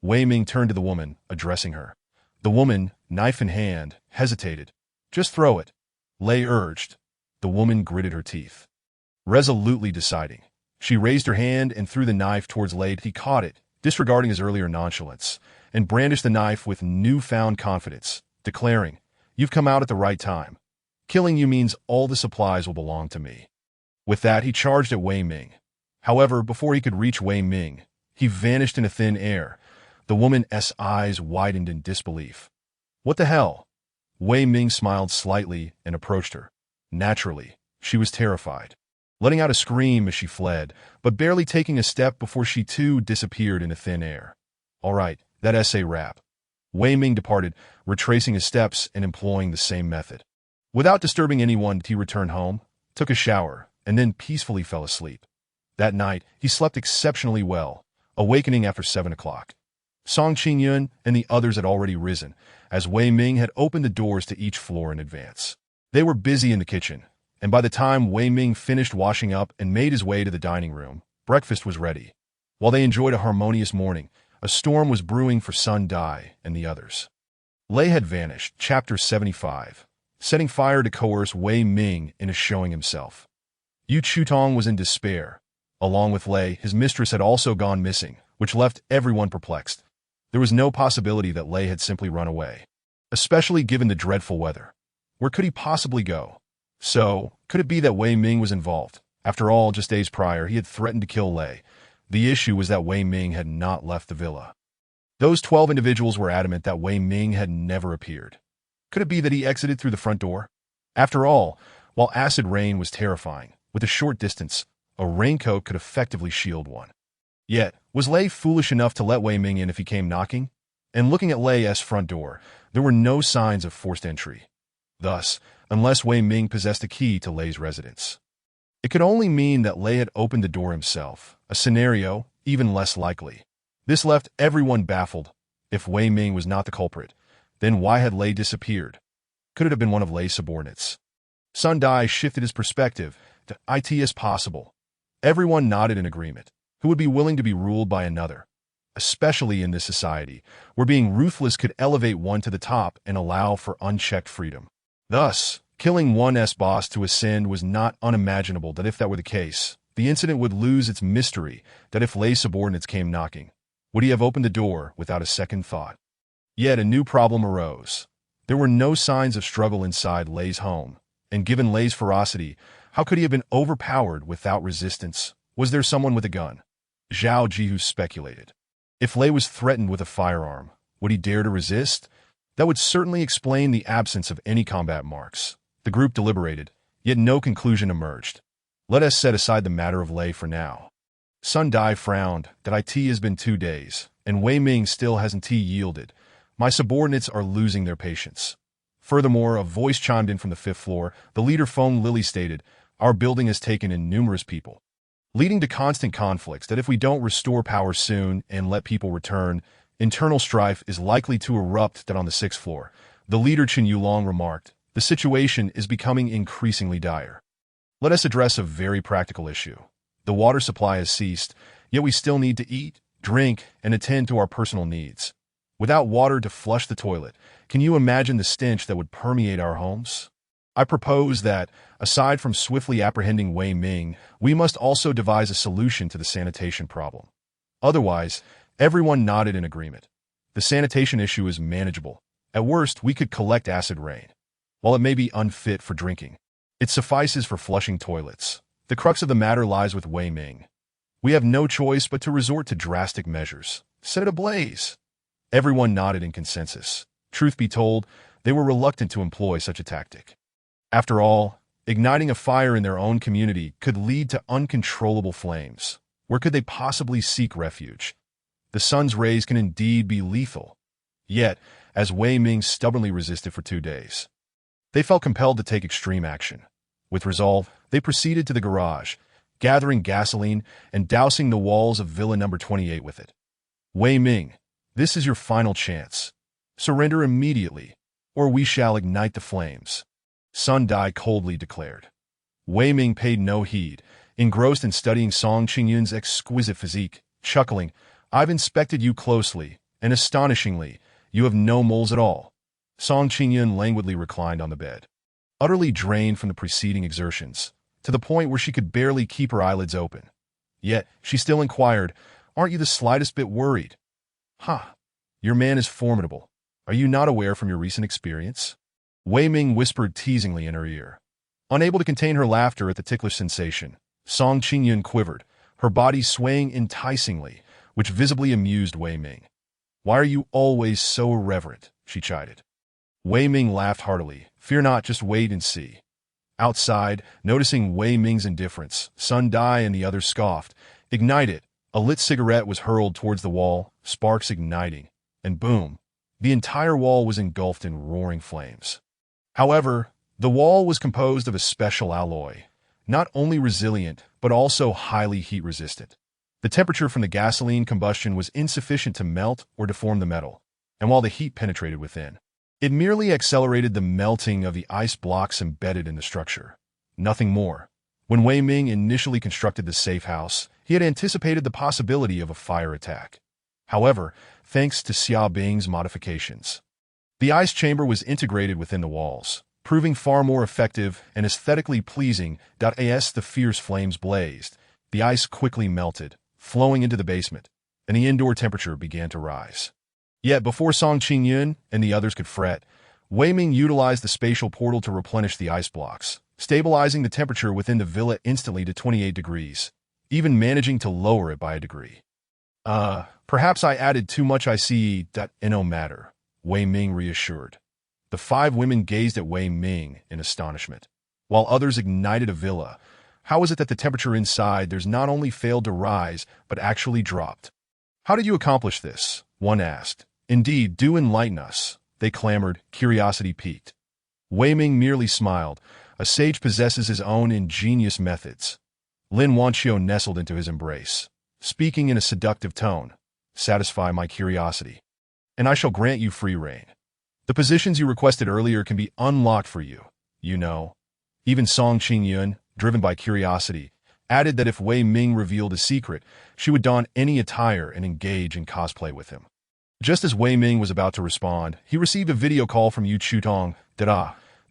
Wei Ming turned to the woman, addressing her. The woman, knife in hand, hesitated. "Just throw it," Lei urged. The woman gritted her teeth, resolutely deciding. She raised her hand and threw the knife towards Lei. He caught it, disregarding his earlier nonchalance, and brandished the knife with newfound confidence, declaring, "You've come out at the right time. Killing you means all the supplies will belong to me." With that, he charged at Wei Ming. However, before he could reach Wei Ming, he vanished into thin air. The woman's eyes widened in disbelief. "What the hell?" Wei Ming smiled slightly and approached her. Naturally, she was terrified, letting out a scream as she fled, but barely taking a step before she too disappeared into thin air. "All right, that's a wrap." Wei Ming departed, retracing his steps and employing the same method. Without disturbing anyone, he returned home, took a shower, and then peacefully fell asleep. That night, he slept exceptionally well, awakening after 7 o'clock. Song Qingyun and the others had already risen, as Wei Ming had opened the doors to each floor in advance. They were busy in the kitchen, and by the time Wei Ming finished washing up and made his way to the dining room, breakfast was ready. While they enjoyed a harmonious morning, a storm was brewing for Sun Dai and the others. Lei had vanished, Chapter 75, setting fire to coerce Wei Ming into showing himself. Yu Chutong was in despair. Along with Lei, his mistress had also gone missing, which left everyone perplexed. There was no possibility that Lei had simply run away, especially given the dreadful weather. Where could he possibly go? So, could it be that Wei Ming was involved? After all, just days prior, he had threatened to kill Lei. The issue was that Wei Ming had not left the villa. Those 12 individuals were adamant that Wei Ming had never appeared. Could it be that he exited through the front door? After all, while acid rain was terrifying, with a short distance, a raincoat could effectively shield one. Yet, was Lei foolish enough to let Wei Ming in if he came knocking? And looking at Lei's front door, there were no signs of forced entry. Thus, unless Wei Ming possessed a key to Lei's residence, it could only mean that Lei had opened the door himself, a scenario even less likely. This left everyone baffled. If Wei Ming was not the culprit, then why had Lei disappeared? Could it have been one of Lei's subordinates? Sun Dai shifted his perspective to it as possible. Everyone nodded in agreement. Who would be willing to be ruled by another? Especially in this society, where being ruthless could elevate one to the top and allow for unchecked freedom. Thus, killing one S-boss to ascend was not unimaginable that if that were the case, the incident would lose its mystery, that if Lei's subordinates came knocking, would he have opened the door without a second thought? Yet a new problem arose. There were no signs of struggle inside Lei's home, and given Lei's ferocity, how could he have been overpowered without resistance? Was there someone with a gun? Zhao Jihu speculated. If Lei was threatened with a firearm, would he dare to resist? That would certainly explain the absence of any combat marks. The group deliberated, yet no conclusion emerged. Let us set aside the matter of Lei for now. Sun Dai frowned. That IT has been 2 days, and Wei Ming still hasn't yielded. My subordinates are losing their patience. Furthermore, a voice chimed in from the 5th floor. The leader Feng Lily stated, our building has taken in numerous people, leading to constant conflicts that if we don't restore power soon and let people return, internal strife is likely to erupt. That on the 6th floor, the leader Chen Yulong remarked, the situation is becoming increasingly dire. Let us address a very practical issue. The water supply has ceased, yet we still need to eat, drink, and attend to our personal needs. Without water to flush the toilet, can you imagine the stench that would permeate our homes? I propose that, aside from swiftly apprehending Wei Ming, we must also devise a solution to the sanitation problem. Otherwise, everyone nodded in agreement. The sanitation issue is manageable. At worst, we could collect acid rain. While it may be unfit for drinking, it suffices for flushing toilets. The crux of the matter lies with Wei Ming. We have no choice but to resort to drastic measures. Set it ablaze. Everyone nodded in consensus. Truth be told, they were reluctant to employ such a tactic. After all, igniting a fire in their own community could lead to uncontrollable flames. Where could they possibly seek refuge? The sun's rays can indeed be lethal. Yet, as Wei Ming stubbornly resisted for 2 days, they felt compelled to take extreme action. With resolve, they proceeded to the garage, gathering gasoline and dousing the walls of Villa number 28 with it. Wei Ming, this is your final chance. Surrender immediately, or we shall ignite the flames, Sun Dai coldly declared. Wei Ming paid no heed, engrossed in studying Song Qingyun's exquisite physique, chuckling, I've inspected you closely, and astonishingly, you have no moles at all. Song Qingyun languidly reclined on the bed, utterly drained from the preceding exertions, to the point where she could barely keep her eyelids open. Yet, she still inquired, aren't you the slightest bit worried? Your man is formidable. Are you not aware from your recent experience? Wei Ming whispered teasingly in her ear. Unable to contain her laughter at the ticklish sensation, Song Qingyun quivered, her body swaying enticingly, which visibly amused Wei Ming. Why are you always so irreverent? She chided. Wei Ming laughed heartily. Fear not, just wait and see. Outside, noticing Wei Ming's indifference, Sun Dai and the others scoffed. Ignite it. A lit cigarette was hurled towards the wall, sparks igniting, and boom, the entire wall was engulfed in roaring flames. However, the wall was composed of a special alloy, not only resilient, but also highly heat-resistant. The temperature from the gasoline combustion was insufficient to melt or deform the metal, and while the heat penetrated within, it merely accelerated the melting of the ice blocks embedded in the structure. Nothing more. When Wei Ming initially constructed the safe house, he had anticipated the possibility of a fire attack. However, thanks to Xia Bing's modifications, the ice chamber was integrated within the walls, proving far more effective and aesthetically pleasing. As the fierce flames blazed, the ice quickly melted, flowing into the basement, and the indoor temperature began to rise. Yet before Song Qingyun and the others could fret, Wei Ming utilized the spatial portal to replenish the ice blocks, stabilizing the temperature within the villa instantly to 28 degrees, even managing to lower it by a degree. Perhaps I added too much ICE. No matter, Wei Ming reassured. The 5 women gazed at Wei Ming in astonishment, while others ignited a villa. How is it that the temperature inside there's not only failed to rise, but actually dropped? How did you accomplish this? One asked. Indeed, do enlighten us, they clamored, curiosity piqued. Wei Ming merely smiled. A sage possesses his own ingenious methods. Lin Wanqiu nestled into his embrace, speaking in a seductive tone. Satisfy my curiosity, and I shall grant you free rein. The positions you requested earlier can be unlocked for you, you know. Even Song Qingyun, driven by curiosity, added that if Wei Ming revealed a secret, she would don any attire and engage in cosplay with him. Just as Wei Ming was about to respond, he received a video call from Yu Chutong.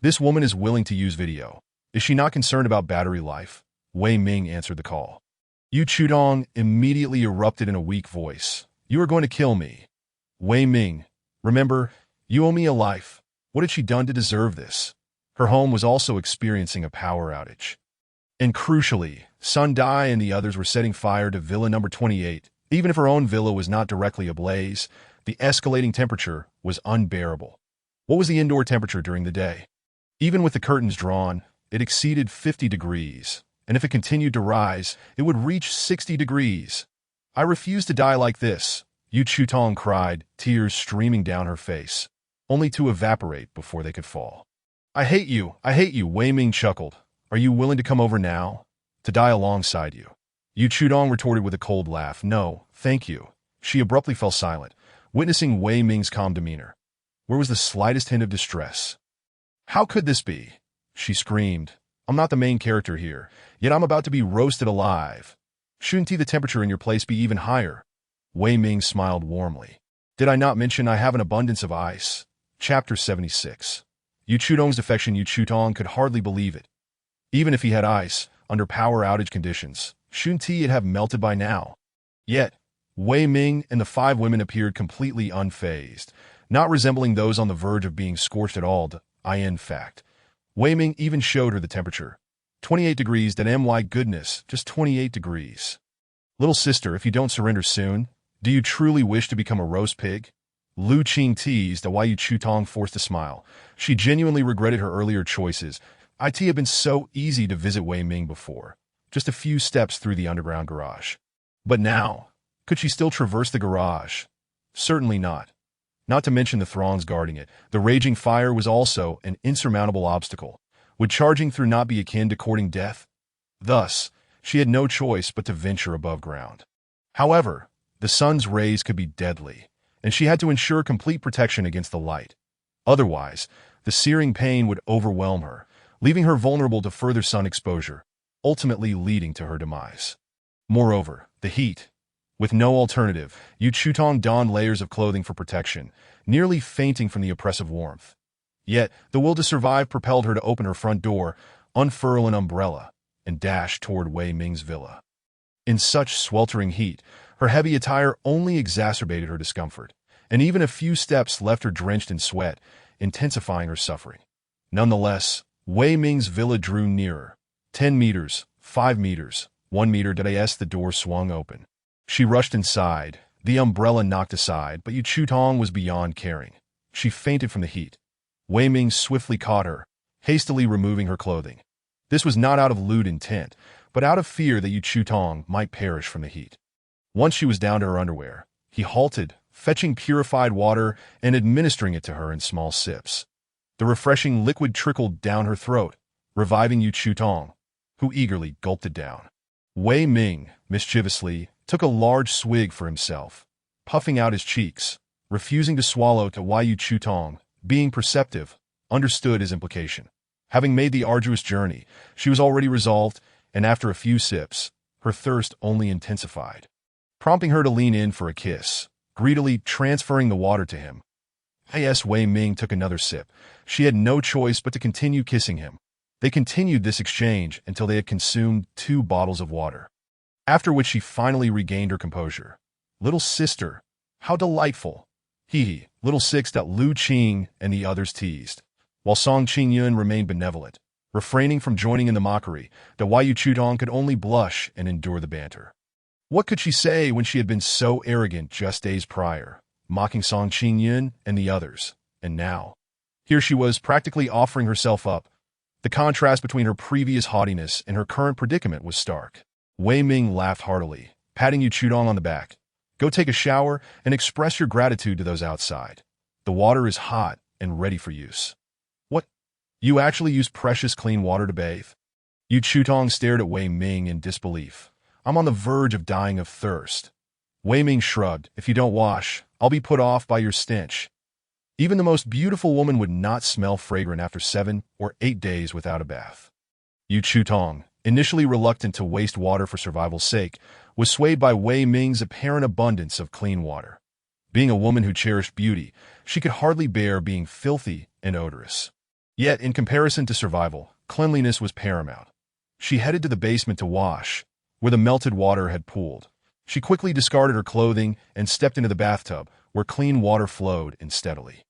This woman is willing to use video. Is she not concerned about battery life? Wei Ming answered the call. Yu Chudong immediately erupted in a weak voice. You are going to kill me. Wei Ming, remember, you owe me a life. What had she done to deserve this? Her home was also experiencing a power outage. And crucially, Sun Dai and the others were setting fire to Villa number 28. Even if her own villa was not directly ablaze, the escalating temperature was unbearable. What was the indoor temperature during the day? Even with the curtains drawn, it exceeded 50 degrees, and if it continued to rise, it would reach 60 degrees. I refuse to die like this, Yu Chutong cried, tears streaming down her face, only to evaporate before they could fall. I hate you, Wei Ming chuckled. Are you willing to come over now? To die alongside you? Yu Chudong retorted with a cold laugh. No, thank you. She abruptly fell silent, witnessing Wei Ming's calm demeanor. Where was the slightest hint of distress? How could this be? She screamed. I'm not the main character here, yet I'm about to be roasted alive. Shouldn't the temperature in your place be even higher? Wei Ming smiled warmly. Did I not mention I have an abundance of ice? Chapter 76. Yu Chudong's defection. Yu Chutong could hardly believe it. Even if he had ice, under power outage conditions, shouldn't it have melted by now? Yet, Wei Ming and the 5 women appeared completely unfazed, not resembling those on the verge of being scorched at all. In fact, Wei Ming even showed her the temperature. 28 degrees. My goodness, just 28 degrees. Little sister, if you don't surrender soon, do you truly wish to become a roast pig? Lu Qing teased, while Yu Chutong forced a smile. She genuinely regretted her earlier choices. It had been so easy to visit Wei Ming before, just a few steps through the underground garage. But now, could she still traverse the garage? Certainly not. Not to mention the throngs guarding it. The raging fire was also an insurmountable obstacle. Would charging through not be akin to courting death? Thus, she had no choice but to venture above ground. However, the sun's rays could be deadly, and she had to ensure complete protection against the light. Otherwise, the searing pain would overwhelm her, leaving her vulnerable to further sun exposure, ultimately leading to her demise. Moreover, the heat. With no alternative, Yu Chutong donned layers of clothing for protection, nearly fainting from the oppressive warmth. Yet, the will to survive propelled her to open her front door, unfurl an umbrella, and dash toward Wei Ming's villa. In such sweltering heat, her heavy attire only exacerbated her discomfort, and even a few steps left her drenched in sweat, intensifying her suffering. Nonetheless, Wei Ming's villa drew nearer. 10 meters, 5 meters, 1 meter. The door swung open. She rushed inside, the umbrella knocked aside, but Yu Chutong was beyond caring. She fainted from the heat. Wei Ming swiftly caught her, hastily removing her clothing. This was not out of lewd intent, but out of fear that Yu Chutong might perish from the heat. Once she was down to her underwear, he halted, fetching purified water and administering it to her in small sips. The refreshing liquid trickled down her throat, reviving Yu Chutong, who eagerly gulped it down. Wei Ming, mischievously, took a large swig for himself, puffing out his cheeks, refusing to swallow while Yu Chutong, being perceptive, understood his implication. Having made the arduous journey, she was already resolved, and after a few sips, her thirst only intensified, prompting her to lean in for a kiss, greedily transferring the water to him. Wei Ming took another sip. She had no choice but to continue kissing him. They continued this exchange until they had consumed 2 bottles of water, after which she finally regained her composure. Little sister, how delightful. Hee, little six. Lu Qing and the others teased, while Song Qingyun remained benevolent, refraining from joining in the mockery. Yu Chutong could only blush and endure the banter. What could she say when she had been so arrogant just days prior, mocking Song Qingyun and the others, and now, here she was practically offering herself up. The contrast between her previous haughtiness and her current predicament was stark. Wei Ming laughed heartily, patting Yu Chutong on the back. Go take a shower and express your gratitude to those outside. The water is hot and ready for use. What? You actually use precious clean water to bathe? Yu Chutong stared at Wei Ming in disbelief. I'm on the verge of dying of thirst. Wei Ming shrugged. If you don't wash, I'll be put off by your stench. Even the most beautiful woman would not smell fragrant after 7 or 8 days without a bath. Yu Chutong, initially reluctant to waste water for survival's sake, was swayed by Wei Ming's apparent abundance of clean water. Being a woman who cherished beauty, she could hardly bear being filthy and odorous. Yet, in comparison to survival, cleanliness was paramount. She headed to the basement to wash, where the melted water had pooled. She quickly discarded her clothing and stepped into the bathtub, where clean water flowed in steadily.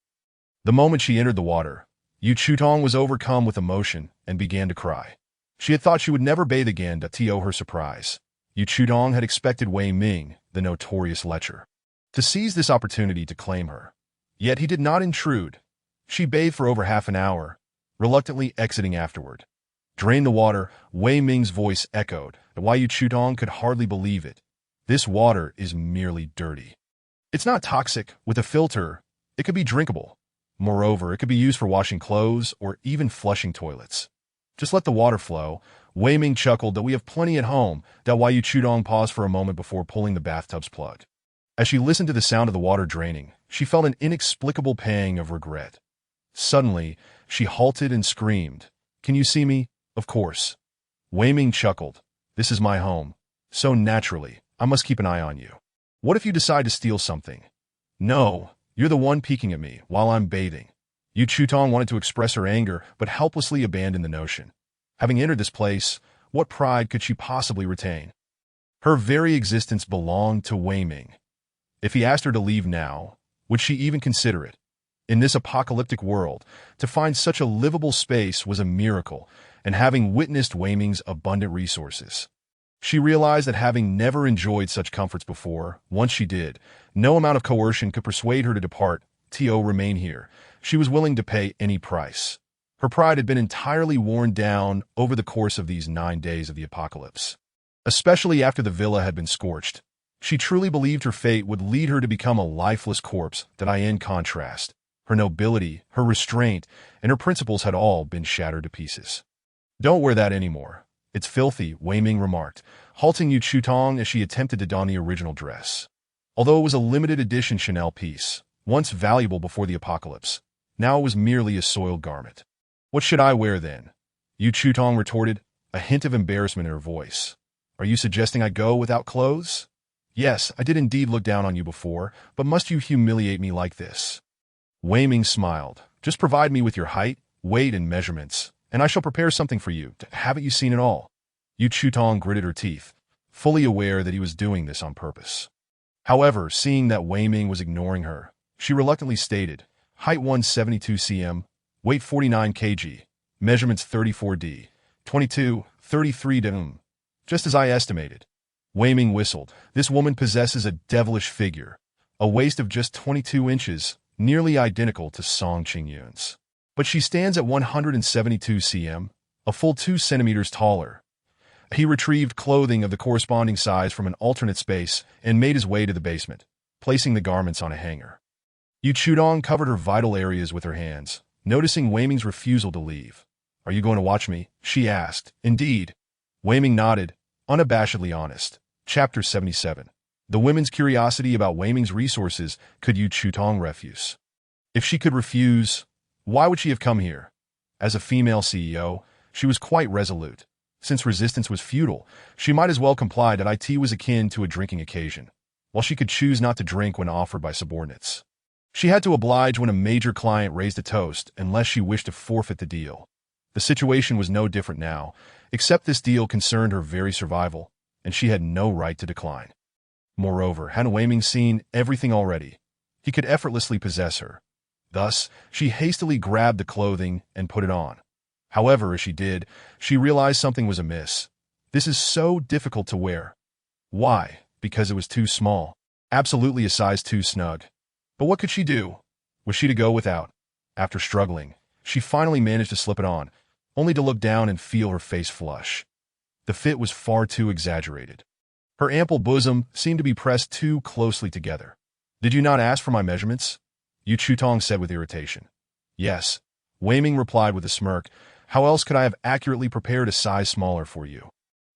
The moment she entered the water, Yu Chutong was overcome with emotion and began to cry. She had thought she would never bathe again, to her surprise. Yu Chutong had expected Wei Ming, the notorious lecher, to seize this opportunity to claim her. Yet he did not intrude. She bathed for over half an hour, reluctantly exiting afterward. Drain the water, Wei Ming's voice echoed, while Yu Chutong could hardly believe it. This water is merely dirty. It's not toxic. With a filter, it could be drinkable. Moreover, it could be used for washing clothes or even flushing toilets. Just let the water flow. Wei Ming chuckled that we have plenty at home, while Yu Chutong paused for a moment before pulling the bathtub's plug. As she listened to the sound of the water draining, she felt an inexplicable pang of regret. Suddenly, she halted and screamed, "Can you see me?" "Of course." Wei Ming chuckled. "This is my home. So naturally, I must keep an eye on you. What if you decide to steal something?" "No, you're the one peeking at me while I'm bathing." Yu Chutong wanted to express her anger, but helplessly abandoned the notion. Having entered this place, what pride could she possibly retain? Her very existence belonged to Wei Ming. If he asked her to leave now, would she even consider it? In this apocalyptic world, to find such a livable space was a miracle, and having witnessed Wei Ming's abundant resources, she realized that having never enjoyed such comforts before, once she did, no amount of coercion could persuade her to depart, remain here. She was willing to pay any price. Her pride had been entirely worn down over the course of these 9 days of the apocalypse. Especially after the villa had been scorched, she truly believed her fate would lead her to become a lifeless corpse. In contrast, her nobility, her restraint, and her principles had all been shattered to pieces. "Don't wear that anymore. It's filthy," Wei Ming remarked, halting Yu Chutong as she attempted to don the original dress. Although it was a limited edition Chanel piece, once valuable before the apocalypse, now it was merely a soiled garment. "What should I wear then?" Yu Chutong retorted, a hint of embarrassment in her voice. "Are you suggesting I go without clothes?" "Yes, I did indeed look down on you before, but must you humiliate me like this?" Wei Ming smiled. "Just provide me with your height, weight, and measurements, and I shall prepare something for you. Haven't you seen it all?" Yu Chutong gritted her teeth, fully aware that he was doing this on purpose. However, seeing that Wei Ming was ignoring her, she reluctantly stated, "Height 172 cm, weight 49 kg, measurements 34d, 22, 33 dm. Just as I estimated." Wei Ming whistled. "This woman possesses a devilish figure, a waist of just 22 inches, nearly identical to Song Qingyun's. But she stands at 172 cm, a full 2 centimeters taller." He retrieved clothing of the corresponding size from an alternate space and made his way to the basement, placing the garments on a hanger. Yu Chutong covered her vital areas with her hands, noticing Wei Ming's refusal to leave. "Are you going to watch me?" she asked. "Indeed." Wei Ming nodded, unabashedly honest. Chapter 77. The women's curiosity about Wei Ming's resources. Could Yu Chutong refuse? If she could refuse, why would she have come here? As a female CEO, she was quite resolute. Since resistance was futile, she might as well comply. It was akin to a drinking occasion. While she could choose not to drink when offered by subordinates, she had to oblige when a major client raised a toast unless she wished to forfeit the deal. The situation was no different now, except this deal concerned her very survival, and she had no right to decline. Moreover, had Wei Ming seen everything already? He could effortlessly possess her. Thus, she hastily grabbed the clothing and put it on. However, as she did, she realized something was amiss. This is so difficult to wear. Why? Because it was too small. Absolutely a size too snug. But what could she do? Was she to go without? After struggling, she finally managed to slip it on, only to look down and feel her face flush. The fit was far too exaggerated. Her ample bosom seemed to be pressed too closely together. "Did you not ask for my measurements?" Yu Chutong said with irritation. "Yes." Wei Ming replied with a smirk. "How else could I have accurately prepared a size smaller for you?"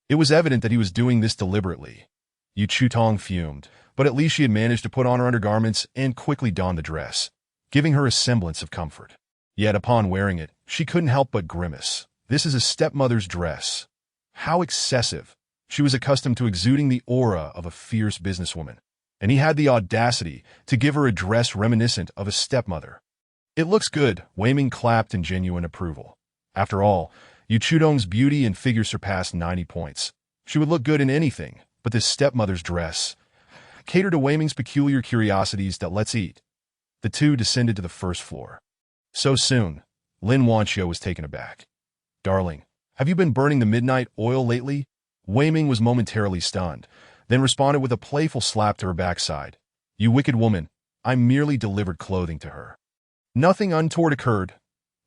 It was evident that he was doing this deliberately. Yu Chutong fumed, but at least she had managed to put on her undergarments and quickly don the dress, giving her a semblance of comfort. Yet upon wearing it, she couldn't help but grimace. This is a stepmother's dress. How excessive. She was accustomed to exuding the aura of a fierce businesswoman, and he had the audacity to give her a dress reminiscent of a stepmother. It looks good, Wei Ming clapped in genuine approval. After all, Yu Chudong's beauty and figure surpassed 90 points. She would look good in anything, but this stepmother's dress catered to Wei Ming's peculiar curiosities that let's eat. The two descended to the first floor. So soon, Lin Wanqiu was taken aback. Darling, have you been burning the midnight oil lately? Wei Ming was momentarily stunned, then responded with a playful slap to her backside. You wicked woman, I merely delivered clothing to her. Nothing untoward occurred.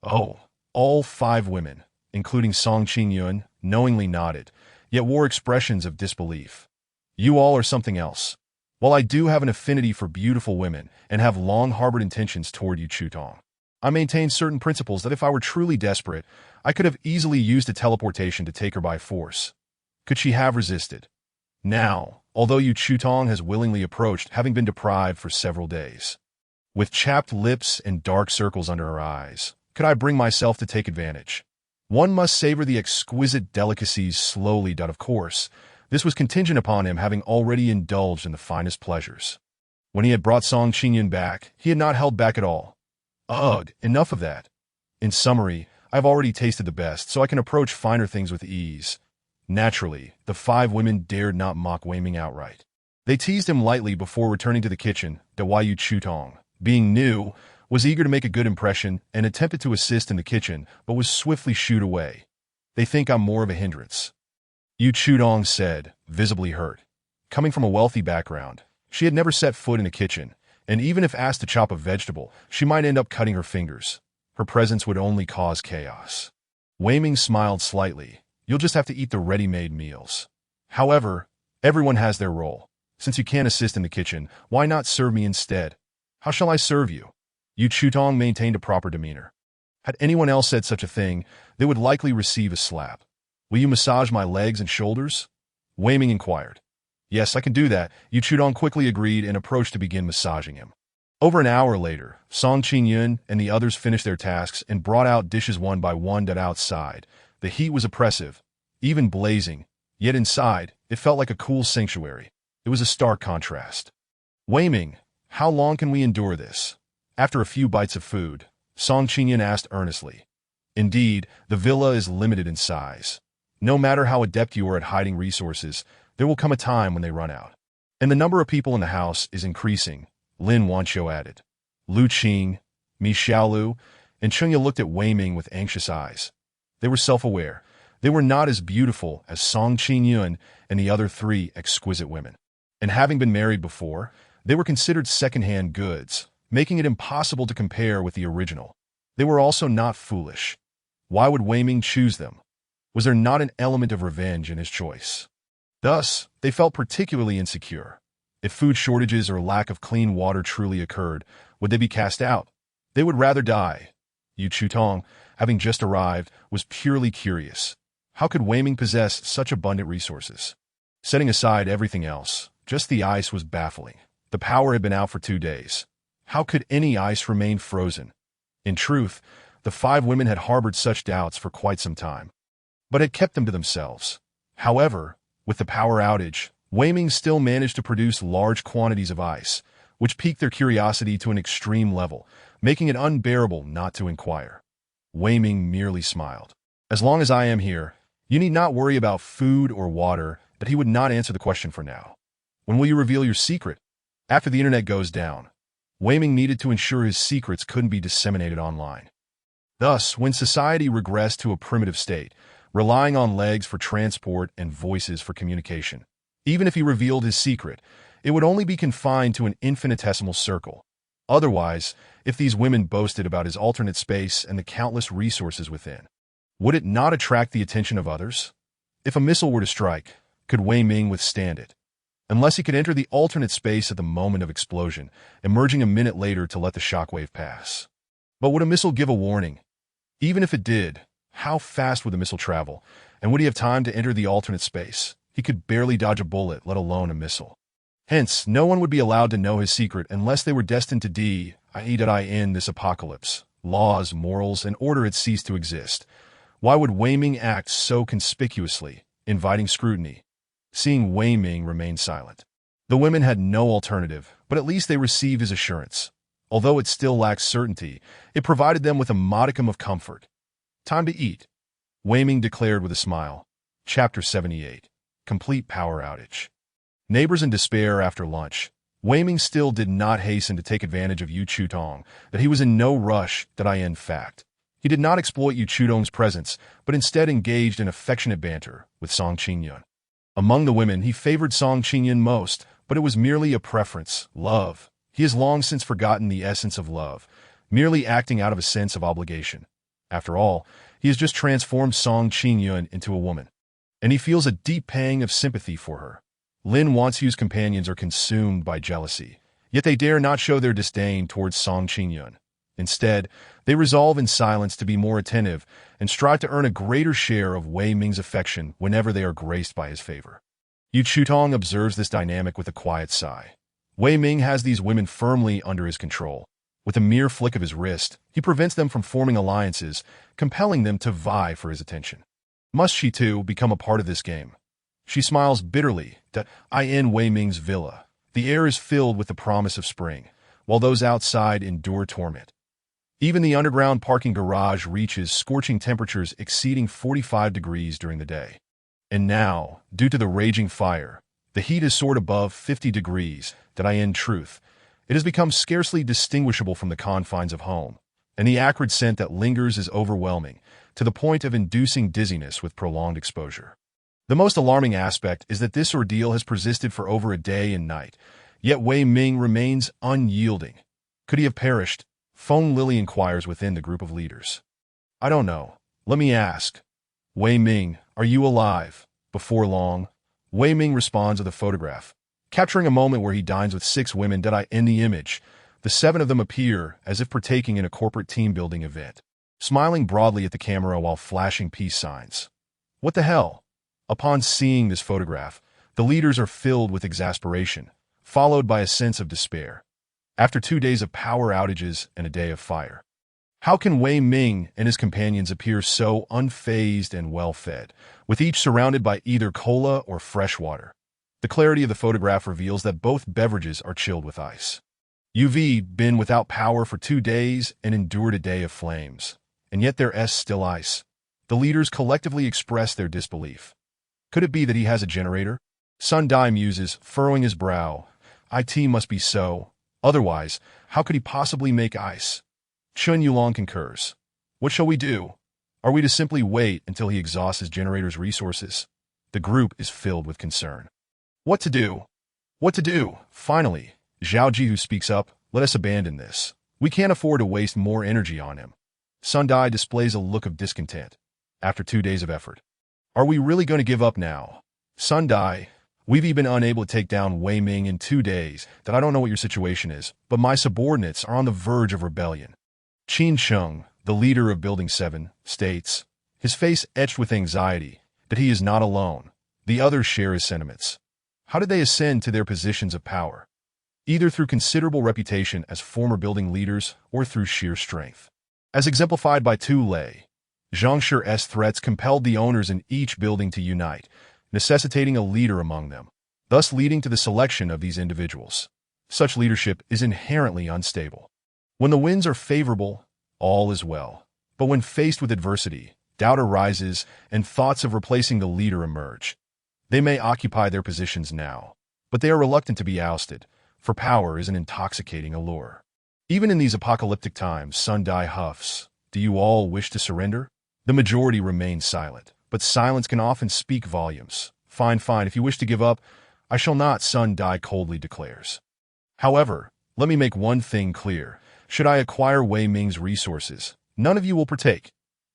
Oh, all 5 women, including Song Qingyun, knowingly nodded, yet wore expressions of disbelief. You all are something else. While I do have an affinity for beautiful women and have long harbored intentions toward Yu Chutong, I maintain certain principles that if I were truly desperate, I could have easily used a teleportation to take her by force. Could she have resisted? Now, although Yu Chutong has willingly approached, having been deprived for several days, with chapped lips and dark circles under her eyes, could I bring myself to take advantage? One must savor the exquisite delicacies slowly. Of course, this was contingent upon him having already indulged in the finest pleasures. When he had brought Song Qingyun back, he had not held back at all. Ugh, enough of that. In summary, I've already tasted the best, so I can approach finer things with ease. Naturally, the 5 women dared not mock Wei Ming outright. They teased him lightly before returning to the kitchen. Yu Chutong, being new, was eager to make a good impression and attempted to assist in the kitchen, but was swiftly shooed away. They think I'm more of a hindrance, Yu Chudong said, visibly hurt. Coming from a wealthy background, she had never set foot in a kitchen, and even if asked to chop a vegetable, she might end up cutting her fingers. Her presence would only cause chaos. Wei Ming smiled slightly. You'll just have to eat the ready-made meals. However, everyone has their role. Since you can't assist in the kitchen, why not serve me instead? How shall I serve you? Yu Chutong maintained a proper demeanor. Had anyone else said such a thing, they would likely receive a slap. Will you massage my legs and shoulders? Wei Ming inquired. Yes, I can do that. Yu Chudong quickly agreed and approached to begin massaging him. Over an hour later, Song Qingyun and the others finished their tasks and brought out dishes one by one. Outside, the heat was oppressive, even blazing, yet inside, it felt like a cool sanctuary. It was a stark contrast. Wei Ming, how long can we endure this? After a few bites of food, Song Qingyun asked earnestly. Indeed, the villa is limited in size. No matter how adept you are at hiding resources, there will come a time when they run out. And the number of people in the house is increasing, Lin Wanqiu added. Lu Qing, Mi Xiaolu, and Chengya looked at Wei Ming with anxious eyes. They were self-aware. They were not as beautiful as Song Qingyun and the other 3 exquisite women. And having been married before, they were considered second-hand goods, making it impossible to compare with the original. They were also not foolish. Why would Wei Ming choose them? Was there not an element of revenge in his choice? Thus, they felt particularly insecure. If food shortages or lack of clean water truly occurred, would they be cast out? They would rather die. Yu Chutong, having just arrived, was purely curious. How could Wei Ming possess such abundant resources? Setting aside everything else, just the ice was baffling. The power had been out for 2 days. How could any ice remain frozen? In truth, the 5 women had harbored such doubts for quite some time, but had kept them to themselves. However, with the power outage, Wei Ming still managed to produce large quantities of ice, which piqued their curiosity to an extreme level, making it unbearable not to inquire. Wei Ming merely smiled. As long as I am here, you need not worry about food or water, but he would not answer the question for now. When will you reveal your secret? After the internet goes down. Wei Ming needed to ensure his secrets couldn't be disseminated online. Thus, when society regressed to a primitive state, relying on legs for transport and voices for communication, even if he revealed his secret, it would only be confined to an infinitesimal circle. Otherwise, if these women boasted about his alternate space and the countless resources within, would it not attract the attention of others? If a missile were to strike, could Wei Ming withstand it? Unless he could enter the alternate space at the moment of explosion, emerging a minute later to let the shockwave pass. But would a missile give a warning? Even if it did, how fast would the missile travel, and would he have time to enter the alternate space? He could barely dodge a bullet, let alone a missile. Hence, no one would be allowed to know his secret unless they were destined to die, in this apocalypse. Laws, morals, and order had ceased to exist. Why would Wei Ming act so conspicuously, inviting scrutiny? Seeing Wei Ming remain silent. The women had no alternative, but at least they received his assurance. Although it still lacked certainty, it provided them with a modicum of comfort. Time to eat, Wei Ming declared with a smile. Chapter 78. Complete Power Outage. Neighbors in despair after lunch, Wei Ming still did not hasten to take advantage of Yu Chutong, that he was in no rush, in fact. He did not exploit Yu Chutong's presence, but instead engaged in affectionate banter with Song Qingyun. Among the women, he favored Song Qingyun most, but it was merely a preference, love. He has long since forgotten the essence of love, merely acting out of a sense of obligation. After all, he has just transformed Song Qingyun into a woman, and he feels a deep pang of sympathy for her. Lin Wanxu's companions are consumed by jealousy, yet they dare not show their disdain towards Song Qingyun. Instead, they resolve in silence to be more attentive and strive to earn a greater share of Wei Ming's affection whenever they are graced by his favor. Yu Chutong observes this dynamic with a quiet sigh. Wei Ming has these women firmly under his control. With a mere flick of his wrist, he prevents them from forming alliances, compelling them to vie for his attention. Must she, too, become a part of this game? She smiles bitterly in Wei Ming's villa. The air is filled with the promise of spring, while those outside endure torment. Even the underground parking garage reaches scorching temperatures exceeding 45 degrees during the day. And now, due to the raging fire, the heat has soared above 50 degrees, in truth. It has become scarcely distinguishable from the confines of home, and the acrid scent that lingers is overwhelming, to the point of inducing dizziness with prolonged exposure. The most alarming aspect is that this ordeal has persisted for over a day and night, yet Wei Ming remains unyielding. Could he have perished? Feng Lily inquires within the group of leaders. I don't know. Let me ask. Wei Ming, are you alive? Before long, Wei Ming responds with a photograph, capturing a moment where he dines with 6 women in the image. The 7 of them appear as if partaking in a corporate team-building event, smiling broadly at the camera while flashing peace signs. What the hell? Upon seeing this photograph, the leaders are filled with exasperation, followed by a sense of despair. After 2 days of power outages and a day of fire, how can Wei Ming and his companions appear so unfazed and well-fed, with each surrounded by either cola or fresh water? The clarity of the photograph reveals that both beverages are chilled with ice. You've been without power for 2 days and endured a day of flames, and yet there's still ice. The leaders collectively express their disbelief. Could it be that he has a generator? Sun Dai muses, furrowing his brow. It must be so. Otherwise, how could he possibly make ice? Chun Yulong concurs. What shall we do? Are we to simply wait until he exhausts his generator's resources? The group is filled with concern. What to do? What to do? Finally, Zhao Ji speaks up. Let us abandon this. We can't afford to waste more energy on him. Sun Dai displays a look of discontent. After 2 days of effort, are we really going to give up now? Sun Dai, we've been unable to take down Wei Ming in 2 days. I don't know what your situation is, but my subordinates are on the verge of rebellion. Qin Sheng, the leader of Building 7, states, his face etched with anxiety, that he is not alone. The others share his sentiments. How did they ascend to their positions of power? Either through considerable reputation as former building leaders or through sheer strength. As exemplified by Tu Lei, Zhang Shi's threats compelled the owners in each building to unite, necessitating a leader among them, thus leading to the selection of these individuals. Such leadership is inherently unstable. When the winds are favorable, all is well. But when faced with adversity, doubt arises and thoughts of replacing the leader emerge. They may occupy their positions now, but they are reluctant to be ousted, for power is an intoxicating allure. Even in these apocalyptic times, Sun Dai huffs, do you all wish to surrender? The majority remain silent, but silence can often speak volumes. Fine, if you wish to give up, I shall not, Sun Dai coldly declares. However, let me make one thing clear. Should I acquire Wei Ming's resources, none of you will partake.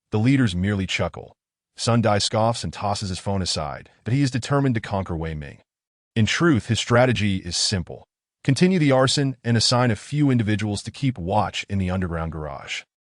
The leaders merely chuckle. Sun Dai scoffs and tosses his phone aside, but he is determined to conquer Wei Ming. In truth, his strategy is simple. Continue the arson and assign a few individuals to keep watch in the underground garage.